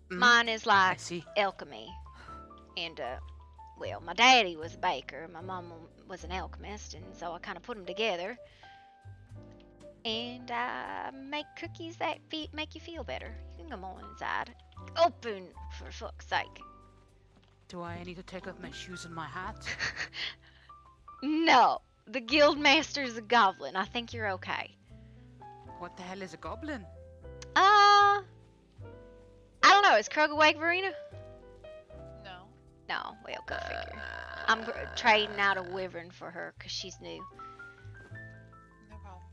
J: Mine is like alchemy. And, well, my daddy was a baker. My mom was an alchemist, and so I kind of put them together. And I make cookies that make you feel better. You can come on inside. Open, for fuck's sake.
P: Do I need to take off my shoes and my hat?
J: No, the guild master's a goblin. I think you're okay.
P: What the hell is a goblin?
J: I don't know. Is Krug awake, Verena?
B: No.
J: No, well, go figure. I'm trading out a wyvern for her because she's new.
B: No problem.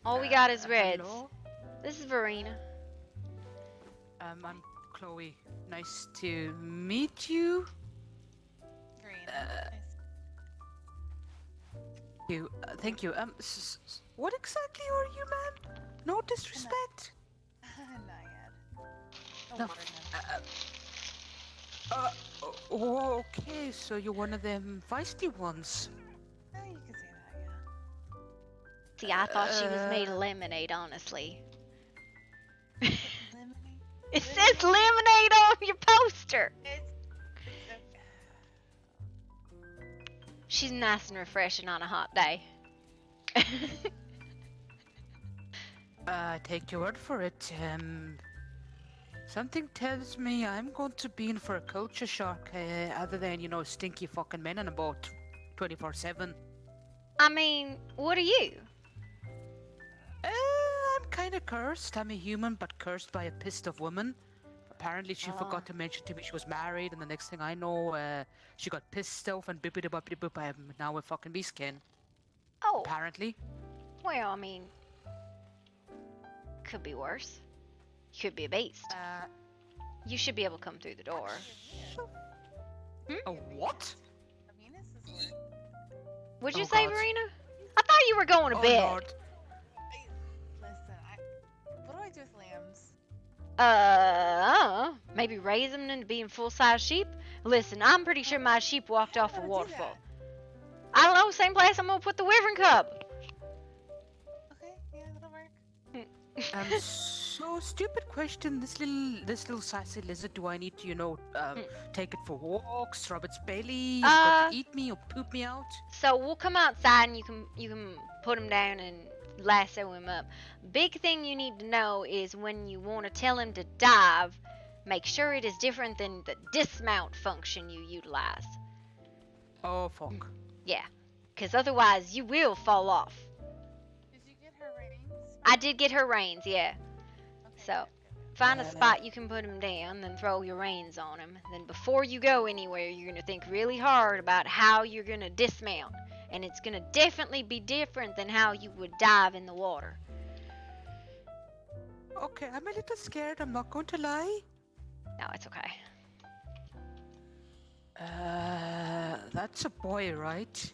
J: All we got is reds.
P: Hello?
J: This is Verena.
P: I'm Chloe. Nice to meet you. Thank you. What exactly are you, ma'am? No disrespect.
B: Not yet.
P: Okay, so you're one of them feisty ones.
B: You can say that, yeah.
J: See, I thought she was made of lemonade, honestly. It says lemonade on your poster. She's nice and refreshing on a hot day.
P: Take your word for it. Something tells me I'm going to be in for a culture shock, other than, stinky fucking men in a boat 24/7.
J: I mean, what are you?
P: I'm kind of cursed. I'm a human, but cursed by a pissed off woman. Apparently, she forgot to mention to me she was married, and the next thing I know, she got pissed off and bippity boppity boop. I am now a fucking beastkin.
J: Oh.
P: Apparently.
J: Well, I mean, could be worse. Could be a beast. You should be able to come through the door.
P: A what?
J: What'd you
P: Oh,
J: say,
P: God.
J: Verena? I thought you were going to bed.
P: Lord.
B: Listen, what do I do with lambs?
J: Maybe raise them into being full-size sheep? Listen, I'm pretty sure my sheep walked off a waterfall. I don't know, same place I'm gonna put the wyvern cub.
B: Okay, yeah, that'll work.
P: So stupid question. This little sassy lizard. Do I need to, take it for walks, rub its belly, is it going to eat me or poop me out?
J: So we'll come outside and you can put him down and lasso him up. Big thing you need to know is when you want to tell him to dive, make sure it is different than the dismount function you utilize.
P: Oh fuck.
J: Yeah, because otherwise you will fall off.
B: Did you get her reins?
J: I did get her reins, yeah. So, find a spot you can put him down, then throw your reins on him. Then before you go anywhere, you're gonna think really hard about how you're gonna dismount. And it's gonna definitely be different than how you would dive in the water.
P: Okay, I'm a little scared, I'm not going to lie.
J: No, it's okay.
P: That's a boy, right?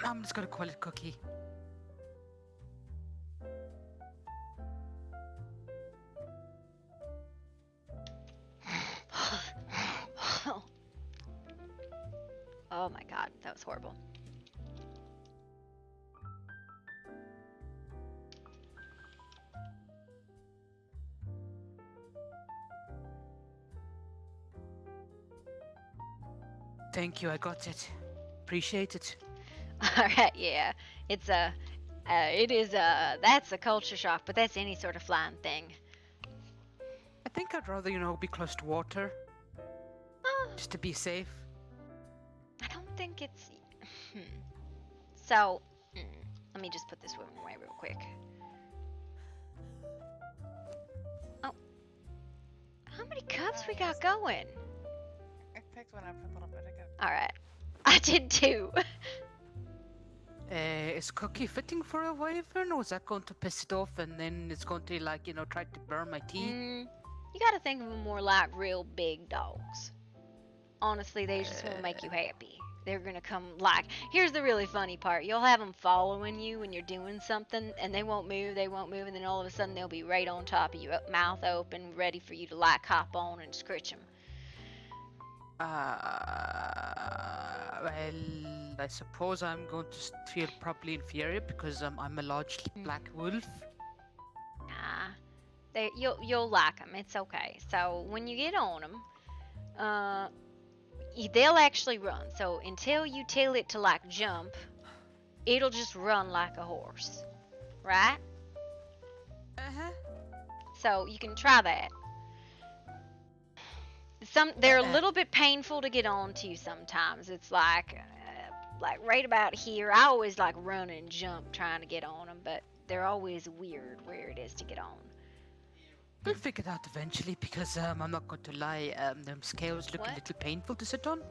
P: I'm just gonna call it Cookie.
J: Oh my god, that was horrible.
P: Thank you, I got it. Appreciate it.
J: Alright, yeah. It's that's a culture shock, but that's any sort of flying thing.
P: I think I'd rather, be close to water. Just to be safe.
J: I don't think it's... So, let me just put this one away real quick. Oh. How many cups we got going?
B: I picked one up a little bit ago.
J: Alright. I did too.
P: Is Cookie fitting for a wyvern, or is that going to piss it off and then it's going to, try to burn my teeth?
J: You gotta think of them more like real big dogs. Honestly, they just won't make you happy. They're gonna come here's the really funny part. You'll have them following you when you're doing something, and they won't move, and then all of a sudden they'll be right on top of you, mouth open, ready for you to hop on and scritch them.
P: Well, I suppose I'm going to feel properly inferior because I'm a large black wolf.
J: Nah, you'll like them. It's okay. So when you get on them, they'll actually run. So until you tell it to jump, it'll just run like a horse, right? So you can try that. They're a little bit painful to get onto sometimes. It's like right about here. I always run and jump trying to get on them, but they're always weird where it is to get on.
P: We'll figure it out eventually because I'm not going to lie, them scales look a little painful to sit on,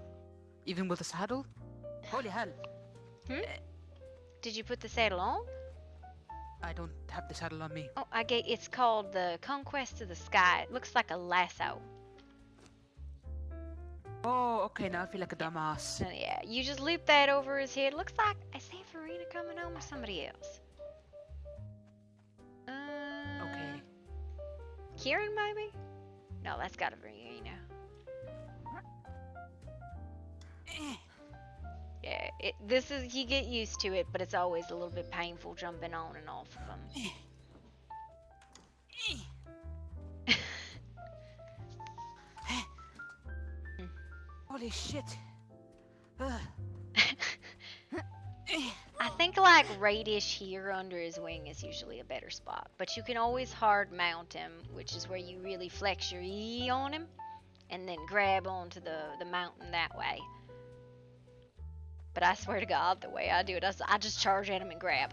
P: even with a saddle. Holy hell!
J: Did you put the saddle on?
P: I don't have the saddle on me.
J: Oh, it's called the Conquest of the Sky. It looks like a lasso.
P: Oh, okay, now I feel like a dumbass.
J: So yeah, you just loop that over his head. Looks like, is that Farina coming home or somebody else?
P: Okay.
J: Kieran, maybe? No, that's gotta be Farina. Yeah, you get used to it, but it's always a little bit painful jumping on and off of them.
P: Holy shit.
J: I think right-ish here under his wing is usually a better spot. But you can always hard mount him, which is where you really flex your E on him and then grab onto the mountain that way. But I swear to God, the way I do it, I just charge at him and grab.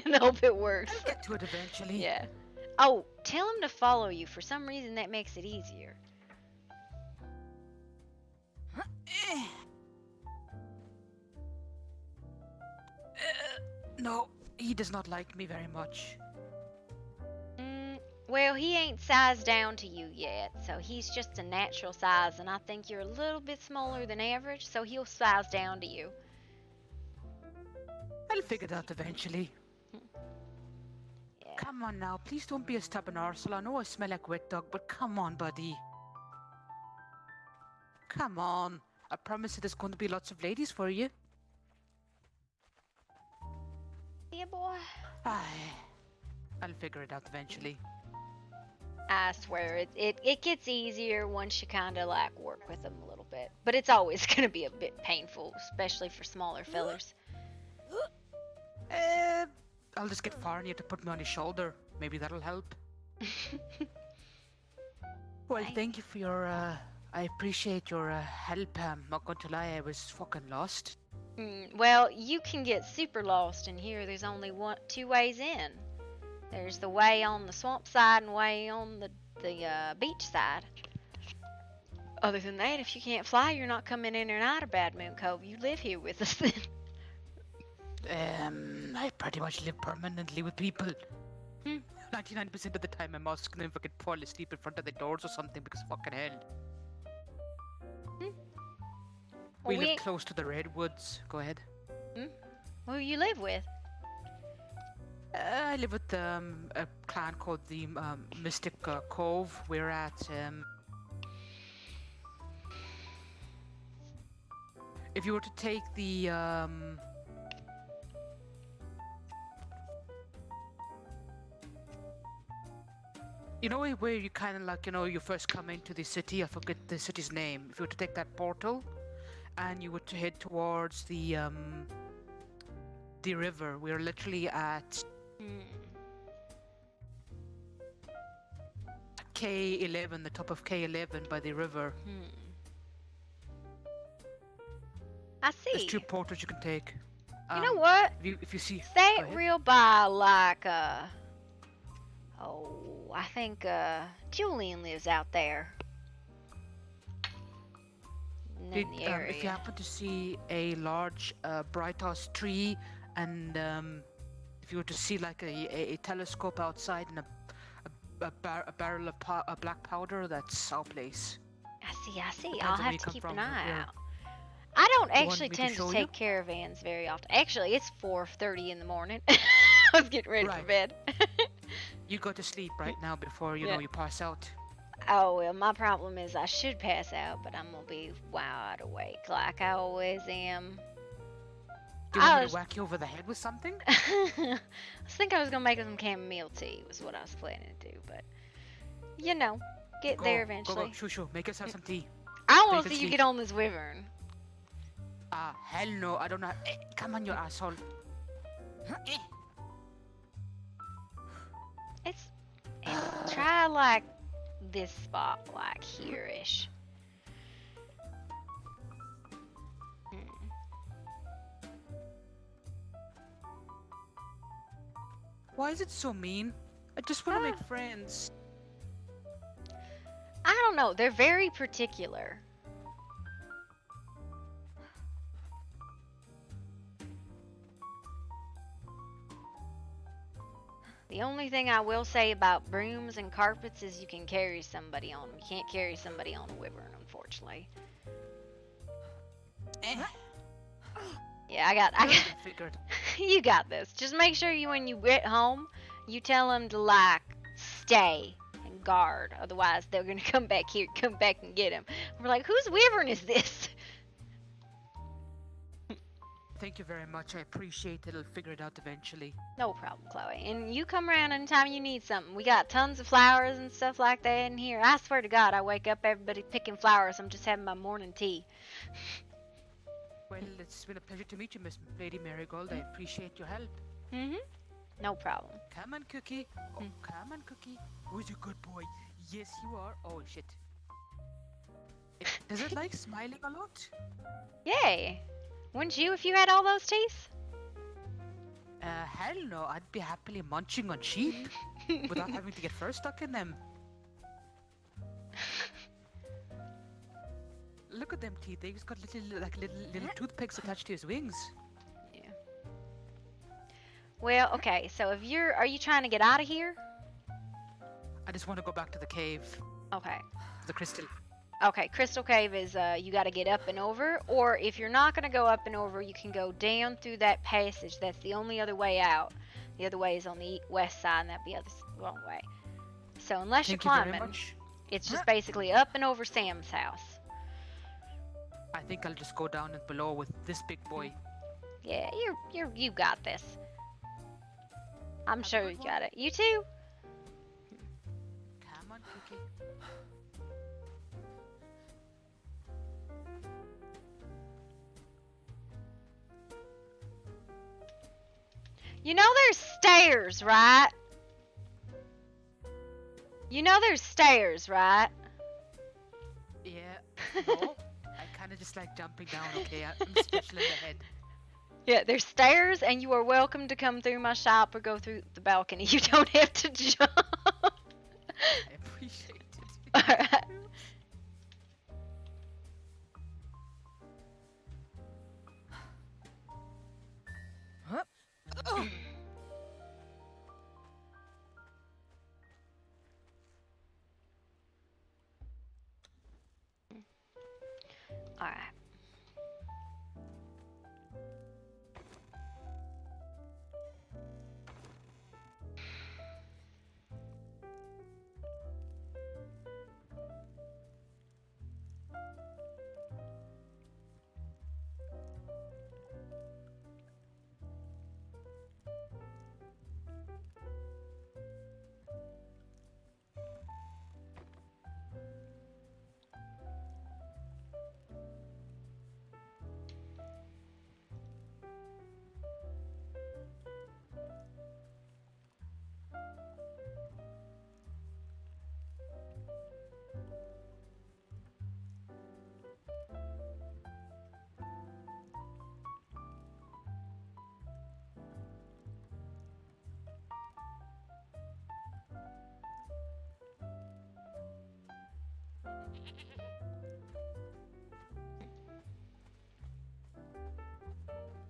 J: And hope it works.
P: I'll get to it eventually.
J: Yeah. Oh, tell him to follow you. For some reason, that makes it easier.
P: No, he does not like me very much.
J: Well, he ain't sized down to you yet, so he's just a natural size, and I think you're a little bit smaller than average, so he'll size down to you.
P: I'll figure it out eventually. Yeah. Come on now, please don't be a stubborn arsehole. I know I smell like wet dog, but come on, buddy. Come on. I promise there's going to be lots of ladies for you.
J: Yeah, boy.
P: I'll figure it out eventually.
J: I swear, it gets easier once you kind of work with them a little bit. But it's always going to be a bit painful, especially for smaller fellers.
P: I'll just get far and you have to put me on his shoulder. Maybe that'll help. Well, thank you for your, I appreciate your help. I'm not going to lie, I was fucking lost.
J: Well, you can get super lost in here. There's only two ways in. There's the way on the swamp side and way on the beach side. Other than that, if you can't fly, you're not coming in or out of Bad Moon Cove. You live here with us then.
P: I pretty much live permanently with people. 99% of the time I'm asking them if I could fall asleep in front of the doors or something because fucking hell. We live close to the redwoods. Go ahead.
J: Who you live with?
P: I live with a clan called the Mystic Cove. We're at if you were to take the you know where you kind of like, you first come into the city, I forget the city's name. If you were to take that portal and you were to head towards the river, we're literally at K11, the top of K11 by the river.
J: I see.
P: There's 2 portals you can take.
J: You know what?
P: If you see...
J: Stay real by, like, I think, Julian lives out there. In the area.
P: If you happen to see a large bright-ass tree, and if you were to see, like, a telescope outside and a barrel of black powder, that's our place.
J: I see.
P: Depends
J: I'll
P: on where
J: have
P: you
J: to
P: come
J: keep
P: from,
J: an eye
P: yeah.
J: out. I don't
P: You want
J: actually
P: me to
J: tend to
P: show you?
J: take caravans very often. Actually, it's 4:30 in the morning. I was getting ready for bed.
P: You go to sleep right now before you pass out.
J: Oh, well, my problem is I should pass out, but I'm gonna be wide awake like I always am.
P: Do you want me to whack you over the head with something?
J: I think I was gonna make some chamomile tea was what I was planning to do, but get there eventually.
P: Go, shoo. Make us have some tea.
J: I want to see you get on this wyvern.
P: Hell no, I don't know. Come on, you asshole.
J: It's try like this spot, like here-ish.
P: Why is it so mean? I just want to make friends.
J: I don't know. They're very particular. The only thing I will say about brooms and carpets is you can carry somebody on them. You can't carry somebody on a wyvern, unfortunately. Yeah, I got
P: figured.
J: You got this. Just make sure when you get home, you tell them to stay and guard. Otherwise, they're gonna come back and get him. We're like, whose wyvern is this?
P: Thank you very much. I appreciate it. I'll figure it out eventually.
J: No problem, Chloe. And you come around anytime you need something. We got tons of flowers and stuff like that in here. I swear to God, I wake up, everybody picking flowers. I'm just having my morning tea.
P: Well, it's been a pleasure to meet you, Miss Lady Marigold. I appreciate your help.
J: No problem.
P: Come on, Cookie. Oh, come on, Cookie. Who's a good boy? Yes, you are. Oh, shit. Does it like smiling a lot?
J: Yay. Wouldn't you if you had all those teeth?
P: Hell no. I'd be happily munching on sheep without having to get fur stuck in them. Look at them teeth. They've got little toothpicks attached to his wings.
J: Yeah. Well, okay. So are you trying to get out of here?
P: I just want to go back to the cave.
J: Okay.
P: The crystal.
J: Okay, Crystal Cave is, you gotta get up and over, or if you're not gonna go up and over, you can go down through that passage. That's the only other way out. The other way is on the west side, and that'd be the wrong way. So unless you're climbing, it's just basically up and over Sam's house.
P: I think I'll just go down and below with this big boy.
J: Yeah, you got this. I'm sure you got it. You too?
P: Come on, Cookie.
J: You know there's stairs, right? You know there's stairs, right?
P: Yeah. No. I kind of just like jumping down, okay? I'm special in the head.
J: Yeah, there's stairs, and you are welcome to come through my shop or go through the balcony. You don't have to jump.
P: I appreciate it.
J: Alright.
K: Huh? Oh.
J: Alright.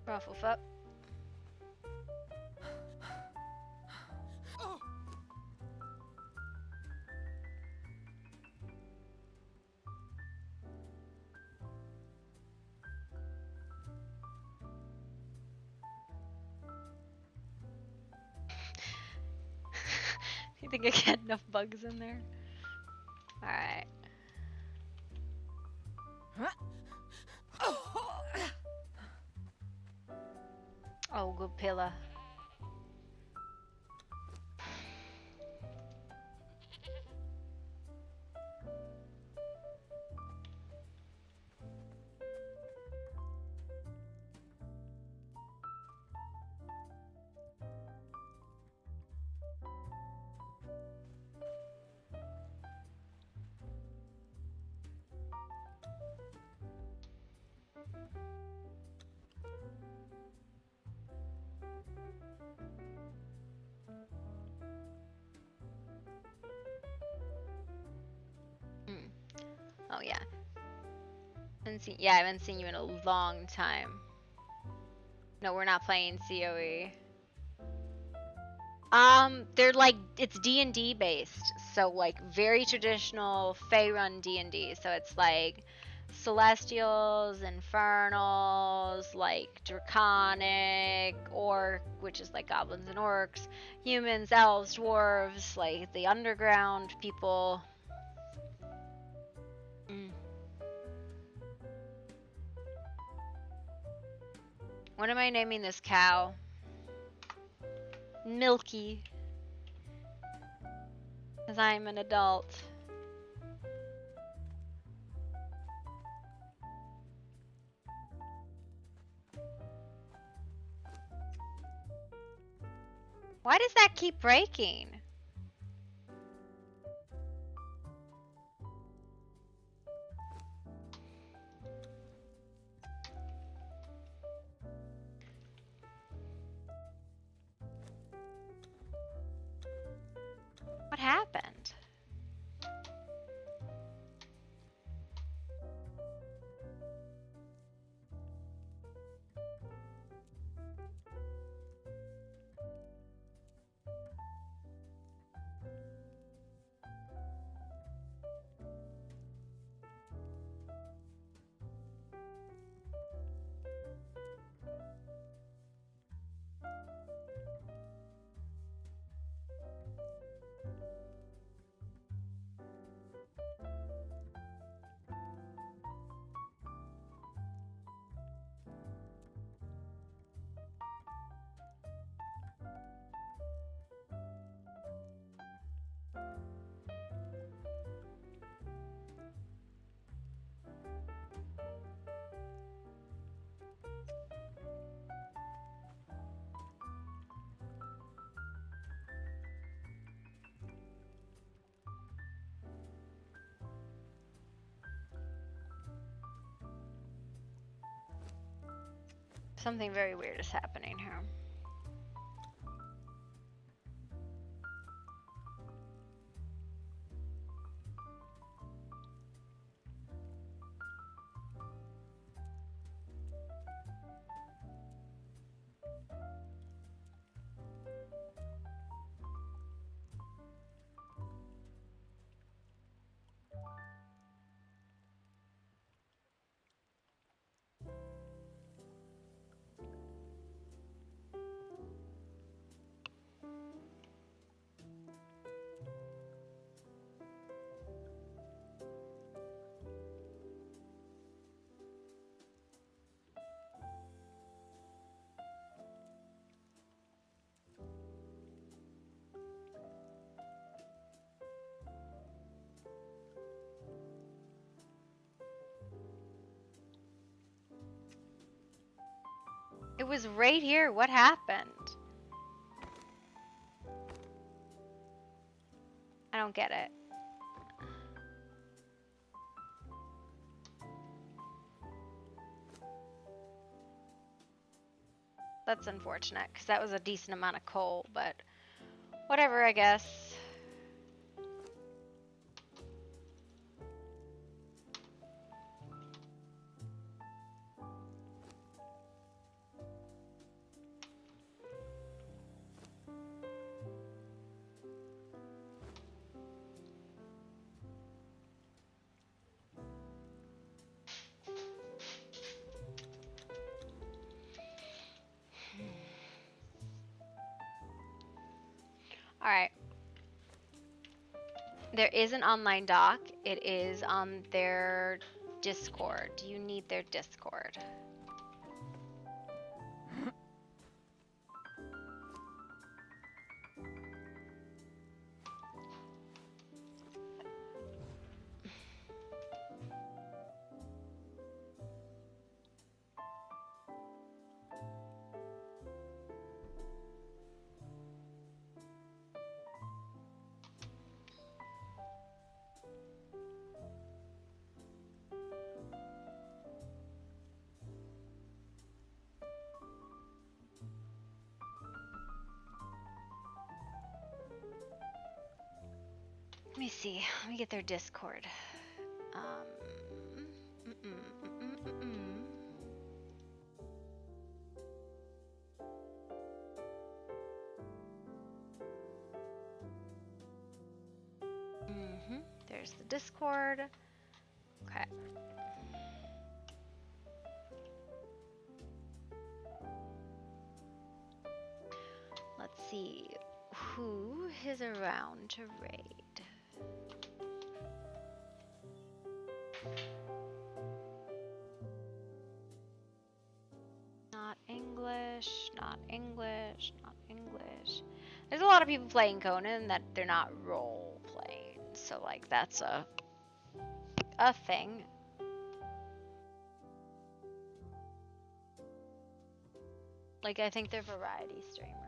J: Rufflefup. You think I got enough bugs in there? Alright. Oh, good pillar. Oh yeah. I haven't seen you in a long time. No, we're not playing COE. They're like, it's D&D based, so like very traditional Faerun D&D. So it's like Celestials, Infernals, like Draconic, Orc, which is like goblins and orcs, humans, elves, dwarves, like the underground people. What am I naming this cow? Milky. Because I'm an adult. Why does that keep breaking? What happened? Something very weird is happening here. It was right here. What happened? I don't get it. That's unfortunate, because that was a decent amount of coal, but whatever, I guess. Alright. There is an online doc. It is on their Discord. Do you need their Discord? Let me see. Let me get their Discord. There's the Discord. Okay. Let's see. Who is around to raid? Not English, not English, not English. There's a lot of people playing Conan that they're not role playing, so like that's a thing. Like I think they're variety streamers.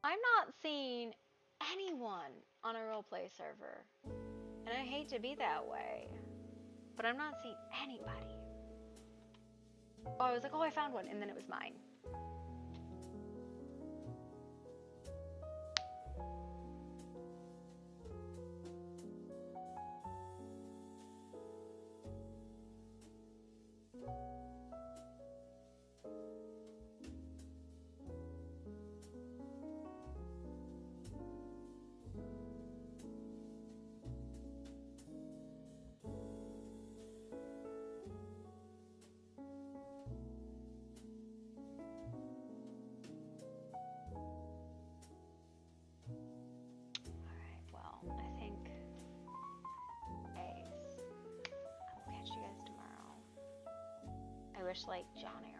J: I'm not seeing anyone on a roleplay server. And I hate to be that way, but I'm not seeing anybody. Oh, I was like, oh, I found one, and then it was mine. I wish like Johnny